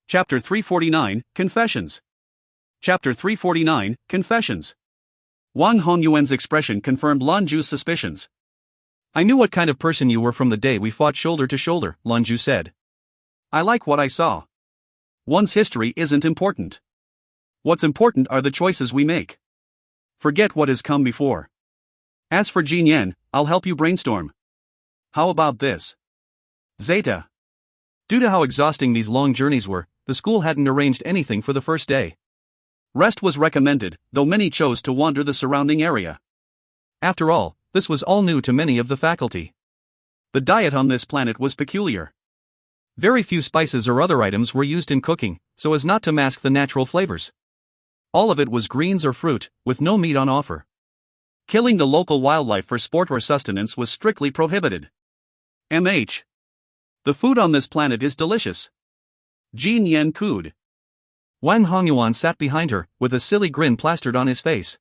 Chapter 349, Confessions. Chapter 349, Confessions. Wang Hongyuan's expression confirmed Lan Jue's suspicions. I knew what kind of person you were from the day we fought shoulder to shoulder, Lan Jue said. I like what I saw. One's history isn't important. What's important are the choices we make. Forget what has come before. As for Jin Yan, I'll help you brainstorm. How about this? Zeta. Due to how exhausting these long journeys were, the school hadn't arranged anything for the first day. Rest was recommended, though many chose to wander the surrounding area. After all, this was all new to many of the faculty. The diet on this planet was peculiar. Very few spices or other items were used in cooking, so as not to mask the natural flavors. All of it was greens or fruit, with no meat on offer. Killing the local wildlife for sport or sustenance was strictly prohibited. The food on this planet is delicious. Jin Yan cooed. Wang Hongyuan sat behind her, with a silly grin plastered on his face.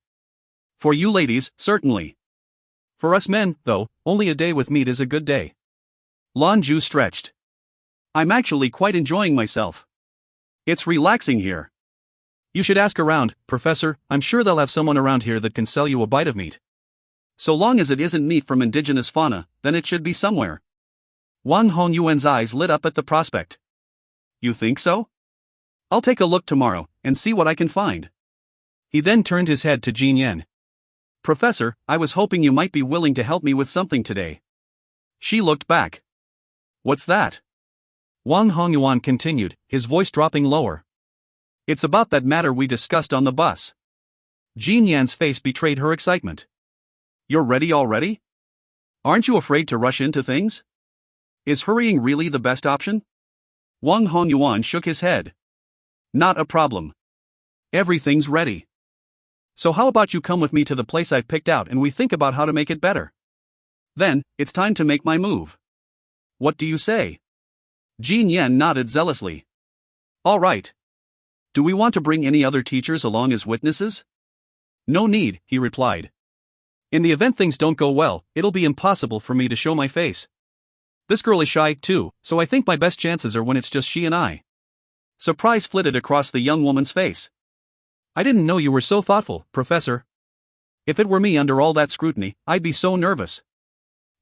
For you ladies, certainly. For us men, though, only a day with meat is a good day. Lan Jue stretched. I'm actually quite enjoying myself. It's relaxing here. You should ask around, Professor. I'm sure they'll have someone around here that can sell you a bite of meat. So long as it isn't meat from indigenous fauna, then it should be somewhere. Wang Hongyuan's eyes lit up at the prospect. You think so? I'll take a look tomorrow, and see what I can find. He then turned his head to Jin Yan. Professor, I was hoping you might be willing to help me with something today. She looked back. What's that? Wang Hongyuan continued, his voice dropping lower. It's about that matter we discussed on the bus. Jin Yan's face betrayed her excitement. You're ready already? Aren't you afraid to rush into things? Is hurrying really the best option? Wang Hongyuan shook his head. Not a problem. Everything's ready. So how about you come with me to the place I've picked out and we think about how to make it better? Then, it's time to make my move. What do you say? Jin Yan nodded zealously. All right. Do we want to bring any other teachers along as witnesses? No need, he replied. In the event things don't go well, it'll be impossible for me to show my face. This girl is shy, too, so I think my best chances are when it's just she and I. Surprise flitted across the young woman's face. I didn't know you were so thoughtful, Professor. If it were me under all that scrutiny, I'd be so nervous.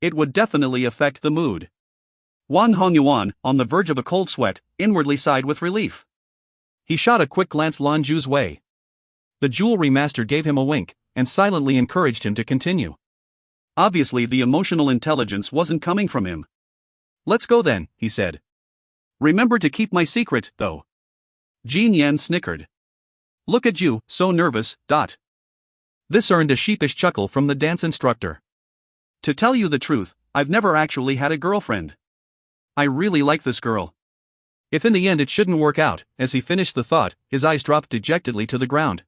It would definitely affect the mood. Wang Hongyuan, on the verge of a cold sweat, inwardly sighed with relief. He shot a quick glance Lan Jue's way. The jewelry master gave him a wink, and silently encouraged him to continue. Obviously the emotional intelligence wasn't coming from him. Let's go then, he said. Remember to keep my secret, though. Jin Yan snickered. Look at you, so nervous, . This earned a sheepish chuckle from the dance instructor. To tell you the truth, I've never actually had a girlfriend. I really like this girl. If in the end it shouldn't work out, as he finished the thought, his eyes dropped dejectedly to the ground.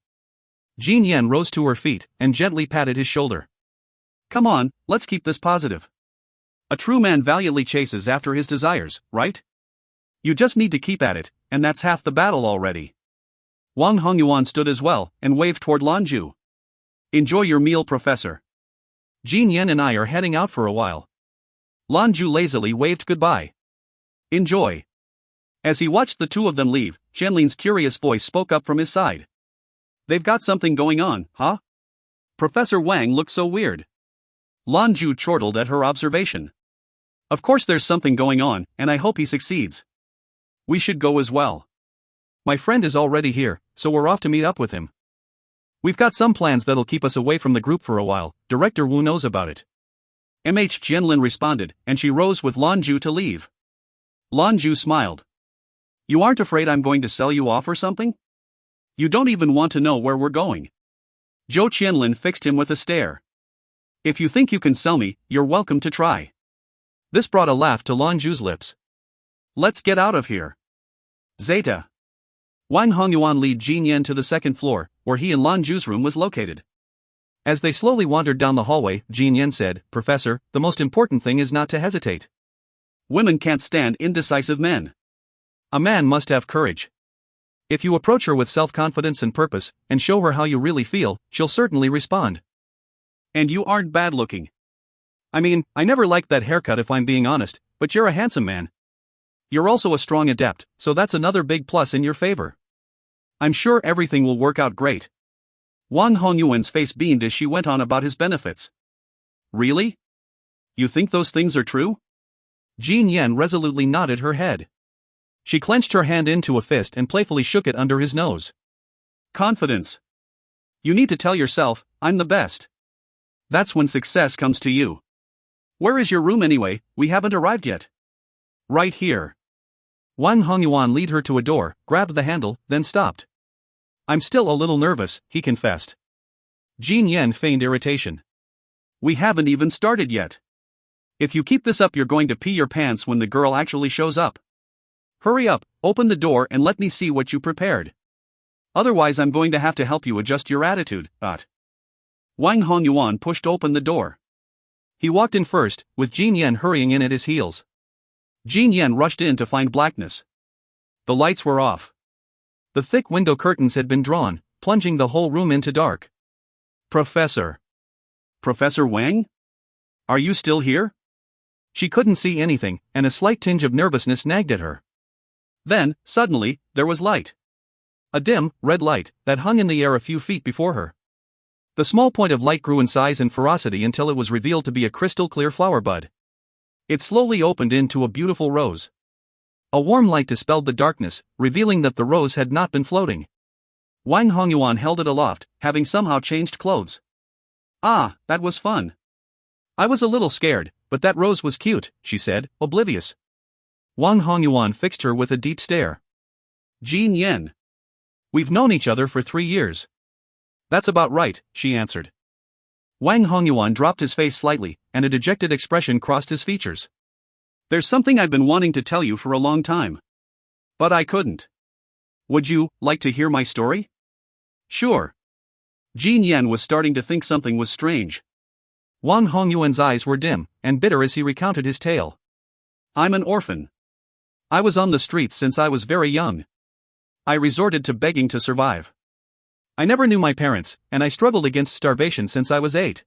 Jin Yan rose to her feet and gently patted his shoulder. Come on, let's keep this positive. A true man valiantly chases after his desires, right? You just need to keep at it, and that's half the battle already. Wang Hongyuan stood as well, and waved toward Lan Jue. Enjoy your meal, Professor. Jin Yan and I are heading out for a while. Lan Jue lazily waved goodbye. Enjoy. As he watched the two of them leave, Qianlin's curious voice spoke up from his side. They've got something going on, huh? Professor Wang looked so weird. Lan Jue chortled at her observation. Of course there's something going on, and I hope he succeeds. We should go as well. My friend is already here, so we're off to meet up with him. We've got some plans that'll keep us away from the group for a while. Director Wu knows about it. Zhou Qianlin responded, and she rose with Lan Jue to leave. Lan Jue smiled. You aren't afraid I'm going to sell you off or something? You don't even want to know where we're going. Zhou Qianlin fixed him with a stare. If you think you can sell me, you're welcome to try. This brought a laugh to Lan Jue's lips. Let's get out of here. Zeta. Wang Hongyuan led Jin Yan to the second floor, where he and Lan Jue's room was located. As they slowly wandered down the hallway, Jin Yan said, Professor, the most important thing is not to hesitate. Women can't stand indecisive men. A man must have courage. If you approach her with self-confidence and purpose, and show her how you really feel, she'll certainly respond. And you aren't bad looking. I mean, I never liked that haircut if I'm being honest, but you're a handsome man. You're also a strong adept, so that's another big plus in your favor. I'm sure everything will work out great. Wang Hongyuan's face beamed as she went on about his benefits. Really? You think those things are true? Jin Yan resolutely nodded her head. She clenched her hand into a fist and playfully shook it under his nose. Confidence. You need to tell yourself, I'm the best. That's when success comes to you. Where is your room anyway? We haven't arrived yet. Right here. Wang Hongyuan led her to a door, grabbed the handle, then stopped. I'm still a little nervous, he confessed. Jin Yan feigned irritation. We haven't even started yet. If you keep this up, you're going to pee your pants when the girl actually shows up. Hurry up, open the door and let me see what you prepared. Otherwise, I'm going to have to help you adjust your attitude, Wang Hongyuan pushed open the door. He walked in first, with Jin Yan hurrying in at his heels. Jin Yan rushed in to find blackness. The lights were off. The thick window curtains had been drawn, plunging the whole room into dark. Professor Wang? Are you still here? She couldn't see anything, and a slight tinge of nervousness nagged at her. Then, suddenly, there was light. A dim, red light, that hung in the air a few feet before her. The small point of light grew in size and ferocity until it was revealed to be a crystal-clear flower bud. It slowly opened into a beautiful rose. A warm light dispelled the darkness, revealing that the rose had not been floating. Wang Hongyuan held it aloft, having somehow changed clothes. Ah, that was fun. I was a little scared, but that rose was cute, she said, oblivious. Wang Hongyuan fixed her with a deep stare. Jin Yan. We've known each other for 3 years. That's about right, she answered. Wang Hongyuan dropped his face slightly, and a dejected expression crossed his features. There's something I've been wanting to tell you for a long time. But I couldn't. Would you like to hear my story? Sure. Jin Yan was starting to think something was strange. Wang Hongyuan's eyes were dim and bitter as he recounted his tale. I'm an orphan. I was on the streets since I was very young. I resorted to begging to survive. I never knew my parents, and I struggled against starvation since I was 8.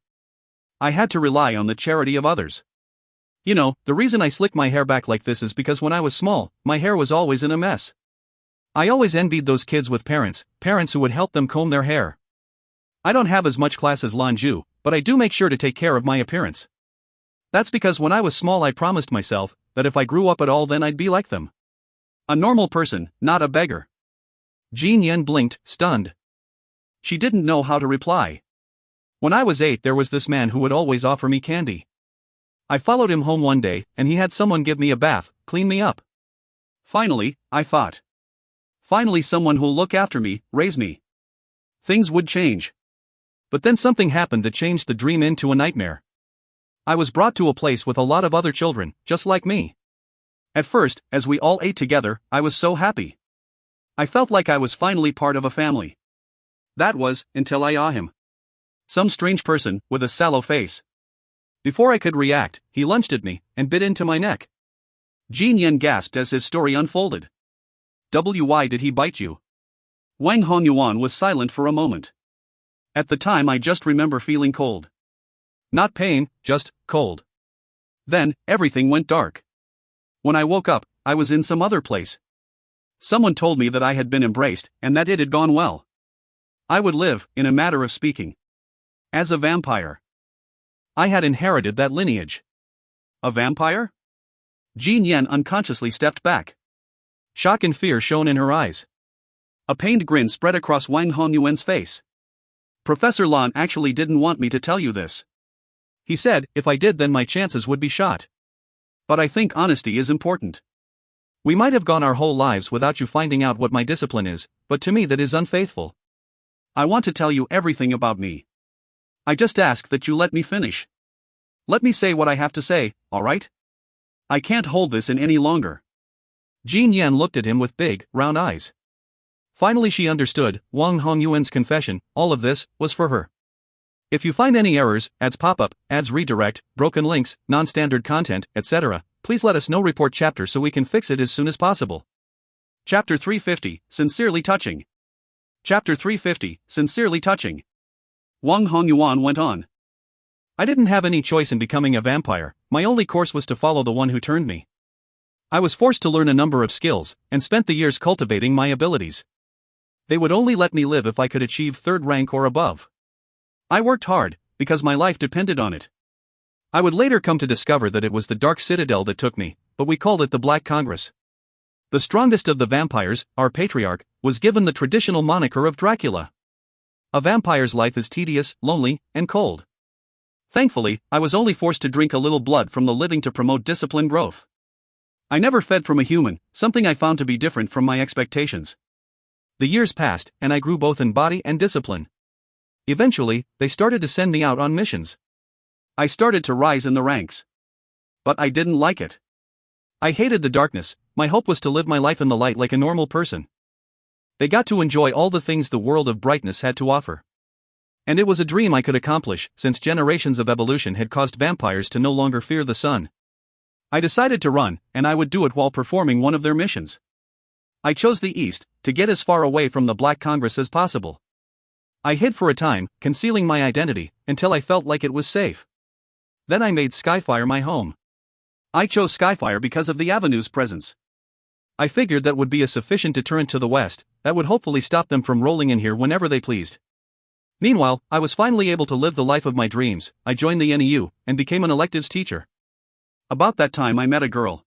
I had to rely on the charity of others. You know, the reason I slick my hair back like this is because when I was small, my hair was always in a mess. I always envied those kids with parents who would help them comb their hair. I don't have as much class as Lan Jue, but I do make sure to take care of my appearance. That's because when I was small I promised myself that if I grew up at all then I'd be like them. A normal person, not a beggar. Jin Yan blinked, stunned. She didn't know how to reply. When I was 8 there was this man who would always offer me candy. I followed him home one day, and he had someone give me a bath, clean me up. Finally, I thought. Finally someone who'll look after me, raise me. Things would change. But then something happened that changed the dream into a nightmare. I was brought to a place with a lot of other children, just like me. At first, as we all ate together, I was so happy. I felt like I was finally part of a family. That was, until I saw him. Some strange person, with a sallow face. Before I could react, he lunged at me, and bit into my neck. Jin Yan gasped as his story unfolded. Why did he bite you? Wang Hongyuan was silent for a moment. At the time I just remember feeling cold. Not pain, just cold. Then, everything went dark. When I woke up, I was in some other place. Someone told me that I had been embraced, and that it had gone well. I would live, in a matter of speaking. As a vampire. I had inherited that lineage. A vampire? Jin Yan unconsciously stepped back. Shock and fear shone in her eyes. A pained grin spread across Wang Hongyuan's face. Professor Lan actually didn't want me to tell you this. He said, if I did then my chances would be shot. But I think honesty is important. We might have gone our whole lives without you finding out what my discipline is, but to me that is unfaithful. I want to tell you everything about me. I just ask that you let me finish. Let me say what I have to say, alright? I can't hold this in any longer. Jin Yan looked at him with big, round eyes. Finally she understood, Wang Hongyuan's confession, all of this, was for her. If you find any errors, ads pop up, ads redirect, broken links, non-standard content, etc., please let us know. Report chapter so we can fix it as soon as possible. Chapter 350, Sincerely Touching. Chapter 350, Sincerely Touching. Wang Hongyuan went on. I didn't have any choice in becoming a vampire, my only course was to follow the one who turned me. I was forced to learn a number of skills, and spent the years cultivating my abilities. They would only let me live if I could achieve 3rd rank or above. I worked hard, because my life depended on it. I would later come to discover that it was the Dark Citadel that took me, but we called it the Black Congress. The strongest of the vampires, our patriarch, was given the traditional moniker of Dracula. A vampire's life is tedious, lonely, and cold. Thankfully, I was only forced to drink a little blood from the living to promote discipline growth. I never fed from a human, something I found to be different from my expectations. The years passed, and I grew both in body and discipline. Eventually, they started to send me out on missions. I started to rise in the ranks. But I didn't like it. I hated the darkness. My hope was to live my life in the light like a normal person. They got to enjoy all the things the world of brightness had to offer. And it was a dream I could accomplish, since generations of evolution had caused vampires to no longer fear the sun. I decided to run, and I would do it while performing one of their missions. I chose the east, to get as far away from the Black Congress as possible. I hid for a time, concealing my identity, until I felt like it was safe. Then I made Skyfire my home. I chose Skyfire because of the Avenue's presence. I figured that would be a sufficient deterrent to the west, that would hopefully stop them from rolling in here whenever they pleased. Meanwhile, I was finally able to live the life of my dreams. I joined the NEU, and became an electives teacher. About that time I met a girl.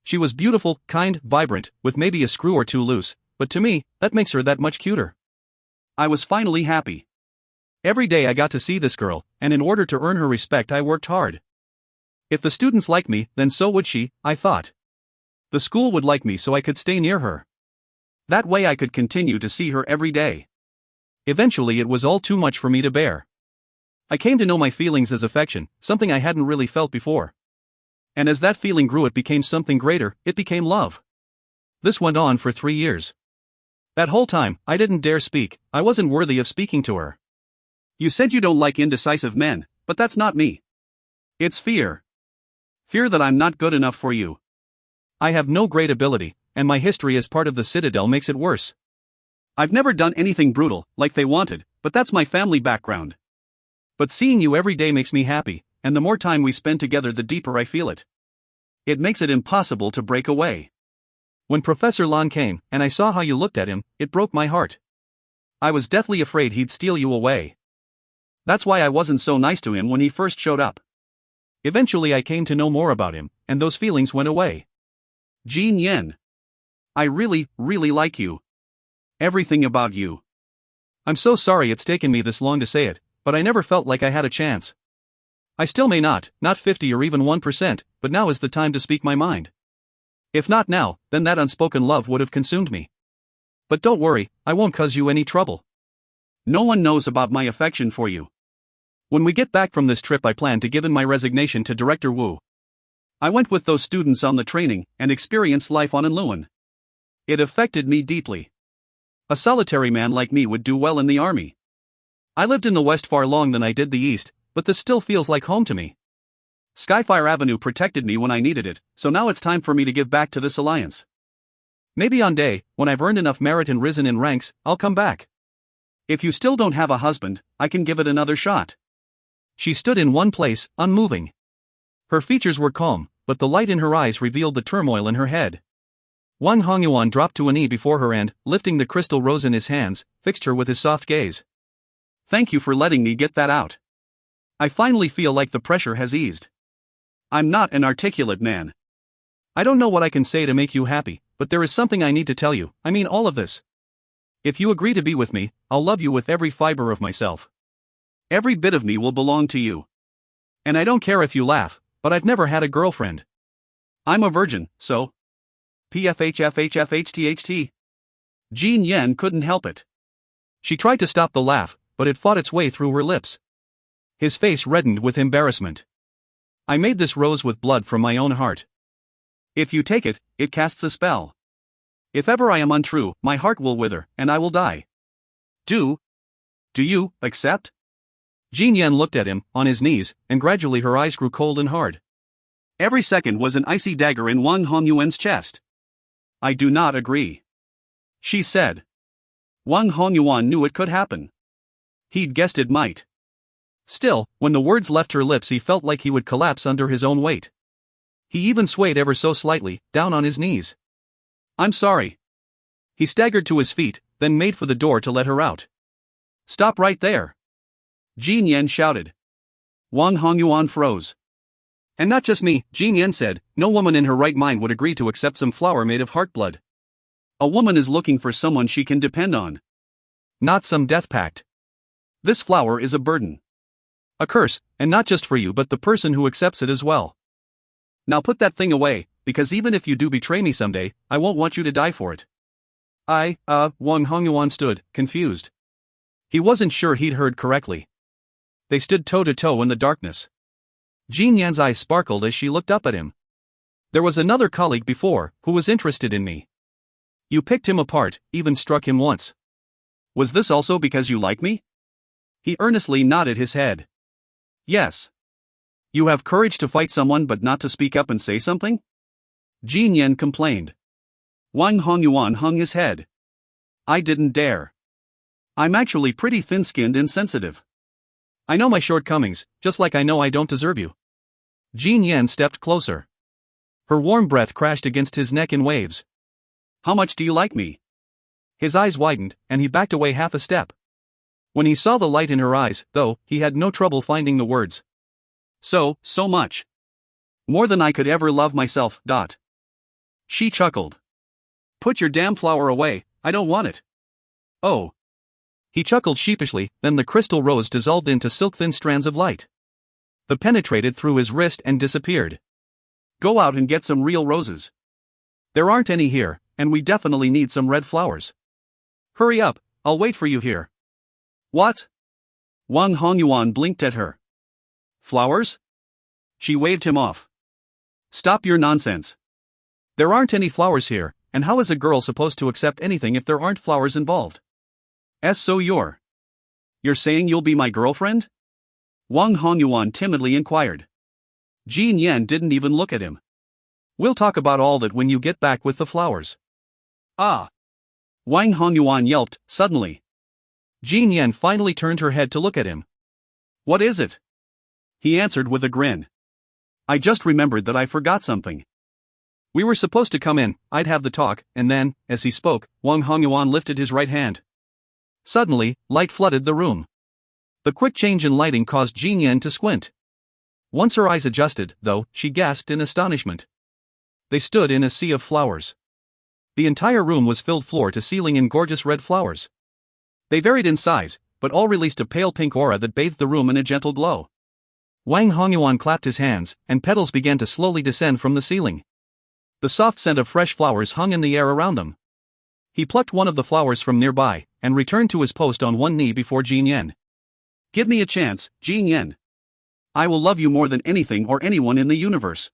She was beautiful, kind, vibrant, with maybe a screw or two loose, but to me, that makes her that much cuter. I was finally happy. Every day I got to see this girl, and in order to earn her respect I worked hard. If the students liked me, then so would she, I thought. The school would like me so I could stay near her. That way I could continue to see her every day. Eventually it was all too much for me to bear. I came to know my feelings as affection, something I hadn't really felt before. And as that feeling grew it became something greater, it became love. This went on for 3 years. That whole time, I didn't dare speak, I wasn't worthy of speaking to her. You said you don't like indecisive men, but that's not me. It's fear. Fear that I'm not good enough for you. I have no great ability, and my history as part of the Citadel makes it worse. I've never done anything brutal, like they wanted, but that's my family background. But seeing you every day makes me happy, and the more time we spend together the deeper I feel it. It makes it impossible to break away. When Professor Lan came, and I saw how you looked at him, it broke my heart. I was deathly afraid he'd steal you away. That's why I wasn't so nice to him when he first showed up. Eventually I came to know more about him, and those feelings went away. Jin Yen. I really, really like you. Everything about you. I'm so sorry it's taken me this long to say it, but I never felt like I had a chance. I still may not 50 or even 1%, but now is the time to speak my mind. If not now, then that unspoken love would have consumed me. But don't worry, I won't cause you any trouble. No one knows about my affection for you. When we get back from this trip I plan to give in my resignation to Director Wu. I went with those students on the training, and experienced life on Enluan. It affected me deeply. A solitary man like me would do well in the army. I lived in the West far long than I did the East, but this still feels like home to me. Skyfire Avenue protected me when I needed it, so now it's time for me to give back to this alliance. Maybe on day, when I've earned enough merit and risen in ranks, I'll come back. If you still don't have a husband, I can give it another shot. She stood in one place, unmoving. Her features were calm, but the light in her eyes revealed the turmoil in her head. Wang Hongyuan dropped to a knee before her and, lifting the crystal rose in his hands, fixed her with his soft gaze. Thank you for letting me get that out. I finally feel like the pressure has eased. I'm not an articulate man. I don't know what I can say to make you happy, but there is something I need to tell you, I mean all of this. If you agree to be with me, I'll love you with every fiber of myself. Every bit of me will belong to you. And I don't care if you laugh, but I've never had a girlfriend. I'm a virgin, so. PFHFHFHTHT. Jin Yen couldn't help it. She tried to stop the laugh, but it fought its way through her lips. His face reddened with embarrassment. I made this rose with blood from my own heart. If you take it, it casts a spell. If ever I am untrue, my heart will wither, and I will die. Do you accept? Jin Yen looked at him, on his knees, and gradually her eyes grew cold and hard. Every second was an icy dagger in Wang Hongyuan's chest. I do not agree, she said. Wang Hongyuan knew it could happen. He'd guessed it might. Still, when the words left her lips he felt like he would collapse under his own weight. He even swayed ever so slightly, down on his knees. I'm sorry. He staggered to his feet, then made for the door to let her out. Stop right there. Jin Yan shouted. Wang Hongyuan froze. And not just me, Jin Yan said, no woman in her right mind would agree to accept some flower made of heart blood. A woman is looking for someone she can depend on. Not some death pact. This flower is a burden. A curse, and not just for you but the person who accepts it as well. Now put that thing away, because even if you do betray me someday, I won't want you to die for it. Wang Hongyuan stood, confused. He wasn't sure he'd heard correctly. They stood toe to toe in the darkness. Jin Yan's eyes sparkled as she looked up at him. There was another colleague before, who was interested in me. You picked him apart, even struck him once. Was this also because you like me? He earnestly nodded his head. Yes. You have courage to fight someone but not to speak up and say something? Jin Yan complained. Wang Hongyuan hung his head. I didn't dare. I'm actually pretty thin-skinned and sensitive. I know my shortcomings, just like I know I don't deserve you. Jin Yan stepped closer. Her warm breath crashed against his neck in waves. How much do you like me? His eyes widened, and he backed away half a step. When he saw the light in her eyes, though, he had no trouble finding the words. So much. More than I could ever love myself. She chuckled. Put your damn flower away, I don't want it. Oh. He chuckled sheepishly, then the crystal rose dissolved into silk-thin strands of light. The penetrated through his wrist and disappeared. Go out and get some real roses. There aren't any here, and we definitely need some red flowers. Hurry up, I'll wait for you here. What? Wang Hongyuan blinked at her. Flowers? She waved him off. Stop your nonsense. There aren't any flowers here, and how is a girl supposed to accept anything if there aren't flowers involved? So you're saying you'll be my girlfriend? Wang Hongyuan timidly inquired. Jin Yan didn't even look at him. We'll talk about all that when you get back with the flowers. Ah! Wang Hongyuan yelped, suddenly. Jin Yan finally turned her head to look at him. What is it? He answered with a grin. I just remembered that I forgot something. We were supposed to come in, I'd have the talk, and then, as he spoke, Wang Hongyuan lifted his right hand. Suddenly, light flooded the room. The quick change in lighting caused Jin Yan to squint. Once her eyes adjusted, though, she gasped in astonishment. They stood in a sea of flowers. The entire room was filled floor to ceiling in gorgeous red flowers. They varied in size, but all released a pale pink aura that bathed the room in a gentle glow. Wang Hongyuan clapped his hands, and petals began to slowly descend from the ceiling. The soft scent of fresh flowers hung in the air around them. He plucked one of the flowers from nearby, and returned to his post on one knee before Jin Yan. Give me a chance, Jin Yan. I will love you more than anything or anyone in the universe.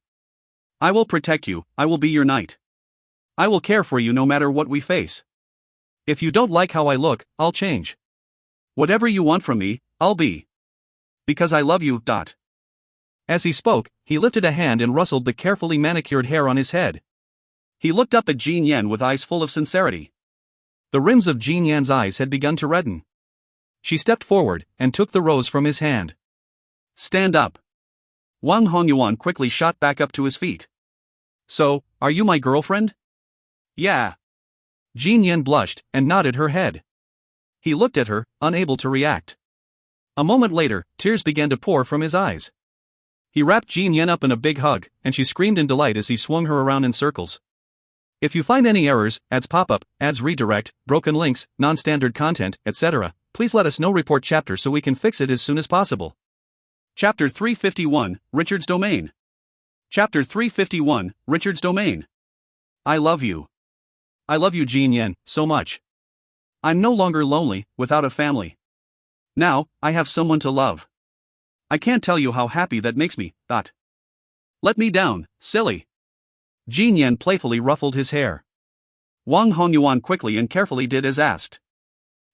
I will protect you, I will be your knight. I will care for you no matter what we face. If you don't like how I look, I'll change. Whatever you want from me, I'll be. Because I love you. As he spoke, he lifted a hand and rustled the carefully manicured hair on his head. He looked up at Jin Yan with eyes full of sincerity. The rims of Jin Yan's eyes had begun to redden. She stepped forward, and took the rose from his hand. Stand up. Wang Hongyuan quickly shot back up to his feet. So, are you my girlfriend? Yeah. Jin Yan blushed, and nodded her head. He looked at her, unable to react. A moment later, tears began to pour from his eyes. He wrapped Jin Yan up in a big hug, and she screamed in delight as he swung her around in circles. If you find any errors, ads pop up, ads redirect, broken links, non-standard content, etc., please let us know. Report chapter so we can fix it as soon as possible. Chapter 351, Richard's Domain. Chapter 351, Richard's Domain. I love you. I love you, Jin Yan, so much. I'm no longer lonely, without a family. Now, I have someone to love. I can't tell you how happy that makes me. Let me down, silly. Jin Yan playfully ruffled his hair. Wang Hongyuan quickly and carefully did as asked.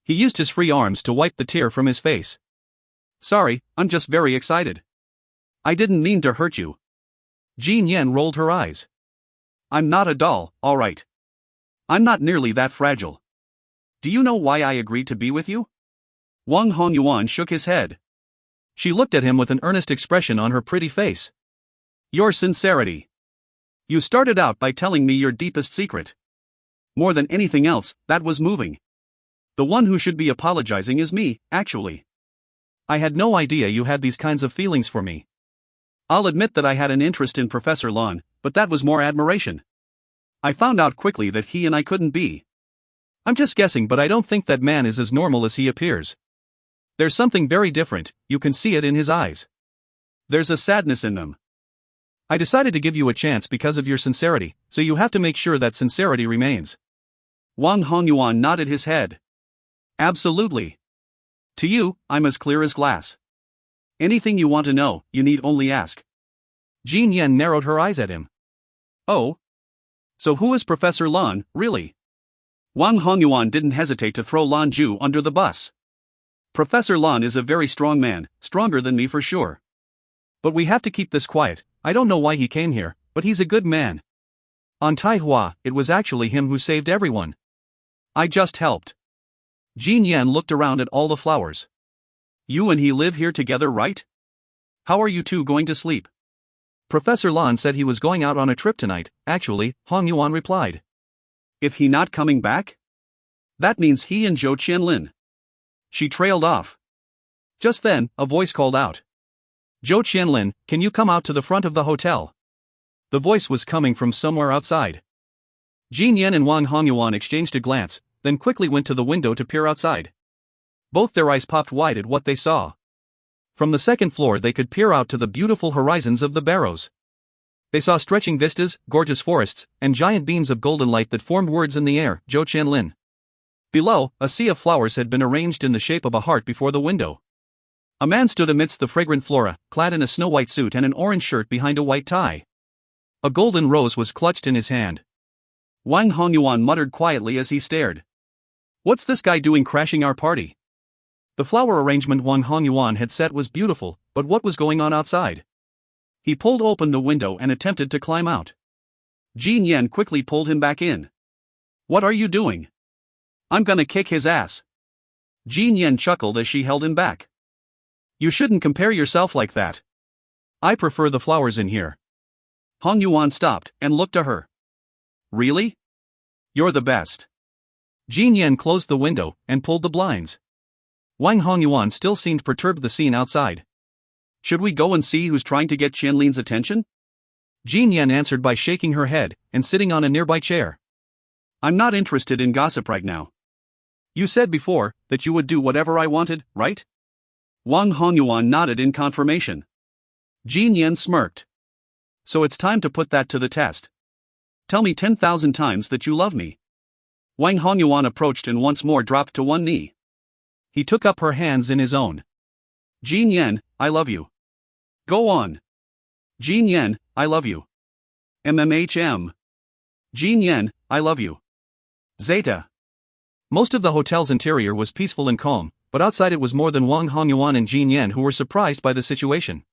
He used his free arms to wipe the tear from his face. Sorry, I'm just very excited. I didn't mean to hurt you. Jin Yan rolled her eyes. I'm not a doll, all right. I'm not nearly that fragile. Do you know why I agreed to be with you? Wang Hongyuan shook his head. She looked at him with an earnest expression on her pretty face. Your sincerity. You started out by telling me your deepest secret. More than anything else, that was moving. The one who should be apologizing is me, actually. I had no idea you had these kinds of feelings for me. I'll admit that I had an interest in Professor Lan, but that was more admiration. I found out quickly that he and I couldn't be. I'm just guessing, but I don't think that man is as normal as he appears. There's something very different, you can see it in his eyes. There's a sadness in them. I decided to give you a chance because of your sincerity, so you have to make sure that sincerity remains. Wang Hongyuan nodded his head. Absolutely. To you, I'm as clear as glass. Anything you want to know, you need only ask. Jin Yan narrowed her eyes at him. Oh? So who is Professor Lan, really? Wang Hongyuan didn't hesitate to throw Lan Jue under the bus. Professor Lan is a very strong man, stronger than me for sure. But we have to keep this quiet. I don't know why he came here, but he's a good man. On Taihua, it was actually him who saved everyone. I just helped. Jin Yan looked around at all the flowers. You and he live here together, right? How are you two going to sleep? Professor Lan said he was going out on a trip tonight, actually, Hongyuan replied. If he not coming back? That means he and Zhou Qianlin. She trailed off. Just then, a voice called out. Zhou Qianlin, can you come out to the front of the hotel? The voice was coming from somewhere outside. Jin Yan and Wang Hongyuan exchanged a glance, then quickly went to the window to peer outside. Both their eyes popped wide at what they saw. From the second floor they could peer out to the beautiful horizons of the barrows. They saw stretching vistas, gorgeous forests, and giant beams of golden light that formed words in the air, Zhou Qianlin. Below, a sea of flowers had been arranged in the shape of a heart before the window. A man stood amidst the fragrant flora, clad in a snow-white suit and an orange shirt behind a white tie. A golden rose was clutched in his hand. Wang Hongyuan muttered quietly as he stared. What's this guy doing crashing our party? The flower arrangement Wang Hongyuan had set was beautiful, but what was going on outside? He pulled open the window and attempted to climb out. Jin Yan quickly pulled him back in. What are you doing? I'm gonna kick his ass. Jin Yan chuckled as she held him back. You shouldn't compare yourself like that. I prefer the flowers in here. Hongyuan stopped and looked to her. Really? You're the best. Jin Yan closed the window and pulled the blinds. Wang Hongyuan still seemed perturbed the scene outside. Should we go and see who's trying to get Qianlin's attention? Jin Yan answered by shaking her head and sitting on a nearby chair. I'm not interested in gossip right now. You said before that you would do whatever I wanted, right? Wang Hongyuan nodded in confirmation. Jin Yan smirked. So it's time to put that to the test. Tell me 10,000 times that you love me. Wang Hongyuan approached and once more dropped to one knee. He took up her hands in his own. Jin Yan, I love you. Go on. Jin Yan, I love you. MMHM. Jin Yan, I love you. Zeta. Most of the hotel's interior was peaceful and calm, but outside it was more than Wang Hongyuan and Jin Yan who were surprised by the situation.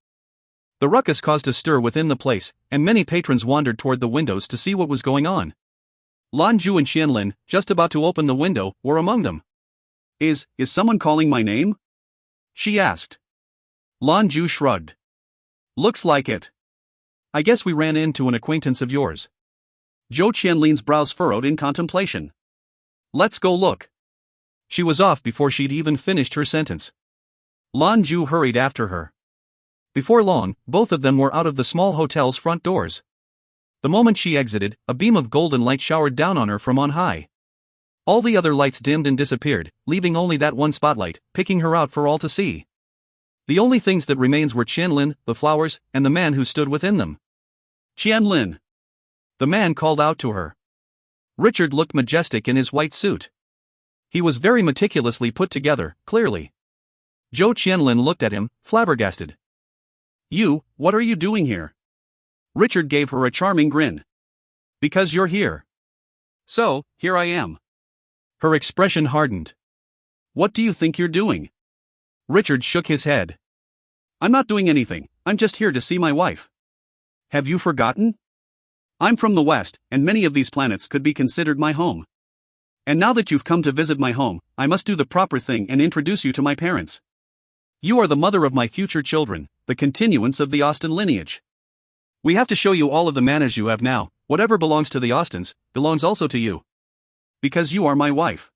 The ruckus caused a stir within the place, and many patrons wandered toward the windows to see what was going on. Lan Jue and Qianlin, just about to open the window, were among them. Is someone calling my name? She asked. Lan Jue shrugged. Looks like it. I guess we ran into an acquaintance of yours. Zhou Qianlin's brows furrowed in contemplation. Let's go look. She was off before she'd even finished her sentence. Lan Jue hurried after her. Before long, both of them were out of the small hotel's front doors. The moment she exited, a beam of golden light showered down on her from on high. All the other lights dimmed and disappeared, leaving only that one spotlight, picking her out for all to see. The only things that remained were Qianlin, the flowers, and the man who stood within them. Qianlin. The man called out to her. Richard looked majestic in his white suit. He was very meticulously put together, clearly. Zhou Qianlin looked at him, flabbergasted. You, what are you doing here? Richard gave her a charming grin. Because you're here. So, here I am. Her expression hardened. What do you think you're doing? Richard shook his head. I'm not doing anything, I'm just here to see my wife. Have you forgotten? I'm from the West, and many of these planets could be considered my home. And now that you've come to visit my home, I must do the proper thing and introduce you to my parents. You are the mother of my future children, the continuance of the Austin lineage. We have to show you all of the manners you have now. Whatever belongs to the Austins, belongs also to you. Because you are my wife.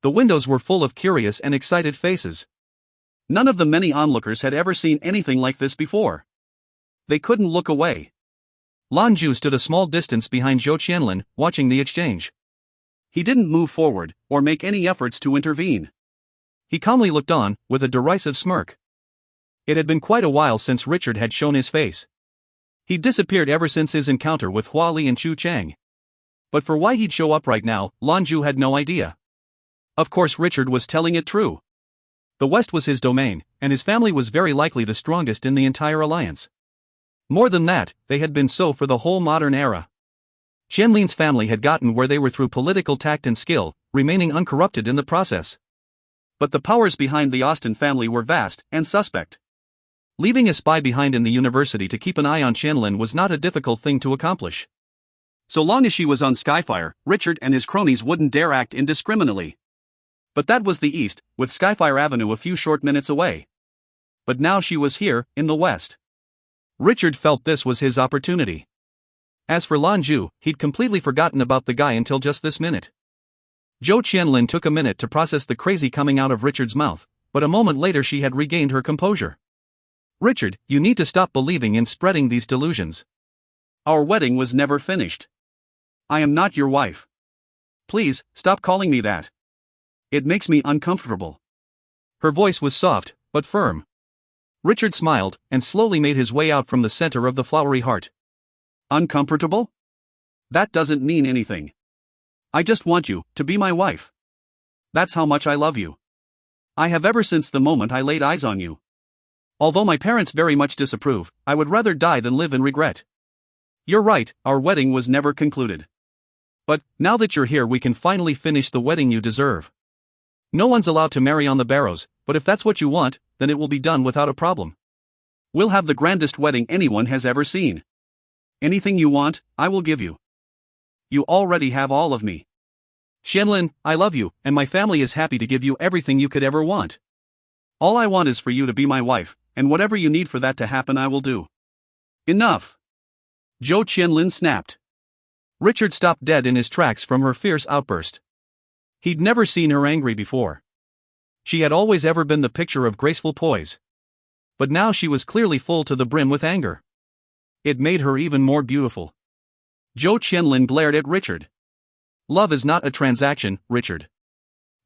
The windows were full of curious and excited faces. None of the many onlookers had ever seen anything like this before. They couldn't look away. Lan Jue stood a small distance behind Zhou Qianlin, watching the exchange. He didn't move forward, or make any efforts to intervene. He calmly looked on, with a derisive smirk. It had been quite a while since Richard had shown his face. He'd disappeared ever since his encounter with Hua Li and Chu Chang. But for why he'd show up right now, Lan Jue had no idea. Of course Richard was telling it true. The West was his domain, and his family was very likely the strongest in the entire alliance. More than that, they had been so for the whole modern era. Qianlin's family had gotten where they were through political tact and skill, remaining uncorrupted in the process. But the powers behind the Austin family were vast and suspect. Leaving a spy behind in the university to keep an eye on Qianlin was not a difficult thing to accomplish. So long as she was on Skyfire, Richard and his cronies wouldn't dare act indiscriminately. But that was the East, with Skyfire Avenue a few short minutes away. But now she was here, in the West. Richard felt this was his opportunity. As for Lan Jue, he'd completely forgotten about the guy until just this minute. Zhou Qianlin took a minute to process the crazy coming out of Richard's mouth, but a moment later she had regained her composure. Richard, you need to stop believing in spreading these delusions. Our wedding was never finished. I am not your wife. Please, stop calling me that. It makes me uncomfortable. Her voice was soft, but firm. Richard smiled, and slowly made his way out from the center of the flowery heart. Uncomfortable? That doesn't mean anything. I just want you to be my wife. That's how much I love you. I have ever since the moment I laid eyes on you. Although my parents very much disapprove, I would rather die than live in regret. You're right, our wedding was never concluded. But, now that you're here we can finally finish the wedding you deserve. No one's allowed to marry on the barrows, but if that's what you want, then it will be done without a problem. We'll have the grandest wedding anyone has ever seen. Anything you want, I will give you. You already have all of me. Qianlin, I love you, and my family is happy to give you everything you could ever want. All I want is for you to be my wife, and whatever you need for that to happen I will do. Enough! Zhou Qianlin snapped. Richard stopped dead in his tracks from her fierce outburst. He'd never seen her angry before. She had always ever been the picture of graceful poise. But now she was clearly full to the brim with anger. It made her even more beautiful. Zhou Qianlin glared at Richard. Love is not a transaction, Richard.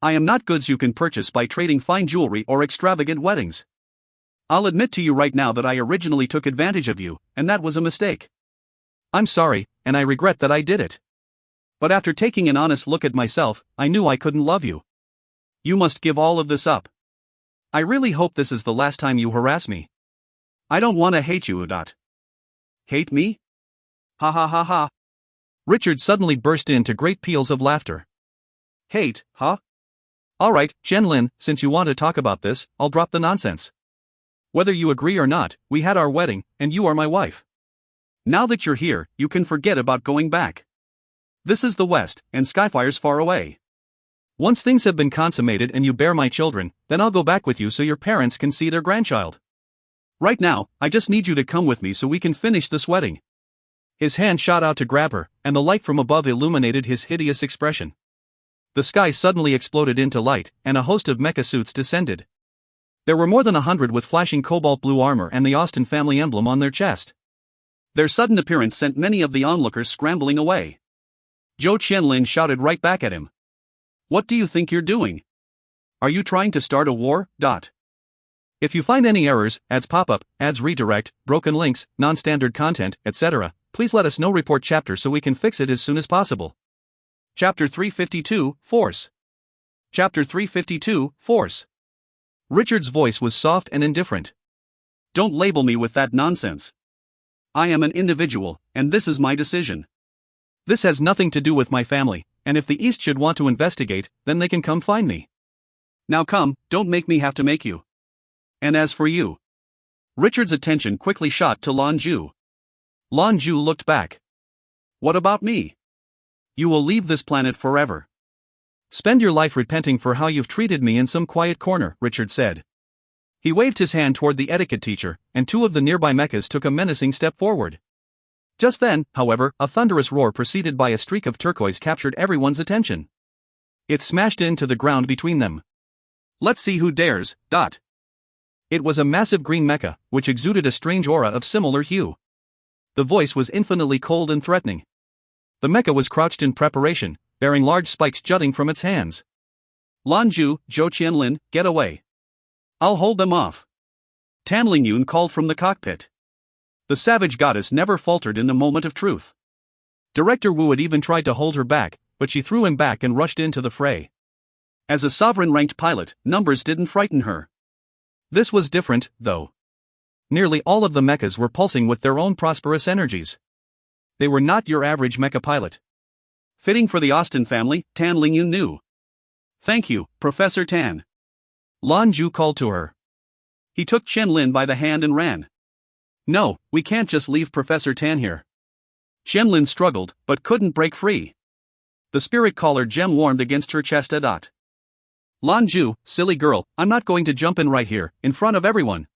I am not goods you can purchase by trading fine jewelry or extravagant weddings. I'll admit to you right now that I originally took advantage of you, and that was a mistake. I'm sorry, and I regret that I did it. But after taking an honest look at myself, I knew I couldn't love you. You must give all of this up. I really hope this is the last time you harass me. I don't want to hate you, Adot. Hate me? Ha ha ha ha. Richard suddenly burst into great peals of laughter. Hate, huh? Alright, Qianlin, since you want to talk about this, I'll drop the nonsense. Whether you agree or not, we had our wedding, and you are my wife. Now that you're here, you can forget about going back. This is the West, and Skyfire's far away. Once things have been consummated and you bear my children, then I'll go back with you so your parents can see their grandchild. Right now, I just need you to come with me so we can finish this wedding. His hand shot out to grab her, and the light from above illuminated his hideous expression. The sky suddenly exploded into light, and a host of mecha suits descended. There were more than 100 with flashing cobalt blue armor and the Austin family emblem on their chest. Their sudden appearance sent many of the onlookers scrambling away. Zhou Qianlin shouted right back at him. What do you think you're doing? Are you trying to start a war? If you find any errors, ads pop-up, ads redirect, broken links, non-standard content, etc., please let us know. Report chapter so we can fix it as soon as possible. Chapter 352, Force. Chapter 352, Force. Richard's voice was soft and indifferent. Don't label me with that nonsense. I am an individual, and this is my decision. This has nothing to do with my family, and if the East should want to investigate, then they can come find me. Now come, don't make me have to make you. And as for you. Richard's attention quickly shot to Lan Jue. Lan Jue looked back. What about me? You will leave this planet forever. Spend your life repenting for how you've treated me in some quiet corner, Richard said. He waved his hand toward the etiquette teacher, and two of the nearby mechas took a menacing step forward. Just then, however, a thunderous roar preceded by a streak of turquoise captured everyone's attention. It smashed into the ground between them. Let's see who dares. It was a massive green mecha, which exuded a strange aura of similar hue. The voice was infinitely cold and threatening. The mecha was crouched in preparation, bearing large spikes jutting from its hands. Lan Jue, Zhou Qianlin, get away. I'll hold them off. Tan Lingyun called from the cockpit. The savage goddess never faltered in the moment of truth. Director Wu had even tried to hold her back, but she threw him back and rushed into the fray. As a sovereign-ranked pilot, numbers didn't frighten her. This was different, though. Nearly all of the mechas were pulsing with their own prosperous energies. They were not your average mecha pilot. Fitting for the Austin family, Tan Lingyun knew. Thank you, Professor Tan. Lan Jue called to her. He took Qianlin by the hand and ran. No, we can't just leave Professor Tan here. Qianlin struggled, but couldn't break free. The spirit collar gem warmed against her chest. Lan Jue, silly girl, I'm not going to jump in right here, in front of everyone.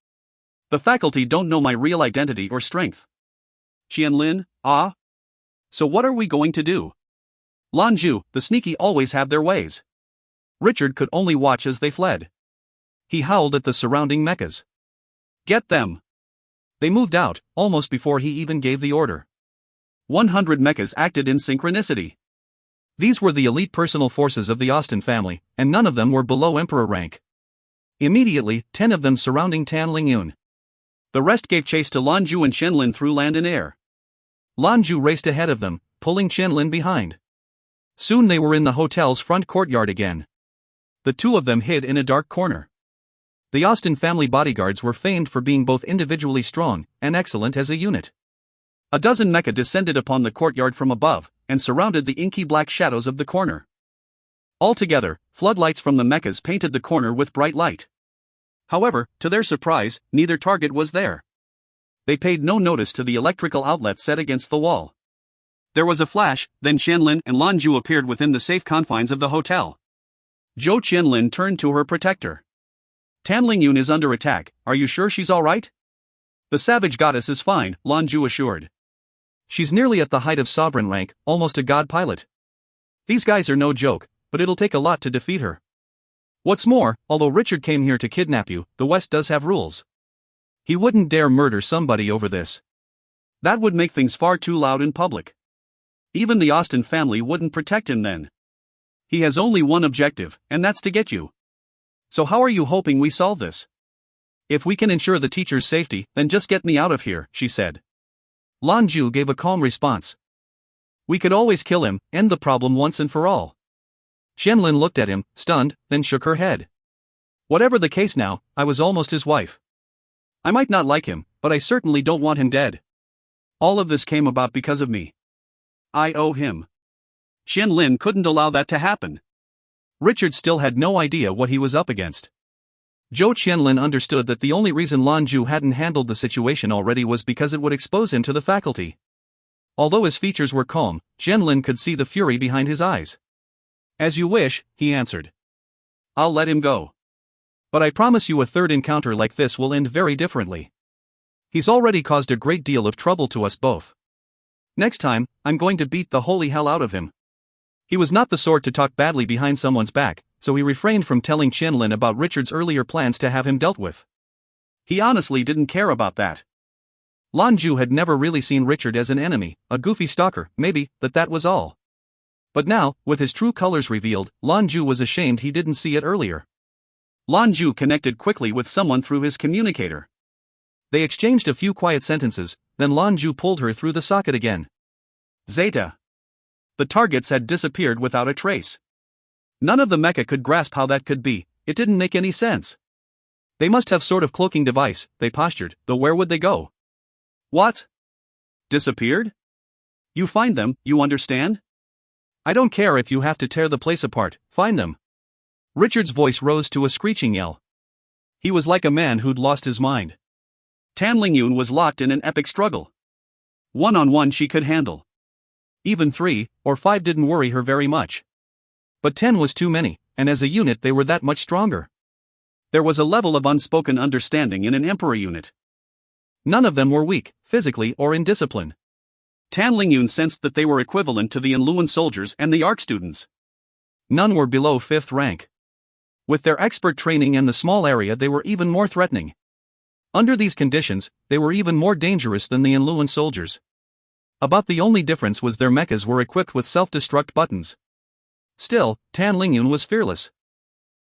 The faculty don't know my real identity or strength. Qianlin, ah? So what are we going to do? Lan Jue, the sneaky always have their ways. Richard could only watch as they fled. He howled at the surrounding mechas. Get them! They moved out, almost before he even gave the order. 100 mechas acted in synchronicity. These were the elite personal forces of the Austin family, and none of them were below Emperor rank. Immediately, 10 of them surrounding Tan Lingyun. The rest gave chase to Lan Jue and Qianlin through land and air. Lan Jue raced ahead of them, pulling Qianlin behind. Soon they were in the hotel's front courtyard again. The two of them hid in a dark corner. The Austin family bodyguards were famed for being both individually strong and excellent as a unit. A dozen mecha descended upon the courtyard from above, and surrounded the inky black shadows of the corner. Altogether, floodlights from the mechas painted the corner with bright light. However, to their surprise, neither target was there. They paid no notice to the electrical outlet set against the wall. There was a flash, then Qianlin and Lan Jue appeared within the safe confines of the hotel. Zhou Qianlin turned to her protector. Tan Lingyun is under attack, are you sure she's alright? The savage goddess is fine, Lan Jue assured. She's nearly at the height of sovereign rank, almost a god pilot. These guys are no joke, but it'll take a lot to defeat her. What's more, although Richard came here to kidnap you, the West does have rules. He wouldn't dare murder somebody over this. That would make things far too loud in public. Even the Austin family wouldn't protect him then. He has only one objective, and that's to get you. So how are you hoping we solve this? If we can ensure the teacher's safety, then just get me out of here, she said. Lan Jue gave a calm response. We could always kill him, end the problem once and for all. Qianlin looked at him, stunned, then shook her head. Whatever the case now, I was almost his wife. I might not like him, but I certainly don't want him dead. All of this came about because of me. I owe him. Qianlin couldn't allow that to happen. Richard still had no idea what he was up against. Zhou Qianlin understood that the only reason Lan Jue hadn't handled the situation already was because it would expose him to the faculty. Although his features were calm, Qianlin could see the fury behind his eyes. As you wish, he answered. I'll let him go. But I promise you a third encounter like this will end very differently. He's already caused a great deal of trouble to us both. Next time, I'm going to beat the holy hell out of him. He was not the sort to talk badly behind someone's back, so he refrained from telling Qianlin about Richard's earlier plans to have him dealt with. He honestly didn't care about that. Lan Jue had never really seen Richard as an enemy, a goofy stalker, maybe, but that was all. But now, with his true colors revealed, Lan Jue was ashamed he didn't see it earlier. Lan Jue connected quickly with someone through his communicator. They exchanged a few quiet sentences, then Lan Jue pulled her through the socket again. Zeta. The targets had disappeared without a trace. None of the mecha could grasp how that could be, it didn't make any sense. They must have sort of cloaking device, they postured, though where would they go? What? Disappeared? You find them, you understand? I don't care if you have to tear the place apart, find them. Richard's voice rose to a screeching yell. He was like a man who'd lost his mind. Tan Lingyun was locked in an epic struggle. One-on-one she could handle. Even 3 or 5 didn't worry her very much. But 10 was too many, and as a unit they were that much stronger. There was a level of unspoken understanding in an Emperor unit. None of them were weak, physically or in discipline. Tan Lingyun sensed that they were equivalent to the Enluan soldiers and the ARC students. None were below 5th rank. With their expert training and the small area, they were even more threatening. Under these conditions, they were even more dangerous than the Enluan soldiers. About the only difference was their mechas were equipped with self-destruct buttons. Still, Tan Lingyun was fearless.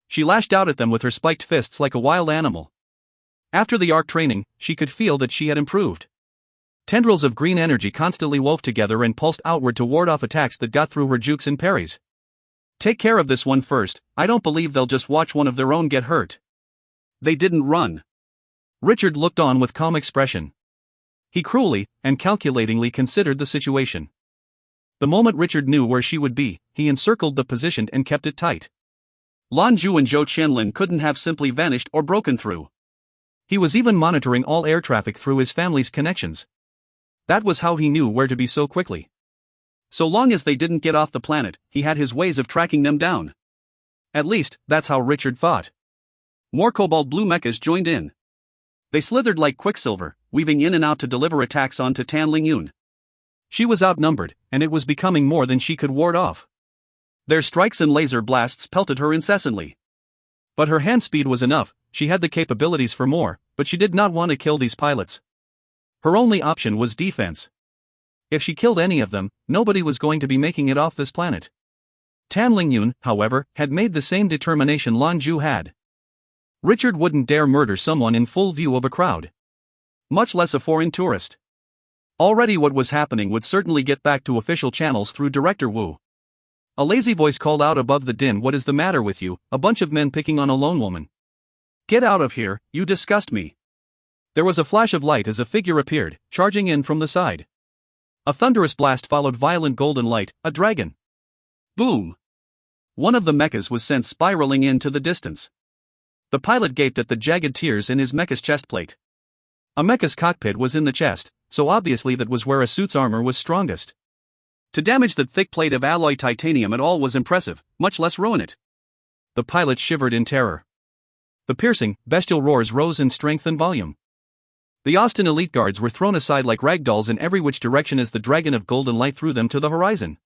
She lashed out at them with her spiked fists like a wild animal. After the ARC training, she could feel that she had improved. Tendrils of green energy constantly wove together and pulsed outward to ward off attacks that got through her jukes and parries. Take care of this one first, I don't believe they'll just watch one of their own get hurt. They didn't run. Richard looked on with calm expression. He cruelly and calculatingly considered the situation. The moment Richard knew where she would be, he encircled the position and kept it tight. Lan Jue and Zhou Qianlin couldn't have simply vanished or broken through. He was even monitoring all air traffic through his family's connections. That was how he knew where to be so quickly. So long as they didn't get off the planet, he had his ways of tracking them down. At least, that's how Richard thought. More cobalt blue mechas joined in. They slithered like quicksilver, weaving in and out to deliver attacks onto Tan Lingyun. She was outnumbered, and it was becoming more than she could ward off. Their strikes and laser blasts pelted her incessantly. But her hand speed was enough, she had the capabilities for more, but she did not want to kill these pilots. Her only option was defense. If she killed any of them, nobody was going to be making it off this planet. Tan Lingyun, however, had made the same determination Lan Jue had. Richard wouldn't dare murder someone in full view of a crowd. Much less a foreign tourist. Already what was happening would certainly get back to official channels through Director Wu. A lazy voice called out above the din, "What is the matter with you, a bunch of men picking on a lone woman? Get out of here, you disgust me." There was a flash of light as a figure appeared, charging in from the side. A thunderous blast followed violent golden light, a dragon. Boom! One of the mechas was sent spiraling into the distance. The pilot gaped at the jagged tears in his mecha's chest plate. A mecha's cockpit was in the chest, so obviously that was where a suit's armor was strongest. To damage that thick plate of alloy titanium at all was impressive, much less ruin it. The pilot shivered in terror. The piercing, bestial roars rose in strength and volume. The Austin elite guards were thrown aside like rag dolls in every which direction as the dragon of golden light threw them to the horizon.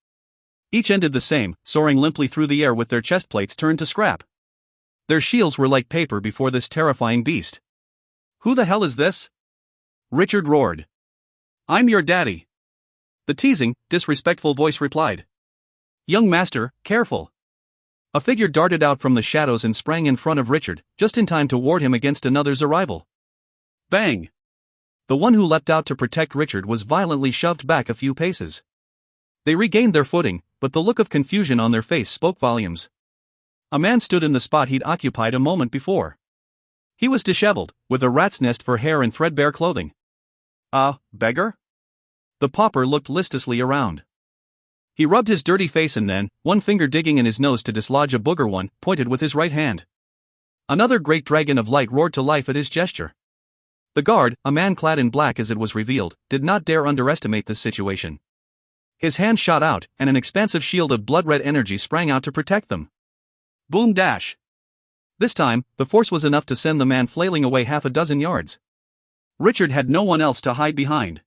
Each ended the same, soaring limply through the air with their chest plates turned to scrap. Their shields were like paper before this terrifying beast. "Who the hell is this?" Richard roared. "I'm your daddy." The teasing, disrespectful voice replied. "Young master, careful." A figure darted out from the shadows and sprang in front of Richard, just in time to ward him against another's arrival. Bang! The one who leapt out to protect Richard was violently shoved back a few paces. They regained their footing, but the look of confusion on their face spoke volumes. A man stood in the spot he'd occupied a moment before. He was disheveled, with a rat's nest for hair and threadbare clothing. Beggar? The pauper looked listlessly around. He rubbed his dirty face and then, one finger digging in his nose to dislodge a booger one, pointed with his right hand. Another great dragon of light roared to life at his gesture. The guard, a man clad in black as it was revealed, did not dare underestimate this situation. His hand shot out, and an expansive shield of blood-red energy sprang out to protect them. Boom dash! This time, the force was enough to send the man flailing away half a dozen yards. Richard had no one else to hide behind.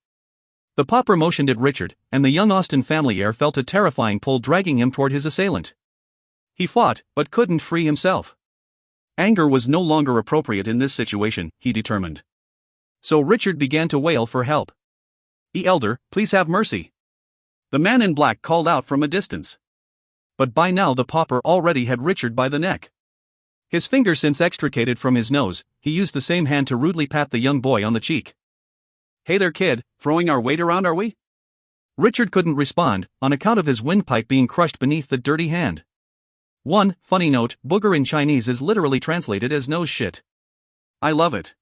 The pauper motioned at Richard, and the young Austin family heir felt a terrifying pull dragging him toward his assailant. He fought, but couldn't free himself. Anger was no longer appropriate in this situation, he determined. So Richard began to wail for help. "Elder, please have mercy." The man in black called out from a distance. But by now the pauper already had Richard by the neck. His finger since extricated from his nose, he used the same hand to rudely pat the young boy on the cheek. "Hey there kid, throwing our weight around are we?" Richard couldn't respond, on account of his windpipe being crushed beneath the dirty hand. One funny note, booger in Chinese is literally translated as nose shit. I love it.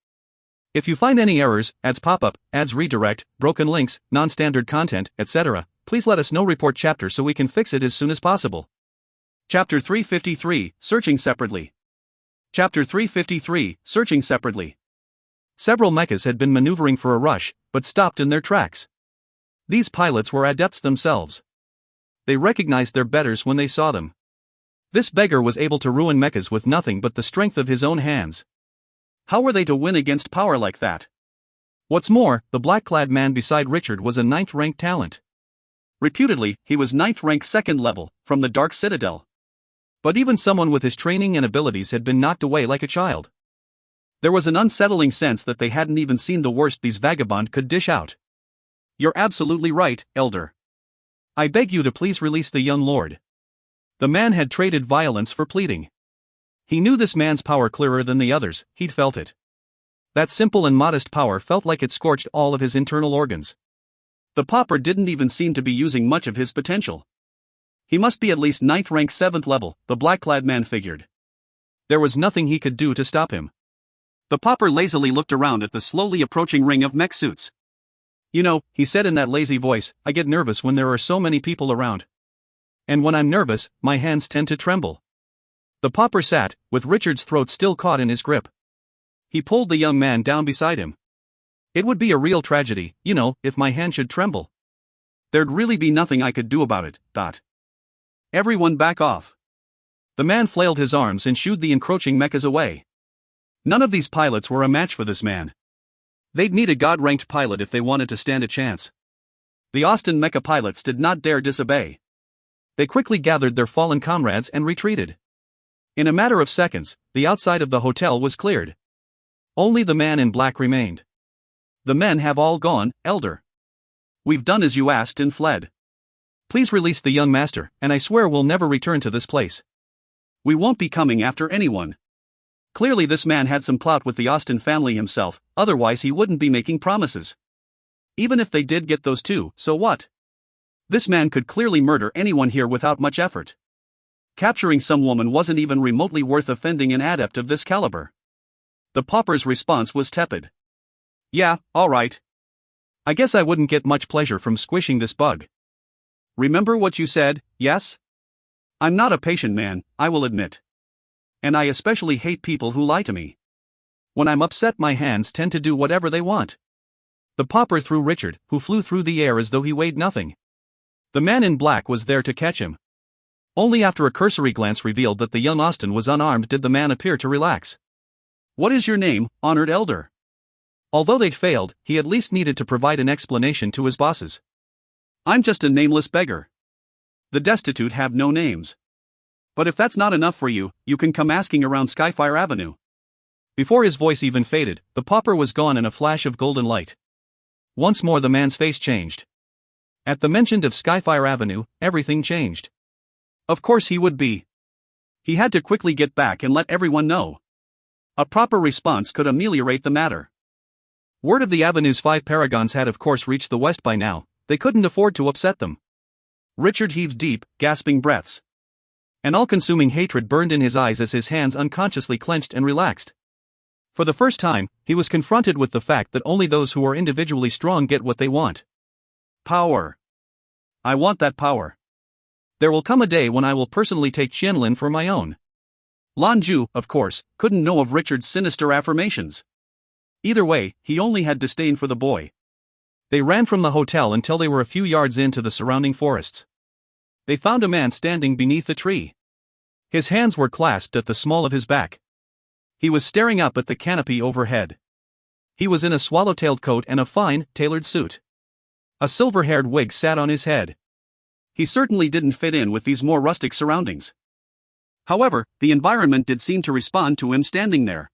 If you find any errors, ads pop-up, ads redirect, broken links, non-standard content, etc., please let us know. Report chapter so we can fix it as soon as possible. Chapter 353, Searching Separately. Chapter 353, Searching Separately. Several mechas had been maneuvering for a rush, but stopped in their tracks. These pilots were adepts themselves. They recognized their betters when they saw them. This beggar was able to ruin mechas with nothing but the strength of his own hands. How were they to win against power like that? What's more, the black-clad man beside Richard was a 9th-ranked talent. Reputedly, he was 9th rank 2nd level, from the Dark Citadel. But even someone with his training and abilities had been knocked away like a child. There was an unsettling sense that they hadn't even seen the worst these vagabonds could dish out. You're absolutely right, Elder. I beg you to please release the young lord. The man had traded violence for pleading. He knew this man's power clearer than the others, he'd felt it. That simple and modest power felt like it scorched all of his internal organs. The pauper didn't even seem to be using much of his potential. He must be at least 9th rank 7th level, the black-clad man figured. There was nothing he could do to stop him. The pauper lazily looked around at the slowly approaching ring of mech suits. You know, he said in that lazy voice, I get nervous when there are so many people around. And when I'm nervous, my hands tend to tremble. The pauper sat, with Richard's throat still caught in his grip. He pulled the young man down beside him. It would be a real tragedy, you know, if my hand should tremble. There'd really be nothing I could do about it. Everyone back off. The man flailed his arms and shooed the encroaching mechas away. None of these pilots were a match for this man. They'd need a god-ranked pilot if they wanted to stand a chance. The Austin mecha pilots did not dare disobey. They quickly gathered their fallen comrades and retreated. In a matter of seconds, the outside of the hotel was cleared. Only the man in black remained. The men have all gone, Elder. We've done as you asked and fled. Please release the young master, and I swear we'll never return to this place. We won't be coming after anyone. Clearly this man had some clout with the Austin family himself, otherwise he wouldn't be making promises. Even if they did get those two, so what? This man could clearly murder anyone here without much effort. Capturing some woman wasn't even remotely worth offending an adept of this caliber. The pauper's response was tepid. Yeah, alright. I guess I wouldn't get much pleasure from squishing this bug. Remember what you said, yes? I'm not a patient man, I will admit. And I especially hate people who lie to me. When I'm upset, my hands tend to do whatever they want. The pauper threw Richard, who flew through the air as though he weighed nothing. The man in black was there to catch him. Only after a cursory glance revealed that the young Austin was unarmed did the man appear to relax. What is your name, honored elder? Although they'd failed, he at least needed to provide an explanation to his bosses. I'm just a nameless beggar. The destitute have no names. But if that's not enough for you, you can come asking around Skyfire Avenue. Before his voice even faded, the pauper was gone in a flash of golden light. Once more the man's face changed. At the mention of Skyfire Avenue, everything changed. Of course he would be. He had to quickly get back and let everyone know. A proper response could ameliorate the matter. Word of the Avenue's 5 paragons had of course reached the west by now. They couldn't afford to upset them. Richard heaved deep, gasping breaths. An all-consuming hatred burned in his eyes as his hands unconsciously clenched and relaxed. For the first time, he was confronted with the fact that only those who are individually strong get what they want. Power. I want that power. There will come a day when I will personally take Qianlin for my own. Lan Jue, of course, couldn't know of Richard's sinister affirmations. Either way, he only had disdain for the boy. They ran from the hotel until they were a few yards into the surrounding forests. They found a man standing beneath a tree. His hands were clasped at the small of his back. He was staring up at the canopy overhead. He was in a swallow-tailed coat and a fine, tailored suit. A silver-haired wig sat on his head. He certainly didn't fit in with these more rustic surroundings. However, the environment did seem to respond to him standing there.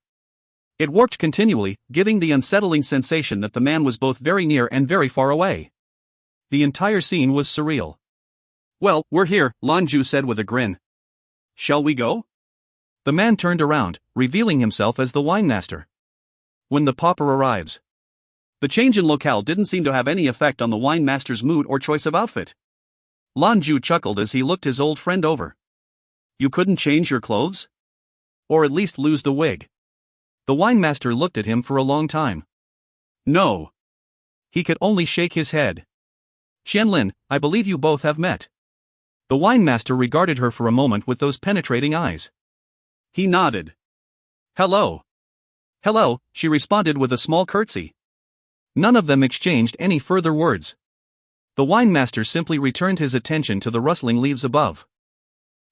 It warped continually, giving the unsettling sensation that the man was both very near and very far away. The entire scene was surreal. Well, we're here, Lan Jue said with a grin. Shall we go? The man turned around, revealing himself as the wine master. When the pauper arrives. The change in locale didn't seem to have any effect on the wine master's mood or choice of outfit. Lan Jue chuckled as he looked his old friend over. You couldn't change your clothes? Or at least lose the wig. The wine master looked at him for a long time. No. He could only shake his head. Qianlin, I believe you both have met. The wine master regarded her for a moment with those penetrating eyes. He nodded. Hello. Hello, she responded with a small curtsy. None of them exchanged any further words. The wine master simply returned his attention to the rustling leaves above.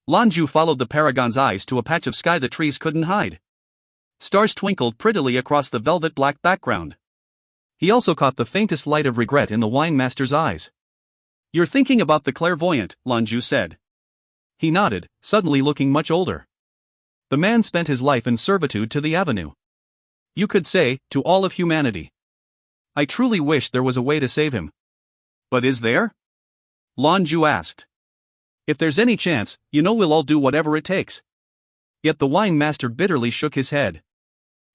Lan Jue followed the paragon's eyes to a patch of sky the trees couldn't hide. Stars twinkled prettily across the velvet black background. He also caught the faintest light of regret in the wine master's eyes. You're thinking about the clairvoyant, Lan Jue said. He nodded, suddenly looking much older. The man spent his life in servitude to the Avenue. You could say, to all of humanity. I truly wish there was a way to save him. But is there? Lan Jue asked. If there's any chance, we'll all do whatever it takes. Yet the wine master bitterly shook his head.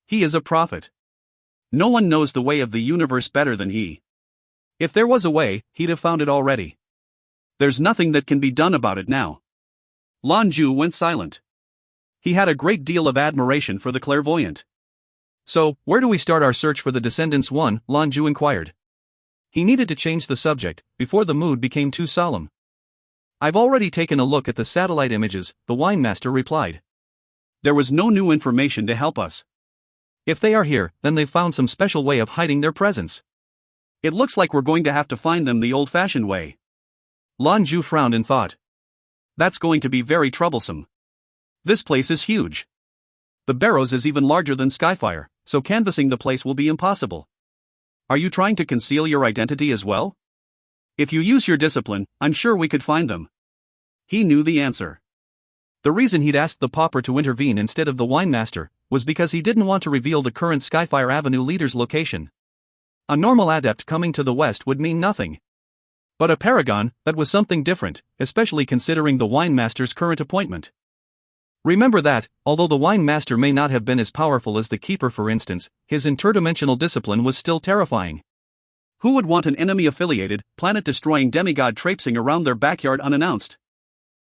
He is a prophet. No one knows the way of the universe better than he. If there was a way, he'd have found it already. There's nothing that can be done about it now. Lan Jue went silent. He had a great deal of admiration for the clairvoyant. So, where do we start our search for the Descendants 1? Lan Jue inquired. He needed to change the subject, before the mood became too solemn. I've already taken a look at the satellite images, the wine master replied. There was no new information to help us. If they are here, then they've found some special way of hiding their presence. It looks like we're going to have to find them the old-fashioned way. Lan Jue frowned in thought. That's going to be very troublesome. This place is huge. The barrows is even larger than Skyfire, so canvassing the place will be impossible. Are you trying to conceal your identity as well? If you use your discipline, I'm sure we could find them. He knew the answer. The reason he'd asked the pauper to intervene instead of the wine master was because he didn't want to reveal the current Skyfire Avenue leader's location. A normal adept coming to the west would mean nothing. But a paragon, that was something different, especially considering the wine master's current appointment. Remember that, although the wine master may not have been as powerful as the keeper for instance, his interdimensional discipline was still terrifying. Who would want an enemy-affiliated, planet-destroying demigod traipsing around their backyard unannounced?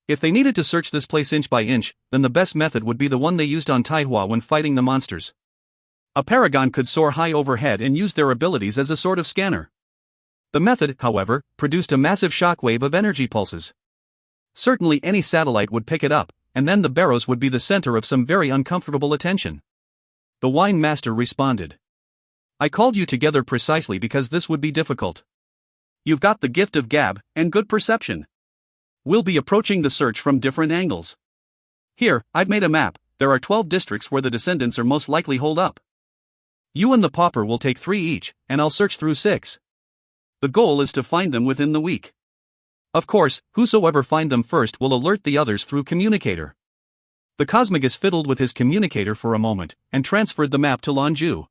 If they needed to search this place inch by inch, then the best method would be the one they used on Taihua when fighting the monsters. A paragon could soar high overhead and use their abilities as a sort of scanner. The method, however, produced a massive shockwave of energy pulses. Certainly any satellite would pick it up, and then the barrows would be the center of some very uncomfortable attention. The wine master responded. I called you together precisely because this would be difficult. You've got the gift of gab, and good perception. We'll be approaching the search from different angles. Here, I've made a map. There are 12 districts where the descendants are most likely holed up. You and the pauper will take 3 each, and I'll search through 6. The goal is to find them within the week. Of course, whosoever find them first will alert the others through communicator. The Cosmagus fiddled with his communicator for a moment, and transferred the map to Lan Jue.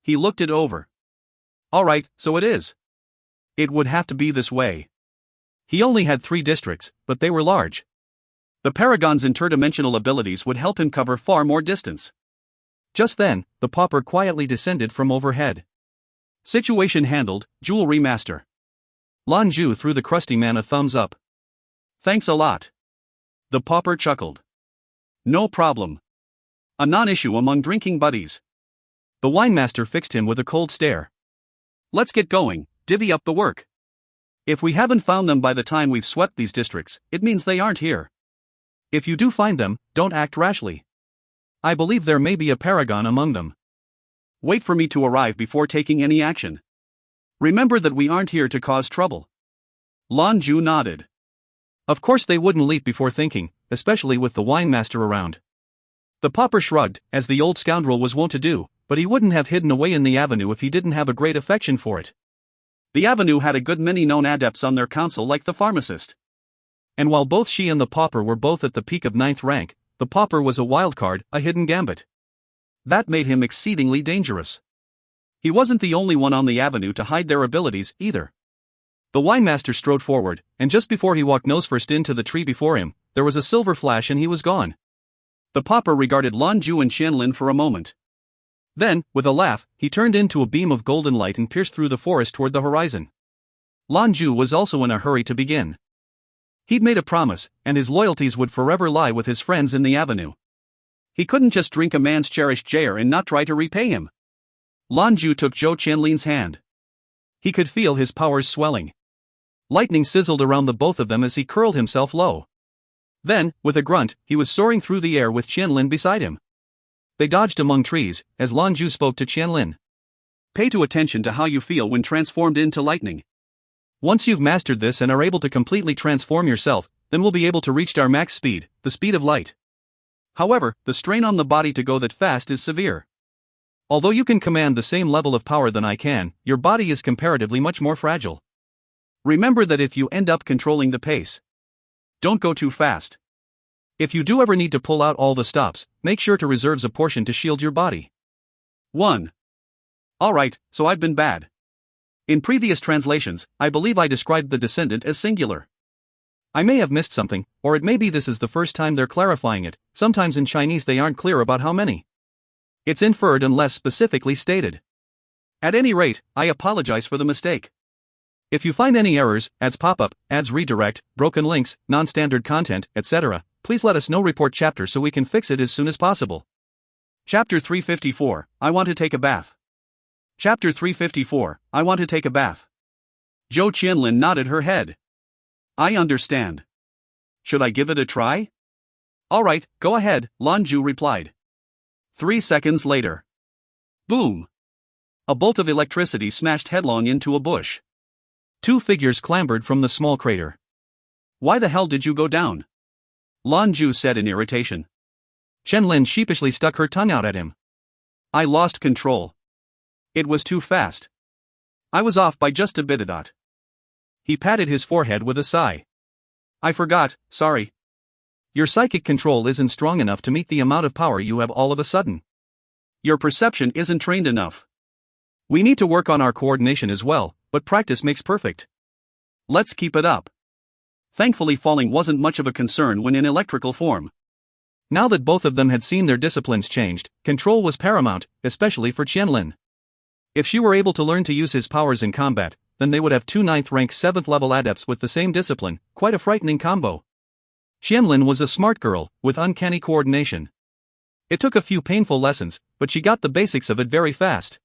He looked it over. Alright, so it is. It would have to be this way. He only had 3 districts, but they were large. The Paragon's interdimensional abilities would help him cover far more distance. Just then, the pauper quietly descended from overhead. Situation handled, Jewelry Master. Lan Jue threw the crusty man a thumbs up. Thanks a lot. The pauper chuckled. No problem. A non-issue among drinking buddies. The wine master fixed him with a cold stare. Let's get going, divvy up the work. If we haven't found them by the time we've swept these districts, it means they aren't here. If you do find them, don't act rashly. I believe there may be a paragon among them. Wait for me to arrive before taking any action. Remember that we aren't here to cause trouble. Lan Jue nodded. Of course they wouldn't leap before thinking, especially with the wine master around. The pauper shrugged, as the old scoundrel was wont to do, but he wouldn't have hidden away in the Avenue if he didn't have a great affection for it. The Avenue had a good many known adepts on their council like the pharmacist. And while both she and the pauper were both at the peak of 9th rank, the pauper was a wildcard, a hidden gambit. That made him exceedingly dangerous. He wasn't the only one on the Avenue to hide their abilities, either. The wine master strode forward, and just before he walked nose-first into the tree before him, there was a silver flash and he was gone. The pauper regarded Lan Jue and Qianlin for a moment. Then, with a laugh, he turned into a beam of golden light and pierced through the forest toward the horizon. Lan Jue was also in a hurry to begin. He'd made a promise, and his loyalties would forever lie with his friends in the Avenue. He couldn't just drink a man's cherished jare and not try to repay him. Lan Jue took Zhou Qianlin's hand. He could feel his powers swelling. Lightning sizzled around the both of them as he curled himself low. Then, with a grunt, he was soaring through the air with Qianlin beside him. They dodged among trees, as Lan Jue spoke to Qianlin. Pay attention to how you feel when transformed into lightning. Once you've mastered this and are able to completely transform yourself, then we'll be able to reach our max speed, the speed of light. However, the strain on the body to go that fast is severe. Although you can command the same level of power than I can, your body is comparatively much more fragile. Remember that if you end up controlling the pace, don't go too fast. If you do ever need to pull out all the stops, make sure to reserve a portion to shield your body. 1. Alright, so I've been bad. In previous translations, I believe I described the descendant as singular. I may have missed something, or it may be this is the first time they're clarifying it. Sometimes in Chinese they aren't clear about how many. It's inferred unless specifically stated. At any rate, I apologize for the mistake. If you find any errors, ads pop up, ads redirect, broken links, non-standard content, etc., please let us know. Report chapter so we can fix it as soon as possible. Chapter 354, I want to take a bath. Chapter 354, I want to take a bath. Zhou Qianlin nodded her head. I understand. Should I give it a try? Alright, go ahead, Lan Jue replied. 3 seconds later. Boom! A bolt of electricity smashed headlong into a bush. 2 figures clambered from the small crater. Why the hell did you go down? Lan Jue said in irritation. Qianlin sheepishly stuck her tongue out at him. I lost control. It was too fast. I was off by just a bit. He patted his forehead with a sigh. I forgot, sorry. Your psychic control isn't strong enough to meet the amount of power you have all of a sudden. Your perception isn't trained enough. We need to work on our coordination as well, but practice makes perfect. Let's keep it up. Thankfully, falling wasn't much of a concern when in electrical form. Now that both of them had seen their disciplines changed, control was paramount, especially for Qianlin. If she were able to learn to use his powers in combat, then they would have 2 9th-rank 7th-level adepts with the same discipline, quite a frightening combo. Qianlin was a smart girl, with uncanny coordination. It took a few painful lessons, but she got the basics of it very fast.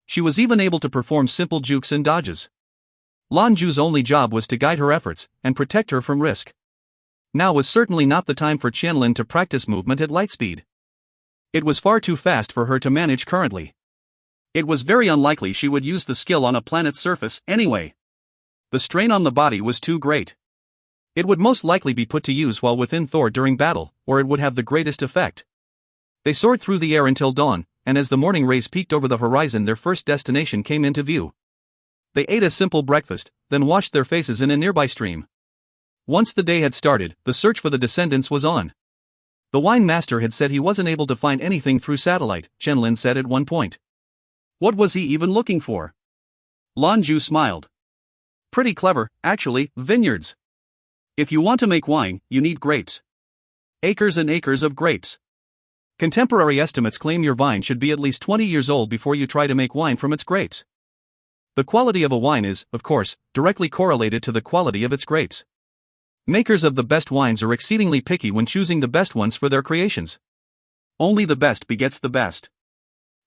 She was even able to perform simple jukes and dodges. Lan Jue's only job was to guide her efforts, and protect her from risk. Now was certainly not the time for Qianlin to practice movement at light speed. It was far too fast for her to manage currently. It was very unlikely she would use the skill on a planet's surface anyway. The strain on the body was too great. It would most likely be put to use while within Thor during battle, or it would have the greatest effect. They soared through the air until dawn, and as the morning rays peeked over the horizon, their first destination came into view. They ate a simple breakfast, then washed their faces in a nearby stream. Once the day had started, the search for the descendants was on. The wine master had said he wasn't able to find anything through satellite, Qianlin said at one point. What was he even looking for? Lan Jue smiled. Pretty clever, actually, vineyards. If you want to make wine, you need grapes. Acres and acres of grapes. Contemporary estimates claim your vine should be at least 20 years old before you try to make wine from its grapes. The quality of a wine is, of course, directly correlated to the quality of its grapes. Makers of the best wines are exceedingly picky when choosing the best ones for their creations. Only the best begets the best.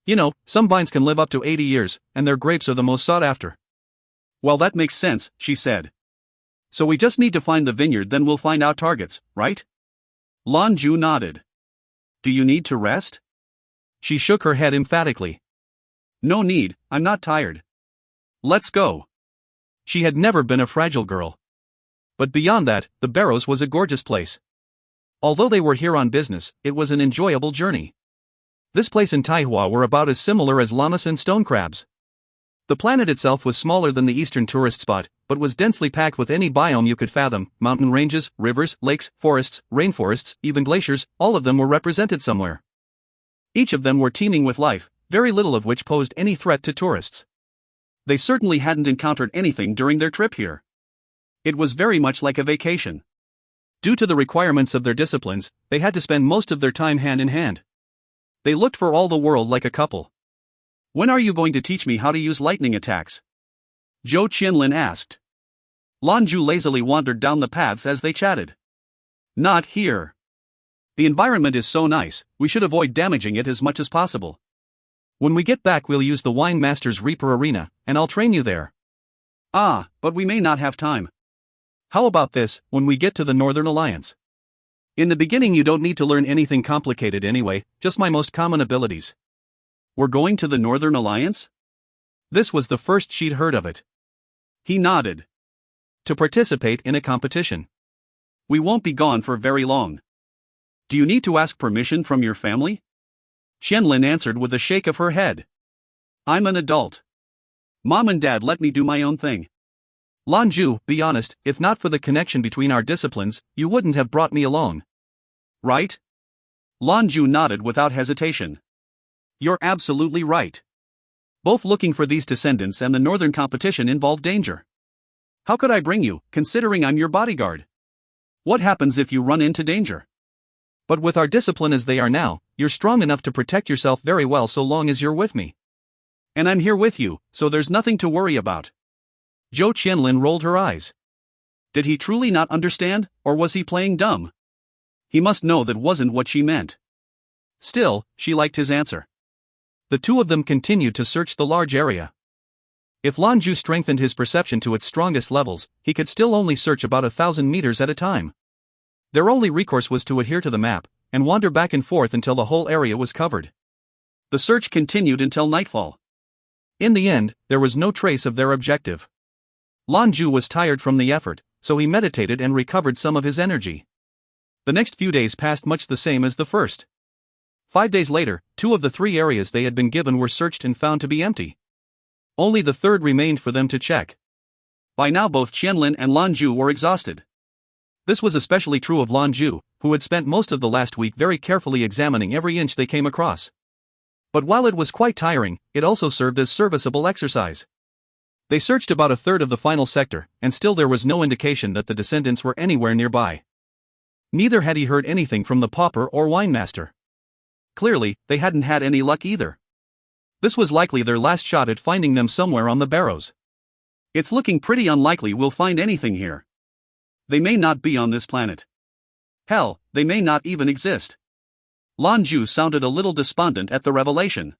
You know, some vines can live up to 80 years, and their grapes are the most sought after. Well, that makes sense, she said. So we just need to find the vineyard, then we'll find out targets, right? Lan Jue nodded. Do you need to rest? She shook her head emphatically. No need, I'm not tired. Let's go. She had never been a fragile girl. But beyond that, the Barrows was a gorgeous place. Although they were here on business, it was an enjoyable journey. This place and Taihua were about as similar as llamas and stone crabs. The planet itself was smaller than the eastern tourist spot, but was densely packed with any biome you could fathom: mountain ranges, rivers, lakes, forests, rainforests, even glaciers, all of them were represented somewhere. Each of them were teeming with life, very little of which posed any threat to tourists. They certainly hadn't encountered anything during their trip here. It was very much like a vacation. Due to the requirements of their disciplines, they had to spend most of their time hand in hand. They looked for all the world like a couple. When are you going to teach me how to use lightning attacks? Zhou Qianlin asked. Lan Jue lazily wandered down the paths as they chatted. Not here. The environment is so nice, we should avoid damaging it as much as possible. When we get back, we'll use the Wine Master's Reaper Arena, and I'll train you there. Ah, but we may not have time. How about this, when we get to the Northern Alliance? In the beginning, you don't need to learn anything complicated anyway, just my most common abilities. We're going to the Northern Alliance? This was the first she'd heard of it. He nodded. To participate in a competition. We won't be gone for very long. Do you need to ask permission from your family? Qianlin answered with a shake of her head. I'm an adult. Mom and Dad let me do my own thing. Lan Jue, be honest, if not for the connection between our disciplines, you wouldn't have brought me along. Right? Lan Jue nodded without hesitation. You're absolutely right. Both looking for these descendants and the northern competition involve danger. How could I bring you, considering I'm your bodyguard? What happens if you run into danger? But with our discipline as they are now, you're strong enough to protect yourself very well so long as you're with me. And I'm here with you, so there's nothing to worry about. Zhou Qianlin rolled her eyes. Did he truly not understand, or was he playing dumb? He must know that wasn't what she meant. Still, she liked his answer. The two of them continued to search the large area. If Lan Jue strengthened his perception to its strongest levels, he could still only search about 1,000 meters at a time. Their only recourse was to adhere to the map, and wander back and forth until the whole area was covered. The search continued until nightfall. In the end, there was no trace of their objective. Lan Jue was tired from the effort, so he meditated and recovered some of his energy. The next few days passed much the same as the first. 5 days later, 2 of the 3 areas they had been given were searched and found to be empty. Only the third remained for them to check. By now both Qianlin and Lan Jue were exhausted. This was especially true of Lan Jue, who had spent most of the last week very carefully examining every inch they came across. But while it was quite tiring, it also served as serviceable exercise. They searched about a third of the final sector, and still there was no indication that the descendants were anywhere nearby. Neither had he heard anything from the pauper or winemaster. Clearly, they hadn't had any luck either. This was likely their last shot at finding them somewhere on the barrows. It's looking pretty unlikely we'll find anything here. They may not be on this planet. Hell, they may not even exist. Lan Jue sounded a little despondent at the revelation.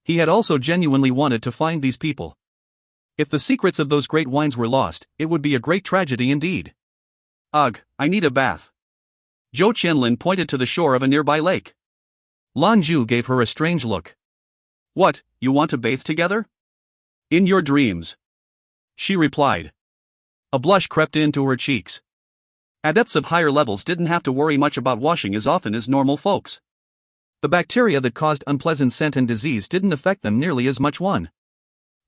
He had also genuinely wanted to find these people. If the secrets of those great wines were lost, it would be a great tragedy indeed. Ugh, I need a bath. Zhou Qianlin pointed to the shore of a nearby lake. Lan Jue gave her a strange look. What, you want to bathe together? In your dreams. She replied. A blush crept into her cheeks. Adepts of higher levels didn't have to worry much about washing as often as normal folks. The bacteria that caused unpleasant scent and disease didn't affect them nearly as much.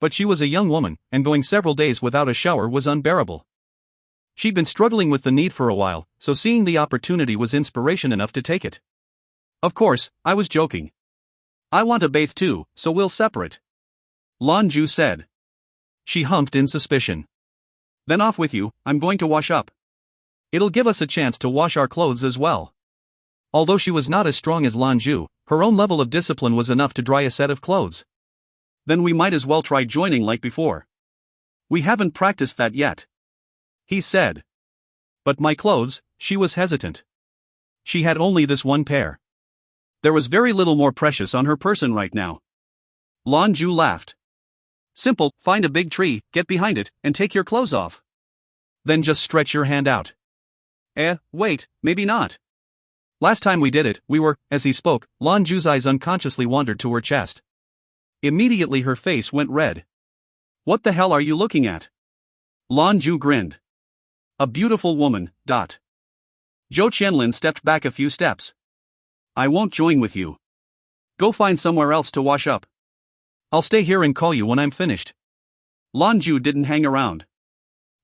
But she was a young woman, and going several days without a shower was unbearable. She'd been struggling with the need for a while, so seeing the opportunity was inspiration enough to take it. Of course, I was joking. I want to bathe too, so we'll separate. Lan Jue said. She humphed in suspicion. Then off with you, I'm going to wash up. It'll give us a chance to wash our clothes as well. Although she was not as strong as Lan Jue, her own level of discipline was enough to dry a set of clothes. Then we might as well try joining like before. We haven't practiced that yet. He said. But my clothes, she was hesitant. She had only this one pair. There was very little more precious on her person right now. Lan Jue laughed. Simple, find a big tree, get behind it, and take your clothes off. Then just stretch your hand out. Wait, maybe not. Last time we did it, we were, as he spoke, Lan Jue's eyes unconsciously wandered to her chest. Immediately her face went red. What the hell are you looking at? Lan Jue grinned. A beautiful woman, . Zhou Qianlin stepped back a few steps. I won't join with you. Go find somewhere else to wash up. I'll stay here and call you when I'm finished. Lan Jue didn't hang around.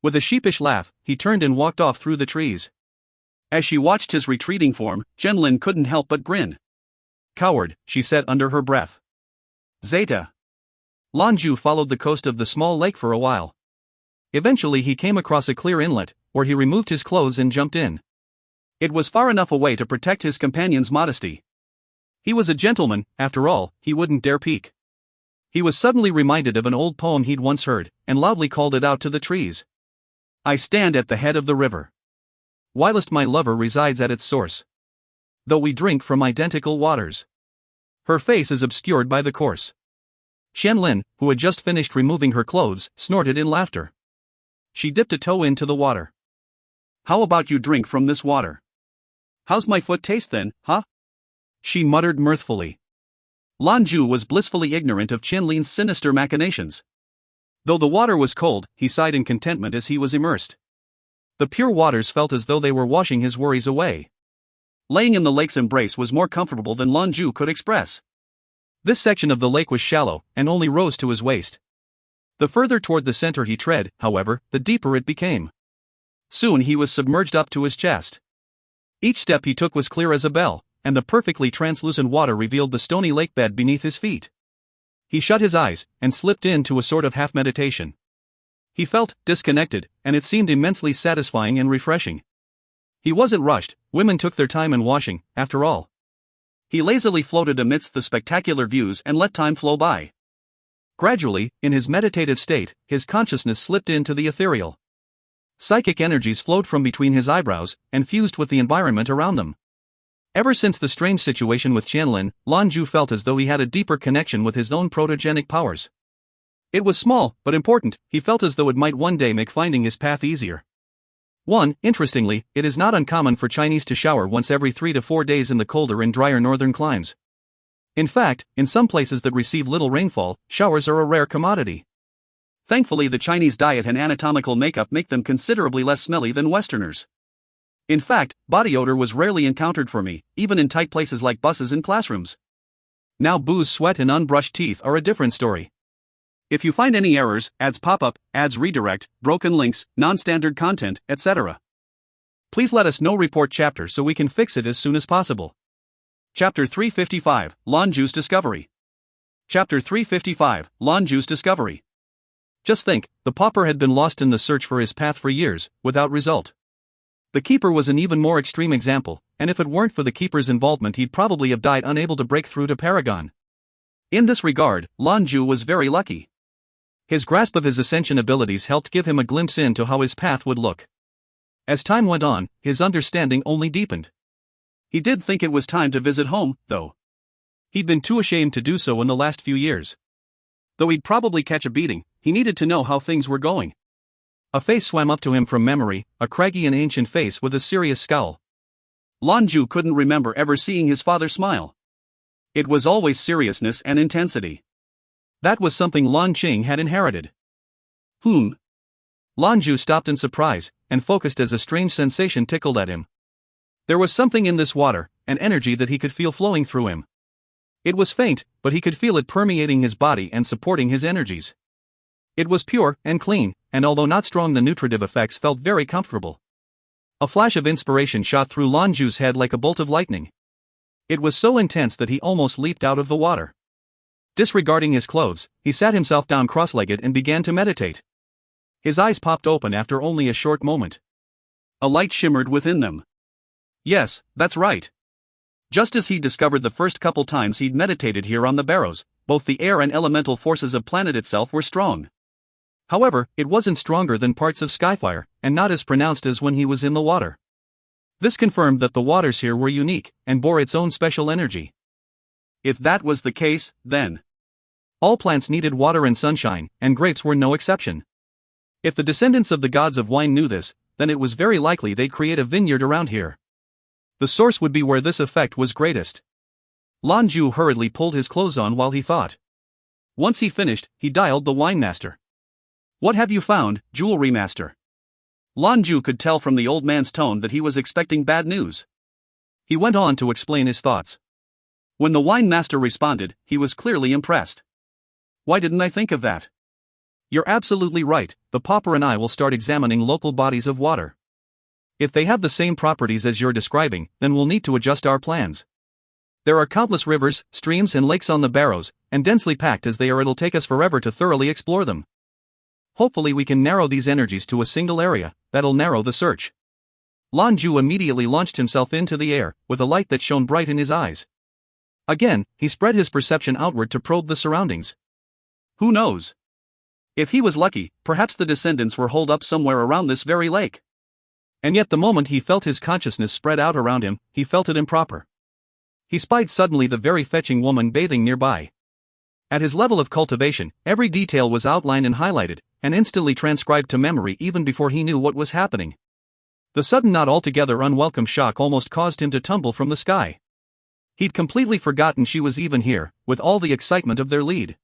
With a sheepish laugh, he turned and walked off through the trees. As she watched his retreating form, Qianlin couldn't help but grin. Coward, she said under her breath. Zeta. Lan Jue followed the coast of the small lake for a while. Eventually he came across a clear inlet, where he removed his clothes and jumped in. It was far enough away to protect his companion's modesty. He was a gentleman, after all, he wouldn't dare peek. He was suddenly reminded of an old poem he'd once heard, and loudly called it out to the trees. I stand at the head of the river. Whilst my lover resides at its source. Though we drink from identical waters. Her face is obscured by the course. Qianlin, who had just finished removing her clothes, snorted in laughter. She dipped a toe into the water. How about you drink from this water? How's my foot taste then, huh? She muttered mirthfully. Lan Jue was blissfully ignorant of Qianlin's sinister machinations. Though the water was cold, he sighed in contentment as he was immersed. The pure waters felt as though they were washing his worries away. Laying in the lake's embrace was more comfortable than Lan Jue could express. This section of the lake was shallow, and only rose to his waist. The further toward the center he tread, however, the deeper it became. Soon he was submerged up to his chest. Each step he took was clear as a bell, and the perfectly translucent water revealed the stony lake bed beneath his feet. He shut his eyes, and slipped into a sort of half-meditation. He felt disconnected, and it seemed immensely satisfying and refreshing. He wasn't rushed, women took their time in washing, after all. He lazily floated amidst the spectacular views and let time flow by. Gradually, in his meditative state, his consciousness slipped into the ethereal. Psychic energies flowed from between his eyebrows, and fused with the environment around them. Ever since the strange situation with Qianlin, Lan Jue felt as though he had a deeper connection with his own protogenic powers. It was small, but important. He felt as though it might one day make finding his path easier. Interestingly, it is not uncommon for Chinese to shower once every 3 to 4 days in the colder and drier northern climes. In fact, in some places that receive little rainfall, showers are a rare commodity. Thankfully, the Chinese diet and anatomical makeup make them considerably less smelly than Westerners. In fact, body odor was rarely encountered for me, even in tight places like buses and classrooms. Now booze, sweat and unbrushed teeth are a different story. If you find any errors, ads pop up, ads redirect, broken links, non-standard content, etc., please let us know. Report chapter so we can fix it as soon as possible. Chapter 355, Lan Jue's Discovery. Chapter 355, Lan Jue's Discovery. Just think, the pauper had been lost in the search for his path for years, without result. The keeper was an even more extreme example, and if it weren't for the keeper's involvement he'd probably have died unable to break through to Paragon. In this regard, Lan Jue was very lucky. His grasp of his ascension abilities helped give him a glimpse into how his path would look. As time went on, his understanding only deepened. He did think it was time to visit home, though. He'd been too ashamed to do so in the last few years. Though he'd probably catch a beating, he needed to know how things were going. A face swam up to him from memory, a craggy and ancient face with a serious scowl. Lan Jue couldn't remember ever seeing his father smile. It was always seriousness and intensity. That was something Lan Qing had inherited. Lan Jue stopped in surprise, and focused as a strange sensation tickled at him. There was something in this water, an energy that he could feel flowing through him. It was faint, but he could feel it permeating his body and supporting his energies. It was pure and clean, and although not strong, the nutritive effects felt very comfortable. A flash of inspiration shot through Lan Jue's head like a bolt of lightning. It was so intense that he almost leaped out of the water. Disregarding his clothes, he sat himself down cross-legged and began to meditate. His eyes popped open after only a short moment. A light shimmered within them. Yes, that's right. Just as he discovered the first couple times he'd meditated here on the barrows, both the air and elemental forces of planet itself were strong. However, it wasn't stronger than parts of Skyfire, and not as pronounced as when he was in the water. This confirmed that the waters here were unique, and bore its own special energy. If that was the case, then all plants needed water and sunshine, and grapes were no exception. If the descendants of the gods of wine knew this, then it was very likely they'd create a vineyard around here. The source would be where this effect was greatest. Lan Jue hurriedly pulled his clothes on while he thought. Once he finished, he dialed the wine master. What have you found, jewelry master? Lan Jue could tell from the old man's tone that he was expecting bad news. He went on to explain his thoughts. When the wine master responded, he was clearly impressed. Why didn't I think of that? You're absolutely right, the pauper and I will start examining local bodies of water. If they have the same properties as you're describing, then we'll need to adjust our plans. There are countless rivers, streams and lakes on the barrows, and densely packed as they are, it'll take us forever to thoroughly explore them. Hopefully we can narrow these energies to a single area, that'll narrow the search. Lan Jue immediately launched himself into the air, with a light that shone bright in his eyes. Again, he spread his perception outward to probe the surroundings. Who knows? If he was lucky, perhaps the descendants were holed up somewhere around this very lake. And yet the moment he felt his consciousness spread out around him, he felt it improper. He spied suddenly the very fetching woman bathing nearby. At his level of cultivation, every detail was outlined and highlighted, and instantly transcribed to memory even before he knew what was happening. The sudden, not altogether unwelcome shock almost caused him to tumble from the sky. He'd completely forgotten she was even here, with all the excitement of their lead.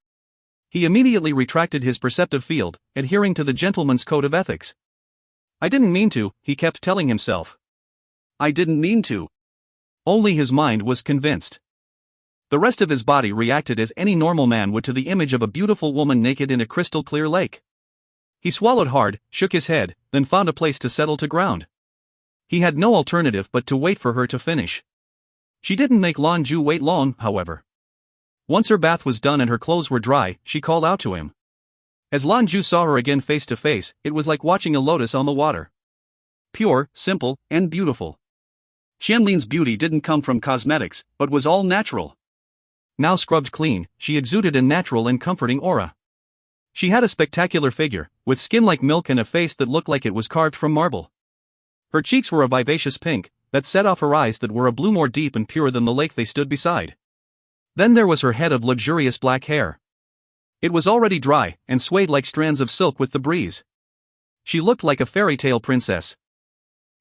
He immediately retracted his perceptive field, adhering to the gentleman's code of ethics. I didn't mean to, he kept telling himself. I didn't mean to. Only his mind was convinced. The rest of his body reacted as any normal man would to the image of a beautiful woman naked in a crystal-clear lake. He swallowed hard, shook his head, then found a place to settle to ground. He had no alternative but to wait for her to finish. She didn't make Lan Jue wait long, however. Once her bath was done and her clothes were dry, she called out to him. As Lan Jue saw her again face to face, it was like watching a lotus on the water. Pure, simple, and beautiful. Qianlin's beauty didn't come from cosmetics, but was all natural. Now scrubbed clean, she exuded a natural and comforting aura. She had a spectacular figure, with skin like milk and a face that looked like it was carved from marble. Her cheeks were a vivacious pink, that set off her eyes that were a blue more deep and pure than the lake they stood beside. Then there was her head of luxurious black hair. It was already dry, and swayed like strands of silk with the breeze. She looked like a fairy tale princess.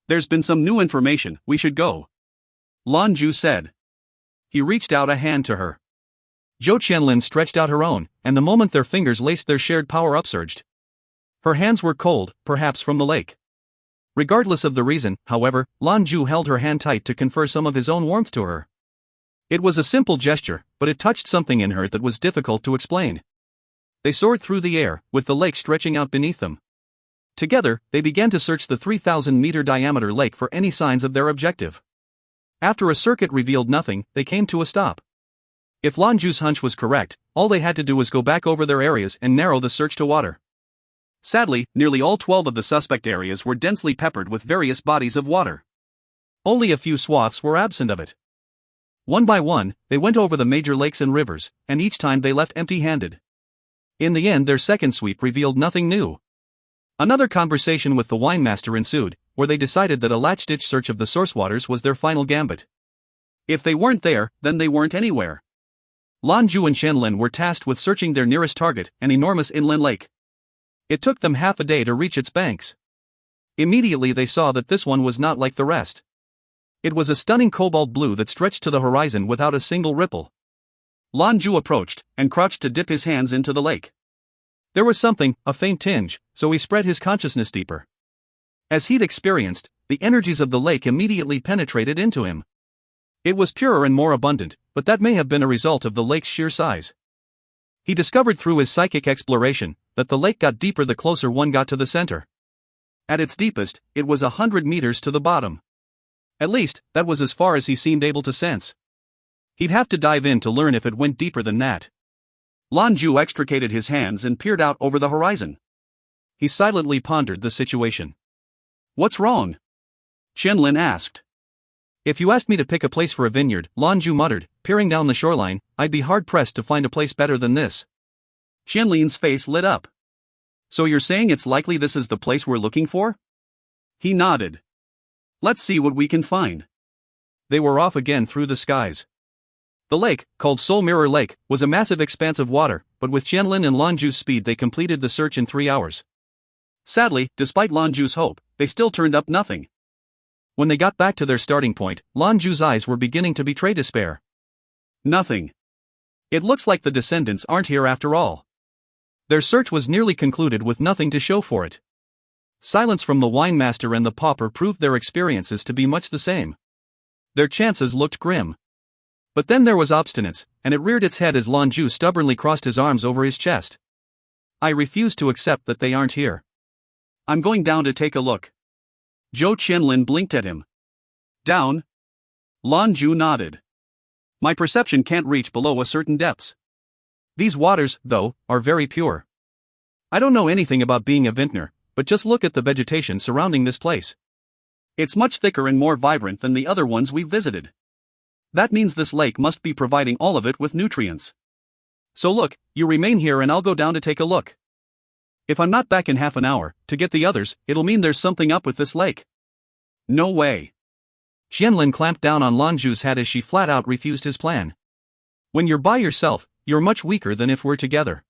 There's been some new information, we should go. Lan Jue said. He reached out a hand to her. Zhou Qianlin stretched out her own, and the moment their fingers laced their shared power upsurged. Her hands were cold, perhaps from the lake. Regardless of the reason, however, Lan Jue held her hand tight to confer some of his own warmth to her. It was a simple gesture, but it touched something in her that was difficult to explain. They soared through the air, with the lake stretching out beneath them. Together, they began to search the 3,000-meter diameter lake for any signs of their objective. After a circuit revealed nothing, they came to a stop. If Lan Jue's hunch was correct, all they had to do was go back over their areas and narrow the search to water. Sadly, nearly all 12 of the suspect areas were densely peppered with various bodies of water. Only a few swaths were absent of it. One by one, they went over the major lakes and rivers, and each time they left empty-handed. In the end, their second sweep revealed nothing new. Another conversation with the winemaster ensued, where they decided that a latch-ditch search of the source waters was their final gambit. If they weren't there, then they weren't anywhere. Lan Jue and Qianlin were tasked with searching their nearest target, an enormous inland lake. It took them half a day to reach its banks. Immediately they saw that this one was not like the rest. It was a stunning cobalt blue that stretched to the horizon without a single ripple. Lan Jue approached, and crouched to dip his hands into the lake. There was something, a faint tinge, so he spread his consciousness deeper. As he'd experienced, the energies of the lake immediately penetrated into him. It was purer and more abundant, but that may have been a result of the lake's sheer size. He discovered through his psychic exploration that the lake got deeper the closer one got to the center. At its deepest, it was 100 meters to the bottom. At least, that was as far as he seemed able to sense. He'd have to dive in to learn if it went deeper than that. Lan Jue extricated his hands and peered out over the horizon. He silently pondered the situation. What's wrong? Qianlin asked. If you asked me to pick a place for a vineyard, Lan Jue muttered, peering down the shoreline, I'd be hard-pressed to find a place better than this. Qianlin's face lit up. So you're saying it's likely this is the place we're looking for? He nodded. Let's see what we can find. They were off again through the skies. The lake, called Soul Mirror Lake, was a massive expanse of water, but with Qianlin and Lan Jue's speed they completed the search in 3 hours. Sadly, despite Lan Jue's hope, they still turned up nothing. When they got back to their starting point, Lan Jue's eyes were beginning to betray despair. Nothing. It looks like the descendants aren't here after all. Their search was nearly concluded with nothing to show for it. Silence from the winemaster and the pauper proved their experiences to be much the same. Their chances looked grim. But then there was obstinance, and it reared its head as Lan Jue stubbornly crossed his arms over his chest. I refuse to accept that they aren't here. I'm going down to take a look. Zhou Qianlin blinked at him. Down? Lan Jue nodded. My perception can't reach below a certain depths. These waters, though, are very pure. I don't know anything about being a vintner, but just look at the vegetation surrounding this place. It's much thicker and more vibrant than the other ones we've visited. That means this lake must be providing all of it with nutrients. So look, you remain here and I'll go down to take a look. If I'm not back in half an hour, to get the others, it'll mean there's something up with this lake. No way. Qianlin clamped down on Lan Jue's head as she flat out refused his plan. When you're by yourself, you're much weaker than if we're together.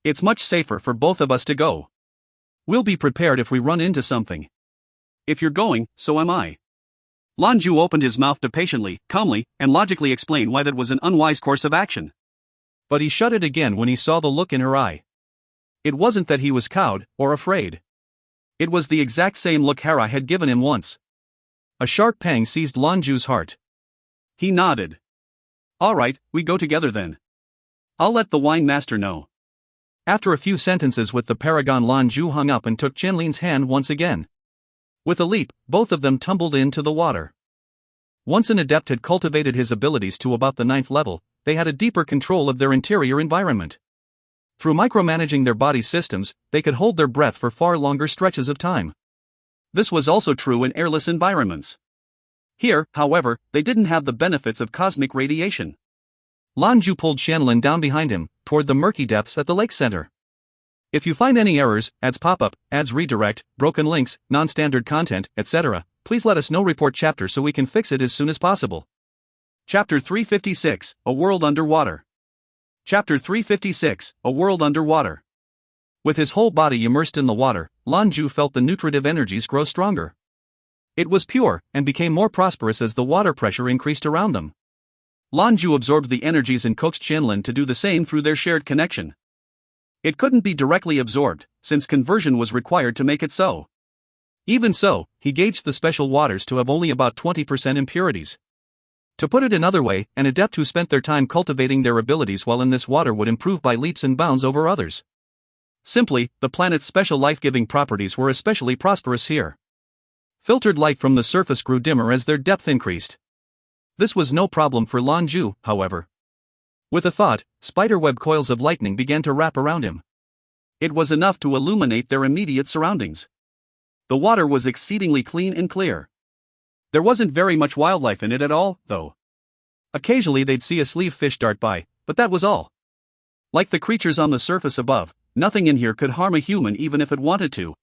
It's much safer for both of us to go. We'll be prepared if we run into something. If you're going, so am I. Lan Jue opened his mouth to patiently, calmly, and logically explain why that was an unwise course of action. But he shut it again when he saw the look in her eye. It wasn't that he was cowed, or afraid. It was the exact same look Hera had given him once. A sharp pang seized Lan Jue's heart. He nodded. Alright, we go together then. I'll let the wine master know. After a few sentences with the paragon, Lan Jue hung up and took Qianlin's hand once again. With a leap, both of them tumbled into the water. Once an adept had cultivated his abilities to about the 9th level, they had a deeper control of their interior environment. Through micromanaging their body systems, they could hold their breath for far longer stretches of time. This was also true in airless environments. Here, however, they didn't have the benefits of cosmic radiation. Lan Jue pulled Qianlin down behind him, toward the murky depths at the lake center. If you find any errors, ads pop-up, ads redirect, broken links, non-standard content, etc., please let us know. Report chapter so we can fix it as soon as possible. Chapter 356, A World Underwater. Chapter 356, A World Underwater. With his whole body immersed in the water, Lan Jue felt the nutritive energies grow stronger. It was pure, and became more prosperous as the water pressure increased around them. Lan Jue absorbed the energies and coaxed Qianlin to do the same through their shared connection. It couldn't be directly absorbed, since conversion was required to make it so. Even so, he gauged the special waters to have only about 20% impurities. To put it another way, an adept who spent their time cultivating their abilities while in this water would improve by leaps and bounds over others. Simply, the planet's special life-giving properties were especially prosperous here. Filtered light from the surface grew dimmer as their depth increased. This was no problem for Lan Jue, however. With a thought, spiderweb coils of lightning began to wrap around him. It was enough to illuminate their immediate surroundings. The water was exceedingly clean and clear. There wasn't very much wildlife in it at all, though. Occasionally they'd see a sleeve fish dart by, but that was all. Like the creatures on the surface above, nothing in here could harm a human even if it wanted to.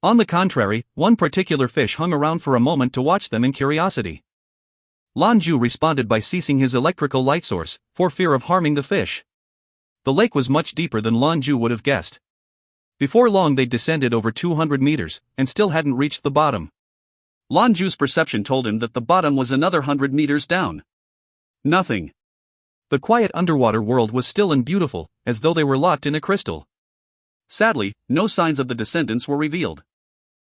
On the contrary, one particular fish hung around for a moment to watch them in curiosity. Lan Jue responded by ceasing his electrical light source, for fear of harming the fish. The lake was much deeper than Lan Jue would have guessed. Before long they'd descended over 200 meters, and still hadn't reached the bottom. Lan Jue's perception told him that the bottom was another 100 meters down. Nothing. The quiet underwater world was still and beautiful, as though they were locked in a crystal. Sadly, no signs of the descendants were revealed.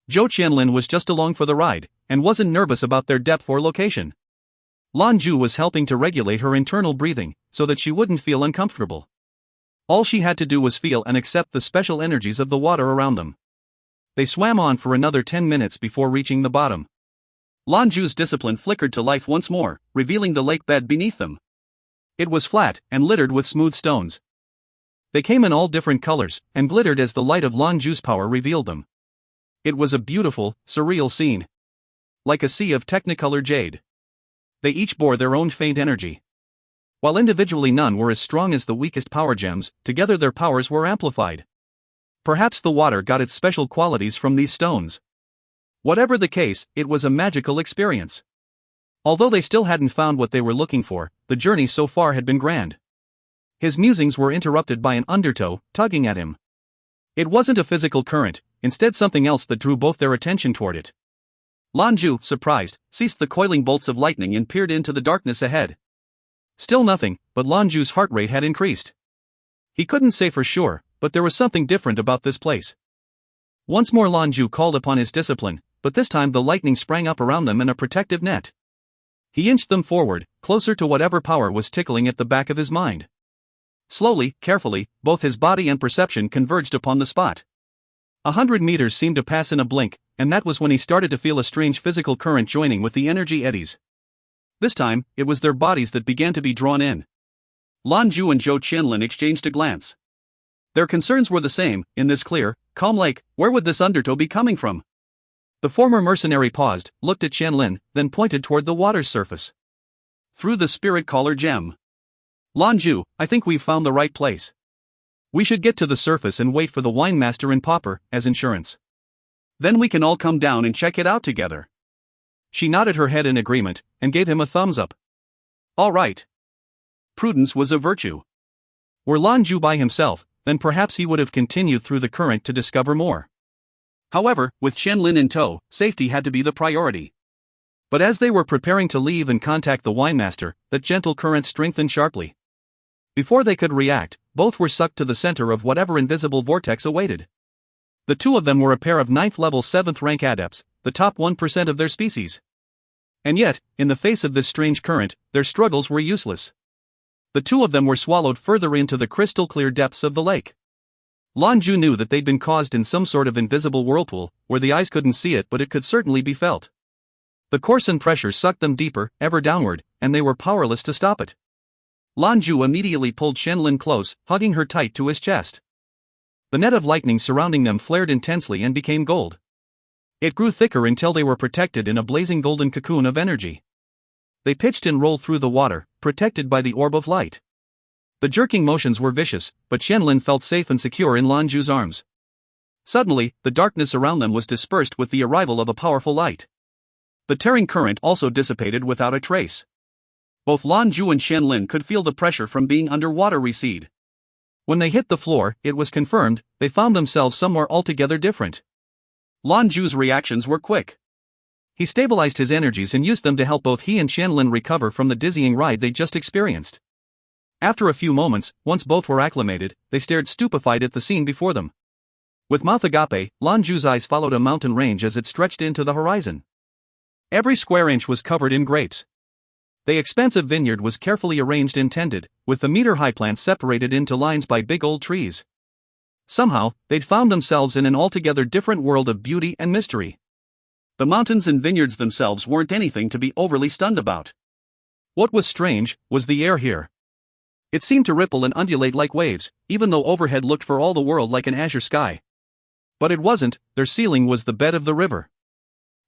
Zhou Qianlin was just along for the ride, and wasn't nervous about their depth or location. Lan Jue was helping to regulate her internal breathing, so that she wouldn't feel uncomfortable. All she had to do was feel and accept the special energies of the water around them. They swam on for another 10 minutes before reaching the bottom. Lan Jue's discipline flickered to life once more, revealing the lake bed beneath them. It was flat, and littered with smooth stones. They came in all different colors, and glittered as the light of Lan Jue's power revealed them. It was a beautiful, surreal scene. Like a sea of technicolor jade. They each bore their own faint energy. While individually none were as strong as the weakest power gems, together their powers were amplified. Perhaps the water got its special qualities from these stones. Whatever the case, it was a magical experience. Although they still hadn't found what they were looking for, the journey so far had been grand. His musings were interrupted by an undertow, tugging at him. It wasn't a physical current, instead something else that drew both their attention toward it. Lan Jue, surprised, ceased the coiling bolts of lightning and peered into the darkness ahead. Still nothing, but Lan Jue's heart rate had increased. He couldn't say for sure, but there was something different about this place. Once more Lan Jue called upon his discipline, but this time the lightning sprang up around them in a protective net. He inched them forward, closer to whatever power was tickling at the back of his mind. Slowly, carefully, both his body and perception converged upon the spot. 100 meters seemed to pass in a blink, and that was when he started to feel a strange physical current joining with the energy eddies. This time, it was their bodies that began to be drawn in. Lan Jue and Zhou Qianlin exchanged a glance. Their concerns were the same. In this clear, calm lake, where would this undertow be coming from? The former mercenary paused, looked at Qianlin, then pointed toward the water's surface. Through the spirit collar gem. Lan Jue, I think we've found the right place. We should get to the surface and wait for the wine master and Popper, as insurance. Then we can all come down and check it out together. She nodded her head in agreement, and gave him a thumbs up. All right. Prudence was a virtue. Were Lan Jue by himself, then perhaps he would have continued through the current to discover more. However, with Qianlin in tow, safety had to be the priority. But as they were preparing to leave and contact the wine master, that gentle current strengthened sharply. Before they could react, both were sucked to the center of whatever invisible vortex awaited. The two of them were a pair of 9th level 7th rank adepts, the top 1% of their species. And yet, in the face of this strange current, their struggles were useless. The two of them were swallowed further into the crystal-clear depths of the lake. Lan Jue knew that they'd been caused in some sort of invisible whirlpool, where the eyes couldn't see it but it could certainly be felt. The coarsened pressure sucked them deeper, ever downward, and they were powerless to stop it. Lan Jue immediately pulled Qianlin close, hugging her tight to his chest. The net of lightning surrounding them flared intensely and became gold. It grew thicker until they were protected in a blazing golden cocoon of energy. They pitched and rolled through the water, protected by the orb of light. The jerking motions were vicious, but Qianlin felt safe and secure in Lan Jue's arms. Suddenly, the darkness around them was dispersed with the arrival of a powerful light. The tearing current also dissipated without a trace. Both Lan Jue and Qianlin could feel the pressure from being underwater recede. When they hit the floor, it was confirmed, they found themselves somewhere altogether different. Lan Jue's reactions were quick. He stabilized his energies and used them to help both he and Qianlin recover from the dizzying ride they just experienced. After a few moments, once both were acclimated, they stared stupefied at the scene before them. With mouth agape, Lan Jue's eyes followed a mountain range as it stretched into the horizon. Every square inch was covered in grapes. The expansive vineyard was carefully arranged and tended, with the meter-high plants separated into lines by big old trees. Somehow, they'd found themselves in an altogether different world of beauty and mystery. The mountains and vineyards themselves weren't anything to be overly stunned about. What was strange was the air here. It seemed to ripple and undulate like waves, even though overhead looked for all the world like an azure sky. But it wasn't, their ceiling was the bed of the river.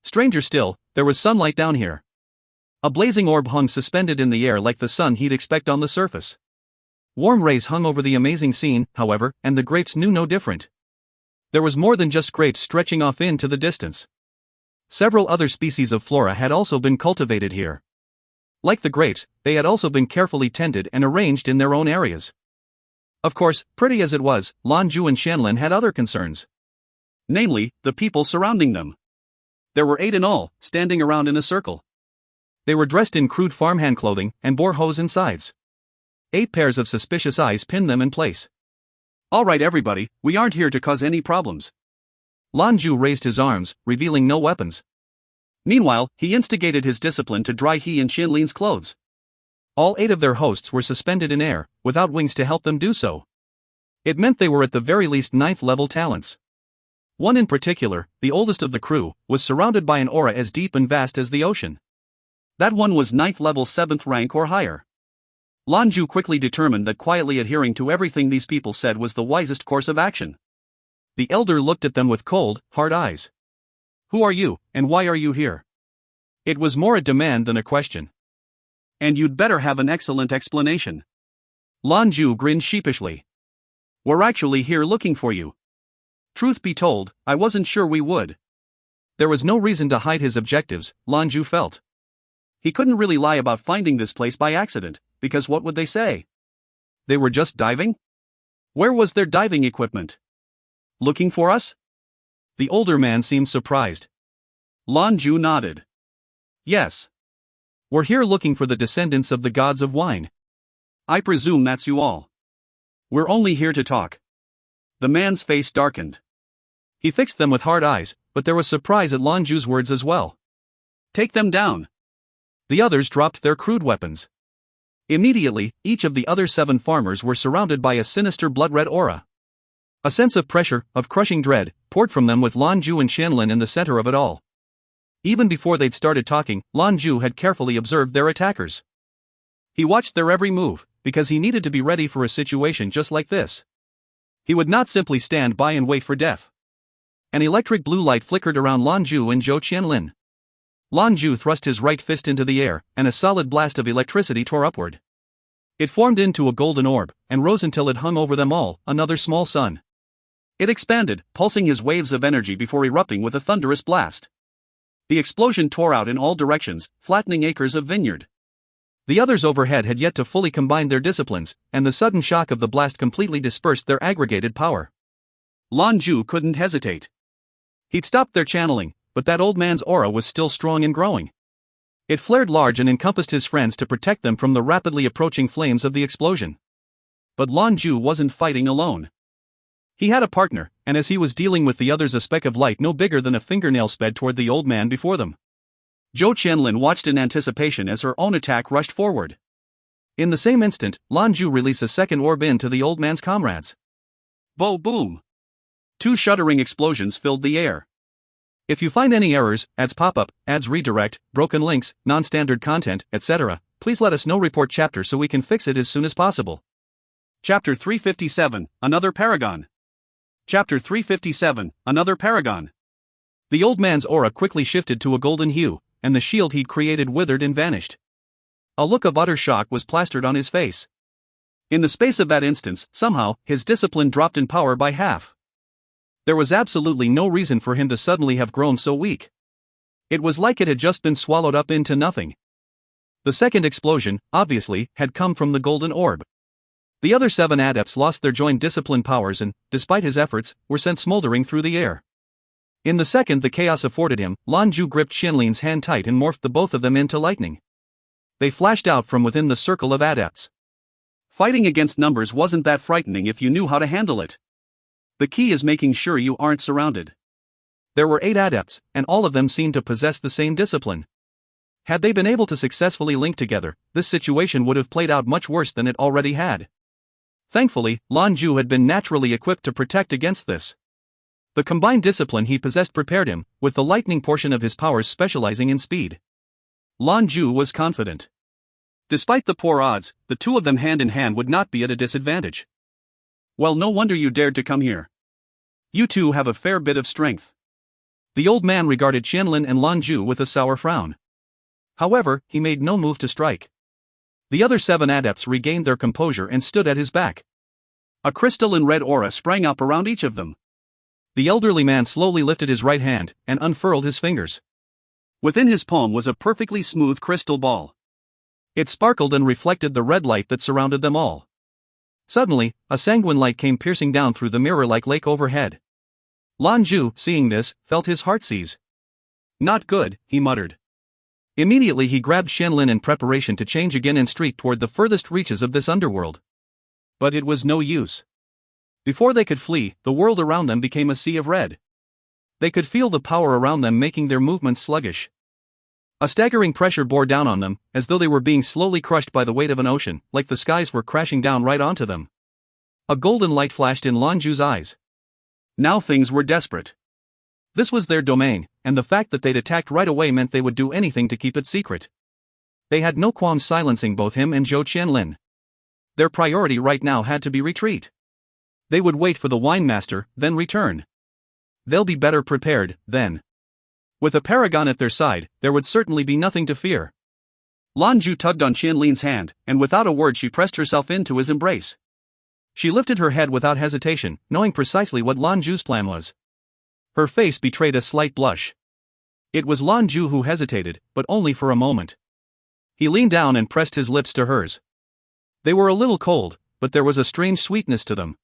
Stranger still, there was sunlight down here. A blazing orb hung suspended in the air like the sun he'd expect on the surface. Warm rays hung over the amazing scene, however, and the grapes knew no different. There was more than just grapes stretching off into the distance. Several other species of flora had also been cultivated here. Like the grapes, they had also been carefully tended and arranged in their own areas. Of course, pretty as it was, Lan Jue and Qianlin had other concerns. Namely, the people surrounding them. There were 8 in all, standing around in a circle. They were dressed in crude farmhand clothing and bore hoes and scythes. 8 pairs of suspicious eyes pinned them in place. All right everybody, we aren't here to cause any problems. Lan Jue raised his arms, revealing no weapons. Meanwhile, he instigated his discipline to dry he and Qianlin's clothes. All 8 of their hosts were suspended in air, without wings to help them do so. It meant they were at the very least 9th level talents. One in particular, the oldest of the crew, was surrounded by an aura as deep and vast as the ocean. That one was 9th level 7th rank or higher. Lan Jue quickly determined that quietly adhering to everything these people said was the wisest course of action. The elder looked at them with cold, hard eyes. Who are you, and why are you here? It was more a demand than a question. And you'd better have an excellent explanation. Lan Jue grinned sheepishly. We're actually here looking for you. Truth be told, I wasn't sure we would. There was no reason to hide his objectives, Lan Jue felt. He couldn't really lie about finding this place by accident, because what would they say? They were just diving? Where was their diving equipment? Looking for us? The older man seemed surprised. Lan Jue nodded. Yes. We're here looking for the descendants of the gods of wine. I presume that's you all. We're only here to talk. The man's face darkened. He fixed them with hard eyes, but there was surprise at Lan Jue's words as well. Take them down. The others dropped their crude weapons. Immediately, each of the other 7 farmers were surrounded by a sinister blood-red aura. A sense of pressure, of crushing dread, poured from them with Lan Jue and Qianlin in the center of it all. Even before they'd started talking, Lan Jue had carefully observed their attackers. He watched their every move, because he needed to be ready for a situation just like this. He would not simply stand by and wait for death. An electric blue light flickered around Lan Jue and Zhou Qianlin. Lan Jue thrust his right fist into the air, and a solid blast of electricity tore upward. It formed into a golden orb, and rose until it hung over them all, another small sun. It expanded, pulsing his waves of energy before erupting with a thunderous blast. The explosion tore out in all directions, flattening acres of vineyard. The others overhead had yet to fully combine their disciplines, and the sudden shock of the blast completely dispersed their aggregated power. Lan Jue couldn't hesitate. He'd stopped their channeling, but that old man's aura was still strong and growing. It flared large and encompassed his friends to protect them from the rapidly approaching flames of the explosion. But Lan Jue wasn't fighting alone. He had a partner, and as he was dealing with the others, a speck of light no bigger than a fingernail sped toward the old man before them. Zhou Qianlin watched in anticipation as her own attack rushed forward. In the same instant, Lan Jue released a second orb into the old man's comrades. Boom! 2 shuddering explosions filled the air. If you find any errors, ads pop-up, ads redirect, broken links, non-standard content, etc., please let us know. Report chapter so we can fix it as soon as possible. Chapter 357, Another Paragon. Chapter 357, Another Paragon. The old man's aura quickly shifted to a golden hue, and the shield he'd created withered and vanished. A look of utter shock was plastered on his face. In the space of that instance, somehow, his discipline dropped in power by half. There was absolutely no reason for him to suddenly have grown so weak. It was like it had just been swallowed up into nothing. The second explosion, obviously, had come from the golden orb. The other 7 adepts lost their joined discipline powers and, despite his efforts, were sent smoldering through the air. In the second the chaos afforded him, Lan Jue gripped Qianlin's hand tight and morphed the both of them into lightning. They flashed out from within the circle of adepts. Fighting against numbers wasn't that frightening if you knew how to handle it. The key is making sure you aren't surrounded. There were 8 adepts, and all of them seemed to possess the same discipline. Had they been able to successfully link together, this situation would have played out much worse than it already had. Thankfully, Lan Jue had been naturally equipped to protect against this. The combined discipline he possessed prepared him, with the lightning portion of his powers specializing in speed. Lan Jue was confident. Despite the poor odds, the 2 of them hand in hand would not be at a disadvantage. Well, no wonder you dared to come here. You 2 have a fair bit of strength. The old man regarded Qianlin and Lan Jue with a sour frown. However, he made no move to strike. The other 7 adepts regained their composure and stood at his back. A crystalline red aura sprang up around each of them. The elderly man slowly lifted his right hand and unfurled his fingers. Within his palm was a perfectly smooth crystal ball. It sparkled and reflected the red light that surrounded them all. Suddenly, a sanguine light came piercing down through the mirror-like lake overhead. Lan Jue, seeing this, felt his heart seize. Not good, he muttered. Immediately he grabbed Qianlin in preparation to change again and streak toward the furthest reaches of this underworld. But it was no use. Before they could flee, the world around them became a sea of red. They could feel the power around them making their movements sluggish. A staggering pressure bore down on them, as though they were being slowly crushed by the weight of an ocean, like the skies were crashing down right onto them. A golden light flashed in Lan Jue's eyes. Now things were desperate. This was their domain, and the fact that they'd attacked right away meant they would do anything to keep it secret. They had no qualms silencing both him and Zhou Qianlin. Their priority right now had to be retreat. They would wait for the wine master, then return. They'll be better prepared, then. With a paragon at their side, there would certainly be nothing to fear. Lan Jue tugged on Qianlin's hand, and without a word she pressed herself into his embrace. She lifted her head without hesitation, knowing precisely what Lan Jue's plan was. Her face betrayed a slight blush. It was Lan Jue who hesitated, but only for a moment. He leaned down and pressed his lips to hers. They were a little cold, but there was a strange sweetness to them.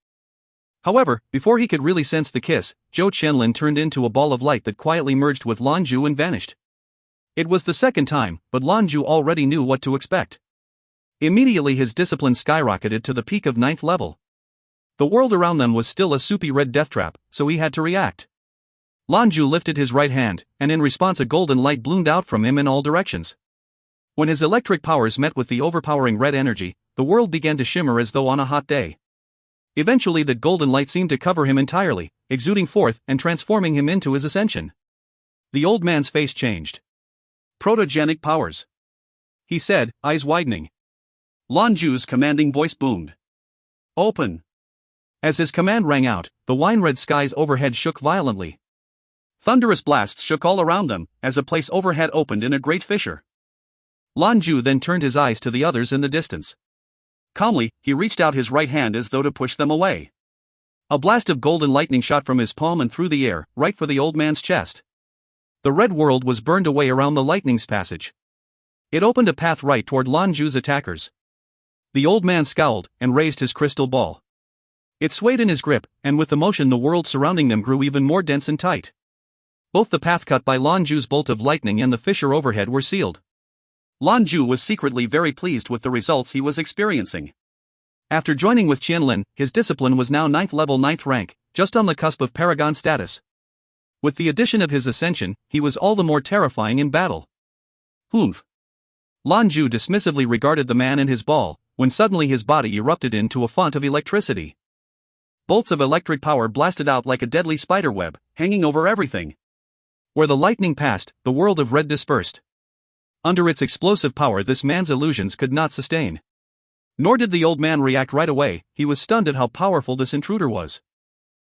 However, before he could really sense the kiss, Zhou Qianlin turned into a ball of light that quietly merged with Lan Jue and vanished. It was the second time, but Lan Jue already knew what to expect. Immediately his discipline skyrocketed to the peak of 9th level. The world around them was still a soupy red death trap, so he had to react. Lan Jue lifted his right hand, and in response a golden light bloomed out from him in all directions. When his electric powers met with the overpowering red energy, the world began to shimmer as though on a hot day. Eventually the golden light seemed to cover him entirely, exuding forth and transforming him into his ascension. The old man's face changed. Protogenic powers, he said, eyes widening. Lan Jue's commanding voice boomed. Open. As his command rang out, the wine-red skies overhead shook violently. Thunderous blasts shook all around them, as a place overhead opened in a great fissure. Lan Jue then turned his eyes to the others in the distance. Calmly, he reached out his right hand as though to push them away. A blast of golden lightning shot from his palm and through the air, right for the old man's chest. The red world was burned away around the lightning's passage. It opened a path right toward Lan Jue's attackers. The old man scowled and raised his crystal ball. It swayed in his grip, and with the motion the world surrounding them grew even more dense and tight. Both the path cut by Lan Jue's bolt of lightning and the fissure overhead were sealed. Lan Jue was secretly very pleased with the results he was experiencing. After joining with Qianlin, his discipline was now 9th level 9th rank, just on the cusp of paragon status. With the addition of his ascension, he was all the more terrifying in battle. Humph. Lan Jue dismissively regarded the man and his ball, when suddenly his body erupted into a font of electricity. Bolts of electric power blasted out like a deadly spiderweb, hanging over everything. Where the lightning passed, the world of red dispersed. Under its explosive power, this man's illusions could not sustain. Nor did the old man react right away. He was stunned at how powerful this intruder was.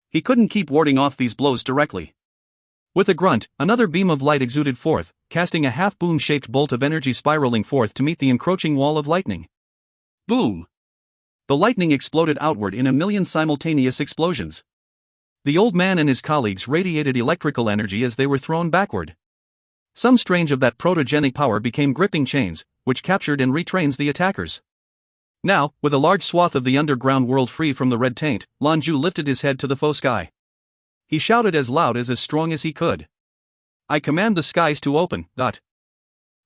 He couldn't keep warding off these blows directly. With a grunt, another beam of light exuded forth, casting a half-boom-shaped bolt of energy spiraling forth to meet the encroaching wall of lightning. Boom! The lightning exploded outward in a million simultaneous explosions. The old man and his colleagues radiated electrical energy as they were thrown backward. Some strange of that protogenic power became gripping chains, which captured and retrains the attackers. Now, with a large swath of the underground world free from the red taint, Lan Jue lifted his head to the faux sky. He shouted as loud as strong as he could. "I command the skies to open."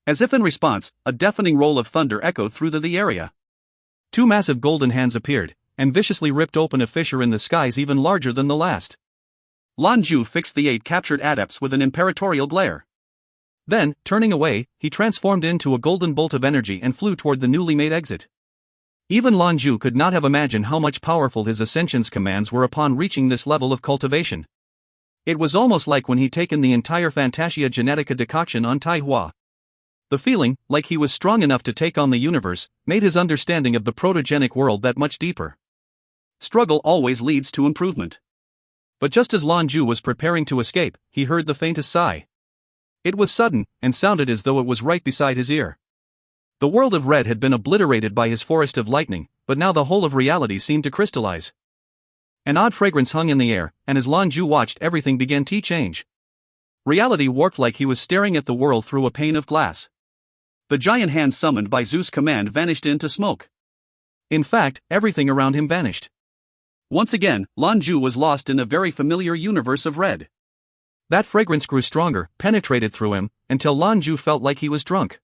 As if in response, a deafening roll of thunder echoed through the area. Two massive golden hands appeared, and viciously ripped open a fissure in the skies even larger than the last. Lan Jue fixed the 8 captured adepts with an imperatorial glare. Then, turning away, he transformed into a golden bolt of energy and flew toward the newly made exit. Even Lan Jue could not have imagined how much powerful his ascension's commands were upon reaching this level of cultivation. It was almost like when he'd taken the entire Fantasia Genetica decoction on Taihua. The feeling, like he was strong enough to take on the universe, made his understanding of the protogenic world that much deeper. Struggle always leads to improvement. But just as Lan Jue was preparing to escape, he heard the faintest sigh. It was sudden, and sounded as though it was right beside his ear. The world of red had been obliterated by his forest of lightning, but now the whole of reality seemed to crystallize. An odd fragrance hung in the air, and as Lan Jue watched, everything began to change. Reality warped like he was staring at the world through a pane of glass. The giant hand summoned by Zeus' command vanished into smoke. In fact, everything around him vanished. Once again, Lan Jue was lost in a very familiar universe of red. That fragrance grew stronger, penetrated through him, until Lan Jue felt like he was drunk.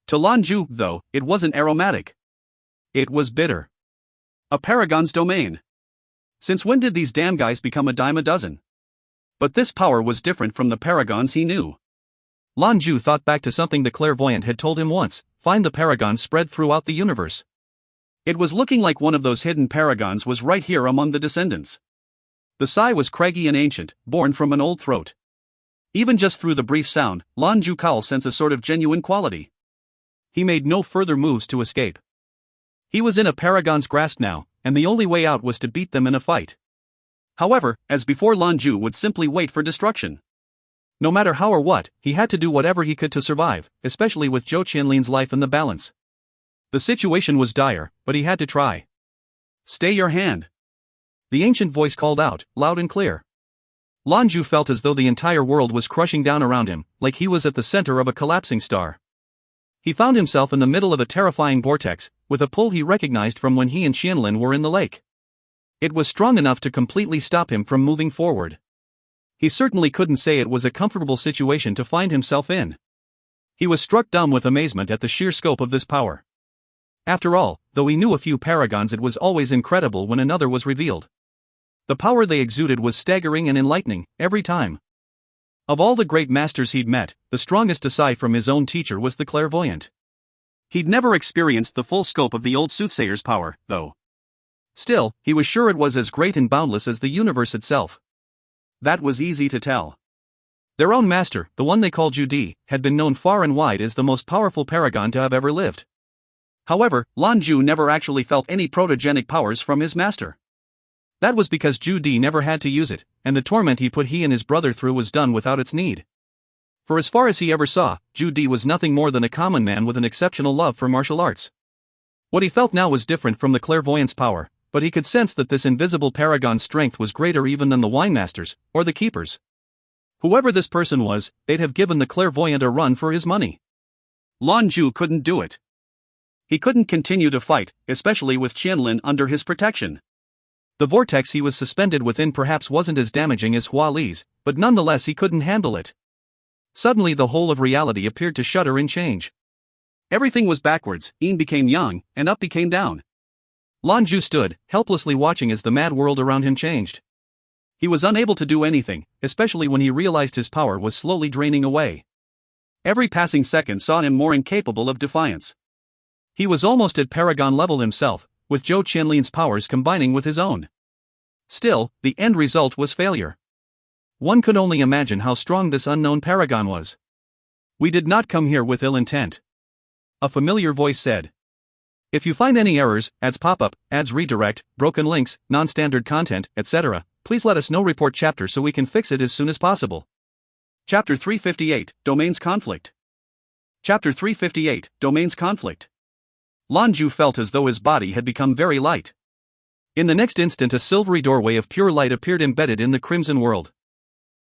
To Lan Jue, though, it wasn't aromatic. It was bitter. A paragon's domain. Since when did these damn guys become a dime a dozen? But this power was different from the paragons he knew. Lan Jue thought back to something the clairvoyant had told him once: find the paragons spread throughout the universe. It was looking like one of those hidden paragons was right here among the descendants. The sigh was craggy and ancient, born from an old throat. Even just through the brief sound, Lan Jue could sense a sort of genuine quality. He made no further moves to escape. He was in a paragon's grasp now, and the only way out was to beat them in a fight. However, as before, Lan Jue would simply wait for destruction. No matter how or what, he had to do whatever he could to survive, especially with Zhou Qianlin's life in the balance. The situation was dire, but he had to try. "Stay your hand," the ancient voice called out, loud and clear. Lan Jue felt as though the entire world was crushing down around him, like he was at the center of a collapsing star. He found himself in the middle of a terrifying vortex, with a pull he recognized from when he and Qianlin were in the lake. It was strong enough to completely stop him from moving forward. He certainly couldn't say it was a comfortable situation to find himself in. He was struck dumb with amazement at the sheer scope of this power. After all, though he knew a few paragons, it was always incredible when another was revealed. The power they exuded was staggering and enlightening, every time. Of all the great masters he'd met, the strongest aside from his own teacher was the clairvoyant. He'd never experienced the full scope of the old soothsayer's power, though. Still, he was sure it was as great and boundless as the universe itself. That was easy to tell. Their own master, the one they called Zhu, had been known far and wide as the most powerful paragon to have ever lived. However, Lan Jue never actually felt any protogenic powers from his master. That was because Zhu never had to use it, and the torment he put he and his brother through was done without its need. For as far as he ever saw, Zhu was nothing more than a common man with an exceptional love for martial arts. What he felt now was different from the clairvoyant's power, but he could sense that this invisible paragon's strength was greater even than the winemaster's, or the keeper's. Whoever this person was, they'd have given the clairvoyant a run for his money. Lan Jue couldn't do it. He couldn't continue to fight, especially with Qianlin under his protection. The vortex he was suspended within perhaps wasn't as damaging as Hua Li's, but nonetheless he couldn't handle it. Suddenly the whole of reality appeared to shudder and change. Everything was backwards, in became yang, and up became down. Lan Jue stood, helplessly watching as the mad world around him changed. He was unable to do anything, especially when he realized his power was slowly draining away. Every passing second saw him more incapable of defiance. He was almost at paragon level himself, with Zhou Qianlin's powers combining with his own. Still, the end result was failure. One could only imagine how strong this unknown paragon was. "We did not come here with ill intent," a familiar voice said. "If you find any errors, ads pop-up, ads redirect, broken links, non-standard content, etc., please let us know. Report chapter so we can fix it as soon as possible." Chapter 358, Domains Conflict. Chapter 358, Domains Conflict. Lan Jue felt as though his body had become very light. In the next instant, a silvery doorway of pure light appeared embedded in the crimson world.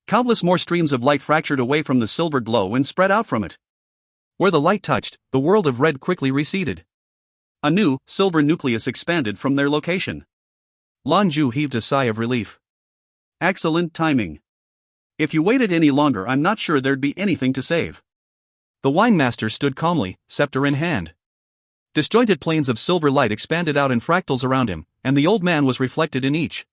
Countless more streams of light fractured away from the silver glow and spread out from it. Where the light touched, the world of red quickly receded. A new, silver nucleus expanded from their location. Lan Jue heaved a sigh of relief. Excellent timing. If you waited any longer, I'm not sure there'd be anything to save. The wine master stood calmly, scepter in hand. Disjointed planes of silver light expanded out in fractals around him, and the old man was reflected in each.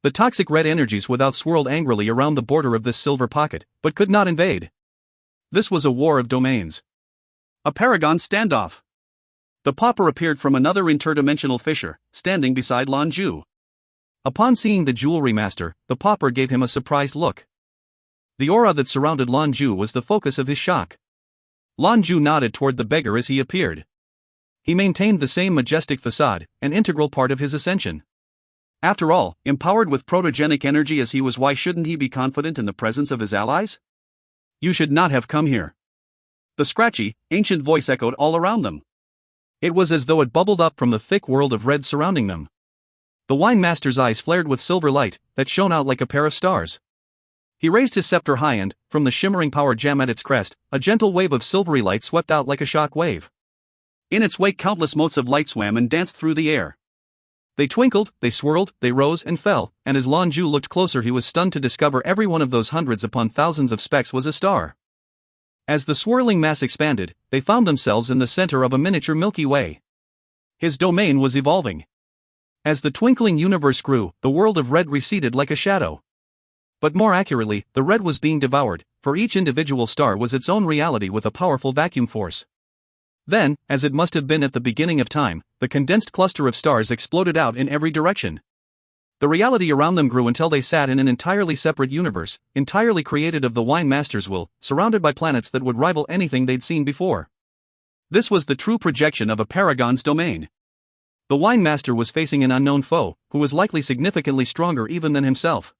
The toxic red energies without swirled angrily around the border of this silver pocket, but could not invade. This was a war of domains. A paragon standoff. The pauper appeared from another interdimensional fissure, standing beside Lan Jue. Upon seeing the jewelry master, the pauper gave him a surprised look. The aura that surrounded Lan Jue was the focus of his shock. Lan Jue nodded toward the beggar as he appeared. He maintained the same majestic facade, an integral part of his ascension. After all, empowered with protogenic energy as he was, why shouldn't he be confident in the presence of his allies? "You should not have come here." The scratchy, ancient voice echoed all around them. It was as though it bubbled up from the thick world of red surrounding them. The wine master's eyes flared with silver light that shone out like a pair of stars. He raised his scepter high and, from the shimmering power gem at its crest, a gentle wave of silvery light swept out like a shock wave. In its wake, countless motes of light swam and danced through the air. They twinkled, they swirled, they rose and fell, and as Lan Jue looked closer, he was stunned to discover every one of those hundreds upon thousands of specks was a star. As the swirling mass expanded, they found themselves in the center of a miniature Milky Way. His domain was evolving. As the twinkling universe grew, the world of red receded like a shadow. But more accurately, the red was being devoured, for each individual star was its own reality with a powerful vacuum force. Then, as it must have been at the beginning of time, the condensed cluster of stars exploded out in every direction. The reality around them grew until they sat in an entirely separate universe, entirely created of the wine master's will, surrounded by planets that would rival anything they'd seen before. This was the true projection of a paragon's domain. The wine master was facing an unknown foe, who was likely significantly stronger even than himself.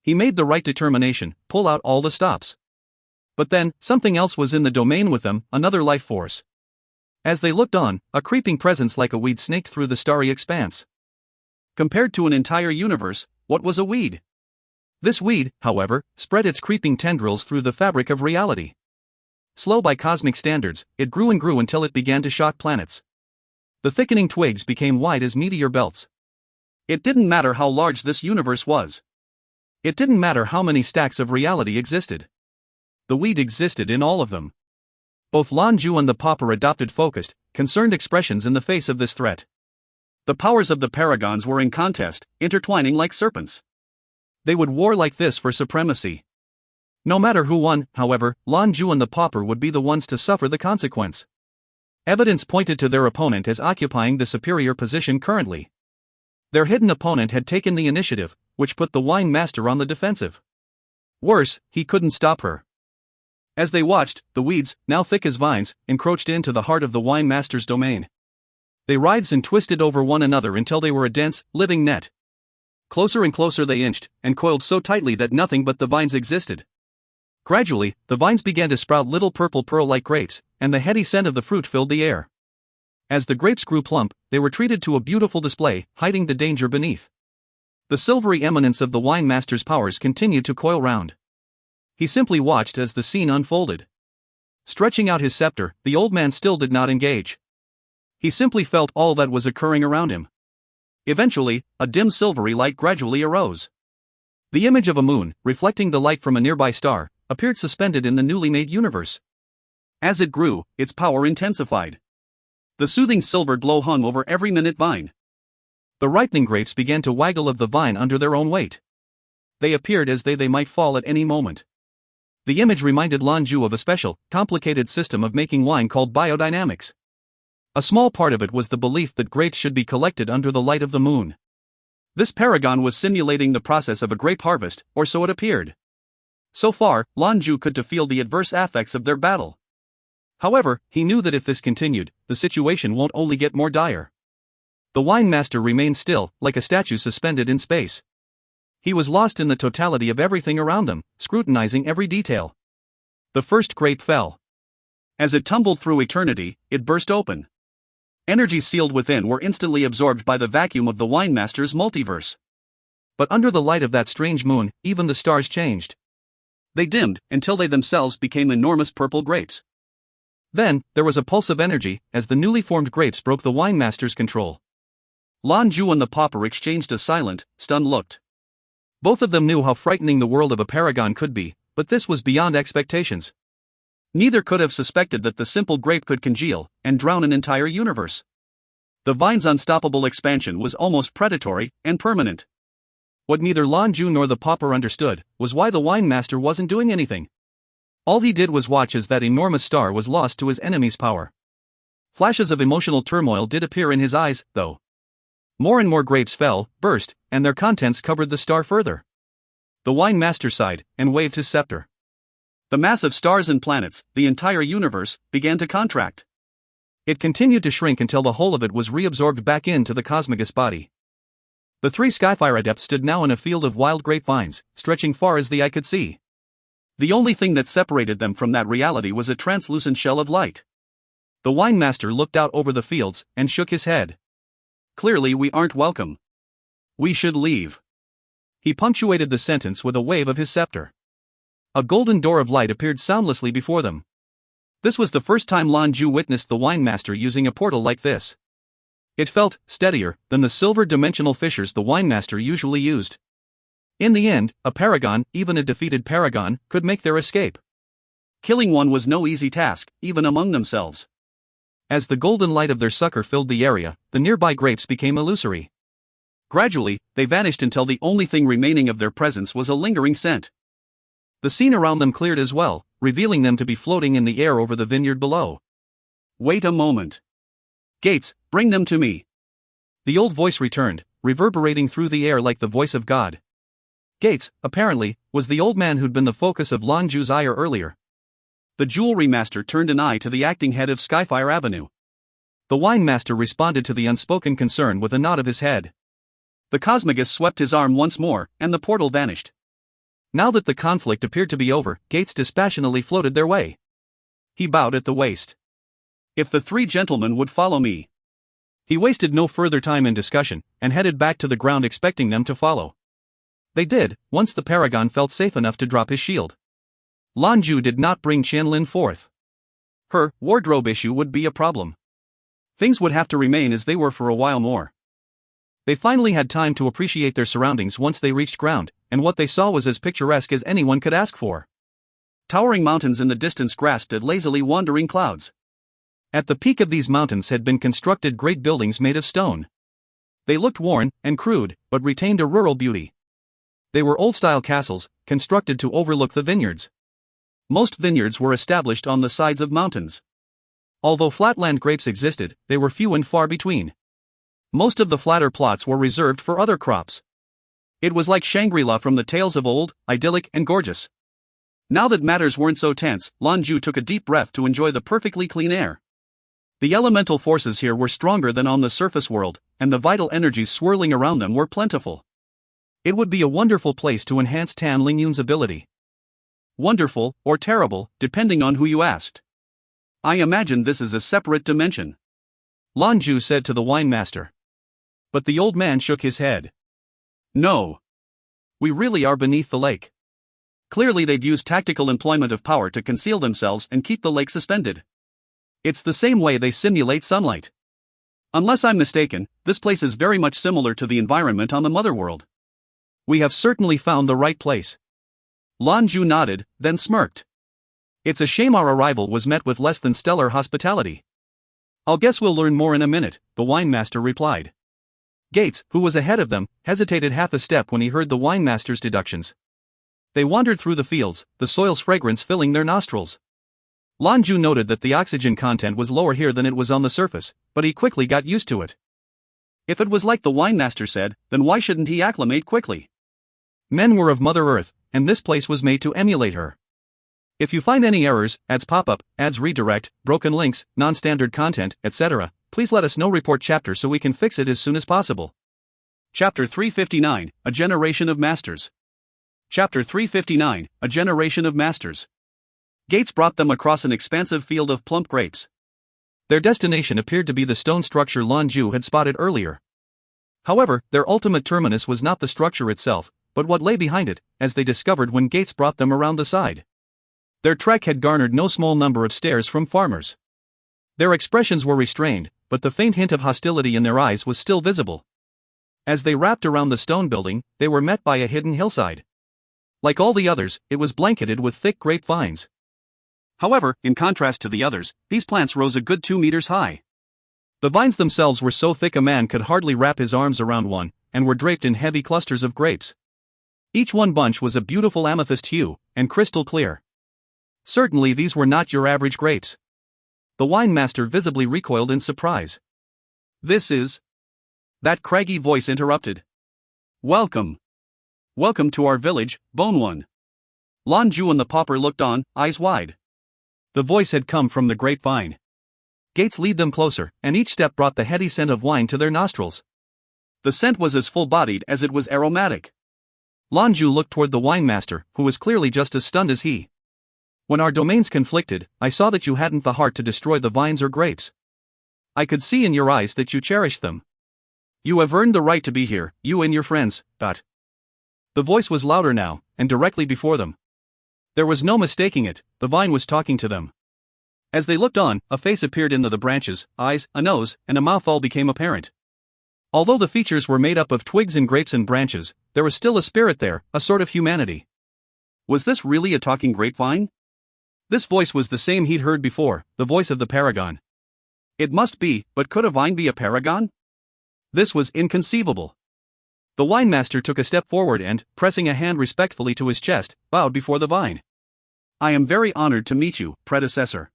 He made the right determination, pull out all the stops. But then, something else was in the domain with them, another life force. As they looked on, a creeping presence like a weed snaked through the starry expanse. Compared to an entire universe, what was a weed? This weed, however, spread its creeping tendrils through the fabric of reality. Slow by cosmic standards, it grew and grew until it began to shock planets. The thickening twigs became wide as meteor belts. It didn't matter how large this universe was. It didn't matter how many stacks of reality existed. The weed existed in all of them. Both Lan Jue and the pauper adopted focused, concerned expressions in the face of this threat. The powers of the paragons were in contest, intertwining like serpents. They would war like this for supremacy. No matter who won, however, Lan Jue and the pauper would be the ones to suffer the consequence. Evidence pointed to their opponent as occupying the superior position currently. Their hidden opponent had taken the initiative, which put the wine master on the defensive. Worse, he couldn't stop her. As they watched, the weeds, now thick as vines, encroached into the heart of the wine master's domain. They writhed and twisted over one another until they were a dense, living net. Closer and closer they inched, and coiled so tightly that nothing but the vines existed. Gradually, the vines began to sprout little purple pearl-like grapes, and the heady scent of the fruit filled the air. As the grapes grew plump, they were treated to a beautiful display, hiding the danger beneath. The silvery eminence of the wine master's powers continued to coil round. He simply watched as the scene unfolded. Stretching out his scepter, the old man still did not engage. He simply felt all that was occurring around him. Eventually, a dim silvery light gradually arose. The image of a moon, reflecting the light from a nearby star, appeared suspended in the newly made universe. As it grew, its power intensified. The soothing silver glow hung over every minute vine. The ripening grapes began to waggle of the vine under their own weight. They appeared as they might fall at any moment. The image reminded Lan Jue of a special, complicated system of making wine called biodynamics. A small part of it was the belief that grapes should be collected under the light of the moon. This paragon was simulating the process of a grape harvest, or so it appeared. So far, Lan Jue could feel the adverse effects of their battle. However, he knew that if this continued, the situation won't only get more dire. The wine master remained still, like a statue suspended in space. He was lost in the totality of everything around them, scrutinizing every detail. The first grape fell. As it tumbled through eternity, it burst open. Energies sealed within were instantly absorbed by the vacuum of the wine master's multiverse. But under the light of that strange moon, even the stars changed. They dimmed, until they themselves became enormous purple grapes. Then, there was a pulse of energy, as the newly formed grapes broke the wine master's control. Lan Jue and the pauper exchanged a silent, stunned look. Both of them knew how frightening the world of a paragon could be, but this was beyond expectations. Neither could have suspected that the simple grape could congeal and drown an entire universe. The vine's unstoppable expansion was almost predatory and permanent. What neither Lan Jue nor the pauper understood was why the wine master wasn't doing anything. All he did was watch as that enormous star was lost to his enemy's power. Flashes of emotional turmoil did appear in his eyes, though. More and more grapes fell, burst, and their contents covered the star further. The wine master sighed and waved his scepter. The mass of stars and planets, the entire universe, began to contract. It continued to shrink until the whole of it was reabsorbed back into the cosmogous body. The three Skyfire Adepts stood now in a field of wild grapevines, stretching far as the eye could see. The only thing that separated them from that reality was a translucent shell of light. The wine master looked out over the fields and shook his head. Clearly we aren't welcome. We should leave. He punctuated the sentence with a wave of his scepter. A golden door of light appeared soundlessly before them. This was the first time Lan Jue witnessed the wine master using a portal like this. It felt steadier than the silver dimensional fissures the wine master usually used. In the end, a paragon, even a defeated paragon, could make their escape. Killing one was no easy task, even among themselves. As the golden light of their succor filled the area, the nearby grapes became illusory. Gradually, they vanished until the only thing remaining of their presence was a lingering scent. The scene around them cleared as well, revealing them to be floating in the air over the vineyard below. Wait a moment. Gates, bring them to me. The old voice returned, reverberating through the air like the voice of God. Gates, apparently, was the old man who'd been the focus of Lan Jue's ire earlier. The jewelry master turned an eye to the acting head of Skyfire Avenue. The wine master responded to the unspoken concern with a nod of his head. The cosmogous swept his arm once more, and the portal vanished. Now that the conflict appeared to be over, Gates dispassionately floated their way. He bowed at the waist. If the three gentlemen would follow me. He wasted no further time in discussion, and headed back to the ground expecting them to follow. They did, once the paragon felt safe enough to drop his shield. Lan Jue did not bring Qianlin forth. Her wardrobe issue would be a problem. Things would have to remain as they were for a while more. They finally had time to appreciate their surroundings once they reached ground, and what they saw was as picturesque as anyone could ask for. Towering mountains in the distance grasped at lazily wandering clouds. At the peak of these mountains had been constructed great buildings made of stone. They looked worn and crude, but retained a rural beauty. They were old-style castles, constructed to overlook the vineyards. Most vineyards were established on the sides of mountains. Although flatland grapes existed, they were few and far between. Most of the flatter plots were reserved for other crops. It was like Shangri-La from the tales of old, idyllic and gorgeous. Now that matters weren't so tense, Lan Jue took a deep breath to enjoy the perfectly clean air. The elemental forces here were stronger than on the surface world, and the vital energies swirling around them were plentiful. It would be a wonderful place to enhance Tan Lingyun's ability. Wonderful, or terrible, depending on who you asked. I imagine this is a separate dimension, Lan Jue said to the wine master. But the old man shook his head. No. We really are beneath the lake. Clearly they've used tactical employment of power to conceal themselves and keep the lake suspended. It's the same way they simulate sunlight. Unless I'm mistaken, this place is very much similar to the environment on the Mother World. We have certainly found the right place. Lan Jue nodded, then smirked. It's a shame our arrival was met with less than stellar hospitality. I'll guess we'll learn more in a minute, the wine master replied. Gates, who was ahead of them, hesitated half a step when he heard the wine master's deductions. They wandered through the fields, the soil's fragrance filling their nostrils. Lan Jue noted that the oxygen content was lower here than it was on the surface, but he quickly got used to it. If it was like the wine master said, then why shouldn't he acclimate quickly? Men were of Mother Earth, and this place was made to emulate her. If you find any errors, ads pop up, ads redirect, broken links, non-standard content, etc., please let us know. Report chapter so we can fix it as soon as possible. Chapter 359, A Generation of Masters. Chapter 359, A Generation of Masters. Gates brought them across an expansive field of plump grapes. Their destination appeared to be the stone structure Lan Jue had spotted earlier. However, their ultimate terminus was not the structure itself, but what lay behind it, as they discovered when Gates brought them around the side. Their trek had garnered no small number of stares from farmers. Their expressions were restrained, but the faint hint of hostility in their eyes was still visible. As they wrapped around the stone building, they were met by a hidden hillside. Like all the others, it was blanketed with thick grapevines. However, in contrast to the others, these plants rose a good 2 meters high. The vines themselves were so thick a man could hardly wrap his arms around one, and were draped in heavy clusters of grapes. Each one bunch was a beautiful amethyst hue, and crystal clear. Certainly these were not your average grapes. The wine master visibly recoiled in surprise. This is... That craggy voice interrupted. Welcome. Welcome to our village, Bone One. Lan Jue and the pauper looked on, eyes wide. The voice had come from the grapevine. Gates lead them closer, and each step brought the heady scent of wine to their nostrils. The scent was as full-bodied as it was aromatic. Lan Jue looked toward the wine master, who was clearly just as stunned as he. When our domains conflicted, I saw that you hadn't the heart to destroy the vines or grapes. I could see in your eyes that you cherished them. You have earned the right to be here, you and your friends, but... The voice was louder now, and directly before them. There was no mistaking it, the vine was talking to them. As they looked on, a face appeared into the branches, eyes, a nose, and a mouth all became apparent. Although the features were made up of twigs and grapes and branches, there was still a spirit there, a sort of humanity. Was this really a talking grapevine? This voice was the same he'd heard before, the voice of the paragon. It must be, but could a vine be a paragon? This was inconceivable. The wine master took a step forward and, pressing a hand respectfully to his chest, bowed before the vine. I am very honored to meet you, predecessor.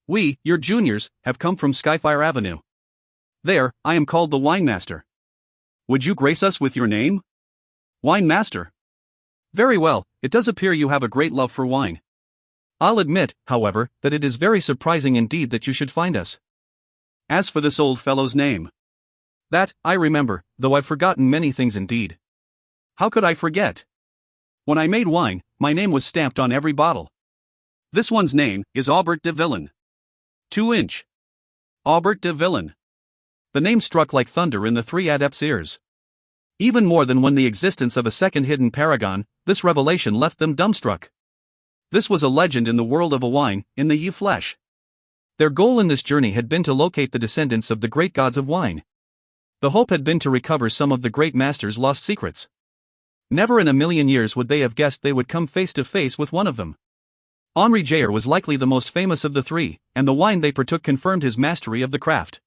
We, your juniors, have come from Skyfire Avenue. There, I am called the wine master. Would you grace us with your name? Wine master. Very well, it does appear you have a great love for wine. I'll admit, however, that it is very surprising indeed that you should find us. As for this old fellow's name. That, I remember, though I've forgotten many things indeed. How could I forget? When I made wine, my name was stamped on every bottle. This one's name is Aubert de Villain. 2-inch. Aubert de Villain. The name struck like thunder in the three adepts' ears. Even more than when the existence of a second hidden paragon, this revelation left them dumbstruck. This was a legend in the world of a wine, in the Yi flesh. Their goal in this journey had been to locate the descendants of the great gods of wine. The hope had been to recover some of the great master's lost secrets. Never in a million years would they have guessed they would come face to face with one of them. Henri Jayer was likely the most famous of the three, and the wine they partook confirmed his mastery of the craft.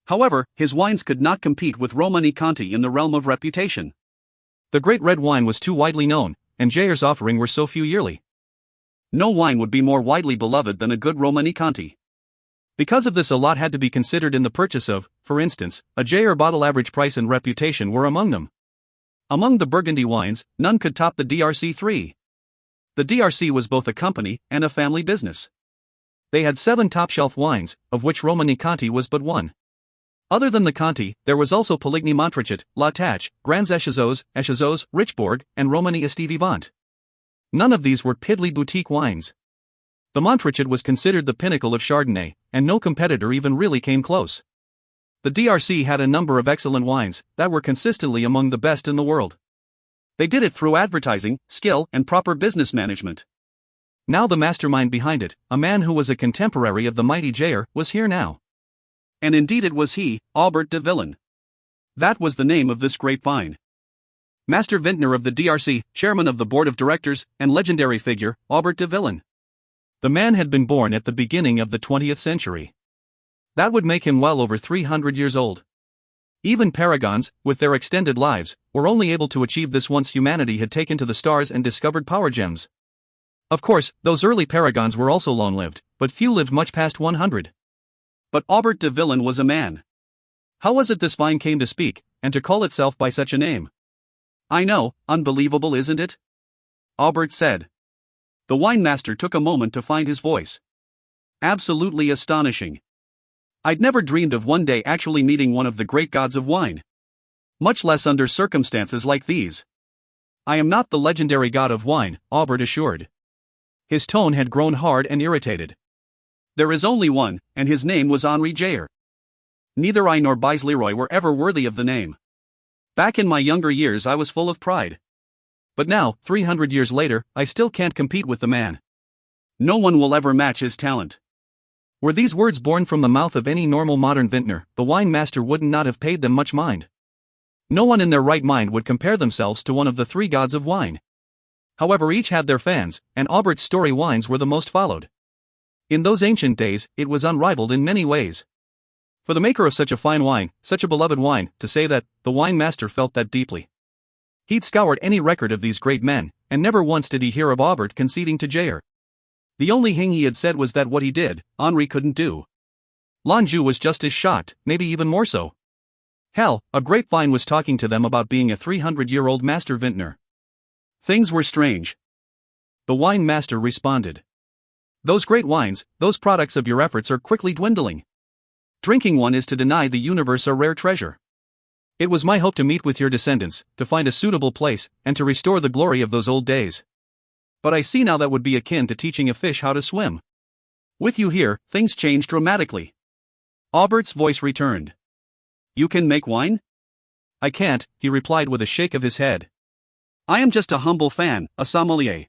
However, his wines could not compete with Romani Conti in the realm of reputation. The great red wine was too widely known, and Jayer's offering were so few yearly. No wine would be more widely beloved than a good Romani Conti. Because of this, a lot had to be considered in the purchase of, for instance, a Jayer bottle. Average price and reputation were among them. Among the Burgundy wines, none could top the DRC3. The DRC was both a company and a family business. They had 7 top-shelf wines, of which Romani Conti was but one. Other than the Conti, there was also Poligny Montrachet, La Tache, Grands Echazos, Richebourg, and Romani Esti Vivant. None of these were piddly boutique wines. The Montrachet was considered the pinnacle of Chardonnay, and no competitor even really came close. The DRC had a number of excellent wines that were consistently among the best in the world. They did it through advertising, skill, and proper business management. Now the mastermind behind it, a man who was a contemporary of the mighty Jayer, was here now. And indeed it was he, Aubert de Villain. That was the name of this grapevine. Master Vintner of the DRC, chairman of the board of directors, and legendary figure, Aubert de Villain. The man had been born at the beginning of the 20th century. That would make him well over 300 years old. Even paragons, with their extended lives, were only able to achieve this once humanity had taken to the stars and discovered power gems. Of course, those early paragons were also long-lived, but few lived much past 100. But Aubert de Villain was a man. How was it this vine came to speak, and to call itself by such a name? I know, unbelievable isn't it? Aubert said. The wine master took a moment to find his voice. Absolutely astonishing. I'd never dreamed of one day actually meeting one of the great gods of wine. Much less under circumstances like these. I am not the legendary god of wine, Aubert assured. His tone had grown hard and irritated. There is only one, and his name was Henri Jayer. Neither I nor Bise Leroy were ever worthy of the name. Back in my younger years I was full of pride. But now, 300 years later, I still can't compete with the man. No one will ever match his talent. Were these words born from the mouth of any normal modern vintner, the wine master would not have paid them much mind. No one in their right mind would compare themselves to one of the three gods of wine. However, each had their fans, and Aubert's story wines were the most followed. In those ancient days, it was unrivaled in many ways. For the maker of such a fine wine, such a beloved wine, to say that, the wine master felt that deeply. He'd scoured any record of these great men, and never once did he hear of Aubert conceding to Jayer. The only thing he had said was that what he did, Henri couldn't do. Lan Jue was just as shocked, maybe even more so. Hell, a grapevine was talking to them about being a 300-year-old master vintner. Things were strange. The wine master responded. Those great wines, those products of your efforts are quickly dwindling. Drinking one is to deny the universe a rare treasure. It was my hope to meet with your descendants, to find a suitable place, and to restore the glory of those old days. But I see now that would be akin to teaching a fish how to swim. With you here, things change dramatically. Aubert's voice returned. You can make wine? I can't, he replied with a shake of his head. I am just a humble fan, a sommelier.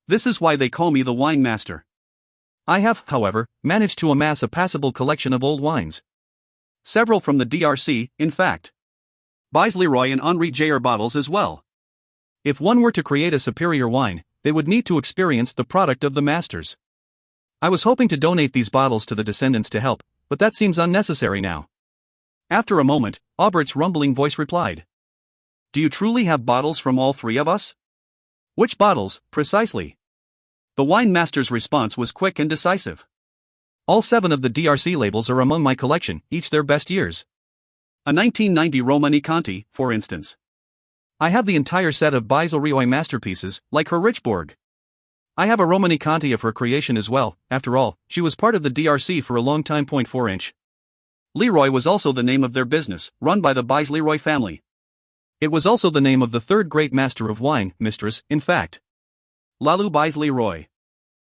This is why they call me the wine master. I have, however, managed to amass a passable collection of old wines. Several from the DRC, in fact. Bise Leroy and Henri Jayer bottles as well. If one were to create a superior wine, they would need to experience the product of the masters. I was hoping to donate these bottles to the descendants to help, but that seems unnecessary now. After a moment, Aubert's rumbling voice replied. Do you truly have bottles from all three of us? Which bottles, precisely? The wine master's response was quick and decisive. All 7 of the DRC labels are among my collection, each their best years. A 1990 Romanée-Conti, for instance. I have the entire set of Bise Leroy masterpieces, like her Richbourg. I have a Romanée-Conti of her creation as well, after all, she was part of the DRC for a long time. 4 inch. Leroy was also the name of their business, run by the Bise Leroy family. It was also the name of the third great master of wine, mistress, in fact. Lalou Bise Leroy.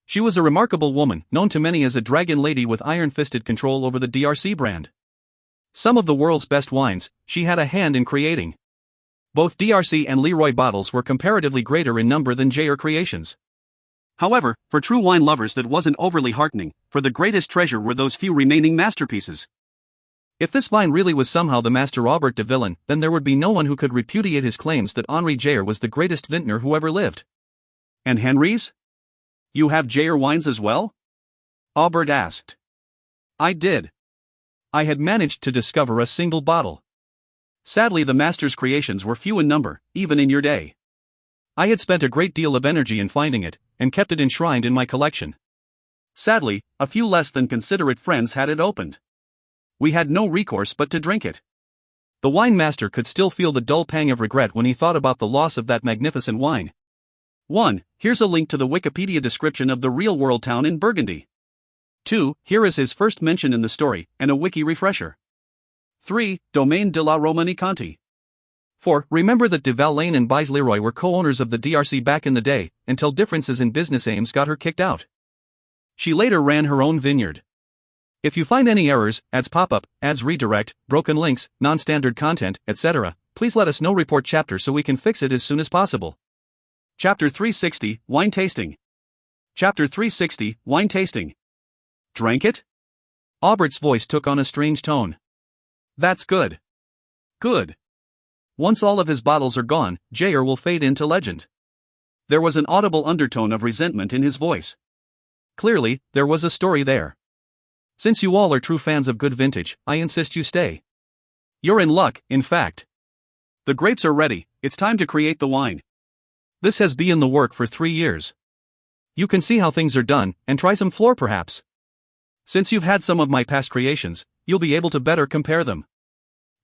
She was a remarkable woman, known to many as a dragon lady with iron-fisted control over the DRC brand. Some of the world's best wines, she had a hand in creating. Both DRC and Leroy bottles were comparatively greater in number than Jayer creations. However, for true wine lovers that wasn't overly heartening, for the greatest treasure were those few remaining masterpieces. If this vine really was somehow the master Aubert de Villain, then there would be no one who could repudiate his claims that Henri Jayer was the greatest vintner who ever lived. And Henri's? You have Jayer wines as well? Aubert asked. I did. I had managed to discover a single bottle. Sadly, the master's creations were few in number, even in your day. I had spent a great deal of energy in finding it, and kept it enshrined in my collection. Sadly, a few less than considerate friends had it opened. We had no recourse but to drink it. The wine master could still feel the dull pang of regret when he thought about the loss of that magnificent wine. 1. Here's a link to the Wikipedia description of the real-world town in Burgundy. 2. Here is his first mention in the story, and a wiki refresher. 3. Domaine de la Romanée-Conti. 4. Remember that de Villain and Bise Leroy were co-owners of the DRC back in the day, until differences in business aims got her kicked out. She later ran her own vineyard. If you find any errors, ads pop up, ads redirect, broken links, non-standard content, etc., please let us know. Report chapter so we can fix it as soon as possible. Chapter 360, Wine Tasting. Chapter 360, Wine Tasting. Drank it? Aubert's voice took on a strange tone. That's good. Good. Once all of his bottles are gone, Jayer will fade into legend. There was an audible undertone of resentment in his voice. Clearly, there was a story there. Since you all are true fans of good vintage, I insist you stay. You're in luck, in fact. The grapes are ready, it's time to create the wine. This has been in the work for 3 years. You can see how things are done, and try some floor perhaps. Since you've had some of my past creations, you'll be able to better compare them.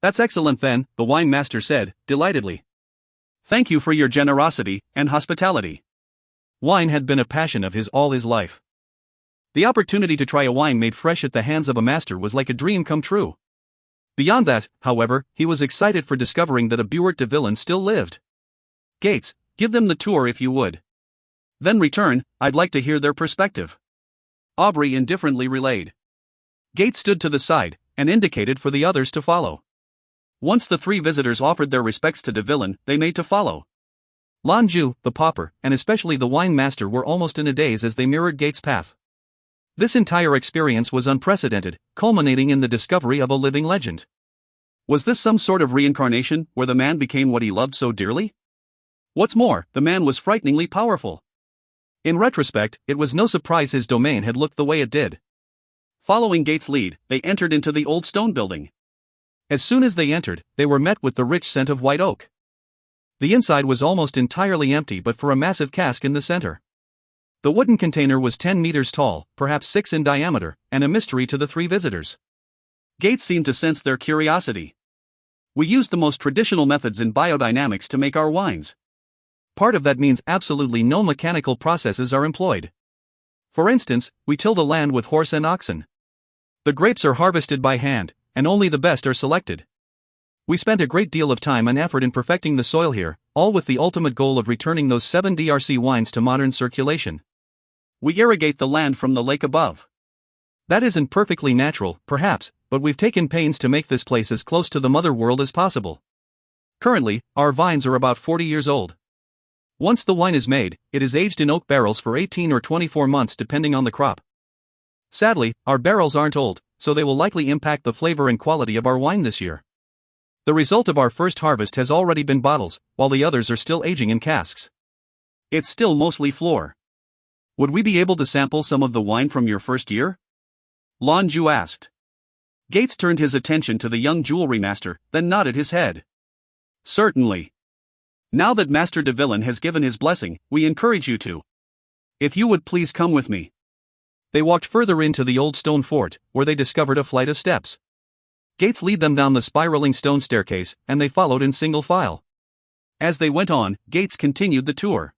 That's excellent then, the wine master said, delightedly. Thank you for your generosity and hospitality. Wine had been a passion of his all his life. The opportunity to try a wine made fresh at the hands of a master was like a dream come true. Beyond that, however, he was excited for discovering that a Buert de Villain still lived. Gates, give them the tour if you would. Then return, I'd like to hear their perspective. Aubrey indifferently relayed. Gates stood to the side, and indicated for the others to follow. Once the three visitors offered their respects to de Villain, they made to follow. Lan Jue, the pauper, and especially the wine master were almost in a daze as they mirrored Gates' path. This entire experience was unprecedented, culminating in the discovery of a living legend. Was this some sort of reincarnation, where the man became what he loved so dearly? What's more, the man was frighteningly powerful. In retrospect, it was no surprise his domain had looked the way it did. Following Gates' lead, they entered into the old stone building. As soon as they entered, they were met with the rich scent of white oak. The inside was almost entirely empty but for a massive cask in the center. The wooden container was 10 meters tall, perhaps 6 in diameter, and a mystery to the three visitors. Gates seemed to sense their curiosity. We used the most traditional methods in biodynamics to make our wines. Part of that means absolutely no mechanical processes are employed. For instance, we till the land with horse and oxen. The grapes are harvested by hand, and only the best are selected. We spent a great deal of time and effort in perfecting the soil here, all with the ultimate goal of returning those 7 DRC wines to modern circulation. We irrigate the land from the lake above. That isn't perfectly natural, perhaps, but we've taken pains to make this place as close to the mother world as possible. Currently, our vines are about 40 years old. Once the wine is made, it is aged in oak barrels for 18 or 24 months depending on the crop. Sadly, our barrels aren't old, so they will likely impact the flavor and quality of our wine this year. The result of our first harvest has already been bottles, while the others are still aging in casks. It's still mostly floor. Would we be able to sample some of the wine from your first year? Lan Jue asked. Gates turned his attention to the young jewelry master, then nodded his head. Certainly. Now that Master de Villain has given his blessing, we encourage you to. If you would please come with me. They walked further into the old stone fort, where they discovered a flight of steps. Gates led them down the spiraling stone staircase, and they followed in single file. As they went on, Gates continued the tour.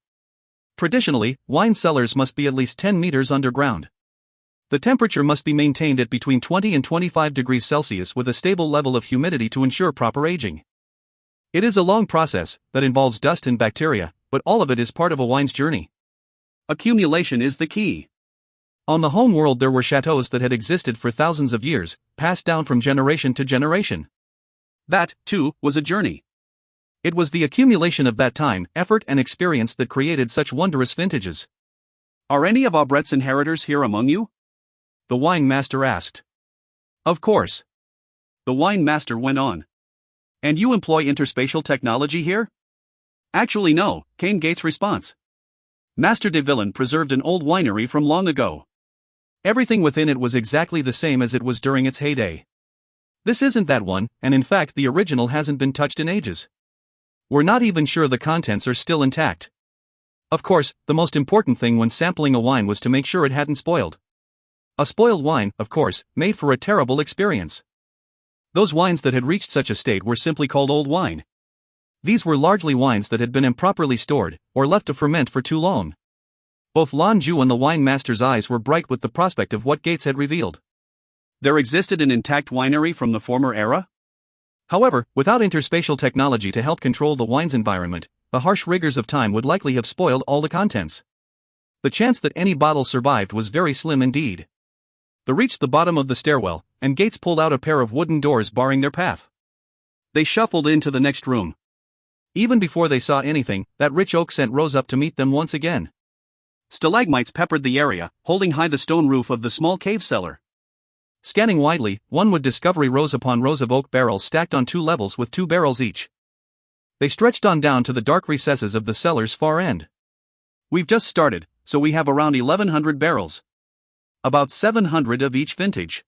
Traditionally, wine cellars must be at least 10 meters underground. The temperature must be maintained at between 20 and 25 degrees Celsius with a stable level of humidity to ensure proper aging. It is a long process that involves dust and bacteria, but all of it is part of a wine's journey. Accumulation is the key. On the home world there were chateaux that had existed for thousands of years, passed down from generation to generation. That, too, was a journey. It was the accumulation of that time, effort and experience that created such wondrous vintages. Are any of Adepts' inheritors here among you? The wine master asked. Of course. The wine master went on. And you employ interspatial technology here? Actually no, came Gates' response. Master de Villain preserved an old winery from long ago. Everything within it was exactly the same as it was during its heyday. This isn't that one, and in fact the original hasn't been touched in ages. We're not even sure the contents are still intact. Of course, the most important thing when sampling a wine was to make sure it hadn't spoiled. A spoiled wine, of course, made for a terrible experience. Those wines that had reached such a state were simply called old wine. These were largely wines that had been improperly stored, or left to ferment for too long. Both Lan Jue and the wine master's eyes were bright with the prospect of what Gates had revealed. There existed an intact winery from the former era? However, without interspatial technology to help control the wine's environment, the harsh rigors of time would likely have spoiled all the contents. The chance that any bottle survived was very slim indeed. They reached the bottom of the stairwell, and Gates pulled out a pair of wooden doors barring their path. They shuffled into the next room. Even before they saw anything, that rich oak scent rose up to meet them once again. Stalagmites peppered the area, holding high the stone roof of the small cave cellar. Scanning widely, one would discover rows upon rows of oak barrels stacked on 2 levels with 2 barrels each. They stretched on down to the dark recesses of the cellar's far end. We've just started, so we have around 1,100 barrels. About 700 of each vintage.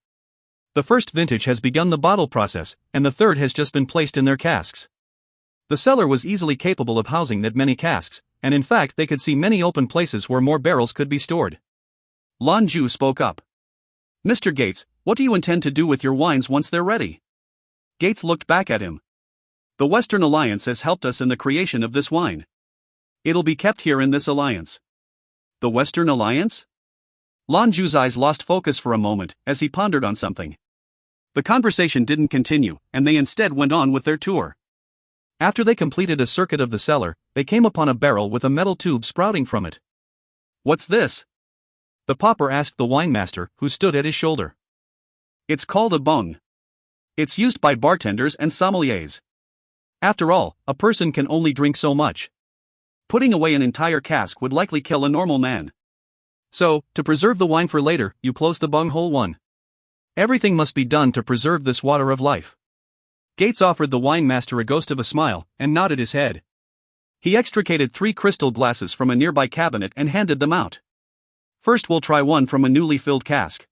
The first vintage has begun the bottle process, and the third has just been placed in their casks. The cellar was easily capable of housing that many casks, and in fact they could see many open places where more barrels could be stored. Lan Jue spoke up. Mr. Gates, what do you intend to do with your wines once they're ready? Gates looked back at him. The Western Alliance has helped us in the creation of this wine. It'll be kept here in this alliance. The Western Alliance? Lan Jue's eyes lost focus for a moment as he pondered on something. The conversation didn't continue, and they instead went on with their tour. After they completed a circuit of the cellar, they came upon a barrel with a metal tube sprouting from it. What's this? The pauper asked the winemaster, who stood at his shoulder. It's called a bung. It's used by bartenders and sommeliers. After all, a person can only drink so much. Putting away an entire cask would likely kill a normal man. So, to preserve the wine for later, you close the bung hole. 1. Everything must be done to preserve this water of life. Gates offered the winemaster a ghost of a smile, and nodded his head. He extricated 3 crystal glasses from a nearby cabinet and handed them out. First we'll try one from a newly filled cask.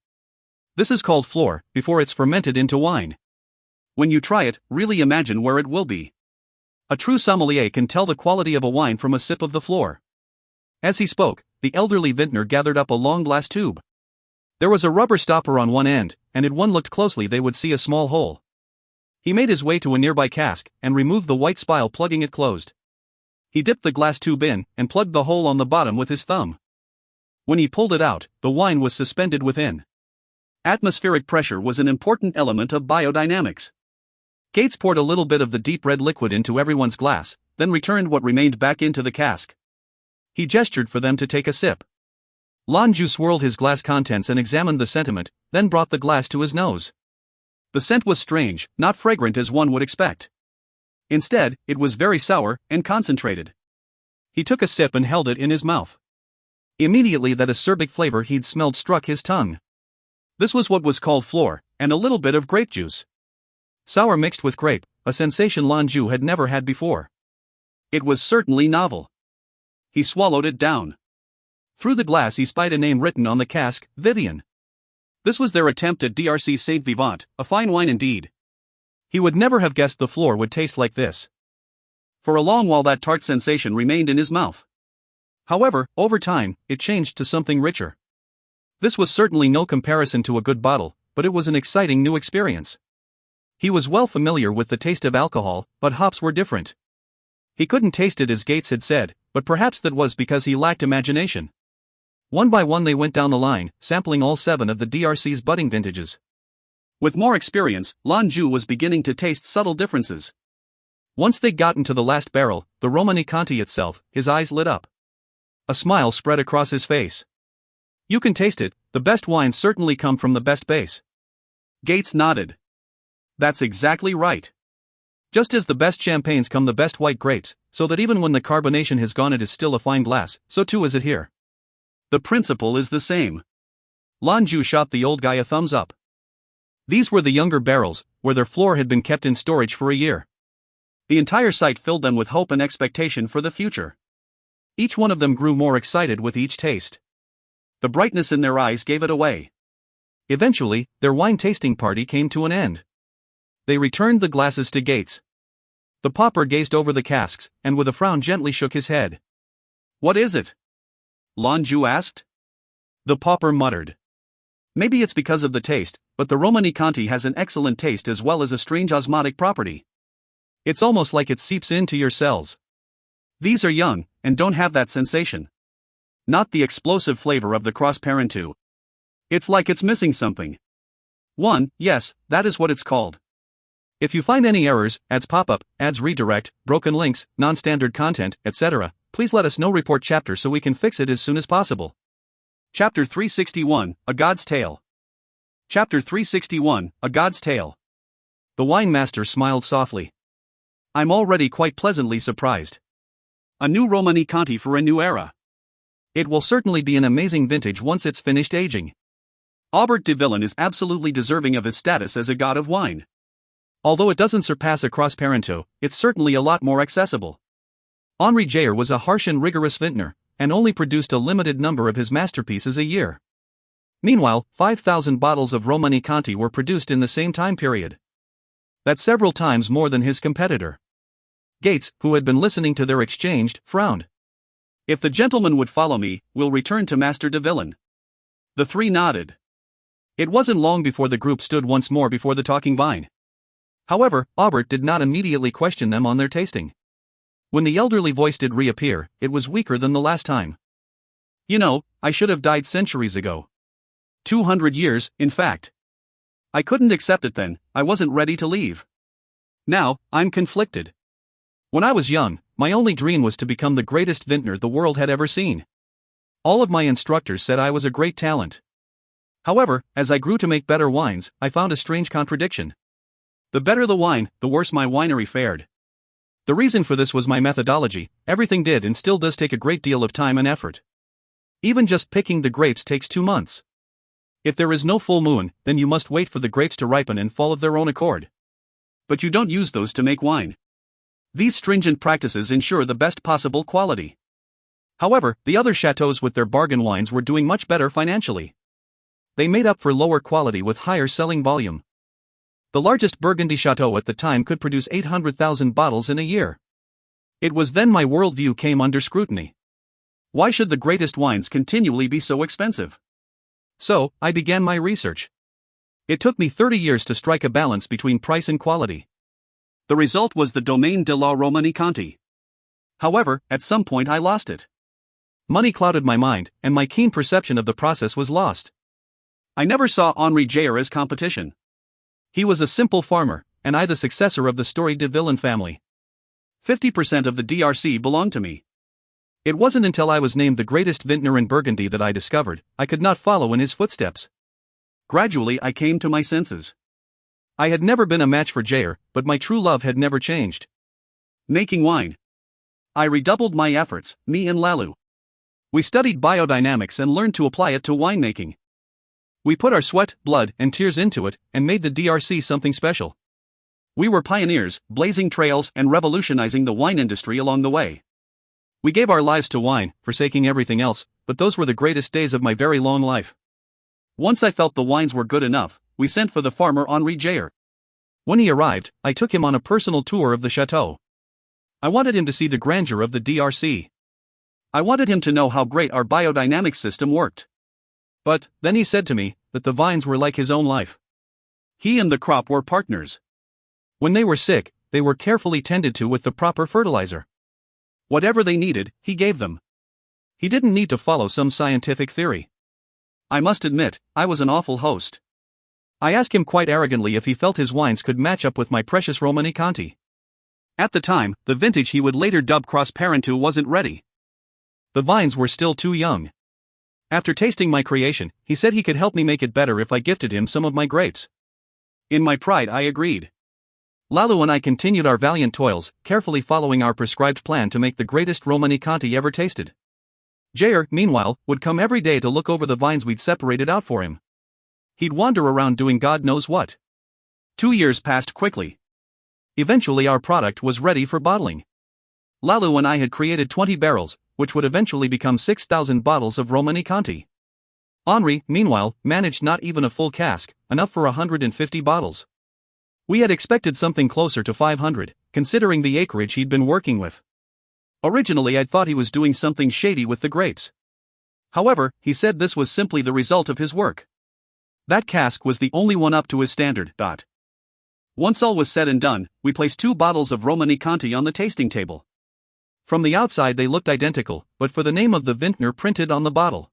This is called flor, before it's fermented into wine. When you try it, really imagine where it will be. A true sommelier can tell the quality of a wine from a sip of the flor. As he spoke, the elderly vintner gathered up a long glass tube. There was a rubber stopper on one end, and if one looked closely they would see a small hole. He made his way to a nearby cask, and removed the white spile, plugging it closed. He dipped the glass tube in, and plugged the hole on the bottom with his thumb. When he pulled it out, the wine was suspended within. Atmospheric pressure was an important element of biodynamics. Gates poured a little bit of the deep red liquid into everyone's glass, then returned what remained back into the cask. He gestured for them to take a sip. Lan Jue swirled his glass contents and examined the sentiment, then brought the glass to his nose. The scent was strange, not fragrant as one would expect. Instead, it was very sour and concentrated. He took a sip and held it in his mouth. Immediately that acerbic flavor he'd smelled struck his tongue. This was what was called flor, and a little bit of grape juice. Sour mixed with grape, a sensation Lan Jue had never had before. It was certainly novel. He swallowed it down. Through the glass he spied a name written on the cask, Vivian. This was their attempt at DRC Saint Vivant, a fine wine indeed. He would never have guessed the flor would taste like this. For a long while that tart sensation remained in his mouth. However, over time, it changed to something richer. This was certainly no comparison to a good bottle, but it was an exciting new experience. He was well familiar with the taste of alcohol, but hops were different. He couldn't taste it as Gates had said, but perhaps that was because he lacked imagination. One by one they went down the line, sampling all 7 of the DRC's budding vintages. With more experience, Lan Jue was beginning to taste subtle differences. Once they'd gotten to the last barrel, the Romanée-Conti itself, his eyes lit up. A smile spread across his face. You can taste it, the best wines certainly come from the best base. Gates nodded. That's exactly right. Just as the best champagnes come the best white grapes, so that even when the carbonation has gone it is still a fine glass, so too is it here. The principle is the same. Lan Jue shot the old guy a thumbs up. These were the younger barrels, where their flor had been kept in storage for a year. The entire site filled them with hope and expectation for the future. Each one of them grew more excited with each taste. The brightness in their eyes gave it away. Eventually, their wine tasting party came to an end. They returned the glasses to Gates. The pauper gazed over the casks, and with a frown gently shook his head. What is it? Lan Jue asked. The pauper muttered. Maybe it's because of the taste, but the Romanée-Conti has an excellent taste as well as a strange osmotic property. It's almost like it seeps into your cells. These are young, and don't have that sensation. Not the explosive flavor of the cross parentout. It's like it's missing something. Yes, that is what it's called. If you find any errors, ads pop up, ads redirect, broken links, non-standard content, etc., please let us know. Report chapter so we can fix it as soon as possible. Chapter 361, A God's Tale. Chapter 361, A God's Tale. The wine master smiled softly. I'm already quite pleasantly surprised. A new Romanée-Conti for a new era. It will certainly be an amazing vintage once it's finished aging. Aubert de Villain is absolutely deserving of his status as a god of wine. Although it doesn't surpass a cross parentout, it's certainly a lot more accessible. Henri Jayer was a harsh and rigorous vintner, and only produced a limited number of his masterpieces a year. Meanwhile, 5,000 bottles of Romanée-Conti were produced in the same time period. That's several times more than his competitor. Gates, who had been listening to their exchange, frowned. If the gentleman would follow me, we'll return to Master de Villain. The three nodded. It wasn't long before the group stood once more before the talking vine. However, Aubert did not immediately question them on their tasting. When the elderly voice did reappear, it was weaker than the last time. You know, I should have died centuries ago. 200 years, in fact. I couldn't accept it then, I wasn't ready to leave. Now, I'm conflicted. When I was young, my only dream was to become the greatest vintner the world had ever seen. All of my instructors said I was a great talent. However, as I grew to make better wines, I found a strange contradiction. The better the wine, the worse my winery fared. The reason for this was my methodology. Everything did and still does take a great deal of time and effort. Even just picking the grapes takes 2 months. If there is no full moon, then you must wait for the grapes to ripen and fall of their own accord. But you don't use those to make wine. These stringent practices ensure the best possible quality. However, the other chateaux with their bargain wines were doing much better financially. They made up for lower quality with higher selling volume. The largest Burgundy chateau at the time could produce 800,000 bottles in a year. It was then my worldview came under scrutiny. Why should the greatest wines continually be so expensive? So, I began my research. It took me 30 years to strike a balance between price and quality. The result was the Domaine de la Romanée-Conti. However, at some point I lost it. Money clouded my mind, and my keen perception of the process was lost. I never saw Henri Jayer as competition. He was a simple farmer, and I the successor of the storied de Villain family. 50% of the DRC belonged to me. It wasn't until I was named the greatest vintner in Burgundy that I discovered I could not follow in his footsteps. Gradually I came to my senses. I had never been a match for Jayer, but my true love had never changed. Making wine. I redoubled my efforts, me and Lalu. We studied biodynamics and learned to apply it to winemaking. We put our sweat, blood, and tears into it, and made the DRC something special. We were pioneers, blazing trails and revolutionizing the wine industry along the way. We gave our lives to wine, forsaking everything else, but those were the greatest days of my very long life. Once I felt the wines were good enough, we sent for the farmer Henri Jayer. When he arrived, I took him on a personal tour of the chateau. I wanted him to see the grandeur of the DRC. I wanted him to know how great our biodynamic system worked. But, then he said to me, that the vines were like his own life. He and the crop were partners. When they were sick, they were carefully tended to with the proper fertilizer. Whatever they needed, he gave them. He didn't need to follow some scientific theory. I must admit, I was an awful host. I asked him quite arrogantly if he felt his wines could match up with my precious Romanée-Conti. At the time, the vintage he would later dub Cross Parentu wasn't ready. The vines were still too young. After tasting my creation, he said he could help me make it better if I gifted him some of my grapes. In my pride I agreed. Lalu and I continued our valiant toils, carefully following our prescribed plan to make the greatest Romanée-Conti ever tasted. Jayer, meanwhile, would come every day to look over the vines we'd separated out for him. He'd wander around doing God knows what. 2 years passed quickly. Eventually our product was ready for bottling. Lalu and I had created 20 barrels, which would eventually become 6,000 bottles of Romanée-Conti. Henri, meanwhile, managed not even a full cask, enough for 150 bottles. We had expected something closer to 500, considering the acreage he'd been working with. Originally I'd thought he was doing something shady with the grapes. However, he said this was simply the result of his work. That cask was the only one up to his standard. Once all was said and done, we placed 2 bottles of Romanée-Conti on the tasting table. From the outside they looked identical, but for the name of the vintner printed on the bottle.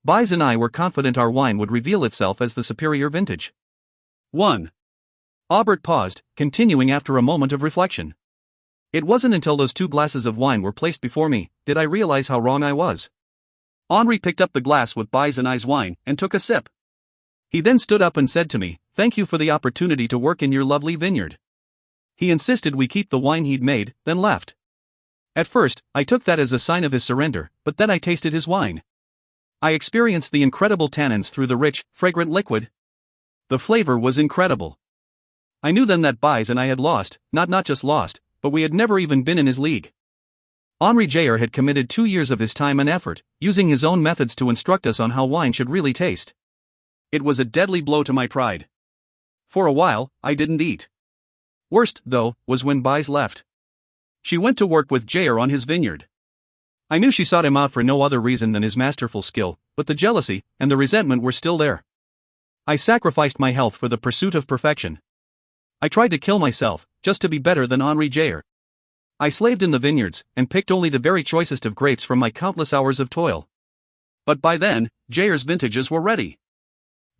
Bies and I were confident our wine would reveal itself as the superior vintage. 1. Aubert paused, continuing after a moment of reflection. It wasn't until those 2 glasses of wine were placed before me, did I realize how wrong I was. Henri picked up the glass with Bies and I's wine, and took a sip. He then stood up and said to me, "Thank you for the opportunity to work in your lovely vineyard." He insisted we keep the wine he'd made, then left. At first, I took that as a sign of his surrender, but then I tasted his wine. I experienced the incredible tannins through the rich, fragrant liquid. The flavor was incredible. I knew then that Bies and I had lost, not just lost, but we had never even been in his league. Henri Jayer had committed 2 years of his time and effort, using his own methods to instruct us on how wine should really taste. It was a deadly blow to my pride. For a while, I didn't eat. Worst, though, was when Bies left. She went to work with Jayer on his vineyard. I knew she sought him out for no other reason than his masterful skill, but the jealousy and the resentment were still there. I sacrificed my health for the pursuit of perfection. I tried to kill myself, just to be better than Henri Jair. I slaved in the vineyards, and picked only the very choicest of grapes from my countless hours of toil. But by then, Jair's vintages were ready.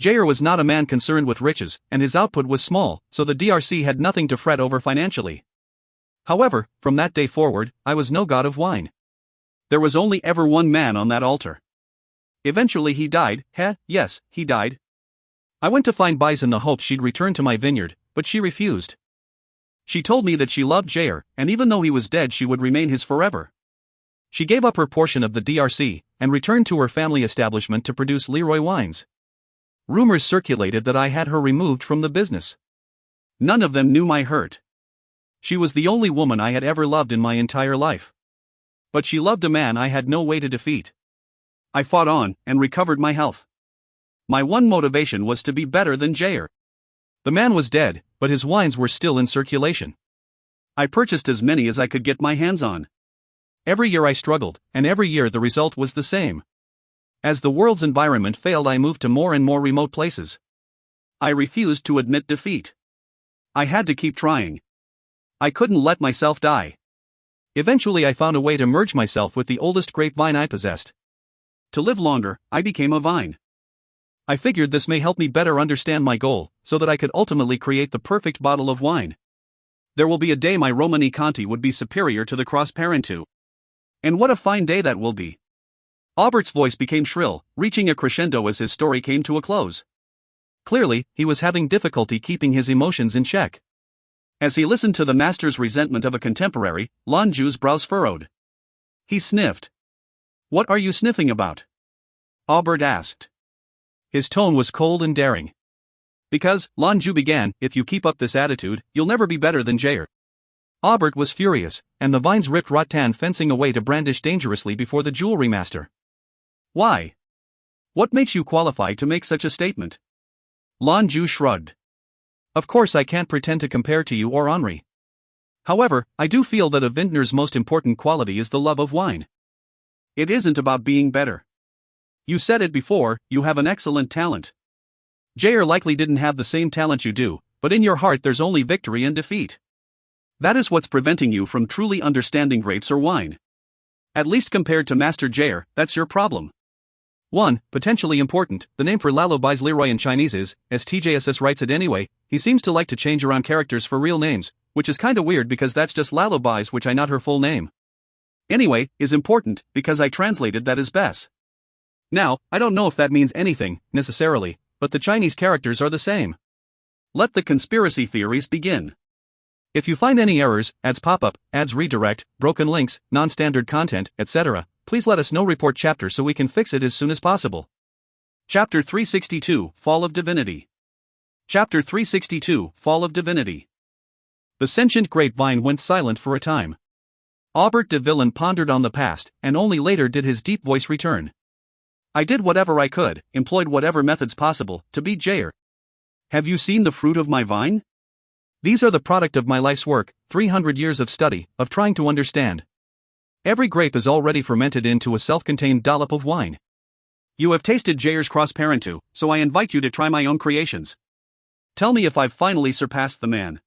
Jair was not a man concerned with riches, and his output was small, so the DRC had nothing to fret over financially. However, from that day forward, I was no god of wine. There was only ever one man on that altar. Eventually he died. Yes, he died. I went to find Bise in the hope she'd return to my vineyard, but she refused. She told me that she loved Jair, and even though he was dead she would remain his forever. She gave up her portion of the DRC, and returned to her family establishment to produce Leroy wines. Rumors circulated that I had her removed from the business. None of them knew my hurt. She was the only woman I had ever loved in my entire life. But she loved a man I had no way to defeat. I fought on, and recovered my health. My one motivation was to be better than Jair. The man was dead, but his wines were still in circulation. I purchased as many as I could get my hands on. Every year I struggled, and every year the result was the same. As the world's environment failed, I moved to more and more remote places. I refused to admit defeat. I had to keep trying. I couldn't let myself die. Eventually I found a way to merge myself with the oldest grapevine I possessed. To live longer, I became a vine. I figured this may help me better understand my goal, so that I could ultimately create the perfect bottle of wine. There will be a day my Romani Conti would be superior to the Cross Parentu. And what a fine day that will be. Aubert's voice became shrill, reaching a crescendo as his story came to a close. Clearly, he was having difficulty keeping his emotions in check. As he listened to the master's resentment of a contemporary, Lan Jue's brows furrowed. He sniffed. "What are you sniffing about?" Aubert asked. His tone was cold and daring. "Because," Lan Jue began, "if you keep up this attitude, you'll never be better than Jair." Aubert was furious, and the vines ripped Rattan fencing away to brandish dangerously before the jewelry master. "Why? What makes you qualified to make such a statement?" Lan Jue shrugged. "Of course I can't pretend to compare to you or Henri. However, I do feel that a vintner's most important quality is the love of wine. It isn't about being better. You said it before, you have an excellent talent. Jair likely didn't have the same talent you do, but in your heart there's only victory and defeat. That is what's preventing you from truly understanding grapes or wine. At least compared to Master Jair, that's your problem. 1. Potentially important, the name for Lalo Bise Leroy in Chinese is, as TJSS writes it anyway, he seems to like to change around characters for real names, which is kinda weird because that's just Lalo Bise, which I not her full name. Anyway, is important, because I translated that as Bess. Now, I don't know if that means anything, necessarily, but the Chinese characters are the same. Let the conspiracy theories begin. If you find any errors, ads pop up, ads redirect, broken links, non-standard content, etc., please let us know. Report chapter so we can fix it as soon as possible. Chapter 362, Fall of Divinity. Chapter 362, Fall of Divinity. The sentient grapevine went silent for a time. Aubert de Villain pondered on the past, and only later did his deep voice return. I did whatever I could, employed whatever methods possible, to beat Jair. Have you seen the fruit of my vine? These are the product of my life's work, 300 years of study, of trying to understand. Every grape is already fermented into a self-contained dollop of wine. You have tasted Jair's Cross Parentu, so I invite you to try my own creations. Tell me if I've finally surpassed the man.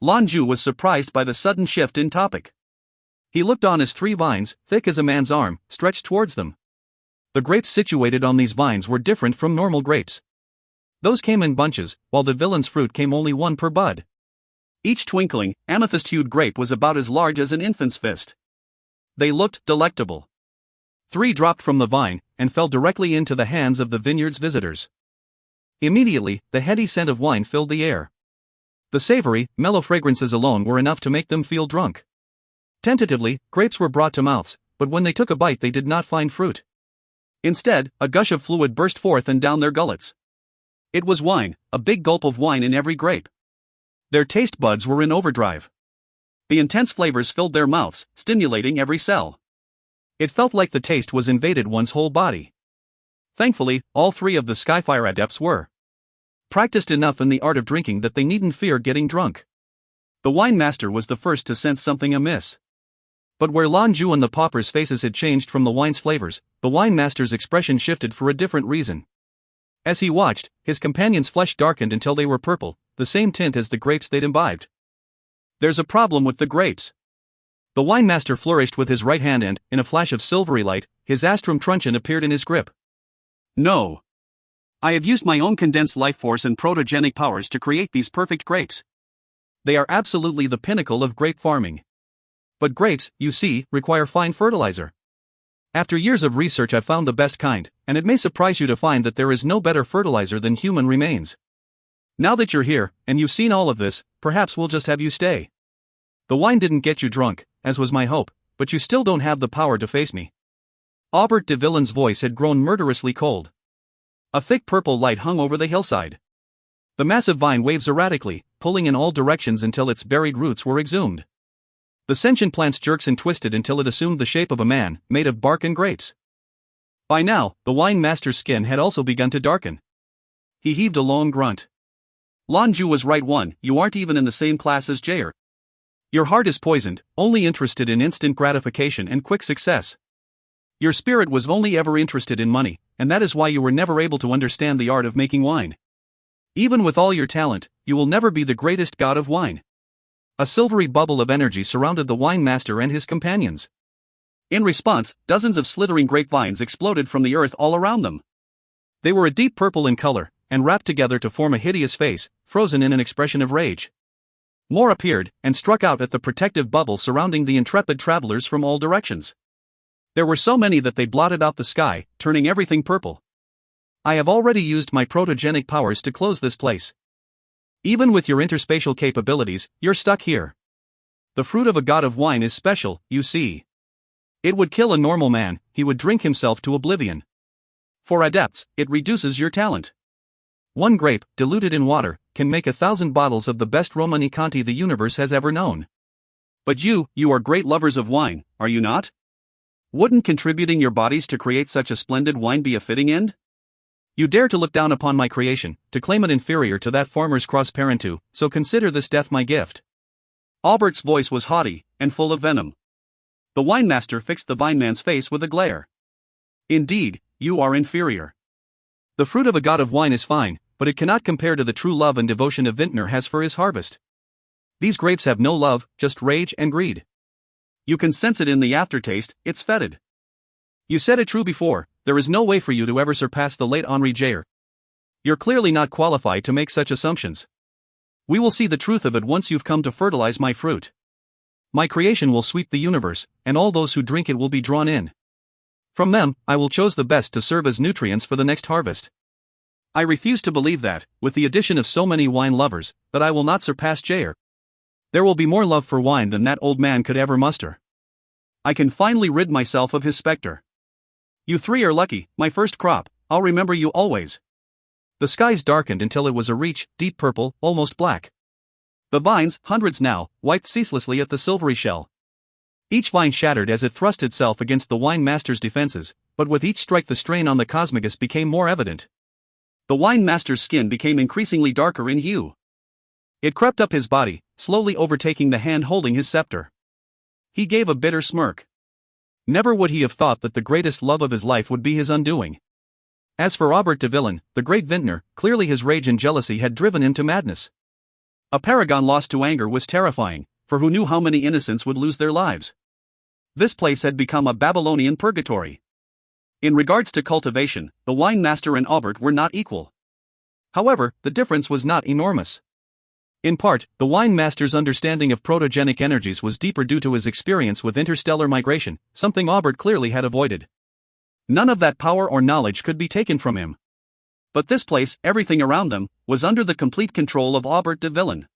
Lan Jue was surprised by the sudden shift in topic. He looked on as 3 vines, thick as a man's arm, stretched towards them. The grapes situated on these vines were different from normal grapes. Those came in bunches, while the villain's fruit came only 1 per bud. Each twinkling, amethyst-hued grape was about as large as an infant's fist. They looked delectable. 3 dropped from the vine, and fell directly into the hands of the vineyard's visitors. Immediately, the heady scent of wine filled the air. The savory, mellow fragrances alone were enough to make them feel drunk. Tentatively, grapes were brought to mouths, but when they took a bite they did not find fruit. Instead, a gush of fluid burst forth and down their gullets. It was wine, a big gulp of wine in every grape. Their taste buds were in overdrive. The intense flavors filled their mouths, stimulating every cell. It felt like the taste was invaded one's whole body. Thankfully, all 3 of the Skyfire Adepts were practiced enough in the art of drinking that they needn't fear getting drunk. The wine master was the first to sense something amiss. But where Lan Jue and the paupers' faces had changed from the wine's flavors, the wine master's expression shifted for a different reason. As he watched, his companion's flesh darkened until they were purple, the same tint as the grapes they'd imbibed. "There's a problem with the grapes." The wine master flourished with his right hand and, in a flash of silvery light, his astrum truncheon appeared in his grip. "No. I have used my own condensed life force and protogenic powers to create these perfect grapes. They are absolutely the pinnacle of grape farming. But grapes, you see, require fine fertilizer. After years of research I've found the best kind, and it may surprise you to find that there is no better fertilizer than human remains. Now that you're here, and you've seen all of this, perhaps we'll just have you stay. The wine didn't get you drunk, as was my hope, but you still don't have the power to face me." Aubert de Villen's voice had grown murderously cold. A thick purple light hung over the hillside. The massive vine waves erratically, pulling in all directions until its buried roots were exhumed. The sentient plant's jerks and twisted until it assumed the shape of a man, made of bark and grapes. By now, the wine master's skin had also begun to darken. He heaved a long grunt. "Lan Jue was right. You aren't even in the same class as Jair. Your heart is poisoned, only interested in instant gratification and quick success. Your spirit was only ever interested in money, and that is why you were never able to understand the art of making wine. Even with all your talent, you will never be the greatest god of wine." A silvery bubble of energy surrounded the wine master and his companions. In response, dozens of slithering grapevines exploded from the earth all around them. They were a deep purple in color, and wrapped together to form a hideous face, frozen in an expression of rage. More appeared, and struck out at the protective bubble surrounding the intrepid travelers from all directions. There were so many that they blotted out the sky, turning everything purple. "I have already used my protogenic powers to close this place. Even with your interspatial capabilities, you're stuck here. The fruit of a god of wine is special, you see. It would kill a normal man, he would drink himself to oblivion. For adepts, it reduces your talent. One grape, diluted in water, can make 1,000 bottles of the best Romanée-Conti the universe has ever known. But you are great lovers of wine, are you not? Wouldn't contributing your bodies to create such a splendid wine be a fitting end? You dare to look down upon my creation, to claim it inferior to that farmer's cross parentu, so consider this death my gift." Albert's voice was haughty, and full of venom. The wine master fixed the vineman's face with a glare. "Indeed, you are inferior. The fruit of a god of wine is fine, but it cannot compare to the true love and devotion a vintner has for his harvest. These grapes have no love, just rage and greed. You can sense it in the aftertaste, it's fetid. You said it true before, there is no way for you to ever surpass the late Henri Jair. You're clearly not qualified to make such assumptions. We will see the truth of it once you've come to fertilize my fruit. My creation will sweep the universe, and all those who drink it will be drawn in. From them, I will choose the best to serve as nutrients for the next harvest. I refuse to believe that, with the addition of so many wine lovers, that I will not surpass Jair. There will be more love for wine than that old man could ever muster. I can finally rid myself of his specter. You three are lucky, my first crop, I'll remember you always." The skies darkened until it was a reach, deep purple, almost black. The vines, hundreds now, wiped ceaselessly at the silvery shell. Each vine shattered as it thrust itself against the wine master's defenses, but with each strike the strain on the cosmicus became more evident. The wine master's skin became increasingly darker in hue. It crept up his body, slowly overtaking the hand holding his scepter. He gave a bitter smirk. Never would he have thought that the greatest love of his life would be his undoing. As for Aubert de Villen, the great vintner, clearly his rage and jealousy had driven him to madness. A paragon lost to anger was terrifying, for who knew how many innocents would lose their lives? This place had become a Babylonian purgatory. In regards to cultivation, the wine master and Aubert were not equal. However, the difference was not enormous. In part, the wine master's understanding of protogenic energies was deeper due to his experience with interstellar migration, something Aubert clearly had avoided. None of that power or knowledge could be taken from him. But this place, everything around them, was under the complete control of Aubert de Villen.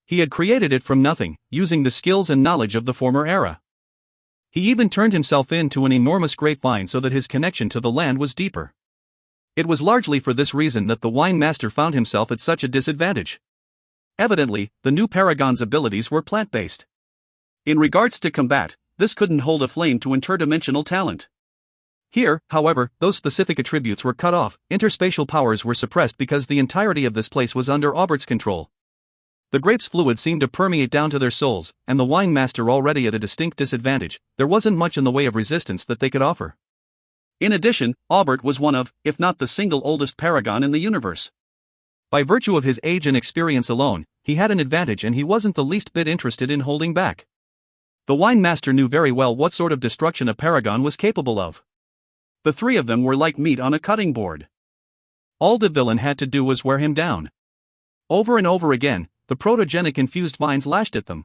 He had created it from nothing, using the skills and knowledge of the former era. He even turned himself into an enormous grapevine so that his connection to the land was deeper. It was largely for this reason that the wine master found himself at such a disadvantage. Evidently, the new paragon's abilities were plant-based. In regards to combat, this couldn't hold a flame to interdimensional talent. Here, however, those specific attributes were cut off, interspatial powers were suppressed because the entirety of this place was under Aubert's control. The grape's fluid seemed to permeate down to their souls, and the wine master already at a distinct disadvantage, there wasn't much in the way of resistance that they could offer. In addition, Aubert was one of, if not the single oldest paragon in the universe. By virtue of his age and experience alone, he had an advantage and he wasn't the least bit interested in holding back. The wine master knew very well what sort of destruction a paragon was capable of. The three of them were like meat on a cutting board. All de Villain had to do was wear him down. Over and over again, the protogenic infused vines lashed at them.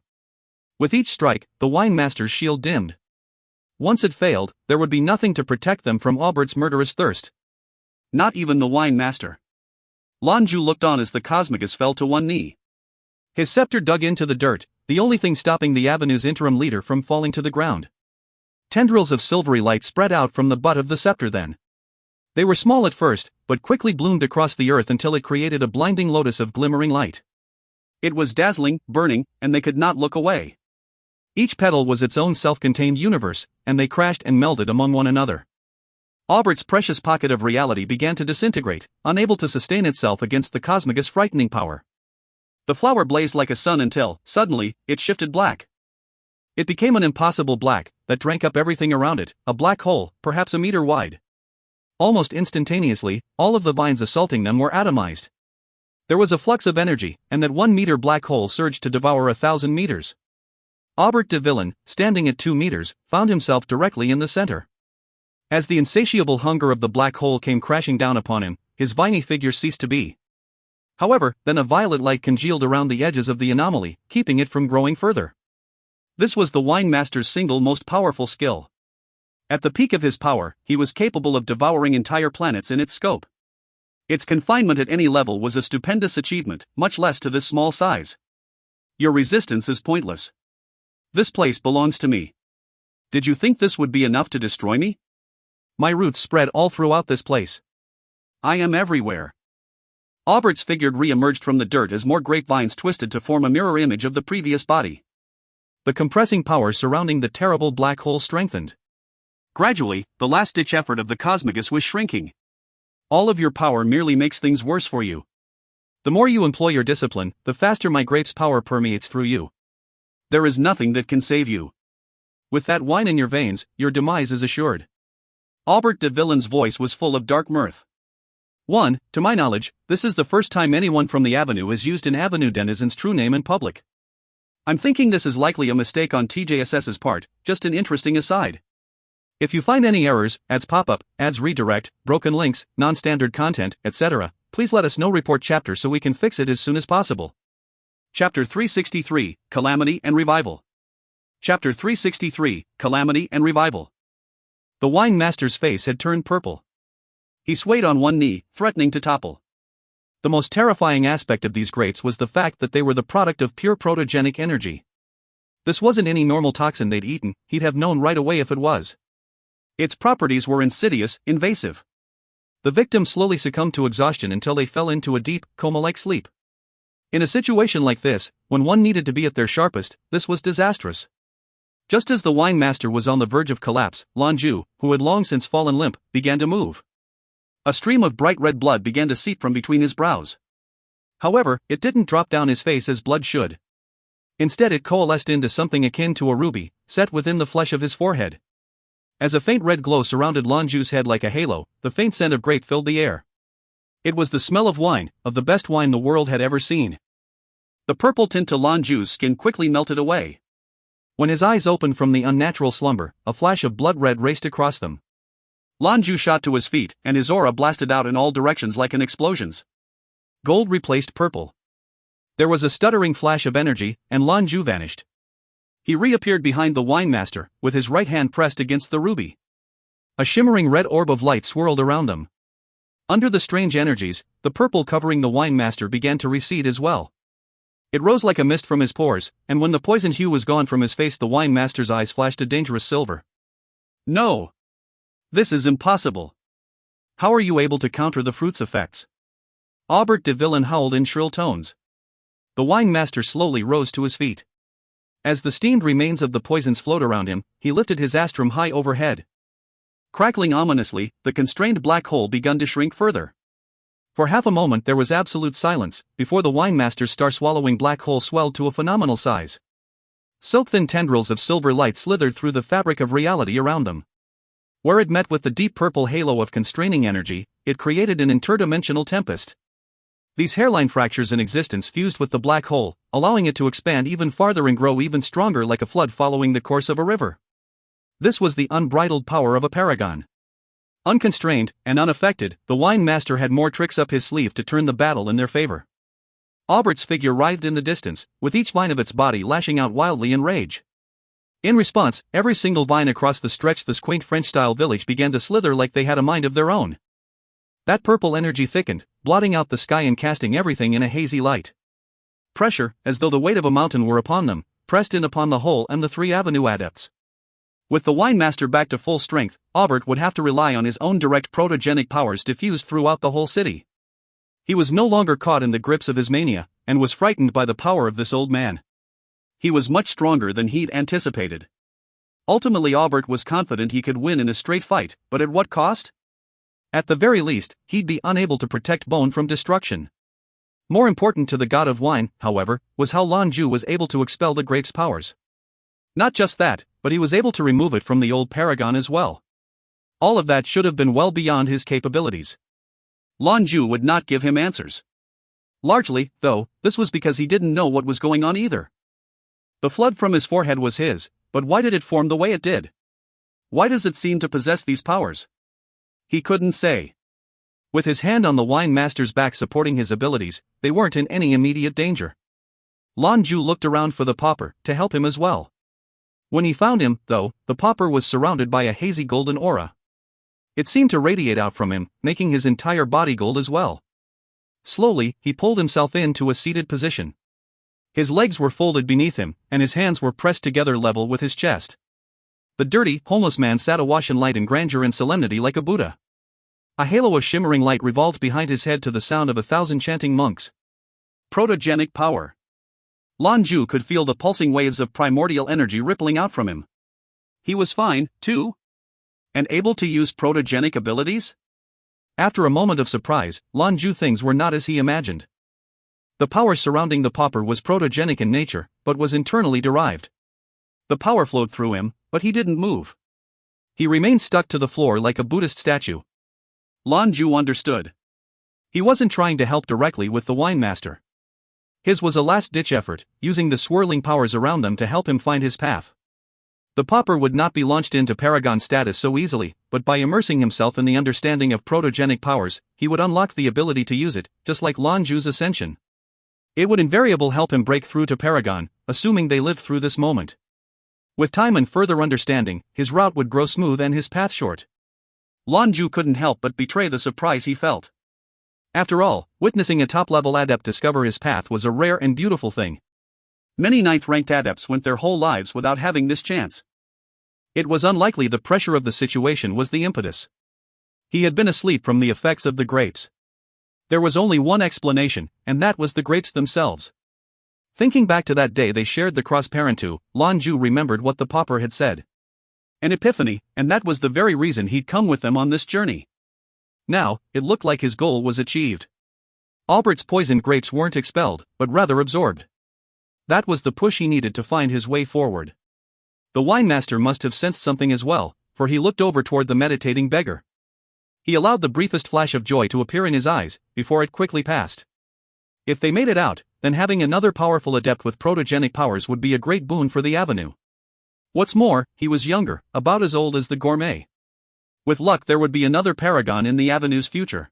With each strike, the wine master's shield dimmed. Once it failed, there would be nothing to protect them from Aubert's murderous thirst. Not even the wine master. Lan Jue looked on as the Cosmicus fell to one knee. His scepter dug into the dirt, the only thing stopping the Avenue's interim leader from falling to the ground. Tendrils of silvery light spread out from the butt of the scepter then. They were small at first, but quickly bloomed across the earth until it created a blinding lotus of glimmering light. It was dazzling, burning, and they could not look away. Each petal was its own self-contained universe, and they crashed and melded among one another. Aubert's precious pocket of reality began to disintegrate, unable to sustain itself against the Cosmicus' frightening power. The flower blazed like a sun until, suddenly, it shifted black. It became an impossible black, that drank up everything around it, a black hole, perhaps a meter wide. Almost instantaneously, all of the vines assaulting them were atomized. There was a flux of energy, and that 1 meter black hole surged to devour 1,000 meters. Aubert de Villain, standing at 2 meters, found himself directly in the center. As the insatiable hunger of the black hole came crashing down upon him, his viney figure ceased to be. However, then a violet light congealed around the edges of the anomaly, keeping it from growing further. This was the wine master's single most powerful skill. At the peak of his power, he was capable of devouring entire planets in its scope. Its confinement at any level was a stupendous achievement, much less to this small size. Your resistance is pointless. This place belongs to me. Did you think this would be enough to destroy me? My roots spread all throughout this place. I am everywhere. Aubert's figure re-emerged from the dirt as more grapevines twisted to form a mirror image of the previous body. The compressing power surrounding the terrible black hole strengthened. Gradually, the last-ditch effort of the Cosmicus was shrinking. All of your power merely makes things worse for you. The more you employ your discipline, the faster my grape's power permeates through you. There is nothing that can save you. With that wine in your veins, your demise is assured. Aubert de Villain's voice was full of dark mirth. To my knowledge, this is the first time anyone from the Avenue has used an Avenue denizen's true name in public. I'm thinking this is likely a mistake on TJSS's part, just an interesting aside. If you find any errors, ads pop up, ads redirect, broken links, non-standard content, etc., please let us know. Report chapter so we can fix it as soon as possible. Chapter 363, Calamity and Revival. Chapter 363, Calamity and Revival. The wine master's face had turned purple. He swayed on one knee, threatening to topple. The most terrifying aspect of these grapes was the fact that they were the product of pure protogenic energy. This wasn't any normal toxin they'd eaten, he'd have known right away if it was. Its properties were insidious, invasive. The victims slowly succumbed to exhaustion until they fell into a deep, coma-like sleep. In a situation like this, when one needed to be at their sharpest, this was disastrous. Just as the wine master was on the verge of collapse, Lan Jue, who had long since fallen limp, began to move. A stream of bright red blood began to seep from between his brows. However, it didn't drop down his face as blood should. Instead, it coalesced into something akin to a ruby, set within the flesh of his forehead. As a faint red glow surrounded Lan Jue's head like a halo, the faint scent of grape filled the air. It was the smell of wine, of the best wine the world had ever seen. The purple tint to Lan Jue's skin quickly melted away. When his eyes opened from the unnatural slumber, a flash of blood red raced across them. Lan Jue shot to his feet, and his aura blasted out in all directions like an explosion's. Gold replaced purple. There was a stuttering flash of energy, and Lan Jue vanished. He reappeared behind the wine master, with his right hand pressed against the ruby. A shimmering red orb of light swirled around them. Under the strange energies, the purple covering the wine master began to recede as well. It rose like a mist from his pores, and when the poisoned hue was gone from his face, the wine master's eyes flashed a dangerous silver. No! This is impossible. How are you able to counter the fruit's effects? Aubert de Villain howled in shrill tones. The wine master slowly rose to his feet. As the steamed remains of the poisons flowed around him, he lifted his astrum high overhead. Crackling ominously, the constrained black hole began to shrink further. For half a moment there was absolute silence, before the wine-master's star-swallowing black hole swelled to a phenomenal size. Silk-thin tendrils of silver light slithered through the fabric of reality around them. Where it met with the deep purple halo of constraining energy, it created an interdimensional tempest. These hairline fractures in existence fused with the black hole, allowing it to expand even farther and grow even stronger like a flood following the course of a river. This was the unbridled power of a paragon. Unconstrained and unaffected, the wine master had more tricks up his sleeve to turn the battle in their favor. Aubert's figure writhed in the distance, with each vine of its body lashing out wildly in rage. In response, every single vine across the stretch of this quaint French-style village began to slither like they had a mind of their own. That purple energy thickened, blotting out the sky and casting everything in a hazy light. Pressure, as though the weight of a mountain were upon them, pressed in upon the whole and the 3 Avenue Adepts. With the wine master back to full strength, Aubert would have to rely on his own direct protogenic powers diffused throughout the whole city. He was no longer caught in the grips of his mania, and was frightened by the power of this old man. He was much stronger than he'd anticipated. Ultimately, Aubert was confident he could win in a straight fight, but at what cost? At the very least, he'd be unable to protect Bone from destruction. More important to the god of wine, however, was how Lan Jue was able to expel the grape's powers. Not just that, but he was able to remove it from the old paragon as well. All of that should have been well beyond his capabilities. Lan Jue would not give him answers. Largely, though, this was because he didn't know what was going on either. The flood from his forehead was his, but why did it form the way it did? Why does it seem to possess these powers? He couldn't say. With his hand on the wine master's back supporting his abilities, they weren't in any immediate danger. Lan Jue looked around for the pauper, to help him as well. When he found him, though, the pauper was surrounded by a hazy golden aura. It seemed to radiate out from him, making his entire body gold as well. Slowly, he pulled himself into a seated position. His legs were folded beneath him, and his hands were pressed together level with his chest. The dirty, homeless man sat awash in light and grandeur and solemnity like a Buddha. A halo of shimmering light revolved behind his head to the sound of 1,000 chanting monks. Protogenic power. Lan Jue could feel the pulsing waves of primordial energy rippling out from him. He was fine, too. And able to use protogenic abilities? After a moment of surprise, Lan Jue things were not as he imagined. The power surrounding the pauper was protogenic in nature, but was internally derived. The power flowed through him, but he didn't move. He remained stuck to the floor like a Buddhist statue. Lan Jue understood. He wasn't trying to help directly with the wine master. His was a last-ditch effort, using the swirling powers around them to help him find his path. The pauper would not be launched into paragon status so easily, but by immersing himself in the understanding of protogenic powers, he would unlock the ability to use it, just like Lan Jue's ascension. It would invariably help him break through to paragon, assuming they lived through this moment. With time and further understanding, his route would grow smooth and his path short. Lan Jue couldn't help but betray the surprise he felt. After all, witnessing a top-level adept discover his path was a rare and beautiful thing. Many ninth-ranked adepts went their whole lives without having this chance. It was unlikely the pressure of the situation was the impetus. He had been asleep from the effects of the grapes. There was only one explanation, and that was the grapes themselves. Thinking back to that day they shared the cross-parentu, Lan Jue remembered what the pauper had said. An epiphany, and that was the very reason he'd come with them on this journey. Now, it looked like his goal was achieved. Aubert's poisoned grapes weren't expelled, but rather absorbed. That was the push he needed to find his way forward. The winemaster must have sensed something as well, for he looked over toward the meditating beggar. He allowed the briefest flash of joy to appear in his eyes, before it quickly passed. If they made it out, then having another powerful adept with protogenic powers would be a great boon for the avenue. What's more, he was younger, about as old as the gourmet. With luck there would be another paragon in the avenue's future.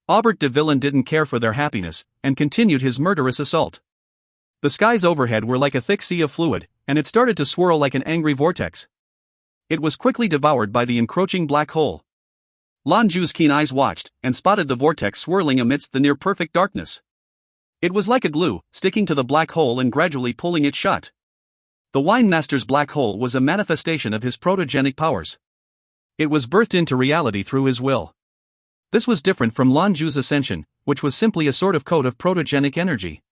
Aubert de Villain didn't care for their happiness, and continued his murderous assault. The skies overhead were like a thick sea of fluid, and it started to swirl like an angry vortex. It was quickly devoured by the encroaching black hole. Lan Jue's keen eyes watched, and spotted the vortex swirling amidst the near-perfect darkness. It was like a glue, sticking to the black hole and gradually pulling it shut. The winemaster's black hole was a manifestation of his protogenic powers. It was birthed into reality through his will. This was different from Lan Jue's ascension, which was simply a sort of code of protogenic energy.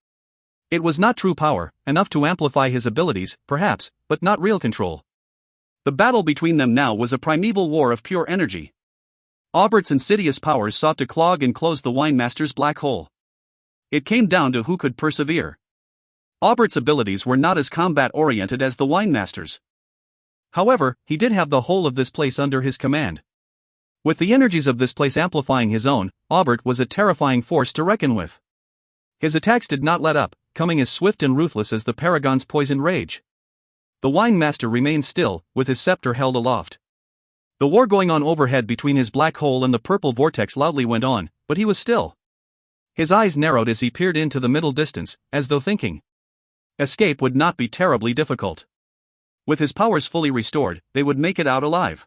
It was not true power, enough to amplify his abilities, perhaps, but not real control. The battle between them now was a primeval war of pure energy. Aubert's insidious powers sought to clog and close the wine master's black hole. It came down to who could persevere. Aubert's abilities were not as combat-oriented as the wine master's. However, he did have the whole of this place under his command. With the energies of this place amplifying his own, Aubert was a terrifying force to reckon with. His attacks did not let up, coming as swift and ruthless as the Paragon's poisoned rage. The wine master remained still, with his scepter held aloft. The war going on overhead between his black hole and the purple vortex loudly went on, but he was still. His eyes narrowed as he peered into the middle distance, as though thinking. Escape would not be terribly difficult. With his powers fully restored, they would make it out alive.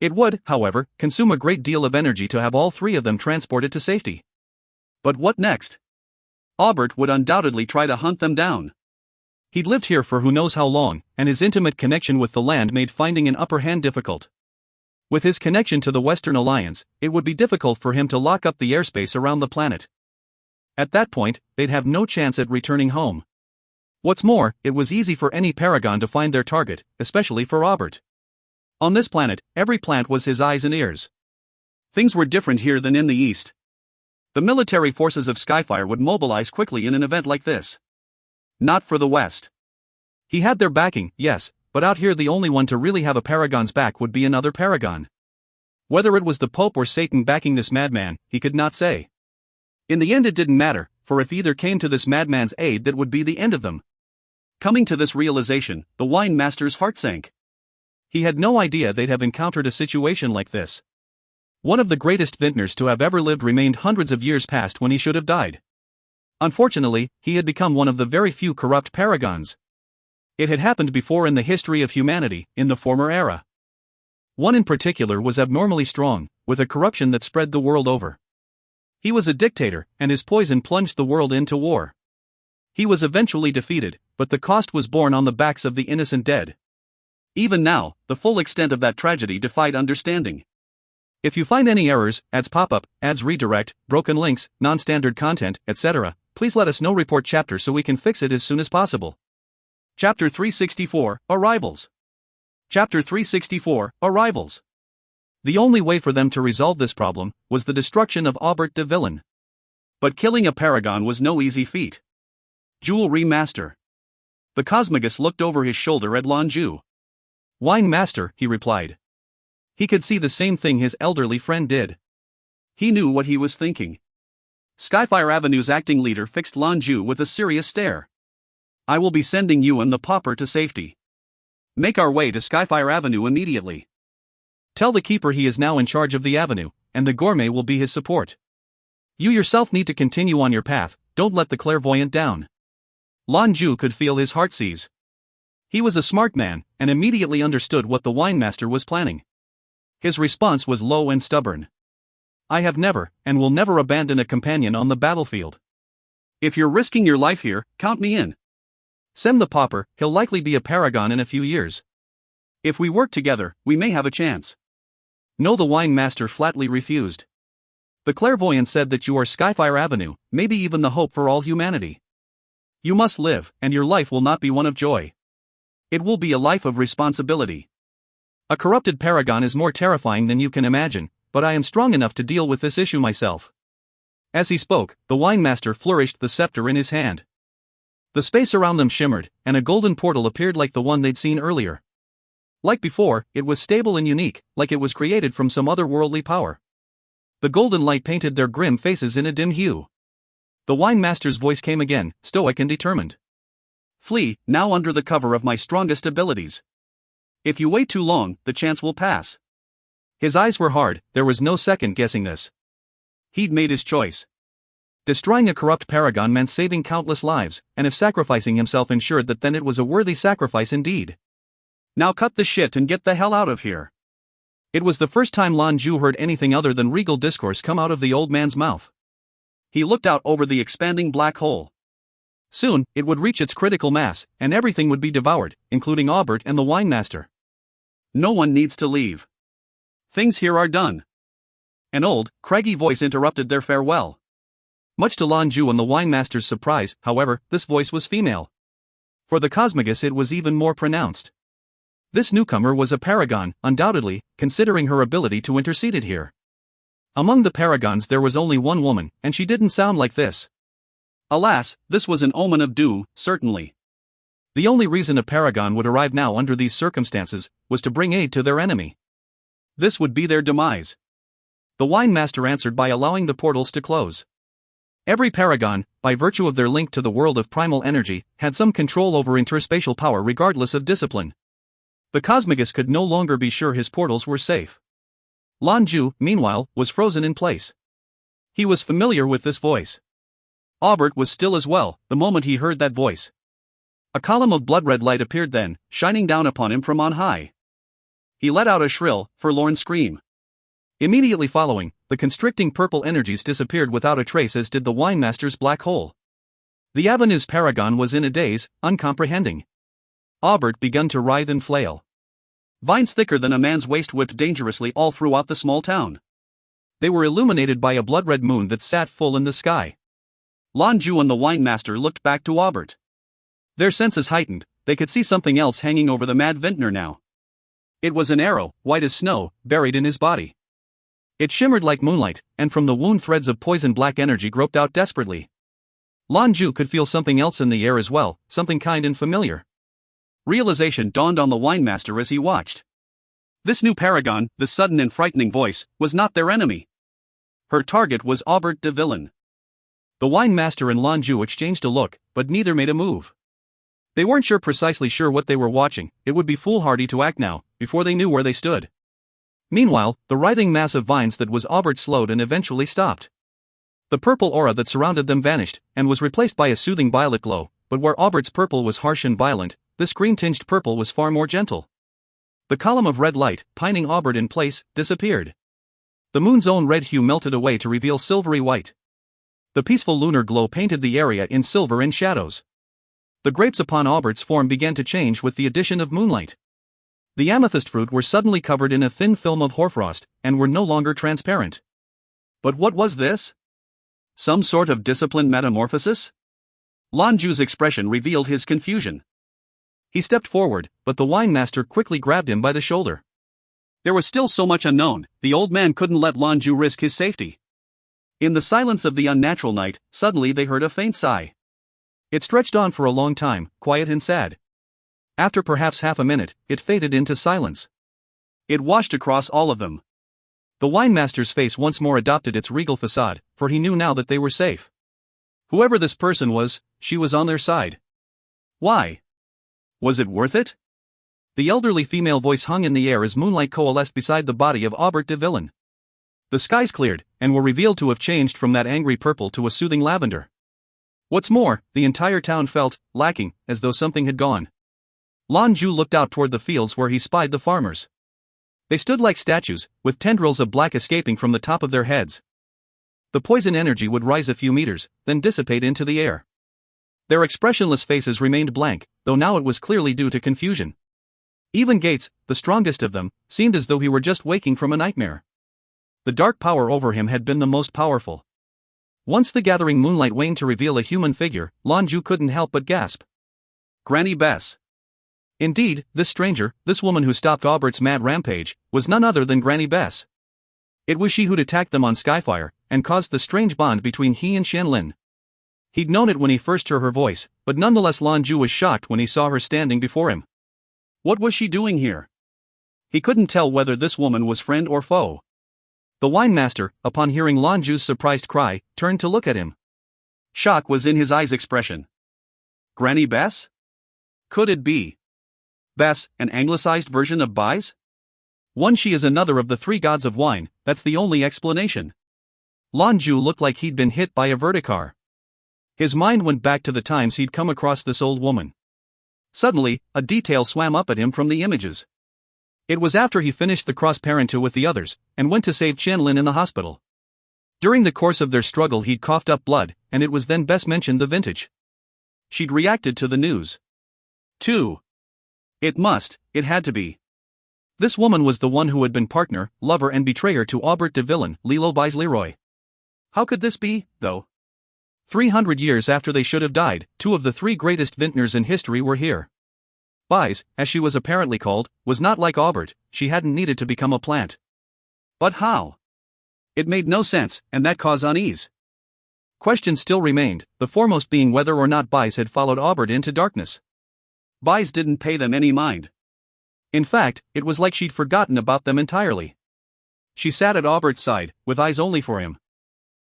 It would, however, consume a great deal of energy to have all three of them transported to safety. But what next? Aubert would undoubtedly try to hunt them down. He'd lived here for who knows how long, and his intimate connection with the land made finding an upper hand difficult. With his connection to the Western Alliance, it would be difficult for him to lock up the airspace around the planet. At that point, they'd have no chance at returning home. What's more, it was easy for any Paragon to find their target, especially for Aubert. On this planet, every plant was his eyes and ears. Things were different here than in the East. The military forces of Skyfire would mobilize quickly in an event like this. Not for the West. He had their backing, yes, but out here the only one to really have a Paragon's back would be another Paragon. Whether it was the Pope or Satan backing this madman, he could not say. In the end it didn't matter, for if either came to this madman's aid, that would be the end of them. Coming to this realization, the wine master's heart sank. He had no idea they'd have encountered a situation like this. One of the greatest vintners to have ever lived remained hundreds of years past when he should have died. Unfortunately, he had become one of the very few corrupt Paragons. It had happened before in the history of humanity, in the former era. One in particular was abnormally strong, with a corruption that spread the world over. He was a dictator, and his poison plunged the world into war. He was eventually defeated, but the cost was borne on the backs of the innocent dead. Even now, the full extent of that tragedy defied understanding. If you find any errors, ads pop up, ads redirect, broken links, non-standard content, etc., please let us know. Report chapter so we can fix it as soon as possible. Chapter 364, Arrivals. Chapter 364, Arrivals. The only way for them to resolve this problem was the destruction of Aubert de Villain. But killing a Paragon was no easy feat. Jewelry Master. The Cosmagus looked over his shoulder at Lan Jue. Wine Master, he replied. He could see the same thing his elderly friend did. He knew what he was thinking. Skyfire Avenue's acting leader fixed Lan Jue with a serious stare. I will be sending you and the pauper to safety. Make our way to Skyfire Avenue immediately. Tell the keeper he is now in charge of the avenue, and the gourmet will be his support. You yourself need to continue on your path, don't let the clairvoyant down. Lan Jue could feel his heart seize. He was a smart man, and immediately understood what the wine master was planning. His response was low and stubborn. I have never, and will never abandon a companion on the battlefield. If you're risking your life here, count me in. Send the pauper, he'll likely be a Paragon in a few years. If we work together, we may have a chance. No, the wine master flatly refused. The clairvoyant said that you are Skyfire Avenue, maybe even the hope for all humanity. You must live, and your life will not be one of joy. It will be a life of responsibility. A corrupted Paragon is more terrifying than you can imagine, but I am strong enough to deal with this issue myself. As he spoke, the wine master flourished the scepter in his hand. The space around them shimmered, and a golden portal appeared like the one they'd seen earlier. Like before, it was stable and unique, like it was created from some otherworldly power. The golden light painted their grim faces in a dim hue. The wine master's voice came again, stoic and determined. Flee, now under the cover of my strongest abilities. If you wait too long, the chance will pass. His eyes were hard, there was no second guessing this. He'd made his choice. Destroying a corrupt Paragon meant saving countless lives, and if sacrificing himself ensured that, then it was a worthy sacrifice indeed. Now cut the shit and get the hell out of here. It was the first time Lan Jue heard anything other than regal discourse come out of the old man's mouth. He looked out over the expanding black hole. Soon, it would reach its critical mass, and everything would be devoured, including Aubert and the wine master. No one needs to leave. Things here are done. An old, craggy voice interrupted their farewell. Much to Lan Jue and the wine master's surprise, however, this voice was female. For the Cosmagus it was even more pronounced. This newcomer was a Paragon, undoubtedly, considering her ability to intercede it here. Among the paragons there was only one woman, and she didn't sound like this. Alas, this was an omen of doom, certainly. The only reason a paragon would arrive now under these circumstances was to bring aid to their enemy. This would be their demise. The wine master answered by allowing the portals to close. Every paragon, by virtue of their link to the world of primal energy, had some control over interspatial power regardless of discipline. The Cosmagus could no longer be sure his portals were safe. Lan Jue, meanwhile, was frozen in place. He was familiar with this voice. Aubert was still as well, the moment he heard that voice. A column of blood-red light appeared then, shining down upon him from on high. He let out a shrill, forlorn scream. Immediately following, the constricting purple energies disappeared without a trace, as did the winemaster's black hole. The Avenue's paragon was in a daze, uncomprehending. Aubert began to writhe and flail. Vines thicker than a man's waist whipped dangerously all throughout the small town. They were illuminated by a blood-red moon that sat full in the sky. Lan Jue and the winemaster looked back to Aubert. Their senses heightened, they could see something else hanging over the mad vintner now. It was an arrow, white as snow, buried in his body. It shimmered like moonlight, and from the wound threads of poison black energy groped out desperately. Lan Jue could feel something else in the air as well, something kind and familiar. Realization dawned on the winemaster as he watched. This new paragon, the sudden and frightening voice, was not their enemy. Her target was Aubert de Villain. The winemaster and Lan Jue exchanged a look, but neither made a move. They weren't precisely sure what they were watching. It would be foolhardy to act now, before they knew where they stood. Meanwhile, the writhing mass of vines that was Aubert slowed and eventually stopped. The purple aura that surrounded them vanished, and was replaced by a soothing violet glow, but where Aubert's purple was harsh and violent, this green-tinged purple was far more gentle. The column of red light, pining Aubert in place, disappeared. The moon's own red hue melted away to reveal silvery white. The peaceful lunar glow painted the area in silver and shadows. The grapes upon Aubert's form began to change with the addition of moonlight. The amethyst fruit were suddenly covered in a thin film of hoarfrost, and were no longer transparent. But what was this? Some sort of disciplined metamorphosis? Lan Jue's expression revealed his confusion. He stepped forward, but the winemaster quickly grabbed him by the shoulder. There was still so much unknown, the old man couldn't let Lan Jue risk his safety. In the silence of the unnatural night, suddenly they heard a faint sigh. It stretched on for a long time, quiet and sad. After perhaps half a minute, it faded into silence. It washed across all of them. The winemaster's face once more adopted its regal facade, for he knew now that they were safe. Whoever this person was, she was on their side. Why? Was it worth it? The elderly female voice hung in the air as moonlight coalesced beside the body of Aubert de Villain. The skies cleared, and were revealed to have changed from that angry purple to a soothing lavender. What's more, the entire town felt lacking, as though something had gone. Lan Jue looked out toward the fields where he spied the farmers. They stood like statues, with tendrils of black escaping from the top of their heads. The poison energy would rise a few meters, then dissipate into the air. Their expressionless faces remained blank, though now it was clearly due to confusion. Even Gates, the strongest of them, seemed as though he were just waking from a nightmare. The dark power over him had been the most powerful. Once the gathering moonlight waned to reveal a human figure, Lan Jue couldn't help but gasp. Granny Bess. Indeed, this stranger, this woman who stopped Aubert's mad rampage, was none other than Granny Bess. It was she who'd attacked them on Skyfire, and caused the strange bond between he and Qianlin. He'd known it when he first heard her voice, but nonetheless Lan Jue was shocked when he saw her standing before him. What was she doing here? He couldn't tell whether this woman was friend or foe. The winemaster, upon hearing Lan Jue's surprised cry, turned to look at him. Shock was in his eyes' expression. Granny Bess? Could it be? Bess, an anglicized version of Bise? One she is another of the three gods of wine, that's the only explanation. Lan Jue looked like he'd been hit by a verticar. His mind went back to the times he'd come across this old woman. Suddenly, a detail swam up at him from the images. It was after he finished the cross-parental with the others, and went to save Qianlin in the hospital. During the course of their struggle he'd coughed up blood, and it was then Bess mentioned the vintage. She'd reacted to the news. Too. It had to be. This woman was the one who had been partner, lover and betrayer to Aubert de Villain, Lilo Bise Leroy. How could this be, though? 300 years after they should have died, two of the three greatest vintners in history were here. Bise, as she was apparently called, was not like Aubert, she hadn't needed to become a plant. But how? It made no sense, and that caused unease. Questions still remained, the foremost being whether or not Bice had followed Aubert into darkness. Bice didn't pay them any mind. In fact, it was like she'd forgotten about them entirely. She sat at Aubert's side, with eyes only for him.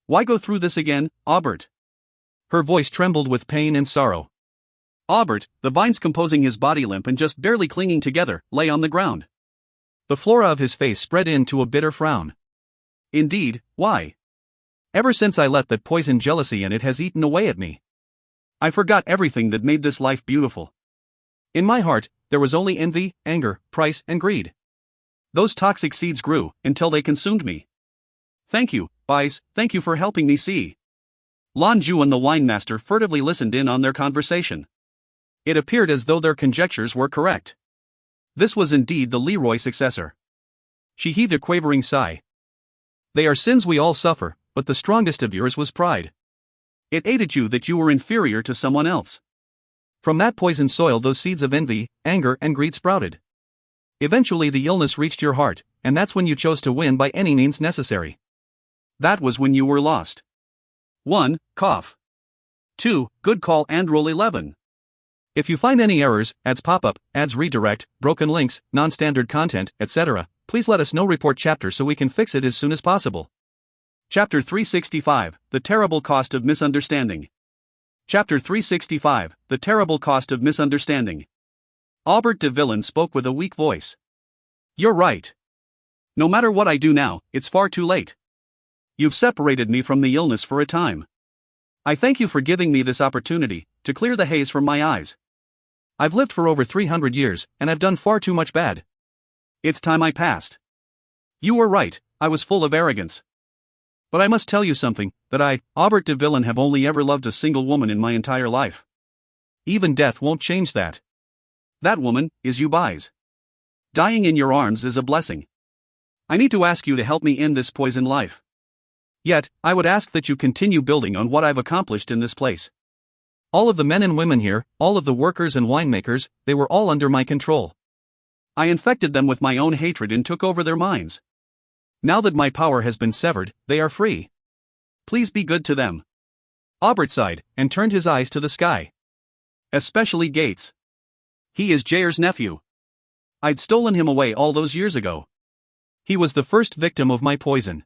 Why go through this again, Aubert? Her voice trembled with pain and sorrow. Aubert, the vines composing his body limp and just barely clinging together, lay on the ground. The flora of his face spread into a bitter frown. Indeed, why? Ever since I let that poison jealousy in, it has eaten away at me. I forgot everything that made this life beautiful. In my heart, there was only envy, anger, price, and greed. Those toxic seeds grew, until they consumed me. Thank you, Bice, thank you for helping me see. Lan Jue and the wine master furtively listened in on their conversation. It appeared as though their conjectures were correct. This was indeed the Leroy successor. She heaved a quavering sigh. They are sins we all suffer, but the strongest of yours was pride. It ate at you that you were inferior to someone else. From that poisoned soil those seeds of envy, anger, and greed sprouted. Eventually the illness reached your heart, and that's when you chose to win by any means necessary. That was when you were lost. 1. Cough. 2. Good call and roll 11. If you find any errors, ads pop up, ads redirect, broken links, non-standard content, etc., please let us know. Report chapter so we can fix it as soon as possible. Chapter 365, The Terrible Cost of Misunderstanding. Chapter 365, The Terrible Cost of Misunderstanding. Aubert de Villain spoke with a weak voice. You're right. No matter what I do now, it's far too late. You've separated me from the illness for a time. I thank you for giving me this opportunity to clear the haze from my eyes. I've lived for over 300 years, and I've done far too much bad. It's time I passed. You were right, I was full of arrogance. But I must tell you something, that I, Aubert de Villain, have only ever loved a single woman in my entire life. Even death won't change that. That woman is you, Bice. Dying in your arms is a blessing. I need to ask you to help me end this poisoned life. Yet, I would ask that you continue building on what I've accomplished in this place. All of the men and women here, all of the workers and winemakers, they were all under my control. I infected them with my own hatred and took over their minds. Now that my power has been severed, they are free. Please be good to them. Aubert sighed, and turned his eyes to the sky. Especially Gates. He is Jair's nephew. I'd stolen him away all those years ago. He was the first victim of my poison.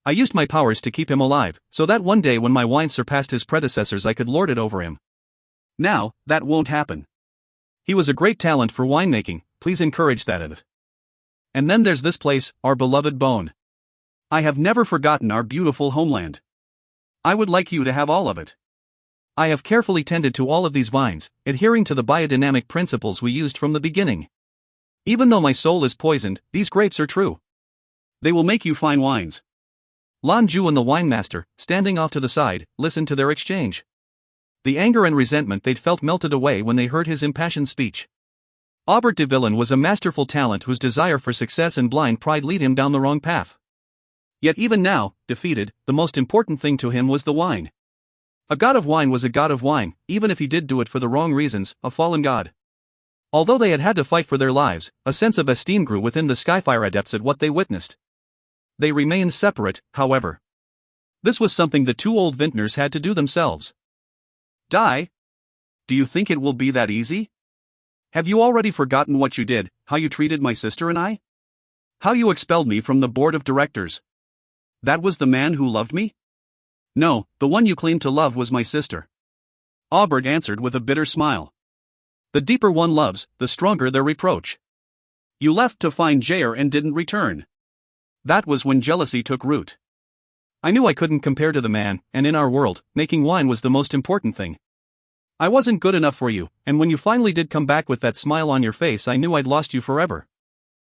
I used my powers to keep him alive, so that one day when my wine surpassed his predecessors I could lord it over him. Now, that won't happen. He was a great talent for winemaking, please encourage that of it. And then there's this place, our beloved Bone. I have never forgotten our beautiful homeland. I would like you to have all of it. I have carefully tended to all of these vines, adhering to the biodynamic principles we used from the beginning. Even though my soul is poisoned, these grapes are true. They will make you fine wines. Lan Jue and the winemaster, standing off to the side, listened to their exchange. The anger and resentment they'd felt melted away when they heard his impassioned speech. Aubert de Villain was a masterful talent whose desire for success and blind pride lead him down the wrong path. Yet even now, defeated, the most important thing to him was the wine. A god of wine was a god of wine, even if he did do it for the wrong reasons, a fallen god. Although they had had to fight for their lives, a sense of esteem grew within the Skyfire Adepts at what they witnessed. They remained separate, however. This was something the two old vintners had to do themselves. Die? Do you think it will be that easy? Have you already forgotten what you did, how you treated my sister and I? How you expelled me from the board of directors? That was the man who loved me? No, the one you claimed to love was my sister. Aubert answered with a bitter smile. The deeper one loves, the stronger their reproach. You left to find Jair and didn't return. That was when jealousy took root. I knew I couldn't compare to the man, and in our world, making wine was the most important thing. I wasn't good enough for you, and when you finally did come back with that smile on your face I knew I'd lost you forever.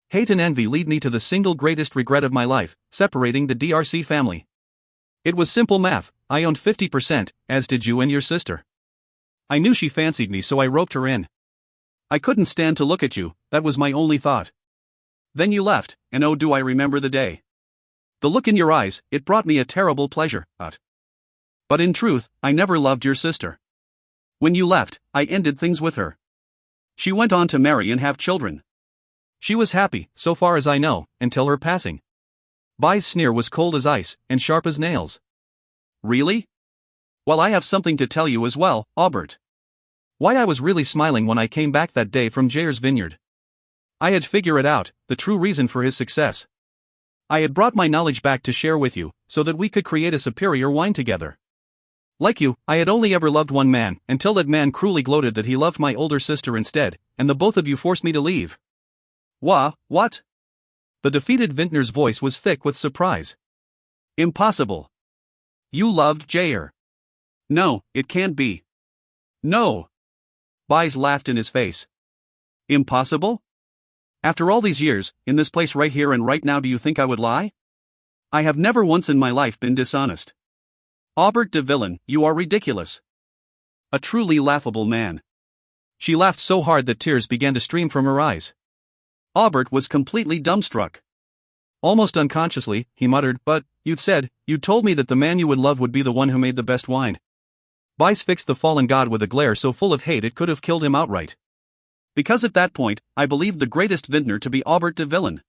Hate and envy lead me to the single greatest regret of my life, separating the DRC family. It was simple math, I owned 50%, as did you and your sister. I knew she fancied me so I roped her in. I couldn't stand to look at you, that was my only thought. Then you left, and oh do I remember the day. The look in your eyes, it brought me a terrible pleasure, But in truth, I never loved your sister. When you left, I ended things with her. She went on to marry and have children. She was happy, so far as I know, until her passing. Bai's sneer was cold as ice, and sharp as nails. Really? Well, I have something to tell you as well, Aubert. Why, I was really smiling when I came back that day from Jair's vineyard. I had figured it out, the true reason for his success. I had brought my knowledge back to share with you, so that we could create a superior wine together. Like you, I had only ever loved one man, until that man cruelly gloated that he loved my older sister instead, and the both of you forced me to leave. What? The defeated vintner's voice was thick with surprise. Impossible. You loved Jair. No, it can't be. No. Bais laughed in his face. Impossible? After all these years, in this place right here and right now, do you think I would lie? I have never once in my life been dishonest. Aubert de Villain, you are ridiculous. A truly laughable man. She laughed so hard that tears began to stream from her eyes. Aubert was completely dumbstruck. Almost unconsciously, he muttered, "But, you'd told me that the man you would love would be the one who made the best wine." Bais fixed the fallen god with a glare so full of hate it could have killed him outright. Because at that point, I believed the greatest vintner to be Aubert de Villain.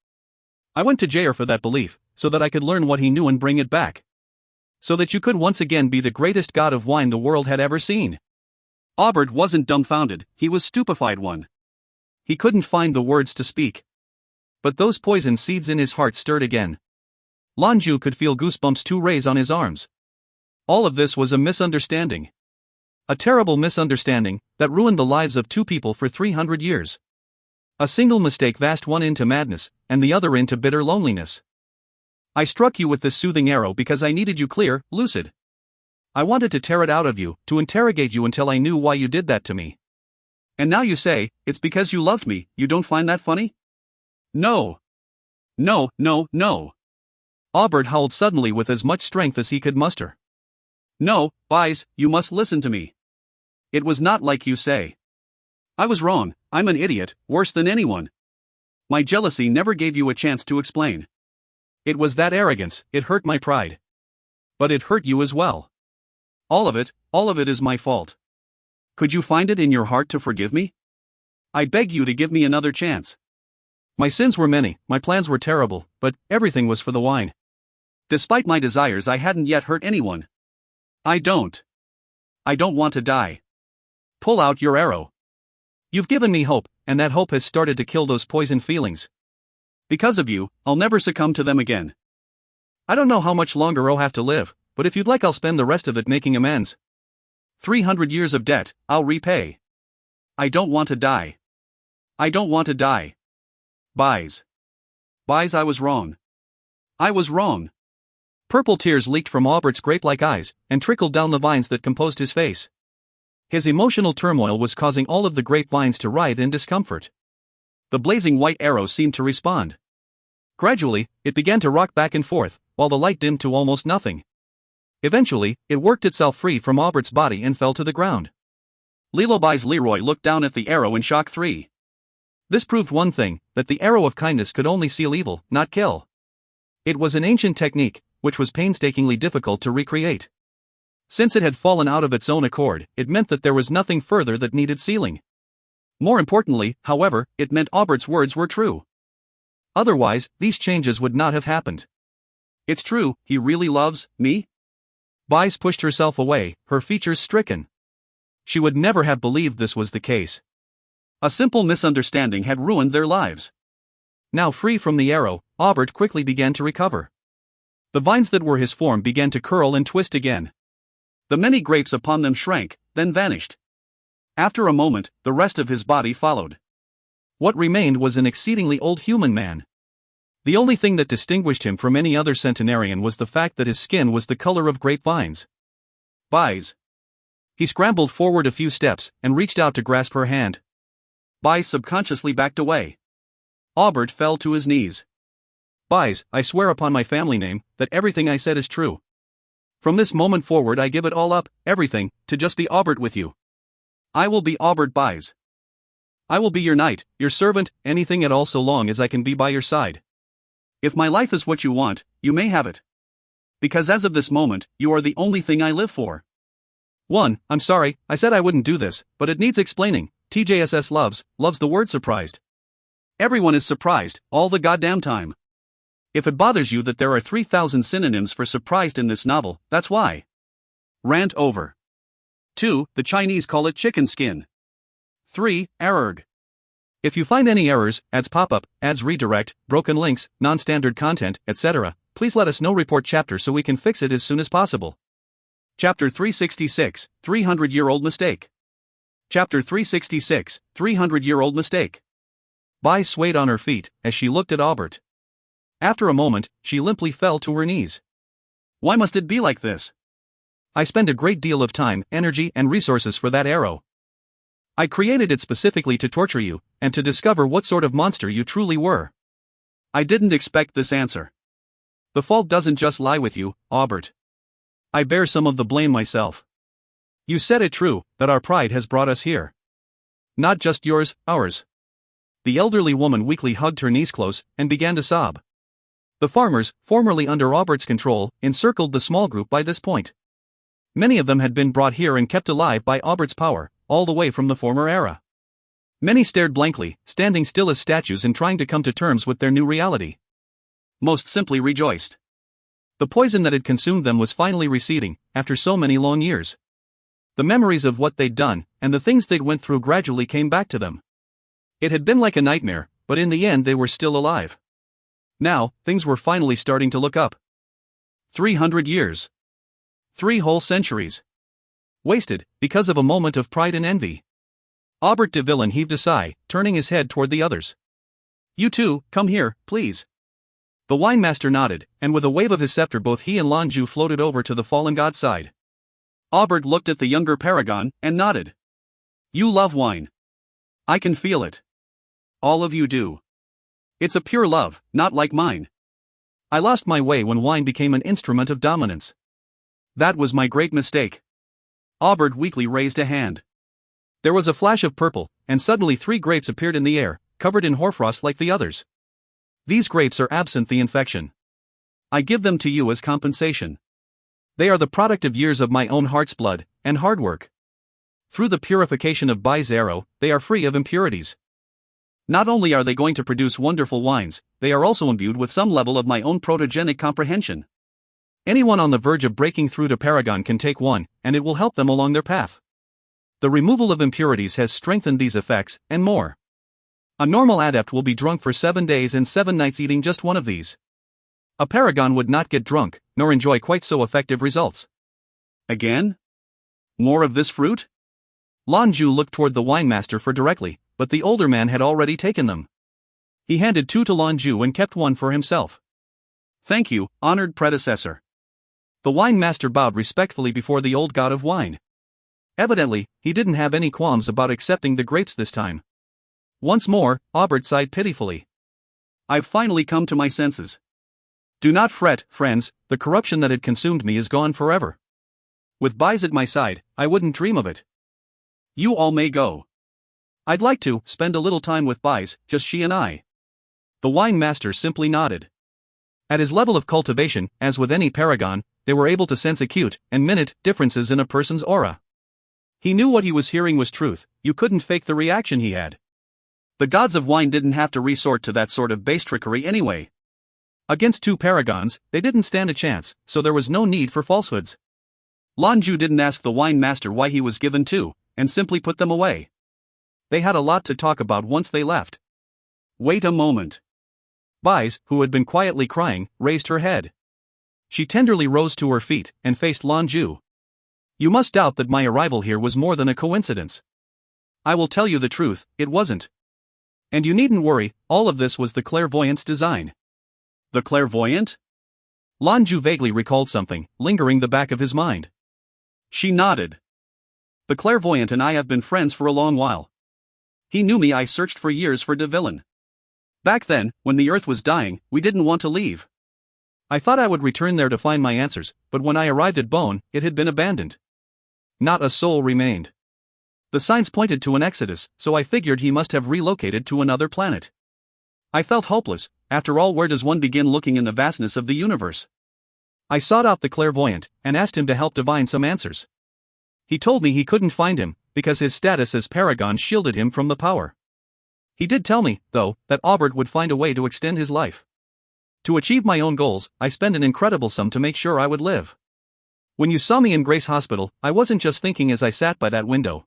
I went to Jair for that belief, so that I could learn what he knew and bring it back. So that you could once again be the greatest god of wine the world had ever seen. Aubert wasn't dumbfounded, he was stupefied one. He couldn't find the words to speak. But those poison seeds in his heart stirred again. Lan Jue could feel goosebumps to raise on his arms. All of this was a misunderstanding. A terrible misunderstanding that ruined the lives of two people for 300 years. A single mistake vast one into madness, and the other into bitter loneliness. I struck you with this soothing arrow because I needed you clear, lucid. I wanted to tear it out of you, to interrogate you until I knew why you did that to me. And now you say, it's because you loved me. You don't find that funny? No. No. Aubert howled suddenly with as much strength as he could muster. No, Bais, you must listen to me. It was not like you say. I was wrong, I'm an idiot, worse than anyone. My jealousy never gave you a chance to explain. It was that arrogance, it hurt my pride. But it hurt you as well. All of it is my fault. Could you find it in your heart to forgive me? I beg you to give me another chance. My sins were many, my plans were terrible, but everything was for the wine. Despite my desires, I hadn't yet hurt anyone. I don't want to die. Pull out your arrow. You've given me hope, and that hope has started to kill those poison feelings. Because of you, I'll never succumb to them again. I don't know how much longer I'll have to live, but if you'd like, I'll spend the rest of it making amends. 300 years of debt, I'll repay. I don't want to die. Bais, I was wrong. Purple tears leaked from Aubert's grape-like eyes, and trickled down the vines that composed his face. His emotional turmoil was causing all of the grapevines to writhe in discomfort. The blazing white arrow seemed to respond. Gradually, it began to rock back and forth, while the light dimmed to almost nothing. Eventually, it worked itself free from Aubert's body and fell to the ground. Bais Leroy looked down at the arrow in shock. This proved one thing, that the arrow of kindness could only seal evil, not kill. It was an ancient technique, which was painstakingly difficult to recreate. Since it had fallen out of its own accord, it meant that there was nothing further that needed sealing. More importantly, however, it meant Aubert's words were true. Otherwise, these changes would not have happened. It's true, he really loves me? Bais pushed herself away, her features stricken. She would never have believed this was the case. A simple misunderstanding had ruined their lives. Now free from the arrow, Aubert quickly began to recover. The vines that were his form began to curl and twist again. The many grapes upon them shrank, then vanished. After a moment, the rest of his body followed. What remained was an exceedingly old human man. The only thing that distinguished him from any other centenarian was the fact that his skin was the color of grapevines. Bais. He scrambled forward a few steps, and reached out to grasp her hand. Bais subconsciously backed away. Aubert fell to his knees. Bais, I swear upon my family name, that everything I said is true. From this moment forward I give it all up, everything, to just be Aubert with you. I will be Aubert Bais. I will be your knight, your servant, anything at all so long as I can be by your side. If my life is what you want, you may have it. Because as of this moment, you are the only thing I live for. I'm sorry, I said I wouldn't do this, but it needs explaining. TJSS loves the word surprised. Everyone is surprised, all the goddamn time. If it bothers you that there are 3,000 synonyms for surprised in this novel, that's why. Rant over. 2. The Chinese call it chicken skin. 3. Errorg. If you find any errors, ads pop-up, ads redirect, broken links, non-standard content, etc., please let us know. Report chapter so we can fix it as soon as possible. Chapter 366, 300-year-old mistake. Chapter 366, 300-year-old mistake. Bai swayed on her feet as she looked at Aubert. After a moment, she limply fell to her knees. Why must it be like this? I spend a great deal of time, energy, and resources for that arrow. I created it specifically to torture you, and to discover what sort of monster you truly were. I didn't expect this answer. The fault doesn't just lie with you, Aubert. I bear some of the blame myself. You said it true, that our pride has brought us here. Not just yours, ours. The elderly woman weakly hugged her knees close, and began to sob. The farmers, formerly under Aubert's control, encircled the small group by this point. Many of them had been brought here and kept alive by Aubert's power, all the way from the former era. Many stared blankly, standing still as statues and trying to come to terms with their new reality. Most simply rejoiced. The poison that had consumed them was finally receding, after so many long years. The memories of what they'd done, and the things they'd went through gradually came back to them. It had been like a nightmare, but in the end they were still alive. Now, things were finally starting to look up. 300 years. 3 whole centuries. Wasted, because of a moment of pride and envy. Aubert de Villain heaved a sigh, turning his head toward the others. You two, come here, please. The winemaster nodded, and with a wave of his scepter both he and Lan Jue floated over to the fallen god's side. Aubert looked at the younger paragon, and nodded. You love wine. I can feel it. All of you do. It's a pure love, not like mine. I lost my way when wine became an instrument of dominance. That was my great mistake. Aubert weakly raised a hand. There was a flash of purple, and suddenly 3 grapes appeared in the air, covered in hoarfrost like the others. These grapes are absent the infection. I give them to you as compensation. They are the product of years of my own heart's blood, and hard work. Through the purification of Bai's arrow, they are free of impurities. Not only are they going to produce wonderful wines, they are also imbued with some level of my own protogenic comprehension. Anyone on the verge of breaking through to Paragon can take one, and it will help them along their path. The removal of impurities has strengthened these effects, and more. A normal adept will be drunk for 7 days and 7 nights eating just one of these. A paragon would not get drunk, nor enjoy quite so effective results. Again? More of this fruit? Lan Jue looked toward the winemaster for directly, but the older man had already taken them. He handed 2 to Lan Jue and kept 1 for himself. Thank you, honored predecessor. The winemaster bowed respectfully before the old god of wine. Evidently, he didn't have any qualms about accepting the grapes this time. Once more, Aubert sighed pitifully. I've finally come to my senses. Do not fret, friends, the corruption that had consumed me is gone forever. With Bai's at my side, I wouldn't dream of it. You all may go. I'd like to spend a little time with Bai's, just she and I. The winemaster simply nodded. At his level of cultivation, as with any paragon, they were able to sense acute and minute differences in a person's aura. He knew what he was hearing was truth, you couldn't fake the reaction he had. The gods of wine didn't have to resort to that sort of base trickery anyway. Against 2 paragons, they didn't stand a chance, so there was no need for falsehoods. Lan Jue didn't ask the winemaster why he was given 2, and simply put them away. They had a lot to talk about once they left. Wait a moment. Bai's, who had been quietly crying, raised her head. She tenderly rose to her feet, and faced Lan Jue. You must doubt that my arrival here was more than a coincidence. I will tell you the truth, it wasn't. And you needn't worry, all of this was the clairvoyant's design. The clairvoyant? Lan Jue vaguely recalled something, lingering the back of his mind. She nodded. The clairvoyant and I have been friends for a long while. He knew me. I searched for years for de Villain. Back then, when the earth was dying, we didn't want to leave. I thought I would return there to find my answers, but when I arrived at Bone, it had been abandoned. Not a soul remained. The signs pointed to an exodus, so I figured he must have relocated to another planet. I felt hopeless. After all, where does one begin looking in the vastness of the universe? I sought out the clairvoyant, and asked him to help divine some answers. He told me he couldn't find him, because his status as paragon shielded him from the power. He did tell me, though, that Aubert would find a way to extend his life. To achieve my own goals, I spent an incredible sum to make sure I would live. When you saw me in Grace Hospital, I wasn't just thinking as I sat by that window.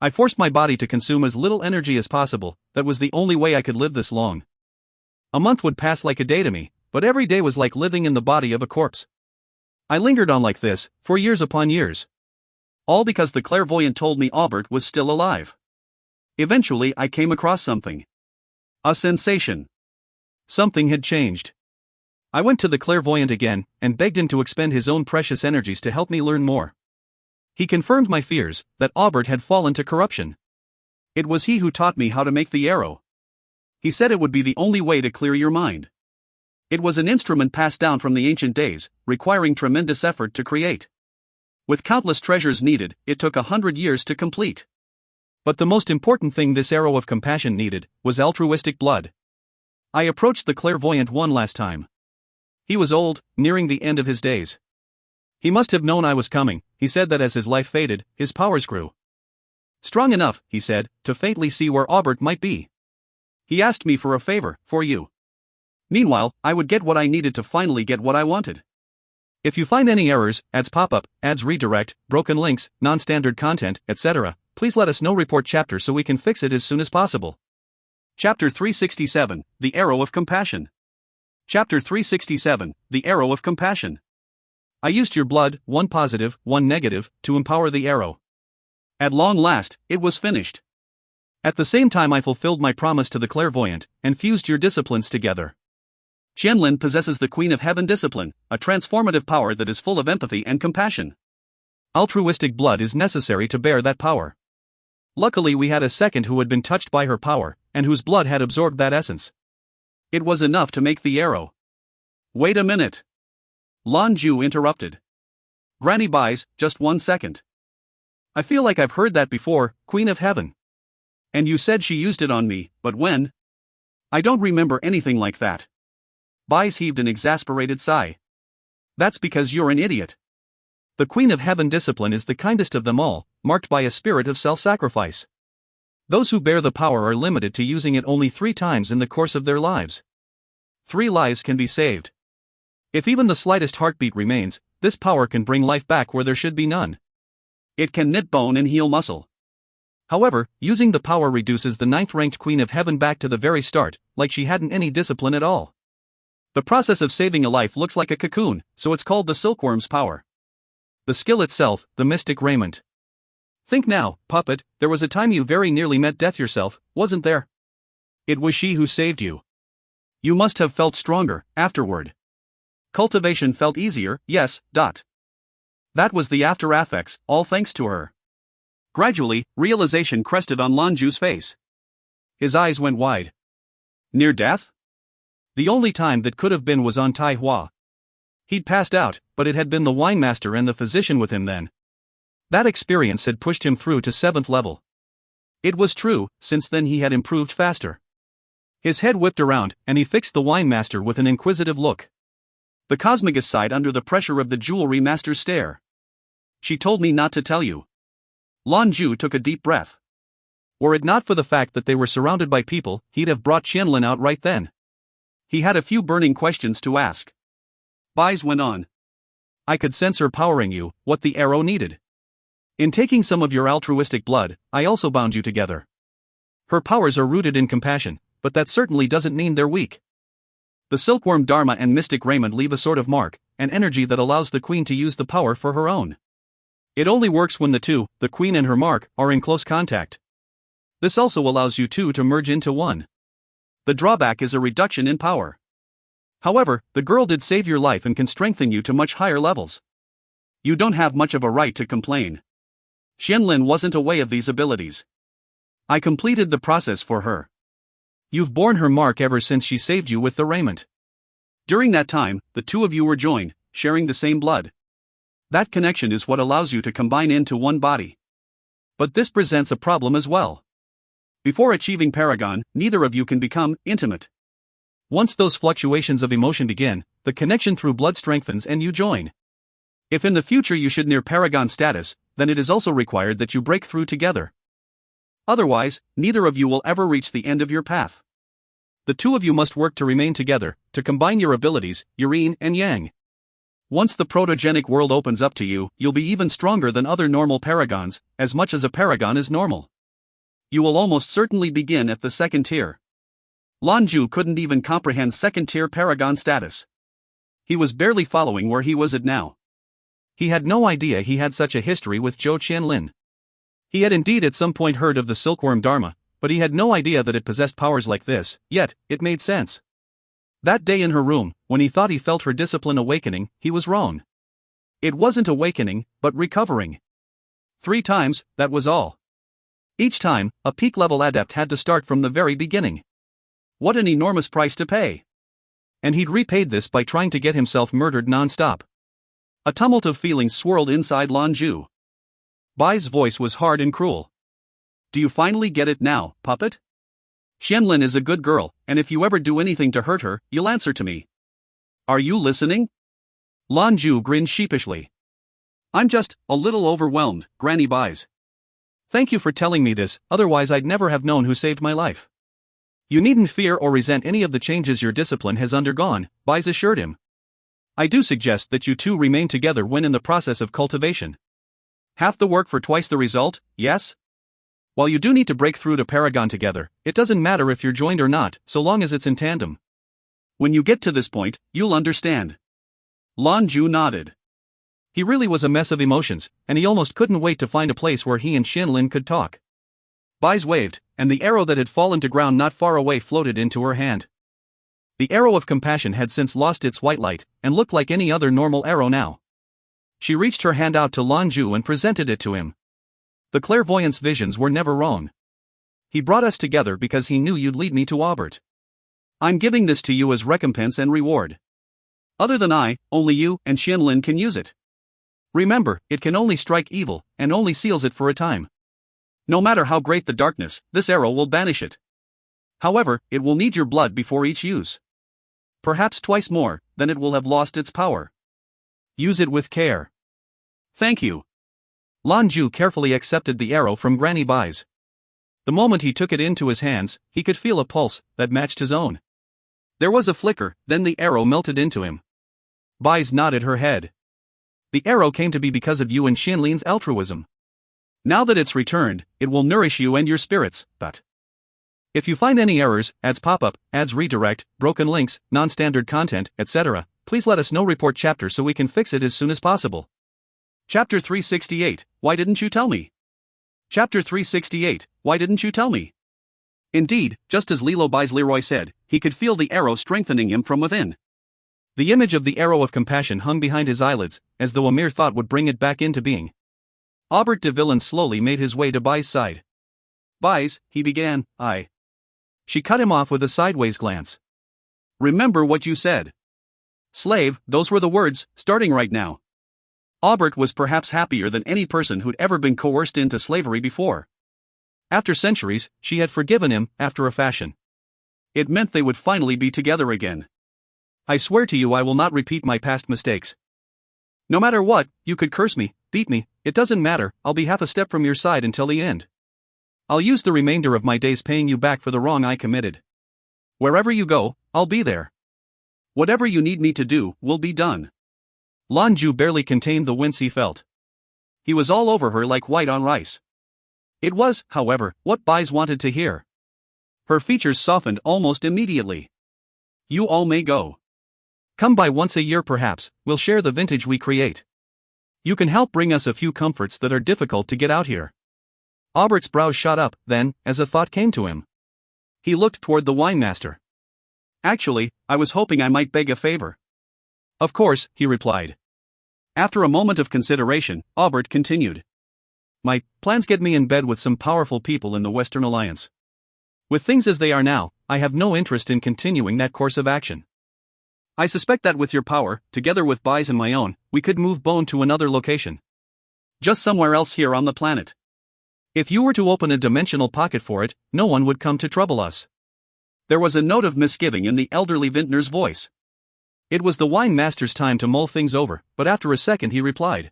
I forced my body to consume as little energy as possible. That was the only way I could live this long. A month would pass like a day to me, but every day was like living in the body of a corpse. I lingered on like this, for years upon years. All because the clairvoyant told me Aubert was still alive. Eventually I came across something. A sensation. Something had changed. I went to the clairvoyant again, and begged him to expend his own precious energies to help me learn more. He confirmed my fears, that Aubert had fallen to corruption. It was he who taught me how to make the arrow. He said it would be the only way to clear your mind. It was an instrument passed down from the ancient days, requiring tremendous effort to create. With countless treasures needed, it took 100 years to complete. But the most important thing this arrow of compassion needed was altruistic blood. I approached the clairvoyant one last time. He was old, nearing the end of his days. He must have known I was coming. He said that as his life faded, his powers grew. Strong enough, he said, to faintly see where Aubert might be. He asked me for a favor, for you. Meanwhile, I would get what I needed to finally get what I wanted. If you find any errors, ads pop up, ads redirect, broken links, non-standard content, etc., please let us know. Report chapter so we can fix it as soon as possible. Chapter 367, The Arrow of Compassion. Chapter 367, The Arrow of Compassion. I used your blood, one positive, one negative, to empower the arrow. At long last, it was finished. At the same time I fulfilled my promise to the clairvoyant, and fused your disciplines together. Qianlin possesses the Queen of Heaven discipline, a transformative power that is full of empathy and compassion. Altruistic blood is necessary to bear that power. Luckily we had a second who had been touched by her power, and whose blood had absorbed that essence. It was enough to make the arrow. Wait a minute. Lan Jue interrupted. Granny Bai's, just 1 second. I feel like I've heard that before, Queen of Heaven. And you said she used it on me, but when? I don't remember anything like that. Bai's heaved an exasperated sigh. That's because you're an idiot. The Queen of Heaven discipline is the kindest of them all, marked by a spirit of self-sacrifice. Those who bear the power are limited to using it only 3 times in the course of their lives. 3 lives can be saved. If even the slightest heartbeat remains, this power can bring life back where there should be none. It can knit bone and heal muscle. However, using the power reduces the 9th-ranked Queen of Heaven back to the very start, like she hadn't any discipline at all. The process of saving a life looks like a cocoon, so it's called the silkworm's power. The skill itself, the mystic raiment. Think now, puppet, there was a time you very nearly met death yourself, wasn't there? It was she who saved you. You must have felt stronger, afterward. Cultivation felt easier, yes. That was the after effects, all thanks to her. Gradually, realization crested on Lan Jue's face. His eyes went wide. Near death? The only time that could have been was on Tai Hua. He'd passed out, but it had been the wine master and the physician with him then. That experience had pushed him through to 7th level. It was true, since then he had improved faster. His head whipped around, and he fixed the wine master with an inquisitive look. The Cosmagus sighed under the pressure of the jewelry master's stare. She told me not to tell you. Lan Jue took a deep breath. Were it not for the fact that they were surrounded by people, he'd have brought Qianlin out right then. He had a few burning questions to ask. Bai's went on. I could sense her powering you, what the arrow needed. In taking some of your altruistic blood, I also bound you together. Her powers are rooted in compassion, but that certainly doesn't mean they're weak. The silkworm Dharma and mystic raiment leave a sort of mark, an energy that allows the queen to use the power for her own. It only works when the two, the queen and her mark, are in close contact. This also allows you two to merge into one. The drawback is a reduction in power. However, the girl did save your life and can strengthen you to much higher levels. You don't have much of a right to complain. Qianlin wasn't aware of these abilities. I completed the process for her. You've borne her mark ever since she saved you with the raiment. During that time, the two of you were joined, sharing the same blood. That connection is what allows you to combine into one body. But this presents a problem as well. Before achieving Paragon, neither of you can become intimate. Once those fluctuations of emotion begin, the connection through blood strengthens and you join. If in the future you should near Paragon status, then it is also required that you break through together. Otherwise, neither of you will ever reach the end of your path. The two of you must work to remain together, to combine your abilities, your yin and yang. Once the protogenic world opens up to you, you'll be even stronger than other normal paragons, as much as a paragon is normal. You will almost certainly begin at the second tier. Lan Jue couldn't even comprehend second-tier paragon status. He was barely following where he was at now. He had no idea he had such a history with Zhou Qianlin. He had indeed at some point heard of the silkworm Dharma, but he had no idea that it possessed powers like this, yet, it made sense. That day in her room, when he thought he felt her discipline awakening, he was wrong. It wasn't awakening, but recovering. 3 times, that was all. Each time, a peak-level adept had to start from the very beginning. What an enormous price to pay! And he'd repaid this by trying to get himself murdered non-stop. A tumult of feelings swirled inside Lan Jue. Bai's voice was hard and cruel. Do you finally get it now, puppet? Qianlin is a good girl, and if you ever do anything to hurt her, you'll answer to me. Are you listening? Lan Jue grinned sheepishly. I'm just a little overwhelmed, Granny Bai's. Thank you for telling me this, otherwise I'd never have known who saved my life. You needn't fear or resent any of the changes your discipline has undergone, Bai's assured him. I do suggest that you two remain together when in the process of cultivation. Half the work for twice the result, yes? While you do need to break through to Paragon together, it doesn't matter if you're joined or not, so long as it's in tandem. When you get to this point, you'll understand. Lan Jue nodded. He really was a mess of emotions, and he almost couldn't wait to find a place where he and Qianlin could talk. Bai's waved, and the arrow that had fallen to ground not far away floated into her hand. The arrow of compassion had since lost its white light, and looked like any other normal arrow now. She reached her hand out to Lan Jue and presented it to him. The clairvoyant's visions were never wrong. He brought us together because he knew you'd lead me to Adept. I'm giving this to you as recompense and reward. Other than I, only you and Qianlin can use it. Remember, it can only strike evil, and only seals it for a time. No matter how great the darkness, this arrow will banish it. However, it will need your blood before each use. Perhaps twice more, then it will have lost its power. Use it with care. Thank you. Lan Jue carefully accepted the arrow from Granny Bai's. The moment he took it into his hands, he could feel a pulse that matched his own. There was a flicker, then the arrow melted into him. Bai's nodded her head. The arrow came to be because of you and Qianlin's altruism. Now that it's returned, it will nourish you and your spirits, but if you find any errors, ads pop up, ads redirect, broken links, non-standard content, etc., please let us know. Report chapter so we can fix it as soon as possible. Chapter 368, Why didn't you tell me? Chapter 368, Why didn't you tell me? Indeed, just as Lilo Bai's Leroy said, he could feel the arrow strengthening him from within. The image of the arrow of compassion hung behind his eyelids, as though a mere thought would bring it back into being. Aubert de Villain slowly made his way to Bai's side. Bai's, he began, She cut him off with a sideways glance. Remember what you said. Slave, those were the words, starting right now. Aubert was perhaps happier than any person who'd ever been coerced into slavery before. After centuries, she had forgiven him, after a fashion. It meant they would finally be together again. I swear to you I will not repeat my past mistakes. No matter what, you could curse me, beat me, it doesn't matter, I'll be half a step from your side until the end. I'll use the remainder of my days paying you back for the wrong I committed. Wherever you go, I'll be there. Whatever you need me to do, will be done. Lan Jue barely contained the wince he felt. He was all over her like white on rice. It was, however, what Bai's wanted to hear. Her features softened almost immediately. You all may go. Come by once a year perhaps, we'll share the vintage we create. You can help bring us a few comforts that are difficult to get out here. Aubert's brows shot up, then, as a thought came to him. He looked toward the winemaster. Actually, I was hoping I might beg a favor. Of course, he replied. After a moment of consideration, Aubert continued. My plans get me in bed with some powerful people in the Western Alliance. With things as they are now, I have no interest in continuing that course of action. I suspect that with your power, together with Bai's and my own, we could move Bone to another location. Just somewhere else here on the planet. If you were to open a dimensional pocket for it, no one would come to trouble us. There was a note of misgiving in the elderly vintner's voice. It was the wine master's time to mull things over, but after a second he replied.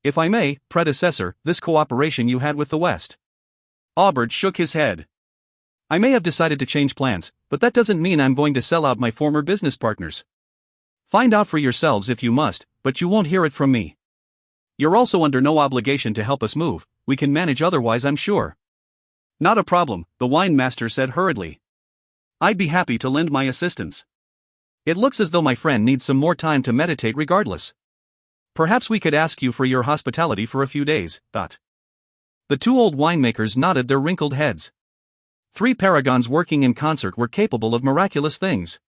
If I may, predecessor, this cooperation you had with the West. Aubert shook his head. I may have decided to change plans, but that doesn't mean I'm going to sell out my former business partners. Find out for yourselves if you must, but you won't hear it from me. You're also under no obligation to help us move, we can manage otherwise, I'm sure. Not a problem, the wine master said hurriedly. I'd be happy to lend my assistance. It looks as though my friend needs some more time to meditate regardless. Perhaps we could ask you for your hospitality for a few days, but. The two old winemakers nodded their wrinkled heads. Three paragons working in concert were capable of miraculous things.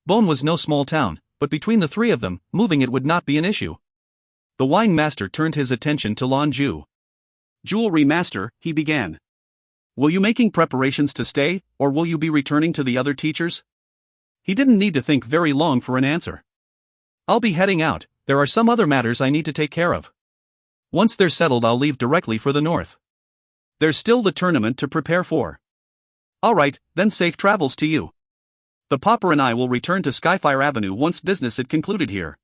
Beaune was no small town, but between the three of them, moving it would not be an issue. The wine master turned his attention to Lan Jue. Jewelry master, he began. Will you making preparations to stay, or will you be returning to the other teachers? He didn't need to think very long for an answer. I'll be heading out, there are some other matters I need to take care of. Once they're settled, I'll leave directly for the north. There's still the tournament to prepare for. Alright, then safe travels to you. The Popper and I will return to Skyfire Avenue once business had concluded here.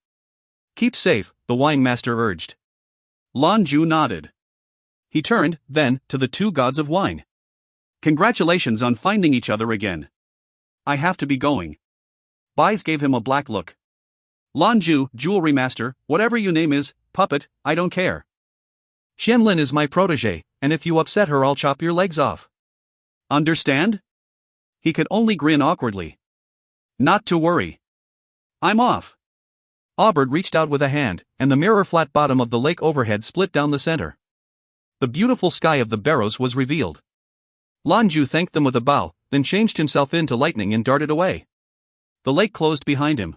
Keep safe, the wine master urged. Lan Jue nodded. He turned, then, to the two gods of wine. Congratulations on finding each other again. I have to be going. Bai's gave him a black look. Lan Jue, jewelry master, whatever your name is, puppet, I don't care. Qianlin is my protege, and if you upset her I'll chop your legs off. Understand? He could only grin awkwardly. Not to worry. I'm off. Aubert reached out with a hand, and the mirror-flat bottom of the lake overhead split down the center. The beautiful sky of the Barrows was revealed. Lan Jue thanked them with a bow, then changed himself into lightning and darted away. The lake closed behind him.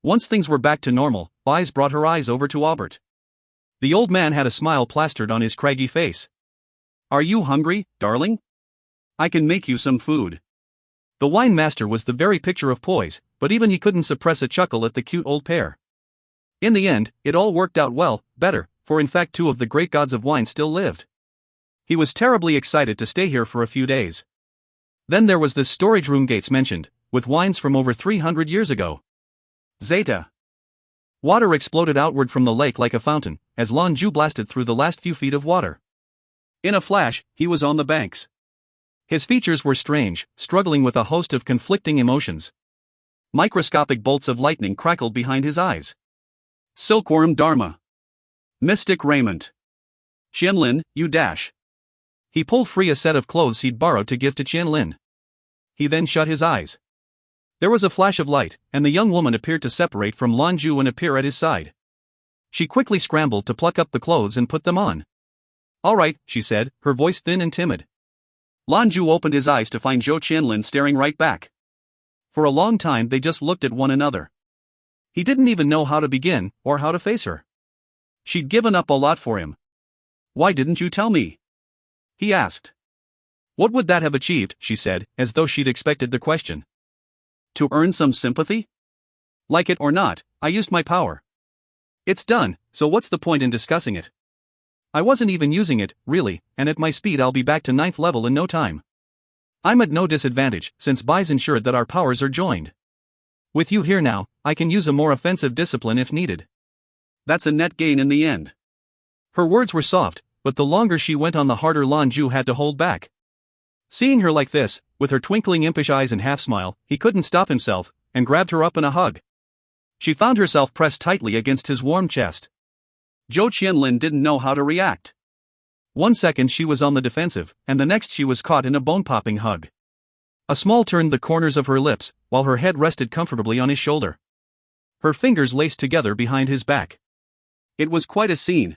Once things were back to normal, Bai's brought her eyes over to Aubert. The old man had a smile plastered on his craggy face. Are you hungry, darling? I can make you some food. The wine master was the very picture of poise, but even he couldn't suppress a chuckle at the cute old pair. In the end, it all worked out well, better, for in fact two of the great gods of wine still lived. He was terribly excited to stay here for a few days. Then there was the storage room Gates mentioned, with wines from over 300 years ago. Zeta. Water exploded outward from the lake like a fountain, as Lan Jue blasted through the last few feet of water. In a flash, he was on the banks. His features were strange, struggling with a host of conflicting emotions. Microscopic bolts of lightning crackled behind his eyes. Silkworm Dharma. Mystic raiment. Qianlin, you dash. He pulled free a set of clothes he'd borrowed to give to Qianlin. He then shut his eyes. There was a flash of light, and the young woman appeared to separate from Lan Jue and appear at his side. She quickly scrambled to pluck up the clothes and put them on. All right, she said, her voice thin and timid. Lan Jue opened his eyes to find Zhou Qianlin staring right back. For a long time they just looked at one another. He didn't even know how to begin, or how to face her. She'd given up a lot for him. Why didn't you tell me? He asked. What would that have achieved, she said, as though she'd expected the question. To earn some sympathy? Like it or not, I used my power. It's done, so what's the point in discussing it? I wasn't even using it, really, and at my speed I'll be back to 9th level in no time. I'm at no disadvantage, since Bai's ensured that our powers are joined. With you here now, I can use a more offensive discipline if needed. That's a net gain in the end. Her words were soft, but the longer she went on the harder Lan Jue had to hold back. Seeing her like this, with her twinkling impish eyes and half-smile, he couldn't stop himself, and grabbed her up in a hug. She found herself pressed tightly against his warm chest. Zhou Qianlin didn't know how to react. 1 second she was on the defensive, and the next she was caught in a bone-popping hug. A smile turned the corners of her lips, while her head rested comfortably on his shoulder. Her fingers laced together behind his back. It was quite a scene.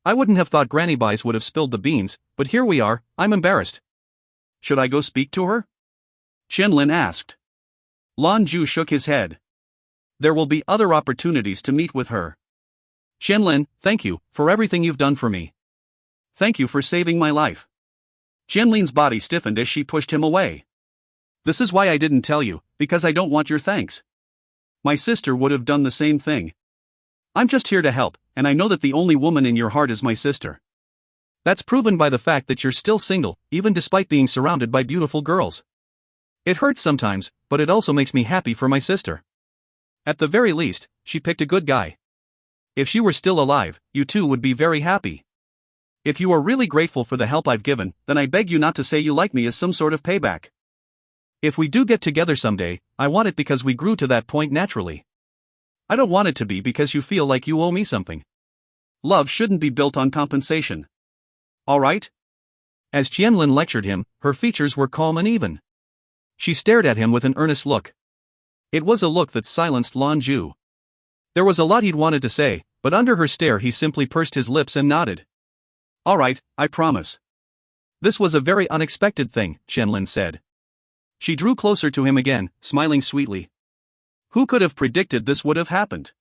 I wouldn't have thought Granny Bai's would have spilled the beans, but here we are, I'm embarrassed. Should I go speak to her? Qianlin asked. Lan Jue shook his head. There will be other opportunities to meet with her. Qianlin, thank you, for everything you've done for me. Thank you for saving my life. Qianlin's body stiffened as she pushed him away. This is why I didn't tell you, because I don't want your thanks. My sister would have done the same thing. I'm just here to help, and I know that the only woman in your heart is my sister. That's proven by the fact that you're still single, even despite being surrounded by beautiful girls. It hurts sometimes, but it also makes me happy for my sister. At the very least, she picked a good guy. If she were still alive, you two would be very happy. If you are really grateful for the help I've given, then I beg you not to say you like me as some sort of payback. If we do get together someday, I want it because we grew to that point naturally. I don't want it to be because you feel like you owe me something. Love shouldn't be built on compensation. All right? As Qianlin lectured him, her features were calm and even. She stared at him with an earnest look. It was a look that silenced Lan Jue. There was a lot he'd wanted to say, but under her stare he simply pursed his lips and nodded. All right, I promise. This was a very unexpected thing, Qianlin said. She drew closer to him again, smiling sweetly. Who could have predicted this would have happened?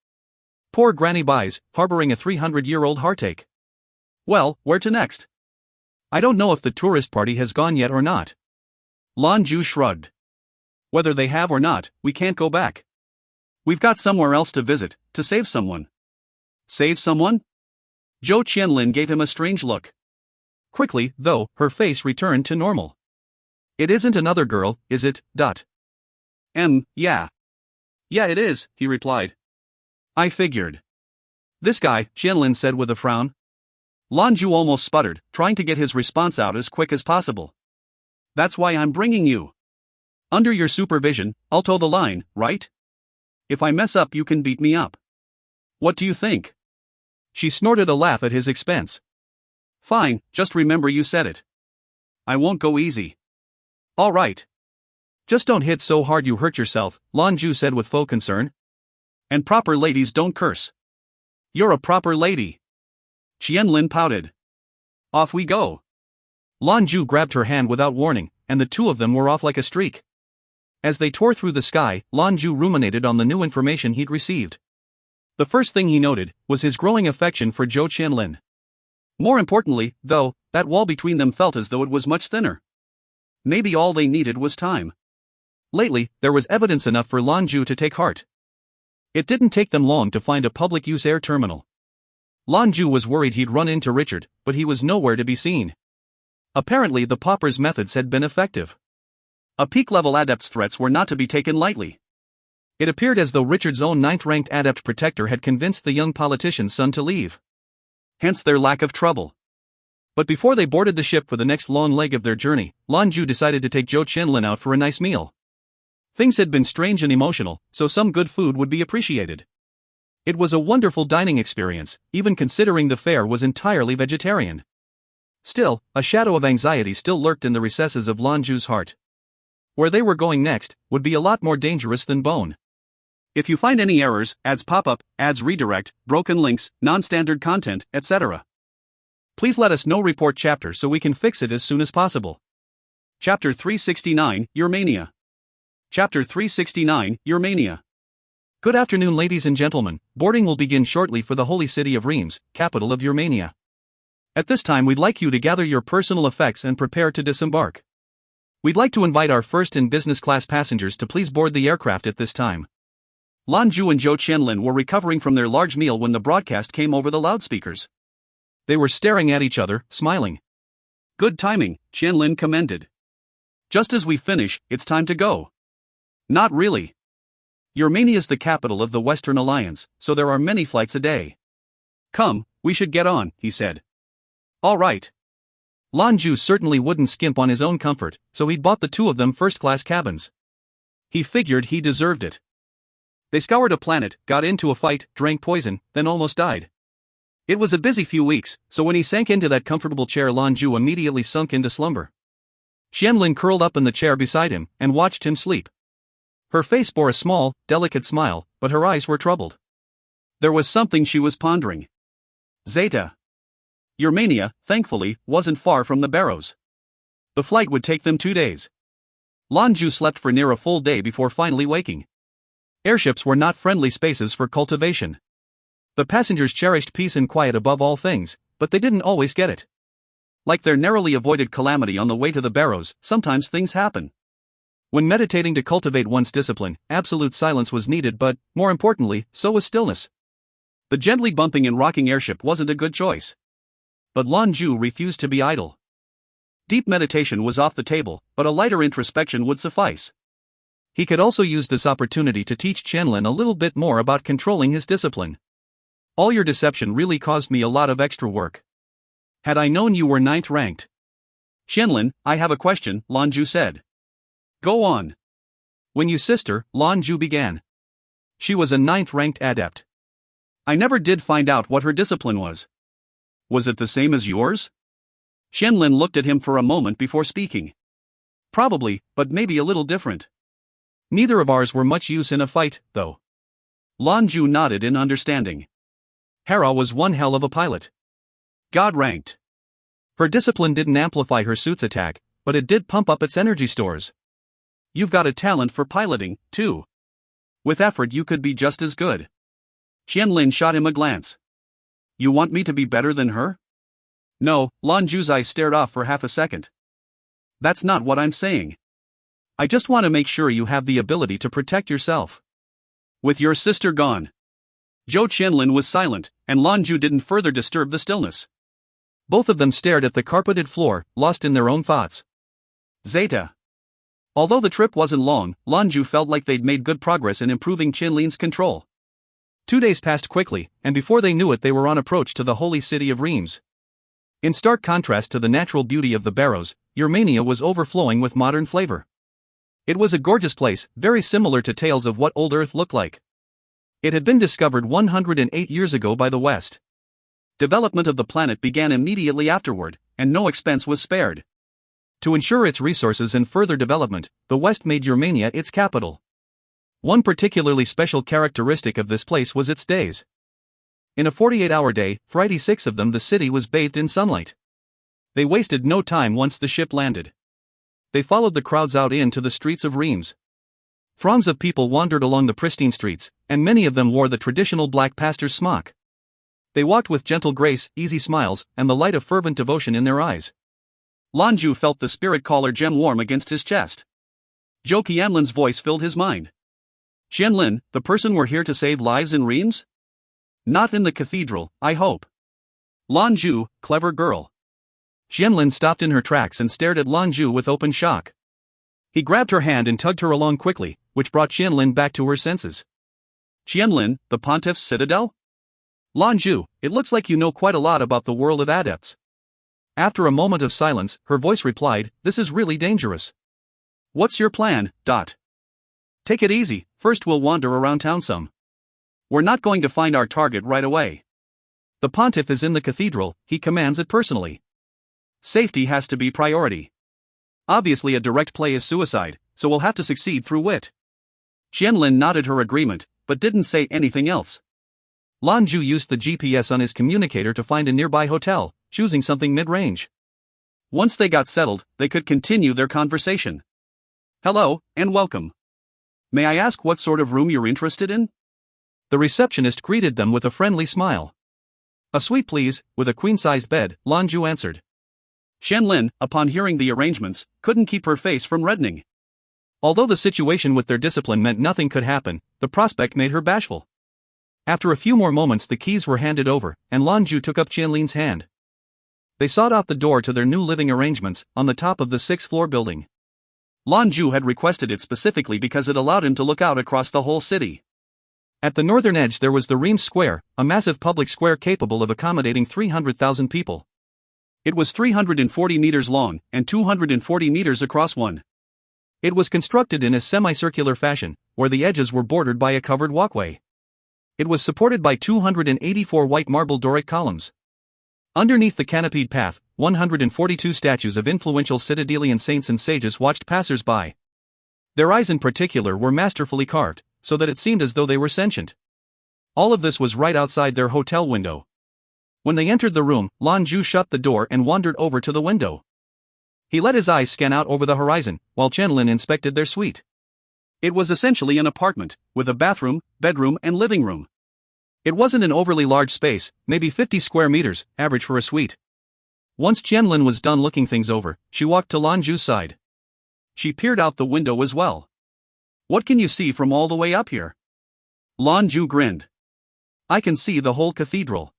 Poor Granny Buys, harboring a 300-year-old heartache. Well, where to next? I don't know if the tourist party has gone yet or not. Lan Jue shrugged. Whether they have or not, we can't go back. We've got somewhere else to visit, to save someone. Save someone? Zhou Qianlin gave him a strange look. Quickly, though, her face returned to normal. It isn't another girl, is it? Yeah. Yeah, it is, he replied. I figured. This guy, Qianlin said with a frown. Lan Jue almost sputtered, trying to get his response out as quick as possible. That's why I'm bringing you. Under your supervision, I'll toe the line, right? If I mess up, you can beat me up. What do you think? She snorted a laugh at his expense. Fine, just remember you said it. I won't go easy. All right. Just don't hit so hard you hurt yourself, Lan Jue said with faux concern. And proper ladies don't curse. You're a proper lady. Qianlin pouted. Off we go. Lan Jue grabbed her hand without warning, and the two of them were off like a streak. As they tore through the sky, Lan Jue ruminated on the new information he'd received. The first thing he noted was his growing affection for Zhou Qianlin. More importantly, though, that wall between them felt as though it was much thinner. Maybe all they needed was time. Lately, there was evidence enough for Lan Jue to take heart. It didn't take them long to find a public-use air terminal. Lan Jue was worried he'd run into Richard, but he was nowhere to be seen. Apparently the Popper's methods had been effective. A peak-level Adepts' threats were not to be taken lightly. It appeared as though Richard's own 9th-ranked Adept protector had convinced the young politician's son to leave. Hence their lack of trouble. But before they boarded the ship for the next long leg of their journey, Lan Jue decided to take Zhou Qianlin out for a nice meal. Things had been strange and emotional, so some good food would be appreciated. It was a wonderful dining experience, even considering the fare was entirely vegetarian. Still, a shadow of anxiety still lurked in the recesses of Lan Jue's heart. Where they were going next would be a lot more dangerous than bone. If you find any errors, ads pop up, ads redirect, broken links, non-standard content, etc., please let us know. Report chapter so we can fix it as soon as possible. Chapter 369, Your Mania. Chapter 369, Your Mania. Good afternoon, ladies and gentlemen. Boarding will begin shortly for the holy city of Reims, capital of Urmania. At this time we'd like you to gather your personal effects and prepare to disembark. We'd like to invite our first and business class passengers to please board the aircraft at this time. Lan Jue and Zhou Qianlin were recovering from their large meal when the broadcast came over the loudspeakers. They were staring at each other, smiling. Good timing, Qianlin commended. Just as we finish, it's time to go. Not really. Urmania's the capital of the Western Alliance, so there are many flights a day. Come, we should get on, he said. All right. Lan Jue certainly wouldn't skimp on his own comfort, so he'd bought the two of them first-class cabins. He figured he deserved it. They scoured a planet, got into a fight, drank poison, then almost died. It was a busy few weeks, so when he sank into that comfortable chair, Lan Jue immediately sunk into slumber. Qianlin curled up in the chair beside him and watched him sleep. Her face bore a small, delicate smile, but her eyes were troubled. There was something she was pondering. Zeta. Urmania, thankfully, wasn't far from the Barrows. The flight would take them 2 days. Lan Jue slept for near a full day before finally waking. Airships were not friendly spaces for cultivation. The passengers cherished peace and quiet above all things, but they didn't always get it. Like their narrowly avoided calamity on the way to the Barrows, sometimes things happen. When meditating to cultivate one's discipline, absolute silence was needed, but, more importantly, so was stillness. The gently bumping and rocking airship wasn't a good choice. But Lan Jue refused to be idle. Deep meditation was off the table, but a lighter introspection would suffice. He could also use this opportunity to teach Qianlin a little bit more about controlling his discipline. All your deception really caused me a lot of extra work. Had I known you were 9th ranked. Qianlin, I have a question, Lan Jue said. Go on. When you sister, Lan Jue began. She was a 9th ranked adept. I never did find out what her discipline was. Was it the same as yours? Qianlin looked at him for a moment before speaking. Probably, but maybe a little different. Neither of ours were much use in a fight, though. Lan Jue nodded in understanding. Hera was one hell of a pilot. God ranked. Her discipline didn't amplify her suit's attack, but it did pump up its energy stores. You've got a talent for piloting, too. With effort you could be just as good. Qianlin shot him a glance. You want me to be better than her? No, Lan Jue's eyes stared off for half a second. That's not what I'm saying. I just want to make sure you have the ability to protect yourself. With your sister gone. Zhou Qianlin was silent, and Lan Jue didn't further disturb the stillness. Both of them stared at the carpeted floor, lost in their own thoughts. Zeta. Although the trip wasn't long, Lan Jue felt like they'd made good progress in improving Qianlin's control. 2 days passed quickly, and before they knew it they were on approach to the holy city of Reims. In stark contrast to the natural beauty of the barrows, Germania was overflowing with modern flavor. It was a gorgeous place, very similar to tales of what old Earth looked like. It had been discovered 108 years ago by the West. Development of the planet began immediately afterward, and no expense was spared. To ensure its resources and further development, the West made Germania its capital. One particularly special characteristic of this place was its days. In a 48-hour day, for 86 of them the city was bathed in sunlight. They wasted no time once the ship landed. They followed the crowds out into the streets of Reims. Throngs of people wandered along the pristine streets, and many of them wore the traditional black pastor's smock. They walked with gentle grace, easy smiles, and the light of fervent devotion in their eyes. Lan Jue felt the spirit collar gem warm against his chest. Zhou Qianlin's voice filled his mind. Qianlin, the person we're here to save lives in Reims? Not in the cathedral, I hope. Lan Jue, clever girl. Qianlin stopped in her tracks and stared at Lan Jue with open shock. He grabbed her hand and tugged her along quickly, which brought Qianlin back to her senses. Qianlin, the Pontiff's citadel? Lan Jue, it looks like you know quite a lot about the world of adepts. After a moment of silence, her voice replied, this is really dangerous. What's your plan, Dot? Take it easy, first we'll wander around town some. We're not going to find our target right away. The Pontiff is in the cathedral, he commands it personally. Safety has to be priority. Obviously a direct play is suicide, so we'll have to succeed through wit. Qianlin nodded her agreement, but didn't say anything else. Lan Jue used the GPS on his communicator to find a nearby hotel, choosing something mid-range. Once they got settled, they could continue their conversation. Hello, and welcome. May I ask what sort of room you're interested in? The receptionist greeted them with a friendly smile. A suite please, with a queen-sized bed, Lan Jue answered. Qianlin, upon hearing the arrangements, couldn't keep her face from reddening. Although the situation with their discipline meant nothing could happen, the prospect made her bashful. After a few more moments the keys were handed over, and Lan Jue took up Qianlin's hand. They sought out the door to their new living arrangements, on the top of the 6th-floor building. Lan Jue had requested it specifically because it allowed him to look out across the whole city. At the northern edge there was the Reims Square, a massive public square capable of accommodating 300,000 people. It was 340 meters long, and 240 meters across one. It was constructed in a semicircular fashion, where the edges were bordered by a covered walkway. It was supported by 284 white marble Doric columns. Underneath the canopied path, 142 statues of influential citadelian saints and sages watched passers-by. Their eyes in particular were masterfully carved, so that it seemed as though they were sentient. All of this was right outside their hotel window. When they entered the room, Lan Jue shut the door and wandered over to the window. He let his eyes scan out over the horizon, while Qianlin inspected their suite. It was essentially an apartment, with a bathroom, bedroom and living room. It wasn't an overly large space, maybe 50 square meters, average for a suite. Once Qianlin was done looking things over, she walked to Lan Jue's side. She peered out the window as well. What can you see from all the way up here? Lan Jue grinned. I can see the whole cathedral.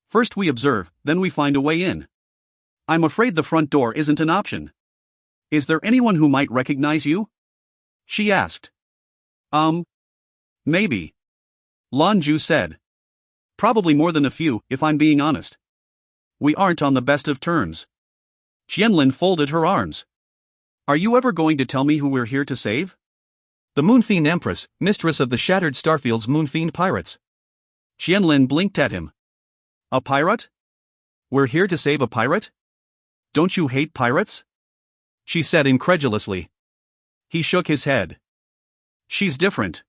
First we observe, then we find a way in. I'm afraid the front door isn't an option. Is there anyone who might recognize you? She asked. Maybe. Lan Jue said. Probably more than a few, if I'm being honest. We aren't on the best of terms. Qianlin folded her arms. Are you ever going to tell me who we're here to save? The Moonfiend Empress, mistress of the Shattered Starfield's Moonfiend pirates. Qianlin blinked at him. A pirate? We're here to save a pirate? Don't you hate pirates? She said incredulously. He shook his head. She's different.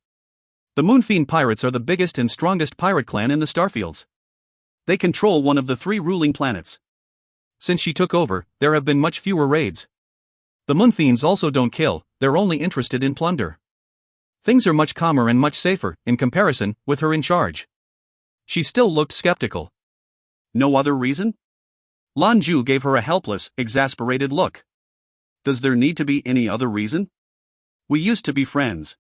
The Moonfiend pirates are the biggest and strongest pirate clan in the Starfields. They control one of the 3 ruling planets. Since she took over, there have been much fewer raids. The Moonfiends also don't kill, they're only interested in plunder. Things are much calmer and much safer, in comparison, with her in charge. She still looked skeptical. No other reason? Lan Jue gave her a helpless, exasperated look. Does there need to be any other reason? We used to be friends.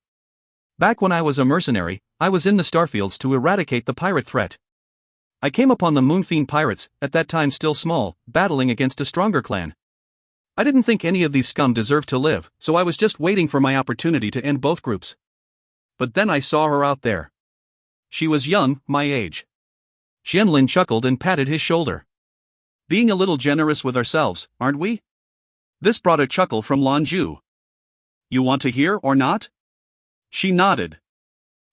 Back when I was a mercenary, I was in the Starfields to eradicate the pirate threat. I came upon the Moonfiend pirates, at that time still small, battling against a stronger clan. I didn't think any of these scum deserved to live, so I was just waiting for my opportunity to end both groups. But then I saw her out there. She was young, my age. Qianlin chuckled and patted his shoulder. Being a little generous with ourselves, aren't we? This brought a chuckle from Lan Jue. You want to hear or not? She nodded.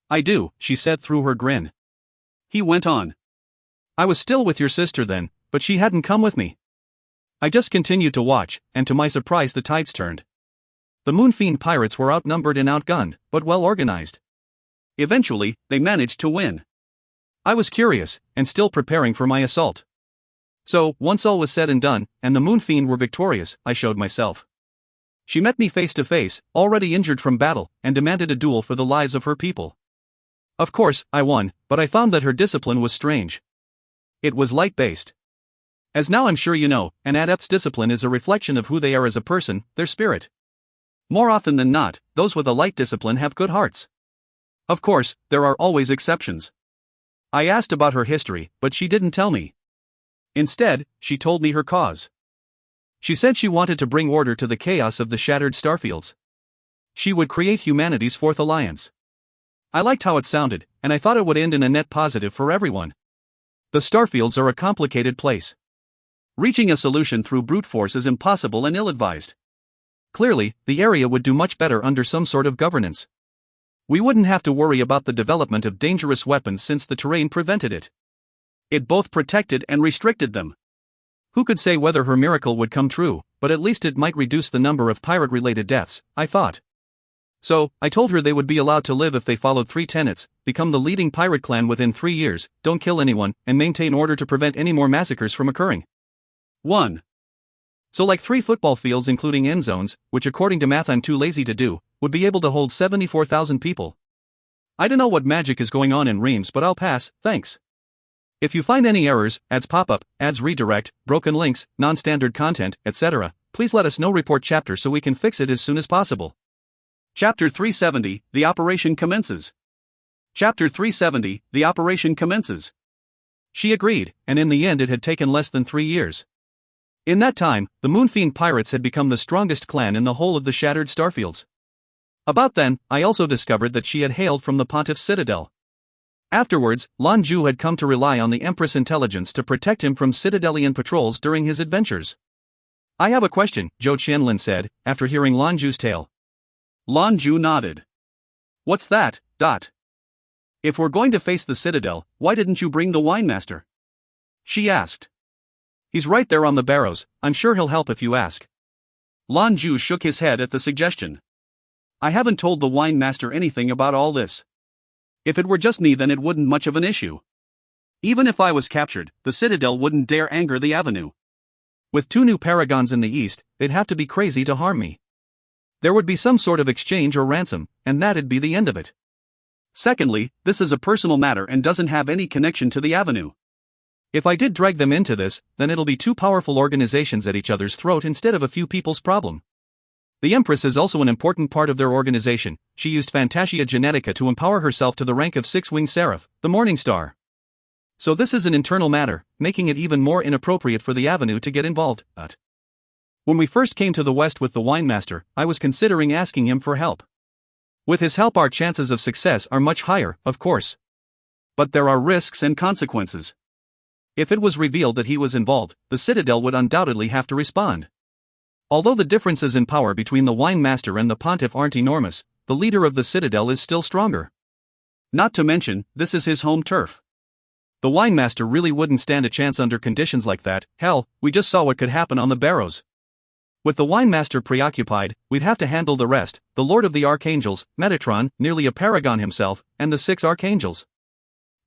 I do, she said through her grin. He went on. I was still with your sister then, but she hadn't come with me. I just continued to watch, and to my surprise the tides turned. The Moonfiend pirates were outnumbered and outgunned, but well organized. Eventually, they managed to win. I was curious, and still preparing for my assault. So, once all was said and done, and the Moonfiend were victorious, I showed myself. She met me face to face, already injured from battle, and demanded a duel for the lives of her people. Of course, I won, but I found that her discipline was strange. It was light-based. As now I'm sure you know, an Adept's discipline is a reflection of who they are as a person, their spirit. More often than not, those with a light discipline have good hearts. Of course, there are always exceptions. I asked about her history, but she didn't tell me. Instead, she told me her cause. She said she wanted to bring order to the chaos of the Shattered Starfields. She would create humanity's 4th alliance. I liked how it sounded, and I thought it would end in a net positive for everyone. The Starfields are a complicated place. Reaching a solution through brute force is impossible and ill-advised. Clearly, the area would do much better under some sort of governance. We wouldn't have to worry about the development of dangerous weapons since the terrain prevented it. It both protected and restricted them. Who could say whether her miracle would come true, but at least it might reduce the number of pirate-related deaths, I thought. So, I told her they would be allowed to live if they followed 3 tenets: become the leading pirate clan within 3 years, don't kill anyone, and maintain order to prevent any more massacres from occurring. 1. So like 3 football fields including end zones, which according to math I'm too lazy to do, would be able to hold 74,000 people. I don't know what magic is going on in Reims, but I'll pass, thanks. If you find any errors, ads pop up, ads redirect, broken links, non-standard content, etc., please let us know. Report chapter so we can fix it as soon as possible. Chapter 370, the operation commences. Chapter 370, the operation commences. She agreed, and in the end it had taken less than 3 years. In that time, the Moonfiend pirates had become the strongest clan in the whole of the Shattered Starfields. About then, I also discovered that she had hailed from the Pontiff's citadel. Afterwards, Lan Jue had come to rely on the Empress intelligence to protect him from Citadelian patrols during his adventures. I have a question, Zhou Qianlin said, after hearing Lan Jue's tale. Lan Jue nodded. What's that? If we're going to face the Citadel, why didn't you bring the wine master? She asked. He's right there on the barrows, I'm sure he'll help if you ask. Lan Jue shook his head at the suggestion. I haven't told the wine master anything about all this. If it were just me, then it wouldn't much of an issue. Even if I was captured, the Citadel wouldn't dare anger the Avenue. With 2 new paragons in the east, they'd have to be crazy to harm me. There would be some sort of exchange or ransom, and that'd be the end of it. Secondly, this is a personal matter and doesn't have any connection to the Avenue. If I did drag them into this, then it'll be 2 powerful organizations at each other's throat instead of a few people's problem. The Empress is also an important part of their organization. She used Fantasia Genetica to empower herself to the rank of 6-winged Seraph, the Morning Star. So this is an internal matter, making it even more inappropriate for the Avenue to get involved. When we first came to the west with the wine master, I was considering asking him for help. With his help our chances of success are much higher, of course. But there are risks and consequences. If it was revealed that he was involved, the Citadel would undoubtedly have to respond. Although the differences in power between the wine master and the pontiff aren't enormous, the leader of the Citadel is still stronger. Not to mention, this is his home turf. The wine master really wouldn't stand a chance under conditions like that. Hell, we just saw what could happen on the barrows. With the wine master preoccupied, we'd have to handle the rest, the Lord of the Archangels, Metatron, nearly a paragon himself, and the 6 Archangels.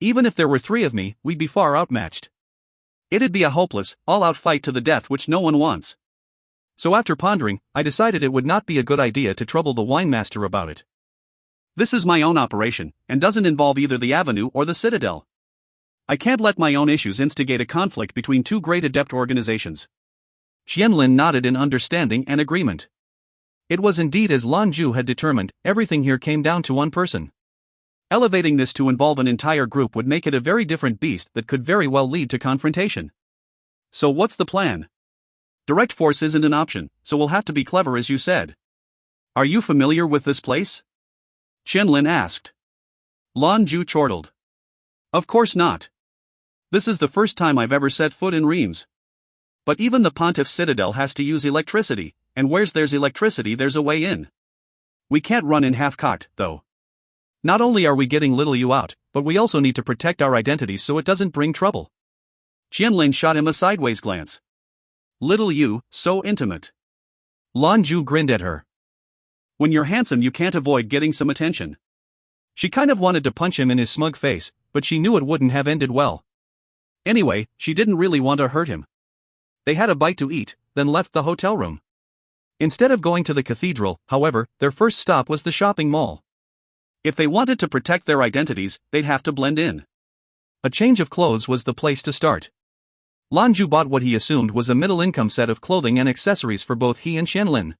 Even if there were 3 of me, we'd be far outmatched. It'd be a hopeless, all-out fight to the death which no one wants. So after pondering, I decided it would not be a good idea to trouble the wine master about it. This is my own operation, and doesn't involve either the Avenue or the Citadel. I can't let my own issues instigate a conflict between 2 great adept organizations. Qianlin nodded in understanding and agreement. It was indeed as Lan Jue had determined, everything here came down to one person. Elevating this to involve an entire group would make it a very different beast that could very well lead to confrontation. So what's the plan? Direct force isn't an option, so we'll have to be clever as you said. Are you familiar with this place? Qianlin asked. Lan Jue chortled. Of course not. This is the first time I've ever set foot in Reims. But even the Pontiff's Citadel has to use electricity, and where there's electricity there's a way in. We can't run in half-cocked, though. Not only are we getting little you out, but we also need to protect our identities so it doesn't bring trouble. Qianlin shot him a sideways glance. Little you, so intimate. Lan Jue grinned at her. When you're handsome you can't avoid getting some attention. She kind of wanted to punch him in his smug face, but she knew it wouldn't have ended well. Anyway, she didn't really want to hurt him. They had a bite to eat, then left the hotel room. Instead of going to the cathedral, however, their first stop was the shopping mall. If they wanted to protect their identities, they'd have to blend in. A change of clothes was the place to start. Lan Jue bought what he assumed was a middle-income set of clothing and accessories for both he and Qianlin.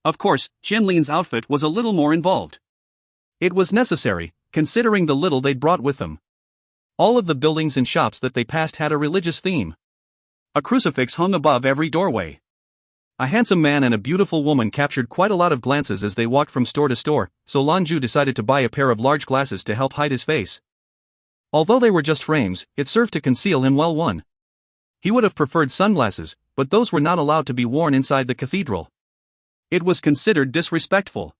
Of course, Qianlin's outfit was a little more involved. It was necessary, considering the little they'd brought with them. All of the buildings and shops that they passed had a religious theme. A crucifix hung above every doorway. A handsome man and a beautiful woman captured quite a lot of glances as they walked from store to store, so Lan Jue decided to buy a pair of large glasses to help hide his face. Although they were just frames, it served to conceal him well. He would have preferred sunglasses, but those were not allowed to be worn inside the cathedral. It was considered disrespectful.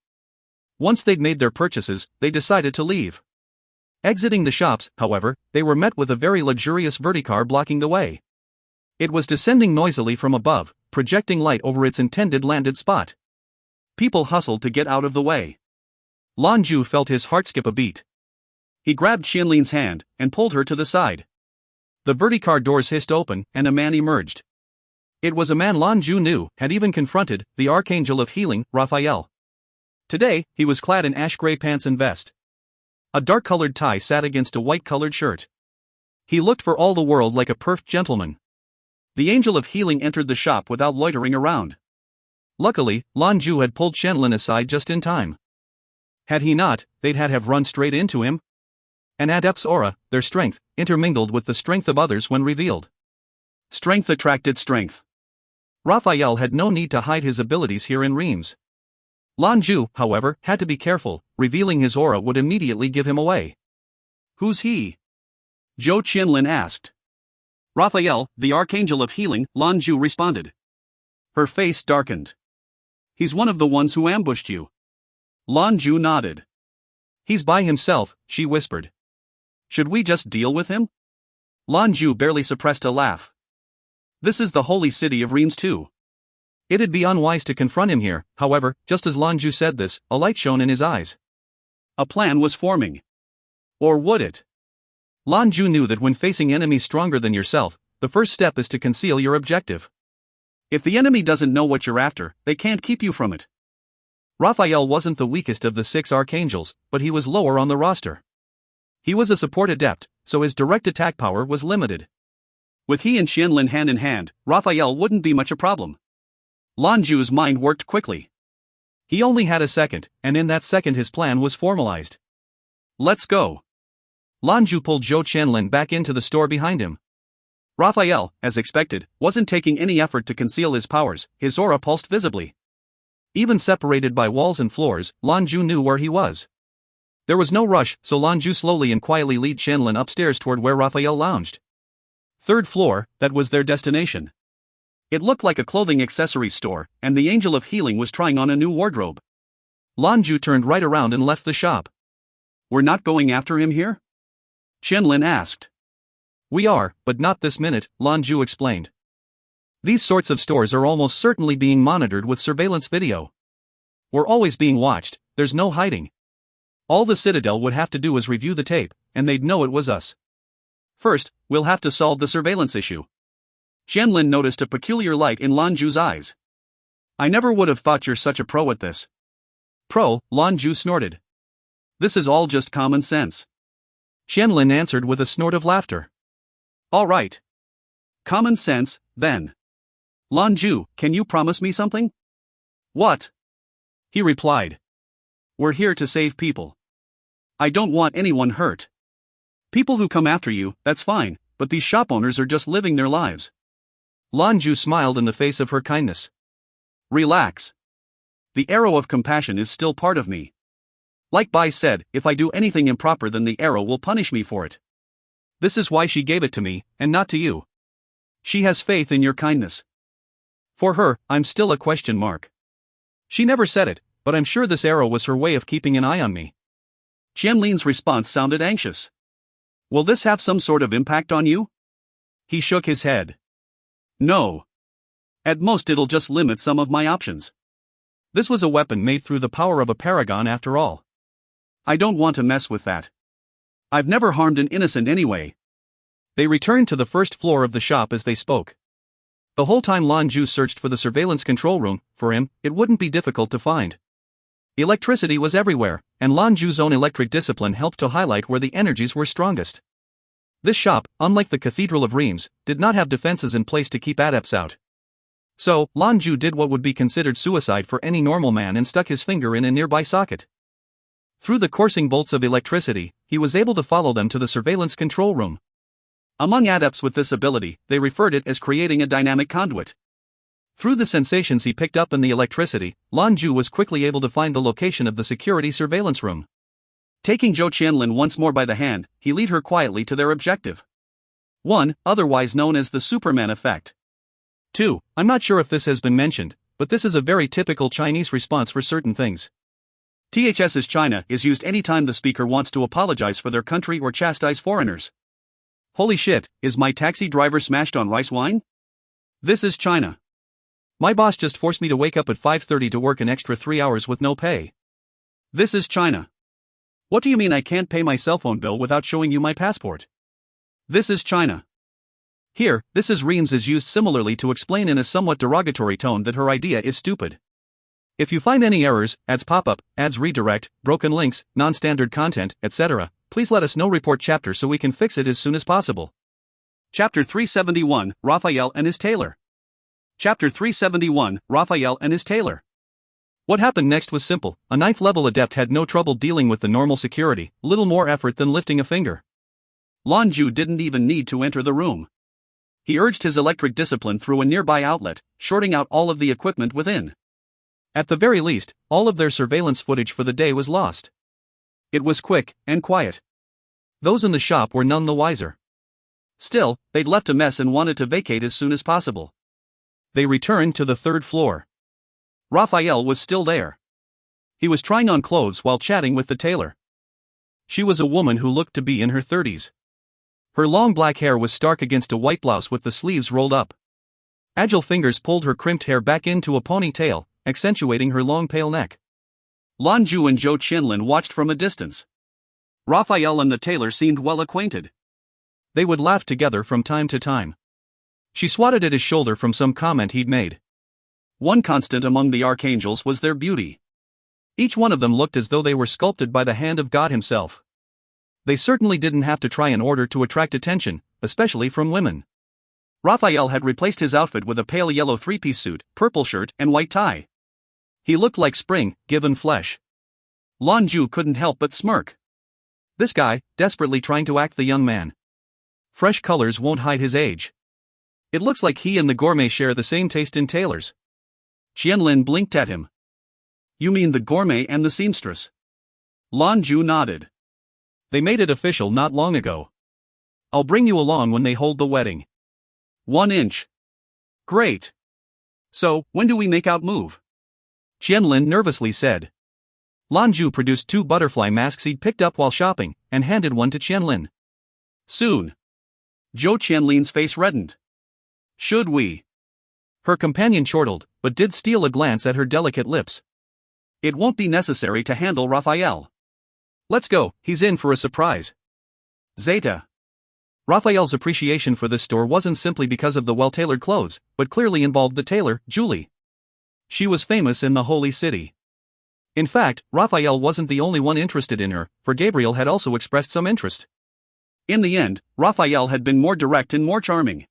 Once they'd made their purchases, they decided to leave. Exiting the shops, however, they were met with a very luxurious verticar blocking the way. It was descending noisily from above, projecting light over its intended landed spot. People hustled to get out of the way. Lan Jue felt his heart skip a beat. He grabbed Qianlin's hand and pulled her to the side. The verticar doors hissed open, and a man emerged. It was a man Lan Jue knew, had even confronted, the Archangel of Healing, Raphael. Today, he was clad in ash-gray pants and vest. A dark-colored tie sat against a white-colored shirt. He looked for all the world like a perfect gentleman. The Angel of Healing entered the shop without loitering around. Luckily, Lan Jue had pulled Qianlin aside just in time. Had he not, they'd have run straight into him. An Adept's aura, their strength, intermingled with the strength of others when revealed. Strength attracted strength. Raphael had no need to hide his abilities here in Reims. Lan Jue, however, had to be careful, revealing his aura would immediately give him away. Who's he? Zhou Qianlin asked. Raphael, the Archangel of Healing, Lan Jue responded. Her face darkened. He's one of the ones who ambushed you. Lan Jue nodded. He's by himself, she whispered. Should we just deal with him? Lan Jue barely suppressed a laugh. This is the holy city of Reims too. It'd be unwise to confront him here, however, just as Lan Jue said this, a light shone in his eyes. A plan was forming. Or would it? Lan Jue knew that when facing enemies stronger than yourself, the first step is to conceal your objective. If the enemy doesn't know what you're after, they can't keep you from it. Raphael wasn't the weakest of the 6 archangels, but he was lower on the roster. He was a support adept, so his direct attack power was limited. With he and Qianlin hand in hand, Raphael wouldn't be much a problem. Lan Jue's mind worked quickly. He only had a second, and in that second his plan was formalized. Let's go. Lan Jue pulled Zhou Qianlin back into the store behind him. Raphael, as expected, wasn't taking any effort to conceal his powers, his aura pulsed visibly. Even separated by walls and floors, Lan Jue knew where he was. There was no rush, so Lan Jue slowly and quietly led Qianlin upstairs toward where Raphael lounged. Third floor, that was their destination. It looked like a clothing accessories store, and the Angel of Healing was trying on a new wardrobe. Lan Jue turned right around and left the shop. We're not going after him here? Qianlin asked. We are, but not this minute, Lan Jue explained. These sorts of stores are almost certainly being monitored with surveillance video. We're always being watched, there's no hiding. All the Citadel would have to do is review the tape, and they'd know it was us. First, we'll have to solve the surveillance issue. Qianlin noticed a peculiar light in Lan Jue's eyes. I never would have thought you're such a pro at this. Pro, Lan Jue snorted. This is all just common sense. Qianlin answered with a snort of laughter. All right. Common sense, then. Lan Jue, can you promise me something? What? He replied. We're here to save people. I don't want anyone hurt. People who come after you, that's fine, but these shop owners are just living their lives. Lan Jue smiled in the face of her kindness. Relax. The arrow of compassion is still part of me. Like Bai said, if I do anything improper then the arrow will punish me for it. This is why she gave it to me, and not to you. She has faith in your kindness. For her, I'm still a question mark. She never said it, but I'm sure this arrow was her way of keeping an eye on me. Qianlin's response sounded anxious. Will this have some sort of impact on you? He shook his head. No. At most it'll just limit some of my options. This was a weapon made through the power of a paragon after all. I don't want to mess with that. I've never harmed an innocent anyway. They returned to the first floor of the shop as they spoke. The whole time Lan Jue searched for the surveillance control room, for him, it wouldn't be difficult to find. Electricity was everywhere, and Lan Jue's own electric discipline helped to highlight where the energies were strongest. This shop, unlike the Cathedral of Reims, did not have defenses in place to keep adepts out. So, Lan Jue did what would be considered suicide for any normal man and stuck his finger in a nearby socket. Through the coursing bolts of electricity, he was able to follow them to the surveillance control room. Among adepts with this ability, they referred it as creating a dynamic conduit. Through the sensations he picked up in the electricity, Lan Jue was quickly able to find the location of the security surveillance room. Taking Zhou Qianlin once more by the hand, he led her quietly to their objective. 1, otherwise known as the Superman effect. 2, I'm not sure if this has been mentioned, but this is a very typical Chinese response for certain things. THS's China is used anytime the speaker wants to apologize for their country or chastise foreigners. Holy shit, is my taxi driver smashed on rice wine? This is China. My boss just forced me to wake up at 5:30 to work an extra 3 hours with no pay. This is China. What do you mean I can't pay my cell phone bill without showing you my passport? This is China. Here, this is Reims is used similarly to explain in a somewhat derogatory tone that her idea is stupid. If you find any errors, ads pop up, ads redirect, broken links, non-standard content, etc., please let us know. Report chapter so we can fix it as soon as possible. Chapter 371, Raphael and his tailor. Chapter 371, Raphael and his tailor. What happened next was simple. A 9th level adept had no trouble dealing with the normal security, little more effort than lifting a finger. Lan Jue didn't even need to enter the room. He urged his electric discipline through a nearby outlet, shorting out all of the equipment within. At the very least, all of their surveillance footage for the day was lost. It was quick and quiet. Those in the shop were none the wiser. Still, they'd left a mess and wanted to vacate as soon as possible. They returned to the 3rd floor. Raphael was still there. He was trying on clothes while chatting with the tailor. She was a woman who looked to be in her 30s. Her long black hair was stark against a white blouse with the sleeves rolled up. Agile fingers pulled her crimped hair back into a ponytail, accentuating her long pale neck. Lan Jue and Zhou Qianlin watched from a distance. Raphael and the tailor seemed well acquainted. They would laugh together from time to time. She swatted at his shoulder from some comment he'd made. One constant among the archangels was their beauty. Each one of them looked as though they were sculpted by the hand of God himself. They certainly didn't have to try in order to attract attention, especially from women. Raphael had replaced his outfit with a pale yellow 3-piece suit, purple shirt, and white tie. He looked like spring, given flesh. Lan Jue couldn't help but smirk. This guy, desperately trying to act the young man. Fresh colors won't hide his age. It looks like he and the gourmet share the same taste in tailors. Qianlin blinked at him. You mean the gourmet and the seamstress? Lan Jue nodded. They made it official not long ago. I'll bring you along when they hold the wedding. 1 inch. Great. So, when do we make out move? Qianlin nervously said. Lan Jue produced 2 butterfly masks he'd picked up while shopping, and handed one to Qianlin. Soon. Zhou Qianlin's face reddened. Should we? Her companion chortled, but did steal a glance at her delicate lips. It won't be necessary to handle Raphael. Let's go, he's in for a surprise. Zeta. Raphael's appreciation for this store wasn't simply because of the well-tailored clothes, but clearly involved the tailor, Julie. She was famous in the Holy City. In fact, Raphael wasn't the only one interested in her, for Gabriel had also expressed some interest. In the end, Raphael had been more direct and more charming.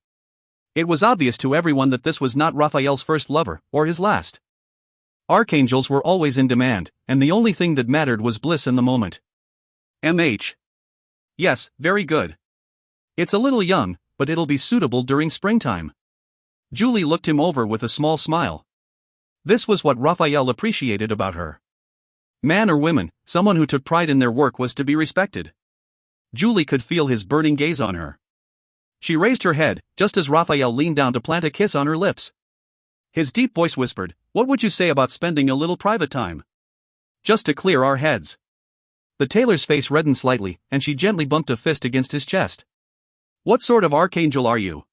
It was obvious to everyone that this was not Raphael's first lover, or his last. Archangels were always in demand, and the only thing that mattered was bliss in the moment. MH. Yes, very good. It's a little young, but it'll be suitable during springtime. Julie looked him over with a small smile. This was what Raphael appreciated about her. Man or woman, someone who took pride in their work was to be respected. Julie could feel his burning gaze on her. She raised her head, just as Raphael leaned down to plant a kiss on her lips. His deep voice whispered, "What would you say about spending a little private time? Just to clear our heads." The tailor's face reddened slightly, and she gently bumped a fist against his chest. What sort of archangel are you?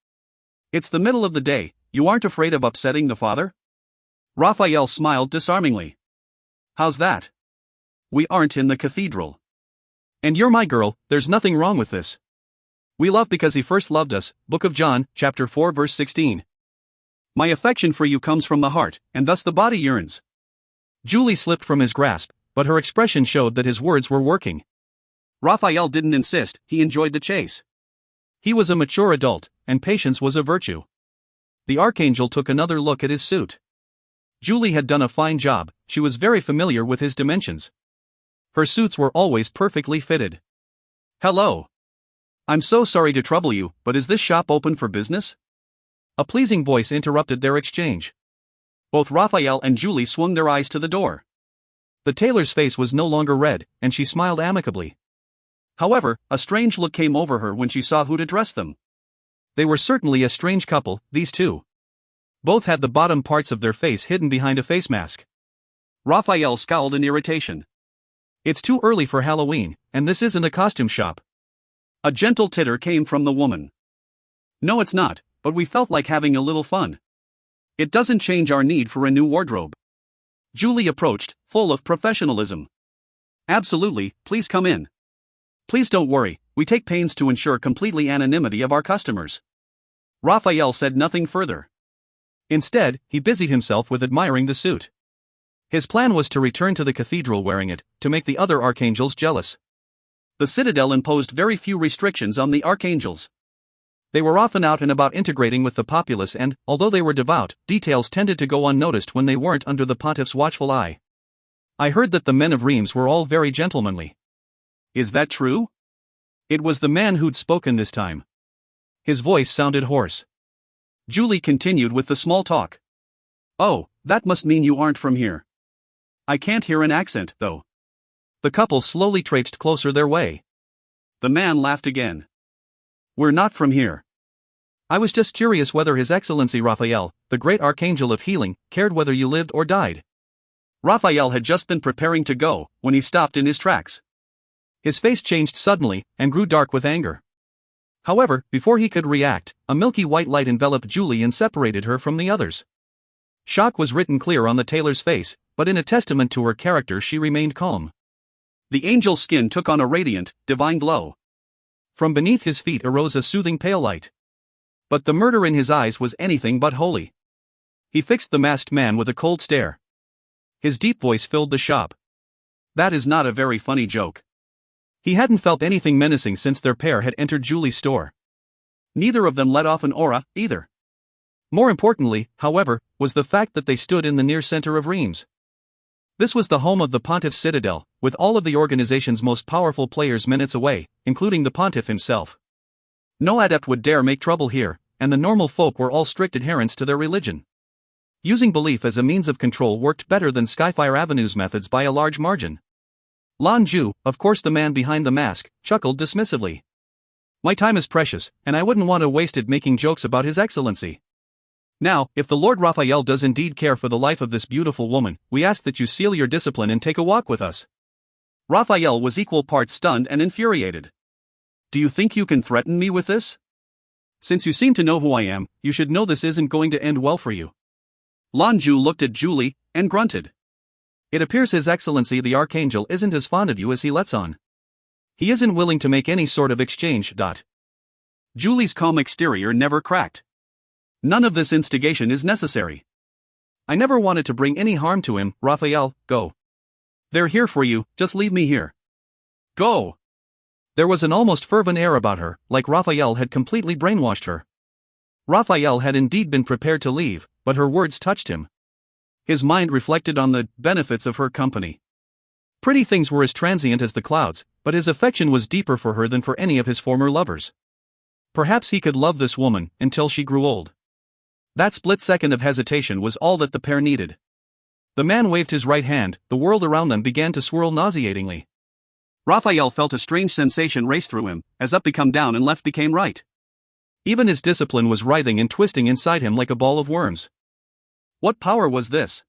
It's the middle of the day, you aren't afraid of upsetting the father? Raphael smiled disarmingly. How's that? We aren't in the cathedral. And you're my girl, there's nothing wrong with this. We love because he first loved us, Book of John, chapter 4 verse 16. My affection for you comes from the heart, and thus the body yearns. Julie slipped from his grasp, but her expression showed that his words were working. Raphael didn't insist, he enjoyed the chase. He was a mature adult, and patience was a virtue. The archangel took another look at his suit. Julie had done a fine job, she was very familiar with his dimensions. Her suits were always perfectly fitted. Hello. I'm so sorry to trouble you, but is this shop open for business? A pleasing voice interrupted their exchange. Both Raphael and Julie swung their eyes to the door. The tailor's face was no longer red, and she smiled amicably. However, a strange look came over her when she saw who'd addressed them. They were certainly a strange couple, these two. Both had the bottom parts of their face hidden behind a face mask. Raphael scowled in irritation. It's too early for Halloween, and this isn't a costume shop. A gentle titter came from the woman. No, it's not, but we felt like having a little fun. It doesn't change our need for a new wardrobe. Julie approached, full of professionalism. Absolutely, please come in. Please don't worry, we take pains to ensure complete anonymity of our customers. Raphael said nothing further. Instead, he busied himself with admiring the suit. His plan was to return to the cathedral wearing it, to make the other archangels jealous. The Citadel imposed very few restrictions on the archangels. They were often out and about integrating with the populace and, although they were devout, details tended to go unnoticed when they weren't under the pontiff's watchful eye. I heard that the men of Reims were all very gentlemanly. Is that true? It was the man who'd spoken this time. His voice sounded hoarse. Julie continued with the small talk. Oh, that must mean you aren't from here. I can't hear an accent, though. The couple slowly traipsed closer their way. The man laughed again. We're not from here. I was just curious whether His Excellency Raphael, the great archangel of healing, cared whether you lived or died. Raphael had just been preparing to go, when he stopped in his tracks. His face changed suddenly, and grew dark with anger. However, before he could react, a milky white light enveloped Julie and separated her from the others. Shock was written clear on the tailor's face, but in a testament to her character she remained calm. The angel's skin took on a radiant, divine glow. From beneath his feet arose a soothing pale light. But the murder in his eyes was anything but holy. He fixed the masked man with a cold stare. His deep voice filled the shop. That is not a very funny joke. He hadn't felt anything menacing since their pair had entered Julie's store. Neither of them let off an aura, either. More importantly, however, was the fact that they stood in the near center of Reims. This was the home of the Pontiff's Citadel, with all of the organization's most powerful players minutes away, including the Pontiff himself. No adept would dare make trouble here, and the normal folk were all strict adherents to their religion. Using belief as a means of control worked better than Skyfire Avenue's methods by a large margin. Lan Jue, of course the man behind the mask, chuckled dismissively. My time is precious, and I wouldn't want to waste it making jokes about His Excellency. Now, if the Lord Raphael does indeed care for the life of this beautiful woman, we ask that you seal your discipline and take a walk with us." Raphael was equal parts stunned and infuriated. "Do you think you can threaten me with this? Since you seem to know who I am, you should know this isn't going to end well for you." Lan Jue looked at Julie and grunted. "It appears His Excellency the Archangel isn't as fond of you as he lets on. He isn't willing to make any sort of exchange." Julie's calm exterior never cracked. "None of this instigation is necessary. I never wanted to bring any harm to him. Raphael, go. They're here for you, just leave me here. Go." There was an almost fervent air about her, like Raphael had completely brainwashed her. Raphael had indeed been prepared to leave, but her words touched him. His mind reflected on the benefits of her company. Pretty things were as transient as the clouds, but his affection was deeper for her than for any of his former lovers. Perhaps he could love this woman until she grew old. That split second of hesitation was all that the pair needed. The man waved his right hand, the world around them began to swirl nauseatingly. Raphael felt a strange sensation race through him, as up became down and left became right. Even his discipline was writhing and twisting inside him like a ball of worms. What power was this?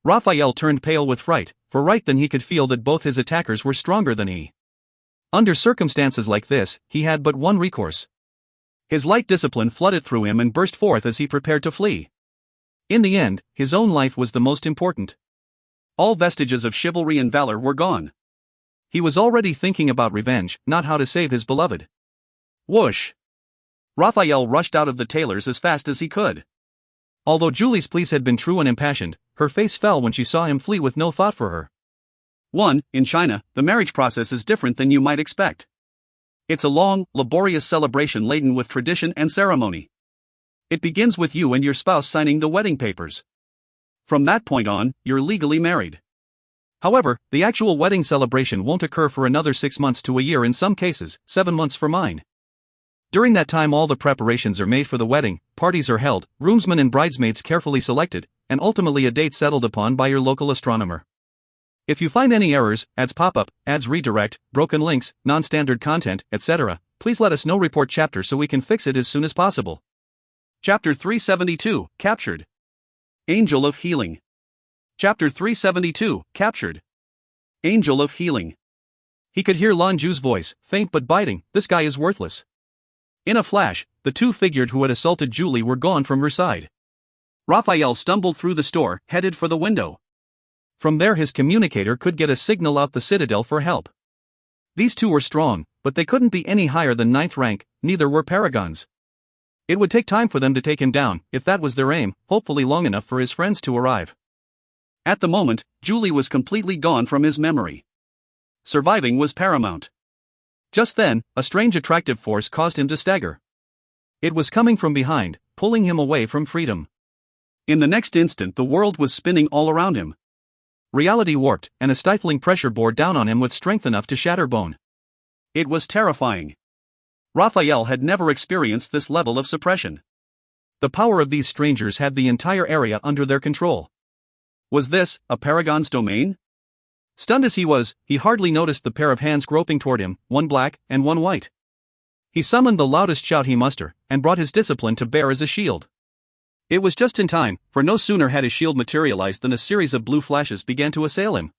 Raphael turned pale with fright, for right then he could feel that both his attackers were stronger than he. Under circumstances like this, he had but one recourse. His light discipline flooded through him and burst forth as he prepared to flee. In the end, his own life was the most important. All vestiges of chivalry and valor were gone. He was already thinking about revenge, not how to save his beloved. Whoosh! Raphael rushed out of the tailor's as fast as he could. Although Julie's pleas had been true and impassioned, her face fell when she saw him flee with no thought for her. 1. In China, the marriage process is different than you might expect. It's a long, laborious celebration laden with tradition and ceremony. It begins with you and your spouse signing the wedding papers. From that point on, you're legally married. However, the actual wedding celebration won't occur for another 6 months to a year, in some cases, 7 months for mine. During that time all the preparations are made for the wedding, parties are held, groomsmen and bridesmaids carefully selected, and ultimately a date settled upon by your local astronomer. If you find any errors, ads pop up, ads redirect, broken links, non-standard content, etc., please let us know. Report chapter so we can fix it as soon as possible. Chapter 372, Captured. Angel of Healing. Chapter 372, Captured. Angel of Healing. He could hear Lan Jue's voice, faint but biting. "This guy is worthless." In a flash, the two figured who had assaulted Julie were gone from her side. Raphael stumbled through the store, headed for the window. From there his communicator could get a signal out the citadel for help. These two were strong, but they couldn't be any higher than 9th rank, neither were paragons. It would take time for them to take him down, if that was their aim, hopefully long enough for his friends to arrive. At the moment, Julie was completely gone from his memory. Surviving was paramount. Just then, a strange attractive force caused him to stagger. It was coming from behind, pulling him away from freedom. In the next instant the world was spinning all around him. Reality warped, and a stifling pressure bore down on him with strength enough to shatter bone. It was terrifying. Raphael had never experienced this level of suppression. The power of these strangers had the entire area under their control. Was this a paragon's domain? Stunned as he was, he hardly noticed the pair of hands groping toward him, one black and one white. He summoned the loudest shout he muster, and brought his discipline to bear as a shield. It was just in time, for no sooner had his shield materialized than a series of blue flashes began to assail him.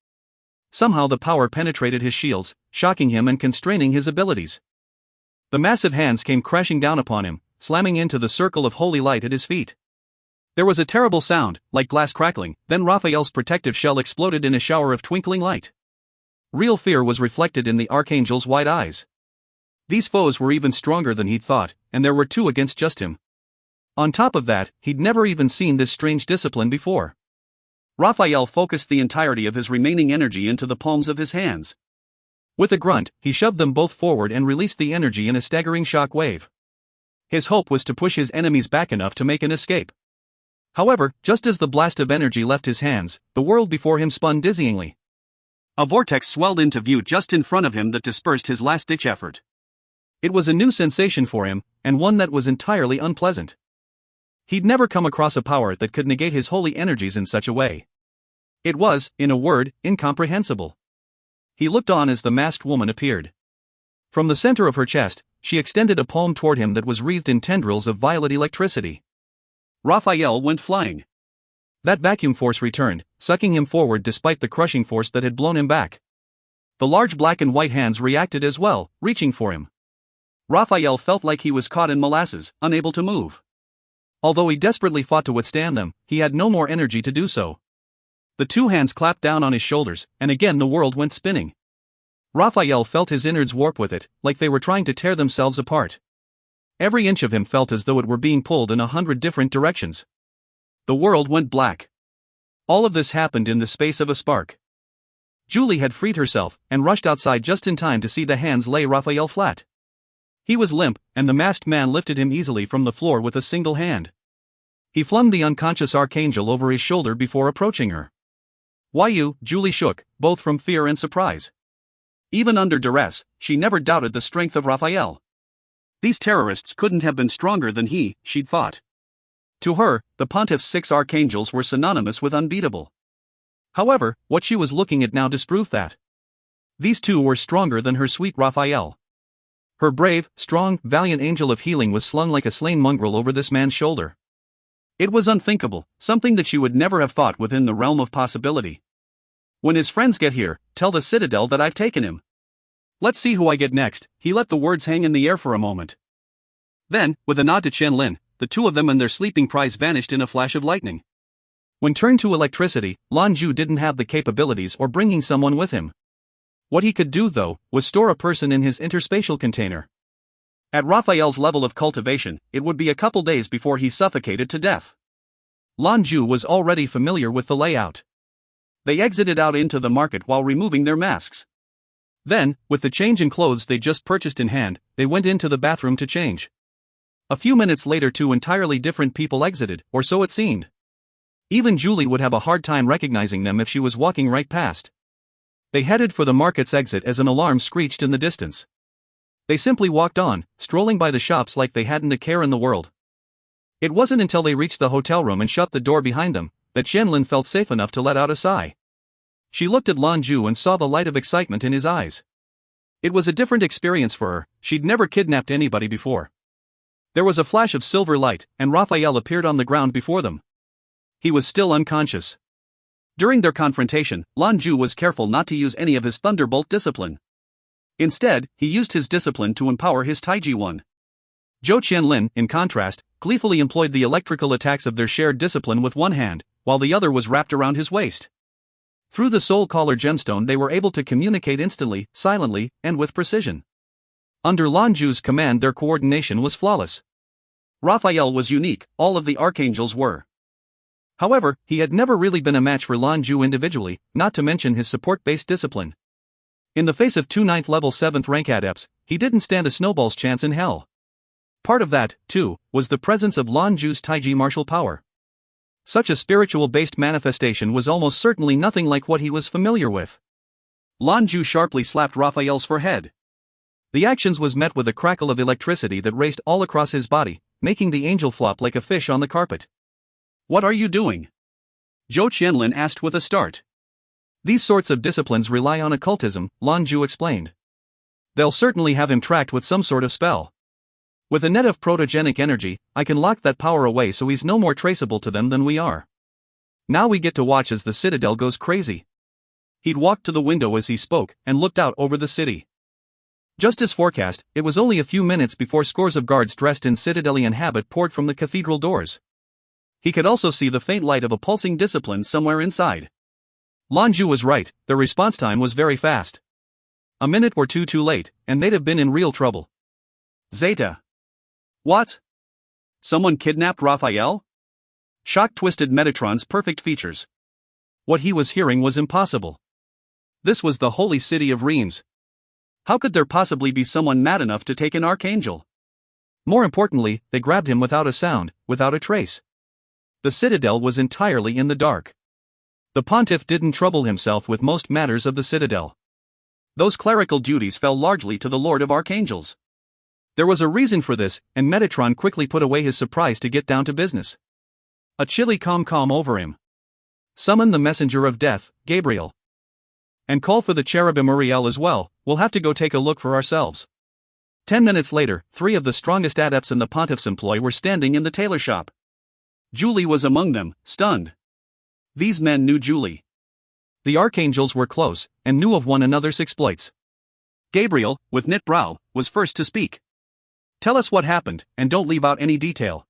Somehow the power penetrated his shields, shocking him and constraining his abilities. The massive hands came crashing down upon him, slamming into the circle of holy light at his feet. There was a terrible sound, like glass crackling, then Raphael's protective shell exploded in a shower of twinkling light. Real fear was reflected in the Archangel's wide eyes. These foes were even stronger than he'd thought, and there were two against just him. On top of that, he'd never even seen this strange discipline before. Raphael focused the entirety of his remaining energy into the palms of his hands. With a grunt, he shoved them both forward and released the energy in a staggering shock wave. His hope was to push his enemies back enough to make an escape. However, just as the blast of energy left his hands, the world before him spun dizzyingly. A vortex swelled into view just in front of him that dispersed his last-ditch effort. It was a new sensation for him, and one that was entirely unpleasant. He'd never come across a power that could negate his holy energies in such a way. It was, in a word, incomprehensible. He looked on as the masked woman appeared. From the center of her chest, she extended a palm toward him that was wreathed in tendrils of violet electricity. Raphael went flying. That vacuum force returned, sucking him forward despite the crushing force that had blown him back. The large black and white hands reacted as well, reaching for him. Raphael felt like he was caught in molasses, unable to move. Although he desperately fought to withstand them, he had no more energy to do so. The two hands clapped down on his shoulders, and again the world went spinning. Raphael felt his innards warp with it, like they were trying to tear themselves apart. Every inch of him felt as though it were being pulled in 100 different directions. The world went black. All of this happened in the space of a spark. Julie had freed herself, and rushed outside just in time to see the hands lay Raphael flat. He was limp, and the masked man lifted him easily from the floor with a single hand. He flung the unconscious archangel over his shoulder before approaching her. "Why you?" Julie shook, both from fear and surprise. Even under duress, she never doubted the strength of Raphael. These terrorists couldn't have been stronger than he, she'd thought. To her, the Pontiff's 6 archangels were synonymous with unbeatable. However, what she was looking at now disproved that. These two were stronger than her sweet Raphael. Her brave, strong, valiant angel of healing was slung like a slain mongrel over this man's shoulder. It was unthinkable, something that she would never have thought within the realm of possibility. "When his friends get here, tell the Citadel that I've taken him. Let's see who I get next." He let the words hang in the air for a moment. Then, with a nod to Qianlin, the two of them and their sleeping prize vanished in a flash of lightning. When turned to electricity, Lan Jue didn't have the capabilities or bringing someone with him. What he could do, though, was store a person in his interspatial container. At Raphael's level of cultivation, it would be a couple days before he suffocated to death. Lan Jue was already familiar with the layout. They exited out into the market while removing their masks. Then, with the change in clothes they just purchased in hand, they went into the bathroom to change. A few minutes later, 2 entirely different people exited, or so it seemed. Even Julie would have a hard time recognizing them if she was walking right past. They headed for the market's exit as an alarm screeched in the distance. They simply walked on, strolling by the shops like they hadn't a care in the world. It wasn't until they reached the hotel room and shut the door behind them that Qianlin felt safe enough to let out a sigh. She looked at Lan Jue and saw the light of excitement in his eyes. It was a different experience for her. She'd never kidnapped anybody before. There was a flash of silver light, and Raphael appeared on the ground before them. He was still unconscious. During their confrontation, Lan Jue was careful not to use any of his thunderbolt discipline. Instead, he used his discipline to empower his Taiji One. Zhou Qianlin, in contrast, gleefully employed the electrical attacks of their shared discipline with one hand, while the other was wrapped around his waist. Through the soul collar gemstone they were able to communicate instantly, silently, and with precision. Under Lan Jue's command their coordination was flawless. Raphael was unique, all of the archangels were. However, he had never really been a match for Lan Jue individually, not to mention his support-based discipline. In the face of 2 9th-level 7th rank adepts, he didn't stand a snowball's chance in hell. Part of that, too, was the presence of Lan Jue's Taiji martial power. Such a spiritual-based manifestation was almost certainly nothing like what he was familiar with. Lan Jue sharply slapped Raphael's forehead. The actions was met with a crackle of electricity that raced all across his body, making the angel flop like a fish on the carpet. "What are you doing?" Zhou Qianlin asked with a start. "These sorts of disciplines rely on occultism," Lan Jue explained. "They'll certainly have him tracked with some sort of spell. With a net of protogenic energy, I can lock that power away so he's no more traceable to them than we are. Now we get to watch as the Citadel goes crazy." He'd walked to the window as he spoke, and looked out over the city. Just as forecast, it was only a few minutes before scores of guards dressed in Citadelian habit poured from the cathedral doors. He could also see the faint light of a pulsing discipline somewhere inside. Lan Jue was right, their response time was very fast. A minute or two too late, and they'd have been in real trouble. "Zeta. What? Someone kidnapped Raphael?" Shock twisted Metatron's perfect features. What he was hearing was impossible. This was the holy city of Reims. How could there possibly be someone mad enough to take an archangel? More importantly, they grabbed him without a sound, without a trace. The Citadel was entirely in the dark. The Pontiff didn't trouble himself with most matters of the Citadel. Those clerical duties fell largely to the Lord of Archangels. There was a reason for this, and Metatron quickly put away his surprise to get down to business. A chilly calm over him. "Summon the messenger of death, Gabriel. And call for the cherubim Uriel as well, we'll have to go take a look for ourselves." 10 minutes later, 3 of the strongest adepts in the pontiff's employ were standing in the tailor shop. Julie was among them, stunned. These men knew Julie. The archangels were close, and knew of one another's exploits. Gabriel, with knit brow, was first to speak. Tell us what happened, and don't leave out any detail.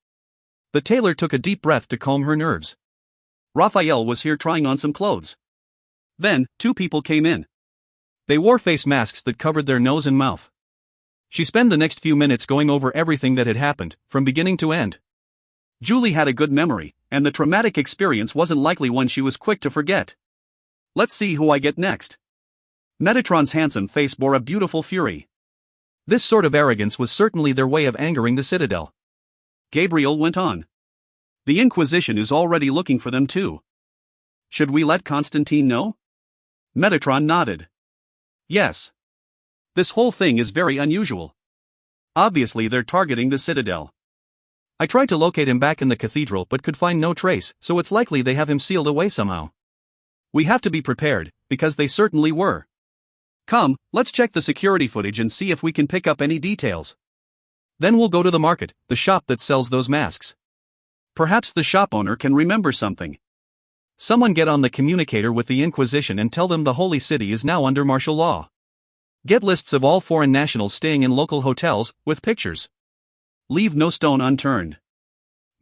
The tailor took a deep breath to calm her nerves. Raphael was here trying on some clothes. Then, 2 people came in. They wore face masks that covered their nose and mouth. She spent the next few minutes going over everything that had happened, from beginning to end. Julie had a good memory, and the traumatic experience wasn't likely one she was quick to forget. Let's see who I get next. Metatron's handsome face bore a beautiful fury. This sort of arrogance was certainly their way of angering the Citadel. Gabriel went on. The Inquisition is already looking for them too. Should we let Constantine know? Metatron nodded. Yes. This whole thing is very unusual. Obviously they're targeting the Citadel. I tried to locate him back in the cathedral but could find no trace, so it's likely they have him sealed away somehow. We have to be prepared, because they certainly were. Come, let's check the security footage and see if we can pick up any details. Then we'll go to the market, the shop that sells those masks. Perhaps the shop owner can remember something. Someone get on the communicator with the Inquisition and tell them the Holy City is now under martial law. Get lists of all foreign nationals staying in local hotels, with pictures. Leave no stone unturned.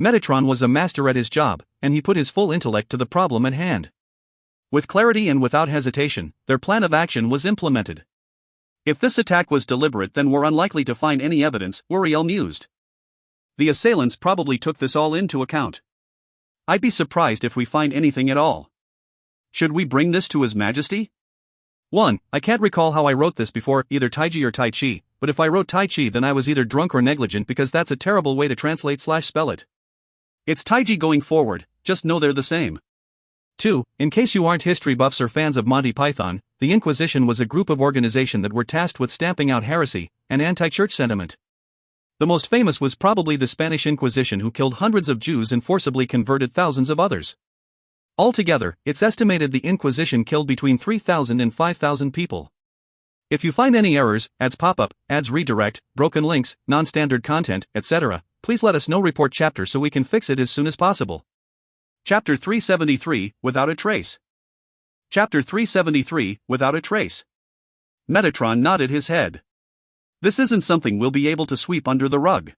Metatron was a master at his job, and he put his full intellect to the problem at hand. With clarity and without hesitation, their plan of action was implemented. If this attack was deliberate, then we're unlikely to find any evidence, Uriel mused. The assailants probably took this all into account. I'd be surprised if we find anything at all. Should we bring this to His Majesty? 1. I can't recall how I wrote this before, either Taiji or Tai Chi, but if I wrote Tai Chi then I was either drunk or negligent because that's a terrible way to translate/spell it. It's Taiji going forward, just know they're the same. 2. In case you aren't history buffs or fans of Monty Python, the Inquisition was a group of organization that were tasked with stamping out heresy and anti-church sentiment. The most famous was probably the Spanish Inquisition, who killed hundreds of Jews and forcibly converted thousands of others. Altogether, it's estimated the Inquisition killed between 3,000 and 5,000 people. If you find any errors, ads pop up, ads redirect, broken links, non-standard content, etc., please let us know. Report chapter so we can fix it as soon as possible. Chapter 373, Without a Trace. Chapter 373, Without a Trace. Metatron nodded his head. This isn't something we'll be able to sweep under the rug.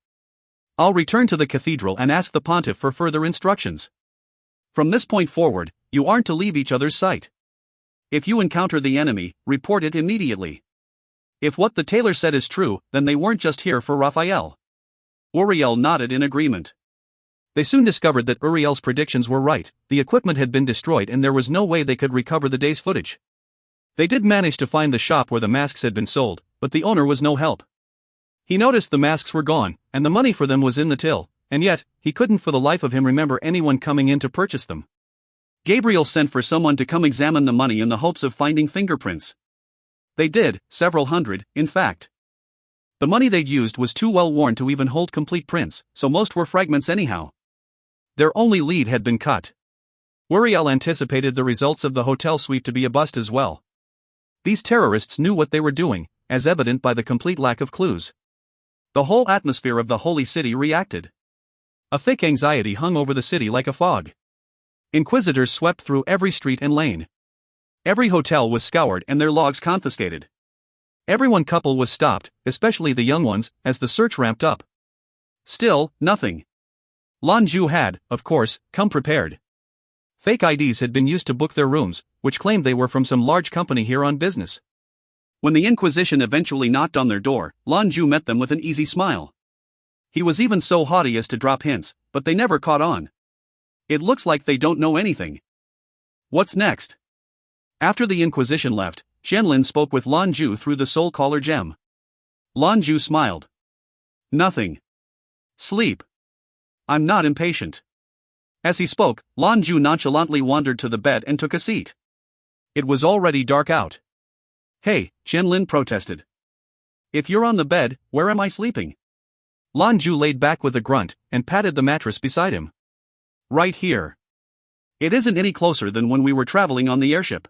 I'll return to the cathedral and ask the pontiff for further instructions. From this point forward, you aren't to leave each other's sight. If you encounter the enemy, report it immediately. If what the tailor said is true, then they weren't just here for Raphael. Uriel nodded in agreement. They soon discovered that Uriel's predictions were right. The equipment had been destroyed and there was no way they could recover the day's footage. They did manage to find the shop where the masks had been sold, but the owner was no help. He noticed the masks were gone, and the money for them was in the till, and yet, he couldn't for the life of him remember anyone coming in to purchase them. Gabriel sent for someone to come examine the money in the hopes of finding fingerprints. They did, several hundred, in fact. The money they'd used was too well worn to even hold complete prints, so most were fragments anyhow. Their only lead had been cut. Uriel anticipated the results of the hotel sweep to be a bust as well. These terrorists knew what they were doing, as evident by the complete lack of clues. The whole atmosphere of the Holy City reacted. A thick anxiety hung over the city like a fog. Inquisitors swept through every street and lane. Every hotel was scoured and their logs confiscated. Every one couple was stopped, especially the young ones, as the search ramped up. Still, nothing. Lan Jue had, of course, come prepared. Fake IDs had been used to book their rooms, which claimed they were from some large company here on business. When the Inquisition eventually knocked on their door, Lan Jue met them with an easy smile. He was even so haughty as to drop hints, but they never caught on. It looks like they don't know anything. What's next? After the Inquisition left, Qianlin spoke with Lan Jue through the soul caller gem. Lan Jue smiled. Nothing. Sleep. I'm not impatient. As he spoke, Lan Jue nonchalantly wandered to the bed and took a seat. It was already dark out. Hey, Qianlin protested. If you're on the bed, where am I sleeping? Lan Jue laid back with a grunt and patted the mattress beside him. Right here. It isn't any closer than when we were traveling on the airship.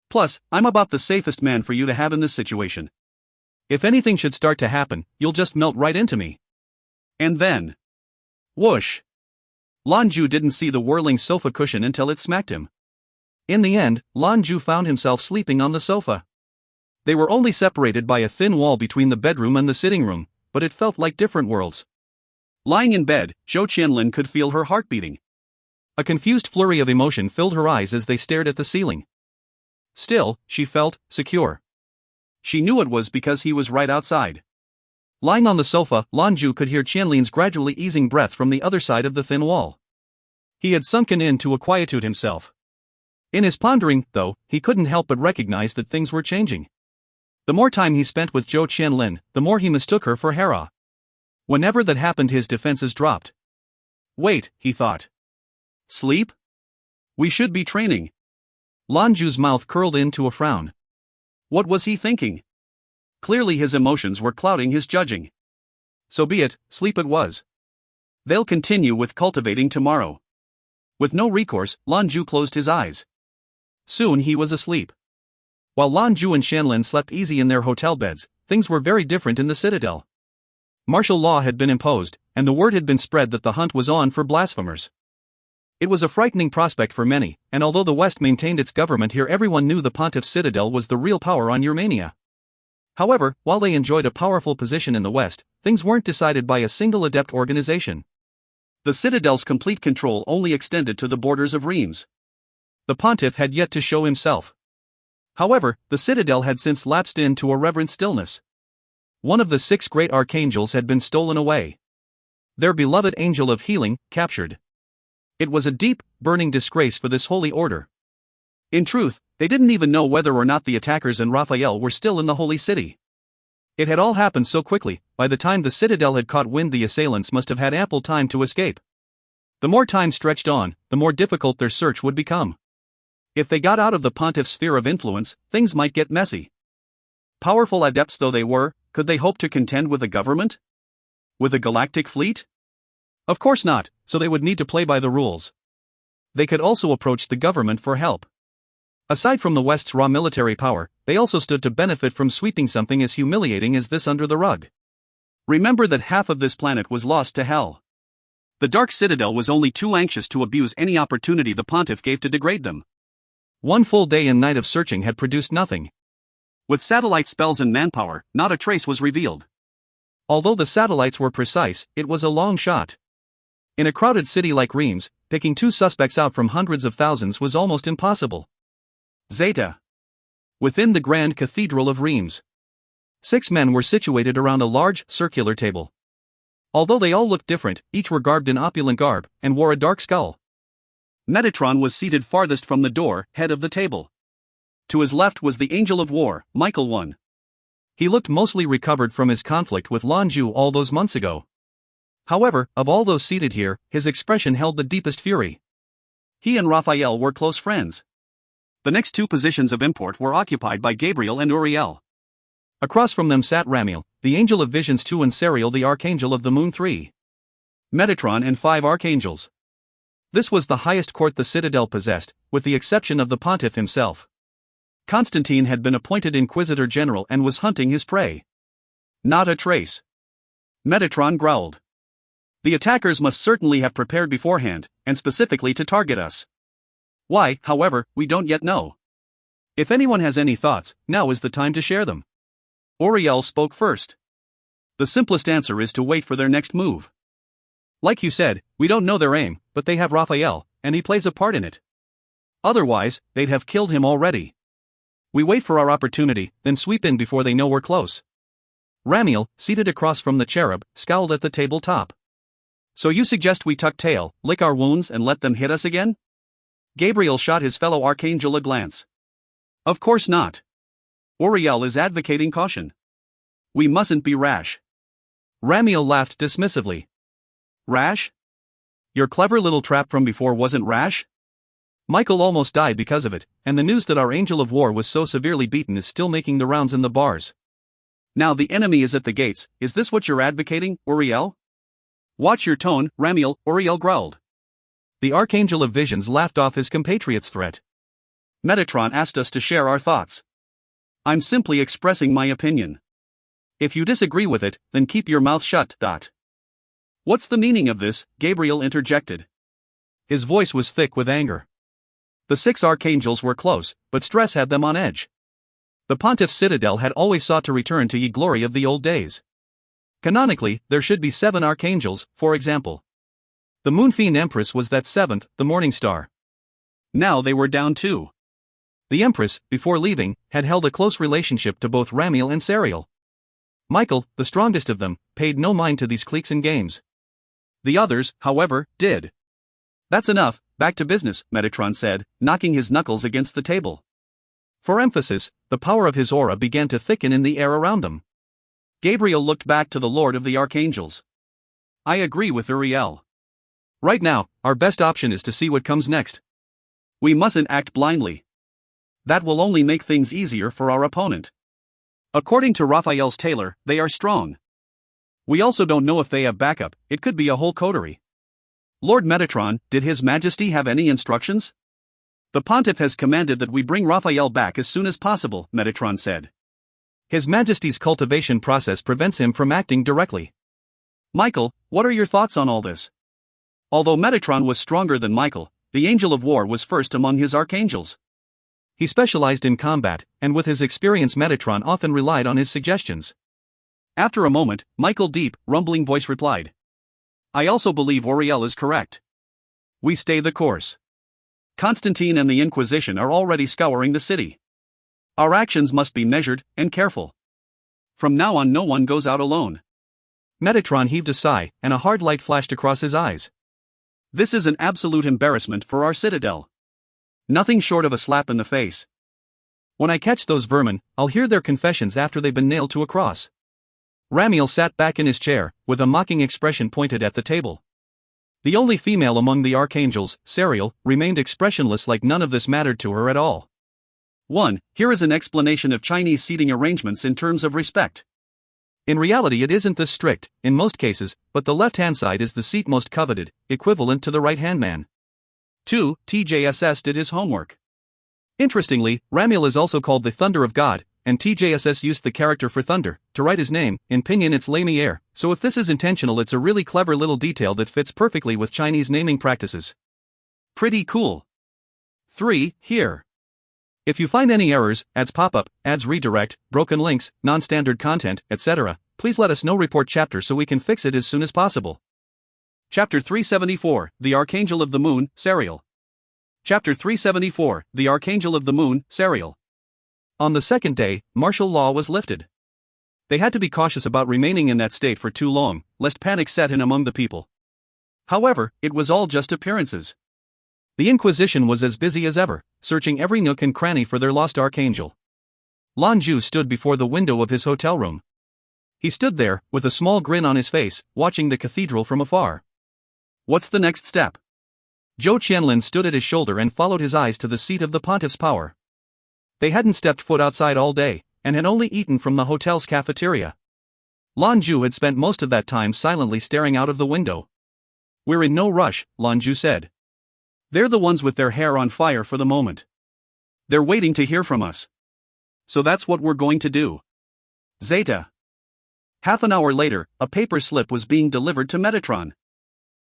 Plus, I'm about the safest man for you to have in this situation. If anything should start to happen, you'll just melt right into me. And then. Whoosh! Lan Jue didn't see the whirling sofa cushion until it smacked him. In the end, Lan Jue found himself sleeping on the sofa. They were only separated by a thin wall between the bedroom and the sitting room, but it felt like different worlds. Lying in bed, Zhou Qianlin could feel her heart beating. A confused flurry of emotion filled her eyes as they stared at the ceiling. Still, she felt secure. She knew it was because he was right outside. Lying on the sofa, Lan Jue could hear Qianlin's gradually easing breath from the other side of the thin wall. He had sunken in to quietude himself. In his pondering, though, he couldn't help but recognize that things were changing. The more time he spent with Zhou Qianlin, the more he mistook her for Hera. Whenever that happened, his defenses dropped. Wait, he thought. Sleep? We should be training. Lan Jue's mouth curled into a frown. What was he thinking? Clearly his emotions were clouding his judging. So be it, sleep it was. They'll continue with cultivating tomorrow. With no recourse, Lan Jue closed his eyes. Soon he was asleep. While Lan Jue and Qianlin slept easy in their hotel beds, things were very different in the citadel. Martial law had been imposed, and the word had been spread that the hunt was on for blasphemers. It was a frightening prospect for many, and although the West maintained its government here, everyone knew the Pontiff's citadel was the real power on Urmania. However, while they enjoyed a powerful position in the West, things weren't decided by a single adept organization. The citadel's complete control only extended to the borders of Reims. The Pontiff had yet to show himself. However, the citadel had since lapsed into a reverent stillness. One of the 6 great archangels had been stolen away. Their beloved angel of healing, captured. It was a deep, burning disgrace for this holy order. In truth, they didn't even know whether or not the attackers and Raphael were still in the holy city. It had all happened so quickly. By the time the citadel had caught wind, the assailants must have had ample time to escape. The more time stretched on, the more difficult their search would become. If they got out of the Pontiff's sphere of influence, things might get messy. Powerful adepts though they were, could they hope to contend with a government? With a galactic fleet? Of course not, so they would need to play by the rules. They could also approach the government for help. Aside from the West's raw military power, they also stood to benefit from sweeping something as humiliating as this under the rug. Remember that half of this planet was lost to hell. The Dark Citadel was only too anxious to abuse any opportunity the Pontiff gave to degrade them. One full day and night of searching had produced nothing. With satellite spells and manpower, not a trace was revealed. Although the satellites were precise, it was a long shot. In a crowded city like Reims, picking 2 suspects out from hundreds of thousands was almost impossible. Zeta. Within the Grand Cathedral of Reims, 6 men were situated around a large, circular table. Although they all looked different, each were garbed in opulent garb, and wore a dark skull. Metatron was seated farthest from the door, head of the table. To his left was the Angel of War, Michael I. He looked mostly recovered from his conflict with Lan Jue all those months ago. However, of all those seated here, his expression held the deepest fury. He and Raphael were close friends. The next 2 positions of import were occupied by Gabriel and Uriel. Across from them sat Ramiel, the Angel of Visions 2, and Sariel, the Archangel of the Moon 3. Metatron and 5 archangels. This was the highest court the Citadel possessed, with the exception of the Pontiff himself. Constantine had been appointed Inquisitor General and was hunting his prey. Not a trace. Metatron growled. The attackers must certainly have prepared beforehand, and specifically to target us. Why, however, we don't yet know. If anyone has any thoughts, now is the time to share them. Uriel spoke first. The simplest answer is to wait for their next move. Like you said, we don't know their aim, but they have Raphael, and he plays a part in it. Otherwise, they'd have killed him already. We wait for our opportunity, then sweep in before they know we're close. Ramiel, seated across from the cherub, scowled at the tabletop. So you suggest we tuck tail, lick our wounds and let them hit us again? Gabriel shot his fellow archangel a glance. Of course not. Uriel is advocating caution. We mustn't be rash. Ramiel laughed dismissively. Rash? Your clever little trap from before wasn't rash? Michael almost died because of it, and the news that our Angel of War was so severely beaten is still making the rounds in the bars. Now the enemy is at the gates. Is this what you're advocating, Uriel? Watch your tone, Ramiel, Uriel growled. The Archangel of Visions laughed off his compatriot's threat. Metatron asked us to share our thoughts. I'm simply expressing my opinion. If you disagree with it, then keep your mouth shut. What's the meaning of this? Gabriel interjected. His voice was thick with anger. The 6 archangels were close, but stress had them on edge. The Pontiff's citadel had always sought to return to ye glory of the old days. Canonically, there should be 7 archangels, for example. The Moonfiend Empress was that 7th, the Morning Star. Now they were down 2. The Empress, before leaving, had held a close relationship to both Ramiel and Sariel. Michael, the strongest of them, paid no mind to these cliques and games. The others, however, did. That's enough, back to business, Metatron said, knocking his knuckles against the table. For emphasis, the power of his aura began to thicken in the air around them. Gabriel looked back to the Lord of the Archangels. I agree with Uriel. Right now, our best option is to see what comes next. We mustn't act blindly. That will only make things easier for our opponent. According to Raphael's tailor, they are strong. We also don't know if they have backup, it could be a whole coterie. Lord Metatron, did His Majesty have any instructions? The Pontiff has commanded that we bring Raphael back as soon as possible, Metatron said. His Majesty's cultivation process prevents him from acting directly. Michael, what are your thoughts on all this? Although Metatron was stronger than Michael, the Angel of War was first among his archangels. He specialized in combat, and with his experience Metatron often relied on his suggestions. After a moment, Michael's deep, rumbling voice replied. I also believe Uriel is correct. We stay the course. Constantine and the Inquisition are already scouring the city. Our actions must be measured and careful. From now on no one goes out alone. Metatron heaved a sigh, and a hard light flashed across his eyes. This is an absolute embarrassment for our citadel. Nothing short of a slap in the face. When I catch those vermin, I'll hear their confessions after they've been nailed to a cross. Ramiel sat back in his chair, with a mocking expression pointed at the table. The only female among the archangels, Sariel, remained expressionless like none of this mattered to her at all. 1. Here is an explanation of Chinese seating arrangements in terms of respect. In reality it isn't this strict, in most cases, but the left-hand side is the seat most coveted, equivalent to the right-hand man. 2. TJSS did his homework. Interestingly, Ramiel is also called the Thunder of God, and TJSS used the character for thunder to write his name. In Pinyin it's Lamier, so if this is intentional it's a really clever little detail that fits perfectly with Chinese naming practices. Pretty cool. 3. Here. If you find any errors, ads pop-up, ads redirect, broken links, non-standard content, etc., please let us know. Report chapter so we can fix it as soon as possible. Chapter 374, The Archangel of the Moon, Sariel. Chapter 374, The Archangel of the Moon, Sariel. On the second day, martial law was lifted. They had to be cautious about remaining in that state for too long, lest panic set in among the people. However, it was all just appearances. The Inquisition was as busy as ever, searching every nook and cranny for their lost archangel. Lan Jue stood before the window of his hotel room. He stood there, with a small grin on his face, watching the cathedral from afar. What's the next step? Zhou Qianlin stood at his shoulder and followed his eyes to the seat of the Pontiff's power. They hadn't stepped foot outside all day, and had only eaten from the hotel's cafeteria. Lan Jue had spent most of that time silently staring out of the window. We're in no rush, Lan Jue said. They're the ones with their hair on fire for the moment. They're waiting to hear from us. So that's what we're going to do. Zeta. Half an hour later, a paper slip was being delivered to Metatron.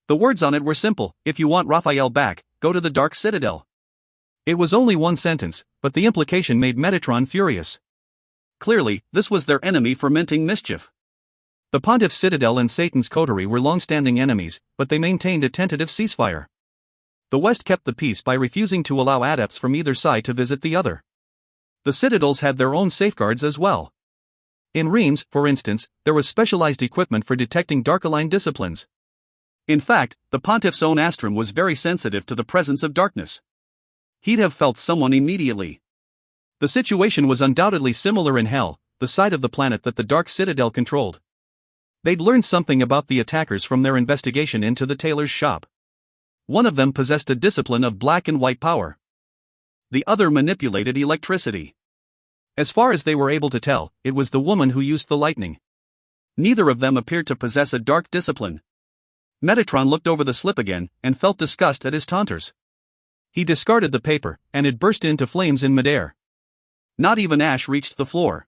The words on it were simple: if you want Raphael back, go to the Dark Citadel. It was only one sentence, but the implication made Metatron furious. Clearly, this was their enemy fermenting mischief. The Pontiff's citadel and Satan's coterie were long-standing enemies, but they maintained a tentative ceasefire. The West kept the peace by refusing to allow adepts from either side to visit the other. The citadels had their own safeguards as well. In Reims, for instance, there was specialized equipment for detecting dark-aligned disciplines. In fact, the Pontiff's own Astrum was very sensitive to the presence of darkness. He'd have felt someone immediately. The situation was undoubtedly similar in Hell, the side of the planet that the Dark Citadel controlled. They'd learned something about the attackers from their investigation into the tailor's shop. One of them possessed a discipline of black and white power. The other manipulated electricity. As far as they were able to tell, it was the woman who used the lightning. Neither of them appeared to possess a dark discipline. Metatron looked over the slip again, and felt disgust at his taunters. He discarded the paper, and it burst into flames in midair. Not even ash reached the floor.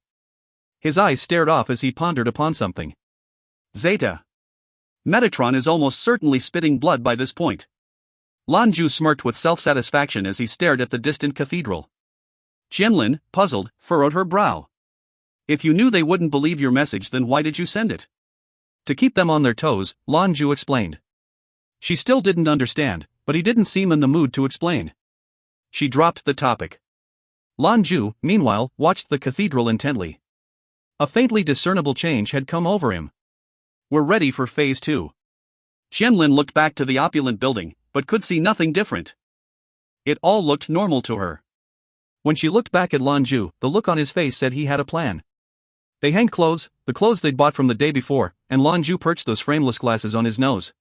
His eyes stared off as he pondered upon something. Zeta. Metatron is almost certainly spitting blood by this point. Lan Jue smirked with self-satisfaction as he stared at the distant cathedral. Qianlin, puzzled, furrowed her brow. If you knew they wouldn't believe your message, then why did you send it? To keep them on their toes, Lan Jue explained. She still didn't understand, but he didn't seem in the mood to explain. She dropped the topic. Lan Jue, meanwhile, watched the cathedral intently. A faintly discernible change had come over him. We're ready for Phase 2. Qianlin looked back to the opulent building, but could see nothing different. It all looked normal to her. When she looked back at Lan Jue, the look on his face said he had a plan. They hanged clothes, the clothes they'd bought from the day before, and Lan Jue perched those frameless glasses on his nose.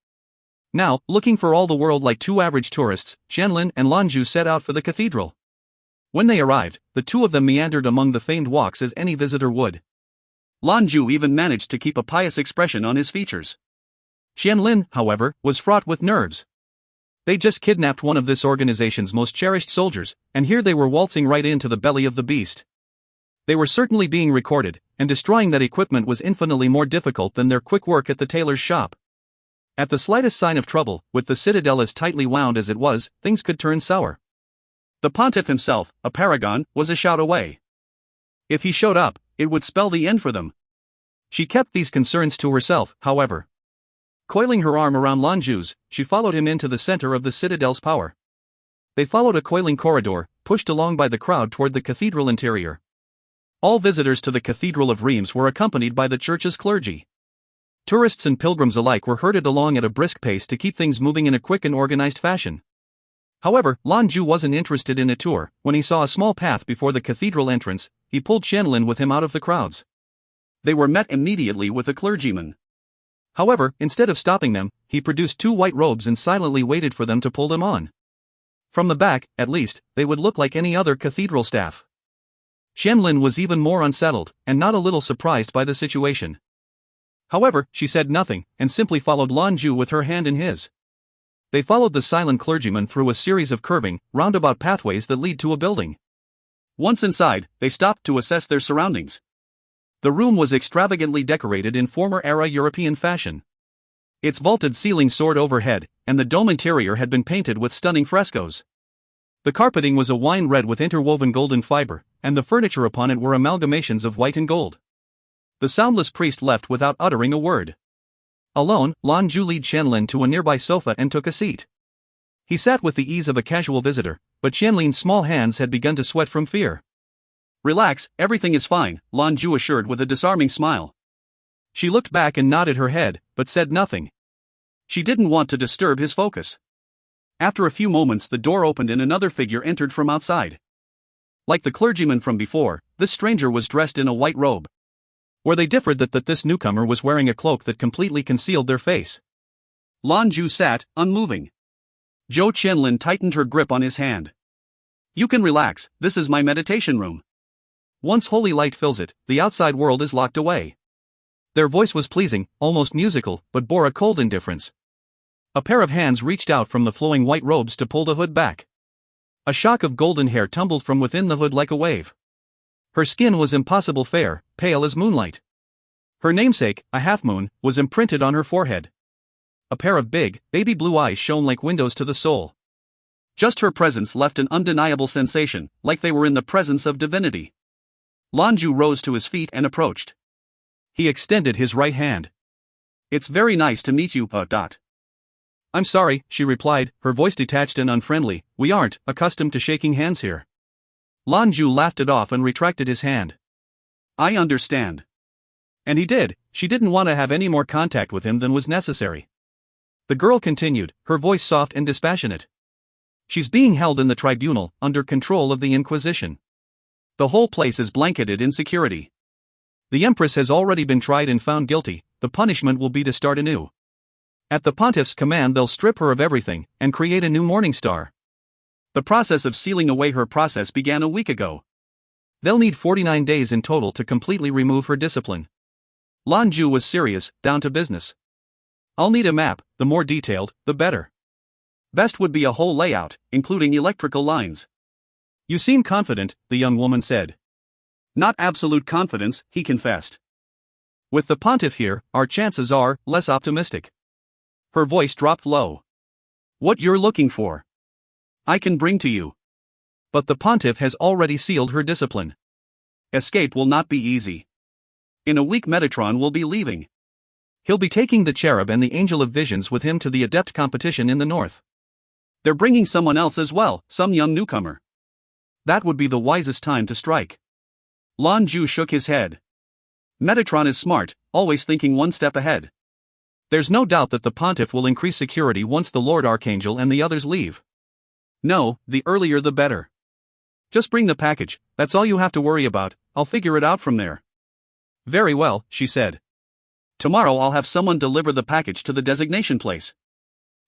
Now, looking for all the world like two average tourists, Qianlin and Lan Jue set out for the cathedral. When they arrived, the two of them meandered among the famed walks as any visitor would. Lan Jue even managed to keep a pious expression on his features. Qianlin, however, was fraught with nerves. They just kidnapped one of this organization's most cherished soldiers, and here they were waltzing right into the belly of the beast. They were certainly being recorded, and destroying that equipment was infinitely more difficult than their quick work at the tailor's shop. At the slightest sign of trouble, with the citadel as tightly wound as it was, things could turn sour. The pontiff himself, a paragon, was a shout away. If he showed up, it would spell the end for them. She kept these concerns to herself, however. Coiling her arm around Lan Jue's, she followed him into the center of the citadel's power. They followed a coiling corridor, pushed along by the crowd toward the cathedral interior. All visitors to the Cathedral of Reims were accompanied by the church's clergy. Tourists and pilgrims alike were herded along at a brisk pace to keep things moving in a quick and organized fashion. However, Lan Jue wasn't interested in a tour. When he saw a small path before the cathedral entrance, he pulled Qianlin with him out of the crowds. They were met immediately with a clergyman. However, instead of stopping them, he produced two white robes and silently waited for them to pull them on. From the back, at least, they would look like any other cathedral staff. Qianlin was even more unsettled, and not a little surprised by the situation. However, she said nothing, and simply followed Lan Jue with her hand in his. They followed the silent clergyman through a series of curving, roundabout pathways that lead to a building. Once inside, they stopped to assess their surroundings. The room was extravagantly decorated in former-era European fashion. Its vaulted ceiling soared overhead, and the dome interior had been painted with stunning frescoes. The carpeting was a wine red with interwoven golden fiber, and the furniture upon it were amalgamations of white and gold. The soundless priest left without uttering a word. Alone, Lan Jue led Qianlin to a nearby sofa and took a seat. He sat with the ease of a casual visitor, but Qianlin's small hands had begun to sweat from fear. Relax, everything is fine, Lan Jue assured with a disarming smile. She looked back and nodded her head, but said nothing. She didn't want to disturb his focus. After a few moments, the door opened and another figure entered from outside. Like the clergyman from before, this stranger was dressed in a white robe. Where they differed that this newcomer was wearing a cloak that completely concealed their face. Lan Jue sat, unmoving. Zhou Qianlin tightened her grip on his hand. You can relax, this is my meditation room. Once holy light fills it, the outside world is locked away. Their voice was pleasing, almost musical, but bore a cold indifference. A pair of hands reached out from the flowing white robes to pull the hood back. A shock of golden hair tumbled from within the hood like a wave. Her skin was impossible fair, pale as moonlight. Her namesake, a half-moon, was imprinted on her forehead. A pair of big, baby blue eyes shone like windows to the soul. Just her presence left an undeniable sensation, like they were in the presence of divinity. Lan Jue rose to his feet and approached. He extended his right hand. It's very nice to meet you, I'm sorry, she replied, her voice detached and unfriendly, we aren't accustomed to shaking hands here. Lan Jue laughed it off and retracted his hand. I understand. And he did. She didn't want to have any more contact with him than was necessary. The girl continued, her voice soft and dispassionate. She's being held in the tribunal, under control of the Inquisition. The whole place is blanketed in security. The Empress has already been tried and found guilty, the punishment will be to start anew. At the pontiff's command they'll strip her of everything, and create a new morning star. The process of sealing away her process began a week ago. They'll need 49 days in total to completely remove her discipline. Lan Jue was serious, down to business. I'll need a map, the more detailed, the better. Best would be a whole layout, including electrical lines. You seem confident, the young woman said. Not absolute confidence, he confessed. With the pontiff here, our chances are less optimistic. Her voice dropped low. What you're looking for, I can bring to you. But the pontiff has already sealed her discipline. Escape will not be easy. In a week Metatron will be leaving. He'll be taking the cherub and the angel of visions with him to the adept competition in the north. They're bringing someone else as well, some young newcomer. That would be the wisest time to strike. Lan Jue shook his head. Metatron is smart, always thinking one step ahead. There's no doubt that the pontiff will increase security once the Lord Archangel and the others leave. No, the earlier the better. Just bring the package, that's all you have to worry about, I'll figure it out from there. Very well, she said. Tomorrow I'll have someone deliver the package to the designation place.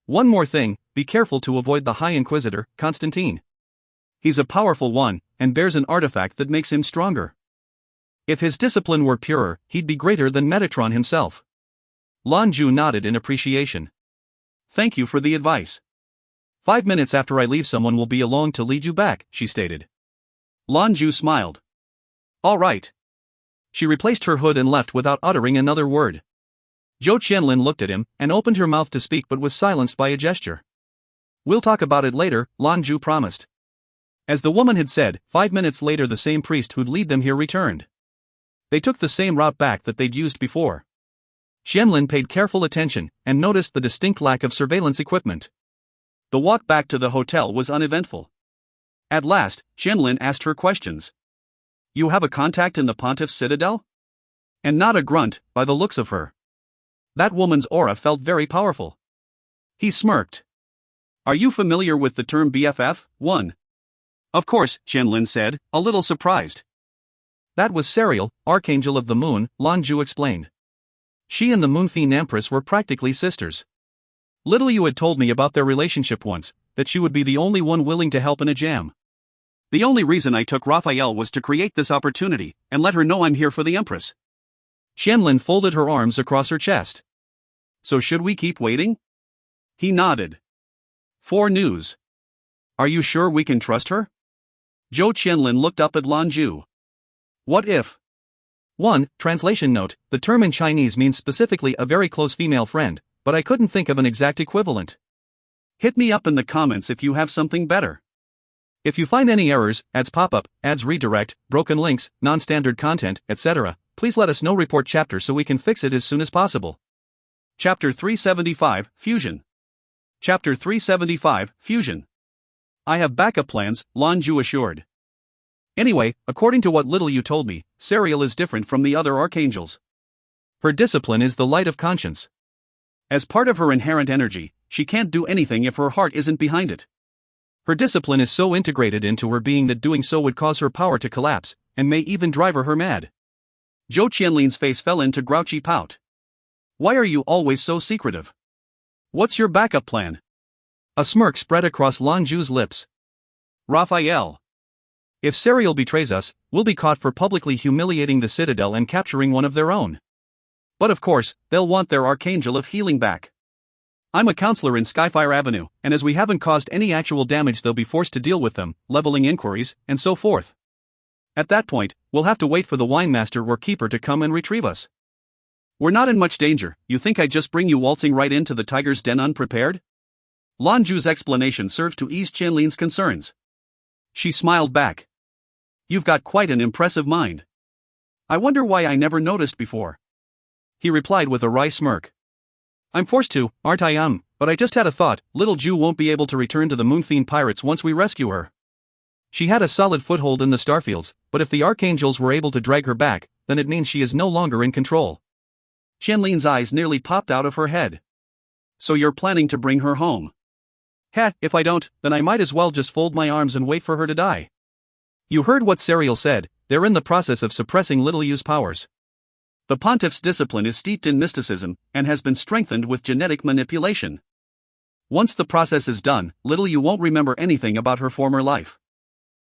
One more thing, be careful to avoid the High Inquisitor, Constantine. He's a powerful one, and bears an artifact that makes him stronger. If his discipline were purer, he'd be greater than Metatron himself. Lan Jue nodded in appreciation. Thank you for the advice. 5 minutes after I leave someone will be along to lead you back, she stated. Lan Jue smiled. All right. She replaced her hood and left without uttering another word. Zhou Qianlin looked at him, and opened her mouth to speak but was silenced by a gesture. We'll talk about it later, Lan Jue promised. As the woman had said, 5 minutes later the same priest who'd lead them here returned. They took the same route back that they'd used before. Qianlin paid careful attention, and noticed the distinct lack of surveillance equipment. The walk back to the hotel was uneventful. At last, Qianlin asked her questions. You have a contact in the Pontiff's citadel? And not a grunt, by the looks of her. That woman's aura felt very powerful. He smirked. Are you familiar with the term BFF? 1. Of course, Qianlin said, a little surprised. That was Serial, Archangel of the Moon, Lan Jue explained. She and the Moonfiend Empress were practically sisters. Little you had told me about their relationship once, that she would be the only one willing to help in a jam. The only reason I took Raphael was to create this opportunity, and let her know I'm here for the Empress. Qianlin folded her arms across her chest. So should we keep waiting? He nodded. 4 news. Are you sure we can trust her? Zhou Qianlin looked up at Lan Jue. What if? 1. Translation note, the term in Chinese means specifically a very close female friend, but I couldn't think of an exact equivalent. Hit me up in the comments if you have something better. If you find any errors, ads pop up, ads redirect, broken links, non-standard content, etc., please let us know. Report chapter so we can fix it as soon as possible. Chapter 375, Fusion. Chapter 375, Fusion. I have backup plans, Lan Jue assured. Anyway, according to what little you told me, Serial is different from the other archangels. Her discipline is the light of conscience. As part of her inherent energy, she can't do anything if her heart isn't behind it. Her discipline is so integrated into her being that doing so would cause her power to collapse, and may even drive her mad. Zhou Qianlin's face fell into grouchy pout. Why are you always so secretive? What's your backup plan? A smirk spread across Lan Jue's lips. Raphael. If Serial betrays us, we'll be caught for publicly humiliating the Citadel and capturing one of their own. But of course, they'll want their Archangel of Healing back. I'm a counselor in Skyfire Avenue, and as we haven't caused any actual damage they'll be forced to deal with them, leveling inquiries, and so forth. At that point, we'll have to wait for the wine master or keeper to come and retrieve us. We're not in much danger. You think I'd just bring you waltzing right into the tiger's den unprepared? Lan Jue's explanation served to ease Qianlin's concerns. She smiled back. You've got quite an impressive mind. I wonder why I never noticed before. He replied with a wry smirk. I'm forced to, aren't I? But I just had a thought, little Jue won't be able to return to the Moonfiend pirates once we rescue her. She had a solid foothold in the Starfields, but if the Archangels were able to drag her back, then it means she is no longer in control. Qianlin's eyes nearly popped out of her head. So you're planning to bring her home? If I don't, then I might as well just fold my arms and wait for her to die. You heard what Serial said, they're in the process of suppressing Little U's powers. The Pontiff's discipline is steeped in mysticism, and has been strengthened with genetic manipulation. Once the process is done, Little U won't remember anything about her former life.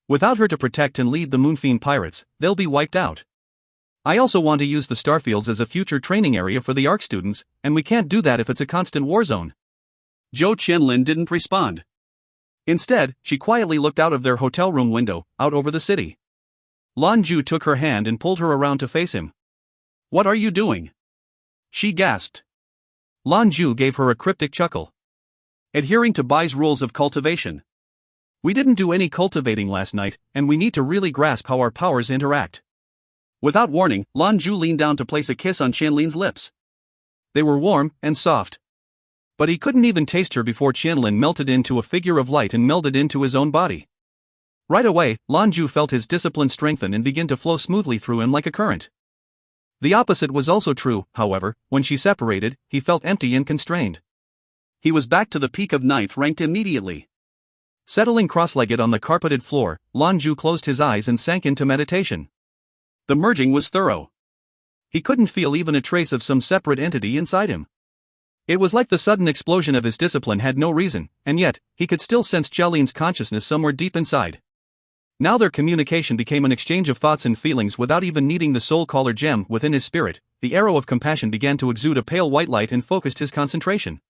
Without her to protect and lead the Moonfiend pirates, they'll be wiped out. I also want to use the Starfields as a future training area for the Arc students, and we can't do that if it's a constant war zone. Zhou Qianlin didn't respond. Instead, she quietly looked out of their hotel room window, out over the city. Lan Jue took her hand and pulled her around to face him. What are you doing? She gasped. Lan Jue gave her a cryptic chuckle. Adhering to Bai's rules of cultivation. We didn't do any cultivating last night, and we need to really grasp how our powers interact. Without warning, Lan Jue leaned down to place a kiss on Qianlin's lips. They were warm and soft. But he couldn't even taste her before Qianlin melted into a figure of light and melded into his own body. Right away, Lan Jue felt his discipline strengthen and begin to flow smoothly through him like a current. The opposite was also true, however. When she separated, he felt empty and constrained. He was back to the peak of 9th ranked immediately. Settling cross-legged on the carpeted floor, Lan Jue closed his eyes and sank into meditation. The merging was thorough. He couldn't feel even a trace of some separate entity inside him. It was like the sudden explosion of his discipline had no reason, and yet, he could still sense Qianlin's consciousness somewhere deep inside. Now their communication became an exchange of thoughts and feelings without even needing the soul caller gem within his spirit. The arrow of compassion began to exude a pale white light and focused his concentration.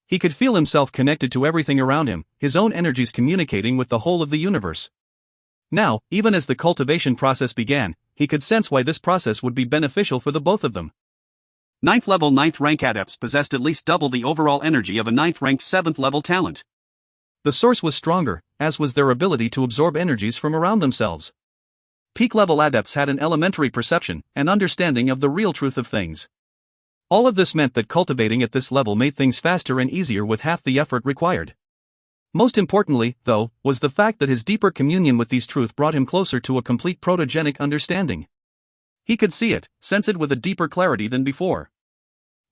He could feel himself connected to everything around him, his own energies communicating with the whole of the universe. Now, even as the cultivation process began, he could sense why this process would be beneficial for the both of them. 9th level 9th rank adepts possessed at least double the overall energy of a 9th ranked 7th level talent. The source was stronger, as was their ability to absorb energies from around themselves. Peak level adepts had an elementary perception and understanding of the real truth of things. All of this meant that cultivating at this level made things faster and easier with half the effort required. Most importantly, though, was the fact that his deeper communion with these truths brought him closer to a complete protogenic understanding. He could see it, sense it with a deeper clarity than before.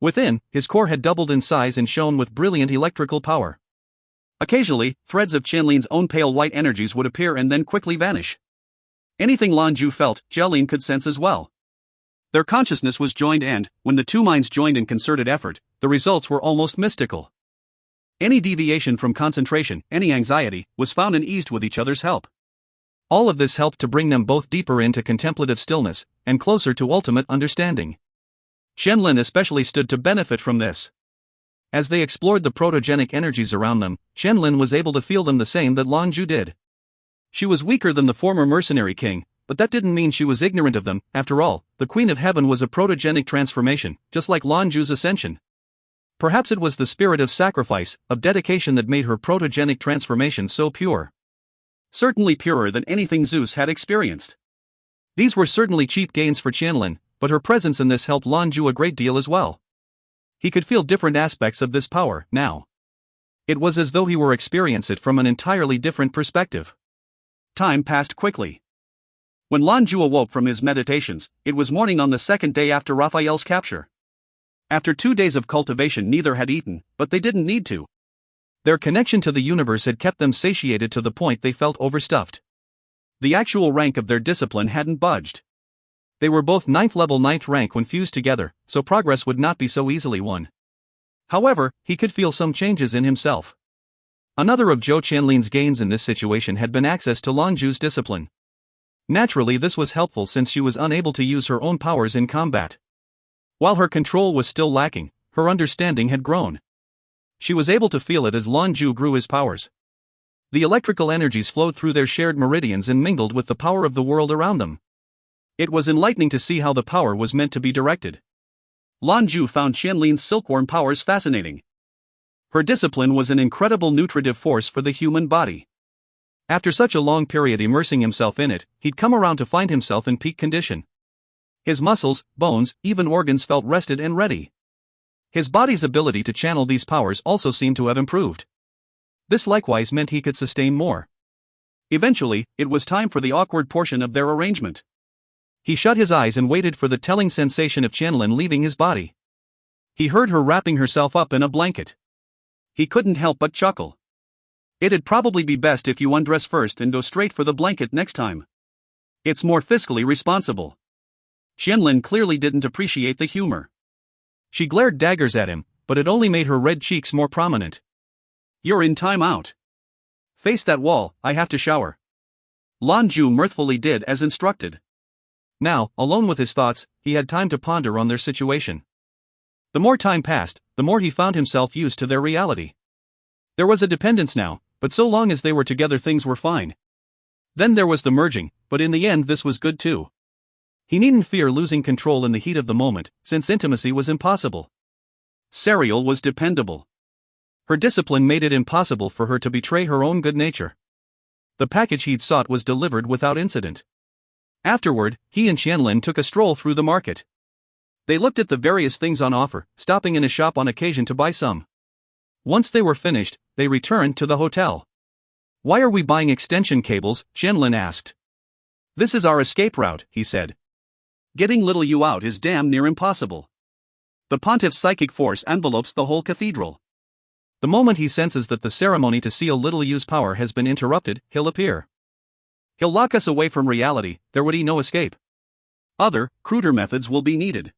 Within, his core had doubled in size and shone with brilliant electrical power. Occasionally, threads of Qianlin's own pale white energies would appear and then quickly vanish. Anything Lan Jue felt, Qianlin could sense as well. Their consciousness was joined and, when the two minds joined in concerted effort, the results were almost mystical. Any deviation from concentration, any anxiety, was found and eased with each other's help. All of this helped to bring them both deeper into contemplative stillness, and closer to ultimate understanding. Qianlin especially stood to benefit from this. As they explored the protogenic energies around them, Qianlin was able to feel them the same that Lan Jue did. She was weaker than the former mercenary king, but that didn't mean she was ignorant of them. After all, the Queen of Heaven was a protogenic transformation, just like Lan Jue's ascension. Perhaps it was the spirit of sacrifice, of dedication that made her protogenic transformation so pure. Certainly purer than anything Zeus had experienced. These were certainly cheap gains for Qianlin, but her presence in this helped Lan Jue a great deal as well. He could feel different aspects of this power, now. It was as though he were experiencing it from an entirely different perspective. Time passed quickly. When Lan Jue awoke from his meditations, it was morning on the second day after Raphael's capture. After 2 days of cultivation, neither had eaten, but they didn't need to. Their connection to the universe had kept them satiated to the point they felt overstuffed. The actual rank of their discipline hadn't budged. They were both 9th level 9th rank when fused together, so progress would not be so easily won. However, he could feel some changes in himself. Another of Zhou Qianlin's gains in this situation had been access to Lan Jue's discipline. Naturally, this was helpful since she was unable to use her own powers in combat. While her control was still lacking, her understanding had grown. She was able to feel it as Lan Jue grew his powers. The electrical energies flowed through their shared meridians and mingled with the power of the world around them. It was enlightening to see how the power was meant to be directed. Lan Jue found Qianlin's silkworm powers fascinating. Her discipline was an incredible nutritive force for the human body. After such a long period immersing himself in it, he'd come around to find himself in peak condition. His muscles, bones, even organs felt rested and ready. His body's ability to channel these powers also seemed to have improved. This likewise meant he could sustain more. Eventually, it was time for the awkward portion of their arrangement. He shut his eyes and waited for the telling sensation of Qianlin leaving his body. He heard her wrapping herself up in a blanket. He couldn't help but chuckle. It'd probably be best if you undress first and go straight for the blanket next time. It's more fiscally responsible. Qianlin clearly didn't appreciate the humor. She glared daggers at him, but it only made her red cheeks more prominent. You're in time out. Face that wall, I have to shower. Lan Jue mirthfully did as instructed. Now, alone with his thoughts, he had time to ponder on their situation. The more time passed, the more he found himself used to their reality. There was a dependence now, but so long as they were together things were fine. Then there was the merging, but in the end this was good too. He needn't fear losing control in the heat of the moment, since intimacy was impossible. Serial was dependable. Her discipline made it impossible for her to betray her own good nature. The package he'd sought was delivered without incident. Afterward, he and Qianlin took a stroll through the market. They looked at the various things on offer, stopping in a shop on occasion to buy some. Once they were finished, they returned to the hotel. "Why are we buying extension cables?" Qianlin asked. "This is our escape route," he said. "Getting little you out is damn near impossible. The pontiff's psychic force envelopes the whole cathedral. The moment he senses that the ceremony to seal little you's power has been interrupted, he'll appear. He'll lock us away from reality, there would be no escape. Other, cruder methods will be needed.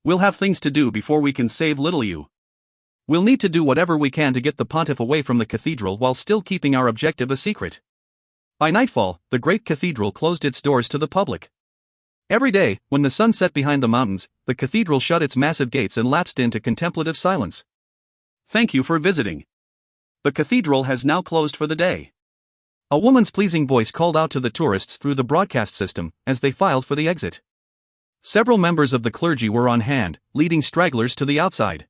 We'll have things to do before we can save little you. We'll need to do whatever we can to get the pontiff away from the cathedral while still keeping our objective a secret." By nightfall, the great cathedral closed its doors to the public. Every day, when the sun set behind the mountains, the cathedral shut its massive gates and lapsed into contemplative silence. "Thank you for visiting. The cathedral has now closed for the day." A woman's pleasing voice called out to the tourists through the broadcast system as they filed for the exit. Several members of the clergy were on hand, leading stragglers to the outside.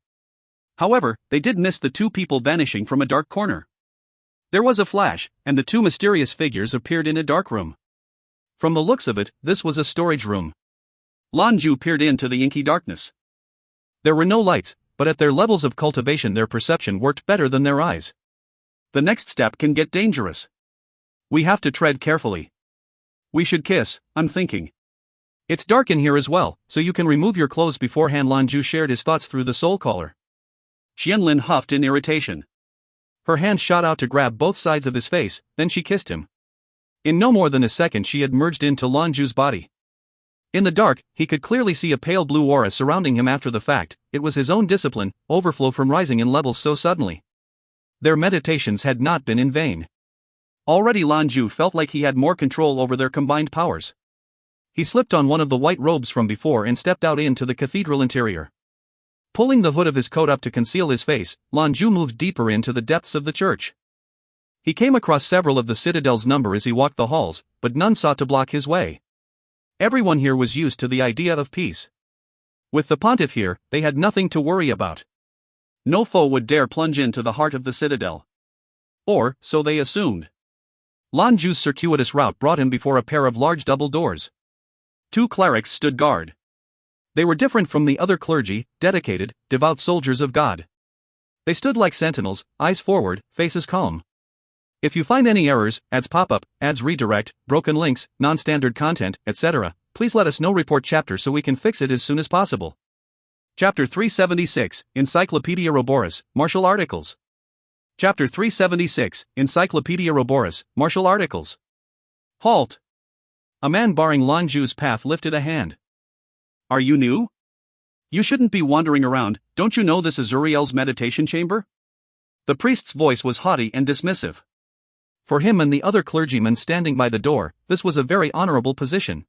However, they did miss the two people vanishing from a dark corner. There was a flash, and the two mysterious figures appeared in a dark room. From the looks of it, this was a storage room. Lan Jue peered into the inky darkness. There were no lights, but at their levels of cultivation their perception worked better than their eyes. "The next step can get dangerous. We have to tread carefully. We should kiss, I'm thinking. It's dark in here as well, so you can remove your clothes beforehand." Lan Jue shared his thoughts through the soul caller. Qianlin huffed in irritation. Her hand shot out to grab both sides of his face, then she kissed him. In no more than a second she had merged into Lan Jue's body. In the dark, he could clearly see a pale blue aura surrounding him after the fact. It was his own discipline, overflow from rising in levels so suddenly. Their meditations had not been in vain. Already Lan Jue felt like he had more control over their combined powers. He slipped on one of the white robes from before and stepped out into the cathedral interior. Pulling the hood of his coat up to conceal his face, Lan Jue moved deeper into the depths of the church. He came across several of the citadel's number as he walked the halls, but none sought to block his way. Everyone here was used to the idea of peace. With the pontiff here, they had nothing to worry about. No foe would dare plunge into the heart of the citadel. Or, so they assumed. Lan Jue's circuitous route brought him before a pair of large double doors. Two clerics stood guard. They were different from the other clergy, dedicated, devout soldiers of God. They stood like sentinels, eyes forward, faces calm. If you find any errors, ads pop up, ads redirect, broken links, non-standard content, etc., please let us know. Report chapter so we can fix it as soon as possible. Chapter 376, Encyclopedia Roboris, Martial Articles. Chapter 376, Encyclopedia Roboris, Martial Articles. Halt! A man barring Lan Jue's path lifted a hand. "Are you new? You shouldn't be wandering around. Don't you know this is Uriel's meditation chamber?" The priest's voice was haughty and dismissive. For him and the other clergymen standing by the door, this was a very honorable position.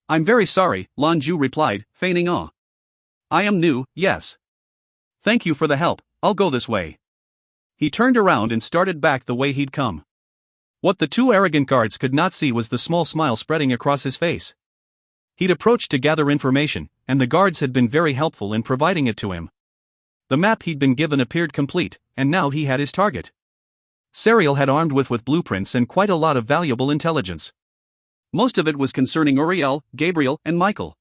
"I'm very sorry," Lan Jue replied, feigning awe. "I am new, yes. Thank you for the help, I'll go this way." He turned around and started back the way he'd come. What the two arrogant guards could not see was the small smile spreading across his face. He'd approached to gather information, and the guards had been very helpful in providing it to him. The map he'd been given appeared complete, and now he had his target. Serial had armed with blueprints and quite a lot of valuable intelligence. Most of it was concerning Uriel, Gabriel, and Michael.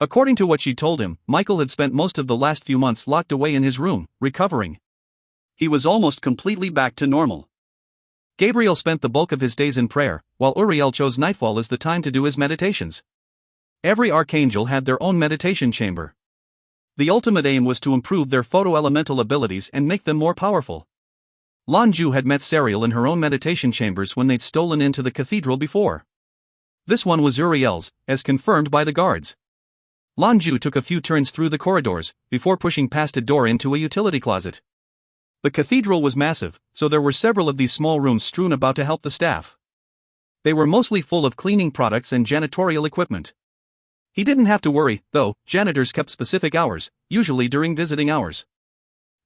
According to what she told him, Michael had spent most of the last few months locked away in his room, recovering. He was almost completely back to normal. Gabriel spent the bulk of his days in prayer, while Uriel chose nightfall as the time to do his meditations. Every archangel had their own meditation chamber. The ultimate aim was to improve their photo-elemental abilities and make them more powerful. Lan Jue had met Serial in her own meditation chambers when they'd stolen into the cathedral before. This one was Uriel's, as confirmed by the guards. Lan Jue took a few turns through the corridors, before pushing past a door into a utility closet. The cathedral was massive, so there were several of these small rooms strewn about to help the staff. They were mostly full of cleaning products and janitorial equipment. He didn't have to worry, though. Janitors kept specific hours, usually during visiting hours.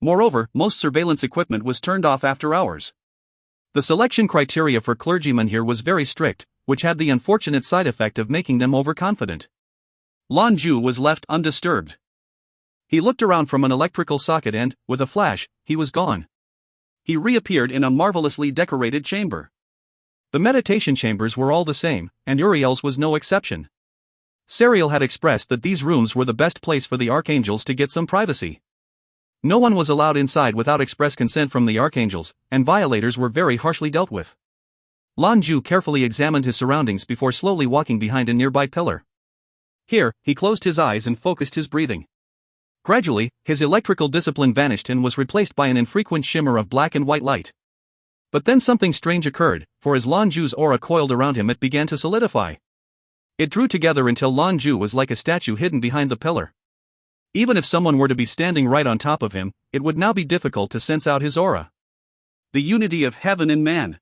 Moreover, most surveillance equipment was turned off after hours. The selection criteria for clergymen here was very strict, which had the unfortunate side effect of making them overconfident. Lan Jue was left undisturbed. He looked around from an electrical socket and, with a flash, he was gone. He reappeared in a marvelously decorated chamber. The meditation chambers were all the same, and Uriel's was no exception. Sariel had expressed that these rooms were the best place for the archangels to get some privacy. No one was allowed inside without express consent from the archangels, and violators were very harshly dealt with. Lan Jue carefully examined his surroundings before slowly walking behind a nearby pillar. Here, he closed his eyes and focused his breathing. Gradually, his electrical discipline vanished and was replaced by an infrequent shimmer of black and white light. But then something strange occurred, for as Lan Jue's aura coiled around him, it began to solidify. It drew together until Lan Jue was like a statue hidden behind the pillar. Even if someone were to be standing right on top of him, it would now be difficult to sense out his aura. The unity of heaven and man.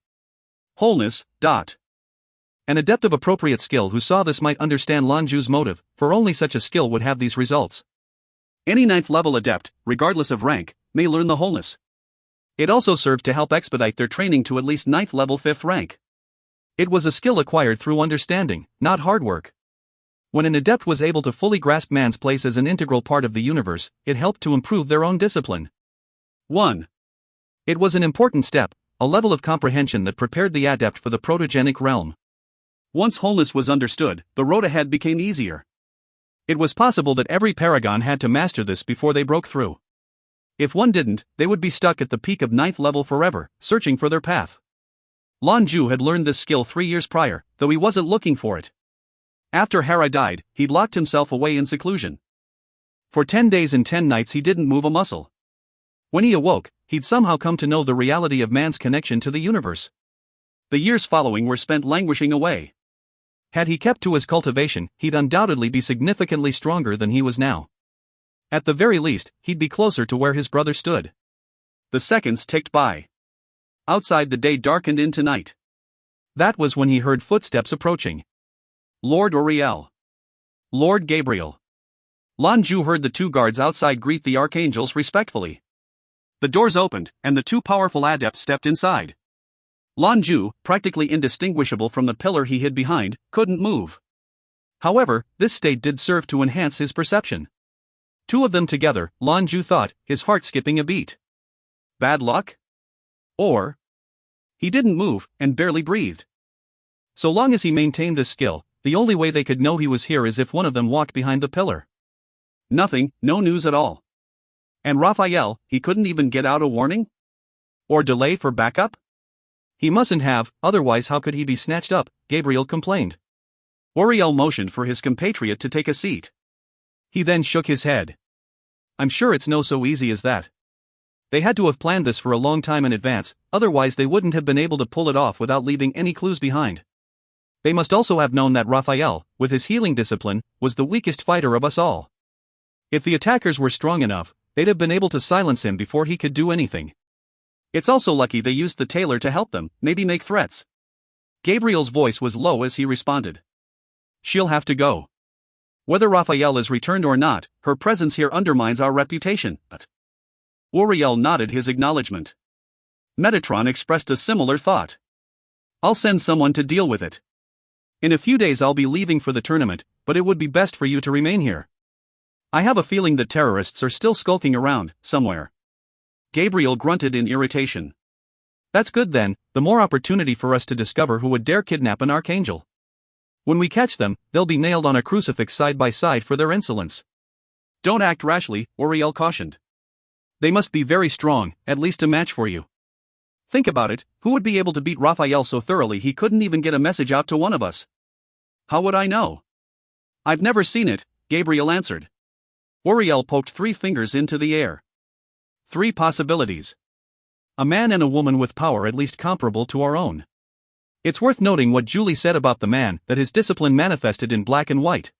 Wholeness. An adept of appropriate skill who saw this might understand Lan Jue's motive, for only such a skill would have these results. Any 9th level adept, regardless of rank, may learn the wholeness. It also served to help expedite their training to at least 9th level 5th rank. It was a skill acquired through understanding, not hard work. When an adept was able to fully grasp man's place as an integral part of the universe, it helped to improve their own discipline. 1. It was an important step, a level of comprehension that prepared the adept for the protogenic realm. Once wholeness was understood, the road ahead became easier. It was possible that every paragon had to master this before they broke through. If one didn't, they would be stuck at the peak of 9th level forever, searching for their path. Lan Jue had learned this skill 3 years prior, though he wasn't looking for it. After Hera died, he'd locked himself away in seclusion. For 10 days and 10 nights he didn't move a muscle. When he awoke, he'd somehow come to know the reality of man's connection to the universe. The years following were spent languishing away. Had he kept to his cultivation, he'd undoubtedly be significantly stronger than he was now. At the very least, he'd be closer to where his brother stood. The seconds ticked by. Outside, the day darkened into night. That was when he heard footsteps approaching. Lord Uriel. Lord Gabriel. Lan Jue heard the 2 guards outside greet the archangels respectfully. The doors opened, and the 2 powerful adepts stepped inside. Lan Jue, practically indistinguishable from the pillar he hid behind, couldn't move. However, this state did serve to enhance his perception. 2 of them together, Lan Jue thought, his heart skipping a beat. Bad luck? Or he didn't move, and barely breathed. So long as he maintained this skill, the only way they could know he was here is if one of them walked behind the pillar. Nothing, no news at all. And Raphael, he couldn't even get out a warning? Or delay for backup? He mustn't have, otherwise how could he be snatched up, Gabriel complained. Uriel motioned for his compatriot to take a seat. He then shook his head. I'm sure it's no so easy as that. They had to have planned this for a long time in advance, otherwise they wouldn't have been able to pull it off without leaving any clues behind. They must also have known that Raphael, with his healing discipline, was the weakest fighter of us all. If the attackers were strong enough, they'd have been able to silence him before he could do anything. It's also lucky they used the tailor to help them, maybe make threats. Gabriel's voice was low as he responded. She'll have to go. Whether Raphael is returned or not, her presence here undermines our reputation. Uriel nodded his acknowledgement. Metatron expressed a similar thought. I'll send someone to deal with it. In a few days I'll be leaving for the tournament, but it would be best for you to remain here. I have a feeling that terrorists are still skulking around, somewhere. Gabriel grunted in irritation. That's good then, the more opportunity for us to discover who would dare kidnap an archangel. When we catch them, they'll be nailed on a crucifix side by side for their insolence. Don't act rashly, Uriel cautioned. They must be very strong, at least a match for you. Think about it, who would be able to beat Raphael so thoroughly he couldn't even get a message out to one of us? How would I know? I've never seen it, Gabriel answered. Uriel poked 3 fingers into the air. 3 possibilities. A man and a woman with power at least comparable to our own. It's worth noting what Julie said about the man, that his discipline manifested in black and white.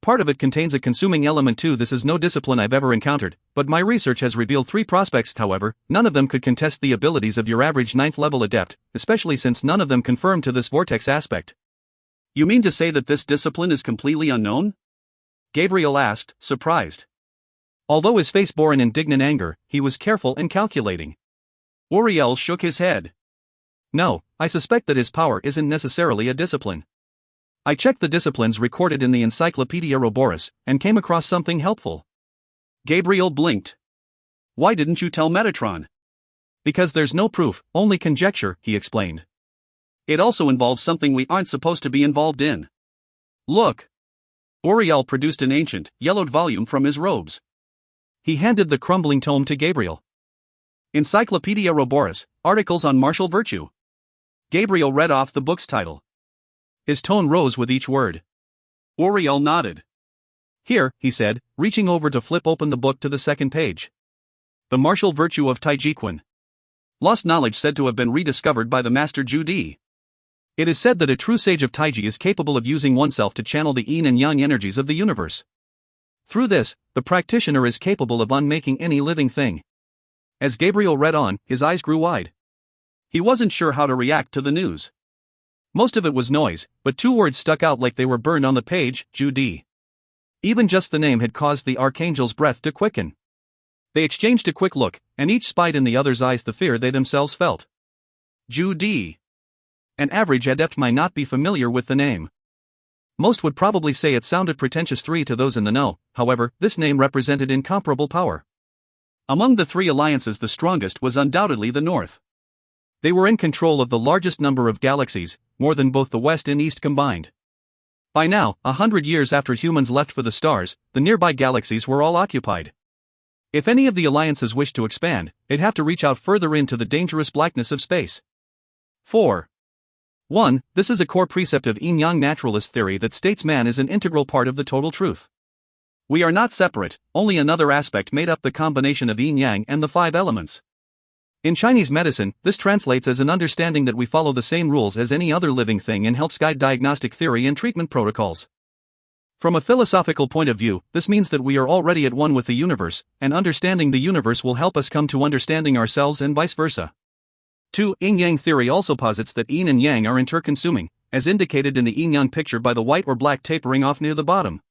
Part of it contains a consuming element too. This is no discipline I've ever encountered, but my research has revealed 3 prospects. However, none of them could contest the abilities of your average 9th level adept, especially since none of them confirm to this vortex aspect. You mean to say that this discipline is completely unknown? Gabriel asked, surprised. Although his face bore an indignant anger, he was careful and calculating. Uriel shook his head. No, I suspect that his power isn't necessarily a discipline. I checked the disciplines recorded in the Encyclopedia Roboris, and came across something helpful. Gabriel blinked. Why didn't you tell Metatron? Because there's no proof, only conjecture, he explained. It also involves something we aren't supposed to be involved in. Look. Uriel produced an ancient, yellowed volume from his robes. He handed the crumbling tome to Gabriel. Encyclopedia Roboris, Articles on Martial Virtue. Gabriel read off the book's title. His tone rose with each word. Uriel nodded. Here, he said, reaching over to flip open the book to the second page. The martial virtue of Taijiquan. Lost knowledge said to have been rediscovered by the Master Zhu. It is said that a true sage of Taiji is capable of using oneself to channel the yin and yang energies of the universe. Through this, the practitioner is capable of unmaking any living thing. As Gabriel read on, his eyes grew wide. He wasn't sure how to react to the news. Most of it was noise, but two words stuck out like they were burned on the page, Zhu. Even just the name had caused the Archangel's breath to quicken. They exchanged a quick look, and each spied in the other's eyes the fear they themselves felt. Zhu. An average adept might not be familiar with the name. Most would probably say it sounded pretentious to those in the know, however, this name represented incomparable power. Among the three alliances, the strongest was undoubtedly the North. They were in control of the largest number of galaxies, more than both the West and East combined. By now, 100 years after humans left for the stars, the nearby galaxies were all occupied. If any of the alliances wished to expand, they'd have to reach out further into the dangerous blackness of space. 4. 1. This is a core precept of yin-yang naturalist theory that states man is an integral part of the total truth. We are not separate, only another aspect made up the combination of yin-yang and the 5 elements. In Chinese medicine, this translates as an understanding that we follow the same rules as any other living thing and helps guide diagnostic theory and treatment protocols. From a philosophical point of view, this means that we are already at one with the universe, and understanding the universe will help us come to understanding ourselves and vice versa. 2. Yin-yang theory also posits that yin and yang are interconsuming, as indicated in the yin-yang picture by the white or black tapering off near the bottom.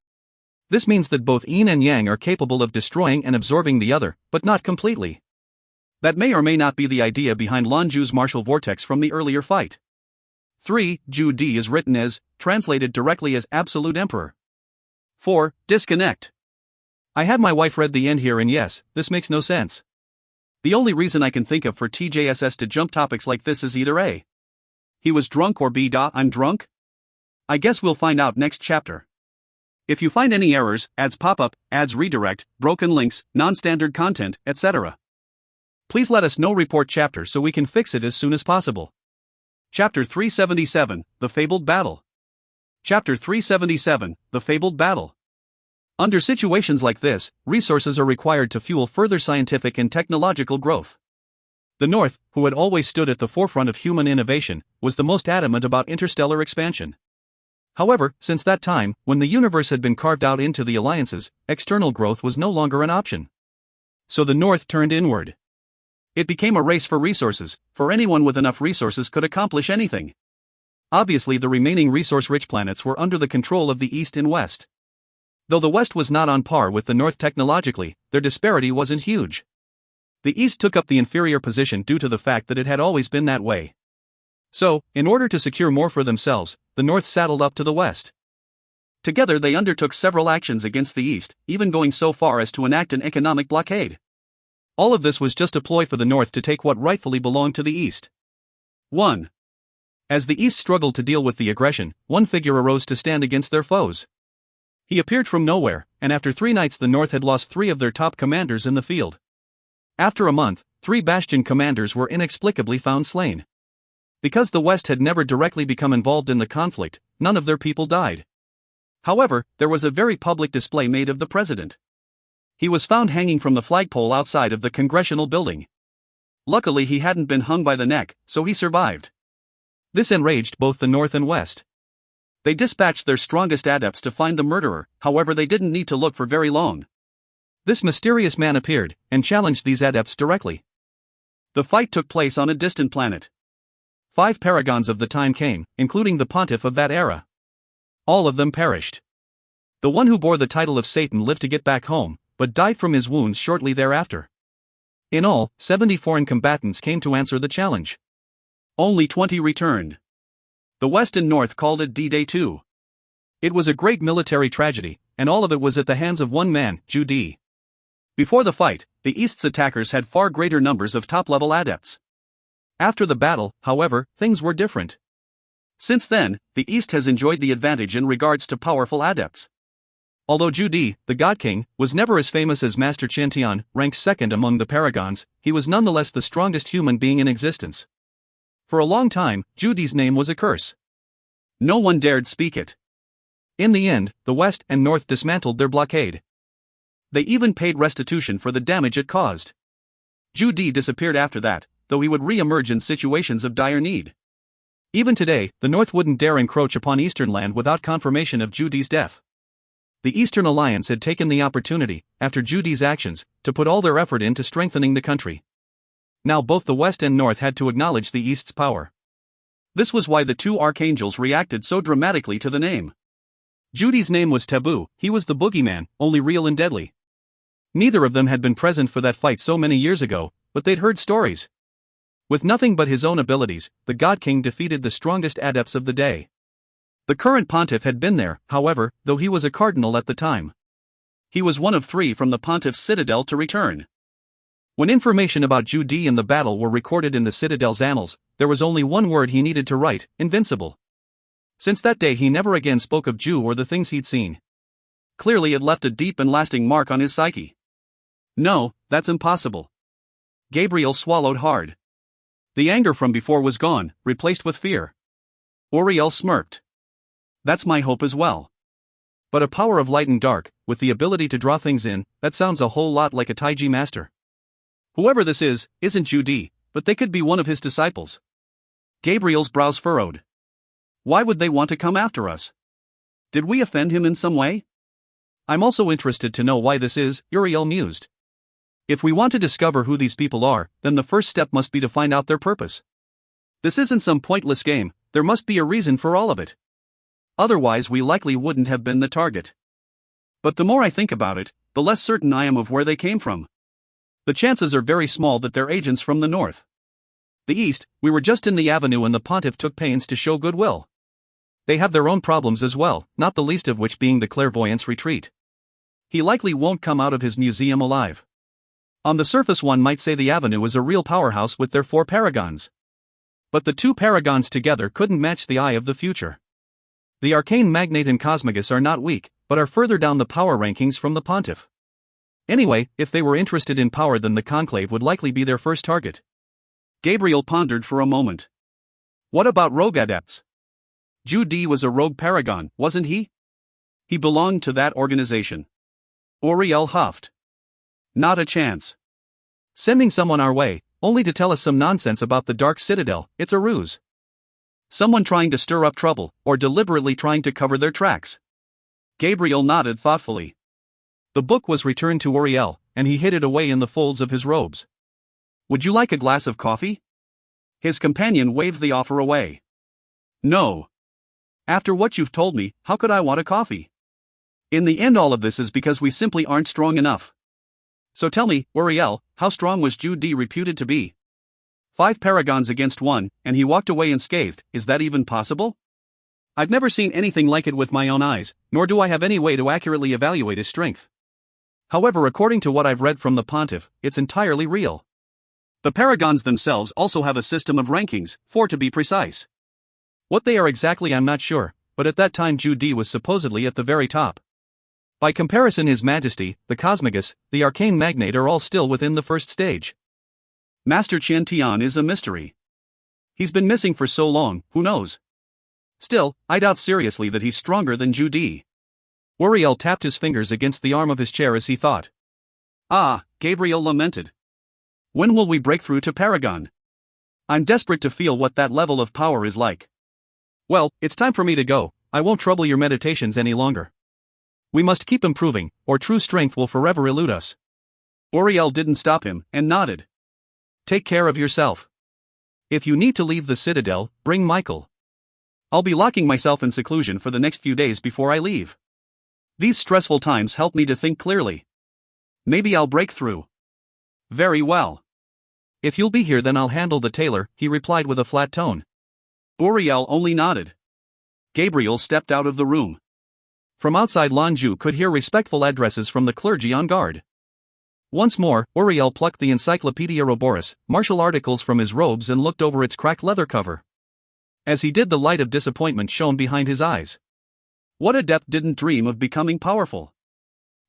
This means that both yin and yang are capable of destroying and absorbing the other, but not completely. That may or may not be the idea behind Lan Jue's martial vortex from the earlier fight. 3. Zhu is written as, translated directly as Absolute Emperor. 4. Disconnect. I had my wife read the end here, and yes, this makes no sense. The only reason I can think of for TJSS to jump topics like this is either A. He was drunk, or B. I'm drunk? I guess we'll find out next chapter. If you find any errors, ads pop up, ads redirect, broken links, non-standard content, etc., please let us know. Report chapter so we can fix it as soon as possible. Chapter 377, The Fabled Battle. Chapter 377, The Fabled Battle. Under situations like this, resources are required to fuel further scientific and technological growth. The North, who had always stood at the forefront of human innovation, was the most adamant about interstellar expansion. However, since that time, when the universe had been carved out into the alliances, external growth was no longer an option. So the North turned inward. It became a race for resources, for anyone with enough resources could accomplish anything. Obviously, the remaining resource-rich planets were under the control of the East and West. Though the West was not on par with the North technologically, their disparity wasn't huge. The East took up the inferior position due to the fact that it had always been that way. So, in order to secure more for themselves, the North saddled up to the West. Together they undertook several actions against the East, even going so far as to enact an economic blockade. All of this was just a ploy for the North to take what rightfully belonged to the East. 1. As the East struggled to deal with the aggression, one figure arose to stand against their foes. He appeared from nowhere, and after 3 nights the North had lost 3 of their top commanders in the field. After a month, 3 Bastion commanders were inexplicably found slain. Because the West had never directly become involved in the conflict, none of their people died. However, there was a very public display made of the president. He was found hanging from the flagpole outside of the congressional building. Luckily he hadn't been hung by the neck, so he survived. This enraged both the North and West. They dispatched their strongest adepts to find the murderer, however they didn't need to look for very long. This mysterious man appeared, and challenged these adepts directly. The fight took place on a distant planet. 5 paragons of the time came, including the pontiff of that era. All of them perished. The one who bore the title of Satan lived to get back home, but died from his wounds shortly thereafter. In all, 70 foreign combatants came to answer the challenge. Only 20 returned. The West and North called it D-Day 2. It was a great military tragedy, and all of it was at the hands of one man, Zhou. Before the fight, the East's attackers had far greater numbers of top-level adepts. After the battle, however, things were different. Since then, the East has enjoyed the advantage in regards to powerful adepts. Although Zhou, the God King, was never as famous as Master Qianlin, ranked second among the paragons, he was nonetheless the strongest human being in existence. For a long time, Zhu's name was a curse. No one dared speak it. In the end, the West and North dismantled their blockade. They even paid restitution for the damage it caused. Zhou disappeared after that, though he would re-emerge in situations of dire need. Even today, the North wouldn't dare encroach upon Eastern land without confirmation of Zhu's death. The Eastern Alliance had taken the opportunity, after Zhu's actions, to put all their effort into strengthening the country. Now both the West and North had to acknowledge the East's power. This was why the two archangels reacted so dramatically to the name. Zhu's name was taboo, he was the boogeyman, only real and deadly. Neither of them had been present for that fight so many years ago, but they'd heard stories. With nothing but his own abilities, the God King defeated the strongest adepts of the day. The current pontiff had been there, however, though he was a cardinal at the time. He was one of 3 from the pontiff's citadel to return. When information about Zhou and the battle were recorded in the citadel's annals, there was only one word he needed to write: invincible. Since that day he never again spoke of Zhou or the things he'd seen. Clearly it left a deep and lasting mark on his psyche. No, that's impossible. Gabriel swallowed hard. The anger from before was gone, replaced with fear. Auriel smirked. That's my hope as well. But a power of light and dark, with the ability to draw things in, that sounds a whole lot like a Taiji master. Whoever this is, isn't Zhou, but they could be one of his disciples. Gabriel's brows furrowed. Why would they want to come after us? Did we offend him in some way? I'm also interested to know why this is, Uriel mused. If we want to discover who these people are, then the first step must be to find out their purpose. This isn't some pointless game, there must be a reason for all of it. Otherwise we likely wouldn't have been the target. But the more I think about it, the less certain I am of where they came from. The chances are very small that they're agents from the North. The East, we were just in the avenue and the pontiff took pains to show goodwill. They have their own problems as well, not the least of which being the clairvoyant's retreat. He likely won't come out of his museum alive. On the surface one might say the avenue is a real powerhouse with their 4 paragons. But the 2 paragons together couldn't match the eye of the future. The arcane magnate and cosmagus are not weak, but are further down the power rankings from the pontiff. Anyway, if they were interested in power then the conclave would likely be their first target. Gabriel pondered for a moment. What about rogue adepts? Zhou was a rogue paragon, wasn't he? He belonged to that organization. Auriel huffed. Not a chance. Sending someone our way, only to tell us some nonsense about the Dark Citadel, it's a ruse. Someone trying to stir up trouble, or deliberately trying to cover their tracks. Gabriel nodded thoughtfully. The book was returned to Auriel, and he hid it away in the folds of his robes. Would you like a glass of coffee? His companion waved the offer away. No. After what you've told me, how could I want a coffee? In the end all of this is because we simply aren't strong enough. So tell me, Auriel, how strong was Zhou reputed to be? 5 paragons against 1, and he walked away unscathed, is that even possible? I've never seen anything like it with my own eyes, nor do I have any way to accurately evaluate his strength. However, according to what I've read from the pontiff, it's entirely real. The paragons themselves also have a system of rankings, 4 to be precise. What they are exactly I'm not sure, but at that time Zhou was supposedly at the very top. By comparison His Majesty, the Cosmagus, the Arcane Magnate are all still within the first stage. Master Qianlin is a mystery. He's been missing for so long, who knows? Still, I doubt seriously that he's stronger than Zhou. Auriel tapped his fingers against the arm of his chair as he thought. Ah, Gabriel lamented. When will we break through to Paragon? I'm desperate to feel what that level of power is like. Well, it's time for me to go, I won't trouble your meditations any longer. We must keep improving, or true strength will forever elude us. Auriel didn't stop him, and nodded. Take care of yourself. If you need to leave the Citadel, bring Michael. I'll be locking myself in seclusion for the next few days before I leave. These stressful times help me to think clearly. Maybe I'll break through. Very well. "If you'll be here then I'll handle the tailor," he replied with a flat tone. Uriel only nodded. Gabriel stepped out of the room. From outside, Lan Jue could hear respectful addresses from the clergy on guard. Once more, Uriel plucked the Encyclopedia Roboris, martial articles from his robes and looked over its cracked leather cover. As he did, the light of disappointment shone behind his eyes. What adept didn't dream of becoming powerful?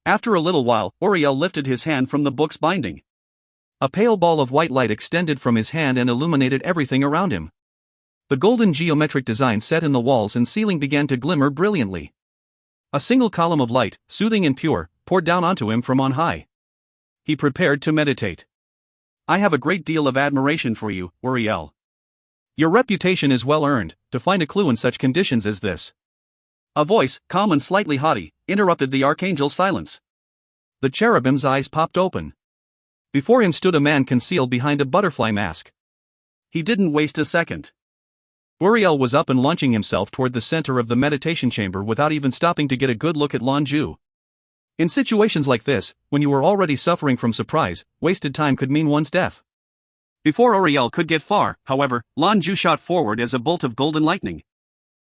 After a little while, Uriel lifted his hand from the book's binding. A pale ball of white light extended from his hand and illuminated everything around him. The golden geometric design set in the walls and ceiling began to glimmer brilliantly. A single column of light, soothing and pure, poured down onto him from on high. He prepared to meditate. I have a great deal of admiration for you, Uriel. Your reputation is well earned, to find a clue in such conditions as this. A voice, calm and slightly haughty, interrupted the archangel's silence. The cherubim's eyes popped open. Before him stood a man concealed behind a butterfly mask. He didn't waste a second. Uriel was up and launching himself toward the center of the meditation chamber without even stopping to get a good look at Lan Jue. In situations like this, when you were already suffering from surprise, wasted time could mean one's death. Before Uriel could get far, however, Lan Jue shot forward as a bolt of golden lightning.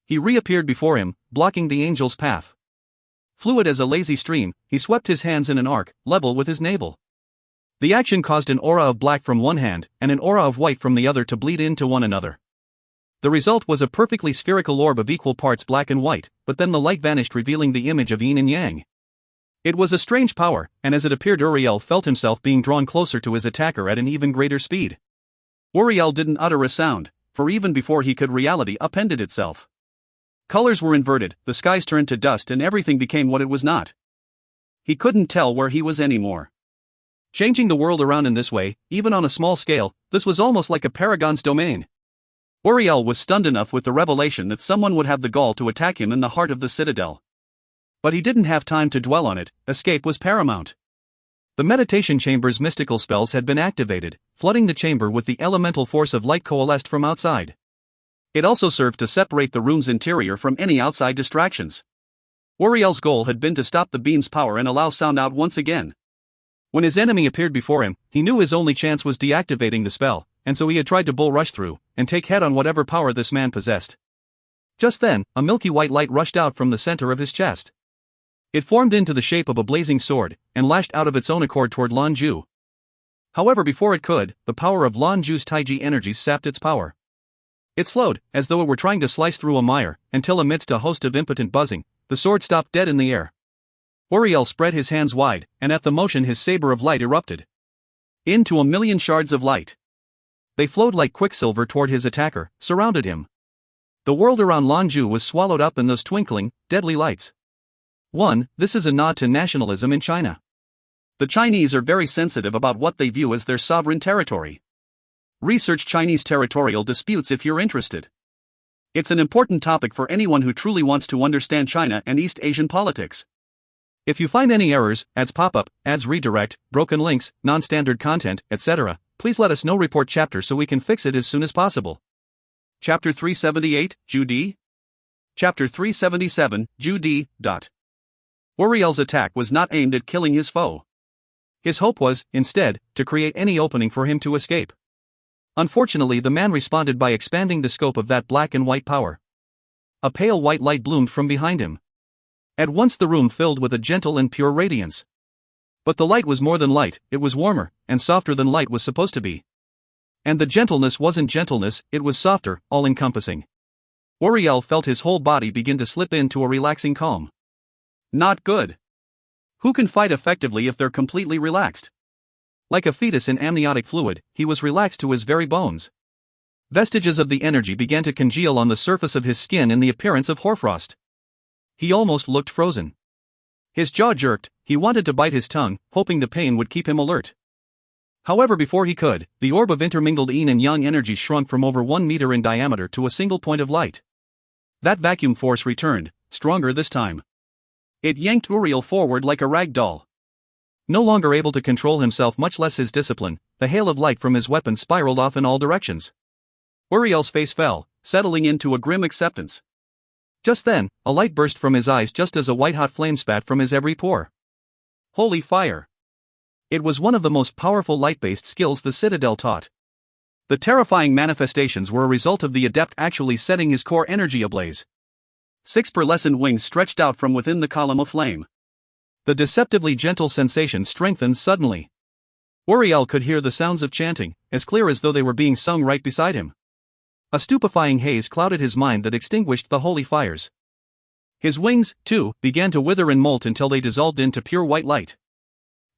He reappeared before him, blocking the angel's path. Fluid as a lazy stream, he swept his hands in an arc, level with his navel. The action caused an aura of black from one hand and an aura of white from the other to bleed into one another. The result was a perfectly spherical orb of equal parts black and white, but then the light vanished, revealing the image of yin and yang. It was a strange power, and as it appeared, Uriel felt himself being drawn closer to his attacker at an even greater speed. Uriel didn't utter a sound, for even before he could, reality upended itself. Colors were inverted, the skies turned to dust, and everything became what it was not. He couldn't tell where he was anymore. Changing the world around in this way, even on a small scale, this was almost like a paragon's domain. Uriel was stunned enough with the revelation that someone would have the gall to attack him in the heart of the citadel. But he didn't have time to dwell on it, escape was paramount. The meditation chamber's mystical spells had been activated, flooding the chamber with the elemental force of light coalesced from outside. It also served to separate the room's interior from any outside distractions. Uriel's goal had been to stop the beam's power and allow sound out once again. When his enemy appeared before him, he knew his only chance was deactivating the spell, and so he had tried to bull rush through and take head on whatever power this man possessed. Just then, a milky white light rushed out from the center of his chest. It formed into the shape of a blazing sword and lashed out of its own accord toward Lan Jue. However, before it could, the power of Lan Jue's Taiji energies sapped its power. It slowed, as though it were trying to slice through a mire, until amidst a host of impotent buzzing, the sword stopped dead in the air. Uriel spread his hands wide, and at the motion his saber of light erupted. Into 1,000,000 shards of light. They flowed like quicksilver toward his attacker, surrounded him. The world around Lan Jue was swallowed up in those twinkling, deadly lights. 1. This is a nod to nationalism in China. The Chinese are very sensitive about what they view as their sovereign territory. Research Chinese territorial disputes if you're interested. It's an important topic for anyone who truly wants to understand China and East Asian politics. If you find any errors, ads pop up, ads redirect, broken links, non-standard content, etc., please let us know. Report chapter so we can fix it as soon as possible. Chapter 378, Jue D. Chapter 377, Jue D. Uriel's attack was not aimed at killing his foe. His hope was, instead, to create any opening for him to escape. Unfortunately, the man responded by expanding the scope of that black and white power. A pale white light bloomed from behind him. At once the room filled with a gentle and pure radiance. But the light was more than light, it was warmer, and softer than light was supposed to be. And the gentleness wasn't gentleness, it was softer, all-encompassing. Uriel felt his whole body begin to slip into a relaxing calm. Not good. Who can fight effectively if they're completely relaxed? Like a fetus in amniotic fluid, he was relaxed to his very bones. Vestiges of the energy began to congeal on the surface of his skin in the appearance of hoarfrost. He almost looked frozen. His jaw jerked, he wanted to bite his tongue, hoping the pain would keep him alert. However, before he could, the orb of intermingled yin and yang energy shrunk from over 1 meter in diameter to a single point of light. That vacuum force returned, stronger this time. It yanked Uriel forward like a rag doll. No longer able to control himself, much less his discipline, the hail of light from his weapon spiraled off in all directions. Uriel's face fell, settling into a grim acceptance. Just then, a light burst from his eyes just as a white-hot flame spat from his every pore. Holy fire! It was one of the most powerful light-based skills the Citadel taught. The terrifying manifestations were a result of the Adept actually setting his core energy ablaze. 6 pearlescent wings stretched out from within the column of flame. The deceptively gentle sensation strengthened suddenly. Uriel could hear the sounds of chanting, as clear as though they were being sung right beside him. A stupefying haze clouded his mind that extinguished the holy fires. His wings, too, began to wither and molt until they dissolved into pure white light.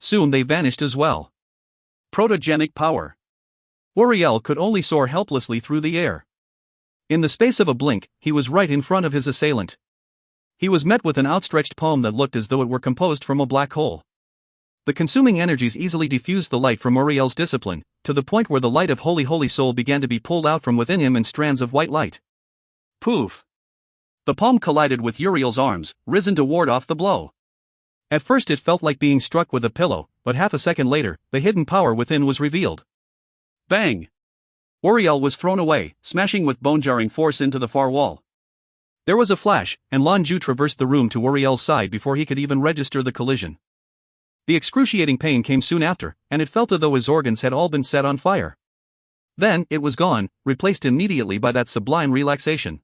Soon they vanished as well. Protogenic power. Uriel could only soar helplessly through the air. In the space of a blink, he was right in front of his assailant. He was met with an outstretched palm that looked as though it were composed from a black hole. The consuming energies easily diffused the light from Uriel's discipline, to the point where the light of holy soul began to be pulled out from within him in strands of white light. Poof! The palm collided with Uriel's arms, risen to ward off the blow. At first it felt like being struck with a pillow, but half a second later, the hidden power within was revealed. Bang! Uriel was thrown away, smashing with bone-jarring force into the far wall. There was a flash, and Lan Jue traversed the room to Uriel's side before he could even register the collision. The excruciating pain came soon after, and it felt as though his organs had all been set on fire. Then, it was gone, replaced immediately by that sublime relaxation.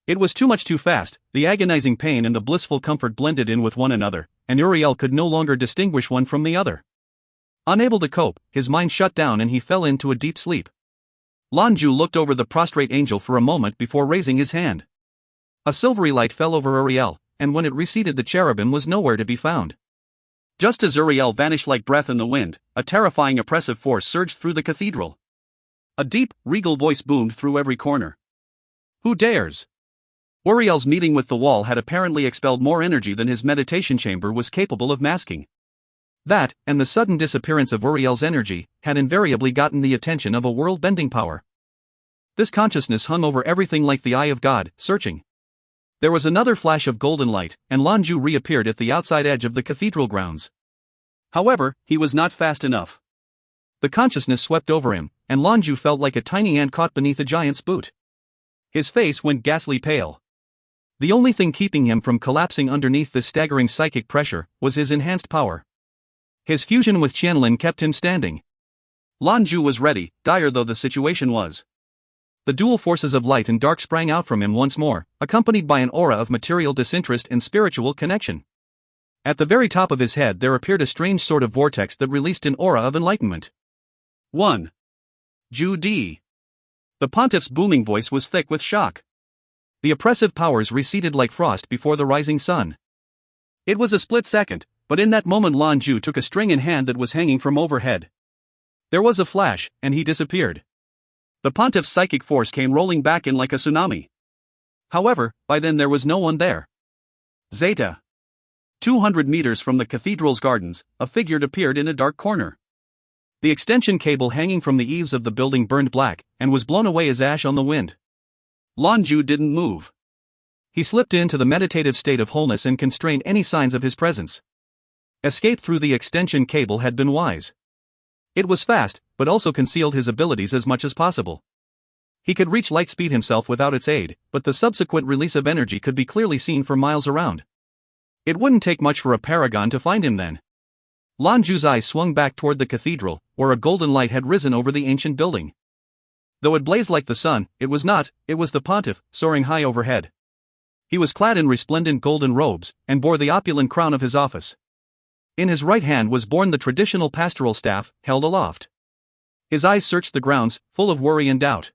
It was too much too fast, the agonizing pain and the blissful comfort blended in with one another, and Uriel could no longer distinguish one from the other. Unable to cope, his mind shut down and he fell into a deep sleep. Lan Jue looked over the prostrate angel for a moment before raising his hand. A silvery light fell over Uriel, and when it receded the cherubim was nowhere to be found. Just as Uriel vanished like breath in the wind, a terrifying oppressive force surged through the cathedral. A deep, regal voice boomed through every corner. Who dares? Uriel's meeting with the wall had apparently expelled more energy than his meditation chamber was capable of masking. That, and the sudden disappearance of Uriel's energy, had invariably gotten the attention of a world-bending power. This consciousness hung over everything like the eye of God, searching. There was another flash of golden light, and Lan Jue reappeared at the outside edge of the cathedral grounds. However, he was not fast enough. The consciousness swept over him, and Lan Jue felt like a tiny ant caught beneath a giant's boot. His face went ghastly pale. The only thing keeping him from collapsing underneath this staggering psychic pressure was his enhanced power. His fusion with Qianlin kept him standing. Lan Jue was ready, dire though the situation was. The dual forces of light and dark sprang out from him once more, accompanied by an aura of material disinterest and spiritual connection. At the very top of his head there appeared a strange sort of vortex that released an aura of enlightenment. 1. Jue D. The pontiff's booming voice was thick with shock. The oppressive powers receded like frost before the rising sun. It was a split second, but in that moment Lan Jue took a string in hand that was hanging from overhead. There was a flash, and he disappeared. The pontiff's psychic force came rolling back in like a tsunami. However, by then there was no one there. Zeta. 200 meters from the cathedral's gardens, a figure appeared in a dark corner. The extension cable hanging from the eaves of the building burned black, and was blown away as ash on the wind. Lan Jue didn't move. He slipped into the meditative state of wholeness and constrained any signs of his presence. Escape through the extension cable had been wise. It was fast, but also concealed his abilities as much as possible. He could reach light speed himself without its aid, but the subsequent release of energy could be clearly seen for miles around. It wouldn't take much for a paragon to find him then. Lan Jue's eyes swung back toward the cathedral, where a golden light had risen over the ancient building. Though it blazed like the sun, it was the pontiff, soaring high overhead. He was clad in resplendent golden robes, and bore the opulent crown of his office. In his right hand was borne the traditional pastoral staff, held aloft. His eyes searched the grounds, full of worry and doubt.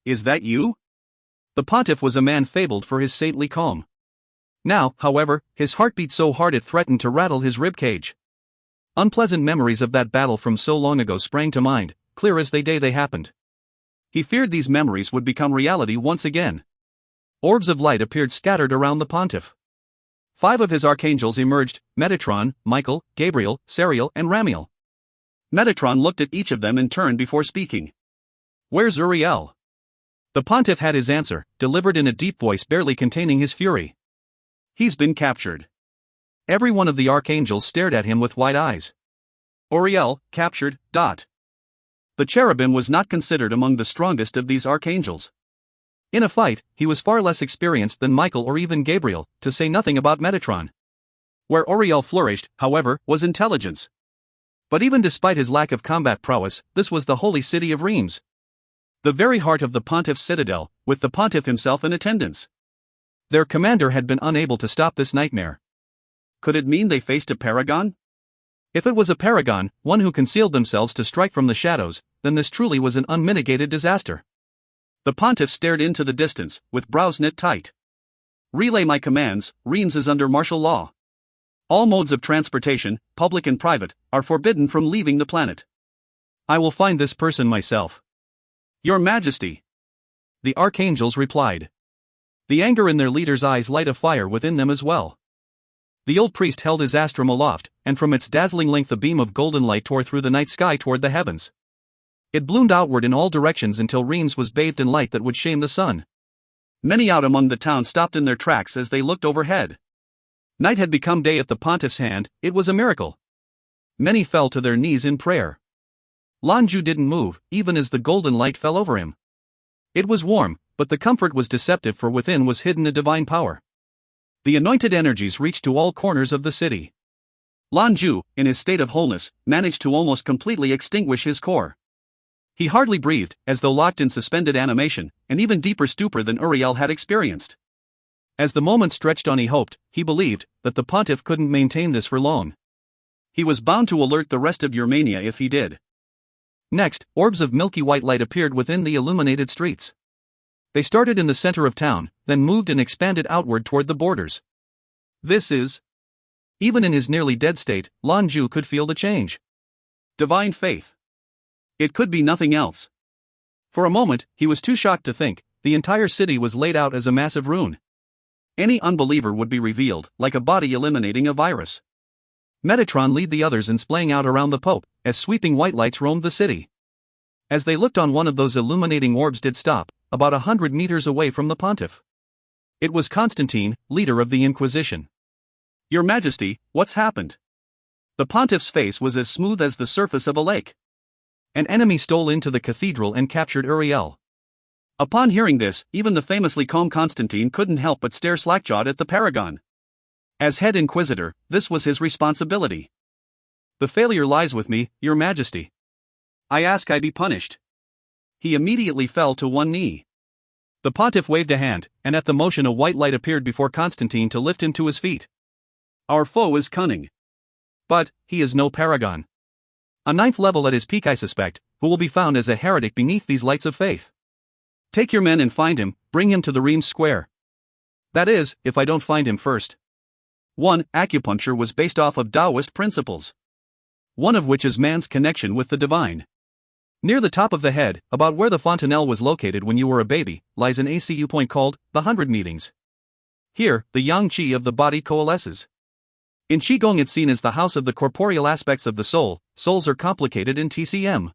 Is that you? The pontiff was a man fabled for his saintly calm. Now, however, his heart beat so hard it threatened to rattle his ribcage. Unpleasant memories of that battle from so long ago sprang to mind, clear as the day they happened. He feared these memories would become reality once again. Orbs of light appeared scattered around the pontiff. 5 of his archangels emerged: Metatron, Michael, Gabriel, Sariel, and Ramiel. Metatron looked at each of them in turn before speaking. Where's Uriel? The pontiff had his answer, delivered in a deep voice barely containing his fury. He's been captured. Every one of the archangels stared at him with wide eyes. Uriel, captured. The cherubim was not considered among the strongest of these archangels. In a fight, he was far less experienced than Michael or even Gabriel, to say nothing about Metatron. Where Uriel flourished, however, was intelligence. But even despite his lack of combat prowess, this was the holy city of Reims. The very heart of the pontiff's citadel, with the pontiff himself in attendance. Their commander had been unable to stop this nightmare. Could it mean they faced a paragon? If it was a paragon, one who concealed themselves to strike from the shadows, then this truly was an unmitigated disaster. The pontiff stared into the distance, with brows knit tight. Relay my commands, Reims is under martial law. All modes of transportation, public and private, are forbidden from leaving the planet. I will find this person myself. Your Majesty. The archangels replied. The anger in their leader's eyes light a fire within them as well. The old priest held his astrum aloft, and from its dazzling length a beam of golden light tore through the night sky toward the heavens. It bloomed outward in all directions until Reims was bathed in light that would shame the sun. Many out among the town stopped in their tracks as they looked overhead. Night had become day at the pontiff's hand. It was a miracle. Many fell to their knees in prayer. Lan Jue didn't move, even as the golden light fell over him. It was warm, but the comfort was deceptive, for within was hidden a divine power. The anointed energies reached to all corners of the city. Lan Jue, in his state of wholeness, managed to almost completely extinguish his core. He hardly breathed, as though locked in suspended animation, an even deeper stupor than Uriel had experienced. As the moment stretched on, he hoped, he believed, that the pontiff couldn't maintain this for long. He was bound to alert the rest of Germania if he did. Next, orbs of milky white light appeared within the illuminated streets. They started in the center of town, then moved and expanded outward toward the borders. This is... Even in his nearly dead state, Lan Jue could feel the change. Divine faith. It could be nothing else. For a moment, he was too shocked to think. The entire city was laid out as a massive rune. Any unbeliever would be revealed, like a body eliminating a virus. Metatron led the others in splaying out around the Pope, as sweeping white lights roamed the city. As they looked on, one of those illuminating orbs did stop, about 100 meters away from the pontiff. It was Constantine, leader of the Inquisition. Your Majesty, what's happened? The pontiff's face was as smooth as the surface of a lake. An enemy stole into the cathedral and captured Uriel. Upon hearing this, even the famously calm Constantine couldn't help but stare slack-jawed at the paragon. As head inquisitor, this was his responsibility. The failure lies with me, Your Majesty. I ask I be punished. He immediately fell to one knee. The pontiff waved a hand, and at the motion a white light appeared before Constantine to lift him to his feet. Our foe is cunning. But, he is no paragon. A ninth level at his peak, I suspect, who will be found as a heretic beneath these lights of faith. Take your men and find him, bring him to the Reims Square. That is, if I don't find him first. 1. Acupuncture was based off of Taoist principles. One of which is man's connection with the divine. Near the top of the head, about where the fontanelle was located when you were a baby, lies an ACU point called the 100 meetings. Here, the yang qi of the body coalesces. In Qigong it's seen as the house of the corporeal aspects of the soul. Souls are complicated in TCM.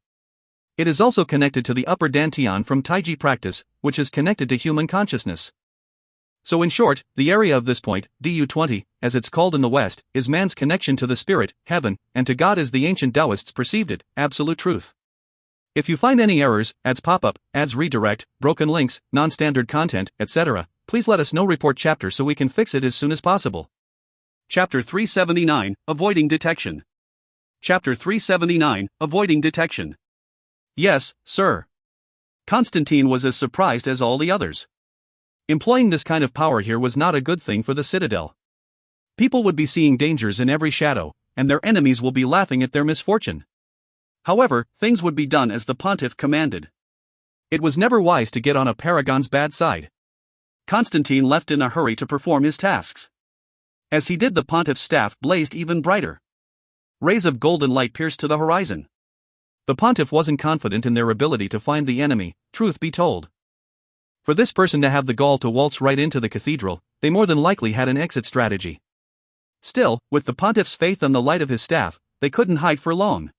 It is also connected to the upper dantian from Taiji practice, which is connected to human consciousness. So in short, the area of this point, DU20, as it's called in the West, is man's connection to the spirit, heaven, and to God as the ancient Taoists perceived it, absolute truth. If you find any errors, ads pop up, ads redirect, broken links, non-standard content, etc., please let us know. Report chapter so we can fix it as soon as possible. Chapter 379, Avoiding Detection. Chapter 379, Avoiding Detection. Yes, sir. Constantine was as surprised as all the others. Employing this kind of power here was not a good thing for the Citadel. People would be seeing dangers in every shadow, and their enemies will be laughing at their misfortune. However, things would be done as the pontiff commanded. It was never wise to get on a paragon's bad side. Constantine left in a hurry to perform his tasks. As he did, the pontiff's staff blazed even brighter. Rays of golden light pierced to the horizon. The pontiff wasn't confident in their ability to find the enemy, truth be told. For this person to have the gall to waltz right into the cathedral, they more than likely had an exit strategy. Still, with the pontiff's faith and the light of his staff, they couldn't hide for long.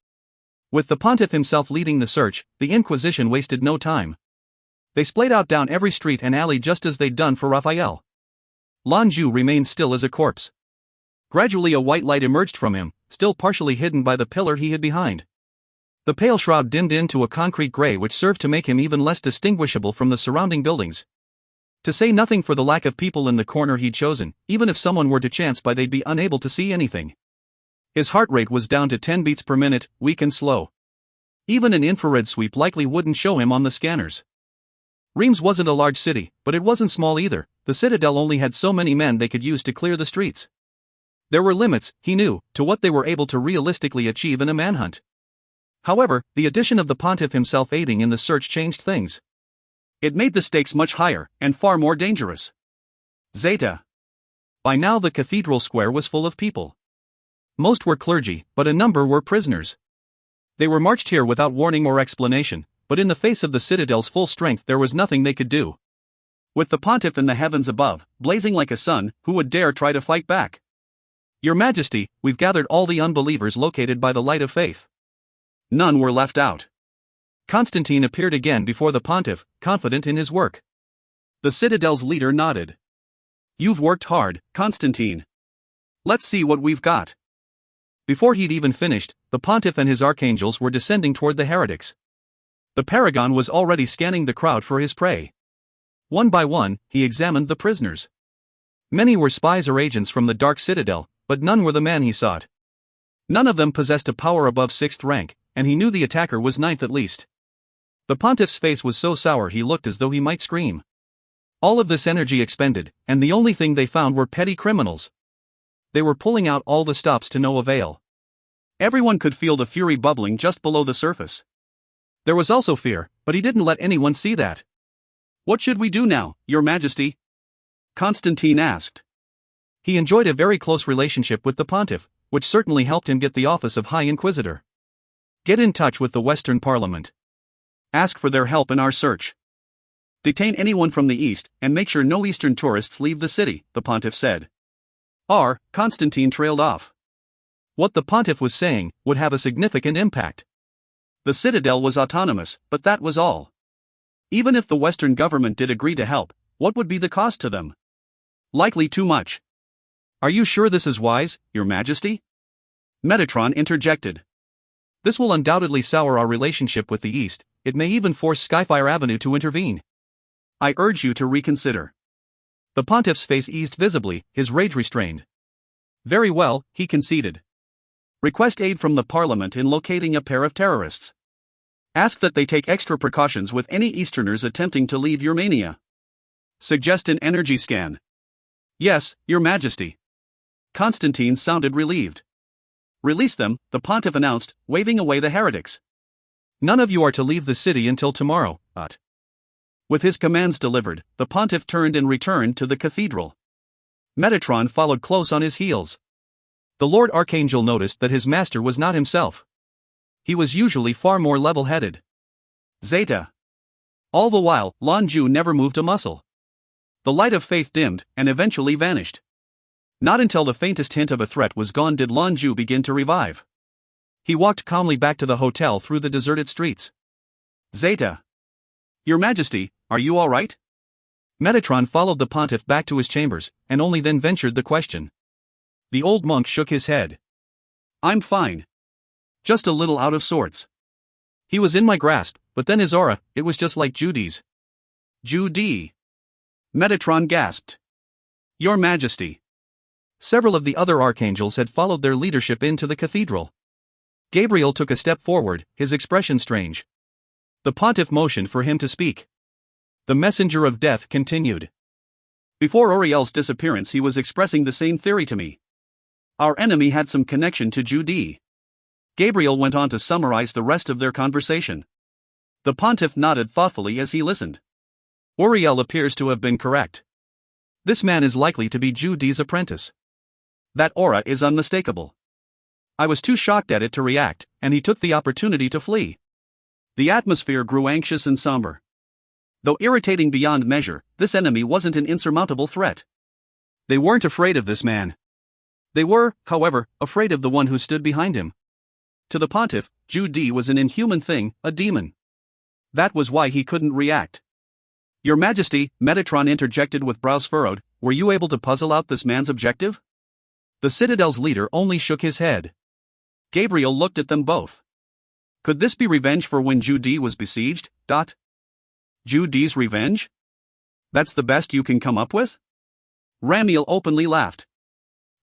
With the pontiff himself leading the search, the Inquisition wasted no time. They splayed out down every street and alley just as they'd done for Raphael. Lan Jue remained still as a corpse. Gradually a white light emerged from him, still partially hidden by the pillar he hid behind. The pale shroud dimmed into a concrete gray which served to make him even less distinguishable from the surrounding buildings. To say nothing for the lack of people in the corner he'd chosen, even if someone were to chance by they'd be unable to see anything. His heart rate was down to 10 beats per minute, weak and slow. Even an infrared sweep likely wouldn't show him on the scanners. Reims wasn't a large city, but it wasn't small either. The Citadel only had so many men they could use to clear the streets. There were limits, he knew, to what they were able to realistically achieve in a manhunt. However, the addition of the Pontiff himself aiding in the search changed things. It made the stakes much higher, and far more dangerous. Zeta. By now the cathedral square was full of people. Most were clergy, but a number were prisoners. They were marched here without warning or explanation, but in the face of the Citadel's full strength there was nothing they could do. With the Pontiff in the heavens above, blazing like a sun, who would dare try to fight back? Your Majesty, we've gathered all the unbelievers located by the light of faith. None were left out. Constantine appeared again before the Pontiff, confident in his work. The Citadel's leader nodded. You've worked hard, Constantine. Let's see what we've got. Before he'd even finished, the Pontiff and his archangels were descending toward the heretics. The Paragon was already scanning the crowd for his prey. One by one, he examined the prisoners. Many were spies or agents from the Dark Citadel, but none were the man he sought. None of them possessed a power above 6th rank, and he knew the attacker was 9th at least. The Pontiff's face was so sour he looked as though he might scream. All of this energy expended, and the only thing they found were petty criminals. They were pulling out all the stops to no avail. Everyone could feel the fury bubbling just below the surface. There was also fear, but he didn't let anyone see that. What should we do now, Your Majesty? Constantine asked. He enjoyed a very close relationship with the Pontiff, which certainly helped him get the office of High Inquisitor. Get in touch with the Western Parliament. Ask for their help in our search. Detain anyone from the east, and make sure no Eastern tourists leave the city, the Pontiff said. Constantine trailed off. What the Pontiff was saying would have a significant impact. The Citadel was autonomous, but that was all. Even if the Western government did agree to help, what would be the cost to them? Likely too much. Are you sure this is wise, Your Majesty? Metatron interjected. This will undoubtedly sour our relationship with the East. It may even force Skyfire Avenue to intervene. I urge you to reconsider. The Pontiff's face eased visibly, his rage restrained. Very well, he conceded. Request aid from the Parliament in locating a pair of terrorists. Ask that they take extra precautions with any Easterners attempting to leave Urmania. Suggest an energy scan. Yes, Your Majesty. Constantine sounded relieved. Release them, the Pontiff announced, waving away the heretics. None of you are to leave the city until tomorrow, but. With his commands delivered, the Pontiff turned and returned to the cathedral. Metatron followed close on his heels. The Lord Archangel noticed that his master was not himself. He was usually far more level-headed. Zeta. All the while, Lan Jue never moved a muscle. The light of faith dimmed, and eventually vanished. Not until the faintest hint of a threat was gone did Lan Jue begin to revive. He walked calmly back to the hotel through the deserted streets. Zeta. Your Majesty, are you all right? Metatron followed the Pontiff back to his chambers, and only then ventured the question. The old monk shook his head. I'm fine. Just a little out of sorts. He was in my grasp, but then his aura, it was just like Judy's. Judy. Metatron gasped. Your Majesty. Several of the other archangels had followed their leadership into the cathedral. Gabriel took a step forward, his expression strange. The Pontiff motioned for him to speak. The messenger of death continued. Before Uriel's disappearance he was expressing the same theory to me. Our enemy had some connection to Judy. Gabriel went on to summarize the rest of their conversation. The Pontiff nodded thoughtfully as he listened. Uriel appears to have been correct. This man is likely to be Judy's apprentice. That aura is unmistakable. I was too shocked at it to react, and he took the opportunity to flee. The atmosphere grew anxious and somber. Though irritating beyond measure, this enemy wasn't an insurmountable threat. They weren't afraid of this man. They were, however, afraid of the one who stood behind him. To the Pontiff, Judy was an inhuman thing, a demon. That was why he couldn't react. Your Majesty, Metatron interjected with brows furrowed, were you able to puzzle out this man's objective? The Citadel's leader only shook his head. Gabriel looked at them both. Could this be revenge for when Judy was besieged? Judy's revenge? That's the best you can come up with? Ramiel openly laughed.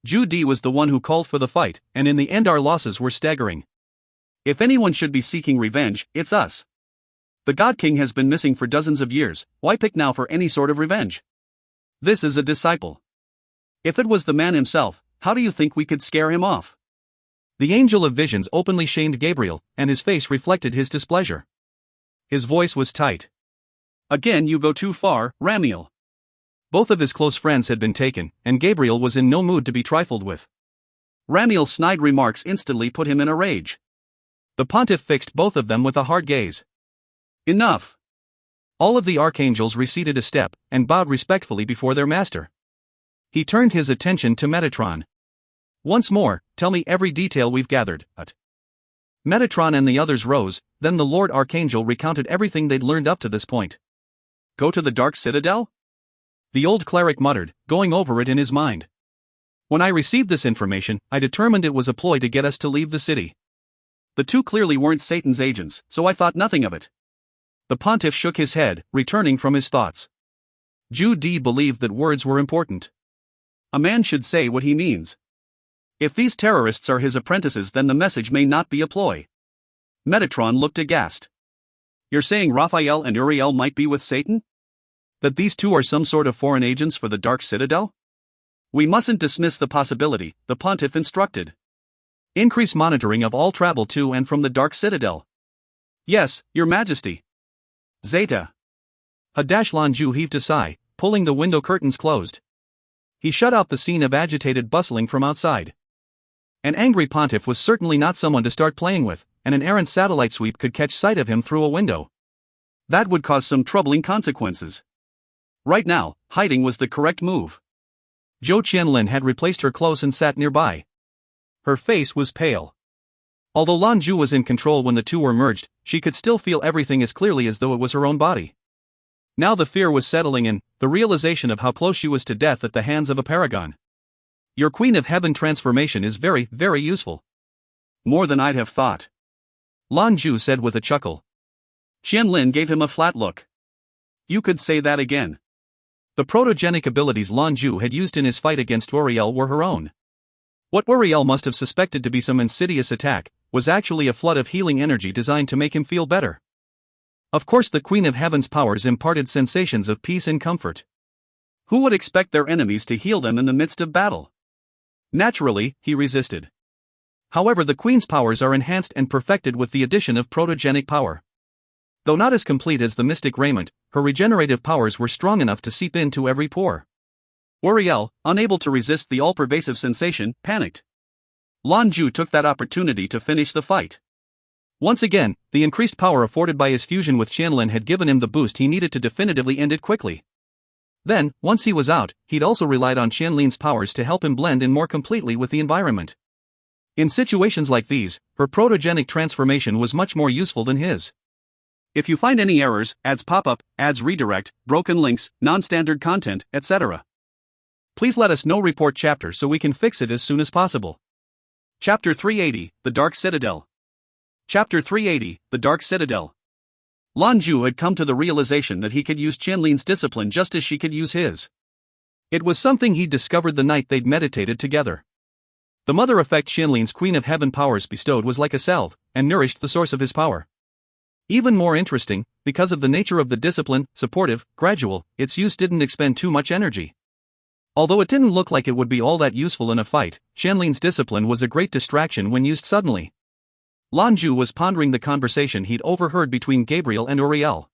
Zhu Di was the one who called for the fight, and in the end our losses were staggering. If anyone should be seeking revenge, it's us. The God King has been missing for dozens of years, why pick now for any sort of revenge? This is a disciple. If it was the man himself, how do you think we could scare him off? The Angel of Visions openly shamed Gabriel, and his face reflected his displeasure. His voice was tight. Again you go too far, Ramiel. Both of his close friends had been taken, and Gabriel was in no mood to be trifled with. Ramiel's snide remarks instantly put him in a rage. The pontiff fixed both of them with a hard gaze. Enough! All of the archangels receded a step, and bowed respectfully before their master. He turned his attention to Metatron. Once more, tell me every detail we've gathered. Metatron and the others rose, then the Lord Archangel recounted everything they'd learned up to this point. Go to the Dark Citadel? The old cleric muttered, going over it in his mind. When I received this information, I determined it was a ploy to get us to leave the city. The two clearly weren't Satan's agents, so I thought nothing of it. The pontiff shook his head, returning from his thoughts. Zhu Di believed that words were important. A man should say what he means. If these terrorists are his apprentices, then the message may not be a ploy. Metatron looked aghast. You're saying Raphael and Uriel might be with Satan? That these two are some sort of foreign agents for the Dark Citadel? We mustn't dismiss the possibility, the pontiff instructed. Increase monitoring of all travel to and from the Dark Citadel. Yes, Your Majesty. Zeta. Lan Jue heaved a sigh, pulling the window curtains closed. He shut out the scene of agitated bustling from outside. An angry pontiff was certainly not someone to start playing with, and an errant satellite sweep could catch sight of him through a window. That would cause some troubling consequences. Right now, hiding was the correct move. Zhou Qianlin had replaced her clothes and sat nearby. Her face was pale. Although Lan Jue was in control when the two were merged, she could still feel everything as clearly as though it was her own body. Now the fear was settling in, the realization of how close she was to death at the hands of a paragon. Your Queen of Heaven transformation is very, very useful. More than I'd have thought. Lan Jue said with a chuckle. Qianlin gave him a flat look. You could say that again. The protogenic abilities Lan Jue had used in his fight against Uriel were her own. What Uriel must have suspected to be some insidious attack was actually a flood of healing energy designed to make him feel better. Of course, the Queen of Heaven's powers imparted sensations of peace and comfort. Who would expect their enemies to heal them in the midst of battle? Naturally, he resisted. However, the Queen's powers are enhanced and perfected with the addition of protogenic power. Though not as complete as the mystic raiment, her regenerative powers were strong enough to seep into every pore. Uriel, unable to resist the all-pervasive sensation, panicked. Lan Jue took that opportunity to finish the fight. Once again, the increased power afforded by his fusion with Qianlin had given him the boost he needed to definitively end it quickly. Then, once he was out, he'd also relied on Qianlin's powers to help him blend in more completely with the environment. In situations like these, her protogenic transformation was much more useful than his. If you find any errors, ads pop up, ads redirect, broken links, non-standard content, etc., please let us know. Report chapter so we can fix it as soon as possible. Chapter 380, The Dark Citadel. Chapter 380, The Dark Citadel. Lan Jue had come to the realization that he could use Qianlin's discipline just as she could use his. It was something he'd discovered the night they'd meditated together. The mother effect Qianlin's Queen of Heaven powers bestowed was like a salve, and nourished the source of his power. Even more interesting, because of the nature of the discipline, supportive, gradual, its use didn't expend too much energy. Although it didn't look like it would be all that useful in a fight, Qianlin's discipline was a great distraction when used suddenly. Lan Jue was pondering the conversation he'd overheard between Gabriel and Uriel.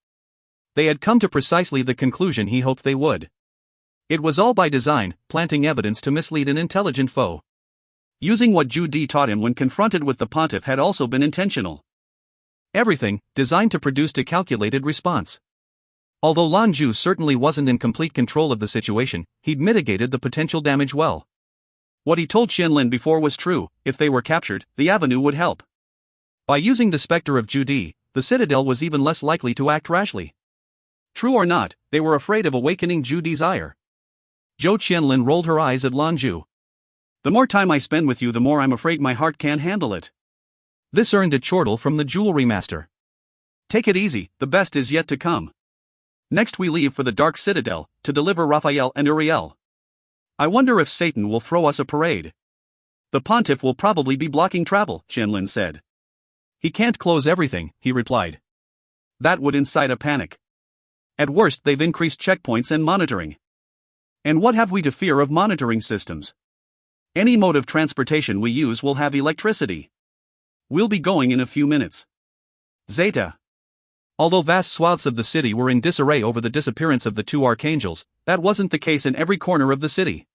They had come to precisely the conclusion he hoped they would. It was all by design, planting evidence to mislead an intelligent foe. Using what Zhu Di taught him when confronted with the pontiff had also been intentional. Everything, designed to produce a calculated response. Although Lan Jue certainly wasn't in complete control of the situation, he'd mitigated the potential damage well. What he told Qianlin before was true: if they were captured, the Avenue would help. By using the specter of Zhu Di, the Citadel was even less likely to act rashly. True or not, they were afraid of awakening Zhu Di's ire. Zhou Qianlin rolled her eyes at Lan Jue. The more time I spend with you, the more I'm afraid my heart can't handle it. This earned a chortle from the jewelry master. Take it easy, the best is yet to come. Next we leave for the Dark Citadel, to deliver Raphael and Uriel. I wonder if Satan will throw us a parade. The pontiff will probably be blocking travel, Qianlin said. He can't close everything, he replied. That would incite a panic. At worst, they've increased checkpoints and monitoring. And what have we to fear of monitoring systems? Any mode of transportation we use will have electricity. We'll be going in a few minutes. Zeta. Although vast swaths of the city were in disarray over the disappearance of the two archangels, that wasn't the case in every corner of the city.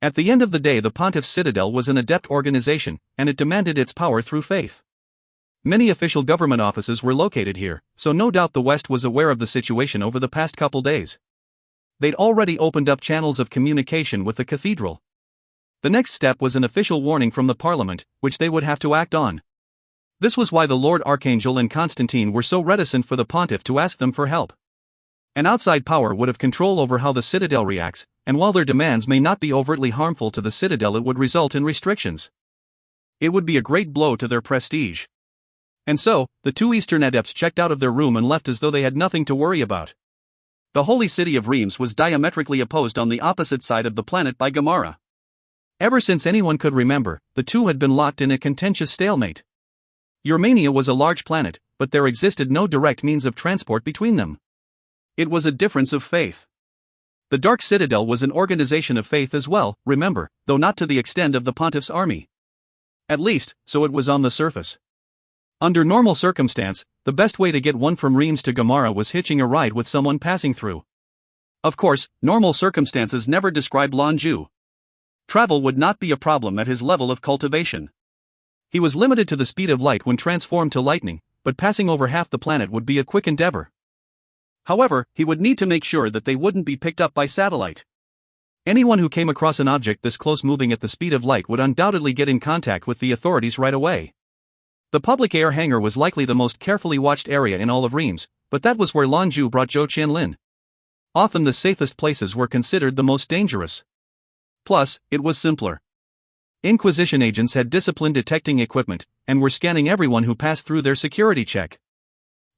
At the end of the day, the Pontiff's citadel was an adept organization, and it demanded its power through faith. Many official government offices were located here, so no doubt the West was aware of the situation over the past couple days. They'd already opened up channels of communication with the cathedral. The next step was an official warning from the Parliament, which they would have to act on. This was why the Lord Archangel and Constantine were so reticent for the Pontiff to ask them for help. An outside power would have control over how the citadel reacts, and while their demands may not be overtly harmful to the citadel, it would result in restrictions. It would be a great blow to their prestige. And so, the two Eastern adepts checked out of their room and left as though they had nothing to worry about. The holy city of Reims was diametrically opposed on the opposite side of the planet by Gamara. Ever since anyone could remember, the two had been locked in a contentious stalemate. Urmania was a large planet, but there existed no direct means of transport between them. It was a difference of faith. The Dark Citadel was an organization of faith as well, remember, though not to the extent of the Pontiff's army. At least, so it was on the surface. Under normal circumstance, the best way to get one from Reims to Gamara was hitching a ride with someone passing through. Of course, normal circumstances never describe Lan Jue. Travel would not be a problem at his level of cultivation. He was limited to the speed of light when transformed to lightning, but passing over half the planet would be a quick endeavor. However, he would need to make sure that they wouldn't be picked up by satellite. Anyone who came across an object this close moving at the speed of light would undoubtedly get in contact with the authorities right away. The public air hangar was likely the most carefully watched area in all of Reims, but that was where Lan Jue brought Zhou Qianlin. Often the safest places were considered the most dangerous. Plus, it was simpler. Inquisition agents had disciplined detecting equipment, and were scanning everyone who passed through their security check.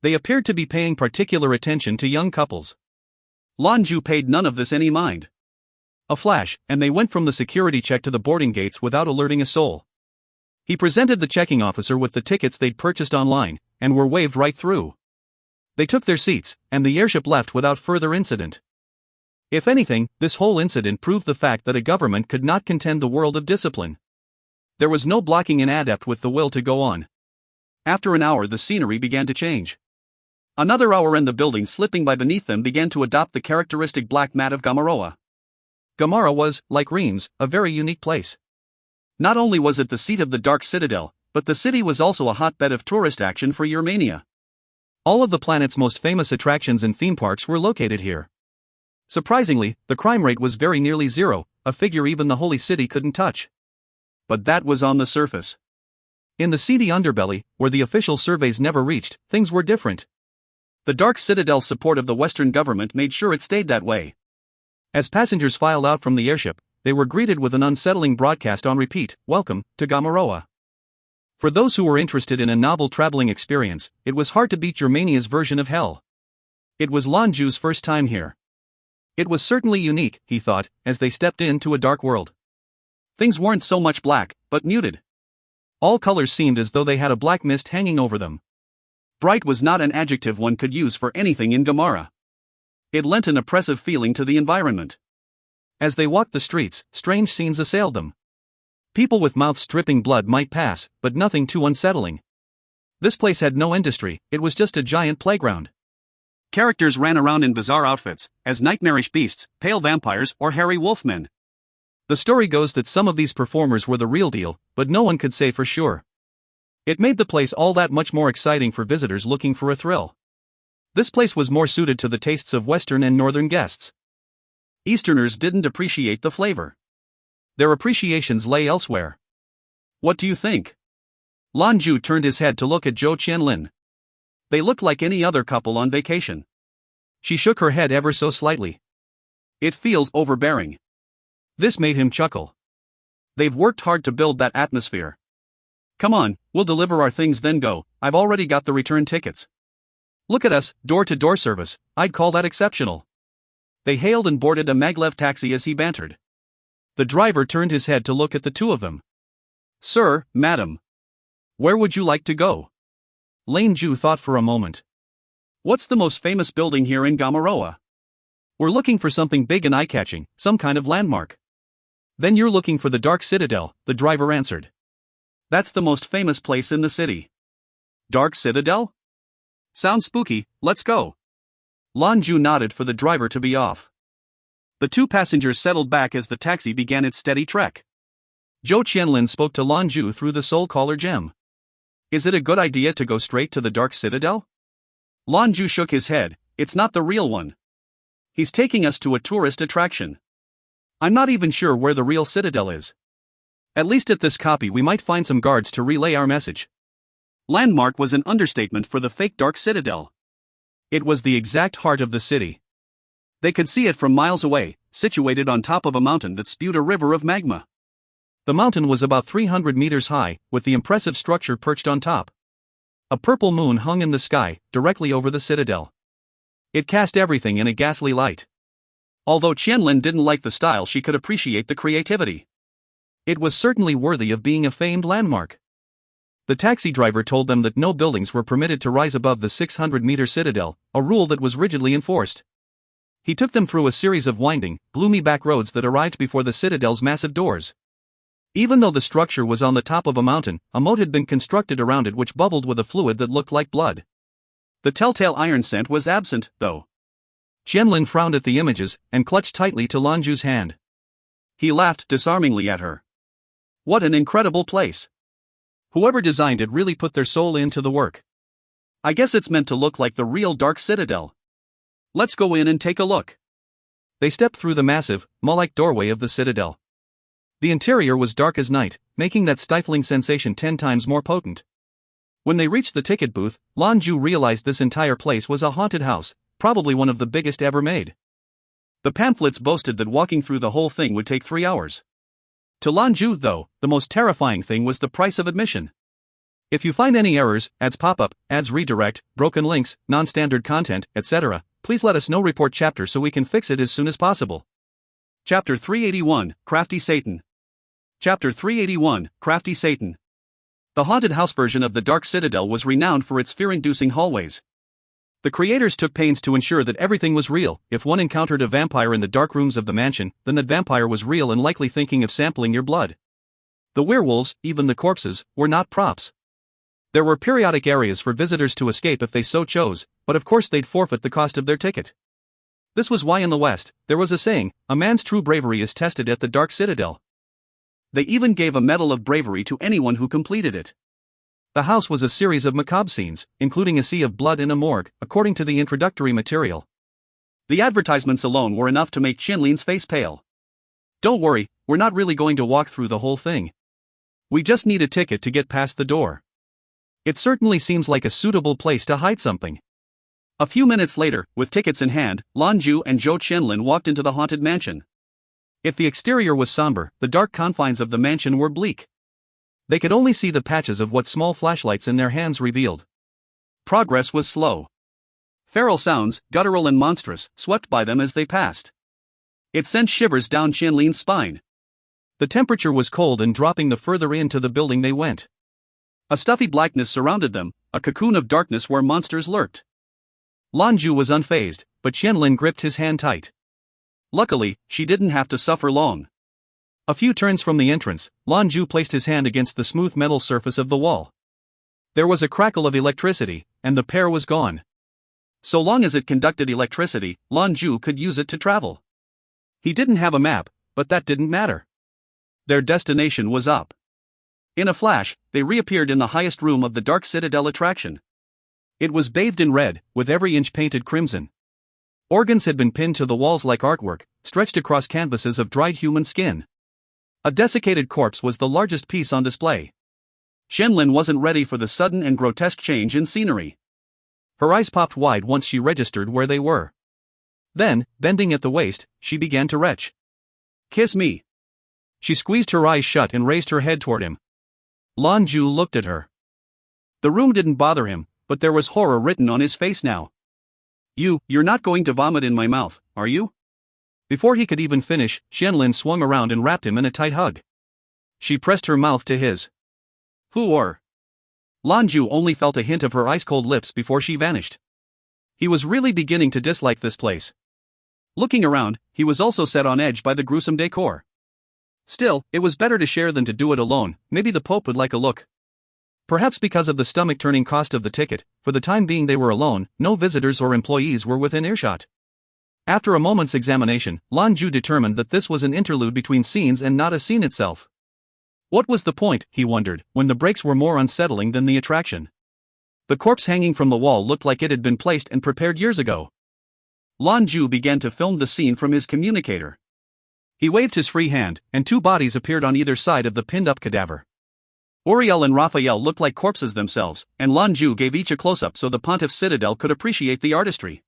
They appeared to be paying particular attention to young couples. Lan Jue paid none of this any mind. A flash, and they went from the security check to the boarding gates without alerting a soul. He presented the checking officer with the tickets they'd purchased online, and were waved right through. They took their seats, and the airship left without further incident. If anything, this whole incident proved the fact that a government could not contend the world of discipline. There was no blocking an adept with the will to go on. After an hour, the scenery began to change. Another hour and the buildings slipping by beneath them began to adopt the characteristic black mat of Gamara. Gamara was, like Reims, a very unique place. Not only was it the seat of the Dark Citadel, but the city was also a hotbed of tourist action for Urmania. All of the planet's most famous attractions and theme parks were located here. Surprisingly, the crime rate was very nearly zero, a figure even the Holy City couldn't touch. But that was on the surface. In the seedy underbelly, where the official surveys never reached, things were different. The Dark Citadel's support of the Western government made sure it stayed that way. As passengers filed out from the airship, they were greeted with an unsettling broadcast on repeat: "Welcome to Gamara." For those who were interested in a novel traveling experience, it was hard to beat Urmania's version of hell. It was Lan Jue's first time here. It was certainly unique, he thought, as they stepped into a dark world. Things weren't so much black, but muted. All colors seemed as though they had a black mist hanging over them. Bright was not an adjective one could use for anything in Gamara. It lent an oppressive feeling to the environment. As they walked the streets, strange scenes assailed them. People with mouths dripping blood might pass, but nothing too unsettling. This place had no industry, it was just a giant playground. Characters ran around in bizarre outfits, as nightmarish beasts, pale vampires, or hairy wolfmen. The story goes that some of these performers were the real deal, but no one could say for sure. It made the place all that much more exciting for visitors looking for a thrill. This place was more suited to the tastes of Western and Northern guests. Easterners didn't appreciate the flavor. Their appreciations lay elsewhere. What do you think? Lan Jue turned his head to look at Zhou Qianlin. They looked like any other couple on vacation. She shook her head ever so slightly. It feels overbearing. This made him chuckle. They've worked hard to build that atmosphere. Come on, we'll deliver our things then go, I've already got the return tickets. Look at us, door-to-door service, I'd call that exceptional. They hailed and boarded a maglev taxi as he bantered. The driver turned his head to look at the two of them. Sir, madam. Where would you like to go? Lan Jue thought for a moment. What's the most famous building here in Gamaroa? We're looking for something big and eye-catching, some kind of landmark. Then you're looking for the Dark Citadel, the driver answered. That's the most famous place in the city. Dark Citadel? Sounds spooky, let's go. Lan Jue nodded for the driver to be off. The two passengers settled back as the taxi began its steady trek. Zhou Qianlin spoke to Lan Jue through the soul caller gem. Is it a good idea to go straight to the Dark Citadel? Lan Jue shook his head. It's not the real one. He's taking us to a tourist attraction. I'm not even sure where the real citadel is. At least at this copy we might find some guards to relay our message. Landmark was an understatement for the fake Dark Citadel. It was the exact heart of the city. They could see it from miles away, situated on top of a mountain that spewed a river of magma. The mountain was about 300 meters high, with the impressive structure perched on top. A purple moon hung in the sky, directly over the citadel. It cast everything in a ghastly light. Although Qianlin didn't like the style, she could appreciate the creativity. It was certainly worthy of being a famed landmark. The taxi driver told them that no buildings were permitted to rise above the 600-meter citadel, a rule that was rigidly enforced. He took them through a series of winding, gloomy back roads that arrived before the citadel's massive doors. Even though the structure was on the top of a mountain, a moat had been constructed around it which bubbled with a fluid that looked like blood. The telltale iron scent was absent, though. Qianlin frowned at the images, and clutched tightly to Lan Jue's hand. He laughed disarmingly at her. What an incredible place! Whoever designed it really put their soul into the work. I guess it's meant to look like the real Dark Citadel. Let's go in and take a look. They stepped through the massive, mall-like doorway of the citadel. The interior was dark as night, making that stifling sensation 10 times more potent. When they reached the ticket booth, Lan Jue realized this entire place was a haunted house, probably one of the biggest ever made. The pamphlets boasted that walking through the whole thing would take 3 hours. To Lan Jue, though, the most terrifying thing was the price of admission. If you find any errors, ads pop up, ads redirect, broken links, non-standard content, etc., please let us know. Report chapter so we can fix it as soon as possible. Chapter 381, Crafty Satan. Chapter 381, Crafty Satan. The haunted house version of the Dark Citadel was renowned for its fear-inducing hallways. The creators took pains to ensure that everything was real. If one encountered a vampire in the dark rooms of the mansion, then that vampire was real and likely thinking of sampling your blood. The werewolves, even the corpses, were not props. There were periodic areas for visitors to escape if they so chose, but of course they'd forfeit the cost of their ticket. This was why in the West, there was a saying, a man's true bravery is tested at the Dark Citadel. They even gave a medal of bravery to anyone who completed it. The house was a series of macabre scenes, including a sea of blood in a morgue, according to the introductory material. The advertisements alone were enough to make Qianlin's face pale. Don't worry, we're not really going to walk through the whole thing. We just need a ticket to get past the door. It certainly seems like a suitable place to hide something. A few minutes later, with tickets in hand, Lan Jue and Zhou Qianlin walked into the haunted mansion. If the exterior was somber, the dark confines of the mansion were bleak. They could only see the patches of what small flashlights in their hands revealed. Progress was slow. Feral sounds, guttural and monstrous, swept by them as they passed. It sent shivers down Qianlin's spine. The temperature was cold and dropping the further into the building they went. A stuffy blackness surrounded them, a cocoon of darkness where monsters lurked. Lan Jue was unfazed, but Qianlin gripped his hand tight. Luckily, she didn't have to suffer long. A few turns from the entrance, Lan Jue placed his hand against the smooth metal surface of the wall. There was a crackle of electricity, and the pair was gone. So long as it conducted electricity, Lan Jue could use it to travel. He didn't have a map, but that didn't matter. Their destination was up. In a flash, they reappeared in the highest room of the Dark Citadel attraction. It was bathed in red, with every inch painted crimson. Organs had been pinned to the walls like artwork, stretched across canvases of dried human skin. A desiccated corpse was the largest piece on display. Qianlin wasn't ready for the sudden and grotesque change in scenery. Her eyes popped wide once she registered where they were. Then, bending at the waist, she began to retch. "Kiss me." She squeezed her eyes shut and raised her head toward him. Lan Jue looked at her. The room didn't bother him, but there was horror written on his face now. You're not going to vomit in my mouth, are you?" Before he could even finish, Qianlin swung around and wrapped him in a tight hug. She pressed her mouth to his. Who or? Lan Jue only felt a hint of her ice-cold lips before she vanished. He was really beginning to dislike this place. Looking around, he was also set on edge by the gruesome decor. Still, it was better to share than to do it alone. Maybe the Pope would like a look. Perhaps because of the stomach-turning cost of the ticket, for the time being they were alone, no visitors or employees were within earshot. After a moment's examination, Lan Jue determined that this was an interlude between scenes and not a scene itself. What was the point, he wondered, when the breaks were more unsettling than the attraction? The corpse hanging from the wall looked like it had been placed and prepared years ago. Lan Jue began to film the scene from his communicator. He waved his free hand, and two bodies appeared on either side of the pinned-up cadaver. Uriel and Raphael looked like corpses themselves, and Lan Jue gave each a close-up so the Pontiff's citadel could appreciate the artistry.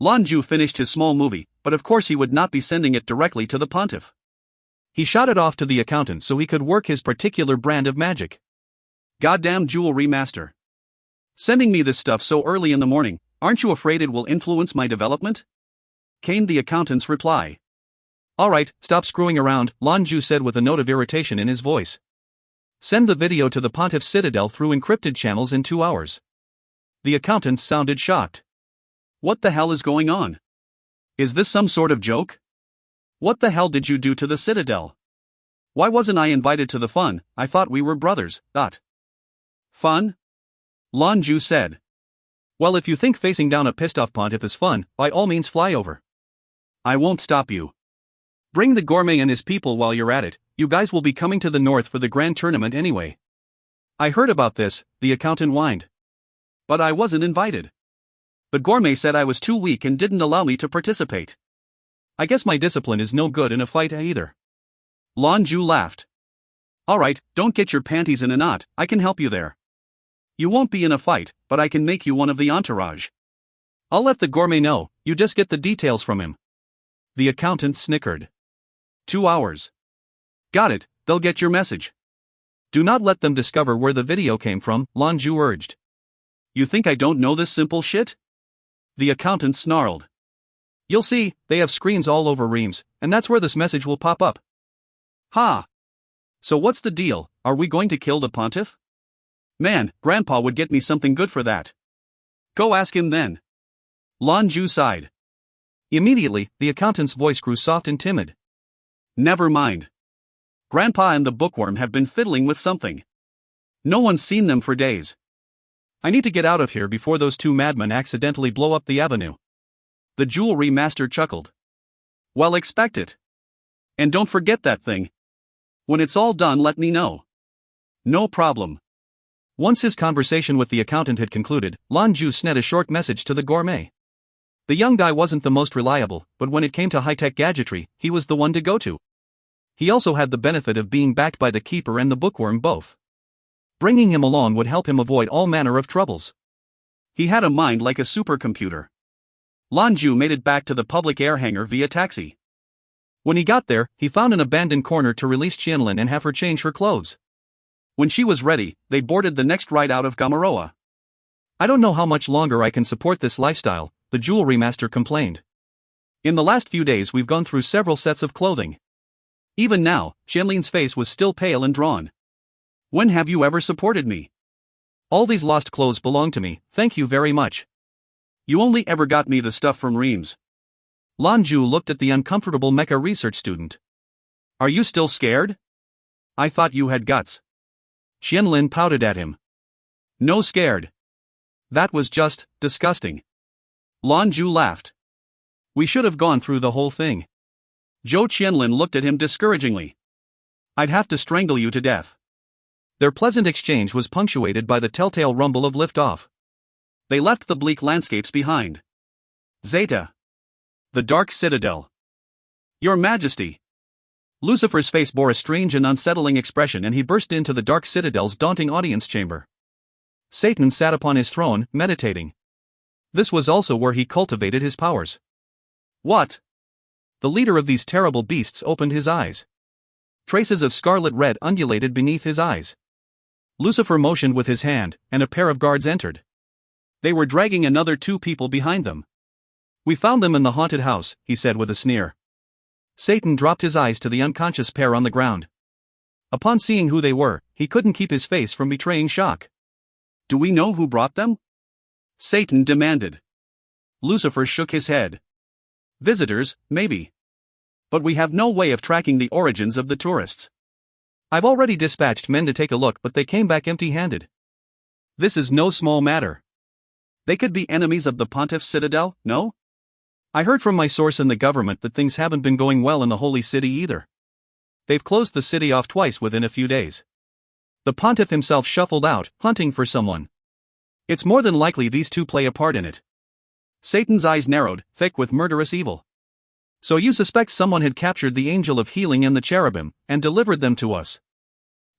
Lan Jue finished his small movie, but of course he would not be sending it directly to the Pontiff. He shot it off to the accountant so he could work his particular brand of magic. Goddamn jewelry master. Sending me this stuff so early in the morning, aren't you afraid it will influence my development? Came the accountant's reply. Alright, stop screwing around, Lan Jue said with a note of irritation in his voice. Send the video to the Pontiff's citadel through encrypted channels in 2 hours. The accountant sounded shocked. What the hell is going on? Is this some sort of joke? What the hell did you do to the citadel? Why wasn't I invited to the fun? I thought we were brothers. Fun? Lan Jue said. Well, if you think facing down a pissed-off Pontiff is fun, by all means fly over. I won't stop you. Bring the gourmet and his people while you're at it. You guys will be coming to the north for the grand tournament anyway. I heard about this, the accountant whined. But I wasn't invited. The gourmet said I was too weak and didn't allow me to participate. I guess my discipline is no good in a fight either. Lan Jue laughed. Alright, don't get your panties in a knot, I can help you there. You won't be in a fight, but I can make you one of the entourage. I'll let the gourmet know, you just get the details from him. The accountant snickered. 2 hours. Got it, they'll get your message. Do not let them discover where the video came from, Lan Jue urged. You think I don't know this simple shit? The accountant snarled. You'll see, they have screens all over Reims, and that's where this message will pop up. Ha! So what's the deal, are we going to kill the Pontiff? Man, Grandpa would get me something good for that. Go ask him then. Lan Jue sighed. Immediately, the accountant's voice grew soft and timid. Never mind. Grandpa and the bookworm have been fiddling with something. No one's seen them for days. I need to get out of here before those two madmen accidentally blow up the avenue. The jewelry master chuckled. Well, expect it. And don't forget that thing. When it's all done, let me know. No problem. Once his conversation with the accountant had concluded, Lan Jue sent a short message to the gourmet. The young guy wasn't the most reliable, but when it came to high-tech gadgetry, he was the one to go to. He also had the benefit of being backed by the keeper and the bookworm both. Bringing him along would help him avoid all manner of troubles. He had a mind like a supercomputer. Lan Jue made it back to the public air hangar via taxi. When he got there, he found an abandoned corner to release Qianlin and have her change her clothes. When she was ready, they boarded the next ride out of Gamaroa. I don't know how much longer I can support this lifestyle, the jewelry master complained. In the last few days we've gone through several sets of clothing. Even now, Qianlin's face was still pale and drawn. When have you ever supported me? All these lost clothes belong to me, thank you very much. You only ever got me the stuff from Reims. Lan Jue looked at the uncomfortable mecha research student. Are you still scared? I thought you had guts. Qianlin pouted at him. No scared. That was just disgusting. Lan Jue laughed. We should have gone through the whole thing. Zhou Qianlin looked at him discouragingly. I'd have to strangle you to death. Their pleasant exchange was punctuated by the telltale rumble of liftoff. They left the bleak landscapes behind. Zeta. The Dark Citadel. Your Majesty. Lucifer's face bore a strange and unsettling expression and he burst into the Dark Citadel's daunting audience chamber. Satan sat upon his throne, meditating. This was also where he cultivated his powers. What? The leader of these terrible beasts opened his eyes. Traces of scarlet red undulated beneath his eyes. Lucifer motioned with his hand, and a pair of guards entered. They were dragging another 2 people behind them. We found them in the haunted house, he said with a sneer. Satan dropped his eyes to the unconscious pair on the ground. Upon seeing who they were, he couldn't keep his face from betraying shock. Do we know who brought them? Satan demanded. Lucifer shook his head. Visitors, maybe. But we have no way of tracking the origins of the tourists. I've already dispatched men to take a look, but they came back empty-handed. This is no small matter. They could be enemies of the Pontiff's citadel, no? I heard from my source in the government that things haven't been going well in the Holy City either. They've closed the city off twice within a few days. The Pontiff himself shuffled out, hunting for someone. It's more than likely these two play a part in it. Satan's eyes narrowed, thick with murderous evil. So you suspect someone had captured the angel of healing and the cherubim, and delivered them to us?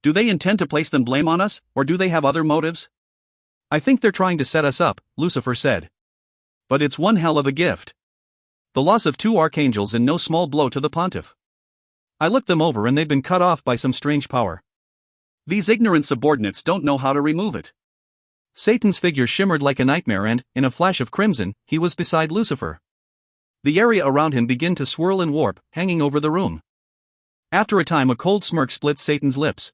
Do they intend to place them blame on us, or do they have other motives? I think they're trying to set us up, Lucifer said. But it's one hell of a gift. The loss of 2 archangels and no small blow to the Pontiff. I looked them over and they've been cut off by some strange power. These ignorant subordinates don't know how to remove it. Satan's figure shimmered like a nightmare and, in a flash of crimson, he was beside Lucifer. The area around him began to swirl and warp, hanging over the room. After a time a cold smirk split Satan's lips.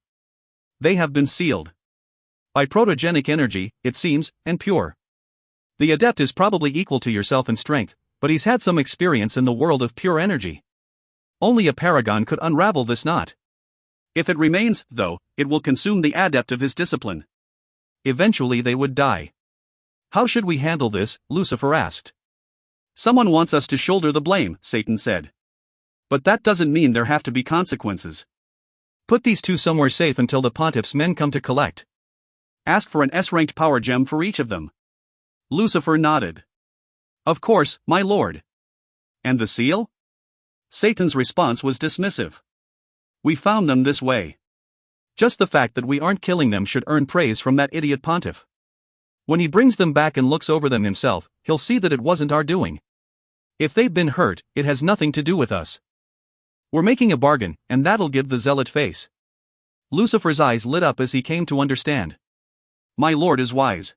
They have been sealed. By protogenic energy, it seems, and pure. The Adept is probably equal to yourself in strength, but he's had some experience in the world of pure energy. Only a paragon could unravel this knot. If it remains, though, it will consume the Adept of his discipline. Eventually they would die. How should we handle this? Lucifer asked. Someone wants us to shoulder the blame, Satan said. But that doesn't mean there have to be consequences. Put these two somewhere safe until the Pontiff's men come to collect. Ask for an S-ranked power gem for each of them. Lucifer nodded. Of course, my lord. And the seal? Satan's response was dismissive. We found them this way. Just the fact that we aren't killing them should earn praise from that idiot Pontiff. When he brings them back and looks over them himself, he'll see that it wasn't our doing. If they've been hurt, it has nothing to do with us. We're making a bargain, and that'll give the zealot face. Lucifer's eyes lit up as he came to understand. My lord is wise.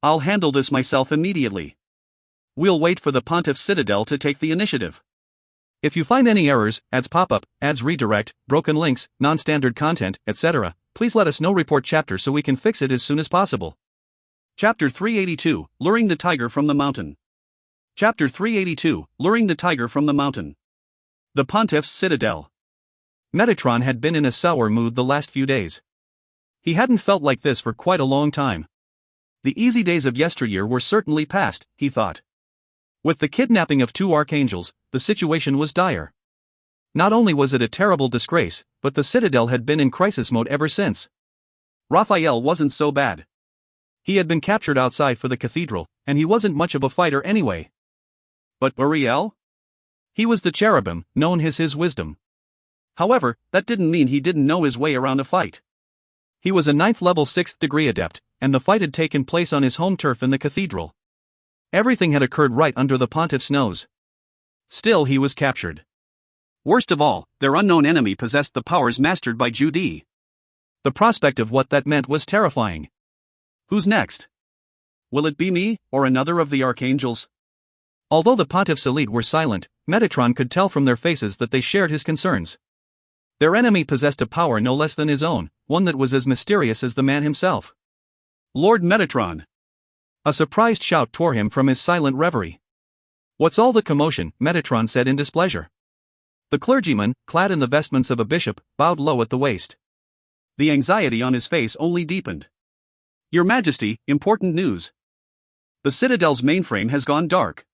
I'll handle this myself immediately. We'll wait for the Pontiff's citadel to take the initiative. If you find any errors, ads pop-up, ads redirect, broken links, non-standard content, etc., please let us know. Report chapter so we can fix it as soon as possible. Chapter 382, Luring the Tiger from the Mountain. Chapter 382, Luring the Tiger from the Mountain. The Pontiff's Citadel. Metatron had been in a sour mood the last few days. He hadn't felt like this for quite a long time. The easy days of yesteryear were certainly past, he thought. With the kidnapping of 2 archangels, the situation was dire. Not only was it a terrible disgrace, but the Citadel had been in crisis mode ever since. Raphael wasn't so bad. He had been captured outside for the cathedral, and he wasn't much of a fighter anyway. But Uriel? He was the cherubim, known as his wisdom. However, that didn't mean he didn't know his way around a fight. He was a 9th level 6th degree adept, and the fight had taken place on his home turf in the cathedral. Everything had occurred right under the Pontiff's nose. Still he was captured. Worst of all, their unknown enemy possessed the powers mastered by Zhou. The prospect of what that meant was terrifying. Who's next? Will it be me, or another of the archangels? Although the Pontiff's elite were silent, Metatron could tell from their faces that they shared his concerns. Their enemy possessed a power no less than his own, one that was as mysterious as the man himself. Lord Metatron! A surprised shout tore him from his silent reverie. What's all the commotion? Metatron said in displeasure. The clergyman, clad in the vestments of a bishop, bowed low at the waist. The anxiety on his face only deepened. Your Majesty, important news. The Citadel's mainframe has gone dark.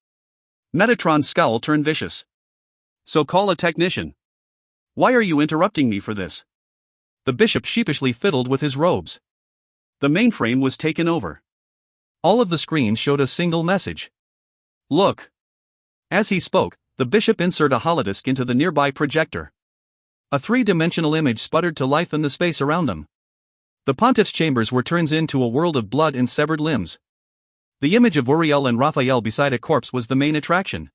Metatron's scowl turned vicious. So call a technician. Why are you interrupting me for this? The bishop sheepishly fiddled with his robes. The mainframe was taken over. All of the screens showed a single message. Look. As he spoke, the bishop inserted a holodisk into the nearby projector. A 3-dimensional image sputtered to life in the space around them. The Pontiff's chambers were turned into a world of blood and severed limbs. The image of Uriel and Raphael beside a corpse was the main attraction.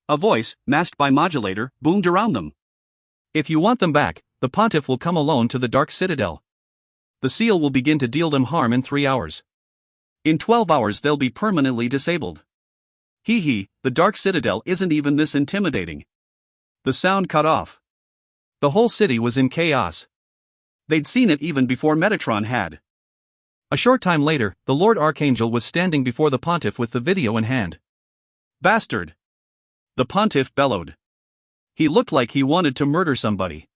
A voice, masked by modulator, boomed around them. If you want them back, the Pontiff will come alone to the Dark Citadel. The seal will begin to deal them harm in 3 hours. In 12 hours they'll be permanently disabled. The Dark Citadel isn't even this intimidating. The sound cut off. The whole city was in chaos. They'd seen it even before Metatron had. A short time later, the Lord Archangel was standing before the Pontiff with the video in hand. Bastard! The Pontiff bellowed. He looked like he wanted to murder somebody.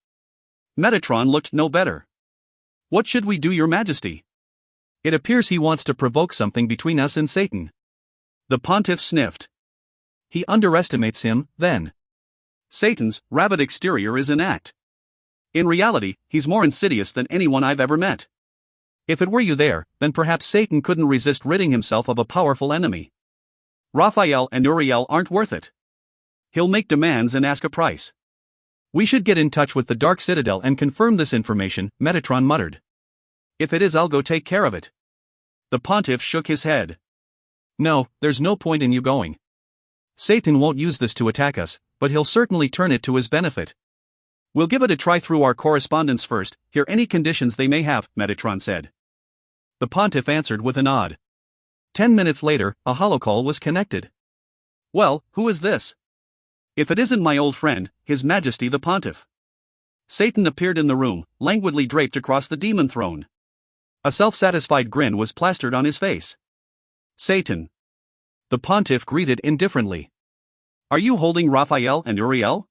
Metatron looked no better. What should we do, Your Majesty? It appears he wants to provoke something between us and Satan. The Pontiff sniffed. He underestimates him, then. Satan's rabbit exterior is an act. In reality, he's more insidious than anyone I've ever met. If it were you there, then perhaps Satan couldn't resist ridding himself of a powerful enemy. Raphael and Uriel aren't worth it. He'll make demands and ask a price. We should get in touch with the Dark Citadel and confirm this information, Metatron muttered. If it is, I'll go take care of it. The Pontiff shook his head. No, there's no point in you going. Satan won't use this to attack us, but he'll certainly turn it to his benefit. We'll give it a try through our correspondence first, hear any conditions they may have, Metatron said. The Pontiff answered with a nod. 10 minutes later, a holocall was connected. Well, who is this? If it isn't my old friend, His Majesty the Pontiff. Satan appeared in the room, languidly draped across the demon throne. A self-satisfied grin was plastered on his face. Satan. The Pontiff greeted indifferently. Are you holding Raphael and Uriel?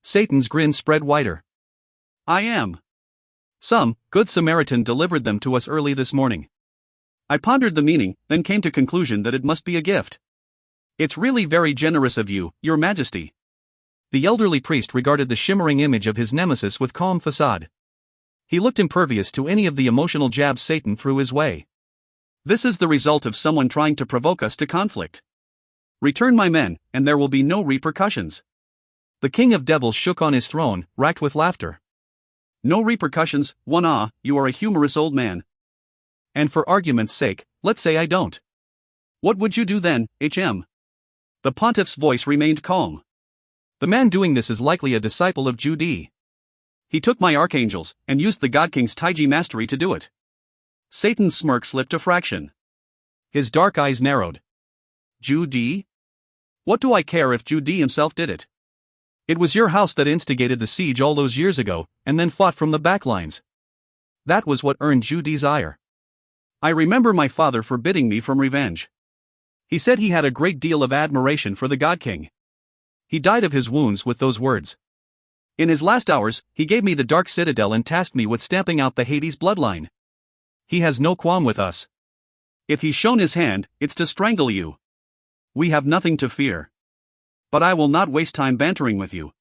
Satan's grin spread wider. I am. Some good Samaritan delivered them to us early this morning. I pondered the meaning, then came to conclusion that it must be a gift. It's really very generous of you, Your Majesty. The elderly priest regarded the shimmering image of his nemesis with calm facade. He looked impervious to any of the emotional jabs Satan threw his way. This is the result of someone trying to provoke us to conflict. Return my men, and there will be no repercussions. The King of Devils shook on his throne, racked with laughter. No repercussions, you are a humorous old man. And for argument's sake, let's say I don't. What would you do then, HM? The Pontiff's voice remained calm. The man doing this is likely a disciple of Zhou. He took my archangels, and used the God King's Taiji mastery to do it. Satan's smirk slipped a fraction. His dark eyes narrowed. Zhou? What do I care if Zhou himself did it? It was your house that instigated the siege all those years ago, and then fought from the back lines. That was what earned Zhou's ire. I remember my father forbidding me from revenge. He said he had a great deal of admiration for the God King. He died of his wounds with those words. In his last hours, he gave me the Dark Citadel and tasked me with stamping out the Hades bloodline. He has no qualm with us. If he's shown his hand, it's to strangle you. We have nothing to fear. But I will not waste time bantering with you.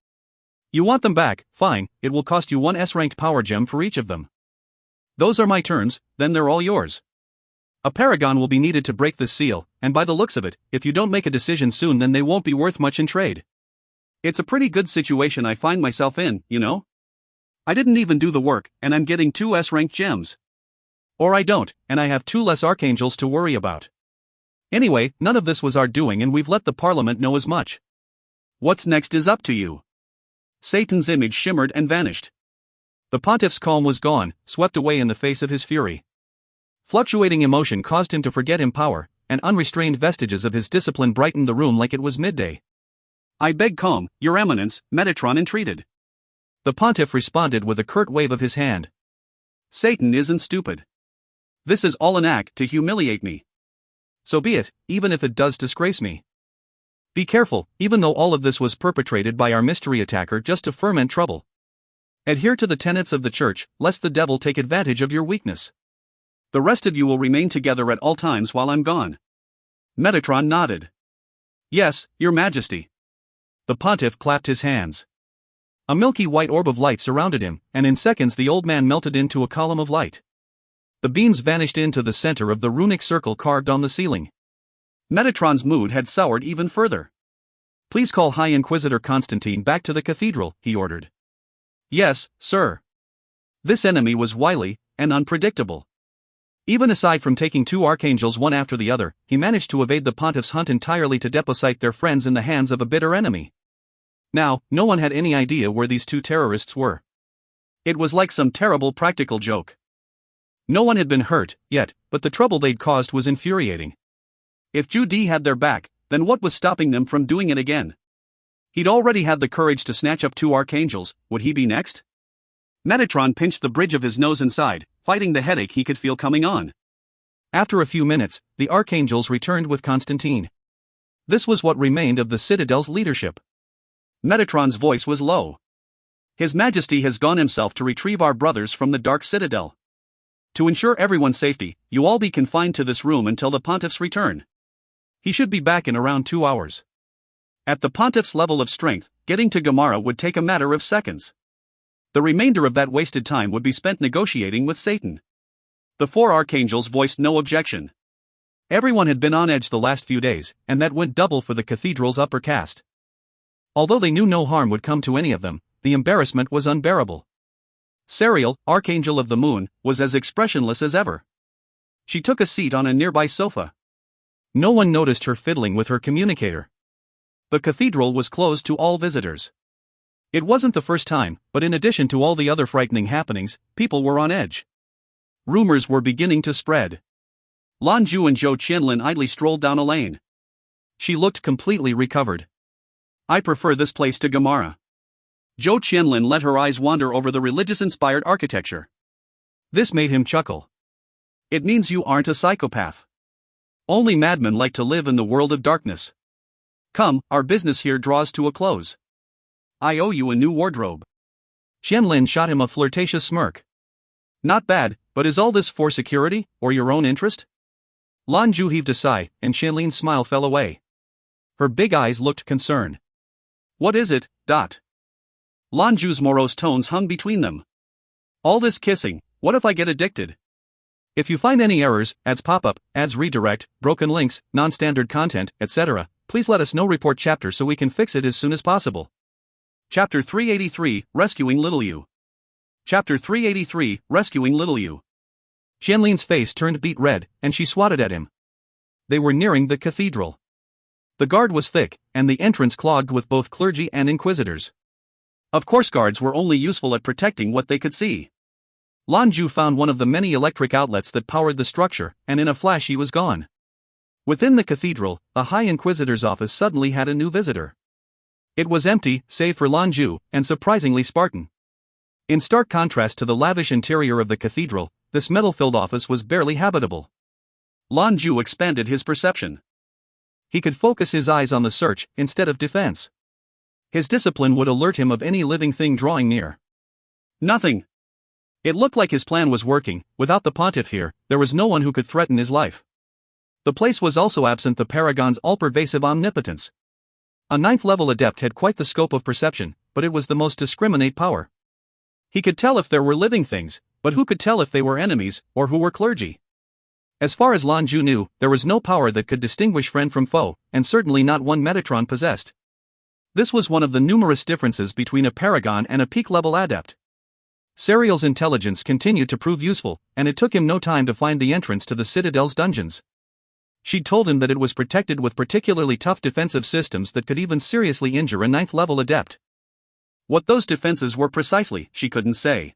You want them back, fine, it will cost you 1 S-ranked power gem for each of them. Those are my terms, then they're all yours. A paragon will be needed to break this seal, and by the looks of it, if you don't make a decision soon then they won't be worth much in trade. It's a pretty good situation I find myself in, you know? I didn't even do the work, and I'm getting 2 S-ranked gems. Or I don't, and I have 2 less archangels to worry about. Anyway, none of this was our doing and we've let the Parliament know as much. What's next is up to you. Satan's image shimmered and vanished. The Pontiff's calm was gone, swept away in the face of his fury. Fluctuating emotion caused him to forget his power, and unrestrained vestiges of his discipline brightened the room like it was midday. I beg calm, Your Eminence, Metatron entreated. The Pontiff responded with a curt wave of his hand. Satan isn't stupid. This is all an act to humiliate me. So be it, even if it does disgrace me. Be careful, even though all of this was perpetrated by our mystery attacker just to ferment trouble. Adhere to the tenets of the Church, lest the devil take advantage of your weakness. The rest of you will remain together at all times while I'm gone. Metatron nodded. Yes, Your Majesty. The Pontiff clapped his hands. A milky white orb of light surrounded him, and in seconds the old man melted into a column of light. The beams vanished into the center of the runic circle carved on the ceiling. Metatron's mood had soured even further. Please call High Inquisitor Constantine back to the cathedral, he ordered. Yes, sir. This enemy was wily and unpredictable. Even aside from taking 2 archangels one after the other, he managed to evade the Pontiff's hunt entirely to deposit their friends in the hands of a bitter enemy. Now, no one had any idea where these 2 terrorists were. It was like some terrible practical joke. No one had been hurt, yet, but the trouble they'd caused was infuriating. If Zhou had their back, then what was stopping them from doing it again? He'd already had the courage to snatch up 2 archangels, would he be next? Metatron pinched the bridge of his nose and sighed, fighting the headache he could feel coming on. After a few minutes, the archangels returned with Constantine. This was what remained of the Citadel's leadership. Metatron's voice was low. His Majesty has gone himself to retrieve our brothers from the Dark Citadel. To ensure everyone's safety, you all be confined to this room until the Pontiff's return. He should be back in around 2 hours. At the Pontiff's level of strength, getting to Gamara would take a matter of seconds. The remainder of that wasted time would be spent negotiating with Satan. The 4 archangels voiced no objection. Everyone had been on edge the last few days, and that went double for the cathedral's upper caste. Although they knew no harm would come to any of them, the embarrassment was unbearable. Serial, Archangel of the Moon, was as expressionless as ever. She took a seat on a nearby sofa. No one noticed her fiddling with her communicator. The cathedral was closed to all visitors. It wasn't the first time, but in addition to all the other frightening happenings, people were on edge. Rumors were beginning to spread. Lan Jue and Zhou Qianlin idly strolled down a lane. She looked completely recovered. I prefer this place to Gamara. Zhou Qianlin let her eyes wander over the religious-inspired architecture. This made him chuckle. It means you aren't a psychopath. Only madmen like to live in the world of darkness. Come, our business here draws to a close. I owe you a new wardrobe. Qianlin shot him a flirtatious smirk. Not bad, but is all this for security, or your own interest? Lan Jue heaved a sigh, and Qianlin's smile fell away. Her big eyes looked concerned. What is it, Dot? Lan Jue's morose tones hung between them. All this kissing, what if I get addicted? If you find any errors, ads pop-up, ads redirect, broken links, non-standard content, etc., please let us know. Report chapter so we can fix it as soon as possible. Chapter 383, Rescuing Little You. Chapter 383, Rescuing Little You. Qianlin's face turned beet red, and she swatted at him. They were nearing the cathedral. The guard was thick, and the entrance clogged with both clergy and inquisitors. Of course, guards were only useful at protecting what they could see. Lan Jue found one of the many electric outlets that powered the structure, and in a flash he was gone. Within the cathedral, the High Inquisitor's office suddenly had a new visitor. It was empty, save for Lan Jue, and surprisingly Spartan. In stark contrast to the lavish interior of the cathedral, this metal-filled office was barely habitable. Lan Jue expanded his perception. He could focus his eyes on the search, instead of defense. His discipline would alert him of any living thing drawing near. Nothing. It looked like his plan was working. Without the pontiff here, there was no one who could threaten his life. The place was also absent the Paragon's all-pervasive omnipotence. A 9th-level adept had quite the scope of perception, but it was the most discriminate power. He could tell if there were living things, but who could tell if they were enemies, or who were clergy? As far as Lan Jue knew, there was no power that could distinguish friend from foe, and certainly not one Metatron possessed. This was one of the numerous differences between a Paragon and a peak-level adept. Serial's intelligence continued to prove useful, and it took him no time to find the entrance to the Citadel's dungeons. She'd told him that it was protected with particularly tough defensive systems that could even seriously injure a 9th-level adept. What those defenses were precisely, she couldn't say.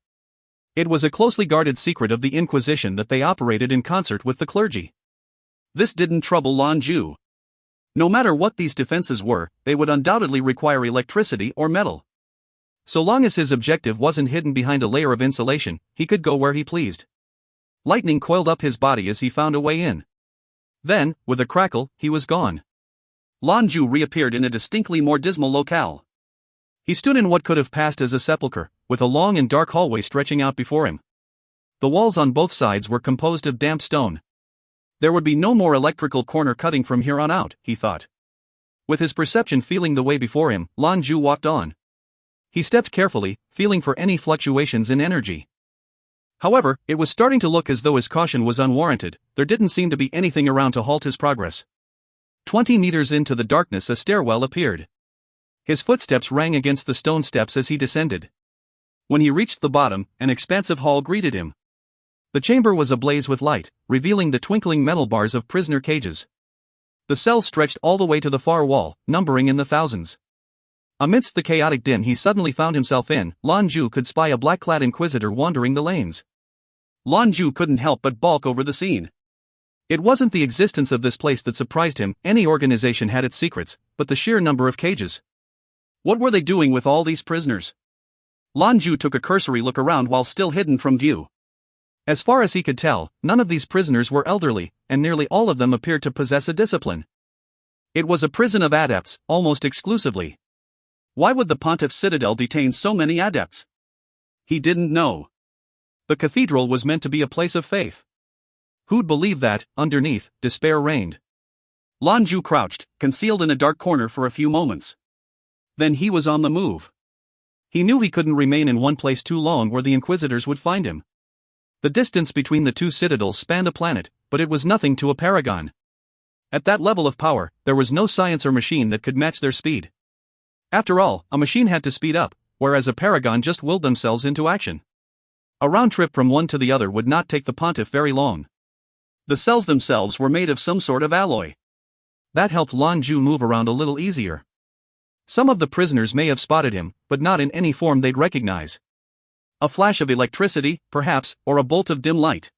It was a closely guarded secret of the Inquisition that they operated in concert with the clergy. This didn't trouble Lan Jue. No matter what these defenses were, they would undoubtedly require electricity or metal. So long as his objective wasn't hidden behind a layer of insulation, he could go where he pleased. Lightning coiled up his body as he found a way in. Then, with a crackle, he was gone. Lan Jue reappeared in a distinctly more dismal locale. He stood in what could have passed as a sepulchre, with a long and dark hallway stretching out before him. The walls on both sides were composed of damp stone. There would be no more electrical corner cutting from here on out, he thought. With his perception feeling the way before him, Lan Jue walked on. He stepped carefully, feeling for any fluctuations in energy. However, it was starting to look as though his caution was unwarranted. There didn't seem to be anything around to halt his progress. 20 meters into the darkness, a stairwell appeared. His footsteps rang against the stone steps as he descended. When he reached the bottom, an expansive hall greeted him. The chamber was ablaze with light, revealing the twinkling metal bars of prisoner cages. The cells stretched all the way to the far wall, numbering in the thousands. Amidst the chaotic din he suddenly found himself in, Lan Jue could spy a black-clad inquisitor wandering the lanes. Lan Jue couldn't help but balk over the scene. It wasn't the existence of this place that surprised him. Any organization had its secrets, but the sheer number of cages. What were they doing with all these prisoners? Lan Jue took a cursory look around while still hidden from view. As far as he could tell, none of these prisoners were elderly, and nearly all of them appeared to possess a discipline. It was a prison of adepts, almost exclusively. Why would the Pontiff's citadel detain so many adepts? He didn't know. The cathedral was meant to be a place of faith. Who'd believe that, underneath, despair reigned? Lan Jue crouched, concealed in a dark corner for a few moments. Then he was on the move. He knew he couldn't remain in one place too long where the Inquisitors would find him. The distance between the two citadels spanned a planet, but it was nothing to a paragon. At that level of power, there was no science or machine that could match their speed. After all, a machine had to speed up, whereas a paragon just willed themselves into action. A round trip from one to the other would not take the Pontiff very long. The cells themselves were made of some sort of alloy. That helped Lan Jue move around a little easier. Some of the prisoners may have spotted him, but not in any form they'd recognize. A flash of electricity, perhaps, or a bolt of dim light.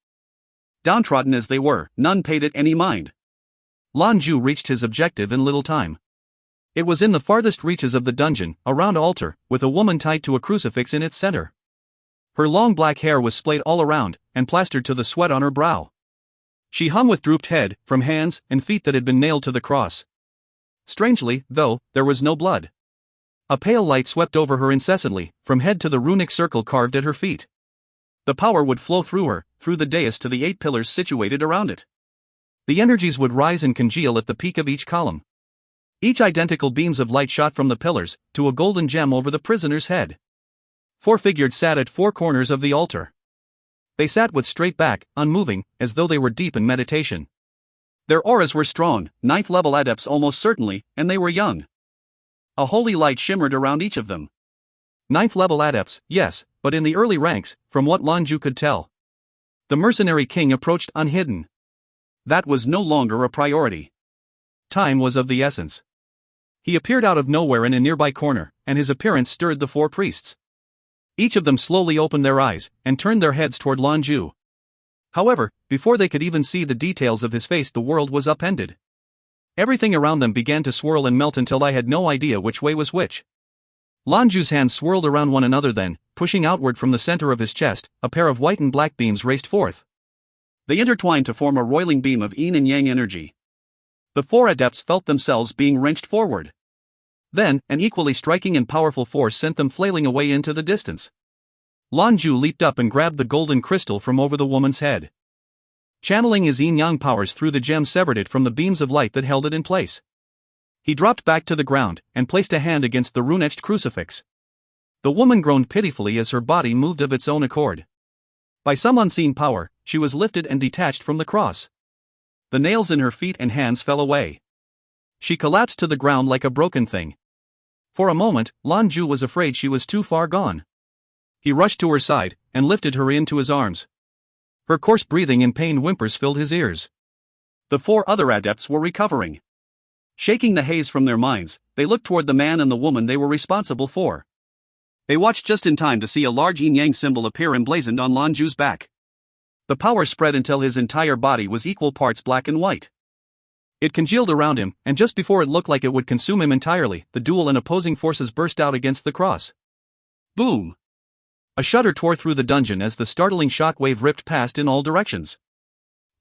Downtrodden as they were, none paid it any mind. Lan Jue reached his objective in little time. It was in the farthest reaches of the dungeon, a round altar, with a woman tied to a crucifix in its center. Her long black hair was splayed all around, and plastered to the sweat on her brow. She hung with drooped head, from hands and feet that had been nailed to the cross. Strangely, though, there was no blood. A pale light swept over her incessantly, from head to the runic circle carved at her feet. The power would flow through her, through the dais to the 8 pillars situated around it. The energies would rise and congeal at the peak of each column. Each identical beams of light shot from the pillars, to a golden gem over the prisoner's head. 4 figures sat at 4 corners of the altar. They sat with straight back, unmoving, as though they were deep in meditation. Their auras were strong, 9th-level adepts almost certainly, and they were young. A holy light shimmered around each of them. 9th-level adepts, yes, but in the early ranks, from what Lan Jue could tell. The mercenary king approached unhidden. That was no longer a priority. Time was of the essence. He appeared out of nowhere in a nearby corner, and his appearance stirred the 4 priests. Each of them slowly opened their eyes, and turned their heads toward Lan Jue. However, before they could even see the details of his face, the world was upended. Everything around them began to swirl and melt until I had no idea which way was which. Lan Jue's hands swirled around one another, then, pushing outward from the center of his chest, a pair of white and black beams raced forth. They intertwined to form a roiling beam of yin and yang energy. The 4 adepts felt themselves being wrenched forward. Then, an equally striking and powerful force sent them flailing away into the distance. Lan Jue leaped up and grabbed the golden crystal from over the woman's head. Channeling his yin-yang powers through the gem, severed it from the beams of light that held it in place. He dropped back to the ground, and placed a hand against the rune-etched crucifix. The woman groaned pitifully as her body moved of its own accord. By some unseen power, she was lifted and detached from the cross. The nails in her feet and hands fell away. She collapsed to the ground like a broken thing. For a moment, Lan Jue was afraid she was too far gone. He rushed to her side, and lifted her into his arms. Her coarse breathing and pained whimpers filled his ears. The 4 other adepts were recovering. Shaking the haze from their minds, they looked toward the man and the woman they were responsible for. They watched just in time to see a large yin-yang symbol appear emblazoned on Lan Jue's back. The power spread until his entire body was equal parts black and white. It congealed around him, and just before it looked like it would consume him entirely, the dual and opposing forces burst out against the cross. Boom! A shudder tore through the dungeon as the startling shockwave ripped past in all directions.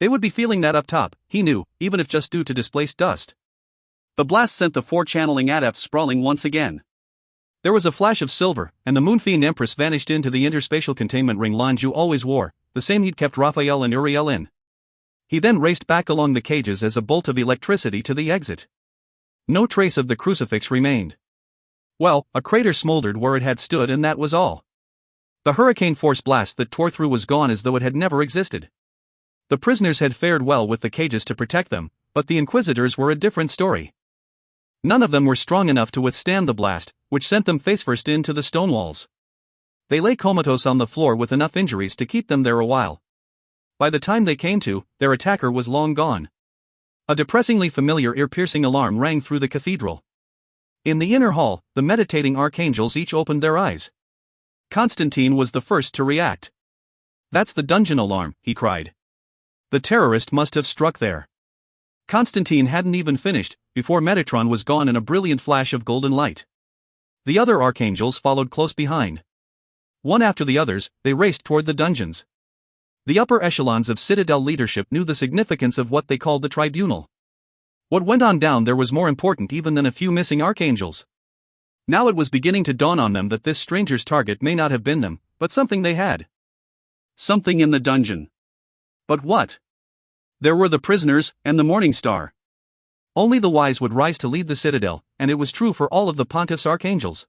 They would be feeling that up top, he knew, even if just due to displaced dust. The blast sent the 4 channeling adepts sprawling once again. There was a flash of silver, and the Moonfiend Empress vanished into the interspatial containment ring Lan Jue always wore, the same he'd kept Raphael and Uriel in. He then raced back along the cages as a bolt of electricity to the exit. No trace of the crucifix remained. Well, a crater smoldered where it had stood, and that was all. The hurricane force blast that tore through was gone as though it had never existed. The prisoners had fared well with the cages to protect them, but the Inquisitors were a different story. None of them were strong enough to withstand the blast, which sent them face-first into the stone walls. They lay comatose on the floor with enough injuries to keep them there a while. By the time they came to, their attacker was long gone. A depressingly familiar ear-piercing alarm rang through the cathedral. In the inner hall, the meditating archangels each opened their eyes. Constantine was the first to react. "That's the dungeon alarm," he cried. "The terrorist must have struck there." Constantine hadn't even finished, before Metatron was gone in a brilliant flash of golden light. The other archangels followed close behind. One after the others, they raced toward the dungeons. The upper echelons of Citadel leadership knew the significance of what they called the tribunal. What went on down there was more important even than a few missing archangels. Now it was beginning to dawn on them that this stranger's target may not have been them, but something they had. Something in the dungeon. But what? There were the prisoners, and the Morning Star. Only the wise would rise to lead the Citadel, and it was true for all of the Pontiff's archangels.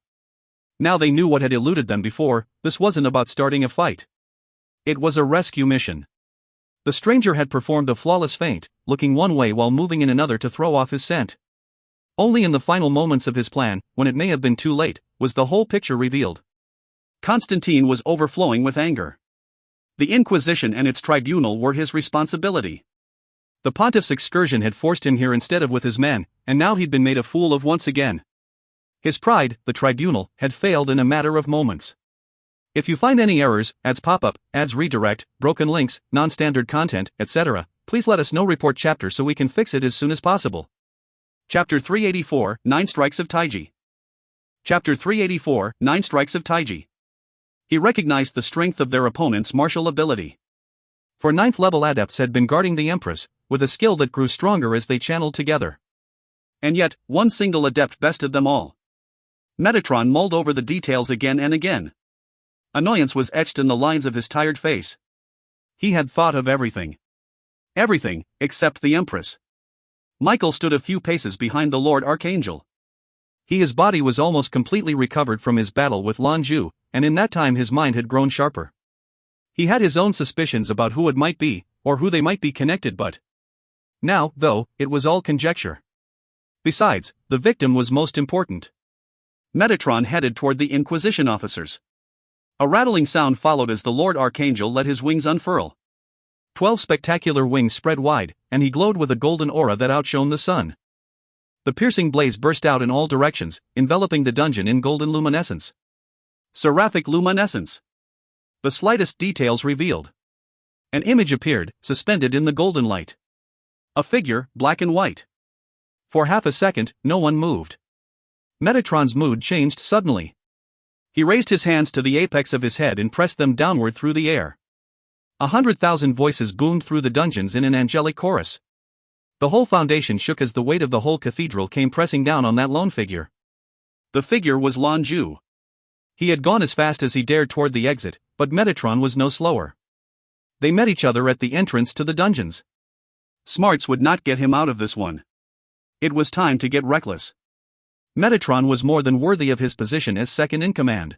Now they knew what had eluded them before. This wasn't about starting a fight. It was a rescue mission. The stranger had performed a flawless feint, looking one way while moving in another to throw off his scent. Only in the final moments of his plan, when it may have been too late, was the whole picture revealed. Constantine was overflowing with anger. The Inquisition and its tribunal were his responsibility. The Pontiff's excursion had forced him here instead of with his men, and now he'd been made a fool of once again. His pride, the tribunal, had failed in a matter of moments. If you find any errors, ads pop up, ads redirect, broken links, non-standard content, etc., please let us know. Report chapter so we can fix it as soon as possible. Chapter 384, 9 Strikes of Taiji. Chapter 384, 9 Strikes of Taiji. He recognized the strength of their opponent's martial ability. For 9th level adepts had been guarding the Empress, with a skill that grew stronger as they channeled together. And yet, one single adept bested them all. Metatron mulled over the details again and again. Annoyance was etched in the lines of his tired face. He had thought of everything. Everything, except the Empress. Michael stood a few paces behind the Lord Archangel. His body was almost completely recovered from his battle with Lan Jue, and in that time his mind had grown sharper. He had his own suspicions about who it might be, or who they might be connected, but now, though, it was all conjecture. Besides, the victim was most important. Metatron headed toward the Inquisition officers. A rattling sound followed as the Lord Archangel let his wings unfurl. 12 spectacular wings spread wide, and he glowed with a golden aura that outshone the sun. The piercing blaze burst out in all directions, enveloping the dungeon in golden luminescence. Seraphic luminescence. The slightest details revealed. An image appeared, suspended in the golden light. A figure, black and white. For half a second, no one moved. Metatron's mood changed suddenly. He raised his hands to the apex of his head and pressed them downward through the air. 100,000 voices boomed through the dungeons in an angelic chorus. The whole foundation shook as the weight of the whole cathedral came pressing down on that lone figure. The figure was Lan Jue. He had gone as fast as he dared toward the exit, but Metatron was no slower. They met each other at the entrance to the dungeons. Smarts would not get him out of this one. It was time to get reckless. Metatron was more than worthy of his position as second in command.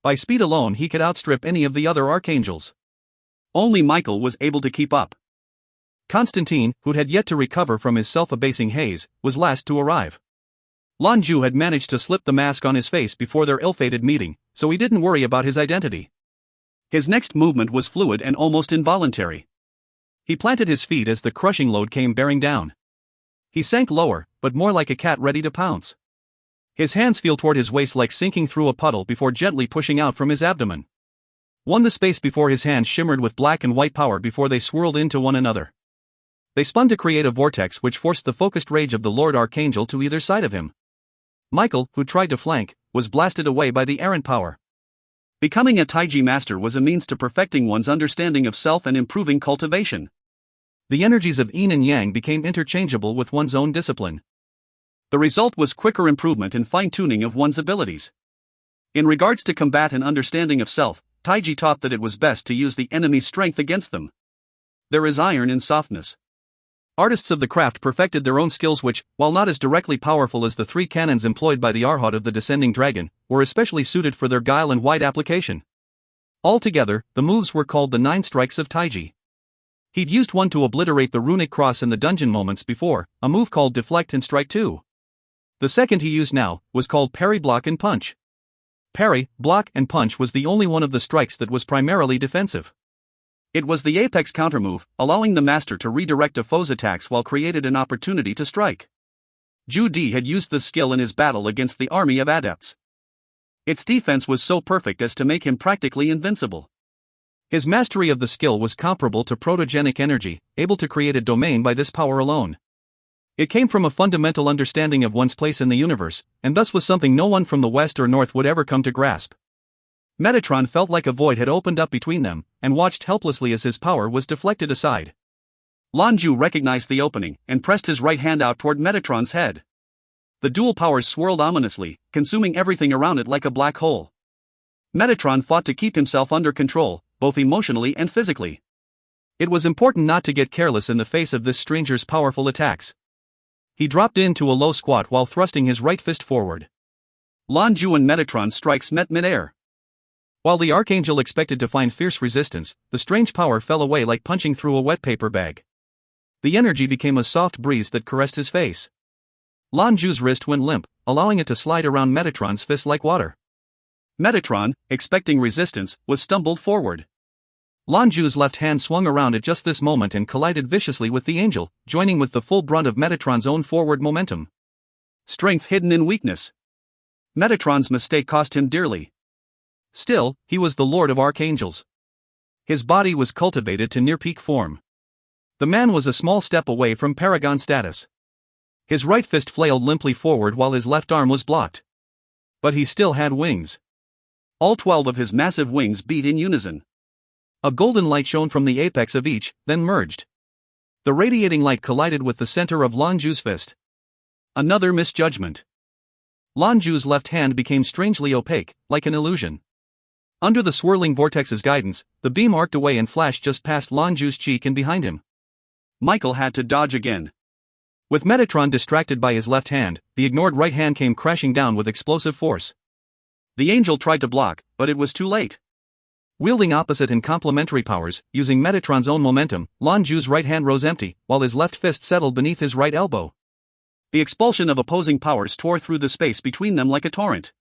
By speed alone he could outstrip any of the other archangels. Only Michael was able to keep up. Constantine, who had yet to recover from his self-abasing haze, was last to arrive. Lan Jue had managed to slip the mask on his face before their ill-fated meeting, so he didn't worry about his identity. His next movement was fluid and almost involuntary. He planted his feet as the crushing load came bearing down. He sank lower, but more like a cat ready to pounce. His hands feel toward his waist like sinking through a puddle before gently pushing out from his abdomen. The space before his hands shimmered with black and white power before they swirled into one another. They spun to create a vortex which forced the focused rage of the Lord Archangel to either side of him. Michael, who tried to flank, was blasted away by the errant power. Becoming a Taiji master was a means to perfecting one's understanding of self and improving cultivation. The energies of yin and yang became interchangeable with one's own discipline. The result was quicker improvement and fine-tuning of one's abilities. In regards to combat and understanding of self, Taiji taught that it was best to use the enemy's strength against them. There is iron in softness. Artists of the craft perfected their own skills which, while not as directly powerful as the 3 cannons employed by the Arhat of the Descending Dragon, were especially suited for their guile and wide application. Altogether, the moves were called the 9 Strikes of Taiji. He'd used one to obliterate the runic cross in the dungeon moments before, a move called Deflect and Strike 2. The second he used now was called Parry, Block and Punch. Parry, Block and Punch was the only one of the strikes that was primarily defensive. It was the apex countermove, allowing the master to redirect a foe's attacks while created an opportunity to strike. Zhu Di had used this skill in his battle against the army of adepts. Its defense was so perfect as to make him practically invincible. His mastery of the skill was comparable to protogenic energy, able to create a domain by this power alone. It came from a fundamental understanding of one's place in the universe, and thus was something no one from the west or north would ever come to grasp. Metatron felt like a void had opened up between them, and watched helplessly as his power was deflected aside. Lan Jue recognized the opening, and pressed his right hand out toward Metatron's head. The dual powers swirled ominously, consuming everything around it like a black hole. Metatron fought to keep himself under control, both emotionally and physically. It was important not to get careless in the face of this stranger's powerful attacks. He dropped into a low squat while thrusting his right fist forward. Lan Jue and Metatron's strikes met midair. While the Archangel expected to find fierce resistance, the strange power fell away like punching through a wet paper bag. The energy became a soft breeze that caressed his face. Lan Jue's wrist went limp, allowing it to slide around Metatron's fist like water. Metatron, expecting resistance, was stumbled forward. Lan Jue's left hand swung around at just this moment and collided viciously with the angel, joining with the full brunt of Metatron's own forward momentum. Strength hidden in weakness. Metatron's mistake cost him dearly. Still, he was the Lord of Archangels. His body was cultivated to near-peak form. The man was a small step away from Paragon status. His right fist flailed limply forward while his left arm was blocked. But he still had wings. All 12 of his massive wings beat in unison. A golden light shone from the apex of each, then merged. The radiating light collided with the center of Lan Jue's fist. Another misjudgment. Lan Jue's left hand became strangely opaque, like an illusion. Under the swirling vortex's guidance, the beam arced away and flashed just past Lan Jue's cheek and behind him. Michael had to dodge again. With Metatron distracted by his left hand, the ignored right hand came crashing down with explosive force. The angel tried to block, but it was too late. Wielding opposite and complementary powers, using Metatron's own momentum, Lan Jue's right hand rose empty, while his left fist settled beneath his right elbow. The expulsion of opposing powers tore through the space between them like a torrent.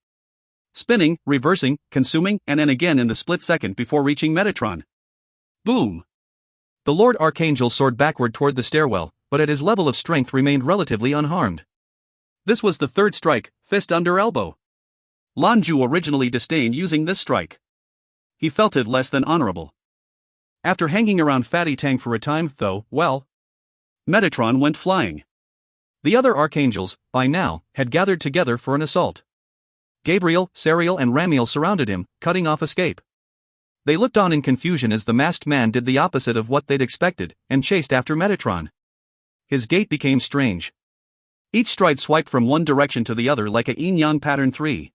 Spinning, reversing, consuming, and then again in the split second before reaching Metatron. Boom! The Lord Archangel soared backward toward the stairwell, but at his level of strength remained relatively unharmed. This was the third strike, fist under elbow. Lan Jue originally disdained using this strike. He felt it less than honorable. After hanging around Fatty Tang for a time, though, well, Metatron went flying. The other Archangels, by now, had gathered together for an assault. Gabriel, Sariel and Ramiel surrounded him, cutting off escape. They looked on in confusion as the masked man did the opposite of what they'd expected, and chased after Metatron. His gait became strange. Each stride swiped from one direction to the other like a yin-yang pattern 3.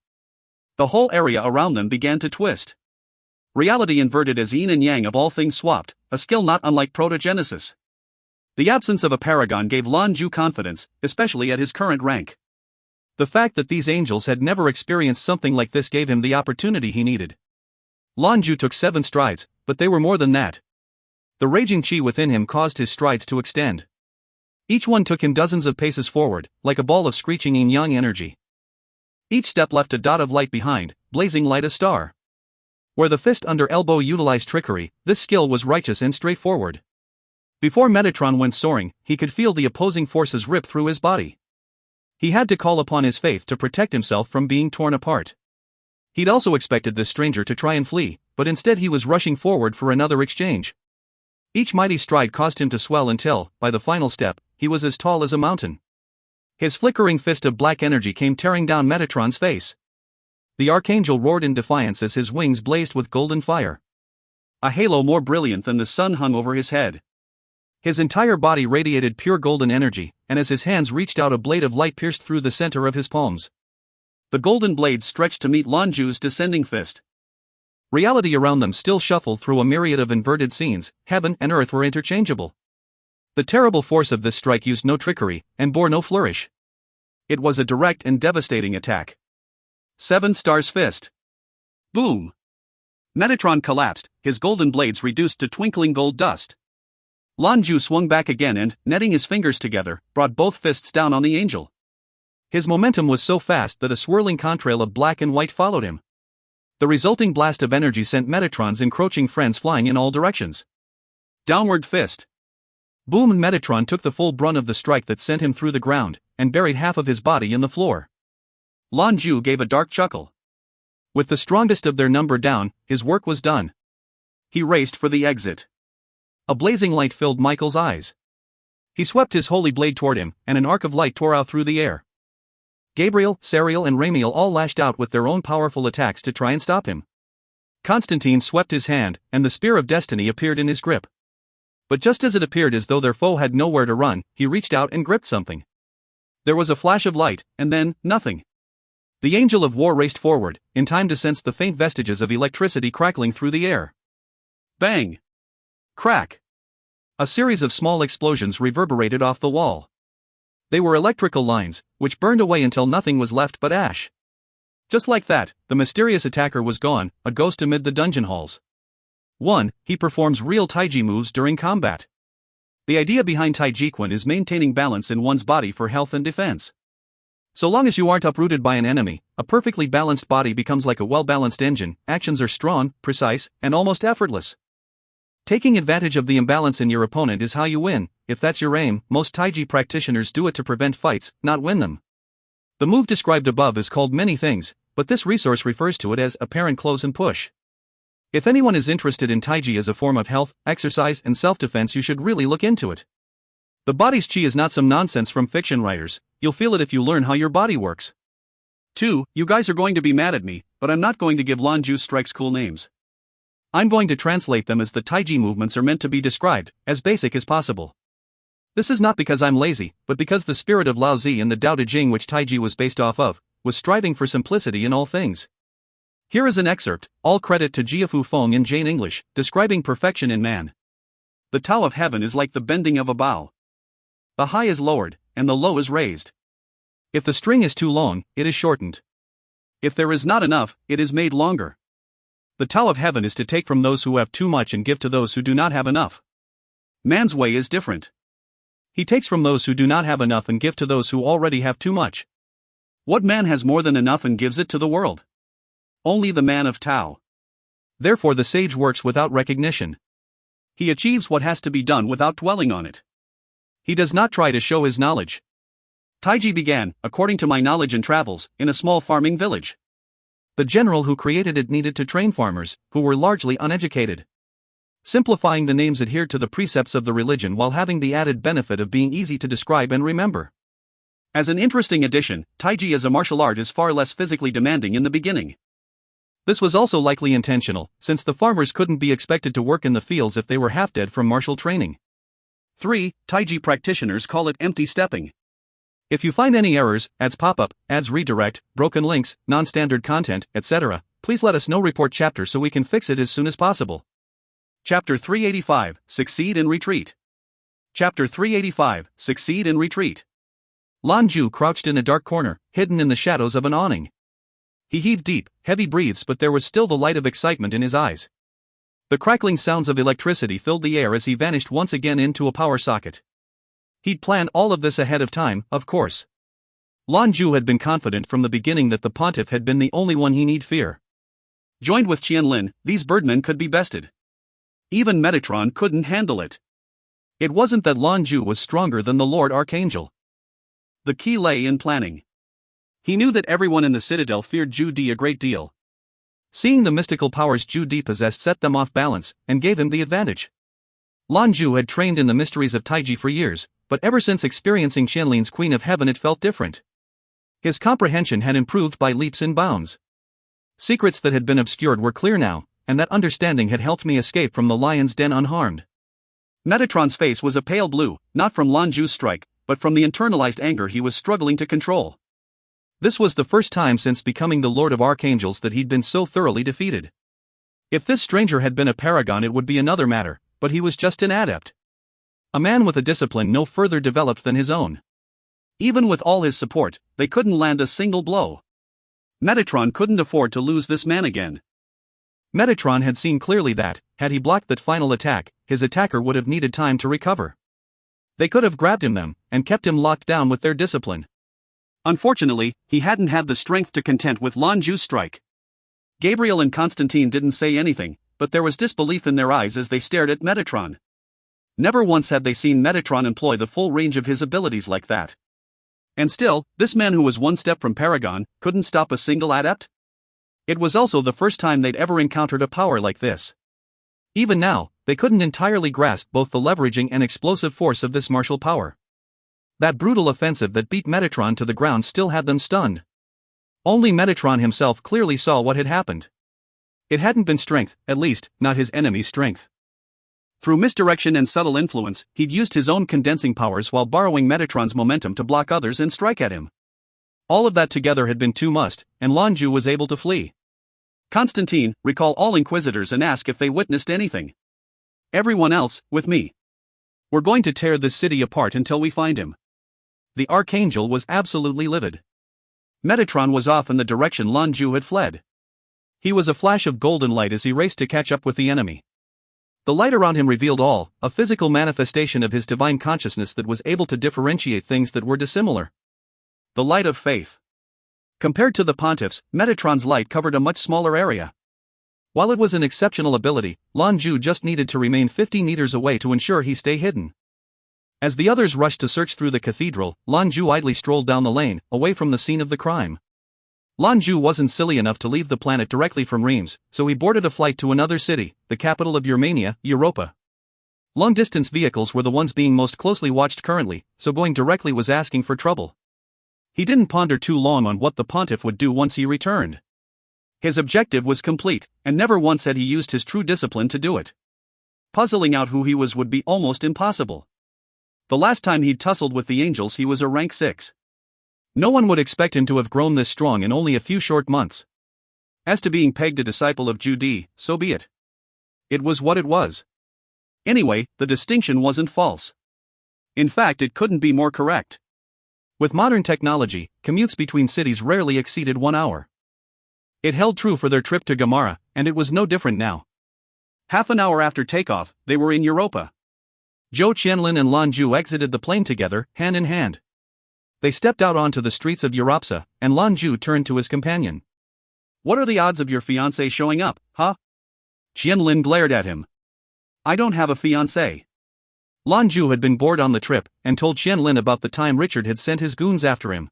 The whole area around them began to twist. Reality inverted as yin and yang of all things swapped, a skill not unlike protogenesis. The absence of a paragon gave Lan Jue confidence, especially at his current rank. The fact that these angels had never experienced something like this gave him the opportunity he needed. Lan Jue took 7 strides, but they were more than that. The raging chi within him caused his strides to extend. Each one took him dozens of paces forward, like a ball of screeching yin-yang energy. Each step left a dot of light behind, blazing like a star. Where the fist under elbow utilized trickery, this skill was righteous and straightforward. Before Metatron went soaring, he could feel the opposing forces rip through his body. He had to call upon his faith to protect himself from being torn apart. He'd also expected this stranger to try and flee, but instead he was rushing forward for another exchange. Each mighty stride caused him to swell until, by the final step, he was as tall as a mountain. His flickering fist of black energy came tearing down Metatron's face. The Archangel roared in defiance as his wings blazed with golden fire. A halo more brilliant than the sun hung over his head. His entire body radiated pure golden energy, and as his hands reached out, a blade of light pierced through the center of his palms. The golden blade stretched to meet Lan Jue's descending fist. Reality around them still shuffled through a myriad of inverted scenes. Heaven and earth were interchangeable. The terrible force of this strike used no trickery, and bore no flourish. It was a direct and devastating attack. 7 stars fist. Boom! Metatron collapsed, his golden blades reduced to twinkling gold dust. Lan Jue swung back again and, netting his fingers together, brought both fists down on the angel. His momentum was so fast that a swirling contrail of black and white followed him. The resulting blast of energy sent Metatron's encroaching friends flying in all directions. Downward fist. Boom! And Metatron took the full brunt of the strike that sent him through the ground, and buried half of his body in the floor. Lan Jue gave a dark chuckle. With the strongest of their number down, his work was done. He raced for the exit. A blazing light filled Michael's eyes. He swept his holy blade toward him, and an arc of light tore out through the air. Gabriel, Sariel and Ramiel all lashed out with their own powerful attacks to try and stop him. Constantine swept his hand, and the spear of destiny appeared in his grip. But just as it appeared as though their foe had nowhere to run, he reached out and gripped something. There was a flash of light, and then, nothing. The Angel of War raced forward, in time to sense the faint vestiges of electricity crackling through the air. Bang! Crack! A series of small explosions reverberated off the wall. They were electrical lines, which burned away until nothing was left but ash. Just like that, the mysterious attacker was gone, a ghost amid the dungeon halls. 1. He performs real Taiji moves during combat. The idea behind Taijiquan is maintaining balance in one's body for health and defense. So long as you aren't uprooted by an enemy, a perfectly balanced body becomes like a well-balanced engine. Actions are strong, precise, and almost effortless. Taking advantage of the imbalance in your opponent is how you win. If that's your aim, most Taiji practitioners do it to prevent fights, not win them. The move described above is called many things, but this resource refers to it as apparent close and push. If anyone is interested in Taiji as a form of health, exercise, and self-defense, you should really look into it. The body's chi is not some nonsense from fiction writers. You'll feel it if you learn how your body works. 2. You guys are going to be mad at me, but I'm not going to give Lan Jue strikes cool names. I'm going to translate them as the Taiji movements are meant to be described, as basic as possible. This is not because I'm lazy, but because the spirit of Lao Zi and the Tao Te Ching, which Taiji was based off of, was striving for simplicity in all things. Here is an excerpt, all credit to Jiafu Feng in Jane English, describing perfection in man. The Tao of heaven is like the bending of a bow. The high is lowered, and the low is raised. If the string is too long, it is shortened. If there is not enough, it is made longer. The Tao of heaven is to take from those who have too much and give to those who do not have enough. Man's way is different. He takes from those who do not have enough and give to those who already have too much. What man has more than enough and gives it to the world? Only the man of Tao. Therefore the sage works without recognition. He achieves what has to be done without dwelling on it. He does not try to show his knowledge. Taiji began, according to my knowledge and travels, in a small farming village. The general who created it needed to train farmers, who were largely uneducated. Simplifying the names adhered to the precepts of the religion while having the added benefit of being easy to describe and remember. As an interesting addition, Taiji as a martial art is far less physically demanding in the beginning. This was also likely intentional, since the farmers couldn't be expected to work in the fields if they were half dead from martial training. 3. Taiji practitioners call it empty stepping. If you find any errors, ads pop up, ads redirect, broken links, non-standard content, etc., please let us know. Report chapter so we can fix it as soon as possible. Chapter 385, Succeed and Retreat. Chapter 385, Succeed and Retreat. Lan Jue crouched in a dark corner, hidden in the shadows of an awning. He heaved deep, heavy breaths, but there was still the light of excitement in his eyes. The crackling sounds of electricity filled the air as he vanished once again into a power socket. He'd planned all of this ahead of time, of course. Lan Jue had been confident from the beginning that the pontiff had been the only one he need fear. Joined with Qianlin, these birdmen could be bested. Even Metatron couldn't handle it. It wasn't that Lan Jue was stronger than the Lord Archangel. The key lay in planning. He knew that everyone in the Citadel feared Zhu Di a great deal. Seeing the mystical powers Zhu Di possessed set them off balance, and gave him the advantage. Lan Jue had trained in the mysteries of Taiji for years, but ever since experiencing Qianlin's Queen of Heaven it felt different. His comprehension had improved by leaps and bounds. Secrets that had been obscured were clear now, and that understanding had helped me escape from the lion's den unharmed. Metatron's face was a pale blue, not from Lan Jue's strike, but from the internalized anger he was struggling to control. This was the first time since becoming the Lord of Archangels that he'd been so thoroughly defeated. If this stranger had been a paragon it would be another matter, but he was just an adept. A man with a discipline no further developed than his own. Even with all his support, they couldn't land a single blow. Metatron couldn't afford to lose this man again. Metatron had seen clearly that, had he blocked that final attack, his attacker would have needed time to recover. They could have grabbed him and kept him locked down with their discipline. Unfortunately, he hadn't had the strength to contend with Lan Jue's strike. Gabriel and Constantine didn't say anything, but there was disbelief in their eyes as they stared at Metatron. Never once had they seen Metatron employ the full range of his abilities like that. And still, this man who was one step from Paragon, couldn't stop a single adept? It was also the first time they'd ever encountered a power like this. Even now, they couldn't entirely grasp both the leveraging and explosive force of this martial power. That brutal offensive that beat Metatron to the ground still had them stunned. Only Metatron himself clearly saw what had happened. It hadn't been strength, at least, not his enemy's strength. Through misdirection and subtle influence, he'd used his own condensing powers while borrowing Metatron's momentum to block others and strike at him. All of that together had been too much, and Lan Jue was able to flee. Constantine, recall all Inquisitors and ask if they witnessed anything. Everyone else, with me. We're going to tear this city apart until we find him. The Archangel was absolutely livid. Metatron was off in the direction Lan Jue had fled. He was a flash of golden light as he raced to catch up with the enemy. The light around him revealed all, a physical manifestation of his divine consciousness that was able to differentiate things that were dissimilar. The light of faith. Compared to the Pontiff's, Metatron's light covered a much smaller area. While it was an exceptional ability, Lan Jue just needed to remain 50 meters away to ensure he stay hidden. As the others rushed to search through the cathedral, Lan Jue idly strolled down the lane, away from the scene of the crime. Lan Jue wasn't silly enough to leave the planet directly from Reims, so he boarded a flight to another city, the capital of Germania, Europa. Long-distance vehicles were the ones being most closely watched currently, so going directly was asking for trouble. He didn't ponder too long on what the Pontiff would do once he returned. His objective was complete, and never once had he used his true discipline to do it. Puzzling out who he was would be almost impossible. The last time he'd tussled with the angels he was a rank 6. No one would expect him to have grown this strong in only a few short months. As to being pegged a disciple of Jue, so be it. It was what it was. Anyway, the distinction wasn't false. In fact, it couldn't be more correct. With modern technology, commutes between cities rarely exceeded 1 hour. It held true for their trip to Gamara, and it was no different now. Half an hour after takeoff, they were in Europa. Zhou Qianlin and Lan Jue exited the plane together, hand in hand. They stepped out onto the streets of Europsa, and Lan Jue turned to his companion. "What are the odds of your fiancé showing up, huh?" Qianlin glared at him. "I don't have a fiancé." Lan Jue had been bored on the trip, and told Qianlin about the time Richard had sent his goons after him.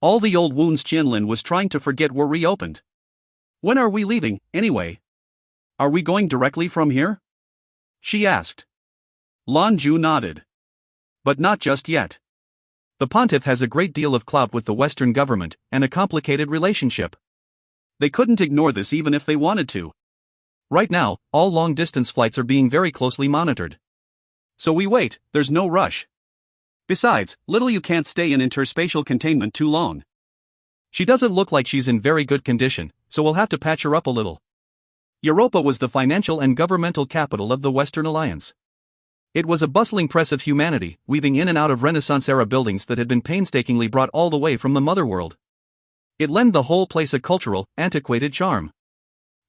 All the old wounds Qianlin was trying to forget were reopened. "When are we leaving, anyway? Are we going directly from here?" she asked. Lan Jue nodded. "But not just yet. The Pontiff has a great deal of clout with the Western government, and a complicated relationship. They couldn't ignore this even if they wanted to. Right now, all long-distance flights are being very closely monitored. So we wait, there's no rush. Besides, little you can't stay in interspatial containment too long. She doesn't look like she's in very good condition, so we'll have to patch her up a little." Europa was the financial and governmental capital of the Western Alliance. It was a bustling press of humanity, weaving in and out of Renaissance-era buildings that had been painstakingly brought all the way from the mother world. It lent the whole place a cultural, antiquated charm.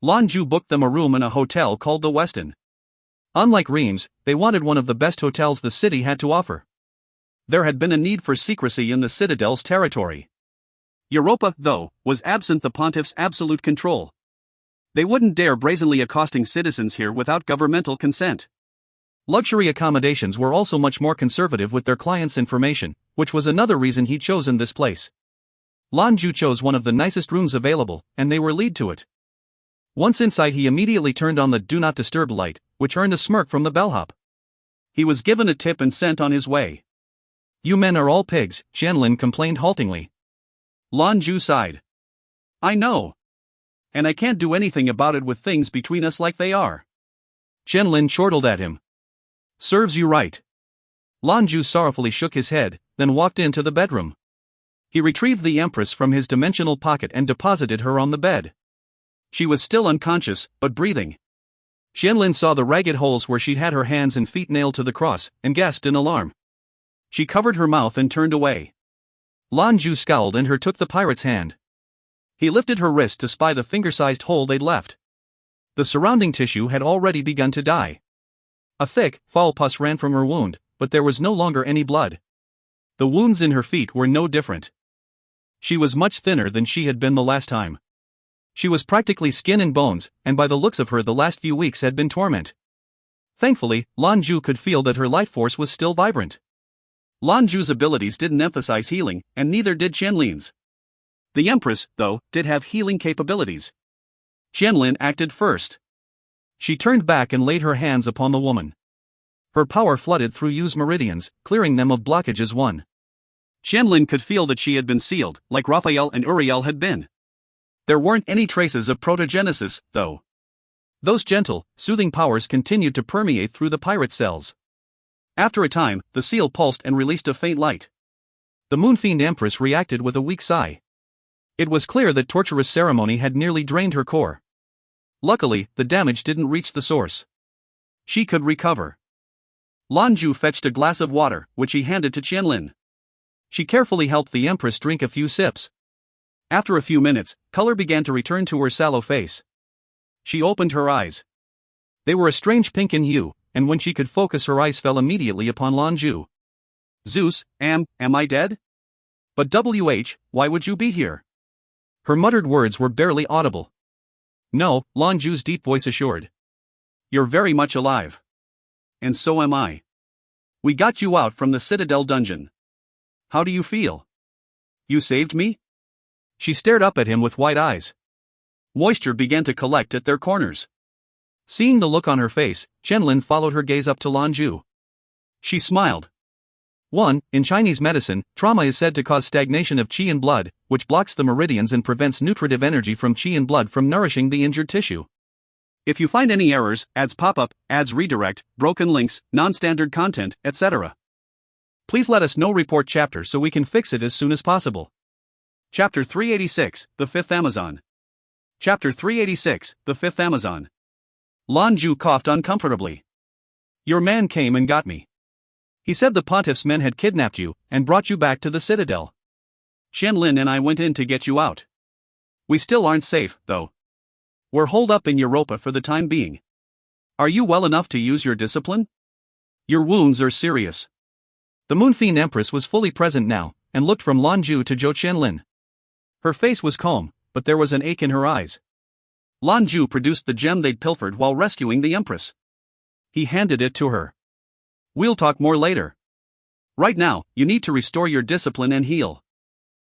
Lan Jue booked them a room in a hotel called the Westin. Unlike Reims, they wanted one of the best hotels the city had to offer. There had been a need for secrecy in the Citadel's territory. Europa, though, was absent the Pontiff's absolute control. They wouldn't dare brazenly accosting citizens here without governmental consent. Luxury accommodations were also much more conservative with their clients' information, which was another reason he'd chosen this place. Lan Jue chose one of the nicest rooms available, and they were lead to it. Once inside, he immediately turned on the Do Not Disturb light, which earned a smirk from the bellhop. He was given a tip and sent on his way. "You men are all pigs," Qianlin complained haltingly. Lan Jue sighed. "I know. And I can't do anything about it with things between us like they are." Qianlin chortled at him. "Serves you right." Lan Jue sorrowfully shook his head, then walked into the bedroom. He retrieved the Empress from his dimensional pocket and deposited her on the bed. She was still unconscious, but breathing. Qianlin saw the ragged holes where she'd had her hands and feet nailed to the cross, and gasped in alarm. She covered her mouth and turned away. Lan Jue scowled and took the pirate's hand. He lifted her wrist to spy the finger-sized hole they'd left. The surrounding tissue had already begun to die. A thick, foul pus ran from her wound, but there was no longer any blood. The wounds in her feet were no different. She was much thinner than she had been the last time. She was practically skin and bones, and by the looks of her the last few weeks had been torment. Thankfully, Lan Jue could feel that her life force was still vibrant. Lan Jue's abilities didn't emphasize healing, and neither did Qianlin's. The Empress, though, did have healing capabilities. Qianlin acted first. She turned back and laid her hands upon the woman. Her power flooded through Yu's meridians, clearing them of blockages. Qianlin could feel that she had been sealed, like Raphael and Uriel had been. There weren't any traces of protogenesis, though. Those gentle, soothing powers continued to permeate through the pirate cells. After a time, the seal pulsed and released a faint light. The Moonfiend Empress reacted with a weak sigh. It was clear that torturous ceremony had nearly drained her core. Luckily, the damage didn't reach the source. She could recover. Lan Jue fetched a glass of water, which he handed to Qianlin. She carefully helped the Empress drink a few sips. After a few minutes, color began to return to her sallow face. She opened her eyes. They were a strange pink in hue, and when she could focus, her eyes fell immediately upon Lan Jue. Zeus, am I dead? But why would you be here? Her muttered words were barely audible. No, Lan Jue's deep voice assured. You're very much alive. And so am I. We got you out from the Citadel dungeon. How do you feel? You saved me? She stared up at him with wide eyes. Moisture began to collect at their corners. Seeing the look on her face, Qianlin followed her gaze up to Lan Jue. She smiled. In Chinese medicine, trauma is said to cause stagnation of qi in blood, which blocks the meridians and prevents nutritive energy from qi in blood from nourishing the injured tissue. If you find any errors, ads pop up, ads redirect, broken links, non-standard content, etc., please let us know. Report chapter so we can fix it as soon as possible. Chapter 386, The Fifth Amazon. Chapter 386, The Fifth Amazon. Lan Jue coughed uncomfortably. Your man came and got me. He said the pontiff's men had kidnapped you and brought you back to the Citadel. Qianlin and I went in to get you out. We still aren't safe, though. We're holed up in Europa for the time being. Are you well enough to use your discipline? Your wounds are serious. The Moonfiend Empress was fully present now, and looked from Lan Jue to Zhou Qianlin. Her face was calm, but there was an ache in her eyes. Lan Jue produced the gem they'd pilfered while rescuing the Empress. He handed it to her. We'll talk more later. Right now, you need to restore your discipline and heal.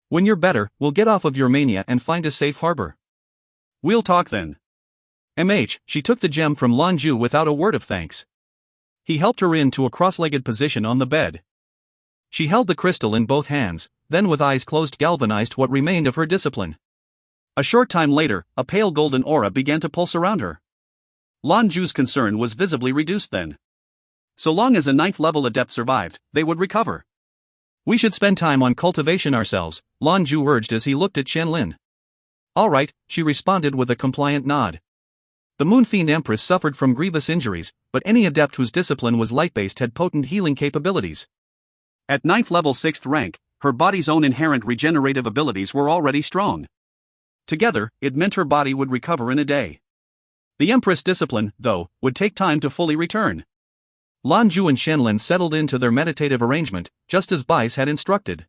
When you're better, we'll get off of your mania and find a safe harbor. We'll talk then. She took the gem from Lan Jue without a word of thanks. He helped her into a cross-legged position on the bed. She held the crystal in both hands, then with eyes closed galvanized what remained of her discipline. A short time later, a pale golden aura began to pulse around her. Lan Jue's concern was visibly reduced then. So long as a 9th level adept survived, they would recover. We should spend time on cultivation ourselves, Lan Jue urged as he looked at Qianlin. All right, she responded with a compliant nod. The Moonfiend Empress suffered from grievous injuries, but any adept whose discipline was light-based had potent healing capabilities. At 9th level 6th rank, her body's own inherent regenerative abilities were already strong. Together, it meant her body would recover in a day. The Empress' discipline, though, would take time to fully return. Lan Jue and Qianlin settled into their meditative arrangement, just as Bai's had instructed.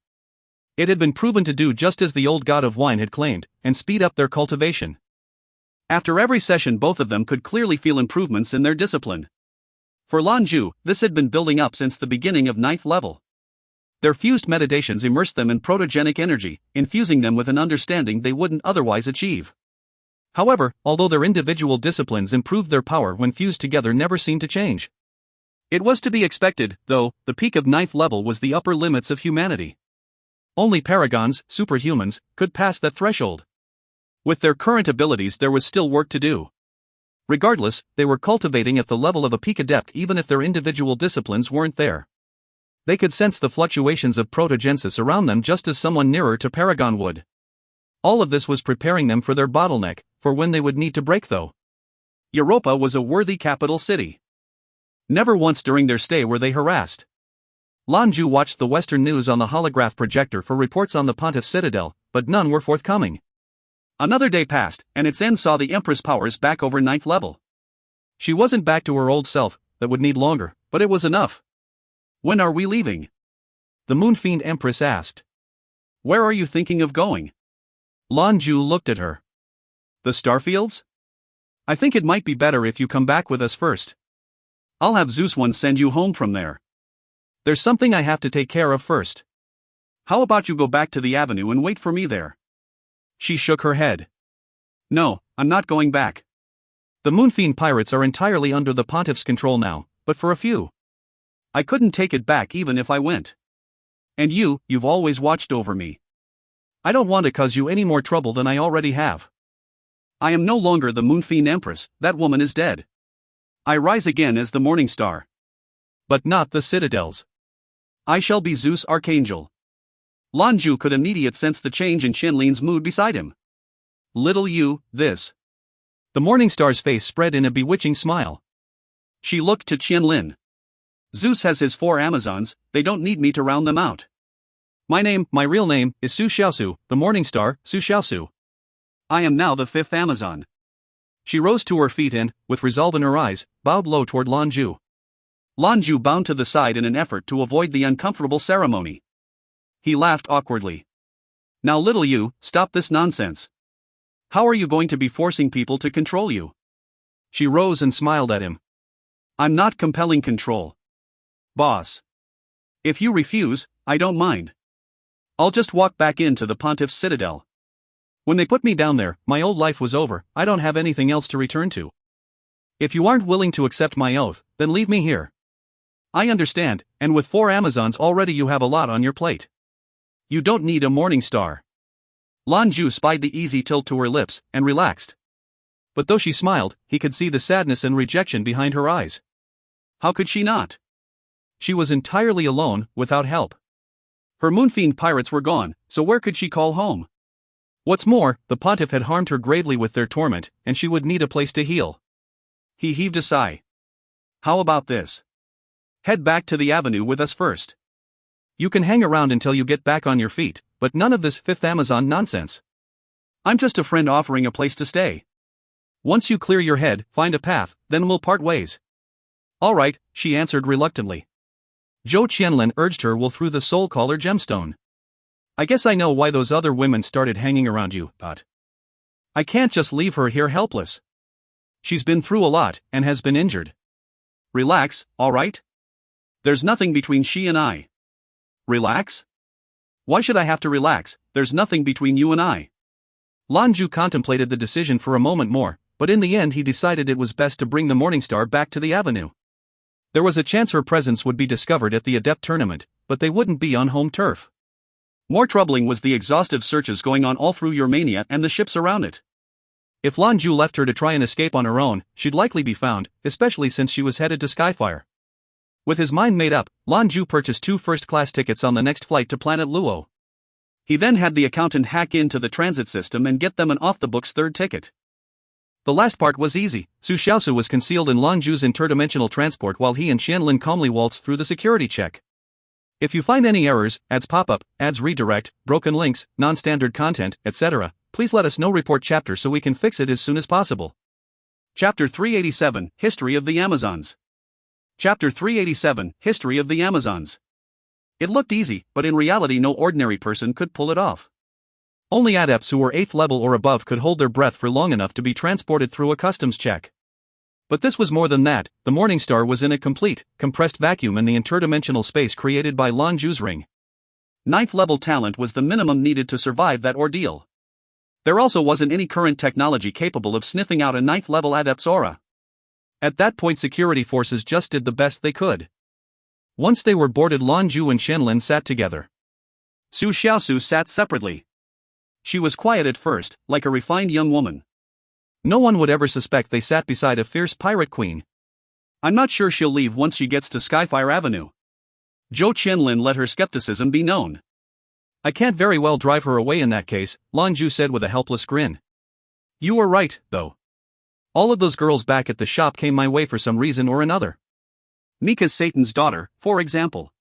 It had been proven to do just as the old god of wine had claimed, and speed up their cultivation. After every session, both of them could clearly feel improvements in their discipline. For Lan Jue, this had been building up since the beginning of 9th level. Their fused meditations immersed them in protogenic energy, infusing them with an understanding they wouldn't otherwise achieve. However, although their individual disciplines improved, their power when fused together never seemed to change. It was to be expected, though. The peak of 9th level was the upper limits of humanity. Only paragons, superhumans, could pass that threshold. With their current abilities, there was still work to do. Regardless, they were cultivating at the level of a peak adept even if their individual disciplines weren't there. They could sense the fluctuations of protogenesis around them just as someone nearer to paragon would. All of this was preparing them for their bottleneck, for when they would need to break, though. Europa was a worthy capital city. Never once during their stay were they harassed. Lan Jue watched the Western news on the holograph projector for reports on the Pontiff's citadel, but none were forthcoming. Another day passed, and its end saw the Empress' powers back over 9th level. She wasn't back to her old self, that would need longer, but it was enough. When are we leaving? The Moonfiend Empress asked. Where are you thinking of going? Lan Jue looked at her. The Starfields? I think it might be better if you come back with us first. I'll have Zeus one send you home from there. There's something I have to take care of first. How about you go back to the avenue and wait for me there? She shook her head. No, I'm not going back. The Moonfiend pirates are entirely under the pontiff's control now, but for a few. I couldn't take it back even if I went. And you've always watched over me. I don't want to cause you any more trouble than I already have. I am no longer the Moonfiend Empress, that woman is dead. I rise again as the Morning Star. But not the Citadel's. I shall be Zeus' Archangel. Lan Jue could immediately sense the change in Qianlin's mood beside him. Little you, this. The Morning Star's face spread in a bewitching smile. She looked to Qianlin. Zeus has his 4 Amazons, they don't need me to round them out. My real name, is Su Xiaosu, the Morning Star, Su Xiaosu. I am now the 5th Amazon. She rose to her feet and, with resolve in her eyes, bowed low toward Lan Jue. Lan Jue bowed to the side in an effort to avoid the uncomfortable ceremony. He laughed awkwardly. Now little you, stop this nonsense. How are you going to be forcing people to control you? She rose and smiled at him. I'm not compelling control. Boss. If you refuse, I don't mind. I'll just walk back into the Pontiff's Citadel. When they put me down there, my old life was over, I don't have anything else to return to. If you aren't willing to accept my oath, then leave me here. I understand, and with 4 Amazons already you have a lot on your plate. You don't need a Morning Star. Lan Jue spied the easy tilt to her lips, and relaxed. But though she smiled, he could see the sadness and rejection behind her eyes. How could she not? She was entirely alone, without help. Her Moonfiend pirates were gone, so where could she call home? What's more, the pontiff had harmed her gravely with their torment, and she would need a place to heal. He heaved a sigh. How about this? Head back to the avenue with us first. You can hang around until you get back on your feet, but none of this 5th Amazon nonsense. I'm just a friend offering a place to stay. Once you clear your head, find a path, then we'll part ways. All right, she answered reluctantly. Zhou Qianlin urged her while through the soul collar gemstone. I guess I know why those other women started hanging around you, but I can't just leave her here helpless. She's been through a lot, and has been injured. Relax, all right? There's nothing between she and I. Relax? Why should I have to relax? There's nothing between you and I. Lan Jue contemplated the decision for a moment more, but in the end he decided it was best to bring the Morning Star back to the avenue. There was a chance her presence would be discovered at the Adept tournament, but they wouldn't be on home turf. More troubling was the exhaustive searches going on all through Urmania and the ships around it. If Lan Jue left her to try and escape on her own, she'd likely be found, especially since she was headed to Skyfire. With his mind made up, Lan Jue purchased 2 first-class tickets on the next flight to planet Luo. He then had the accountant hack into the transit system and get them an off-the-books 3rd ticket. The last part was easy. Su Xiaosu was concealed in Lan Jue's interdimensional transport while he and Qianlin calmly waltzed through the security check. If you find any errors, ads pop-up, ads redirect, broken links, non-standard content, etc., please let us know. Report chapter so we can fix it as soon as possible. Chapter 387, History of the Amazons. Chapter 387, History of the Amazons. It looked easy, but in reality no ordinary person could pull it off. Only adepts who were 8th level or above could hold their breath for long enough to be transported through a customs check. But this was more than that. The Morning Star was in a complete, compressed vacuum in the interdimensional space created by Lan Jue's ring. 9th level talent was the minimum needed to survive that ordeal. There also wasn't any current technology capable of sniffing out a 9th level adept's aura. At that point security forces just did the best they could. Once they were boarded, Lan Jue and Qianlin sat together. Su Xiaosu sat separately. She was quiet at first, like a refined young woman. No one would ever suspect they sat beside a fierce pirate queen. I'm not sure she'll leave once she gets to Skyfire Avenue. Zhou Qianlin let her skepticism be known. I can't very well drive her away in that case, Lan Jue said with a helpless grin. You were right, though. All of those girls back at the shop came my way for some reason or another. Mika's Satan's daughter, for example.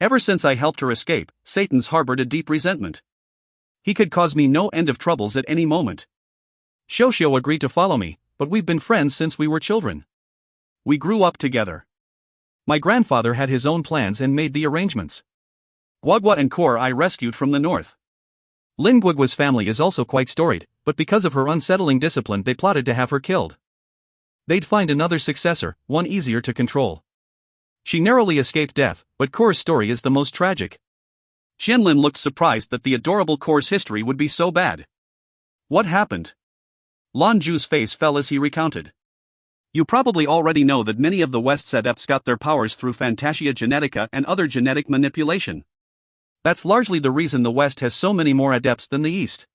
Ever since I helped her escape, Satan's harbored a deep resentment. He could cause me no end of troubles at any moment. Xiao agreed to follow me, but we've been friends since we were children. We grew up together. My grandfather had his own plans and made the arrangements. Guagua and Kor I rescued from the north. Lin Guagua's family is also quite storied, but because of her unsettling discipline they plotted to have her killed. They'd find another successor, one easier to control. She narrowly escaped death, but Kor's story is the most tragic. Qianlin looked surprised that the adorable Kor's history would be so bad. What happened? Lan Jue's face fell as he recounted. You probably already know that many of the West's adepts got their powers through Fantasia Genetica and other genetic manipulation. That's largely the reason the West has so many more adepts than the East.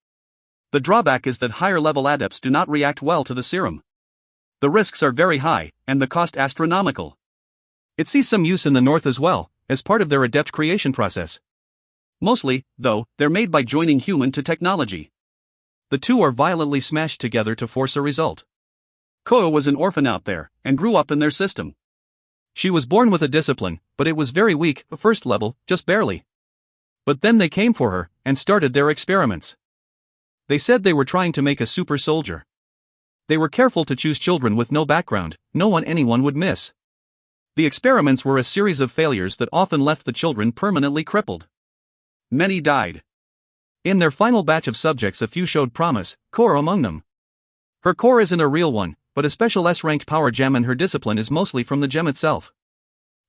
The drawback is that higher-level adepts do not react well to the serum. The risks are very high, and the cost astronomical. It sees some use in the North as well, as part of their adept creation process. Mostly, though, they're made by joining human to technology. The two are violently smashed together to force a result. Koa was an orphan out there, and grew up in their system. She was born with a discipline, but it was very weak, first level, just barely. But then they came for her, and started their experiments. They said they were trying to make a super soldier. They were careful to choose children with no background, no one anyone would miss. The experiments were a series of failures that often left the children permanently crippled. Many died. In their final batch of subjects, a few showed promise, Core among them. Her core isn't a real one, but a special S-ranked power gem, and her discipline is mostly from the gem itself.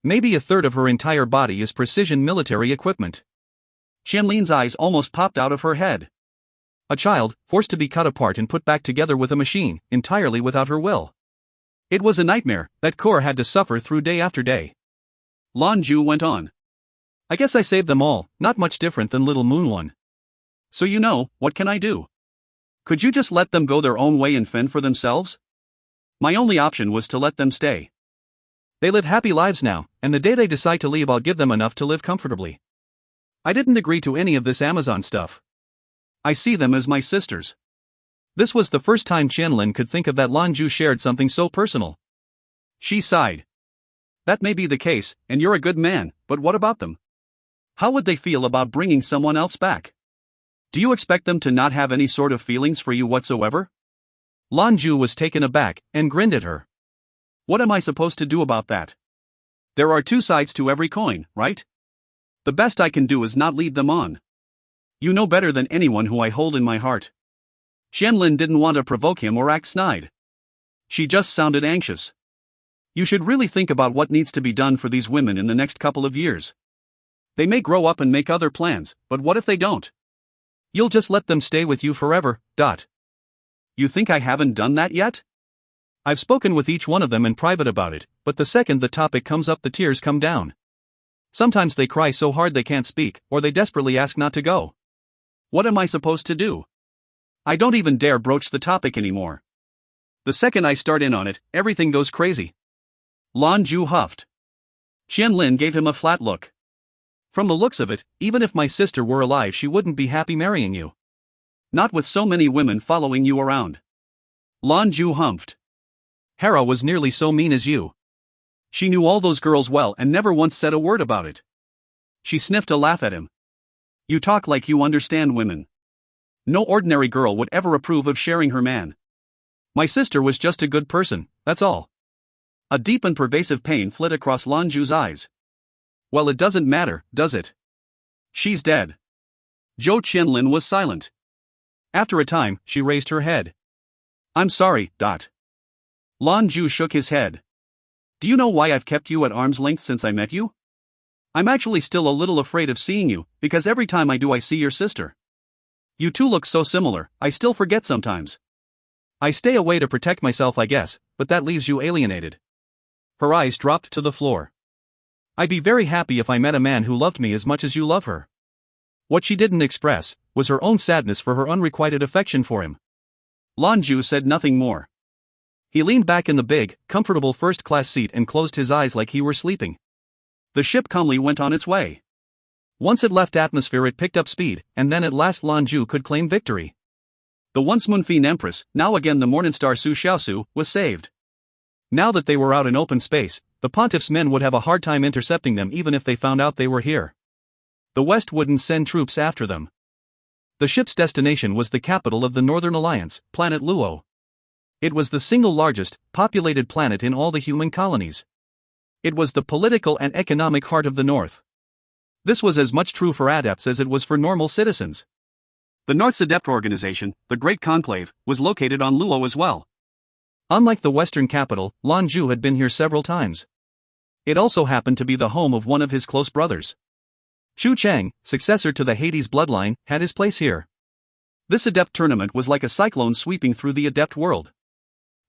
Maybe a third of her entire body is precision military equipment. Qianlin's eyes almost popped out of her head. A child, forced to be cut apart and put back together with a machine, entirely without her will. It was a nightmare that Core had to suffer through day after day. Lan Jue went on. I guess I saved them all, not much different than Little Moon One. So what can I do? Could you just let them go their own way and fend for themselves? My only option was to let them stay. They live happy lives now, and the day they decide to leave, I'll give them enough to live comfortably. I didn't agree to any of this Amazon stuff. I see them as my sisters. This was the first time Qianlin could think of that Lan Jue shared something so personal. She sighed. That may be the case, and you're a good man, but what about them? How would they feel about bringing someone else back? Do you expect them to not have any sort of feelings for you whatsoever? Lan Jue was taken aback, and grinned at her. What am I supposed to do about that? There are two sides to every coin, right? The best I can do is not lead them on. You know better than anyone who I hold in my heart. Qianlin didn't want to provoke him or act snide. She just sounded anxious. You should really think about what needs to be done for these women in the next couple of years. They may grow up and make other plans, but what if they don't? You'll just let them stay with you forever. You think I haven't done that yet? I've spoken with each one of them in private about it, but the second the topic comes up, the tears come down. Sometimes they cry so hard they can't speak, or they desperately ask not to go. What am I supposed to do? I don't even dare broach the topic anymore. The second I start in on it, everything goes crazy. Lan Jue huffed. Qianlin gave him a flat look. From the looks of it, even if my sister were alive, she wouldn't be happy marrying you. Not with so many women following you around. Lan Jue humphed. Hera was nearly so mean as you. She knew all those girls well and never once said a word about it. She sniffed a laugh at him. You talk like you understand women. No ordinary girl would ever approve of sharing her man. My sister was just a good person, that's all. A deep and pervasive pain flit across Lan Jue's eyes. Well, it doesn't matter, does it? She's dead. Zhou Qianlin was silent. After a time, she raised her head. I'm sorry. Lan Jue shook his head. Do you know why I've kept you at arm's length since I met you? I'm actually still a little afraid of seeing you, because every time I do I see your sister. You two look so similar, I still forget sometimes. I stay away to protect myself, I guess, but that leaves you alienated. Her eyes dropped to the floor. I'd be very happy if I met a man who loved me as much as you love her. What she didn't express was her own sadness for her unrequited affection for him. Lan Jue said nothing more. He leaned back in the big, comfortable first-class seat and closed his eyes like he were sleeping. The ship calmly went on its way. Once it left atmosphere, it picked up speed, and then at last Lan Jue could claim victory. The once Moonfine Empress, now again the Morningstar Su Xiaosu, was saved. Now that they were out in open space, the Pontiff's men would have a hard time intercepting them even if they found out they were here. The West wouldn't send troops after them. The ship's destination was the capital of the Northern Alliance, planet Luo. It was the single largest, populated planet in all the human colonies. It was the political and economic heart of the North. This was as much true for adepts as it was for normal citizens. The North's Adept organization, the Great Conclave, was located on Luo as well. Unlike the Western capital, Lan Jue had been here several times. It also happened to be the home of one of his close brothers. Chu Chang, successor to the Hades bloodline, had his place here. This Adept tournament was like a cyclone sweeping through the Adept world.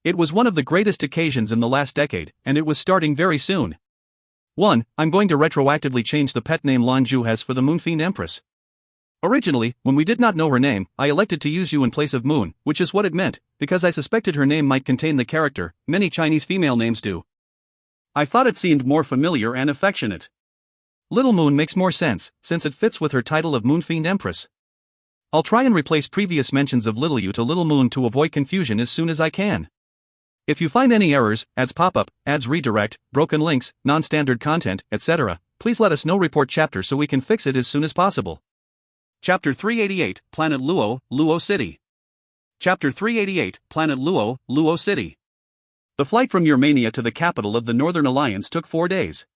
It was one of the greatest occasions in the last decade, and it was starting very soon. 1. I'm going to retroactively change the pet name Lan Jue has for the Moonfiend Empress. Originally, when we did not know her name, I elected to use you in place of Moon, which is what it meant, because I suspected her name might contain the character many Chinese female names do. I thought it seemed more familiar and affectionate. Little Moon makes more sense, since it fits with her title of Moonfiend Empress. I'll try and replace previous mentions of Little You to Little Moon to avoid confusion as soon as I can. If you find any errors, ads pop up, ads redirect, broken links, non-standard content, etc., please let us know. Report chapter so we can fix it as soon as possible. Chapter 388, Planet Luo, Luo City. Chapter 388, Planet Luo, Luo City. The flight from Yermania to the capital of the Northern Alliance took 4 days.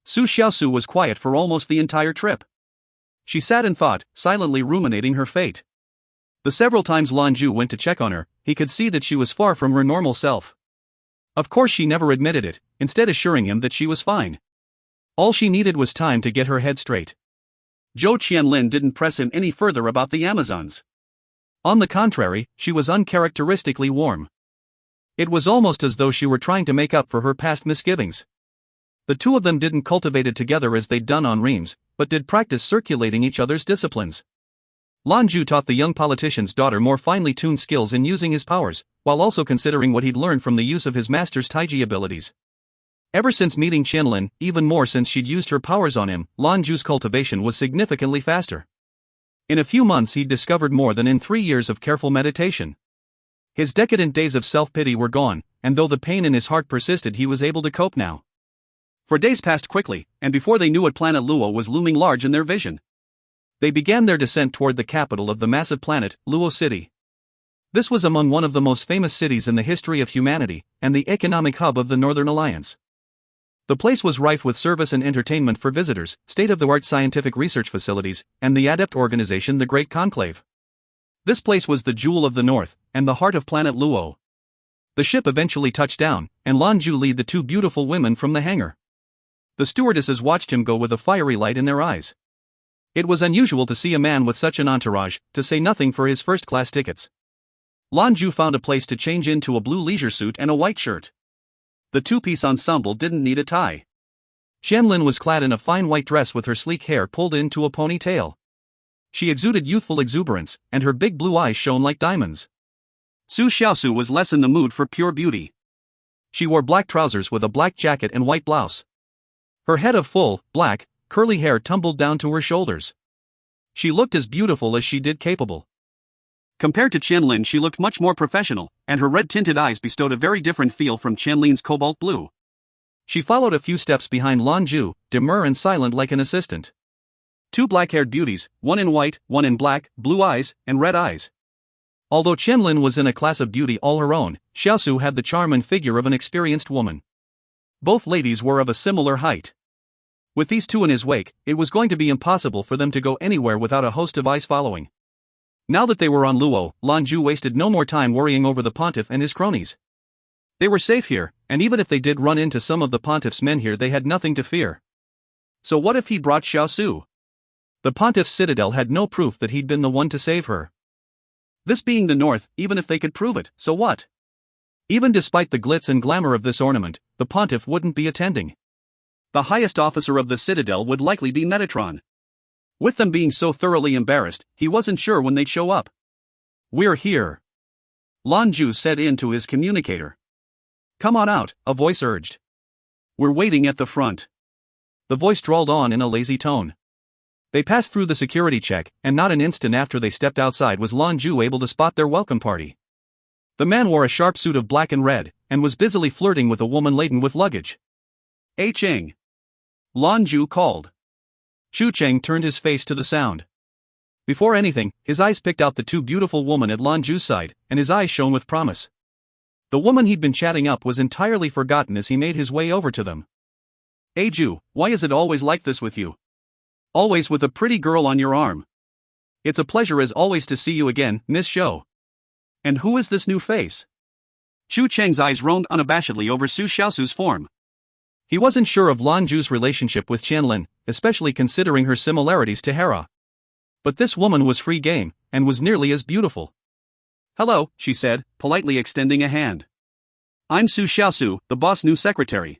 Su Xiaosu was quiet for almost the entire trip. She sat and thought, silently ruminating her fate. The several times Lan Jue went to check on her, he could see that she was far from her normal self. Of course she never admitted it, instead assuring him that she was fine. All she needed was time to get her head straight. Zhou Qianlin didn't press him any further about the Amazons. On the contrary, she was uncharacteristically warm. It was almost as though she were trying to make up for her past misgivings. The two of them didn't cultivate it together as they'd done on Reims, but did practice circulating each other's disciplines. Lan Jue taught the young politician's daughter more finely tuned skills in using his powers, while also considering what he'd learned from the use of his master's taiji abilities. Ever since meeting Qianlin, even more since she'd used her powers on him, Lan Jue's cultivation was significantly faster. In a few months he'd discovered more than in 3 years of careful meditation. His decadent days of self-pity were gone, and though the pain in his heart persisted, he was able to cope now. For days passed quickly, and before they knew it, Planet Luo was looming large in their vision. They began their descent toward the capital of the massive planet, Luo City. This was among one of the most famous cities in the history of humanity, and the economic hub of the Northern Alliance. The place was rife with service and entertainment for visitors, state-of-the-art scientific research facilities, and the Adept organization, the Great Conclave. This place was the jewel of the north, and the heart of Planet Luo. The ship eventually touched down, and Lan Jue led the two beautiful women from the hangar. The stewardesses watched him go with a fiery light in their eyes. It was unusual to see a man with such an entourage, to say nothing for his first-class tickets. Lan Jue found a place to change into a blue leisure suit and a white shirt. The two-piece ensemble didn't need a tie. Qianlin was clad in a fine white dress with her sleek hair pulled into a ponytail. She exuded youthful exuberance, and her big blue eyes shone like diamonds. Su Xiaosu was less in the mood for pure beauty. She wore black trousers with a black jacket and white blouse. Her head of full, black, curly hair tumbled down to her shoulders. She looked as beautiful as she did capable. Compared to Qianlin, she looked much more professional, and her red-tinted eyes bestowed a very different feel from Qianlin's cobalt blue. She followed a few steps behind Lan Jue, demure and silent like an assistant. Two black-haired beauties, one in white, one in black, blue eyes, and red eyes. Although Qianlin was in a class of beauty all her own, Xiaosu had the charm and figure of an experienced woman. Both ladies were of a similar height. With these two in his wake, it was going to be impossible for them to go anywhere without a host of eyes following. Now that they were on Luo, Lan Jue wasted no more time worrying over the pontiff and his cronies. They were safe here, and even if they did run into some of the pontiff's men here, they had nothing to fear. So what if he brought Xiaosu? The pontiff's citadel had no proof that he'd been the one to save her. This being the north, even if they could prove it, so what? Even despite the glitz and glamour of this ornament, the pontiff wouldn't be attending. The highest officer of the citadel would likely be Metatron. With them being so thoroughly embarrassed, he wasn't sure when they'd show up. "We're here," Lan Jue said into his communicator. "Come on out," a voice urged. "We're waiting at the front," the voice drawled on in a lazy tone. They passed through the security check, and not an instant after they stepped outside was Lan Jue able to spot their welcome party. The man wore a sharp suit of black and red, and was busily flirting with a woman laden with luggage. "Hey Cheng," Lan Jue called. Chu Cheng turned his face to the sound. Before anything, his eyes picked out the two beautiful women at Lan Jue's side, and his eyes shone with promise. The woman he'd been chatting up was entirely forgotten as he made his way over to them. "Hey Jue, why is it always like this with you? Always with a pretty girl on your arm. It's a pleasure as always to see you again, Miss Zhou. And who is this new face?" Chu Cheng's eyes roamed unabashedly over Su Xiaosu's form. He wasn't sure of Lan Jue's relationship with Qianlin, especially considering her similarities to Hera. But this woman was free game, and was nearly as beautiful. "Hello," she said, politely extending a hand. I'm Su Xiaosu, the boss' new secretary.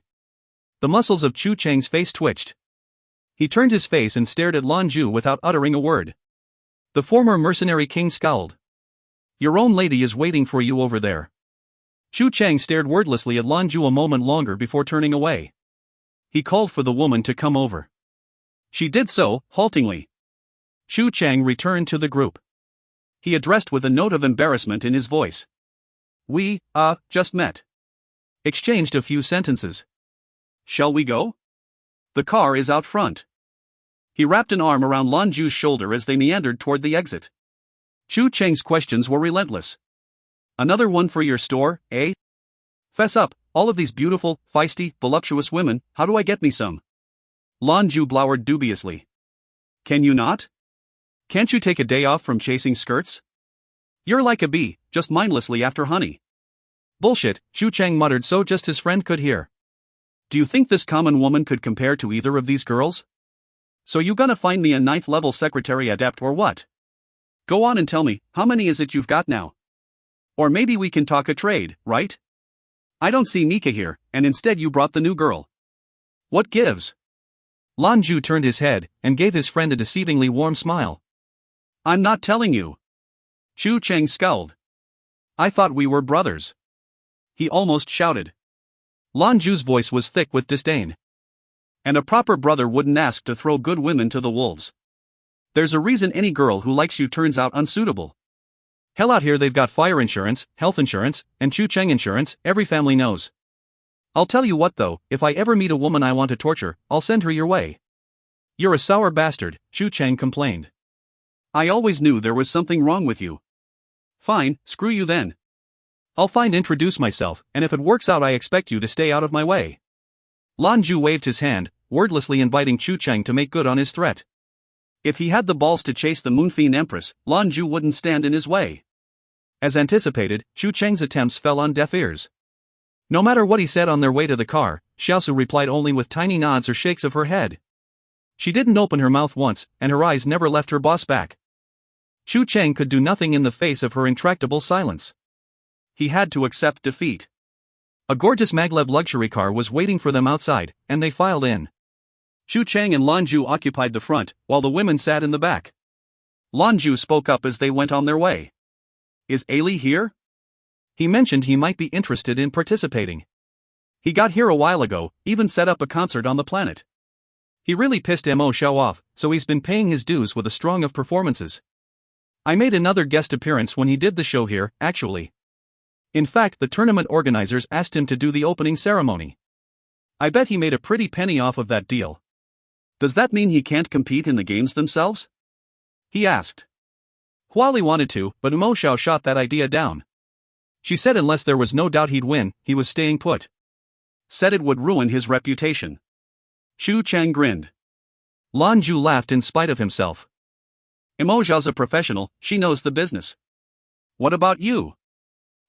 The muscles of Chu Cheng's face twitched. He turned his face and stared at Lan Jue without uttering a word. The former mercenary king scowled. Your own lady is waiting for you over there. Chu Cheng stared wordlessly at Lan Jue a moment longer before turning away. He called for the woman to come over. She did so, haltingly. Chu Cheng returned to the group. He addressed with a note of embarrassment in his voice. We, just met. Exchanged a few sentences. Shall we go? The car is out front. He wrapped an arm around Lan Jue's shoulder as they meandered toward the exit. Chu Cheng's questions were relentless. Another one for your store, eh? Fess up, all of these beautiful, feisty, voluptuous women, how do I get me some? Lan Jue glowered dubiously. Can you not? Can't you take a day off from chasing skirts? You're like a bee, just mindlessly after honey. Bullshit, Chu Cheng muttered so just his friend could hear. Do you think this common woman could compare to either of these girls? So you gonna find me a 9th level secretary adept or what? Go on and tell me, how many is it you've got now? Or maybe we can talk a trade, right? I don't see Mika here, and instead you brought the new girl. What gives? Lan Jue turned his head, and gave his friend a deceivingly warm smile. I'm not telling you. Chu Cheng scowled. I thought we were brothers. He almost shouted. Lan Jue's voice was thick with disdain. And a proper brother wouldn't ask to throw good women to the wolves. There's a reason any girl who likes you turns out unsuitable. Hell, out here they've got fire insurance, health insurance, and Chu Cheng insurance, every family knows. I'll tell you what though, if I ever meet a woman I want to torture, I'll send her your way. You're a sour bastard, Chu Cheng complained. I always knew there was something wrong with you. Fine, screw you then. I'll introduce myself, and if it works out I expect you to stay out of my way. Lan Jue waved his hand, wordlessly inviting Chu Cheng to make good on his threat. If he had the balls to chase the Moonfiend Empress, Lan Jue wouldn't stand in his way. As anticipated, Chu Cheng's attempts fell on deaf ears. No matter what he said on their way to the car, Xiaosu replied only with tiny nods or shakes of her head. She didn't open her mouth once, and her eyes never left her boss back. Chu Cheng could do nothing in the face of her intractable silence. He had to accept defeat. A gorgeous maglev luxury car was waiting for them outside, and they filed in. Chu Cheng and Lan Jue occupied the front, while the women sat in the back. Lan Jue spoke up as they went on their way. Is Ailey here? He mentioned he might be interested in participating. He got here a while ago, even set up a concert on the planet. He really pissed Mo Xiao off, so he's been paying his dues with a string of performances. I made another guest appearance when he did the show here, actually. In fact, the tournament organizers asked him to do the opening ceremony. I bet he made a pretty penny off of that deal. Does that mean he can't compete in the games themselves? He asked. Huali wanted to, but Mo Xiao shot that idea down. She said unless there was no doubt he'd win, he was staying put. Said it would ruin his reputation. Chu Cheng grinned. Lan Jue laughed in spite of himself. Mo Xiao's a professional, she knows the business. What about you?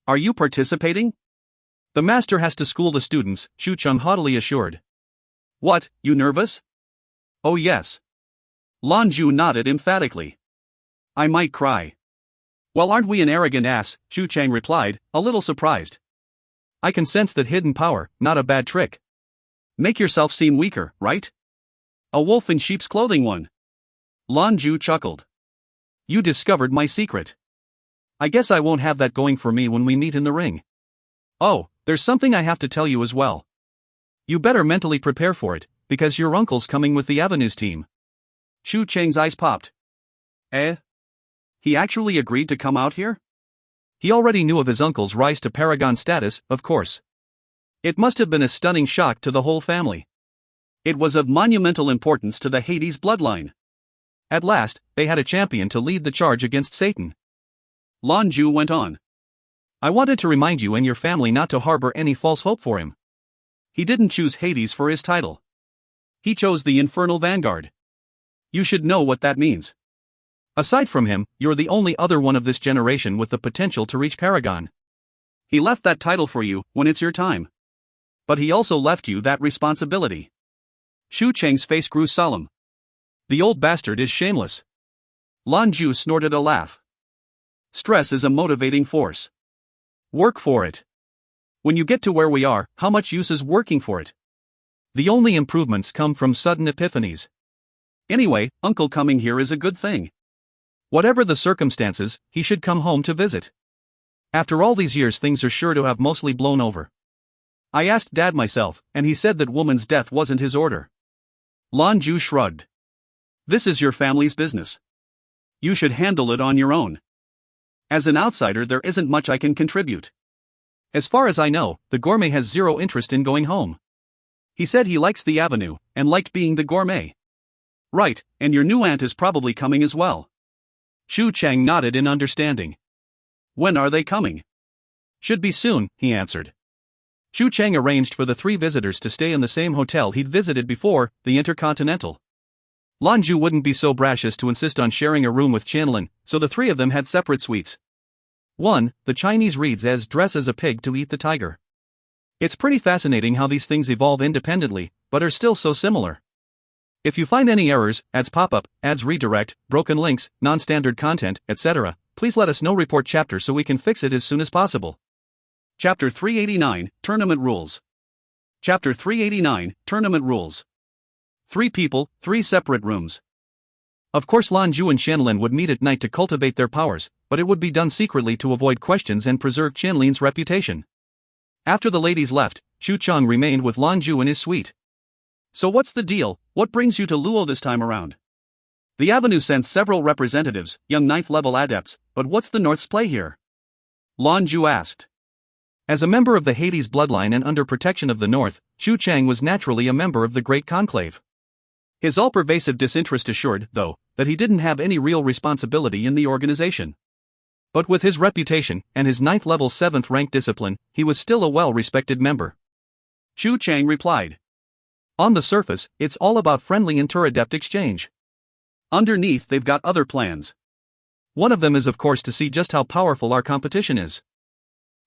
Are you participating? The master has to school the students, Chu Cheng haughtily assured. What, you nervous? Oh yes. Lan Jue nodded emphatically. I might cry. Well, aren't we an arrogant ass, Chu Cheng replied, a little surprised. I can sense that hidden power, not a bad trick. Make yourself seem weaker, right? A wolf in sheep's clothing one. Lan Jue chuckled. You discovered my secret. I guess I won't have that going for me when we meet in the ring. Oh, there's something I have to tell you as well. You better mentally prepare for it, because your uncle's coming with the Avenues team. Chu Cheng's eyes popped. Eh? He actually agreed to come out here? He already knew of his uncle's rise to paragon status, of course. It must have been a stunning shock to the whole family. It was of monumental importance to the Hades bloodline. At last, they had a champion to lead the charge against Satan. Lan Jue went on. I wanted to remind you and your family not to harbor any false hope for him. He didn't choose Hades for his title. He chose the Infernal Vanguard. You should know what that means. Aside from him, you're the only other one of this generation with the potential to reach Paragon. He left that title for you when it's your time. But he also left you that responsibility. Chu Cheng's face grew solemn. The old bastard is shameless. Lan Jue snorted a laugh. Stress is a motivating force. Work for it. When you get to where we are, how much use is working for it? The only improvements come from sudden epiphanies. Anyway, Uncle coming here is a good thing. Whatever the circumstances, he should come home to visit. After all these years, things are sure to have mostly blown over. I asked Dad myself, and he said that woman's death wasn't his order. Lan Jue shrugged. This is your family's business. You should handle it on your own. As an outsider, there isn't much I can contribute. As far as I know, the gourmet has zero interest in going home. He said he likes the avenue, and liked being the gourmet. Right, and your new aunt is probably coming as well. Xu Chang nodded in understanding. When are they coming? Should be soon, he answered. Xu Chang arranged for the 3 visitors to stay in the same hotel he'd visited before, the Intercontinental. Lan Jue wouldn't be so brash as to insist on sharing a room with Qianlin, so the 3 of them had separate suites. 1. The Chinese reads as dress as a pig to eat the tiger. It's pretty fascinating how these things evolve independently, but are still so similar. If you find any errors, ads pop up, ads redirect, broken links, non-standard content, etc., please let us know. Report chapter so we can fix it as soon as possible. Chapter 389, Tournament Rules. Chapter 389, Tournament Rules. 3 people, 3 separate rooms. Of course Lan Jue and Qianlin would meet at night to cultivate their powers, but it would be done secretly to avoid questions and preserve Qianlin's reputation. After the ladies left, Xu Chang remained with Lan Jue in his suite. So what's the deal? What brings you to Luo this time around? The Avenue sent several representatives, young 9th level adepts, but what's the North's play here? Lan Jue asked. As a member of the Hades bloodline and under protection of the North, Xu Chang was naturally a member of the Great Conclave. His all-pervasive disinterest assured, though, that he didn't have any real responsibility in the organization. But with his reputation, and his 9th level 7th rank discipline, he was still a well-respected member. Xu Chang replied. On the surface, it's all about friendly inter-adept exchange. Underneath they've got other plans. One of them is of course to see just how powerful our competition is.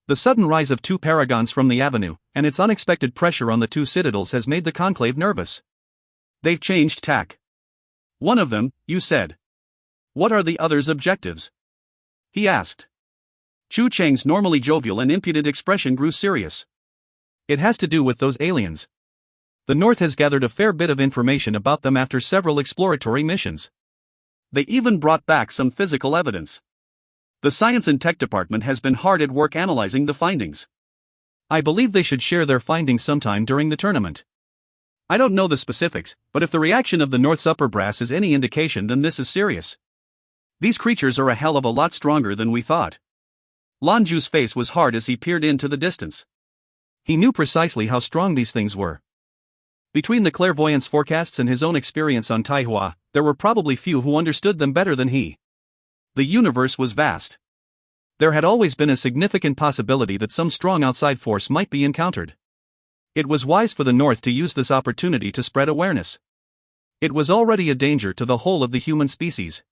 The sudden rise of 2 paragons from the Avenue, and its unexpected pressure on the 2 citadels has made the Conclave nervous. They've changed tack. One of them, you said. What are the others' objectives? He asked. Xu Chang's normally jovial and impudent expression grew serious. It has to do with those aliens. The North has gathered a fair bit of information about them after several exploratory missions. They even brought back some physical evidence. The Science and Tech Department has been hard at work analyzing the findings. I believe they should share their findings sometime during the tournament. I don't know the specifics, but if the reaction of the North's upper brass is any indication, then this is serious. These creatures are a hell of a lot stronger than we thought. Lan Jue's face was hard as he peered into the distance. He knew precisely how strong these things were. Between the clairvoyance forecasts and his own experience on Taihua, there were probably few who understood them better than he. The universe was vast. There had always been a significant possibility that some strong outside force might be encountered. It was wise for the North to use this opportunity to spread awareness. It was already a danger to the whole of the human species.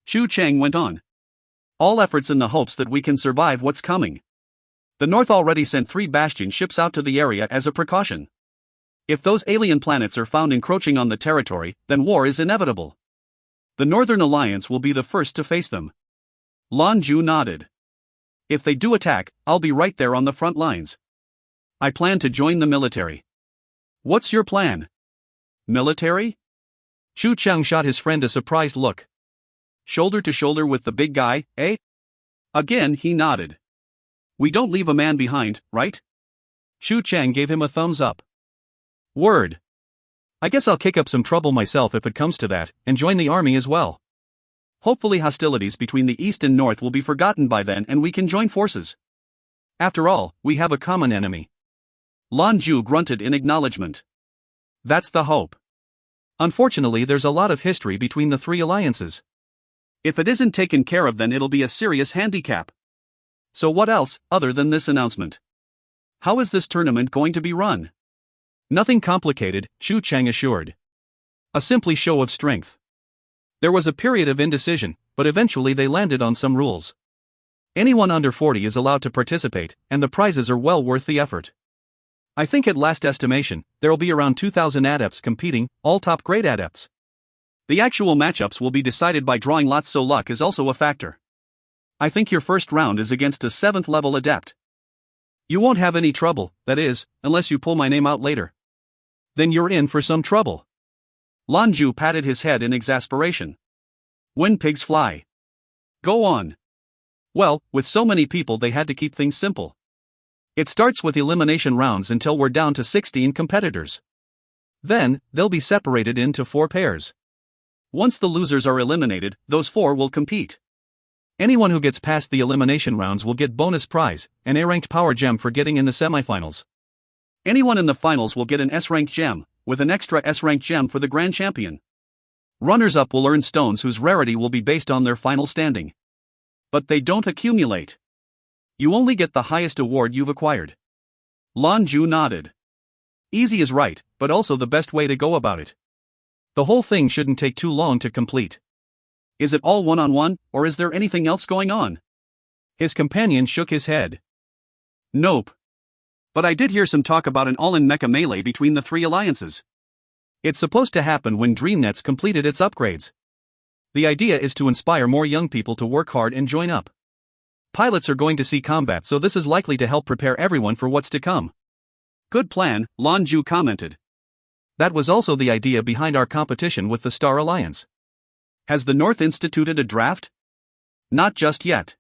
Xu Chang went on. All efforts in the hopes that we can survive what's coming. The North already sent 3 Bastion ships out to the area as a precaution. If those alien planets are found encroaching on the territory, then war is inevitable. The Northern Alliance will be the first to face them. Lan Jue nodded. If they do attack, I'll be right there on the front lines. I plan to join the military. What's your plan? Military? Xu Chang shot his friend a surprised look. Shoulder to shoulder with the big guy, eh? Again he nodded. We don't leave a man behind, right? Xu Chang gave him a thumbs up. Word. I guess I'll kick up some trouble myself if it comes to that, and join the army as well. Hopefully hostilities between the East and North will be forgotten by then and we can join forces. After all, we have a common enemy. Lan Jue grunted in acknowledgement. That's the hope. Unfortunately, there's a lot of history between the 3 alliances. If it isn't taken care of, then it'll be a serious handicap. So what else, other than this announcement? How is this tournament going to be run? Nothing complicated, Xu Chang assured. A simply show of strength. There was a period of indecision, but eventually they landed on some rules. Anyone under 40 is allowed to participate, and the prizes are well worth the effort. I think at last estimation, there'll be around 2,000 adepts competing, all top-grade adepts. The actual matchups will be decided by drawing lots, so luck is also a factor. I think your first round is against a 7th level adept. You won't have any trouble, that is, unless you pull my name out later. Then you're in for some trouble. Lan Jue patted his head in exasperation. When pigs fly. Go on. Well, with so many people they had to keep things simple. It starts with elimination rounds until we're down to 16 competitors. Then, they'll be separated into 4 pairs. Once the losers are eliminated, those 4 will compete. Anyone who gets past the elimination rounds will get bonus prize, an A-ranked power gem for getting in the semifinals. Anyone in the finals will get an S-ranked gem, with an extra S-ranked gem for the grand champion. Runners-up will earn stones whose rarity will be based on their final standing. But they don't accumulate. You only get the highest award you've acquired. Lan Jue nodded. Easy is right, but also the best way to go about it. The whole thing shouldn't take too long to complete. Is it all one-on-one, or is there anything else going on? His companion shook his head. Nope. But I did hear some talk about an all-in mecha melee between the 3 alliances. It's supposed to happen when DreamNet's completed its upgrades. The idea is to inspire more young people to work hard and join up. Pilots are going to see combat, so this is likely to help prepare everyone for what's to come. Good plan, Lan Jue commented. That was also the idea behind our competition with the Star Alliance. Has the North instituted a draft? Not just yet.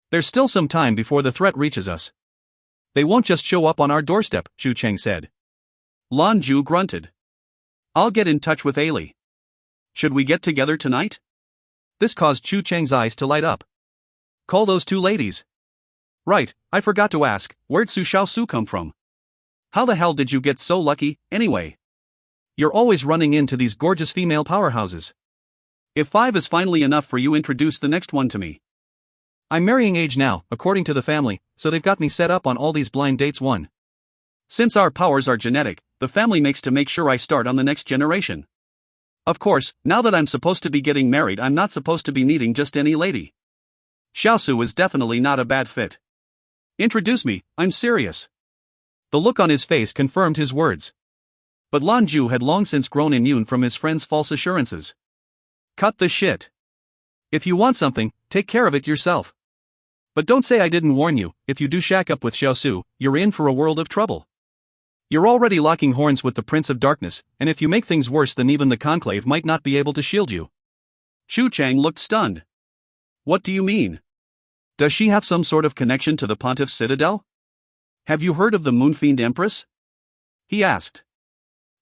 There's still some time before the threat reaches us. They won't just show up on our doorstep, Xu Cheng said. Lan Jue grunted. I'll get in touch with Ailey. Should we get together tonight? This caused Xu Cheng's eyes to light up. Call those 2 ladies. Right, I forgot to ask, where'd Su Xiaosu come from? How the hell did you get so lucky, anyway? You're always running into these gorgeous female powerhouses. If 5 is finally enough for you, introduce the next one to me. I'm marrying age now, according to the family, so they've got me set up on all these blind dates. Since our powers are genetic, the family makes to make sure I start on the next generation. Of course, now that I'm supposed to be getting married, I'm not supposed to be needing just any lady. Xiaosu is definitely not a bad fit. Introduce me, I'm serious. The look on his face confirmed his words. But Lan Jue had long since grown immune from his friend's false assurances. Cut the shit. If you want something, take care of it yourself. But don't say I didn't warn you. If you do shack up with Xiaosu, you're in for a world of trouble. You're already locking horns with the Prince of Darkness, and if you make things worse, then even the Conclave might not be able to shield you. Xu Cheng looked stunned. What do you mean? Does she have some sort of connection to the Pontiff's Citadel? Have you heard of the Moonfiend Empress? He asked.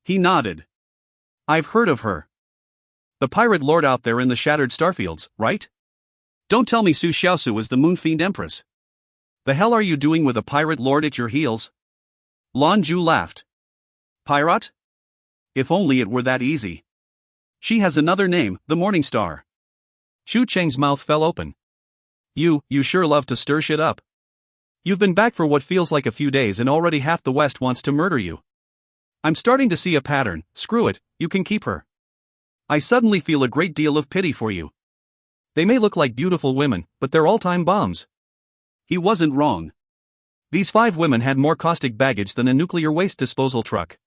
He nodded. I've heard of her. The pirate lord out there in the shattered starfields, right? Don't tell me Su Xiaosu is the Moonfiend Empress. The hell are you doing with a pirate lord at your heels? Lan Jue laughed. Pirate? If only it were that easy. She has another name, the Morning Star. Xu Cheng's mouth fell open. You sure love to stir shit up. You've been back for what feels like a few days and already half the West wants to murder you. I'm starting to see a pattern. Screw it, you can keep her. I suddenly feel a great deal of pity for you. They may look like beautiful women, but they're all-time bombs. He wasn't wrong. These 5 women had more caustic baggage than a nuclear waste disposal truck.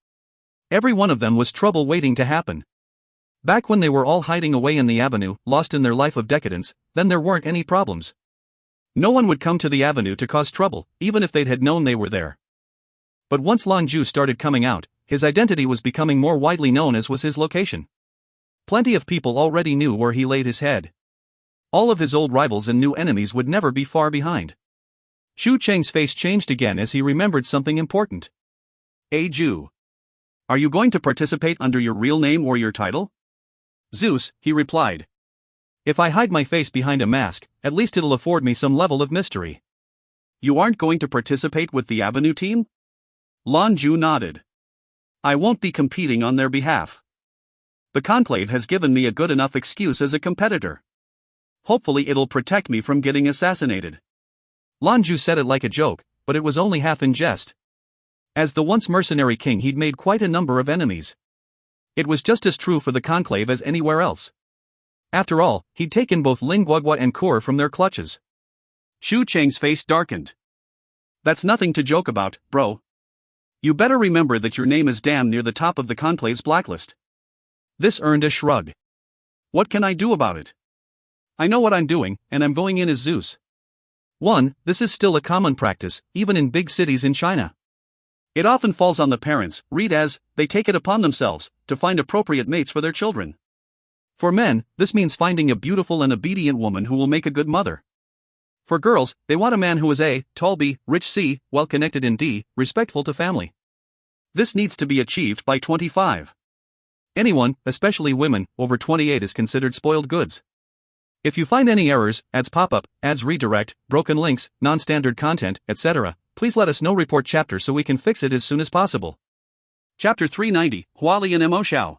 Every one of them was trouble waiting to happen. Back when they were all hiding away in the Avenue, lost in their life of decadence, then there weren't any problems. No one would come to the Avenue to cause trouble, even if they'd had known they were there. But once Lan Jue started coming out, his identity was becoming more widely known, as was his location. Plenty of people already knew where he laid his head. All of his old rivals and new enemies would never be far behind. Xu Cheng's face changed again as he remembered something important. Jue. Are you going to participate under your real name or your title? Zeus, he replied. If I hide my face behind a mask, at least it'll afford me some level of mystery. You aren't going to participate with the Avenue team? Lan Jue nodded. I won't be competing on their behalf. The Conclave has given me a good enough excuse as a competitor. Hopefully it'll protect me from getting assassinated. Lan Jue said it like a joke, but it was only half in jest. As the once mercenary king, he'd made quite a number of enemies. It was just as true for the Conclave as anywhere else. After all, he'd taken both Ling Guogua and Kur from their clutches. Xu Cheng's face darkened. That's nothing to joke about, bro. You better remember that your name is damn near the top of the Conclave's blacklist. This earned a shrug. What can I do about it? I know what I'm doing, and I'm going in as Zeus. 1. This is still a common practice, even in big cities in China. It often falls on the parents, read as, they take it upon themselves, to find appropriate mates for their children. For men, this means finding a beautiful and obedient woman who will make a good mother. For girls, they want a man who is A, tall B, rich C, well-connected in D, respectful to family. This needs to be achieved by 25. Anyone, especially women, over 28 is considered spoiled goods. If you find any errors, ads pop up, ads redirect, broken links, non-standard content, etc., please let us know. Report chapter so we can fix it as soon as possible. Chapter 390, Huali and Mo Xiao.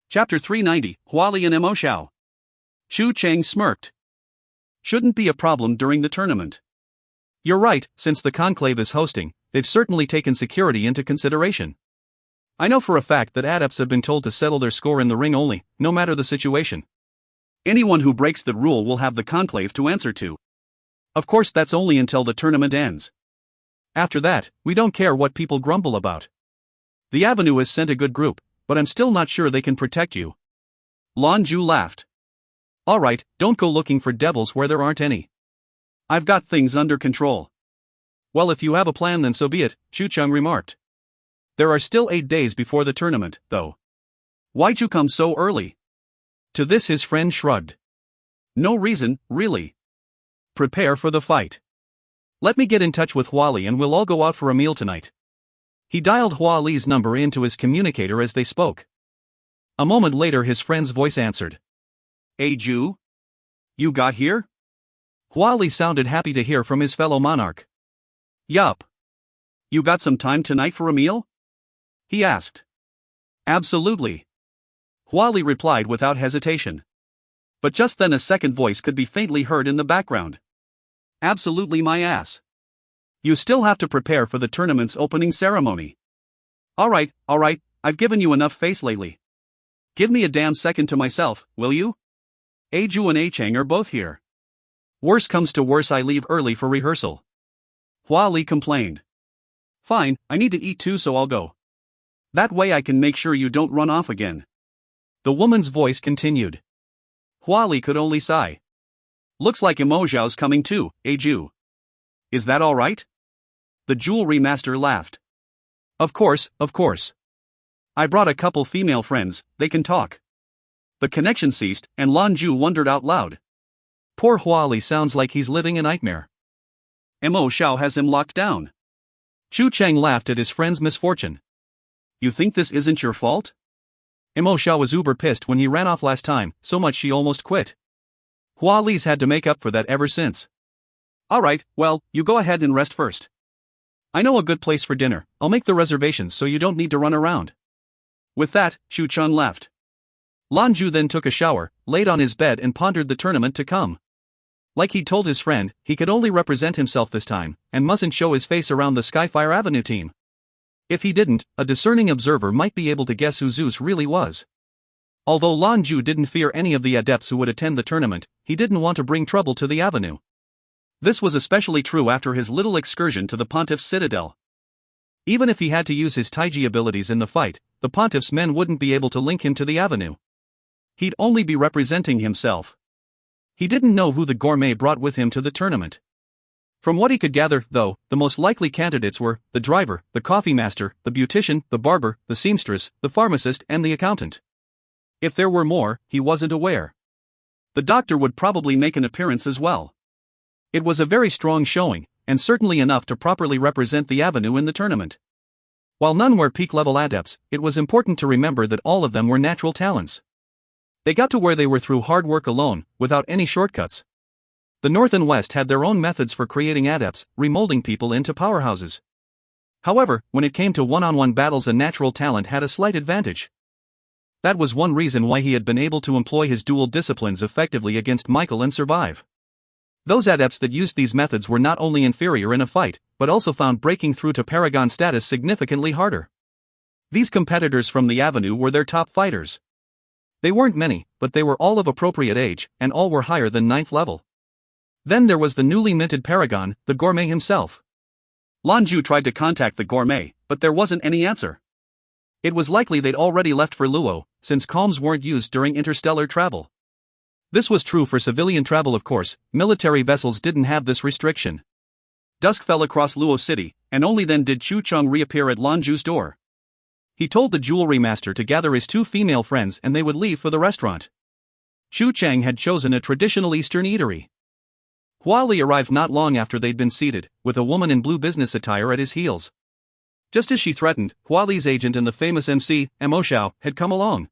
Chapter 390, Huali and Mo Xiao. Xu Cheng smirked. Shouldn't be a problem during the tournament. You're right, since the conclave is hosting, they've certainly taken security into consideration. I know for a fact that adepts have been told to settle their score in the ring only, no matter the situation. Anyone who breaks the rule will have the conclave to answer to. Of course, that's only until the tournament ends. After that, we don't care what people grumble about. The Avenue has sent a good group, but I'm still not sure they can protect you. Lan Jue laughed. Alright, don't go looking for devils where there aren't any. I've got things under control. Well, if you have a plan then so be it, Xu Cheng remarked. There are still 8 days before the tournament, though. Why'd you come so early? To this his friend shrugged. No reason, really. Prepare for the fight. Let me get in touch with Huali and we'll all go out for a meal tonight. He dialed Huali's number into his communicator as they spoke. A moment later his friend's voice answered. Hey Zhu? You got here? Huali sounded happy to hear from his fellow monarch. Yup. You got some time tonight for a meal? He asked. Absolutely. Huali replied without hesitation. But just then a second voice could be faintly heard in the background. Absolutely my ass. You still have to prepare for the tournament's opening ceremony. Alright, I've given you enough face lately. Give me a damn second to myself, will you? Zhu and Cheng are both here. Worse comes to worse, I leave early for rehearsal. Huali complained. Fine, I need to eat too, so I'll go. That way I can make sure you don't run off again. The woman's voice continued. Huali could only sigh. Looks like Mo Xiao's coming too, Zhu. Is that alright? The jewelry master laughed. Of course. I brought a couple female friends, they can talk. The connection ceased, and Lan Jue wondered out loud. Poor Huali sounds like he's living a nightmare. Mo Xiao has him locked down. Xu Cheng laughed at his friend's misfortune. You think this isn't your fault? Mo Xiao was uber pissed when he ran off last time, so much she almost quit. Huali's had to make up for that ever since. Alright, well, you go ahead and rest first. I know a good place for dinner, I'll make the reservations so you don't need to run around. With that, Xu Cheng left. Lan Jue then took a shower, laid on his bed and pondered the tournament to come. Like he'd told his friend, he could only represent himself this time, and mustn't show his face around the Skyfire Avenue team. If he didn't, a discerning observer might be able to guess who Zeus really was. Although Lan Jue didn't fear any of the adepts who would attend the tournament, he didn't want to bring trouble to the Avenue. This was especially true after his little excursion to the Pontiff's citadel. Even if he had to use his Taiji abilities in the fight, the Pontiff's men wouldn't be able to link him to the Avenue. He'd only be representing himself. He didn't know who the gourmet brought with him to the tournament. From what he could gather, though, the most likely candidates were the driver, the coffee master, the beautician, the barber, the seamstress, the pharmacist, and the accountant. If there were more, he wasn't aware. The doctor would probably make an appearance as well. It was a very strong showing, and certainly enough to properly represent the Avenue in the tournament. While none were peak-level adepts, it was important to remember that all of them were natural talents. They got to where they were through hard work alone, without any shortcuts. The North and West had their own methods for creating adepts, remolding people into powerhouses. However, when it came to one-on-one battles, a natural talent had a slight advantage. That was one reason why he had been able to employ his dual disciplines effectively against Michael and survive. Those adepts that used these methods were not only inferior in a fight, but also found breaking through to Paragon status significantly harder. These competitors from the Avenue were their top fighters. They weren't many, but they were all of appropriate age, and all were higher than 9th level. Then there was the newly minted Paragon, the gourmet himself. Lan Jue tried to contact the gourmet, but there wasn't any answer. It was likely they'd already left for Luo, since comms weren't used during interstellar travel. This was true for civilian travel, of course. Military vessels didn't have this restriction. Dusk fell across Luo City, and only then did Chu Cheng reappear at Lan Jue's door. He told the jewelry master to gather his 2 female friends and they would leave for the restaurant. Chu Cheng had chosen a traditional Eastern eatery. Hua Li arrived not long after they'd been seated, with a woman in blue business attire at his heels. Just as she threatened, Hua Li's agent and the famous MC, Mo Xiao, had come along.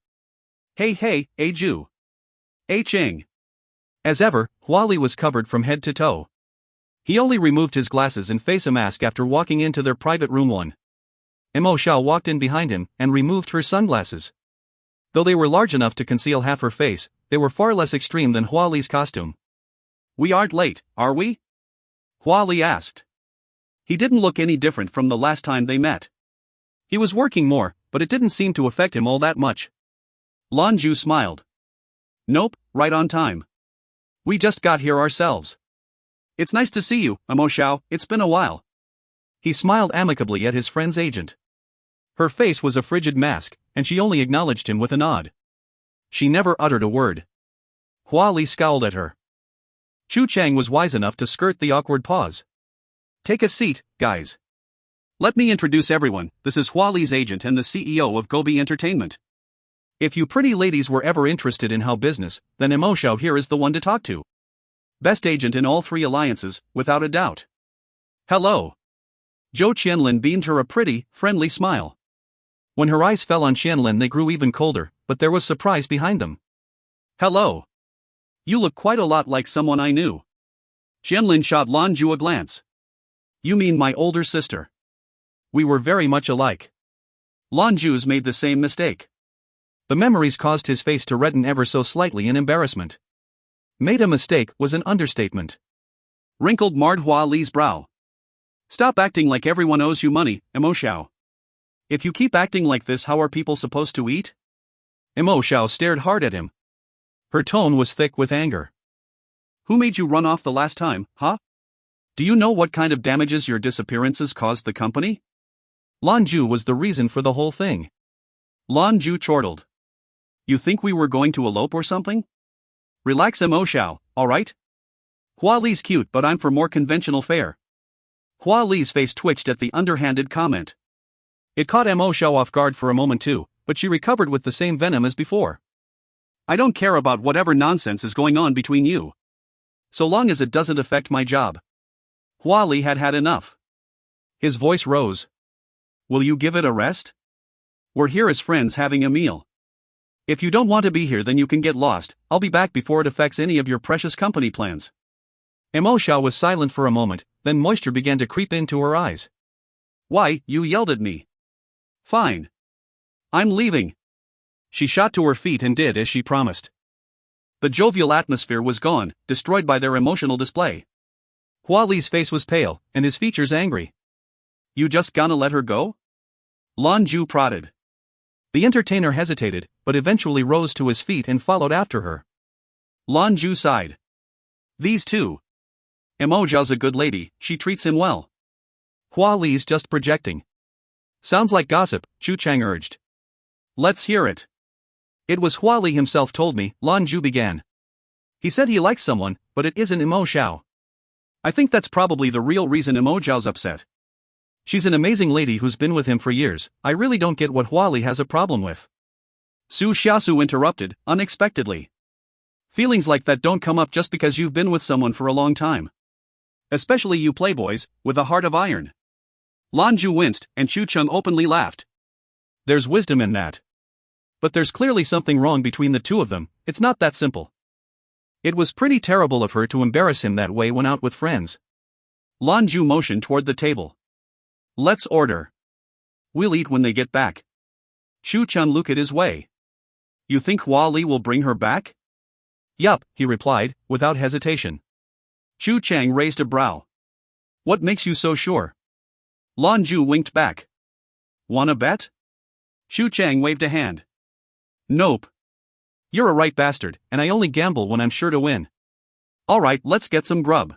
Hey, Ju. Hey, Cheng. As ever, Hua Li was covered from head to toe. He only removed his glasses and face mask after walking into their private room. Mo Xiao walked in behind him and removed her sunglasses. Though they were large enough to conceal half her face, they were far less extreme than Hua Li's costume. We aren't late, are we? Hua Li asked. He didn't look any different from the last time they met. He was working more, but it didn't seem to affect him all that much. Lan Jue smiled. Nope, right on time. We just got here ourselves. It's nice to see you, Mo Xiao, it's been a while. He smiled amicably at his friend's agent. Her face was a frigid mask, and she only acknowledged him with a nod. She never uttered a word. Hua Li scowled at her. Chu Cheng was wise enough to skirt the awkward pause. Take a seat, guys. Let me introduce everyone. This is Hua Li's agent and the CEO of Gobi Entertainment. If you pretty ladies were ever interested in how business, then Mo Xiao here is the one to talk to. Best agent in all 3 alliances, without a doubt. Hello. Zhou Qianlin beamed her a pretty, friendly smile. When her eyes fell on Qianlin, they grew even colder, but there was surprise behind them. Hello. You look quite a lot like someone I knew. Qianlin shot Lan Jue a glance. You mean my older sister? We were very much alike. Lan Jue's made the same mistake. The memories caused his face to redden ever so slightly in embarrassment. Made a mistake was an understatement. Wrinkled marred Hua Li's brow. Stop acting like everyone owes you money, Mo Xiao. If you keep acting like this, how are people supposed to eat? Mo Xiao stared hard at him. Her tone was thick with anger. Who made you run off the last time, huh? Do you know what kind of damages your disappearances caused the company? Lan Jue was the reason for the whole thing. Lan Jue chortled. You think we were going to elope or something? Relax, Mo Xiao, alright? Hua Li's cute, but I'm for more conventional fare. Hua Li's face twitched at the underhanded comment. It caught Mo Xiao off guard for a moment too, but she recovered with the same venom as before. I don't care about whatever nonsense is going on between you. So long as it doesn't affect my job. Hua Li had had enough. His voice rose. Will you give it a rest? We're here as friends having a meal. If you don't want to be here, then you can get lost. I'll be back before it affects any of your precious company plans. Mo Xiao was silent for a moment, then moisture began to creep into her eyes. Why, you yelled at me. Fine. I'm leaving. She shot to her feet and did as she promised. The jovial atmosphere was gone, destroyed by their emotional display. Hua Li's face was pale, and his features angry. You just gonna let her go? Lan Jue prodded. The entertainer hesitated, but eventually rose to his feet and followed after her. Lan Jue sighed. These two. Mo Xiao's a good lady, she treats him well. Hua Li's just projecting. Sounds like gossip, Chu Cheng urged. Let's hear it. It was Hua Li himself told me, Lan Jue began. He said he likes someone, but it isn't Mo Xiao. I think that's probably the real reason Mo Xiao's upset. She's an amazing lady who's been with him for years. I really don't get what Hua Li has a problem with. Su Xiaosu interrupted, unexpectedly. Feelings like that don't come up just because you've been with someone for a long time. Especially you playboys, with a heart of iron. Lan Jue winced, and Chu Cheng openly laughed. There's wisdom in that. But there's clearly something wrong between the two of them. It's not that simple. It was pretty terrible of her to embarrass him that way when out with friends. Lan Jue motioned toward the table. Let's order. We'll eat when they get back. Chu Cheng looked at his way. You think Hua Li will bring her back? Yup, he replied, without hesitation. Chu Cheng raised a brow. What makes you so sure? Lan Jue winked back. Wanna bet? Chu Cheng waved a hand. Nope. You're a right bastard, and I only gamble when I'm sure to win. Alright, let's get some grub.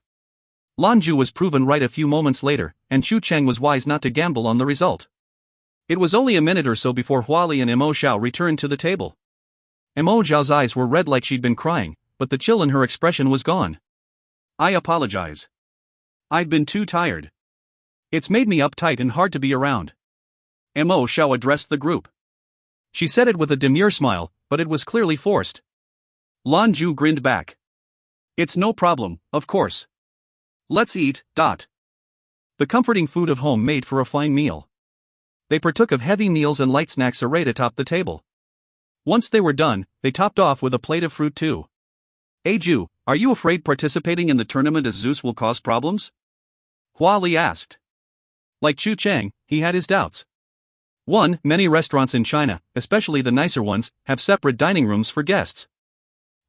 Lan Jue was proven right a few moments later, and Chu Cheng was wise not to gamble on the result. It was only a minute or so before Hua Li and Mo Xiao returned to the table. Mo Xiao's eyes were red like she'd been crying, but the chill in her expression was gone. I apologize. I've been too tired. It's made me uptight and hard to be around. Mo Xiao addressed the group. She said it with a demure smile, but it was clearly forced. Lan Jue grinned back. It's no problem, of course. Let's eat. The comforting food of home made for a fine meal. They partook of heavy meals and light snacks arrayed atop the table. Once they were done, they topped off with a plate of fruit too. Hey Ju, are you afraid participating in the tournament as Zeus will cause problems? Hua Li asked. Like Chu Chang, he had his doubts. 1. Many restaurants in China, especially the nicer ones, have separate dining rooms for guests.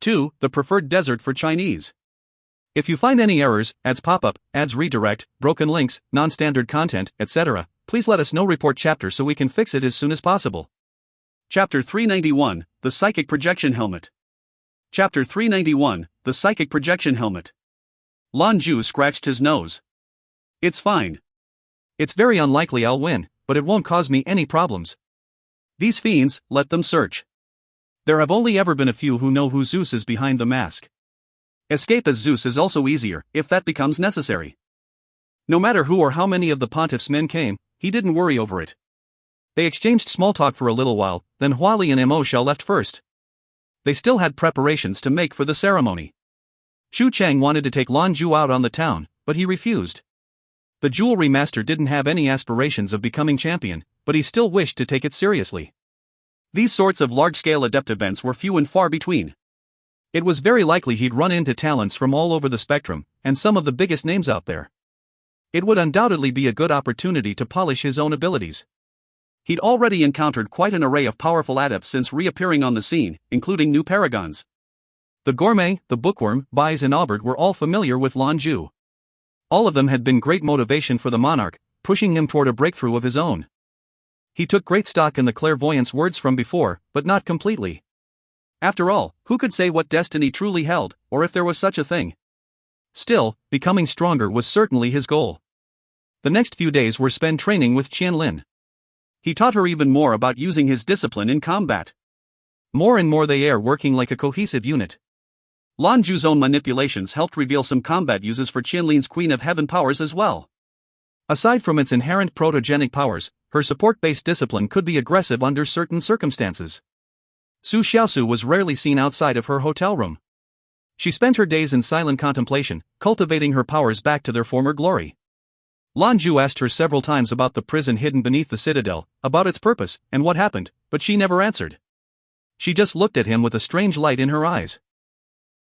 2. The preferred desert for Chinese. If you find any errors, ads pop up, ads redirect, broken links, non-standard content, etc., please let us know. Report chapter so we can fix it as soon as possible. Chapter 391, The Psychic Projection Helmet. Chapter 391, The Psychic Projection Helmet. Lan Jue scratched his nose. It's fine. It's very unlikely I'll win, but it won't cause me any problems. These fiends, let them search. There have only ever been a few who know who Zeus is behind the mask. Escape as Zeus is also easier, if that becomes necessary. No matter who or how many of the pontiff's men came, he didn't worry over it. They exchanged small talk for a little while, then Hua Li and Mo Xiao left first. They still had preparations to make for the ceremony. Xu Chang wanted to take Lan Jue out on the town, but he refused. The jewelry master didn't have any aspirations of becoming champion, but he still wished to take it seriously. These sorts of large-scale adept events were few and far between. It was very likely he'd run into talents from all over the spectrum, and some of the biggest names out there. It would undoubtedly be a good opportunity to polish his own abilities. He'd already encountered quite an array of powerful adepts since reappearing on the scene, including new paragons. The gourmet, the bookworm, Baize and Albert were all familiar with Lan Jue. All of them had been great motivation for the monarch, pushing him toward a breakthrough of his own. He took great stock in the clairvoyant's words from before, but not completely. After all, who could say what destiny truly held, or if there was such a thing? Still, becoming stronger was certainly his goal. The next few days were spent training with Qianlin. He taught her even more about using his discipline in combat. More and more they are working like a cohesive unit. Lan Jue's own manipulations helped reveal some combat uses for Qianlin's Queen of Heaven powers as well. Aside from its inherent protogenic powers, her support-based discipline could be aggressive under certain circumstances. Su Xiaosu was rarely seen outside of her hotel room. She spent her days in silent contemplation, cultivating her powers back to their former glory. Lan Jue asked her several times about the prison hidden beneath the citadel, about its purpose, and what happened, but she never answered. She just looked at him with a strange light in her eyes.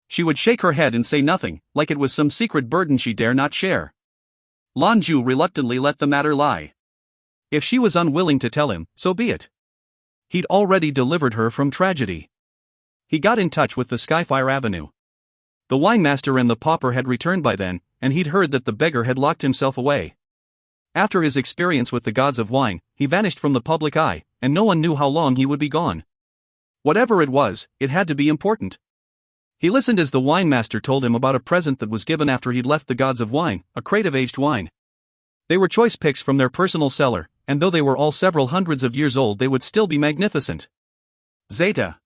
She would shake her head and say nothing, like it was some secret burden she dare not share. Lan Jue reluctantly let the matter lie. If she was unwilling to tell him, so be it. He'd already delivered her from tragedy. He got in touch with the Skyfire Avenue. The wine master and the pauper had returned by then, and he'd heard that the beggar had locked himself away. After his experience with the gods of wine, he vanished from the public eye, and no one knew how long he would be gone. Whatever it was, it had to be important. He listened as the wine master told him about a present that was given after he'd left the gods of wine, a crate of aged wine. They were choice picks from their personal cellar, and though they were all several hundreds of years old, they would still be magnificent. Zeta.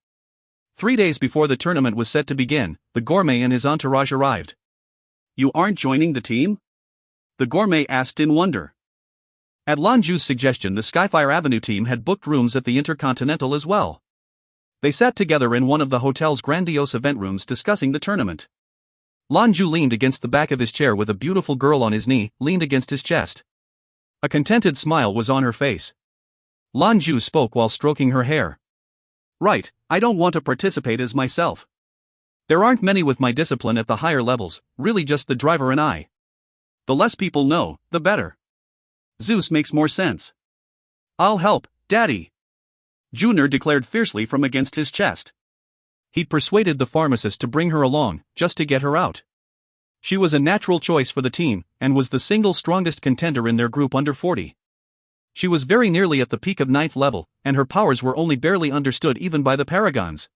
3 days before the tournament was set to begin, the gourmet and his entourage arrived. You aren't joining the team? The gourmet asked in wonder. At Lan Jue's suggestion, the Skyfire Avenue team had booked rooms at the Intercontinental as well. They sat together in one of the hotel's grandiose event rooms discussing the tournament. Lan Jue leaned against the back of his chair with a beautiful girl on his knee, leaned against his chest. A contented smile was on her face. Lan Jue spoke while stroking her hair. Right, I don't want to participate as myself. There aren't many with my discipline at the higher levels, really just the driver and I. The less people know, the better. Zeus makes more sense. I'll help, Daddy. Junior declared fiercely from against his chest. He'd persuaded the pharmacist to bring her along, just to get her out. She was a natural choice for the team, and was the single strongest contender in their group under 40. She was very nearly at the peak of 9th level, and her powers were only barely understood even by the paragons.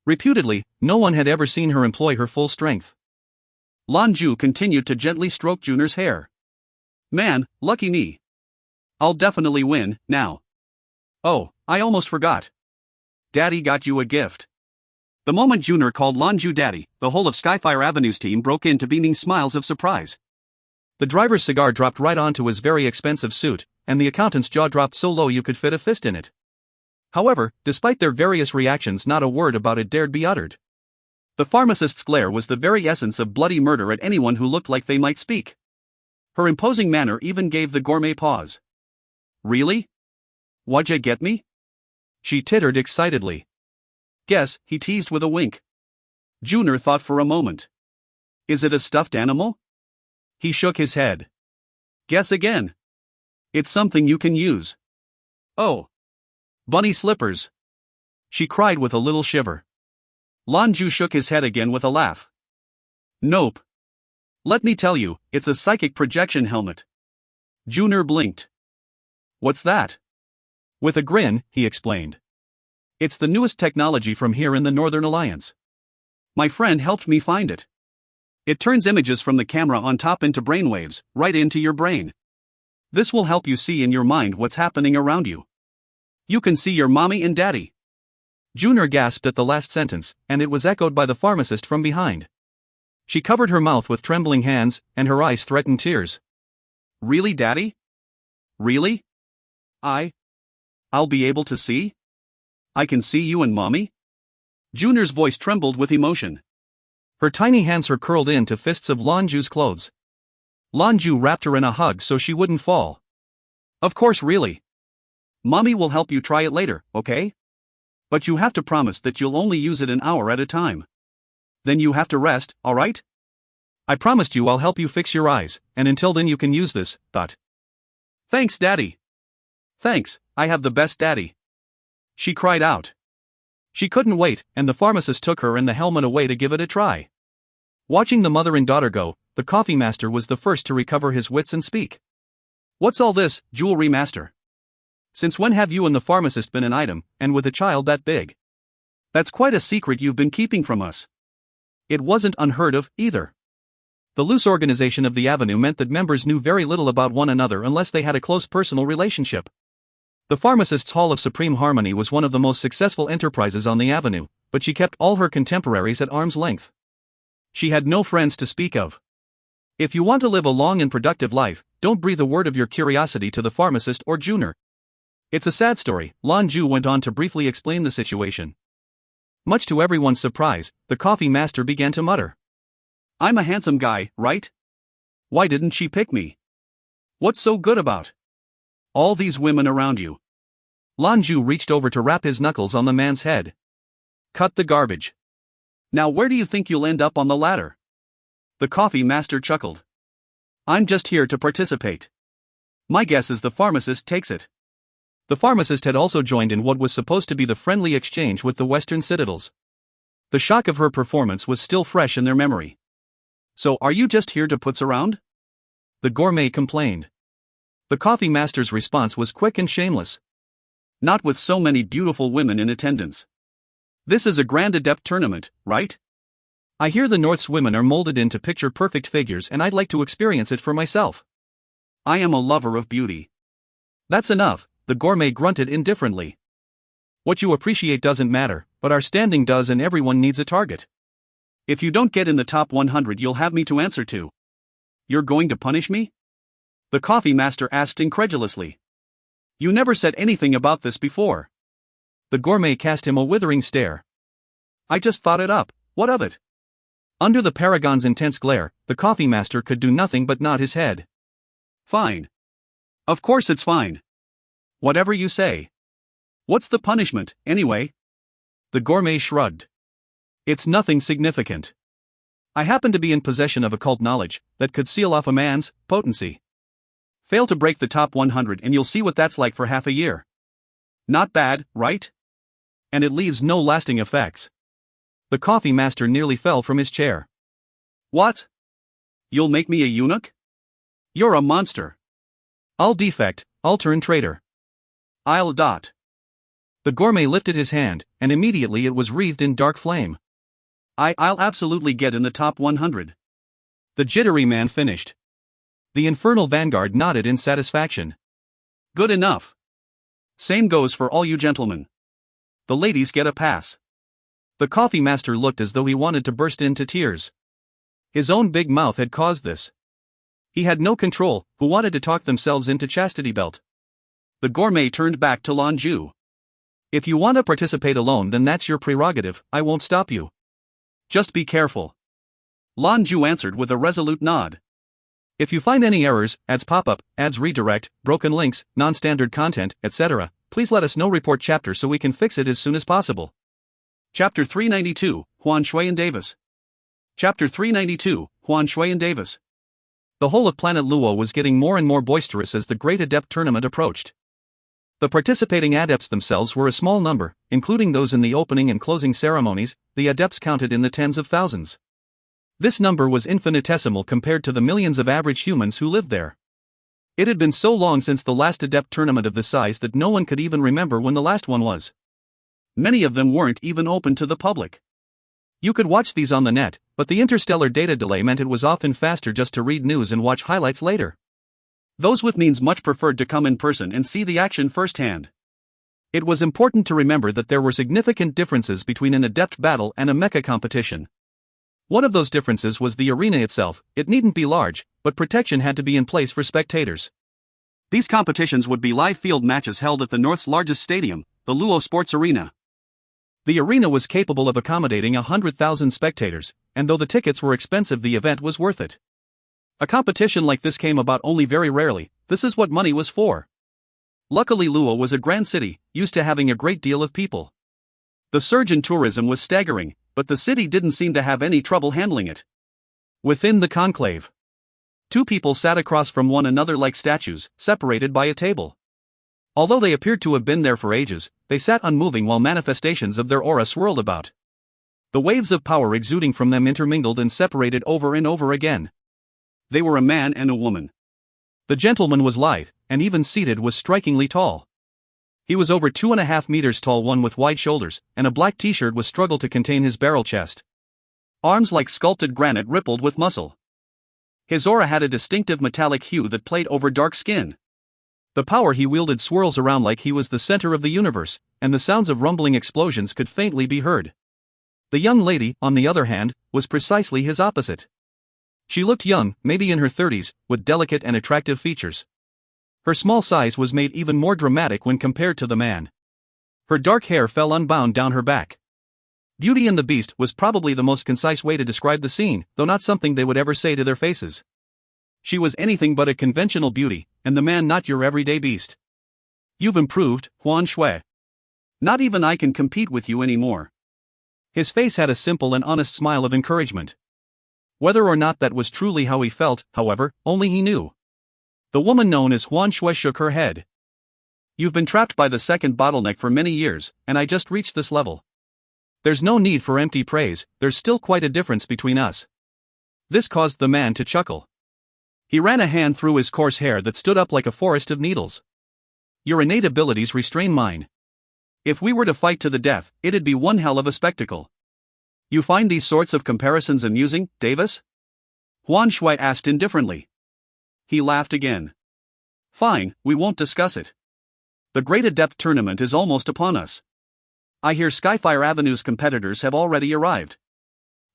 Reputedly, no one had ever seen her employ her full strength. Lan Jue continued to gently stroke Junior's hair. Man, lucky me. I'll definitely win, now. Oh, I almost forgot. Daddy got you a gift. The moment Junior called Lan Jue daddy, the whole of Skyfire Avenue's team broke into beaming smiles of surprise. The driver's cigar dropped right onto his very expensive suit, and the accountant's jaw dropped so low you could fit a fist in it. However, despite their various reactions, not a word about it dared be uttered. The pharmacist's glare was the very essence of bloody murder at anyone who looked like they might speak. Her imposing manner even gave the gourmet pause. Really? What'd ya get me? She tittered excitedly. Guess, he teased with a wink. Junior thought for a moment. Is it a stuffed animal? He shook his head. Guess again. It's something you can use. Oh. Bunny slippers. She cried with a little shiver. Lan Jue shook his head again with a laugh. Nope. Let me tell you, it's a psychic projection helmet. Junior blinked. What's that? With a grin, he explained. It's the newest technology from here in the Northern Alliance. My friend helped me find it. It turns images from the camera on top into brainwaves, right into your brain. This will help you see in your mind what's happening around you. You can see your mommy and daddy. Junior gasped at the last sentence, and it was echoed by the pharmacist from behind. She covered her mouth with trembling hands, and her eyes threatened tears. Really, Daddy? Really? I'll be able to see? I can see you and Mommy? Junior's voice trembled with emotion. Her tiny hands were curled into fists of Lan Jue's clothes. Lan Jue wrapped her in a hug so she wouldn't fall. Of course, really. Mommy will help you try it later, okay? But you have to promise that you'll only use it an hour at a time. Then you have to rest, alright? I promised you I'll help you fix your eyes, and until then you can use this, but. Thanks, Daddy. Thanks, I have the best daddy. She cried out. She couldn't wait, and the pharmacist took her and the helmet away to give it a try. Watching the mother and daughter go, the coffee master was the first to recover his wits and speak. What's all this, jewelry master? Since when have you and the pharmacist been an item, and with a child that big? That's quite a secret you've been keeping from us. It wasn't unheard of, either. The loose organization of the Avenue meant that members knew very little about one another unless they had a close personal relationship. The pharmacist's Hall of Supreme Harmony was one of the most successful enterprises on the Avenue, but she kept all her contemporaries at arm's length. She had no friends to speak of. If you want to live a long and productive life, don't breathe a word of your curiosity to the pharmacist or Junior. It's a sad story, Lan Jue went on to briefly explain the situation. Much to everyone's surprise, the coffee master began to mutter. I'm a handsome guy, right? Why didn't she pick me? What's so good about all these women around you? Lan Jue reached over to rap his knuckles on the man's head. Cut the garbage. Now where do you think you'll end up on the ladder? The coffee master chuckled. I'm just here to participate. My guess is the pharmacist takes it. The pharmacist had also joined in what was supposed to be the friendly exchange with the Western Citadels. The shock of her performance was still fresh in their memory. So are you just here to putz around? The gourmet complained. The coffee master's response was quick and shameless. Not with so many beautiful women in attendance. This is a grand adept tournament, right? I hear the North's women are molded into picture-perfect figures and I'd like to experience it for myself. I am a lover of beauty. That's enough, the gourmet grunted indifferently. What you appreciate doesn't matter, but our standing does, and everyone needs a target. If you don't get in the top 100, you'll have me to answer to. You're going to punish me? The coffee master asked incredulously. You never said anything about this before. The gourmet cast him a withering stare. I just thought it up, what of it? Under the paragon's intense glare, the coffee master could do nothing but nod his head. Fine. Of course it's fine. Whatever you say. What's the punishment, anyway? The gourmet shrugged. It's nothing significant. I happen to be in possession of occult knowledge that could seal off a man's potency. Fail to break the top 100 and you'll see what that's like for half a year. Not bad, right? And it leaves no lasting effects. The coffee master nearly fell from his chair. What? You'll make me a eunuch? You're a monster. I'll defect, I'll turn traitor. I'll dot. The gourmet lifted his hand, and immediately it was wreathed in dark flame. I'll absolutely get in the top 100. The jittery man finished. The infernal vanguard nodded in satisfaction. Good enough. Same goes for all you gentlemen. The ladies get a pass. The coffee master looked as though he wanted to burst into tears. His own big mouth had caused this. He had no control, who wanted to talk themselves into chastity belt. The gourmet turned back to Lan Jue. If you want to participate alone, then that's your prerogative, I won't stop you. Just be careful. Lan Jue answered with a resolute nod. If you find any errors, ads pop up, ads redirect, broken links, non-standard content, etc., please let us know. Report chapter so we can fix it as soon as possible. Chapter 392, Lan Jue and Davis. Chapter 392, Lan Jue and Davis. The whole of planet Luo was getting more and more boisterous as the Great Adept Tournament approached. The participating adepts themselves were a small number, including those in the opening and closing ceremonies. The adepts counted in the tens of thousands. This number was infinitesimal compared to the millions of average humans who lived there. It had been so long since the last Adept tournament of this size that no one could even remember when the last one was. Many of them weren't even open to the public. You could watch these on the net, but the interstellar data delay meant it was often faster just to read news and watch highlights later. Those with means much preferred to come in person and see the action firsthand. It was important to remember that there were significant differences between an Adept battle and a mecha competition. One of those differences was the arena itself. It needn't be large, but protection had to be in place for spectators. These competitions would be live field matches held at the North's largest stadium, the Luo Sports Arena. The arena was capable of accommodating 100,000 spectators, and though the tickets were expensive, the event was worth it. A competition like this came about only very rarely. This is what money was for. Luckily, Luo was a grand city, used to having a great deal of people. The surge in tourism was staggering, but the city didn't seem to have any trouble handling it. Within the conclave, two people sat across from one another like statues, separated by a table. Although they appeared to have been there for ages, they sat unmoving while manifestations of their aura swirled about. The waves of power exuding from them intermingled and separated over and over again. They were a man and a woman. The gentleman was lithe, and even seated was strikingly tall. He was over 2.5 meters tall, one with wide shoulders, and a black t-shirt was struggled to contain his barrel chest. Arms like sculpted granite rippled with muscle. His aura had a distinctive metallic hue that played over dark skin. The power he wielded swirls around like he was the center of the universe, and the sounds of rumbling explosions could faintly be heard. The young lady, on the other hand, was precisely his opposite. She looked young, maybe in her 30s, with delicate and attractive features. Her small size was made even more dramatic when compared to the man. Her dark hair fell unbound down her back. Beauty and the Beast was probably the most concise way to describe the scene, though not something they would ever say to their faces. She was anything but a conventional beauty, and the man not your everyday beast. You've improved, Lan Jue. Not even I can compete with you anymore. His face had a simple and honest smile of encouragement. Whether or not that was truly how he felt, however, only he knew. The woman known as Lan Jue shook her head. You've been trapped by the second bottleneck for many years, and I just reached this level. There's no need for empty praise, there's still quite a difference between us. This caused the man to chuckle. He ran a hand through his coarse hair that stood up like a forest of needles. Your innate abilities restrain mine. If we were to fight to the death, it'd be one hell of a spectacle. You find these sorts of comparisons amusing, Davis? Lan Jue asked indifferently. He laughed again. Fine, we won't discuss it. The Great Adept Tournament is almost upon us. I hear Skyfire Avenue's competitors have already arrived.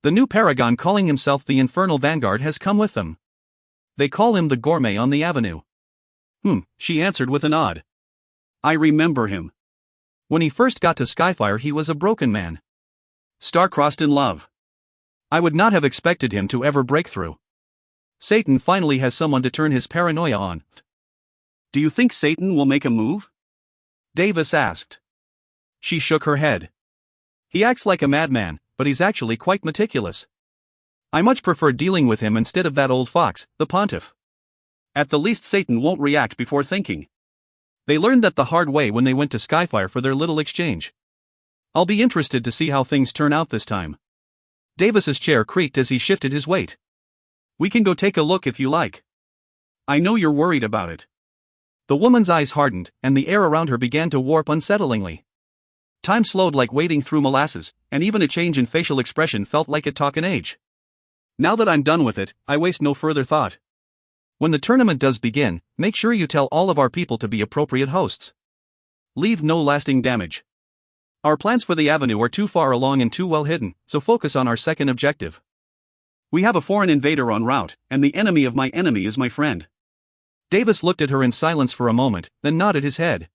The new paragon calling himself the Infernal Vanguard has come with them. They call him the Gourmet on the Avenue. She answered with a nod. I remember him. When he first got to Skyfire, he was a broken man. Star-crossed in love. I would not have expected him to ever break through. Satan finally has someone to turn his paranoia on. Do you think Satan will make a move? Davis asked. She shook her head. He acts like a madman, but he's actually quite meticulous. I much prefer dealing with him instead of that old fox, the pontiff. At the least, Satan won't react before thinking. They learned that the hard way when they went to Skyfire for their little exchange. I'll be interested to see how things turn out this time. Davis's chair creaked as he shifted his weight. We can go take a look if you like. I know you're worried about it. The woman's eyes hardened, and the air around her began to warp unsettlingly. Time slowed like wading through molasses, and even a change in facial expression felt like it took an age. Now that I'm done with it, I waste no further thought. When the tournament does begin, make sure you tell all of our people to be appropriate hosts. Leave no lasting damage. Our plans for the avenue are too far along and too well hidden, so focus on our second objective. We have a foreign invader en route, and the enemy of my enemy is my friend. Davis looked at her in silence for a moment, then nodded his head.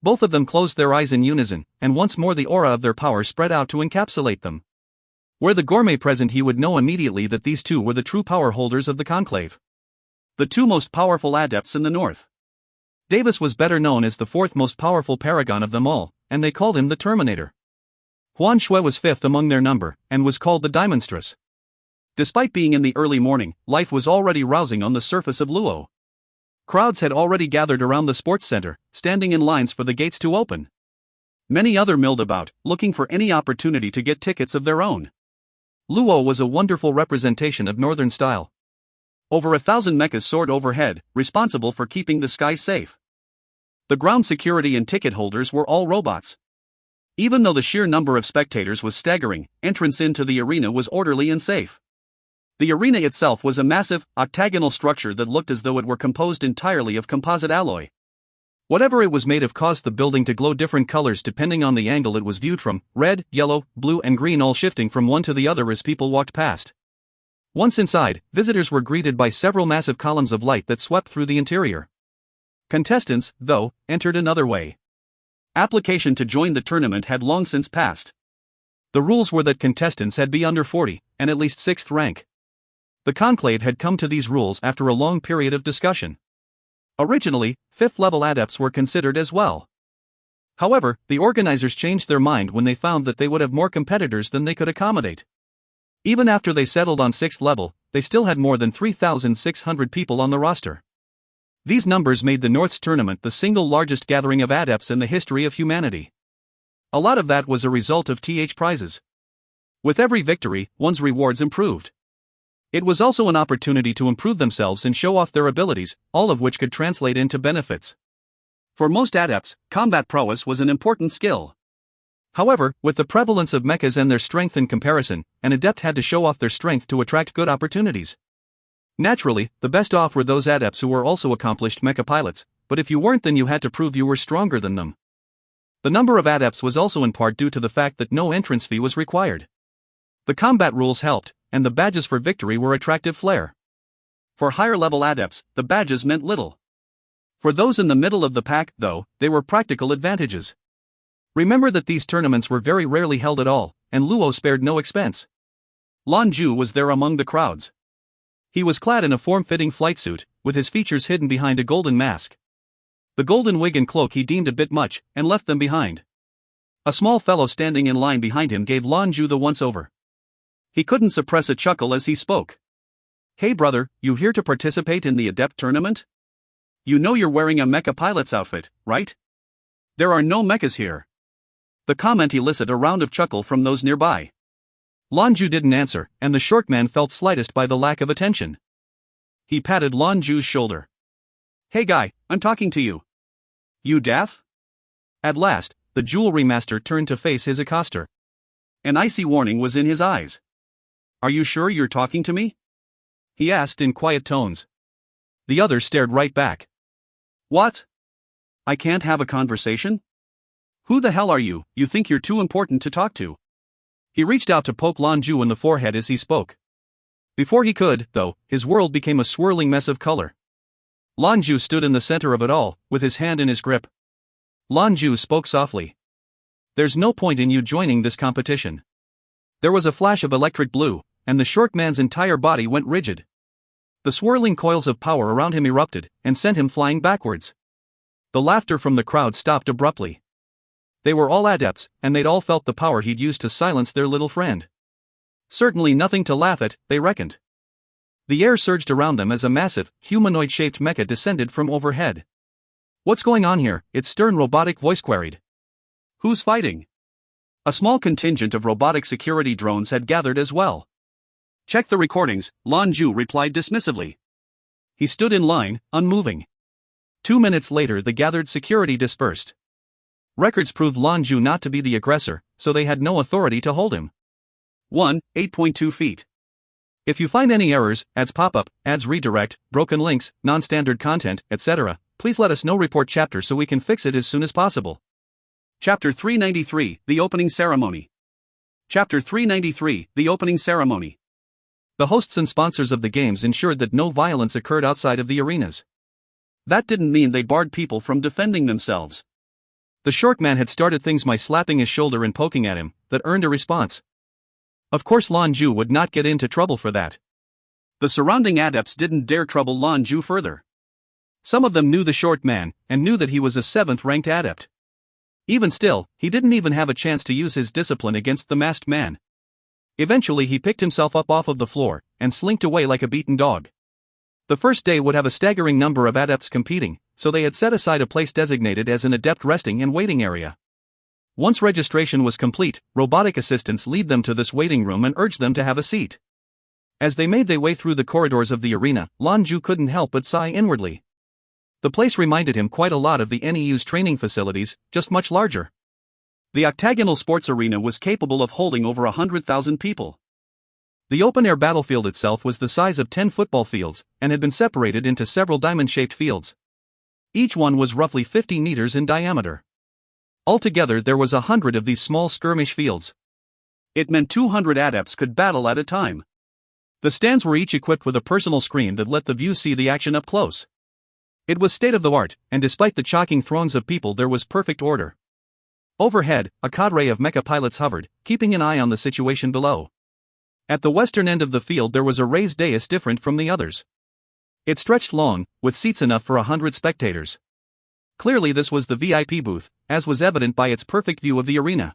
Both of them closed their eyes in unison, and once more the aura of their power spread out to encapsulate them. Were the gourmet present, he would know immediately that these two were the true power holders of the conclave. The two most powerful adepts in the north. Davis was better known as the fourth most powerful paragon of them all, and they called him the Terminator. Lan Jue was fifth among their number, and was called the Dimonstrous. Despite being in the early morning, life was already rousing on the surface of Luo. Crowds had already gathered around the sports center, standing in lines for the gates to open. Many other milled about, looking for any opportunity to get tickets of their own. Luo was a wonderful representation of northern style. Over 1,000 mechas soared overhead, responsible for keeping the skies safe. The ground security and ticket holders were all robots. Even though the sheer number of spectators was staggering, entrance into the arena was orderly and safe. The arena itself was a massive, octagonal structure that looked as though it were composed entirely of composite alloy. Whatever it was made of caused the building to glow different colors depending on the angle it was viewed from, red, yellow, blue and green, all shifting from one to the other as people walked past. Once inside, visitors were greeted by several massive columns of light that swept through the interior. Contestants, though, entered another way. Application to join the tournament had long since passed. The rules were that contestants had be under 40, and at least 6th rank. The conclave had come to these rules after a long period of discussion. Originally, 5th level adepts were considered as well. However, the organizers changed their mind when they found that they would have more competitors than they could accommodate. Even after they settled on 6th level, they still had more than 3,600 people on the roster. These numbers made the North's tournament the single largest gathering of adepts in the history of humanity. A lot of that was a result of prizes. With every victory, one's rewards improved. It was also an opportunity to improve themselves and show off their abilities, all of which could translate into benefits. For most adepts, combat prowess was an important skill. However, with the prevalence of mechas and their strength in comparison, an adept had to show off their strength to attract good opportunities. Naturally, the best off were those adepts who were also accomplished mecha pilots, but if you weren't, then you had to prove you were stronger than them. The number of adepts was also in part due to the fact that no entrance fee was required. The combat rules helped, and the badges for victory were attractive flair. For higher level adepts, the badges meant little. For those in the middle of the pack, though, they were practical advantages. Remember that these tournaments were very rarely held at all, and Luo spared no expense. Lan Jue was there among the crowds. He was clad in a form-fitting flight suit, with his features hidden behind a golden mask. The golden wig and cloak he deemed a bit much, and left them behind. A small fellow standing in line behind him gave Lan Jue the once-over. He couldn't suppress a chuckle as he spoke. "Hey brother, you here to participate in the Adept tournament? You know you're wearing a mecha pilot's outfit, right? There are no mechas here." The comment elicited a round of chuckle from those nearby. Lan Jue didn't answer, and the short man felt slightest by the lack of attention. He patted Lan Jue's shoulder. "Hey guy, I'm talking to you. You deaf?" At last, the jewelry master turned to face his accoster. An icy warning was in his eyes. "Are you sure you're talking to me?" he asked in quiet tones. The other stared right back. "What? I can't have a conversation? Who the hell are you? You think you're too important to talk to?" He reached out to poke Lan Jue in the forehead as he spoke. Before he could, though, his world became a swirling mess of color. Lan Jue stood in the center of it all, with his hand in his grip. Lan Jue spoke softly. "There's no point in you joining this competition." There was a flash of electric blue, and the short man's entire body went rigid. The swirling coils of power around him erupted, and sent him flying backwards. The laughter from the crowd stopped abruptly. They were all adepts, and they'd all felt the power he'd used to silence their little friend. Certainly nothing to laugh at, they reckoned. The air surged around them as a massive, humanoid-shaped mecha descended from overhead. "What's going on here?" its stern robotic voice queried. "Who's fighting?" A small contingent of robotic security drones had gathered as well. "Check the recordings," Lan Jue replied dismissively. He stood in line, unmoving. 2 minutes later the gathered security dispersed. Records proved Lan Jue not to be the aggressor, so they had no authority to hold him. 1, 8.2 feet. If you find any errors, ads pop up, ads redirect, broken links, non-standard content, etc., please let us know. Report chapter so we can fix it as soon as possible. Chapter 393, The Opening Ceremony. Chapter 393, The Opening Ceremony. The hosts and sponsors of the games ensured that no violence occurred outside of the arenas. That didn't mean they barred people from defending themselves. The short man had started things by slapping his shoulder and poking at him, that earned a response. Of course Lan Jue would not get into trouble for that. The surrounding adepts didn't dare trouble Lan Jue further. Some of them knew the short man, and knew that he was a 7th-ranked adept. Even still, he didn't even have a chance to use his discipline against the masked man. Eventually he picked himself up off of the floor, and slinked away like a beaten dog. The first day would have a staggering number of adepts competing, so they had set aside a place designated as an adept resting and waiting area. Once registration was complete, robotic assistants lead them to this waiting room and urge them to have a seat. As they made their way through the corridors of the arena, Lan Jue couldn't help but sigh inwardly. The place reminded him quite a lot of the NEU's training facilities, just much larger. The octagonal sports arena was capable of holding over 100,000 people. The open-air battlefield itself was the size of 10 football fields, and had been separated into several diamond-shaped fields. Each one was roughly 50 meters in diameter. Altogether there was 100 of these small skirmish fields. It meant 200 adepts could battle at a time. The stands were each equipped with a personal screen that let the view see the action up close. It was state-of-the-art, and despite the choking throngs of people there was perfect order. Overhead, a cadre of mecha pilots hovered, keeping an eye on the situation below. At the western end of the field there was a raised dais different from the others. It stretched long, with seats enough for 100 spectators. Clearly this was the VIP booth, as was evident by its perfect view of the arena.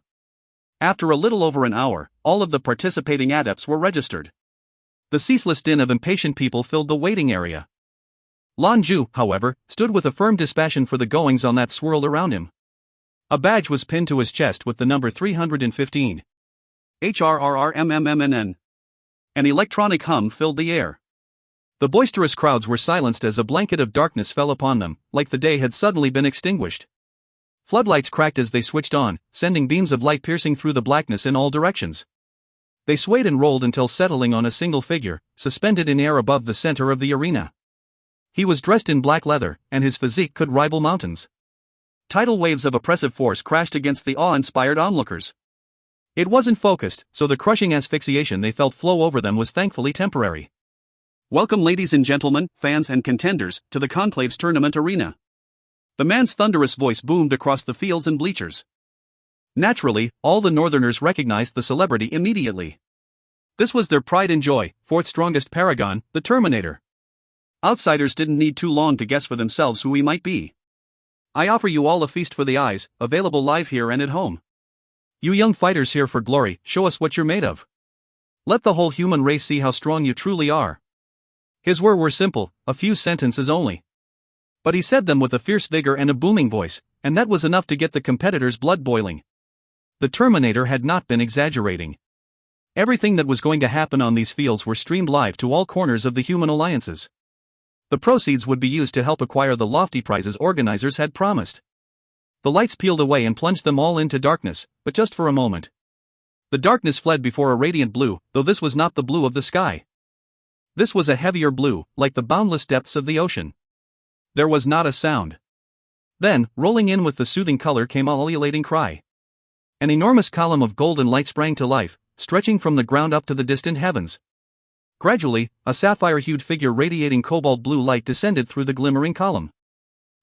After a little over an hour, all of the participating adepts were registered. The ceaseless din of impatient people filled the waiting area. Lan Jue, however, stood with a firm dispassion for the goings-on that swirled around him. A badge was pinned to his chest with the number 315. HRRRMMMNN. An electronic hum filled the air. The boisterous crowds were silenced as a blanket of darkness fell upon them, like the day had suddenly been extinguished. Floodlights cracked as they switched on, sending beams of light piercing through the blackness in all directions. They swayed and rolled until settling on a single figure, suspended in air above the center of the arena. He was dressed in black leather, and his physique could rival mountains. Tidal waves of oppressive force crashed against the awe-inspired onlookers. It wasn't focused, so the crushing asphyxiation they felt flow over them was thankfully temporary. Welcome ladies and gentlemen, fans and contenders, to the Conclave's tournament arena. The man's thunderous voice boomed across the fields and bleachers. Naturally, all the Northerners recognized the celebrity immediately. This was their pride and joy, fourth strongest paragon, the Terminator. Outsiders didn't need too long to guess for themselves who he might be. I offer you all a feast for the eyes, available live here and at home. You young fighters here for glory, show us what you're made of. Let the whole human race see how strong you truly are. His words were simple, a few sentences only. But he said them with a fierce vigor and a booming voice, and that was enough to get the competitors' blood boiling. The Terminator had not been exaggerating. Everything that was going to happen on these fields were streamed live to all corners of the human alliances. The proceeds would be used to help acquire the lofty prizes organizers had promised. The lights peeled away and plunged them all into darkness, but just for a moment. The darkness fled before a radiant blue, though this was not the blue of the sky. This was a heavier blue, like the boundless depths of the ocean. There was not a sound. Then, rolling in with the soothing color came a ululating cry. An enormous column of golden light sprang to life, stretching from the ground up to the distant heavens. Gradually, a sapphire-hued figure radiating cobalt blue light descended through the glimmering column.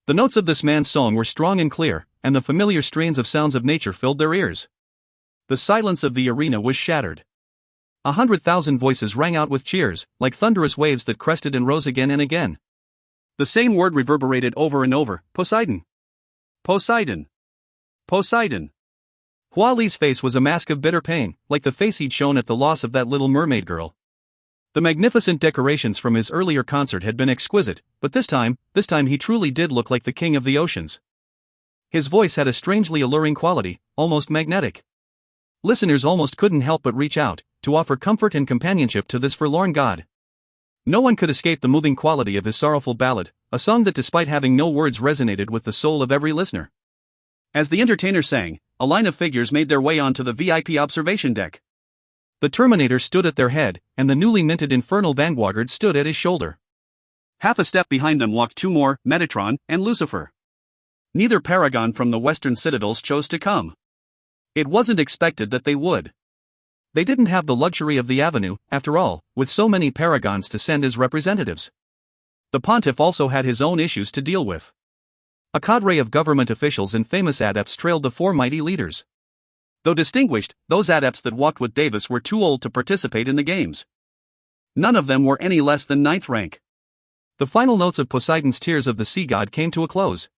The notes of this man's song were strong and clear, and the familiar strains of sounds of nature filled their ears. The silence of the arena was shattered. 100,000 voices rang out with cheers, like thunderous waves that crested and rose again and again. The same word reverberated over and over, Poseidon. Poseidon. Poseidon. Hua Li's face was a mask of bitter pain, like the face he'd shown at the loss of that little mermaid girl. The magnificent decorations from his earlier concert had been exquisite, but this time he truly did look like the king of the oceans. His voice had a strangely alluring quality, almost magnetic. Listeners almost couldn't help but reach out, to offer comfort and companionship to this forlorn god. No one could escape the moving quality of his sorrowful ballad, a song that despite having no words resonated with the soul of every listener. As the entertainer sang, a line of figures made their way onto the VIP observation deck. The Terminator stood at their head, and the newly minted Infernal Vanguard stood at his shoulder. Half a step behind them walked two more, Metatron and Lucifer. Neither paragon from the western citadels chose to come. It wasn't expected that they would. They didn't have the luxury of the avenue, after all, with so many paragons to send as representatives. The pontiff also had his own issues to deal with. A cadre of government officials and famous adepts trailed the four mighty leaders. Though distinguished, those adepts that walked with Davis were too old to participate in the games. None of them were any less than 9th rank. The final notes of Poseidon's Tears of the Sea God came to a close.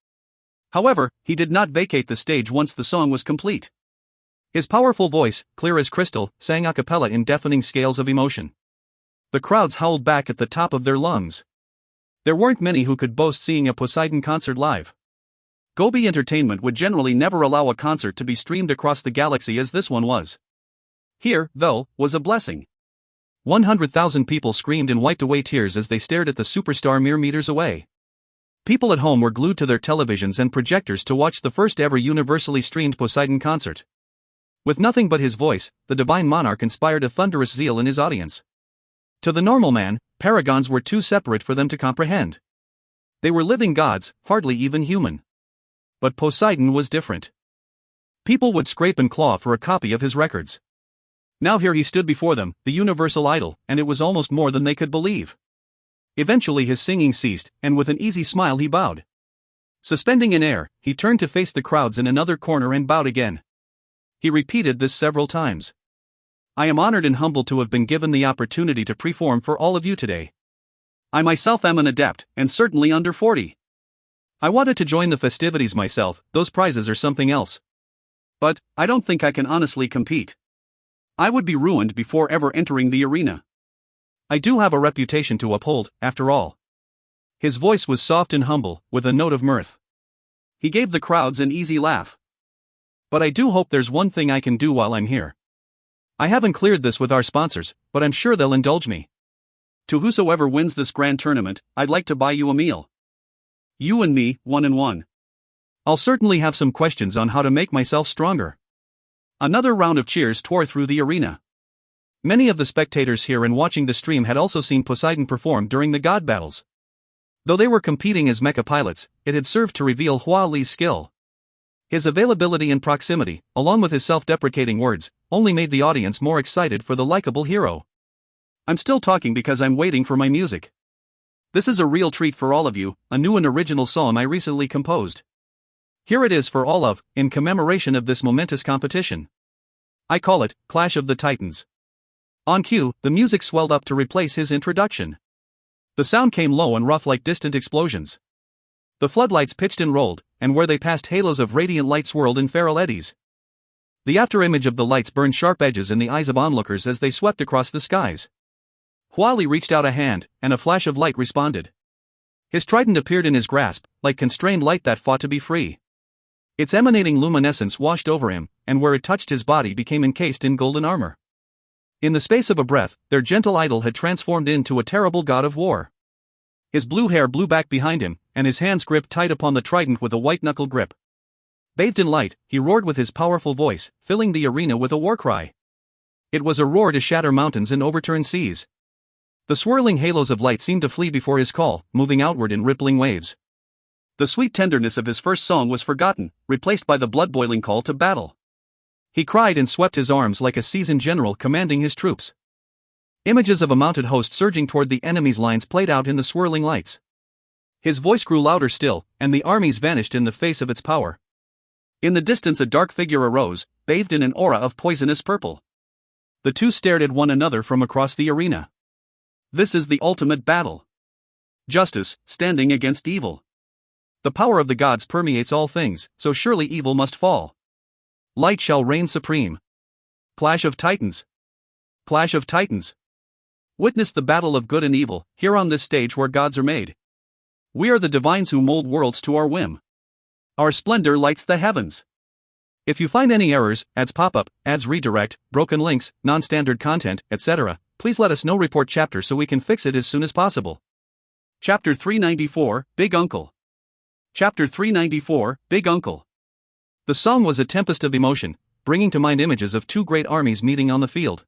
However, he did not vacate the stage once the song was complete. His powerful voice, clear as crystal, sang a cappella in deafening scales of emotion. The crowds howled back at the top of their lungs. There weren't many who could boast seeing a Poseidon concert live. Gobi Entertainment would generally never allow a concert to be streamed across the galaxy as this one was. Here, though, was a blessing. 100,000 people screamed and wiped away tears as they stared at the superstar mere meters away. People at home were glued to their televisions and projectors to watch the first ever universally streamed Poseidon concert. With nothing but his voice, the divine monarch inspired a thunderous zeal in his audience. To the normal man, paragons were too separate for them to comprehend. They were living gods, hardly even human. But Poseidon was different. People would scrape and claw for a copy of his records. Now here he stood before them, the universal idol, and it was almost more than they could believe. Eventually his singing ceased, and with an easy smile he bowed. Suspending in air, he turned to face the crowds in another corner and bowed again. He repeated this several times. I am honored and humbled to have been given the opportunity to perform for all of you today. I myself am an adept, and certainly under 40. I wanted to join the festivities myself, those prizes are something else. But, I don't think I can honestly compete. I would be ruined before ever entering the arena. I do have a reputation to uphold, after all. His voice was soft and humble, with a note of mirth. He gave the crowds an easy laugh. But I do hope there's one thing I can do while I'm here. I haven't cleared this with our sponsors, but I'm sure they'll indulge me. To whosoever wins this grand tournament, I'd like to buy you a meal. You and me, 1-1. I'll certainly have some questions on how to make myself stronger. Another round of cheers tore through the arena. Many of the spectators here and watching the stream had also seen Poseidon perform during the god battles. Though they were competing as mecha pilots, it had served to reveal Hua Li's skill. His availability and proximity, along with his self-deprecating words, only made the audience more excited for the likable hero. I'm still talking because I'm waiting for my music. This is a real treat for all of you, a new and original song I recently composed. Here it is for all of, in commemoration of this momentous competition. I call it, Clash of the Titans. On cue, the music swelled up to replace his introduction. The sound came low and rough like distant explosions. The floodlights pitched and rolled, and where they passed halos of radiant light swirled in feral eddies. The afterimage of the lights burned sharp edges in the eyes of onlookers as they swept across the skies. Hua Li reached out a hand, and a flash of light responded. His trident appeared in his grasp, like constrained light that fought to be free. Its emanating luminescence washed over him, and where it touched his body became encased in golden armor. In the space of a breath, their gentle idol had transformed into a terrible god of war. His blue hair blew back behind him, and his hands gripped tight upon the trident with a white-knuckle grip. Bathed in light, he roared with his powerful voice, filling the arena with a war cry. It was a roar to shatter mountains and overturn seas. The swirling halos of light seemed to flee before his call, moving outward in rippling waves. The sweet tenderness of his first song was forgotten, replaced by the blood-boiling call to battle. He cried and swept his arms like a seasoned general commanding his troops. Images of a mounted host surging toward the enemy's lines played out in the swirling lights. His voice grew louder still, and the armies vanished in the face of its power. In the distance a dark figure arose, bathed in an aura of poisonous purple. The two stared at one another from across the arena. This is the ultimate battle. Justice, standing against evil. The power of the gods permeates all things, so surely evil must fall. Light shall reign supreme. Clash of Titans. Clash of Titans. Witness the battle of good and evil, here on this stage where gods are made. We are the divines who mold worlds to our whim. Our splendor lights the heavens. If you find any errors, ads pop up, ads redirect, broken links, non-standard content, etc., please let us know. Report chapter so we can fix it as soon as possible. Chapter 394, Big Uncle. Chapter 394, Big Uncle. The song was a tempest of emotion, bringing to mind images of two great armies meeting on the field.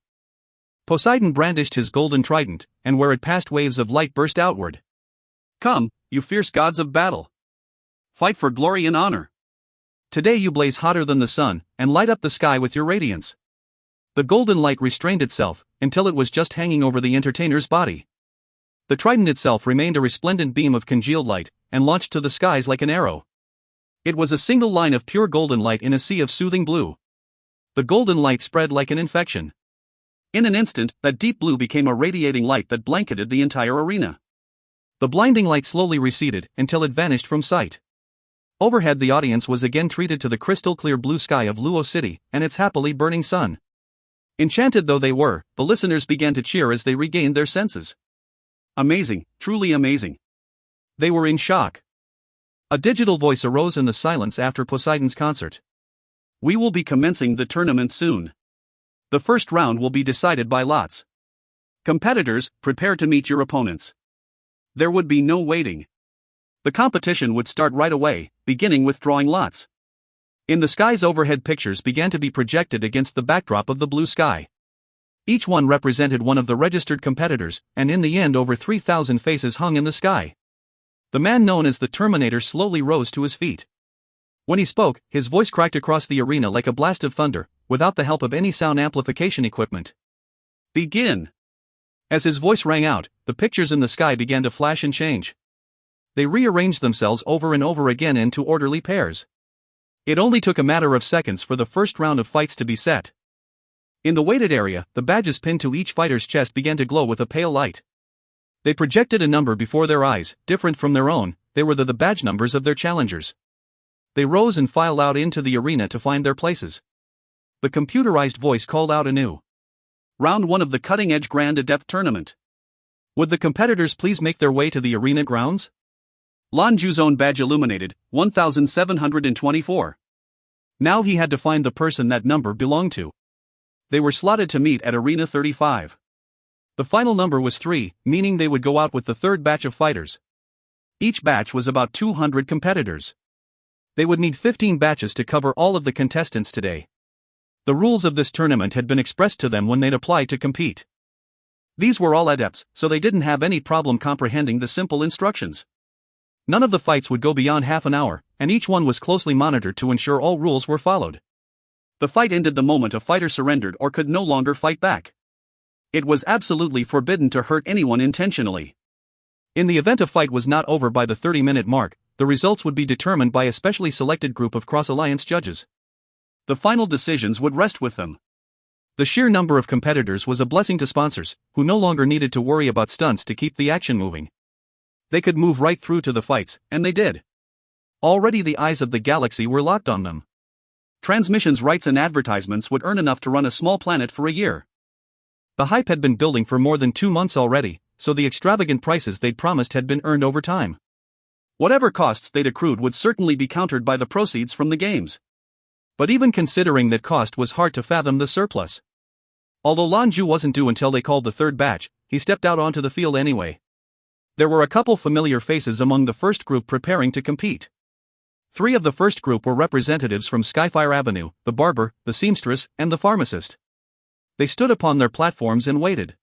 Poseidon brandished his golden trident, and where it passed waves of light burst outward. Come, you fierce gods of battle. Fight for glory and honor. Today you blaze hotter than the sun, and light up the sky with your radiance. The golden light restrained itself, until it was just hanging over the entertainer's body. The trident itself remained a resplendent beam of congealed light, and launched to the skies like an arrow. It was a single line of pure golden light in a sea of soothing blue. The golden light spread like an infection. In an instant, that deep blue became a radiating light that blanketed the entire arena. The blinding light slowly receded, until it vanished from sight. Overhead the audience was again treated to the crystal-clear blue sky of Luo City, and its happily burning sun. Enchanted though they were, the listeners began to cheer as they regained their senses. Amazing, truly amazing. They were in shock. A digital voice arose in the silence after Poseidon's concert. We will be commencing the tournament soon. The first round will be decided by lots. Competitors, prepare to meet your opponents. There would be no waiting. The competition would start right away, beginning with drawing lots. In the skies overhead pictures began to be projected against the backdrop of the blue sky. Each one represented one of the registered competitors, and in the end over 3,000 faces hung in the sky. The man known as the Terminator slowly rose to his feet. When he spoke, his voice cracked across the arena like a blast of thunder, without the help of any sound amplification equipment. Begin! As his voice rang out, the pictures in the sky began to flash and change. They rearranged themselves over and over again into orderly pairs. It only took a matter of seconds for the first round of fights to be set. In the weighted area, the badges pinned to each fighter's chest began to glow with a pale light. They projected a number before their eyes, different from their own. They were the badge numbers of their challengers. They rose and filed out into the arena to find their places. The computerized voice called out anew. Round 1 of the cutting-edge Grand Adept tournament. Would the competitors please make their way to the arena grounds? Lan Jue's own badge illuminated, 1724. Now he had to find the person that number belonged to. They were slotted to meet at Arena 35. The final number was 3, meaning they would go out with the third batch of fighters. Each batch was about 200 competitors. They would need 15 batches to cover all of the contestants today. The rules of this tournament had been expressed to them when they'd applied to compete. These were all adepts, so they didn't have any problem comprehending the simple instructions. None of the fights would go beyond half an hour, and each one was closely monitored to ensure all rules were followed. The fight ended the moment a fighter surrendered or could no longer fight back. It was absolutely forbidden to hurt anyone intentionally. In the event a fight was not over by the 30-minute mark, the results would be determined by a specially selected group of cross-alliance judges. The final decisions would rest with them. The sheer number of competitors was a blessing to sponsors, who no longer needed to worry about stunts to keep the action moving. They could move right through to the fights, and they did. Already the eyes of the galaxy were locked on them. Transmissions rights and advertisements would earn enough to run a small planet for a year. The hype had been building for more than 2 months already, so the extravagant prices they'd promised had been earned over time. Whatever costs they'd accrued would certainly be countered by the proceeds from the games. But even considering that cost was hard to fathom the surplus. Although Lan Jue wasn't due until they called the third batch, he stepped out onto the field anyway. There were a couple familiar faces among the first group preparing to compete. 3 of the first group were representatives from Skyfire Avenue, the barber, the seamstress, and the pharmacist. They stood upon their platforms and waited.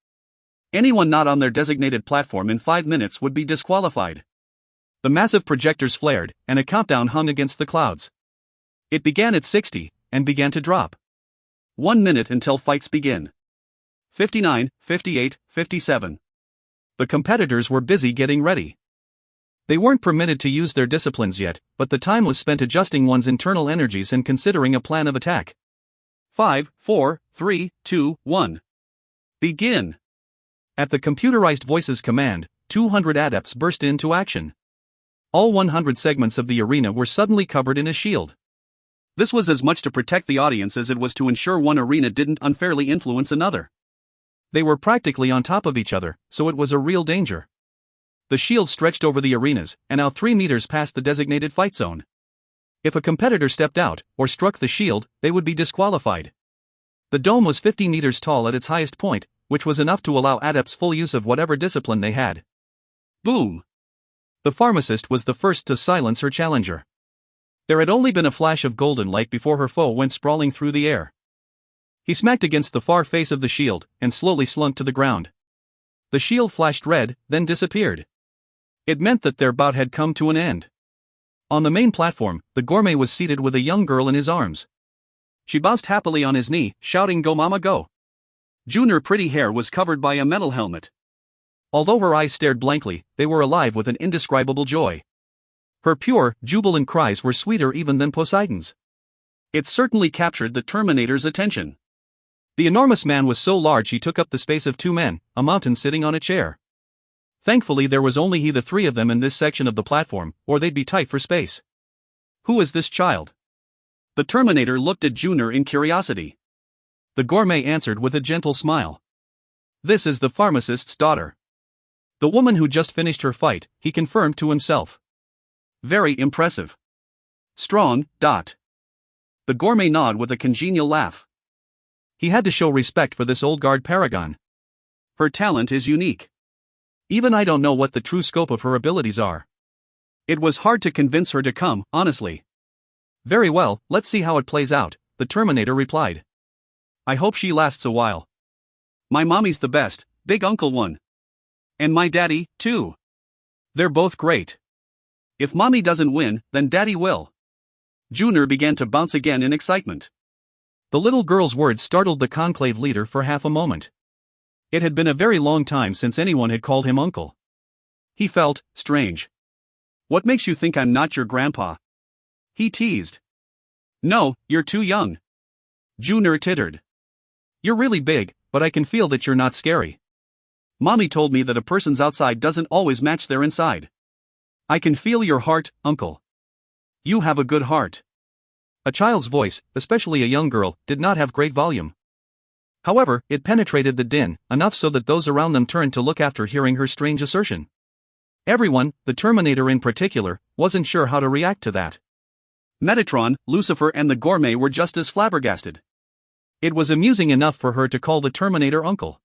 Anyone not on their designated platform in 5 minutes would be disqualified. The massive projectors flared, and a countdown hung against the clouds. It began at 60, and began to drop. 1 minute until fights begin. 59, 58, 57. The competitors were busy getting ready. They weren't permitted to use their disciplines yet, but the time was spent adjusting one's internal energies and considering a plan of attack. 5, 4, 3, 2, 1. Begin! At the computerized voice's command, 200 adepts burst into action. All 100 segments of the arena were suddenly covered in a shield. This was as much to protect the audience as it was to ensure one arena didn't unfairly influence another. They were practically on top of each other, so it was a real danger. The shield stretched over the arenas, and out 3 meters past the designated fight zone. If a competitor stepped out, or struck the shield, they would be disqualified. The dome was 50 meters tall at its highest point, which was enough to allow adepts full use of whatever discipline they had. Boom! The pharmacist was the first to silence her challenger. There had only been a flash of golden light before her foe went sprawling through the air. He smacked against the far face of the shield, and slowly slunk to the ground. The shield flashed red, then disappeared. It meant that their bout had come to an end. On the main platform, the gourmet was seated with a young girl in his arms. She bounced happily on his knee, shouting, "Go mama go." June's pretty hair was covered by a metal helmet. Although her eyes stared blankly, they were alive with an indescribable joy. Her pure, jubilant cries were sweeter even than Poseidon's. It certainly captured the Terminator's attention. The enormous man was so large he took up the space of two men, a mountain sitting on a chair. Thankfully there was only the three of them in this section of the platform, or they'd be tight for space. Who is this child? The Terminator looked at June in curiosity. The gourmet answered with a gentle smile. This is the pharmacist's daughter. The woman who just finished her fight, he confirmed to himself. Very impressive. Strong. The gourmet nodded with a congenial laugh. He had to show respect for this old guard paragon. Her talent is unique. Even I don't know what the true scope of her abilities are. It was hard to convince her to come, honestly. Very well, let's see how it plays out, the Terminator replied. I hope she lasts a while. My mommy's the best, big uncle one. And my daddy, too. They're both great. If mommy doesn't win, then daddy will. June began to bounce again in excitement. The little girl's words startled the conclave leader for half a moment. It had been a very long time since anyone had called him uncle. He felt strange. What makes you think I'm not your grandpa? He teased. No, you're too young. June tittered. You're really big, but I can feel that you're not scary. Mommy told me that a person's outside doesn't always match their inside. I can feel your heart, uncle. You have a good heart. A child's voice, especially a young girl, did not have great volume. However, it penetrated the din, enough so that those around them turned to look after hearing her strange assertion. Everyone, the Terminator in particular, wasn't sure how to react to that. Metatron, Lucifer and the gourmet were just as flabbergasted. It was amusing enough for her to call the Terminator uncle.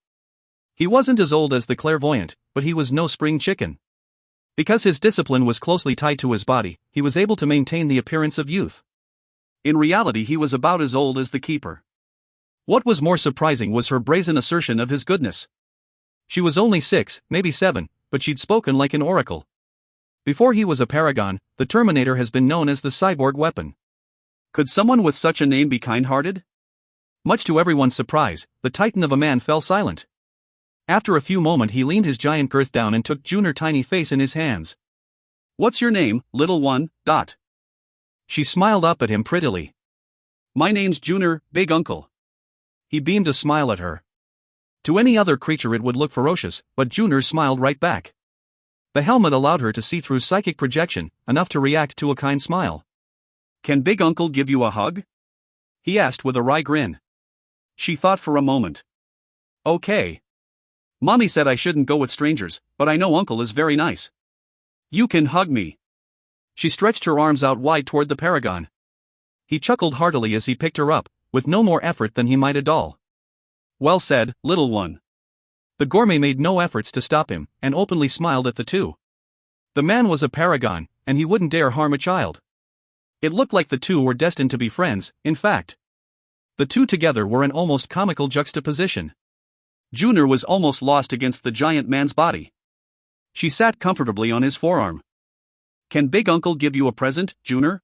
He wasn't as old as the clairvoyant, but he was no spring chicken. Because his discipline was closely tied to his body, he was able to maintain the appearance of youth. In reality, he was about as old as the keeper. What was more surprising was her brazen assertion of his goodness. She was only 6, maybe 7, but she'd spoken like an oracle. Before he was a paragon, the Terminator has been known as the cyborg weapon. Could someone with such a name be kind-hearted? Much to everyone's surprise, the titan of a man fell silent. After a few moments he leaned his giant girth down and took June's tiny face in his hands. What's your name, little one? She smiled up at him prettily. My name's June, big uncle. He beamed a smile at her. To any other creature it would look ferocious, but June smiled right back. The helmet allowed her to see through psychic projection, enough to react to a kind smile. Can big uncle give you a hug? He asked with a wry grin. She thought for a moment. Okay. Mommy said I shouldn't go with strangers, but I know uncle is very nice. You can hug me. She stretched her arms out wide toward the paragon. He chuckled heartily as he picked her up, with no more effort than he might a doll. Well said, little one. The gourmet made no efforts to stop him, and openly smiled at the two. The man was a paragon, and he wouldn't dare harm a child. It looked like the two were destined to be friends, in fact. The two together were an almost comical juxtaposition. June was almost lost against the giant man's body. She sat comfortably on his forearm. Can big uncle give you a present, June?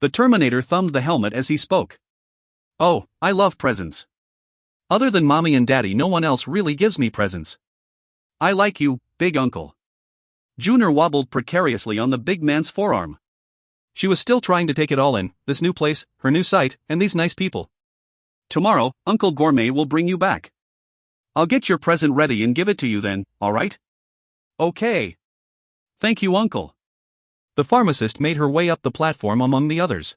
The Terminator thumbed the helmet as he spoke. Oh, I love presents. Other than mommy and daddy, no one else really gives me presents. I like you, big uncle. June wobbled precariously on the big man's forearm. She was still trying to take it all in, this new place, her new site, and these nice people. Tomorrow, Uncle Gourmet will bring you back. I'll get your present ready and give it to you then, alright? Okay. Thank you, Uncle. The pharmacist made her way up the platform among the others.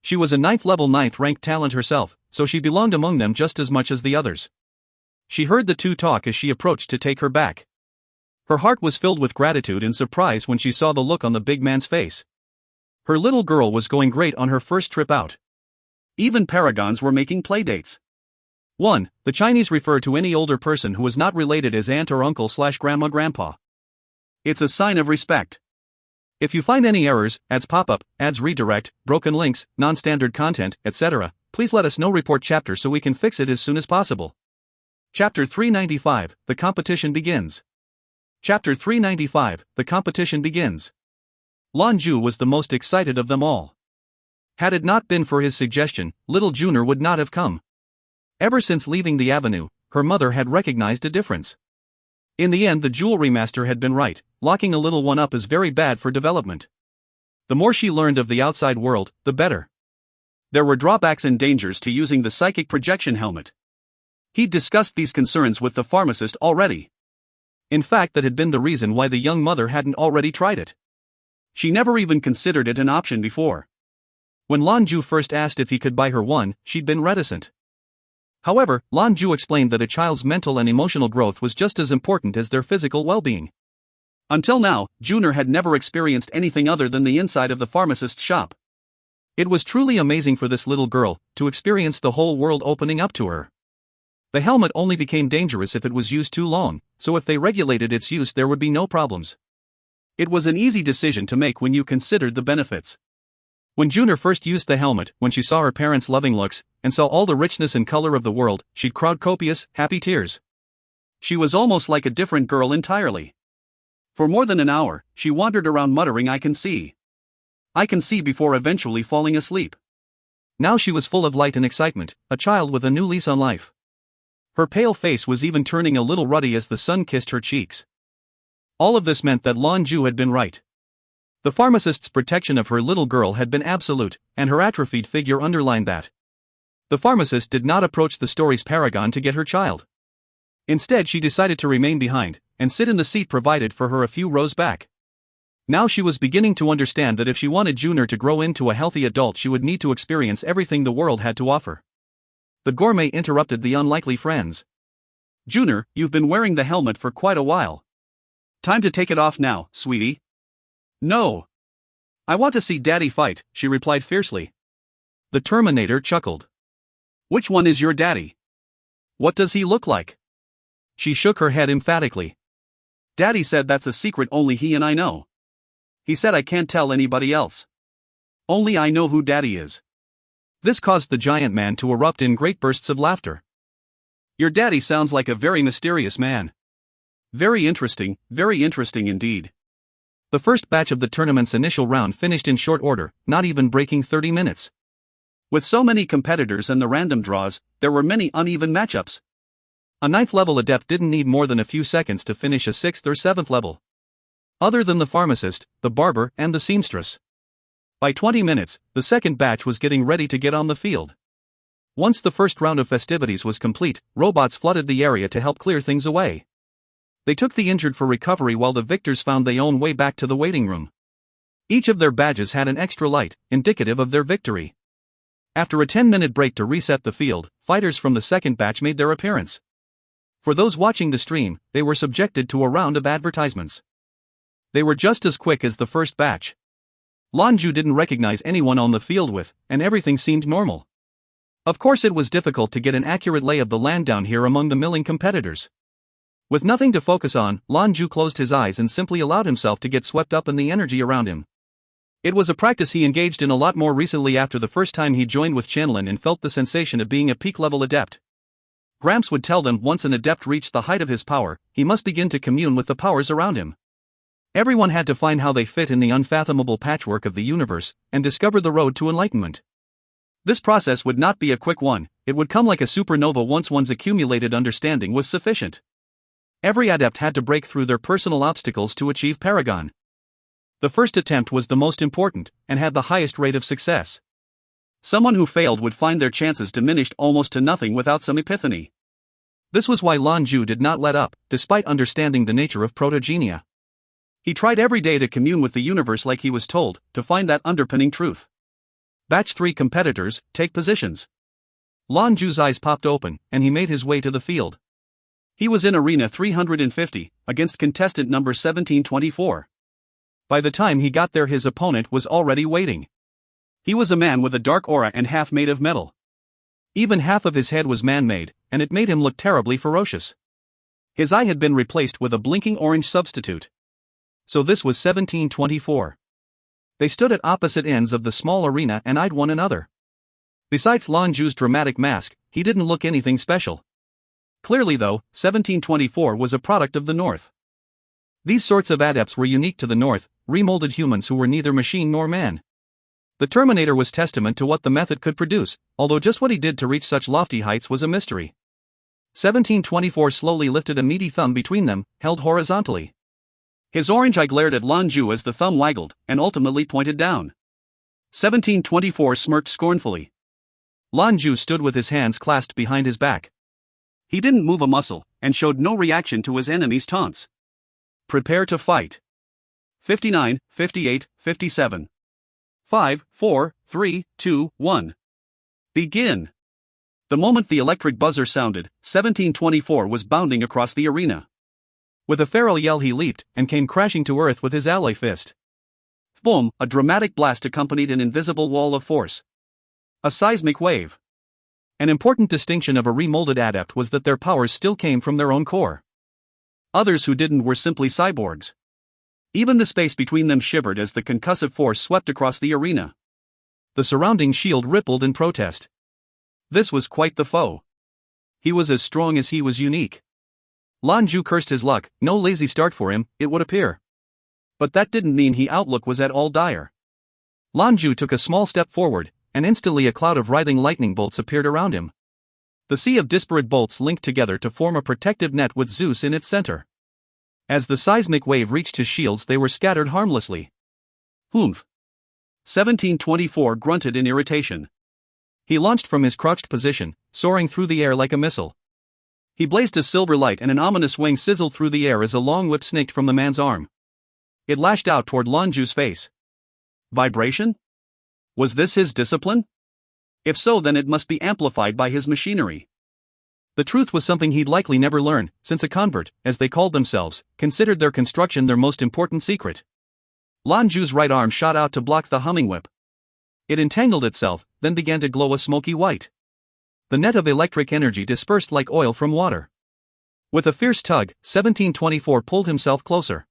She was a 9th level 9th ranked talent herself, so she belonged among them just as much as the others. She heard the two talk as she approached to take her back. Her heart was filled with gratitude and surprise when she saw the look on the big man's face. Her little girl was going great on her first trip out. Even paragons were making playdates. 1. The Chinese refer to any older person who is not related as aunt or uncle/grandma/grandpa. It's a sign of respect. If you find any errors, ads pop up, ads redirect, broken links, non-standard content, etc., please let us know. Report chapter so we can fix it as soon as possible. Chapter 395, The Competition Begins. Chapter 395, The Competition Begins. Lan Jue was the most excited of them all. Had it not been for his suggestion, little Junior would not have come. Ever since leaving the avenue, her mother had recognized a difference. In the end, the jewelry master had been right, locking a little one up is very bad for development. The more she learned of the outside world, the better. There were drawbacks and dangers to using the psychic projection helmet. He'd discussed these concerns with the pharmacist already. In fact, that had been the reason why the young mother hadn't already tried it. She never even considered it an option before. When Lan Jue first asked if he could buy her one, she'd been reticent. However, Lan Jue explained that a child's mental and emotional growth was just as important as their physical well-being. Until now, Junior had never experienced anything other than the inside of the pharmacist's shop. It was truly amazing for this little girl to experience the whole world opening up to her. The helmet only became dangerous if it was used too long, so if they regulated its use there would be no problems. It was an easy decision to make when you considered the benefits. When Junior first used the helmet, when she saw her parents' loving looks, and saw all the richness and color of the world, she'd cried copious, happy tears. She was almost like a different girl entirely. For more than an hour, she wandered around muttering, "I can see. I can see," before eventually falling asleep. Now she was full of light and excitement, a child with a new lease on life. Her pale face was even turning a little ruddy as the sun kissed her cheeks. All of this meant that Lan Jue had been right. The pharmacist's protection of her little girl had been absolute, and her atrophied figure underlined that. The pharmacist did not approach the story's paragon to get her child. Instead, she decided to remain behind and sit in the seat provided for her a few rows back. Now she was beginning to understand that if she wanted Junior to grow into a healthy adult, she would need to experience everything the world had to offer. The gourmet interrupted the unlikely friends. "Junior, you've been wearing the helmet for quite a while. Time to take it off now, sweetie." "No. I want to see Daddy fight," she replied fiercely. The Terminator chuckled. "Which one is your daddy? What does he look like?" She shook her head emphatically. "Daddy said that's a secret only he and I know. He said I can't tell anybody else. Only I know who Daddy is." This caused the giant man to erupt in great bursts of laughter. "Your daddy sounds like a very mysterious man. Very interesting indeed." The first batch of the tournament's initial round finished in short order, not even breaking 30 minutes. With so many competitors and the random draws, there were many uneven matchups. A 9th level adept didn't need more than a few seconds to finish a 6th or 7th level. Other than the pharmacist, the barber, and the seamstress. By 20 minutes, the second batch was getting ready to get on the field. Once the first round of festivities was complete, robots flooded the area to help clear things away. They took the injured for recovery while the victors found their own way back to the waiting room. Each of their badges had an extra light, indicative of their victory. After a 10-minute break to reset the field, fighters from the second batch made their appearance. For those watching the stream, they were subjected to a round of advertisements. They were just as quick as the first batch. Lan Jue didn't recognize anyone on the field with, and everything seemed normal. Of course, it was difficult to get an accurate lay of the land down here among the milling competitors. With nothing to focus on, Lan Jue closed his eyes and simply allowed himself to get swept up in the energy around him. It was a practice he engaged in a lot more recently after the first time he joined with Qianlin and felt the sensation of being a peak-level adept. Gramps would tell them once an adept reached the height of his power, he must begin to commune with the powers around him. Everyone had to find how they fit in the unfathomable patchwork of the universe, and discover the road to enlightenment. This process would not be a quick one, it would come like a supernova once one's accumulated understanding was sufficient. Every adept had to break through their personal obstacles to achieve Paragon. The first attempt was the most important, and had the highest rate of success. Someone who failed would find their chances diminished almost to nothing without some epiphany. This was why Lan Jue did not let up, despite understanding the nature of protogenia. He tried every day to commune with the universe like he was told, to find that underpinning truth. Batch 3 competitors, take positions. Lan Jue's eyes popped open, and he made his way to the field. He was in Arena 350, against contestant number 1724. By the time he got there, his opponent was already waiting. He was a man with a dark aura and half made of metal. Even half of his head was man-made, and it made him look terribly ferocious. His eye had been replaced with a blinking orange substitute. So this was 1724. They stood at opposite ends of the small arena and eyed one another. Besides Lan Jue's dramatic mask, he didn't look anything special. Clearly though, 1724 was a product of the North. These sorts of adepts were unique to the North, remolded humans who were neither machine nor man. The Terminator was testament to what the method could produce, although just what he did to reach such lofty heights was a mystery. 1724 slowly lifted a meaty thumb between them, held horizontally. His orange eye glared at Lan Jue as the thumb waggled, and ultimately pointed down. 1724 smirked scornfully. Lan Jue stood with his hands clasped behind his back. He didn't move a muscle, and showed no reaction to his enemy's taunts. Prepare to fight. 59, 58, 57. 5, 4, 3, 2, 1. Begin. The moment the electric buzzer sounded, 1724 was bounding across the arena. With a feral yell he leaped, and came crashing to earth with his ally fist. Boom! A dramatic blast accompanied an invisible wall of force. A seismic wave. An important distinction of a remolded adept was that their powers still came from their own core. Others who didn't were simply cyborgs. Even the space between them shivered as the concussive force swept across the arena. The surrounding shield rippled in protest. This was quite the foe. He was as strong as he was unique. Lan Jue cursed his luck, no lazy start for him, it would appear. But that didn't mean his outlook was at all dire. Lan Jue took a small step forward, and instantly a cloud of writhing lightning bolts appeared around him. The sea of disparate bolts linked together to form a protective net with Zeus in its center. As the seismic wave reached his shields, they were scattered harmlessly. Humph! 1724 grunted in irritation. He launched from his crouched position, soaring through the air like a missile. He blazed a silver light and an ominous wing sizzled through the air as a long whip snaked from the man's arm. It lashed out toward Lan Jue's face. Vibration? Was this his discipline? If so, then it must be amplified by his machinery. The truth was something he'd likely never learn, since a convert, as they called themselves, considered their construction their most important secret. Lan Jue's right arm shot out to block the humming whip. It entangled itself, then began to glow a smoky white. The net of electric energy dispersed like oil from water. With a fierce tug, 1724 pulled himself closer.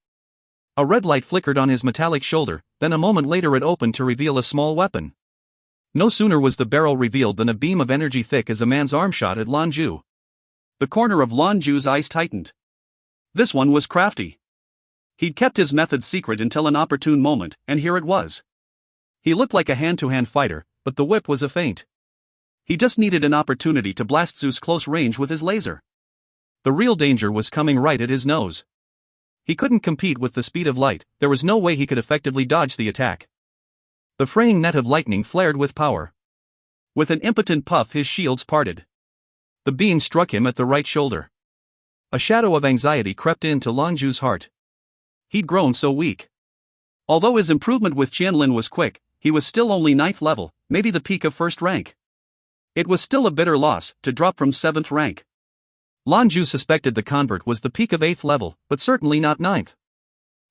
A red light flickered on his metallic shoulder, then a moment later it opened to reveal a small weapon. No sooner was the barrel revealed than a beam of energy thick as a man's arm shot at Lan Jue. The corner of Lan Jue's eyes tightened. This one was crafty. He'd kept his methods secret until an opportune moment, and here it was. He looked like a hand-to-hand fighter, but the whip was a feint. He just needed an opportunity to blast Zeus close range with his laser. The real danger was coming right at his nose. He couldn't compete with the speed of light, there was no way he could effectively dodge the attack. The fraying net of lightning flared with power. With an impotent puff his shields parted. The beam struck him at the right shoulder. A shadow of anxiety crept into Lan Jue's heart. He'd grown so weak. Although his improvement with Qianlin was quick, he was still only 9th level, maybe the peak of 1st rank. It was still a bitter loss to drop from 7th rank. Lan Jue suspected the convert was the peak of 8th level, but certainly not 9th.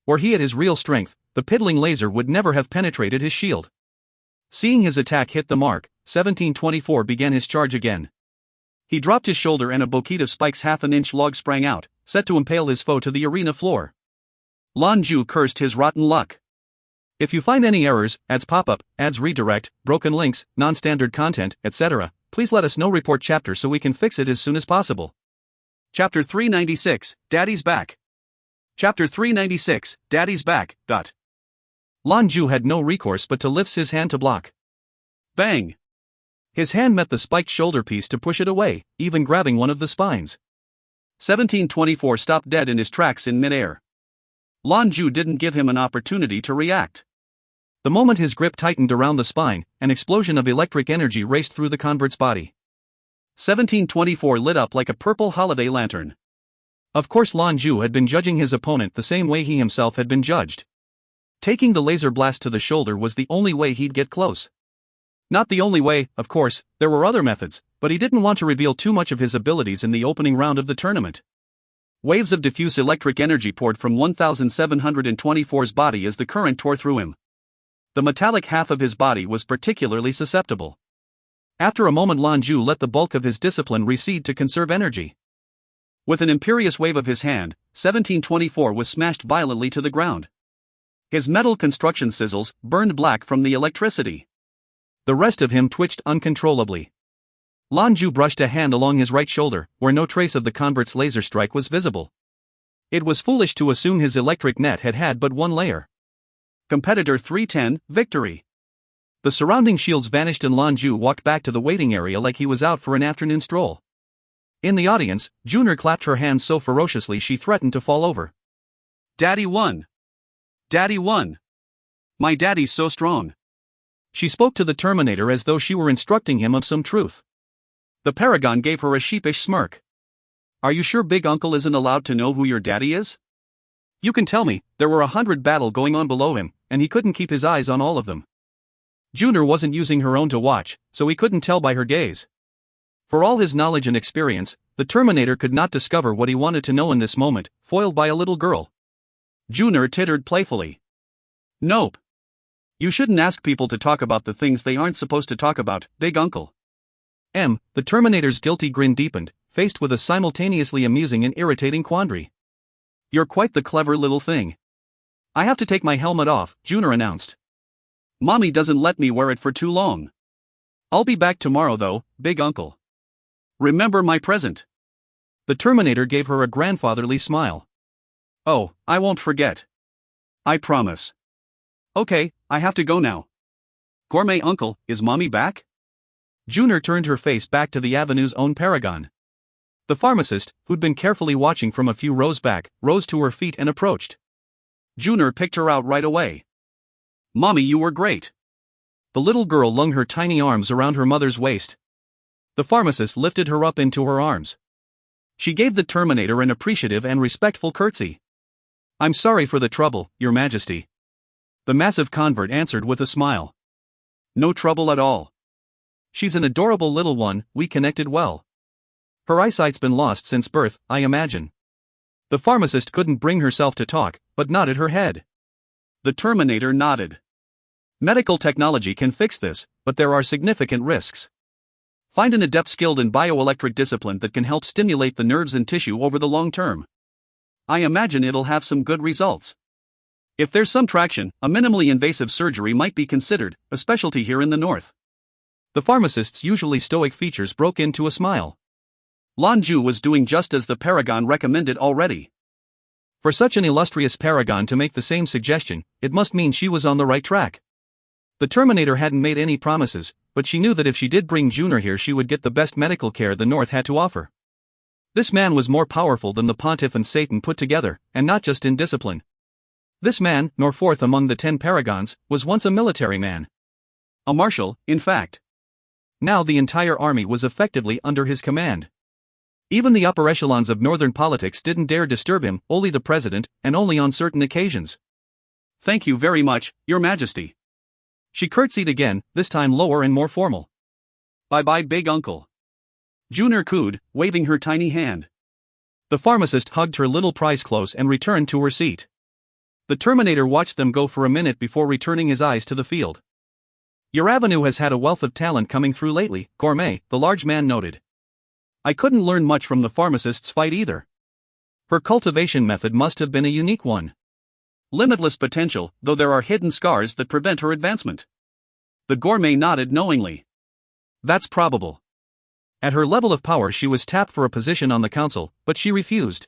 Were he at his real strength, the piddling laser would never have penetrated his shield. Seeing his attack hit the mark, 1724 began his charge again. He dropped his shoulder and a bouquet of spikes half an inch long sprang out, set to impale his foe to the arena floor. Lan Jue cursed his rotten luck. If you find any errors, ads pop-up, ads redirect, broken links, non-standard content, etc., please let us know. Report chapter so we can fix it as soon as possible. Chapter 396, Daddy's Back. Chapter 396, Daddy's Back. Lan Jue had no recourse but to lift his hand to block. Bang! His hand met the spiked shoulder piece to push it away, even grabbing one of the spines. 1724 stopped dead in his tracks in midair. Lan Jue didn't give him an opportunity to react. The moment his grip tightened around the spine, an explosion of electric energy raced through the convert's body. 1724 lit up like a purple holiday lantern. Of course, Lan Jue had been judging his opponent the same way he himself had been judged. Taking the laser blast to the shoulder was the only way he'd get close. Not the only way, of course, there were other methods, but he didn't want to reveal too much of his abilities in the opening round of the tournament. Waves of diffuse electric energy poured from 1724's body as the current tore through him. The metallic half of his body was particularly susceptible. After a moment, Lan Jue let the bulk of his discipline recede to conserve energy. With an imperious wave of his hand, 1724 was smashed violently to the ground. His metal construction sizzles burned black from the electricity. The rest of him twitched uncontrollably. Lan Jue brushed a hand along his right shoulder, where no trace of the convert's laser strike was visible. It was foolish to assume his electric net had but one layer. Competitor 310, victory. The surrounding shields vanished and Lan Jue walked back to the waiting area like he was out for an afternoon stroll. In the audience, Junior clapped her hands so ferociously she threatened to fall over. Daddy won! Daddy won! My daddy's so strong! She spoke to the Terminator as though she were instructing him of some truth. The Paragon gave her a sheepish smirk. Are you sure Big Uncle isn't allowed to know who your daddy is? You can tell me, there were 100 battles going on below him, and he couldn't keep his eyes on all of them. Junior wasn't using her own to watch, so he couldn't tell by her gaze. For all his knowledge and experience, the Terminator could not discover what he wanted to know in this moment, foiled by a little girl. Junior tittered playfully. Nope. You shouldn't ask people to talk about the things they aren't supposed to talk about, Big Uncle. The Terminator's guilty grin deepened, faced with a simultaneously amusing and irritating quandary. You're quite the clever little thing. I have to take my helmet off, Junior announced. Mommy doesn't let me wear it for too long. I'll be back tomorrow though, Big Uncle. Remember my present. The Terminator gave her a grandfatherly smile. Oh, I won't forget. I promise. Okay, I have to go now. Gourmet Uncle, is Mommy back? Junior turned her face back to the Avenue's own Paragon. The pharmacist, who'd been carefully watching from a few rows back, rose to her feet and approached. Junior picked her out right away. Mommy, you were great. The little girl flung her tiny arms around her mother's waist. The pharmacist lifted her up into her arms. She gave the Terminator an appreciative and respectful curtsy. I'm sorry for the trouble, Your Majesty. The massive convert answered with a smile. No trouble at all. She's an adorable little one, we connected well. Her eyesight's been lost since birth, I imagine. The pharmacist couldn't bring herself to talk, but nodded her head. The Terminator nodded. Medical technology can fix this, but there are significant risks. Find an adept skilled in bioelectric discipline that can help stimulate the nerves and tissue over the long term. I imagine it'll have some good results. If there's some traction, a minimally invasive surgery might be considered, a specialty here in the north. The pharmacist's usually stoic features broke into a smile. Lan Jue was doing just as the Paragon recommended already. For such an illustrious Paragon to make the same suggestion, it must mean she was on the right track. The Terminator hadn't made any promises, but she knew that if she did bring Junior here she would get the best medical care the North had to offer. This man was more powerful than the Pontiff and Satan put together, and not just in discipline. This man, nor fourth among the 10 Paragons, was once a military man. A marshal, in fact. Now the entire army was effectively under his command. Even the upper echelons of northern politics didn't dare disturb him, only the president, and only on certain occasions. Thank you very much, Your Majesty. She curtsied again, this time lower and more formal. Bye-bye, Big Uncle. Junior cooed, waving her tiny hand. The pharmacist hugged her little prize close and returned to her seat. The Terminator watched them go for a minute before returning his eyes to the field. Your avenue has had a wealth of talent coming through lately, Gourmet, the large man noted. I couldn't learn much from the pharmacist's fight either. Her cultivation method must have been a unique one. Limitless potential, though there are hidden scars that prevent her advancement. The Gourmet nodded knowingly. That's probable. At her level of power she was tapped for a position on the council, but she refused.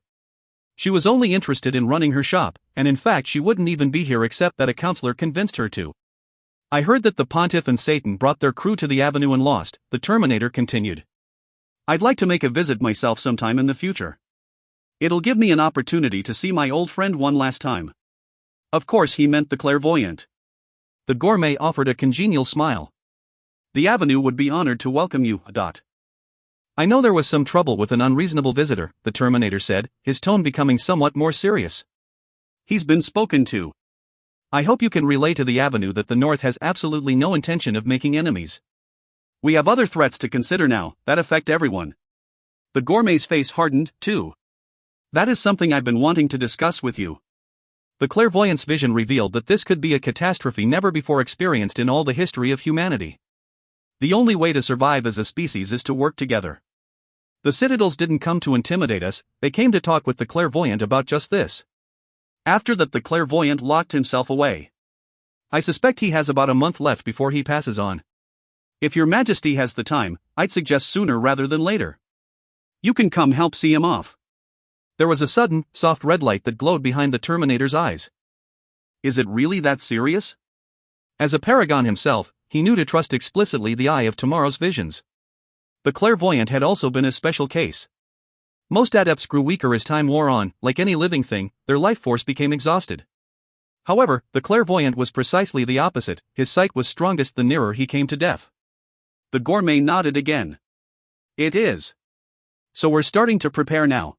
She was only interested in running her shop, and in fact she wouldn't even be here except that a counselor convinced her to. I heard that the Pontiff and Satan brought their crew to the avenue and lost, the Terminator continued. I'd like to make a visit myself sometime in the future. It'll give me an opportunity to see my old friend one last time. Of course he meant the clairvoyant. The Gourmet offered a congenial smile. The avenue would be honored to welcome you, I know there was some trouble with an unreasonable visitor, the Terminator said, his tone becoming somewhat more serious. He's been spoken to. I hope you can relay to the avenue that the North has absolutely no intention of making enemies. We have other threats to consider now, that affect everyone. The Gourmet's face hardened, too. That is something I've been wanting to discuss with you. The clairvoyant's vision revealed that this could be a catastrophe never before experienced in all the history of humanity. The only way to survive as a species is to work together. The Citadels didn't come to intimidate us, they came to talk with the clairvoyant about just this. After that the clairvoyant locked himself away. I suspect he has about a month left before he passes on. If Your Majesty has the time, I'd suggest sooner rather than later. You can come help see him off. There was a sudden, soft red light that glowed behind the Terminator's eyes. Is it really that serious? As a paragon himself, he knew to trust explicitly the eye of tomorrow's visions. The clairvoyant had also been a special case. Most adepts grew weaker as time wore on. Like any living thing, their life force became exhausted. However, the clairvoyant was precisely the opposite. His sight was strongest the nearer he came to death. The gourmet nodded again. It is. So we're starting to prepare now.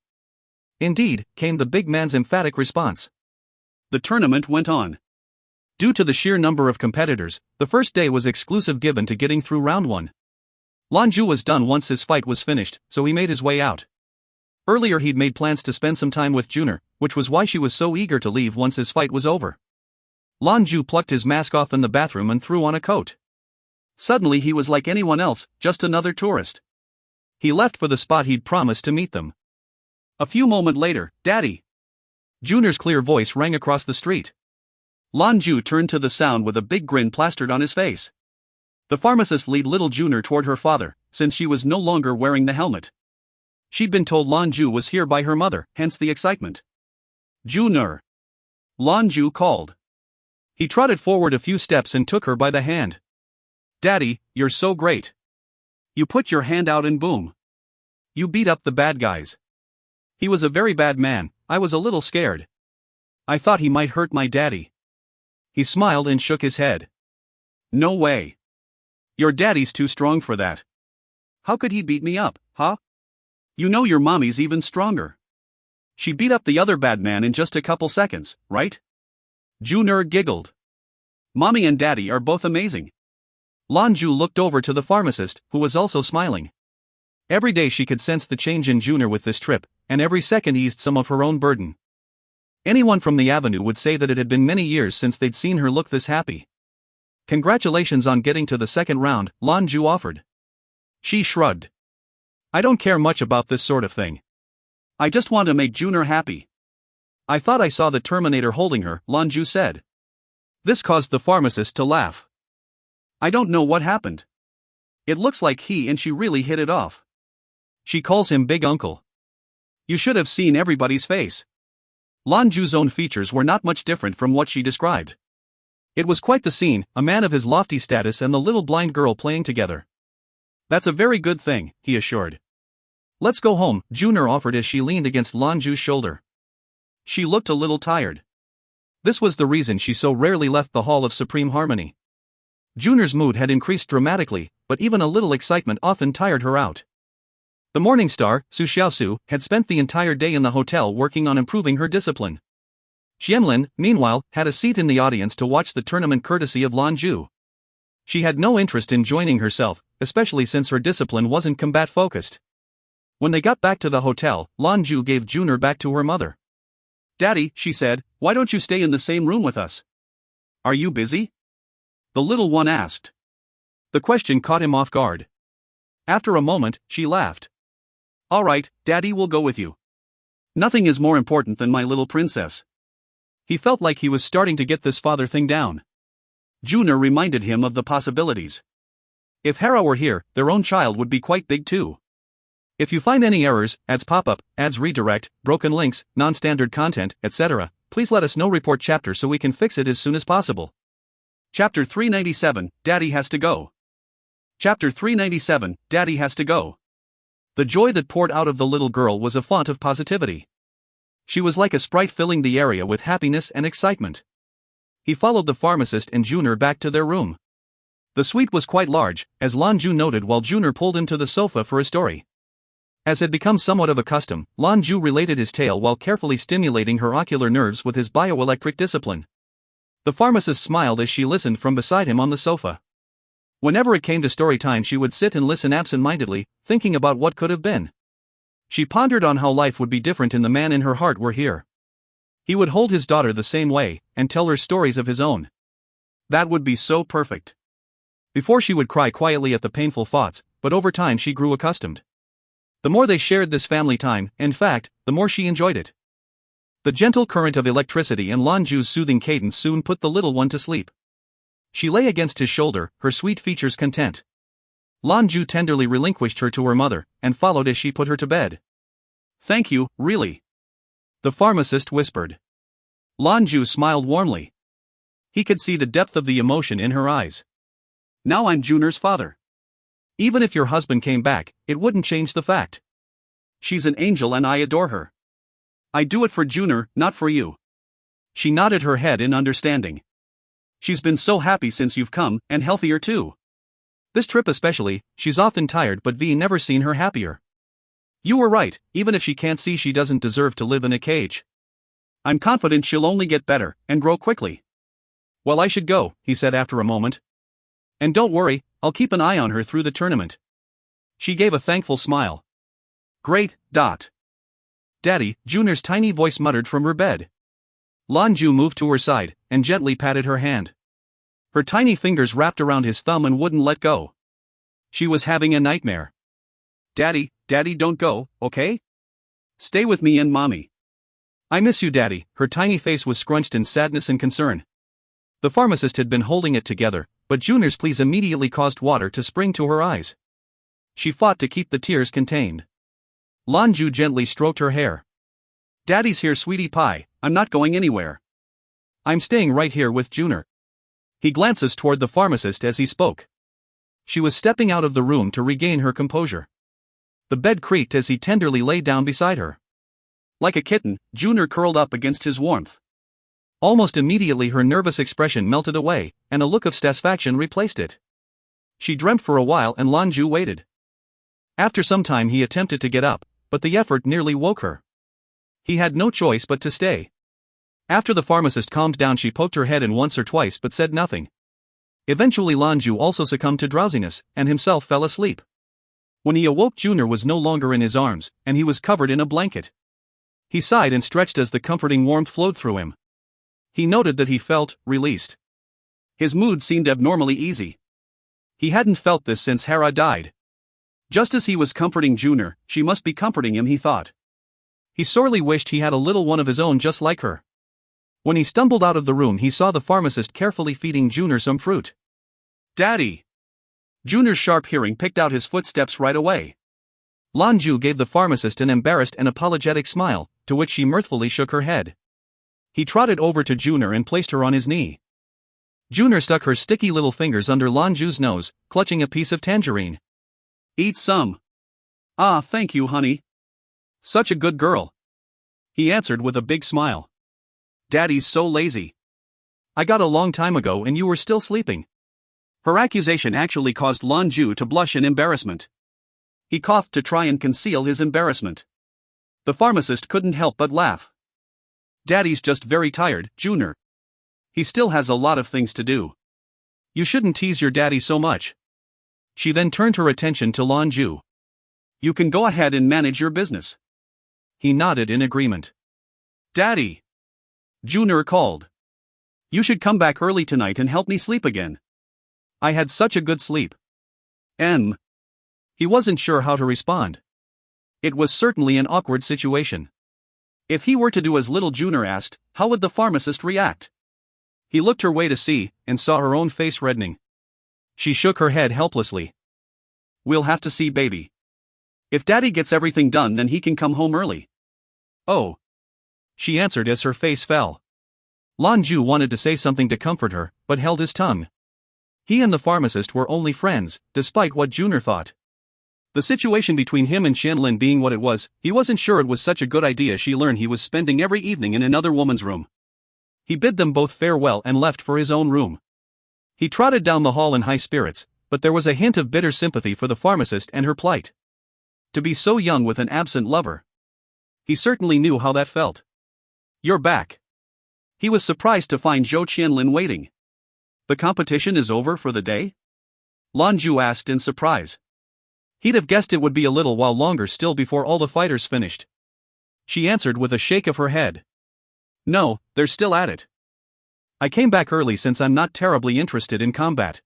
Indeed, came the big man's emphatic response. The tournament went on. Due to the sheer number of competitors, the first day was exclusive given to getting through round 1. Lan Jue was done once his fight was finished, so he made his way out. Earlier he'd made plans to spend some time with Juner, which was why she was so eager to leave once his fight was over. Lan Jue plucked his mask off in the bathroom and threw on a coat. Suddenly he was like anyone else, just another tourist. He left for the spot he'd promised to meet them. A few moments later, "Daddy!" Juner's clear voice rang across the street. Lan Jue turned to the sound with a big grin plastered on his face. The pharmacist led little Juner toward her father, since she was no longer wearing the helmet. She'd been told Lan Jue was here by her mother, hence the excitement. "Juner!" Lan Jue called. He trotted forward a few steps and took her by the hand. "Daddy, you're so great. You put your hand out and boom. You beat up the bad guys. He was a very bad man. I was a little scared. I thought he might hurt my daddy." He smiled and shook his head. "No way. Your daddy's too strong for that. How could he beat me up, huh? You know your mommy's even stronger. She beat up the other bad man in just a couple seconds, right?" Juner giggled. "Mommy and daddy are both amazing." Lan Jue looked over to the pharmacist, who was also smiling. Every day she could sense the change in Juner with this trip, and every second eased some of her own burden. Anyone from the avenue would say that it had been many years since they'd seen her look this happy. "Congratulations on getting to the second round," Lan Jue offered. She shrugged. "I don't care much about this sort of thing. I just want to make Juner happy." "I thought I saw the Terminator holding her," Lan Jue said. This caused the pharmacist to laugh. "I don't know what happened. It looks like he and she really hit it off. She calls him Big Uncle. You should have seen everybody's face." Lan Jue's own features were not much different from what she described. It was quite the scene, a man of his lofty status and the little blind girl playing together. "That's a very good thing," he assured. "Let's go home," Juner offered as she leaned against Lan Jue's shoulder. She looked a little tired. This was the reason she so rarely left the Hall of Supreme Harmony. Juner's mood had increased dramatically, but even a little excitement often tired her out. The morning star, Zhou Qianlin, had spent the entire day in the hotel working on improving her discipline. Qianlin, meanwhile, had a seat in the audience to watch the tournament courtesy of Lan Jue. She had no interest in joining herself, especially since her discipline wasn't combat-focused. When they got back to the hotel, Lan Jue gave Juner back to her mother. "Daddy," she said, "why don't you stay in the same room with us? Are you busy?" The little one asked. The question caught him off guard. After a moment, she laughed. "All right, Daddy will go with you. Nothing is more important than my little princess." He felt like he was starting to get this father thing down. Juner reminded him of the possibilities. If Hera were here, their own child would be quite big too. If you find any errors, ads pop up, ads redirect, broken links, non-standard content, etc., please let us know. Report chapter so we can fix it as soon as possible. Chapter 397, Daddy Has to Go. Chapter 397, Daddy Has to Go. The joy that poured out of the little girl was a font of positivity. She was like a sprite filling the area with happiness and excitement. He followed the pharmacist and Juner back to their room. The suite was quite large, as Lan Jue noted while Juner pulled him to the sofa for a story. As had become somewhat of a custom, Lan Jue related his tale while carefully stimulating her ocular nerves with his bioelectric discipline. The pharmacist smiled as she listened from beside him on the sofa. Whenever it came to story time, she would sit and listen absent-mindedly, thinking about what could have been. She pondered on how life would be different if the man in her heart were here. He would hold his daughter the same way, and tell her stories of his own. That would be so perfect. Before she would cry quietly at the painful thoughts, but over time she grew accustomed. The more they shared this family time, in fact, the more she enjoyed it. The gentle current of electricity and Lan Jue's soothing cadence soon put the little one to sleep. She lay against his shoulder, her sweet features content. Lan Jue tenderly relinquished her to her mother, and followed as she put her to bed. "Thank you, really. The pharmacist whispered. Lan Jue smiled warmly. He could see the depth of the emotion in her eyes. Now I'm Jun'er's father. Even if your husband came back, it wouldn't change the fact. She's an angel and I adore her. I do it for Jun'er, not for you. She nodded her head in understanding. She's been so happy since you've come, and healthier too. This trip especially, she's often tired but V never seen her happier. You were right, even if she can't see she doesn't deserve to live in a cage. I'm confident she'll only get better, and grow quickly. Well, I should go, he said after a moment. And don't worry, I'll keep an eye on her through the tournament. She gave a thankful smile. Great, Dot. Daddy, Jun'er's tiny voice muttered from her bed. Lan Jue moved to her side, and gently patted her hand. Her tiny fingers wrapped around his thumb and wouldn't let go. She was having a nightmare. Daddy, don't go, okay? Stay with me and Mommy. I miss you, Daddy. Her tiny face was scrunched in sadness and concern. The pharmacist had been holding it together, but Jun'er's pleas immediately caused water to spring to her eyes. She fought to keep the tears contained. Lan Jue gently stroked her hair. Daddy's here, sweetie pie, I'm not going anywhere. I'm staying right here with Jun'er. He glances toward the pharmacist as he spoke. She was stepping out of the room to regain her composure. The bed creaked as he tenderly lay down beside her. Like a kitten, Jun'er curled up against his warmth. Almost immediately her nervous expression melted away, and a look of satisfaction replaced it. She dreamt for a while and Lan Jue waited. After some time he attempted to get up, but the effort nearly woke her. He had no choice but to stay. After the pharmacist calmed down she poked her head in once or twice but said nothing. Eventually Lan Jue also succumbed to drowsiness, and himself fell asleep. When he awoke Jun'er was no longer in his arms, and he was covered in a blanket. He sighed and stretched as the comforting warmth flowed through him. He noted that he felt released. His mood seemed abnormally easy. He hadn't felt this since Hera died. Just as he was comforting Jun'er, she must be comforting him, he thought. He sorely wished he had a little one of his own just like her. When he stumbled out of the room he saw the pharmacist carefully feeding Jun'er some fruit. Daddy! Jun'er's sharp hearing picked out his footsteps right away. Lan Jue gave the pharmacist an embarrassed and apologetic smile, to which she mirthfully shook her head. He trotted over to Jun'er and placed her on his knee. Jun'er stuck her sticky little fingers under Lan Jue's nose, clutching a piece of tangerine. Eat some. Ah, thank you, honey. Such a good girl. He answered with a big smile. Daddy's so lazy. I got a long time ago and you were still sleeping. Her accusation actually caused Lan Jue to blush in embarrassment. He coughed to try and conceal his embarrassment. The pharmacist couldn't help but laugh. Daddy's just very tired, Jun'er. He still has a lot of things to do. You shouldn't tease your daddy so much. She then turned her attention to Lan Jue. You can go ahead and manage your business. He nodded in agreement. Daddy! Jun'er called. You should come back early tonight and help me sleep again. I had such a good sleep. He wasn't sure how to respond. It was certainly an awkward situation. If he were to do as little Jun'er asked, how would the pharmacist react? He looked her way to see, and saw her own face reddening. She shook her head helplessly. We'll have to see, baby. If Daddy gets everything done then he can come home early. Oh. She answered as her face fell. Lan Jue wanted to say something to comfort her, but held his tongue. He and the pharmacist were only friends, despite what Jun'er thought. The situation between him and Qianlin being what it was, he wasn't sure it was such a good idea she learned he was spending every evening in another woman's room. He bid them both farewell and left for his own room. He trotted down the hall in high spirits, but there was a hint of bitter sympathy for the pharmacist and her plight. To be so young with an absent lover. He certainly knew how that felt. You're back. He was surprised to find Zhou Qianlin waiting. The competition is over for the day? Lan Jue asked in surprise. He'd have guessed it would be a little while longer still before all the fighters finished. She answered with a shake of her head. No, they're still at it. I came back early since I'm not terribly interested in combat.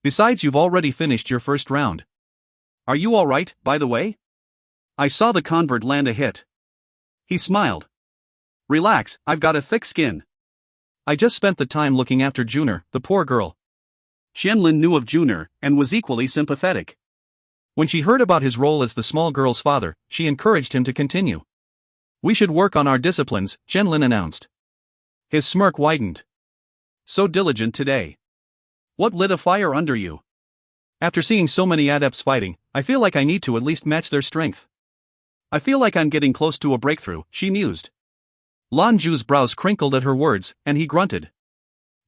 Besides, you've already finished your first round. Are you alright, by the way? I saw the convert land a hit. He smiled. Relax, I've got a thick skin. I just spent the time looking after Jun'er, the poor girl. Qianlin knew of Jun'er, and was equally sympathetic. When she heard about his role as the small girl's father, she encouraged him to continue. We should work on our disciplines, Qianlin announced. His smirk widened. So diligent today. What lit a fire under you? After seeing so many adepts fighting, I feel like I need to at least match their strength. I feel like I'm getting close to a breakthrough, she mused. Lan Jue's brows crinkled at her words, and he grunted.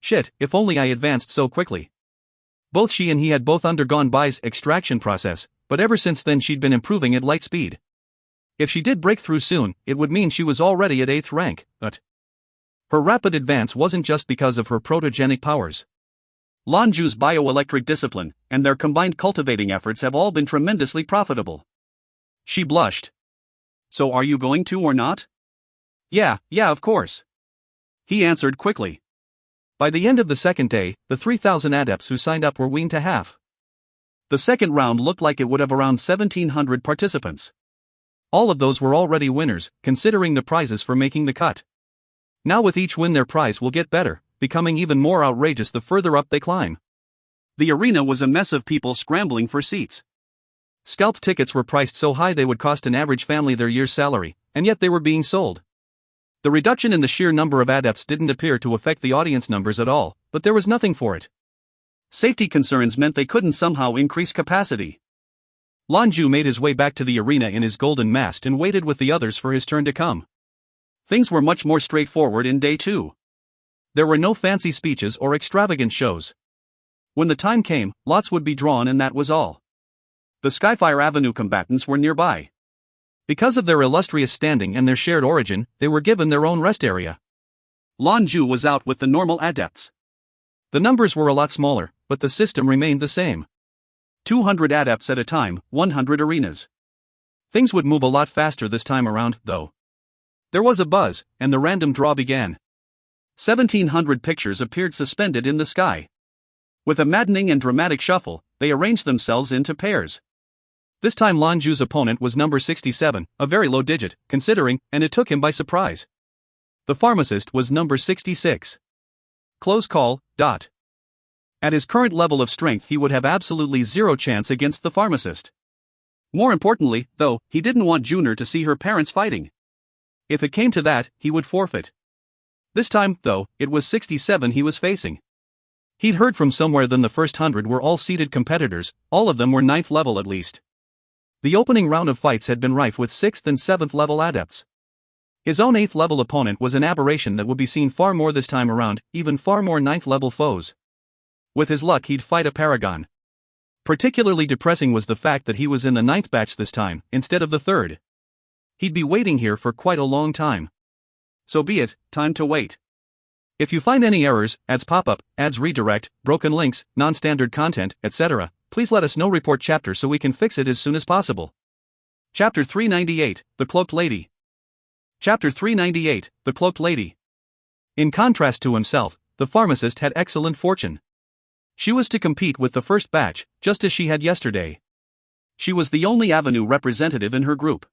Shit, if only I advanced so quickly. Both she and he had both undergone Bai's extraction process, but ever since then she'd been improving at light speed. If she did break through soon, it would mean she was already at 8th rank, but her rapid advance wasn't just because of her protogenic powers. Lan Jue's bioelectric discipline and their combined cultivating efforts have all been tremendously profitable. She blushed. So are you going to or not? Yeah, of course. He answered quickly. By the end of the second day, the 3,000 adepts who signed up were weaned to half. The second round looked like it would have around 1,700 participants. All of those were already winners, considering the prizes for making the cut. Now with each win their prize will get better, becoming even more outrageous the further up they climb. The arena was a mess of people scrambling for seats. Scalp tickets were priced so high they would cost an average family their year's salary, and yet they were being sold. The reduction in the sheer number of adepts didn't appear to affect the audience numbers at all, but there was nothing for it. Safety concerns meant they couldn't somehow increase capacity. Lan Jue made his way back to the arena in his golden mast and waited with the others for his turn to come. Things were much more straightforward in day 2. There were no fancy speeches or extravagant shows. When the time came, lots would be drawn and that was all. The Skyfire Avenue combatants were nearby. Because of their illustrious standing and their shared origin, they were given their own rest area. Lan Jue was out with the normal adepts. The numbers were a lot smaller, but the system remained the same. 200 adepts at a time, 100 arenas. Things would move a lot faster this time around, though. There was a buzz, and the random draw began. 1,700 pictures appeared suspended in the sky. With a maddening and dramatic shuffle, they arranged themselves into pairs. This time Lan Jue's opponent was number 67, a very low digit, considering, and it took him by surprise. The pharmacist was number 66. Close call. At his current level of strength he would have absolutely zero chance against the pharmacist. More importantly, though, he didn't want Junior to see her parents fighting. If it came to that, he would forfeit. This time, though, it was 67 he was facing. He'd heard from somewhere that the first 100 were all seeded competitors, all of them were 9th level at least. The opening round of fights had been rife with 6th and 7th level adepts. His own 8th level opponent was an aberration that would be seen far more this time around, even far more 9th level foes. With his luck he'd fight a paragon. Particularly depressing was the fact that he was in the 9th batch this time, instead of the 3rd. He'd be waiting here for quite a long time. So be it, time to wait. If you find any errors, ads pop up, ads redirect, broken links, non-standard content, etc., please let us know. Report chapter so we can fix it as soon as possible. Chapter 398, The Cloaked Lady. Chapter 398, The Cloaked Lady. In contrast to himself, the pharmacist had excellent fortune. She was to compete with the first batch, just as she had yesterday. She was the only Avenue representative in her group.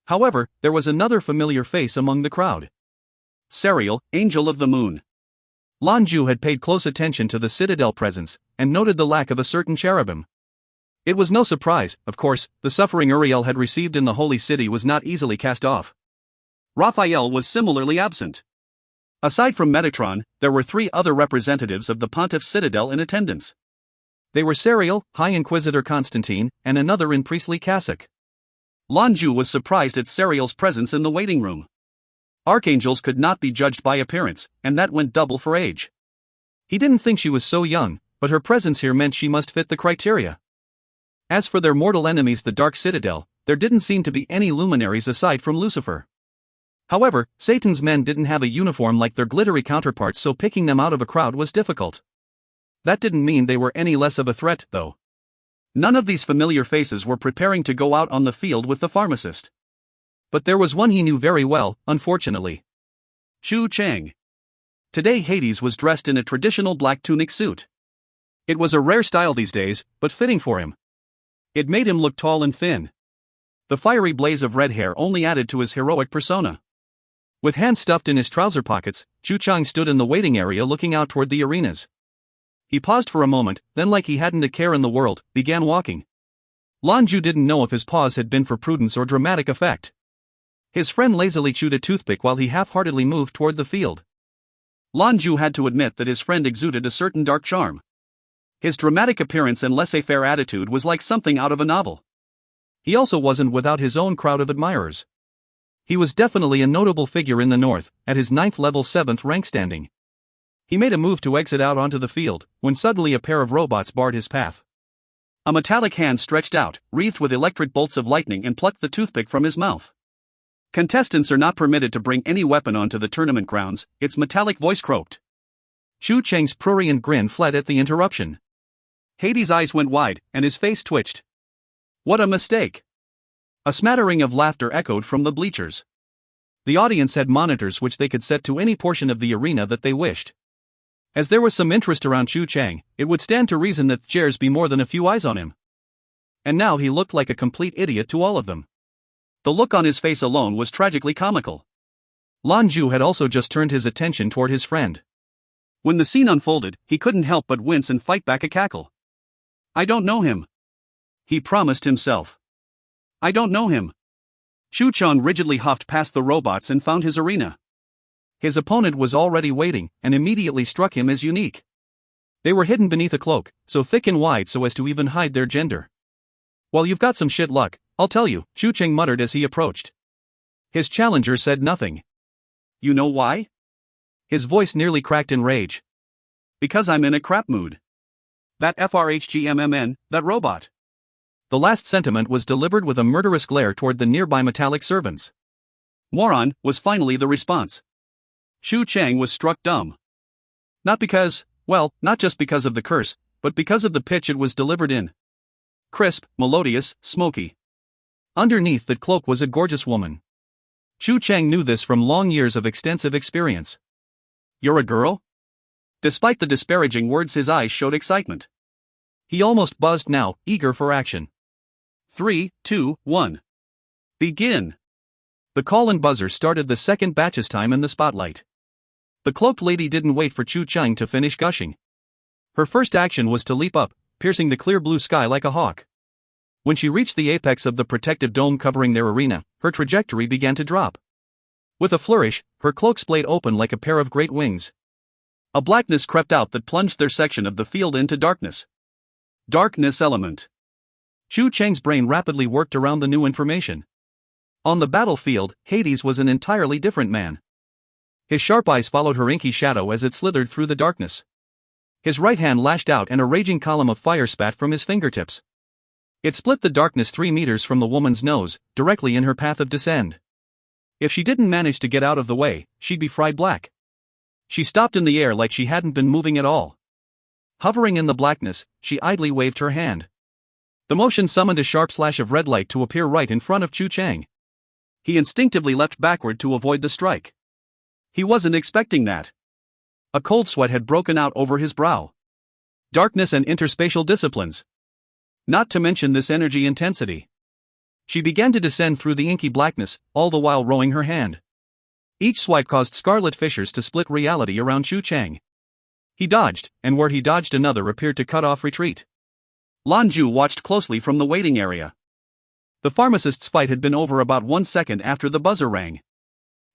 However, there was another familiar face among the crowd. Serial, Angel of the Moon. Lan Jue had paid close attention to the Citadel presence, and noted the lack of a certain cherubim. It was no surprise, of course, the suffering Uriel had received in the Holy City was not easily cast off. Raphael was similarly absent. Aside from Metatron, there were 3 other representatives of the Pontiff's Citadel in attendance. They were Serial, High Inquisitor Constantine, and another in priestly cassock. Lan Jue was surprised at Serial's presence in the waiting room. Archangels could not be judged by appearance, and that went double for age. He didn't think she was so young, but her presence here meant she must fit the criteria. As for their mortal enemies the Dark Citadel, there didn't seem to be any luminaries aside from Lucifer. However, Satan's men didn't have a uniform like their glittery counterparts, so picking them out of a crowd was difficult. That didn't mean they were any less of a threat, though. None of these familiar faces were preparing to go out on the field with the pharmacist. But there was one he knew very well, unfortunately. Chu Chang. Today Hades was dressed in a traditional black tunic suit. It was a rare style these days, but fitting for him. It made him look tall and thin. The fiery blaze of red hair only added to his heroic persona. With hands stuffed in his trouser pockets, Chu Chang stood in the waiting area looking out toward the arenas. He paused for a moment, then like he hadn't a care in the world, began walking. Lan Jue didn't know if his pause had been for prudence or dramatic effect. His friend lazily chewed a toothpick while he half-heartedly moved toward the field. Lan Jue had to admit that his friend exuded a certain dark charm. His dramatic appearance and laissez-faire attitude was like something out of a novel. He also wasn't without his own crowd of admirers. He was definitely a notable figure in the North, at his 9th level 7th rank standing. He made a move to exit out onto the field, when suddenly a pair of robots barred his path. A metallic hand stretched out, wreathed with electric bolts of lightning, and plucked the toothpick from his mouth. "Contestants are not permitted to bring any weapon onto the tournament grounds," its metallic voice croaked. Chu Cheng's prurient grin fled at the interruption. Hades' eyes went wide, and his face twitched. What a mistake! A smattering of laughter echoed from the bleachers. The audience had monitors which they could set to any portion of the arena that they wished. As there was some interest around Chu Cheng, it would stand to reason that there'd be more than a few eyes on him. And now he looked like a complete idiot to all of them. The look on his face alone was tragically comical. Lan Jue had also just turned his attention toward his friend. When the scene unfolded, he couldn't help but wince and fight back a cackle. "I don't know him," he promised himself. "I don't know him." Chu Cheng rigidly huffed past the robots and found his arena. His opponent was already waiting, and immediately struck him as unique. They were hidden beneath a cloak, so thick and wide so as to even hide their gender. "Well, you've got some shit luck, I'll tell you," Chu Cheng muttered as he approached. His challenger said nothing. "You know why?" His voice nearly cracked in rage. "Because I'm in a crap mood. That FRHGMMN, that robot." The last sentiment was delivered with a murderous glare toward the nearby metallic servants. "Moron," was finally the response. Chu Cheng was struck dumb. Not just because of the curse, but because of the pitch it was delivered in. Crisp, melodious, smoky. Underneath that cloak was a gorgeous woman. Chu Cheng knew this from long years of extensive experience. "You're a girl?" Despite the disparaging words, his eyes showed excitement. He almost buzzed now, eager for action. 3, 2, 1. Begin! The call-in buzzer started the second batch's time in the spotlight. The cloaked lady didn't wait for Chu Cheng to finish gushing. Her first action was to leap up, piercing the clear blue sky like a hawk. When she reached the apex of the protective dome covering their arena, her trajectory began to drop. With a flourish, her cloak splayed open like a pair of great wings. A blackness crept out that plunged their section of the field into darkness. Darkness element. Chu Cheng's brain rapidly worked around the new information. On the battlefield, Hades was an entirely different man. His sharp eyes followed her inky shadow as it slithered through the darkness. His right hand lashed out and a raging column of fire spat from his fingertips. It split the darkness 3 meters from the woman's nose, directly in her path of descent. If she didn't manage to get out of the way, she'd be fried black. She stopped in the air like she hadn't been moving at all. Hovering in the blackness, she idly waved her hand. The motion summoned a sharp slash of red light to appear right in front of Chu Cheng. He instinctively leapt backward to avoid the strike. He wasn't expecting that. A cold sweat had broken out over his brow. Darkness and interspatial disciplines. Not to mention this energy intensity. She began to descend through the inky blackness, all the while rowing her hand. Each swipe caused scarlet fissures to split reality around Chu Cheng. He dodged, and where he dodged another appeared to cut off retreat. Lan Jue watched closely from the waiting area. The pharmacist's fight had been over about 1 second after the buzzer rang.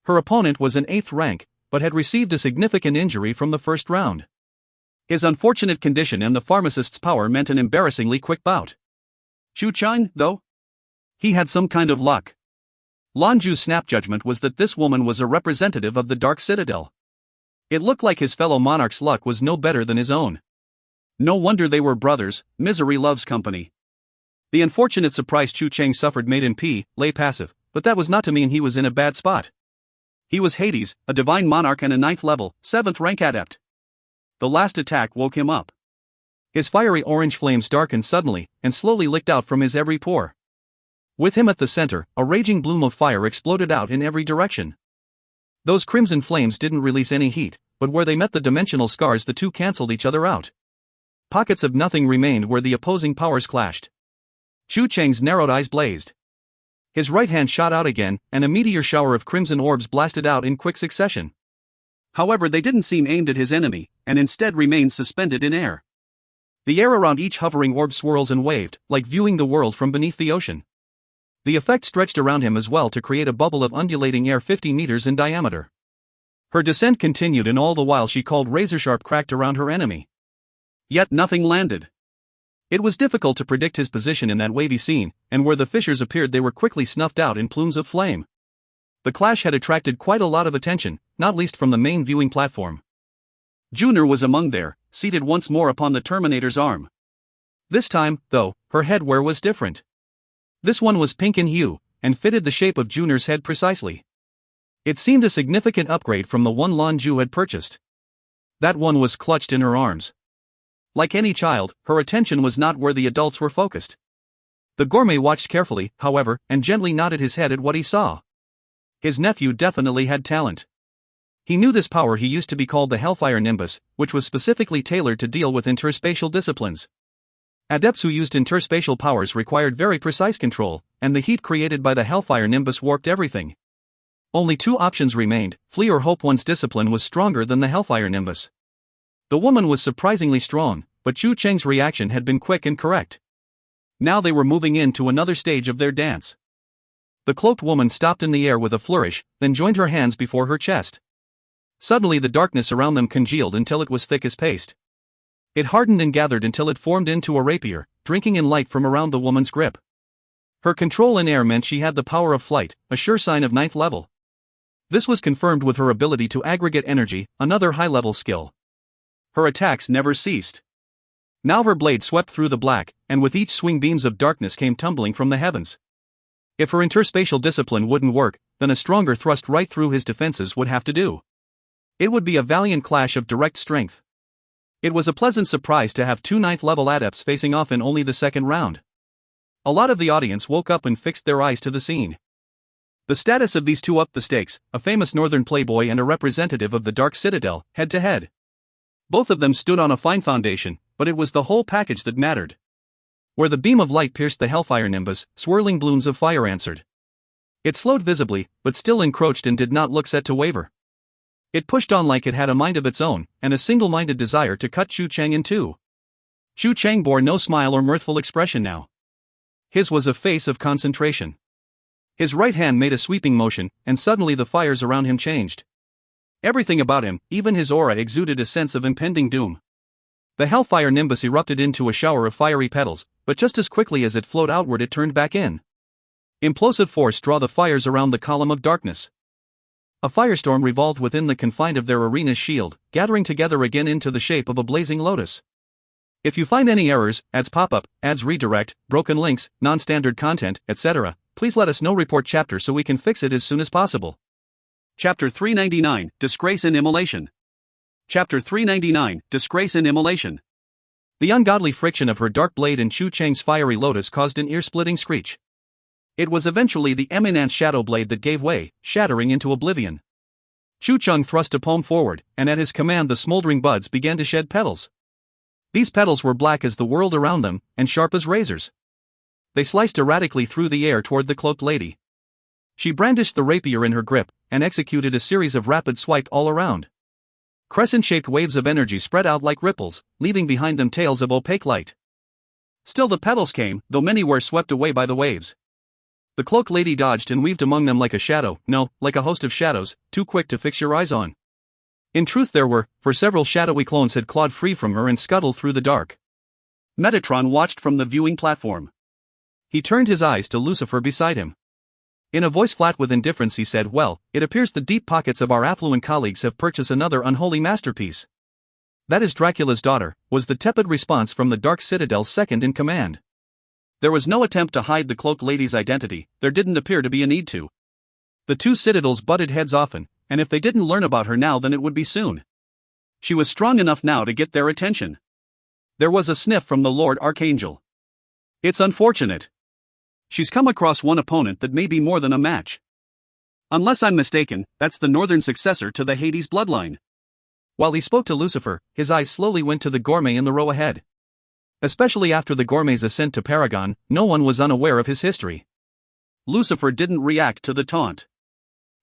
Her opponent was in 8th rank, but had received a significant injury from the first round. His unfortunate condition and the pharmacist's power meant an embarrassingly quick bout. Chu Cheng, though? He had some kind of luck. Lan Jue's snap judgment was that this woman was a representative of the Dark Citadel. It looked like his fellow monarch's luck was no better than his own. No wonder they were brothers, misery loves company. The unfortunate surprise Chu Cheng suffered made him lay passive, but that was not to mean he was in a bad spot. He was Hades, a divine monarch and a 9th level, 7th rank adept. The last attack woke him up. His fiery orange flames darkened suddenly, and slowly licked out from his every pore. With him at the center, a raging bloom of fire exploded out in every direction. Those crimson flames didn't release any heat, but where they met the dimensional scars the two cancelled each other out. Pockets of nothing remained where the opposing powers clashed. Chu Cheng's narrowed eyes blazed. His right hand shot out again, and a meteor shower of crimson orbs blasted out in quick succession. However, they didn't seem aimed at his enemy, and instead remained suspended in air. The air around each hovering orb swirls and waved, like viewing the world from beneath the ocean. The effect stretched around him as well to create a bubble of undulating air 50 meters in diameter. Her descent continued, and all the while she called razor-sharp cracked around her enemy. Yet nothing landed. It was difficult to predict his position in that wavy scene, and where the fissures appeared they were quickly snuffed out in plumes of flame. The clash had attracted quite a lot of attention, not least from the main viewing platform. Junior was among there, seated once more upon the Terminator's arm. This time, though, her headwear was different. This one was pink in hue, and fitted the shape of Junior's head precisely. It seemed a significant upgrade from the one Lan Jue had purchased. That one was clutched in her arms. Like any child, her attention was not where the adults were focused. The gourmet watched carefully, however, and gently nodded his head at what he saw. His nephew definitely had talent. He knew this power he used to be called the Hellfire Nimbus, which was specifically tailored to deal with interspatial disciplines. Adepts who used interspatial powers required very precise control, and the heat created by the Hellfire Nimbus warped everything. Only two options remained: flee or hope one's discipline was stronger than the Hellfire Nimbus. The woman was surprisingly strong, but Zhu Cheng's reaction had been quick and correct. Now they were moving into another stage of their dance. The cloaked woman stopped in the air with a flourish, then joined her hands before her chest. Suddenly the darkness around them congealed until it was thick as paste. It hardened and gathered until it formed into a rapier, drinking in light from around the woman's grip. Her control in air meant she had the power of flight, a sure sign of 9th level. This was confirmed with her ability to aggregate energy, another high-level skill. Her attacks never ceased. Now her blade swept through the black, and with each swing beams of darkness came tumbling from the heavens. If her interspatial discipline wouldn't work, then a stronger thrust right through his defenses would have to do. It would be a valiant clash of direct strength. It was a pleasant surprise to have two 9th level adepts facing off in only the second round. A lot of the audience woke up and fixed their eyes to the scene. The status of these two upped the stakes, a famous northern playboy and a representative of the Dark Citadel, head to head. Both of them stood on a fine foundation, but it was the whole package that mattered. Where the beam of light pierced the Hellfire Nimbus, swirling blooms of fire answered. It slowed visibly, but still encroached and did not look set to waver. It pushed on like it had a mind of its own, and a single-minded desire to cut Zhu Cheng in two. Zhu Cheng bore no smile or mirthful expression now. His was a face of concentration. His right hand made a sweeping motion, and suddenly the fires around him changed. Everything about him, even his aura, exuded a sense of impending doom. The Hellfire Nimbus erupted into a shower of fiery petals, but just as quickly as it flowed outward it turned back in. Implosive force drew the fires around the column of darkness. A firestorm revolved within the confine of their arena's shield, gathering together again into the shape of a blazing lotus. If you find any errors, ads pop up, ads redirect, broken links, non-standard content, etc., please let us know. Report chapter so we can fix it as soon as possible. Chapter 399, Disgrace and Immolation. Chapter 399, Disgrace and Immolation. The ungodly friction of her dark blade and Zhu Cheng's fiery lotus caused an ear-splitting screech. It was eventually the eminent shadow blade that gave way, shattering into oblivion. Zhu Cheng thrust a palm forward, and at his command the smoldering buds began to shed petals. These petals were black as the world around them, and sharp as razors. They sliced erratically through the air toward the cloaked lady. She brandished the rapier in her grip, and executed a series of rapid swipes all around. Crescent-shaped waves of energy spread out like ripples, leaving behind them tails of opaque light. Still the petals came, though many were swept away by the waves. The cloaked lady dodged and weaved among them like a shadow, no, like a host of shadows, too quick to fix your eyes on. In truth there were, for several shadowy clones had clawed free from her and scuttled through the dark. Metatron watched from the viewing platform. He turned his eyes to Lucifer beside him. In a voice flat with indifference he said, "Well, it appears the deep pockets of our affluent colleagues have purchased another unholy masterpiece." "That is Dracula's daughter," was the tepid response from the Dark Citadel's second-in-command. There was no attempt to hide the cloaked lady's identity, there didn't appear to be a need to. The two citadels butted heads often, and if they didn't learn about her now then it would be soon. She was strong enough now to get their attention. There was a sniff from the Lord Archangel. "It's unfortunate. She's come across one opponent that may be more than a match. Unless I'm mistaken, that's the northern successor to the Hades bloodline." While he spoke to Lucifer, his eyes slowly went to the gourmet in the row ahead. Especially after the gourmet's ascent to Paragon, no one was unaware of his history. Lucifer didn't react to the taunt.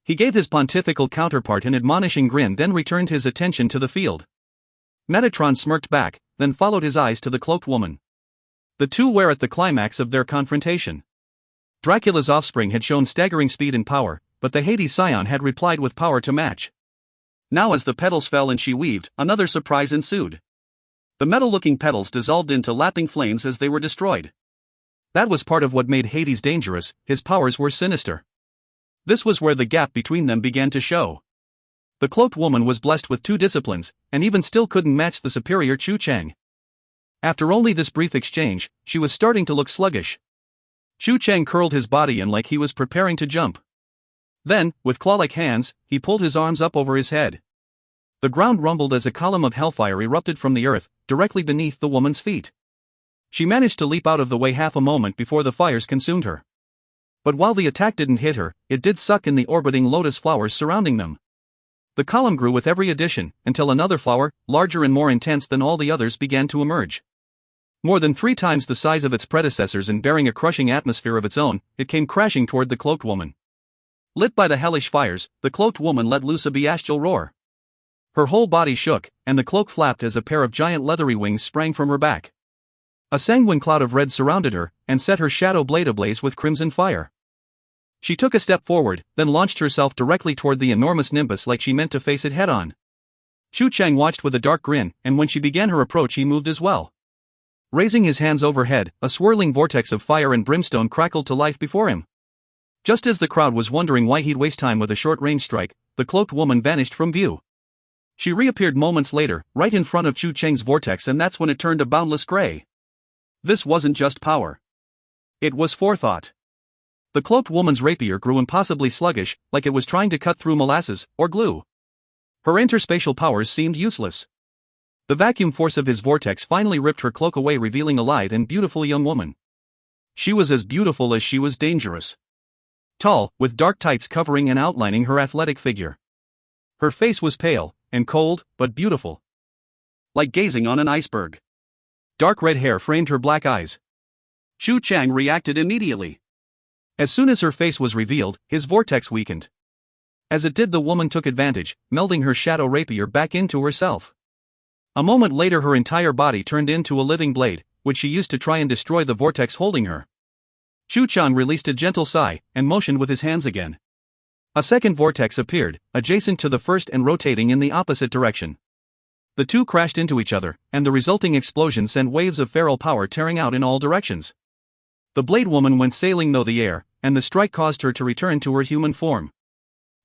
He gave his pontifical counterpart an admonishing grin, then returned his attention to the field. Metatron smirked back, then followed his eyes to the cloaked woman. The two were at the climax of their confrontation. Dracula's offspring had shown staggering speed and power, but the Hades scion had replied with power to match. Now as the petals fell and she weaved, another surprise ensued. The metal-looking petals dissolved into lapping flames as they were destroyed. That was part of what made Hades dangerous, his powers were sinister. This was where the gap between them began to show. The cloaked woman was blessed with 2 disciplines, and even still couldn't match the superior Chu Chang. After only this brief exchange, she was starting to look sluggish. Chu Chang curled his body in like he was preparing to jump. Then, with claw-like hands, he pulled his arms up over his head. The ground rumbled as a column of hellfire erupted from the earth, directly beneath the woman's feet. She managed to leap out of the way half a moment before the fires consumed her. But while the attack didn't hit her, it did suck in the orbiting lotus flowers surrounding them. The column grew with every addition, until another flower, larger and more intense than all the others, began to emerge. More than 3 times the size of its predecessors and bearing a crushing atmosphere of its own, it came crashing toward the cloaked woman. Lit by the hellish fires, the cloaked woman let loose a bestial roar. Her whole body shook, and the cloak flapped as a pair of giant leathery wings sprang from her back. A sanguine cloud of red surrounded her, and set her shadow blade ablaze with crimson fire. She took a step forward, then launched herself directly toward the enormous nimbus like she meant to face it head-on. Chu Chang watched with a dark grin, and when she began her approach he moved as well. Raising his hands overhead, a swirling vortex of fire and brimstone crackled to life before him. Just as the crowd was wondering why he'd waste time with a short-range strike, the cloaked woman vanished from view. She reappeared moments later, right in front of Chu Chang's vortex, and that's when it turned a boundless gray. This wasn't just power. It was forethought. The cloaked woman's rapier grew impossibly sluggish, like it was trying to cut through molasses or glue. Her interspatial powers seemed useless. The vacuum force of his vortex finally ripped her cloak away, revealing a lithe and beautiful young woman. She was as beautiful as she was dangerous. Tall, with dark tights covering and outlining her athletic figure. Her face was pale and cold, but beautiful. Like gazing on an iceberg. Dark red hair framed her black eyes. Chu Chang reacted immediately. As soon as her face was revealed, his vortex weakened. As it did, the woman took advantage, melding her shadow rapier back into herself. A moment later her entire body turned into a living blade, which she used to try and destroy the vortex holding her. Chu Chang released a gentle sigh, and motioned with his hands again. A second vortex appeared, adjacent to the first and rotating in the opposite direction. The two crashed into each other, and the resulting explosion sent waves of feral power tearing out in all directions. The blade woman went sailing through the air, and the strike caused her to return to her human form.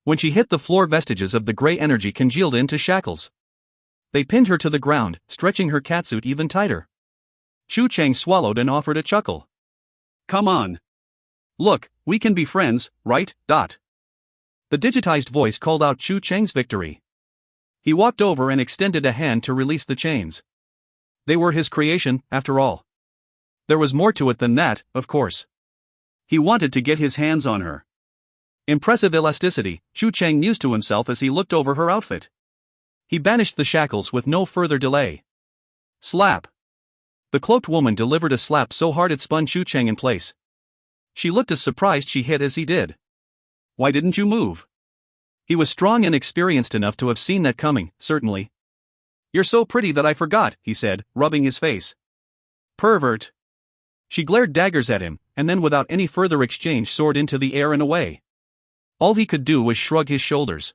When she hit the floor, vestiges of the gray energy congealed into shackles. They pinned her to the ground, stretching her catsuit even tighter. Chu Chang swallowed and offered a chuckle. Come on. Look, we can be friends, right? The digitized voice called out Chu Chang's victory. He walked over and extended a hand to release the chains. They were his creation, after all. There was more to it than that, of course. He wanted to get his hands on her. Impressive elasticity, Chu Chang mused to himself as he looked over her outfit. He banished the shackles with no further delay. Slap. The cloaked woman delivered a slap so hard it spun Chu Chang in place. She looked as surprised she hit as he did. Why didn't you move? He was strong and experienced enough to have seen that coming, certainly. You're so pretty that I forgot, he said, rubbing his face. Pervert. She glared daggers at him, and then without any further exchange soared into the air and away. All he could do was shrug his shoulders.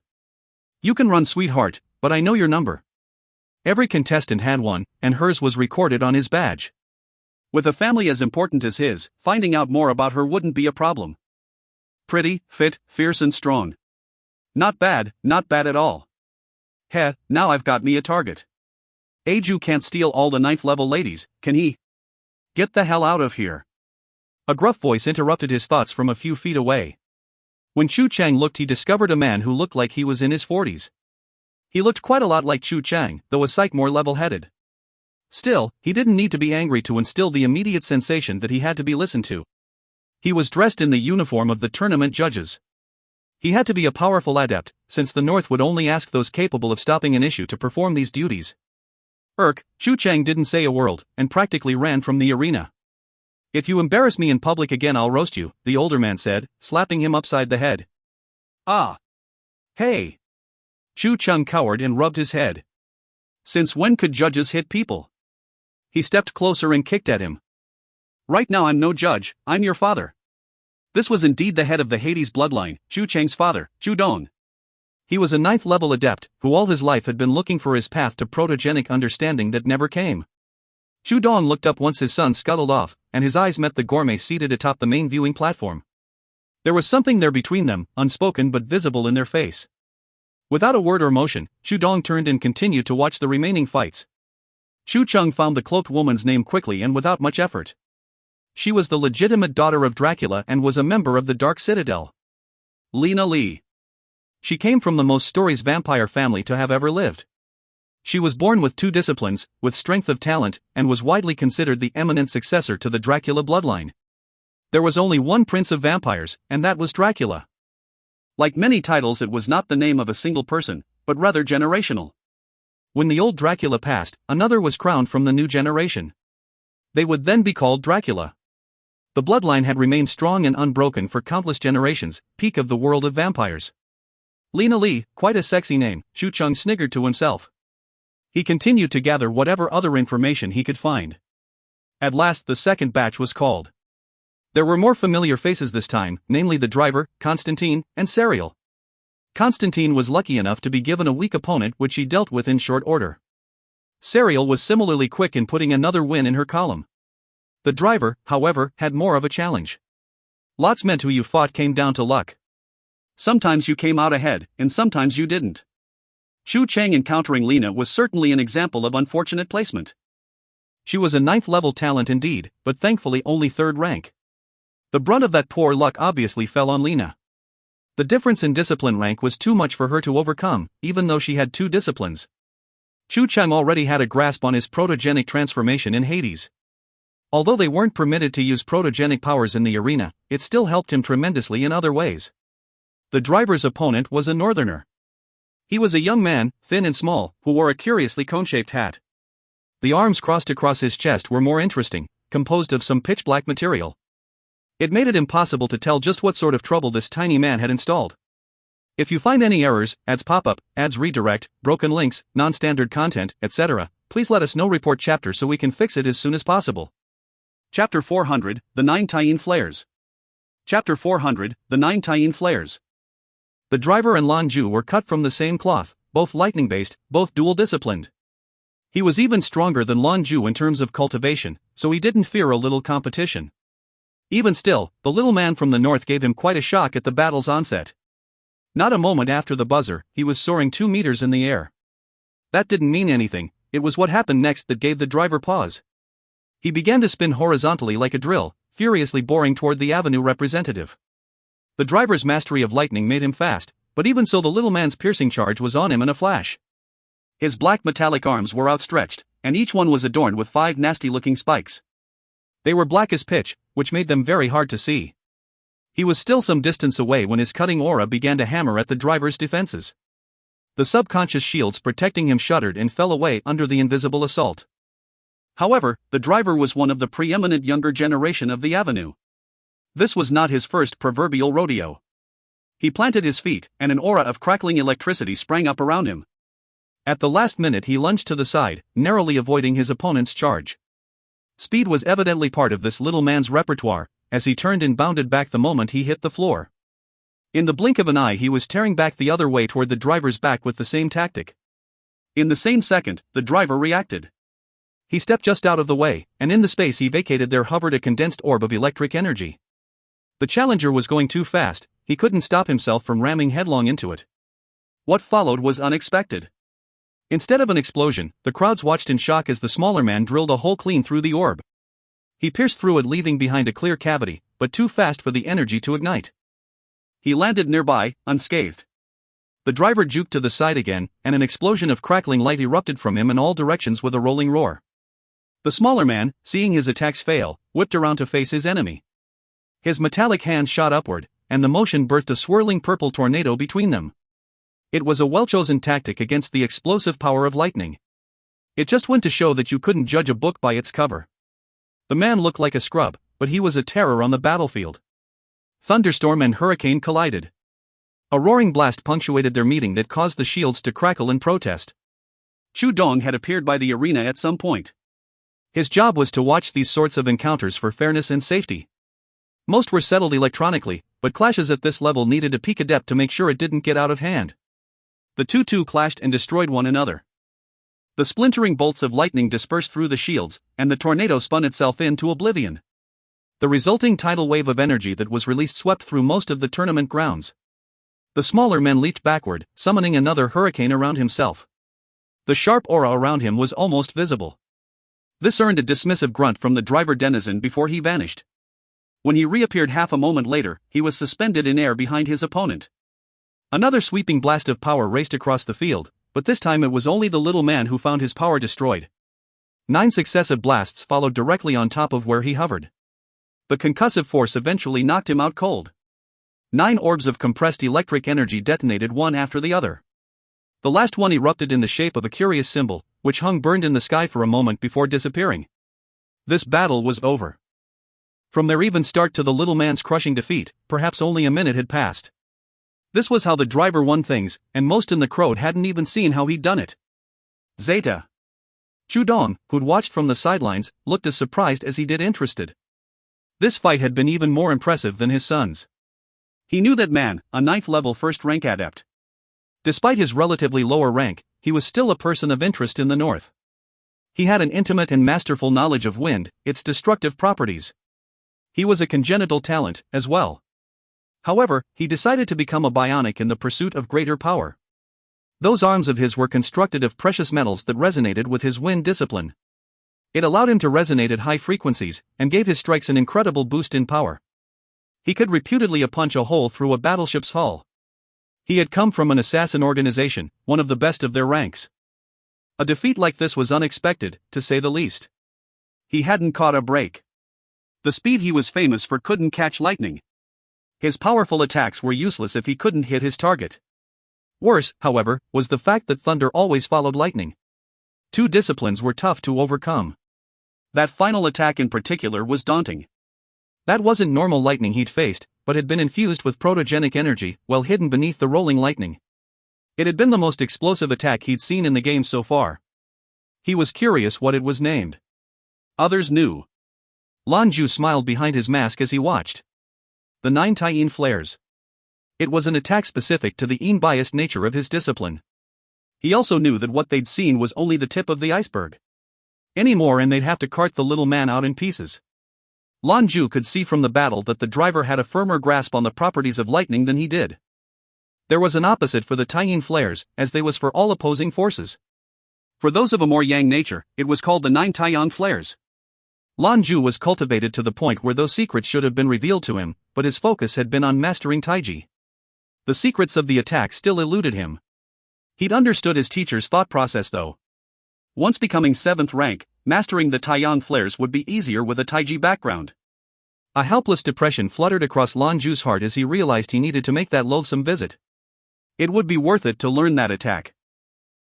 You can run, sweetheart, but I know your number. Every contestant had one, and hers was recorded on his badge. With a family as important as his, finding out more about her wouldn't be a problem. Pretty, fit, fierce and strong. Not bad at all. Heh, now I've got me a target. Zhou can't steal all the 9th level ladies, can he? Get the hell out of here. A gruff voice interrupted his thoughts from a few feet away. When Chu Chang looked, he discovered a man who looked like he was in his 40s. He looked quite a lot like Chu Chang, though a sight more level-headed. Still, he didn't need to be angry to instill the immediate sensation that he had to be listened to. He was dressed in the uniform of the tournament judges. He had to be a powerful adept, since the North would only ask those capable of stopping an issue to perform these duties. Chu Chang didn't say a word, and practically ran from the arena. If you embarrass me in public again, I'll roast you, the older man said, slapping him upside the head. Ah. Hey. Chu Chang cowered and rubbed his head. Since when could judges hit people? He stepped closer and kicked at him. Right now I'm no judge, I'm your father. This was indeed the head of the Hades bloodline, Zhu Cheng's father, Zhu Dong. He was a 9th-level adept, who all his life had been looking for his path to protogenic understanding that never came. Zhu Dong looked up once his son scuttled off, and his eyes met the gourmet seated atop the main viewing platform. There was something there between them, unspoken but visible in their face. Without a word or motion, Zhu Dong turned and continued to watch the remaining fights. Xu Cheng found the cloaked woman's name quickly and without much effort. She was the legitimate daughter of Dracula and was a member of the Dark Citadel. Lina Li. She came from the most stories vampire family to have ever lived. She was born with 2 disciplines, with strength of talent, and was widely considered the eminent successor to the Dracula bloodline. There was only one prince of vampires, and that was Dracula. Like many titles, it was not the name of a single person, but rather generational. When the old Dracula passed, another was crowned from the new generation. They would then be called Dracula. The bloodline had remained strong and unbroken for countless generations, peak of the world of vampires. Lina Li, quite a sexy name, Xu Cheng sniggered to himself. He continued to gather whatever other information he could find. At last the second batch was called. There were more familiar faces this time, namely the driver, Constantine, and Serial. Constantine was lucky enough to be given a weak opponent which he dealt with in short order. Serial was similarly quick in putting another win in her column. The driver, however, had more of a challenge. Lots meant who you fought came down to luck. Sometimes you came out ahead, and sometimes you didn't. Xu Cheng encountering Lina was certainly an example of unfortunate placement. She was a 9th-level talent indeed, but thankfully only 3rd rank. The brunt of that poor luck obviously fell on Lina. The difference in discipline rank was too much for her to overcome, even though she had 2 disciplines. Xu Cheng already had a grasp on his protogenic transformation in Hades. Although they weren't permitted to use protogenic powers in the arena, it still helped him tremendously in other ways. The driver's opponent was a northerner. He was a young man, thin and small, who wore a curiously cone-shaped hat. The arms crossed across his chest were more interesting, composed of some pitch-black material. It made it impossible to tell just what sort of trouble this tiny man had installed. If you find any errors, ads pop-up, ads redirect, broken links, non-standard content, etc., please let us know. Report chapter so we can fix it as soon as possible. Chapter 400, The 9 Tie-in Flares. Chapter 400, The 9 Tie-in Flares. The driver and Lan Jue were cut from the same cloth, both lightning-based, both dual-disciplined. He was even stronger than Lan Jue in terms of cultivation, so he didn't fear a little competition. Even still, the little man from the north gave him quite a shock at the battle's onset. Not a moment after the buzzer, he was soaring 2 meters in the air. That didn't mean anything, it was what happened next that gave the driver pause. He began to spin horizontally like a drill, furiously boring toward the avenue representative. The driver's mastery of lightning made him fast, but even so the little man's piercing charge was on him in a flash. His black metallic arms were outstretched, and each one was adorned with 5 nasty-looking spikes. They were black as pitch, which made them very hard to see. He was still some distance away when his cutting aura began to hammer at the driver's defenses. The subconscious shields protecting him shuddered and fell away under the invisible assault. However, the driver was one of the preeminent younger generation of the avenue. This was not his first proverbial rodeo. He planted his feet, and an aura of crackling electricity sprang up around him. At the last minute he lunged to the side, narrowly avoiding his opponent's charge. Speed was evidently part of this little man's repertoire, as he turned and bounded back the moment he hit the floor. In the blink of an eye he was tearing back the other way toward the driver's back with the same tactic. In the same second, the driver reacted. He stepped just out of the way, and in the space he vacated there hovered a condensed orb of electric energy. The challenger was going too fast, he couldn't stop himself from ramming headlong into it. What followed was unexpected. Instead of an explosion, the crowds watched in shock as the smaller man drilled a hole clean through the orb. He pierced through it, leaving behind a clear cavity, but too fast for the energy to ignite. He landed nearby, unscathed. The driver juked to the side again, and an explosion of crackling light erupted from him in all directions with a rolling roar. The smaller man, seeing his attacks fail, whipped around to face his enemy. His metallic hands shot upward, and the motion birthed a swirling purple tornado between them. It was a well-chosen tactic against the explosive power of lightning. It just went to show that you couldn't judge a book by its cover. The man looked like a scrub, but he was a terror on the battlefield. Thunderstorm and hurricane collided. A roaring blast punctuated their meeting that caused the shields to crackle in protest. Zhu Dong had appeared by the arena at some point. His job was to watch these sorts of encounters for fairness and safety. Most were settled electronically, but clashes at this level needed a peak adept to make sure it didn't get out of hand. The two clashed and destroyed one another. The splintering bolts of lightning dispersed through the shields, and the tornado spun itself into oblivion. The resulting tidal wave of energy that was released swept through most of the tournament grounds. The smaller men leaped backward, summoning another hurricane around himself. The sharp aura around him was almost visible. This earned a dismissive grunt from the driver denizen before he vanished. When he reappeared half a moment later, he was suspended in air behind his opponent. Another sweeping blast of power raced across the field, but this time it was only the little man who found his power destroyed. 9 successive blasts followed directly on top of where he hovered. The concussive force eventually knocked him out cold. 9 orbs of compressed electric energy detonated one after the other. The last one erupted in the shape of a curious symbol, which hung burned in the sky for a moment before disappearing. This battle was over. From their even start to the little man's crushing defeat, perhaps only a minute had passed. This was how the driver won things, and most in the crowd hadn't even seen how he'd done it. Zeta. Chudong, who'd watched from the sidelines, looked as surprised as he did interested. This fight had been even more impressive than his son's. He knew that man, a 9th level first rank adept. Despite his relatively lower rank, he was still a person of interest in the north. He had an intimate and masterful knowledge of wind, its destructive properties. He was a congenital talent, as well. However, he decided to become a bionic in the pursuit of greater power. Those arms of his were constructed of precious metals that resonated with his wind discipline. It allowed him to resonate at high frequencies, and gave his strikes an incredible boost in power. He could reputedly punch a hole through a battleship's hull. He had come from an assassin organization, one of the best of their ranks. A defeat like this was unexpected, to say the least. He hadn't caught a break. The speed he was famous for couldn't catch lightning. His powerful attacks were useless if he couldn't hit his target. Worse, however, was the fact that thunder always followed lightning. 2 disciplines were tough to overcome. That final attack in particular was daunting. That wasn't normal lightning he'd faced, but had been infused with protogenic energy, well hidden beneath the rolling lightning. It had been the most explosive attack he'd seen in the game so far. He was curious what it was named. Others knew. Lan Jue smiled behind his mask as he watched. The 9 Taiyin flares. It was an attack specific to the biased nature of his discipline. He also knew that what they'd seen was only the tip of the iceberg. Any more and they'd have to cart the little man out in pieces. Lan Jue could see from the battle that the driver had a firmer grasp on the properties of lightning than he did. There was an opposite for the Taiyin flares, as they was for all opposing forces. For those of a more yang nature, it was called the 9 Taiyan flares. Lan Jue was cultivated to the point where those secrets should have been revealed to him, but his focus had been on mastering Taiji. The secrets of the attack still eluded him. He'd understood his teacher's thought process though. Once becoming 7th rank, mastering the Taiyan flares would be easier with a Taiji background. A helpless depression fluttered across Lan Jue's heart as he realized he needed to make that loathsome visit. It would be worth it to learn that attack.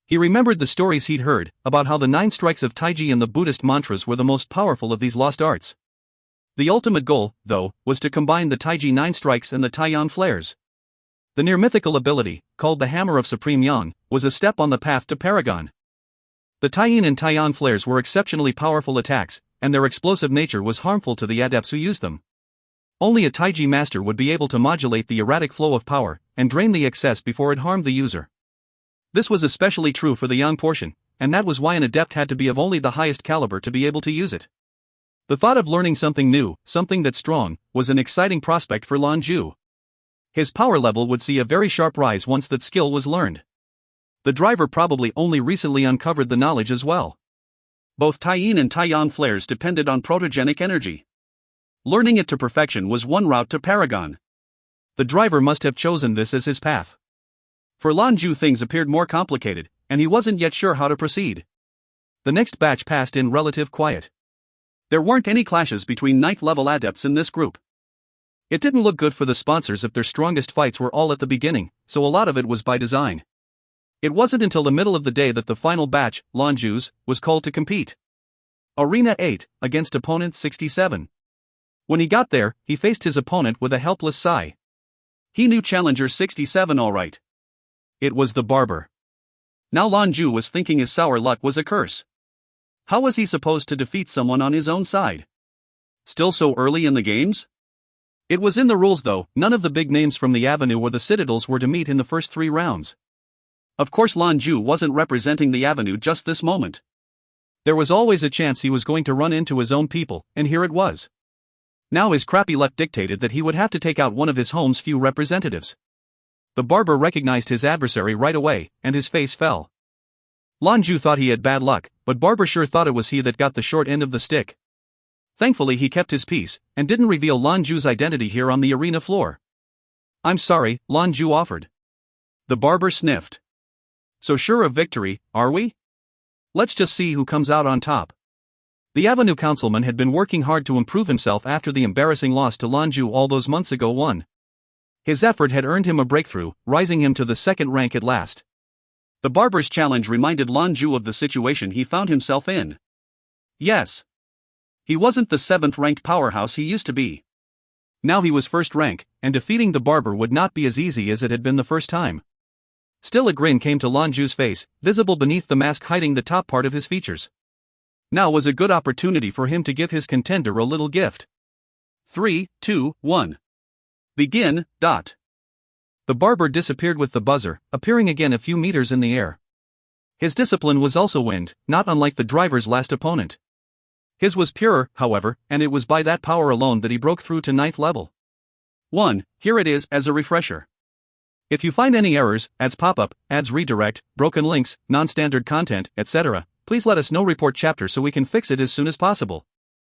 He remembered the stories he'd heard, about how the 9 strikes of Taiji and the Buddhist mantras were the most powerful of these lost arts. The ultimate goal, though, was to combine the Taiji 9 strikes and the Taiyan flares. The near-mythical ability, called the Hammer of Supreme Yang, was a step on the path to Paragon. The Taiyin and Taiyan flares were exceptionally powerful attacks, and their explosive nature was harmful to the adepts who used them. Only a Taiji master would be able to modulate the erratic flow of power, and drain the excess before it harmed the user. This was especially true for the Yang portion, and that was why an adept had to be of only the highest caliber to be able to use it. The thought of learning something new, something that's strong, was an exciting prospect for Lan Jue. His power level would see a very sharp rise once that skill was learned. The driver probably only recently uncovered the knowledge as well. Both Taiyin and Taiyan flares depended on protogenic energy. Learning it to perfection was one route to Paragon. The driver must have chosen this as his path. For Lan Jue things appeared more complicated, and he wasn't yet sure how to proceed. The next batch passed in relative quiet. There weren't any clashes between 9th level adepts in this group. It didn't look good for the sponsors if their strongest fights were all at the beginning, so a lot of it was by design. It wasn't until the middle of the day that the final batch, Lan Jue's, was called to compete. Arena 8, against opponent 67. When he got there, he faced his opponent with a helpless sigh. He knew challenger 67 all right. It was the barber. Now Lan Jue was thinking his sour luck was a curse. How was he supposed to defeat someone on his own side? Still so early in the games? It was in the rules though, none of the big names from the Avenue or the Citadels were to meet in the first 3 rounds. Of course Lan Jue wasn't representing the Avenue just this moment. There was always a chance he was going to run into his own people, and here it was. Now his crappy luck dictated that he would have to take out one of his home's few representatives. The barber recognized his adversary right away, and his face fell. Lan Jue thought he had bad luck, but Barber sure thought it was he that got the short end of the stick. Thankfully he kept his peace, and didn't reveal Lan Jue's identity here on the arena floor. "I'm sorry," Lan Jue offered. The barber sniffed. "So sure of victory, are we? Let's just see who comes out on top." The Avenue Councilman had been working hard to improve himself after the embarrassing loss to Lan Jue all those months ago. His effort had earned him a breakthrough, rising him to the 2nd rank at last. The barber's challenge reminded Lan Jue of the situation he found himself in. Yes. He wasn't the 7th-ranked powerhouse he used to be. Now he was 1st rank, and defeating the barber would not be as easy as it had been the first time. Still a grin came to Lan Jue's face, visible beneath the mask hiding the top part of his features. Now was a good opportunity for him to give his contender a little gift. 3, 2, 1. Begin. The barber disappeared with the buzzer, appearing again a few meters in the air. His discipline was also wind, not unlike the driver's last opponent. His was purer, however, and it was by that power alone that he broke through to 9th level. 1. Here it is as a refresher. If you find any errors, ads pop up, ads redirect, broken links, non-standard content, etc., please let us know. Report chapter so we can fix it as soon as possible.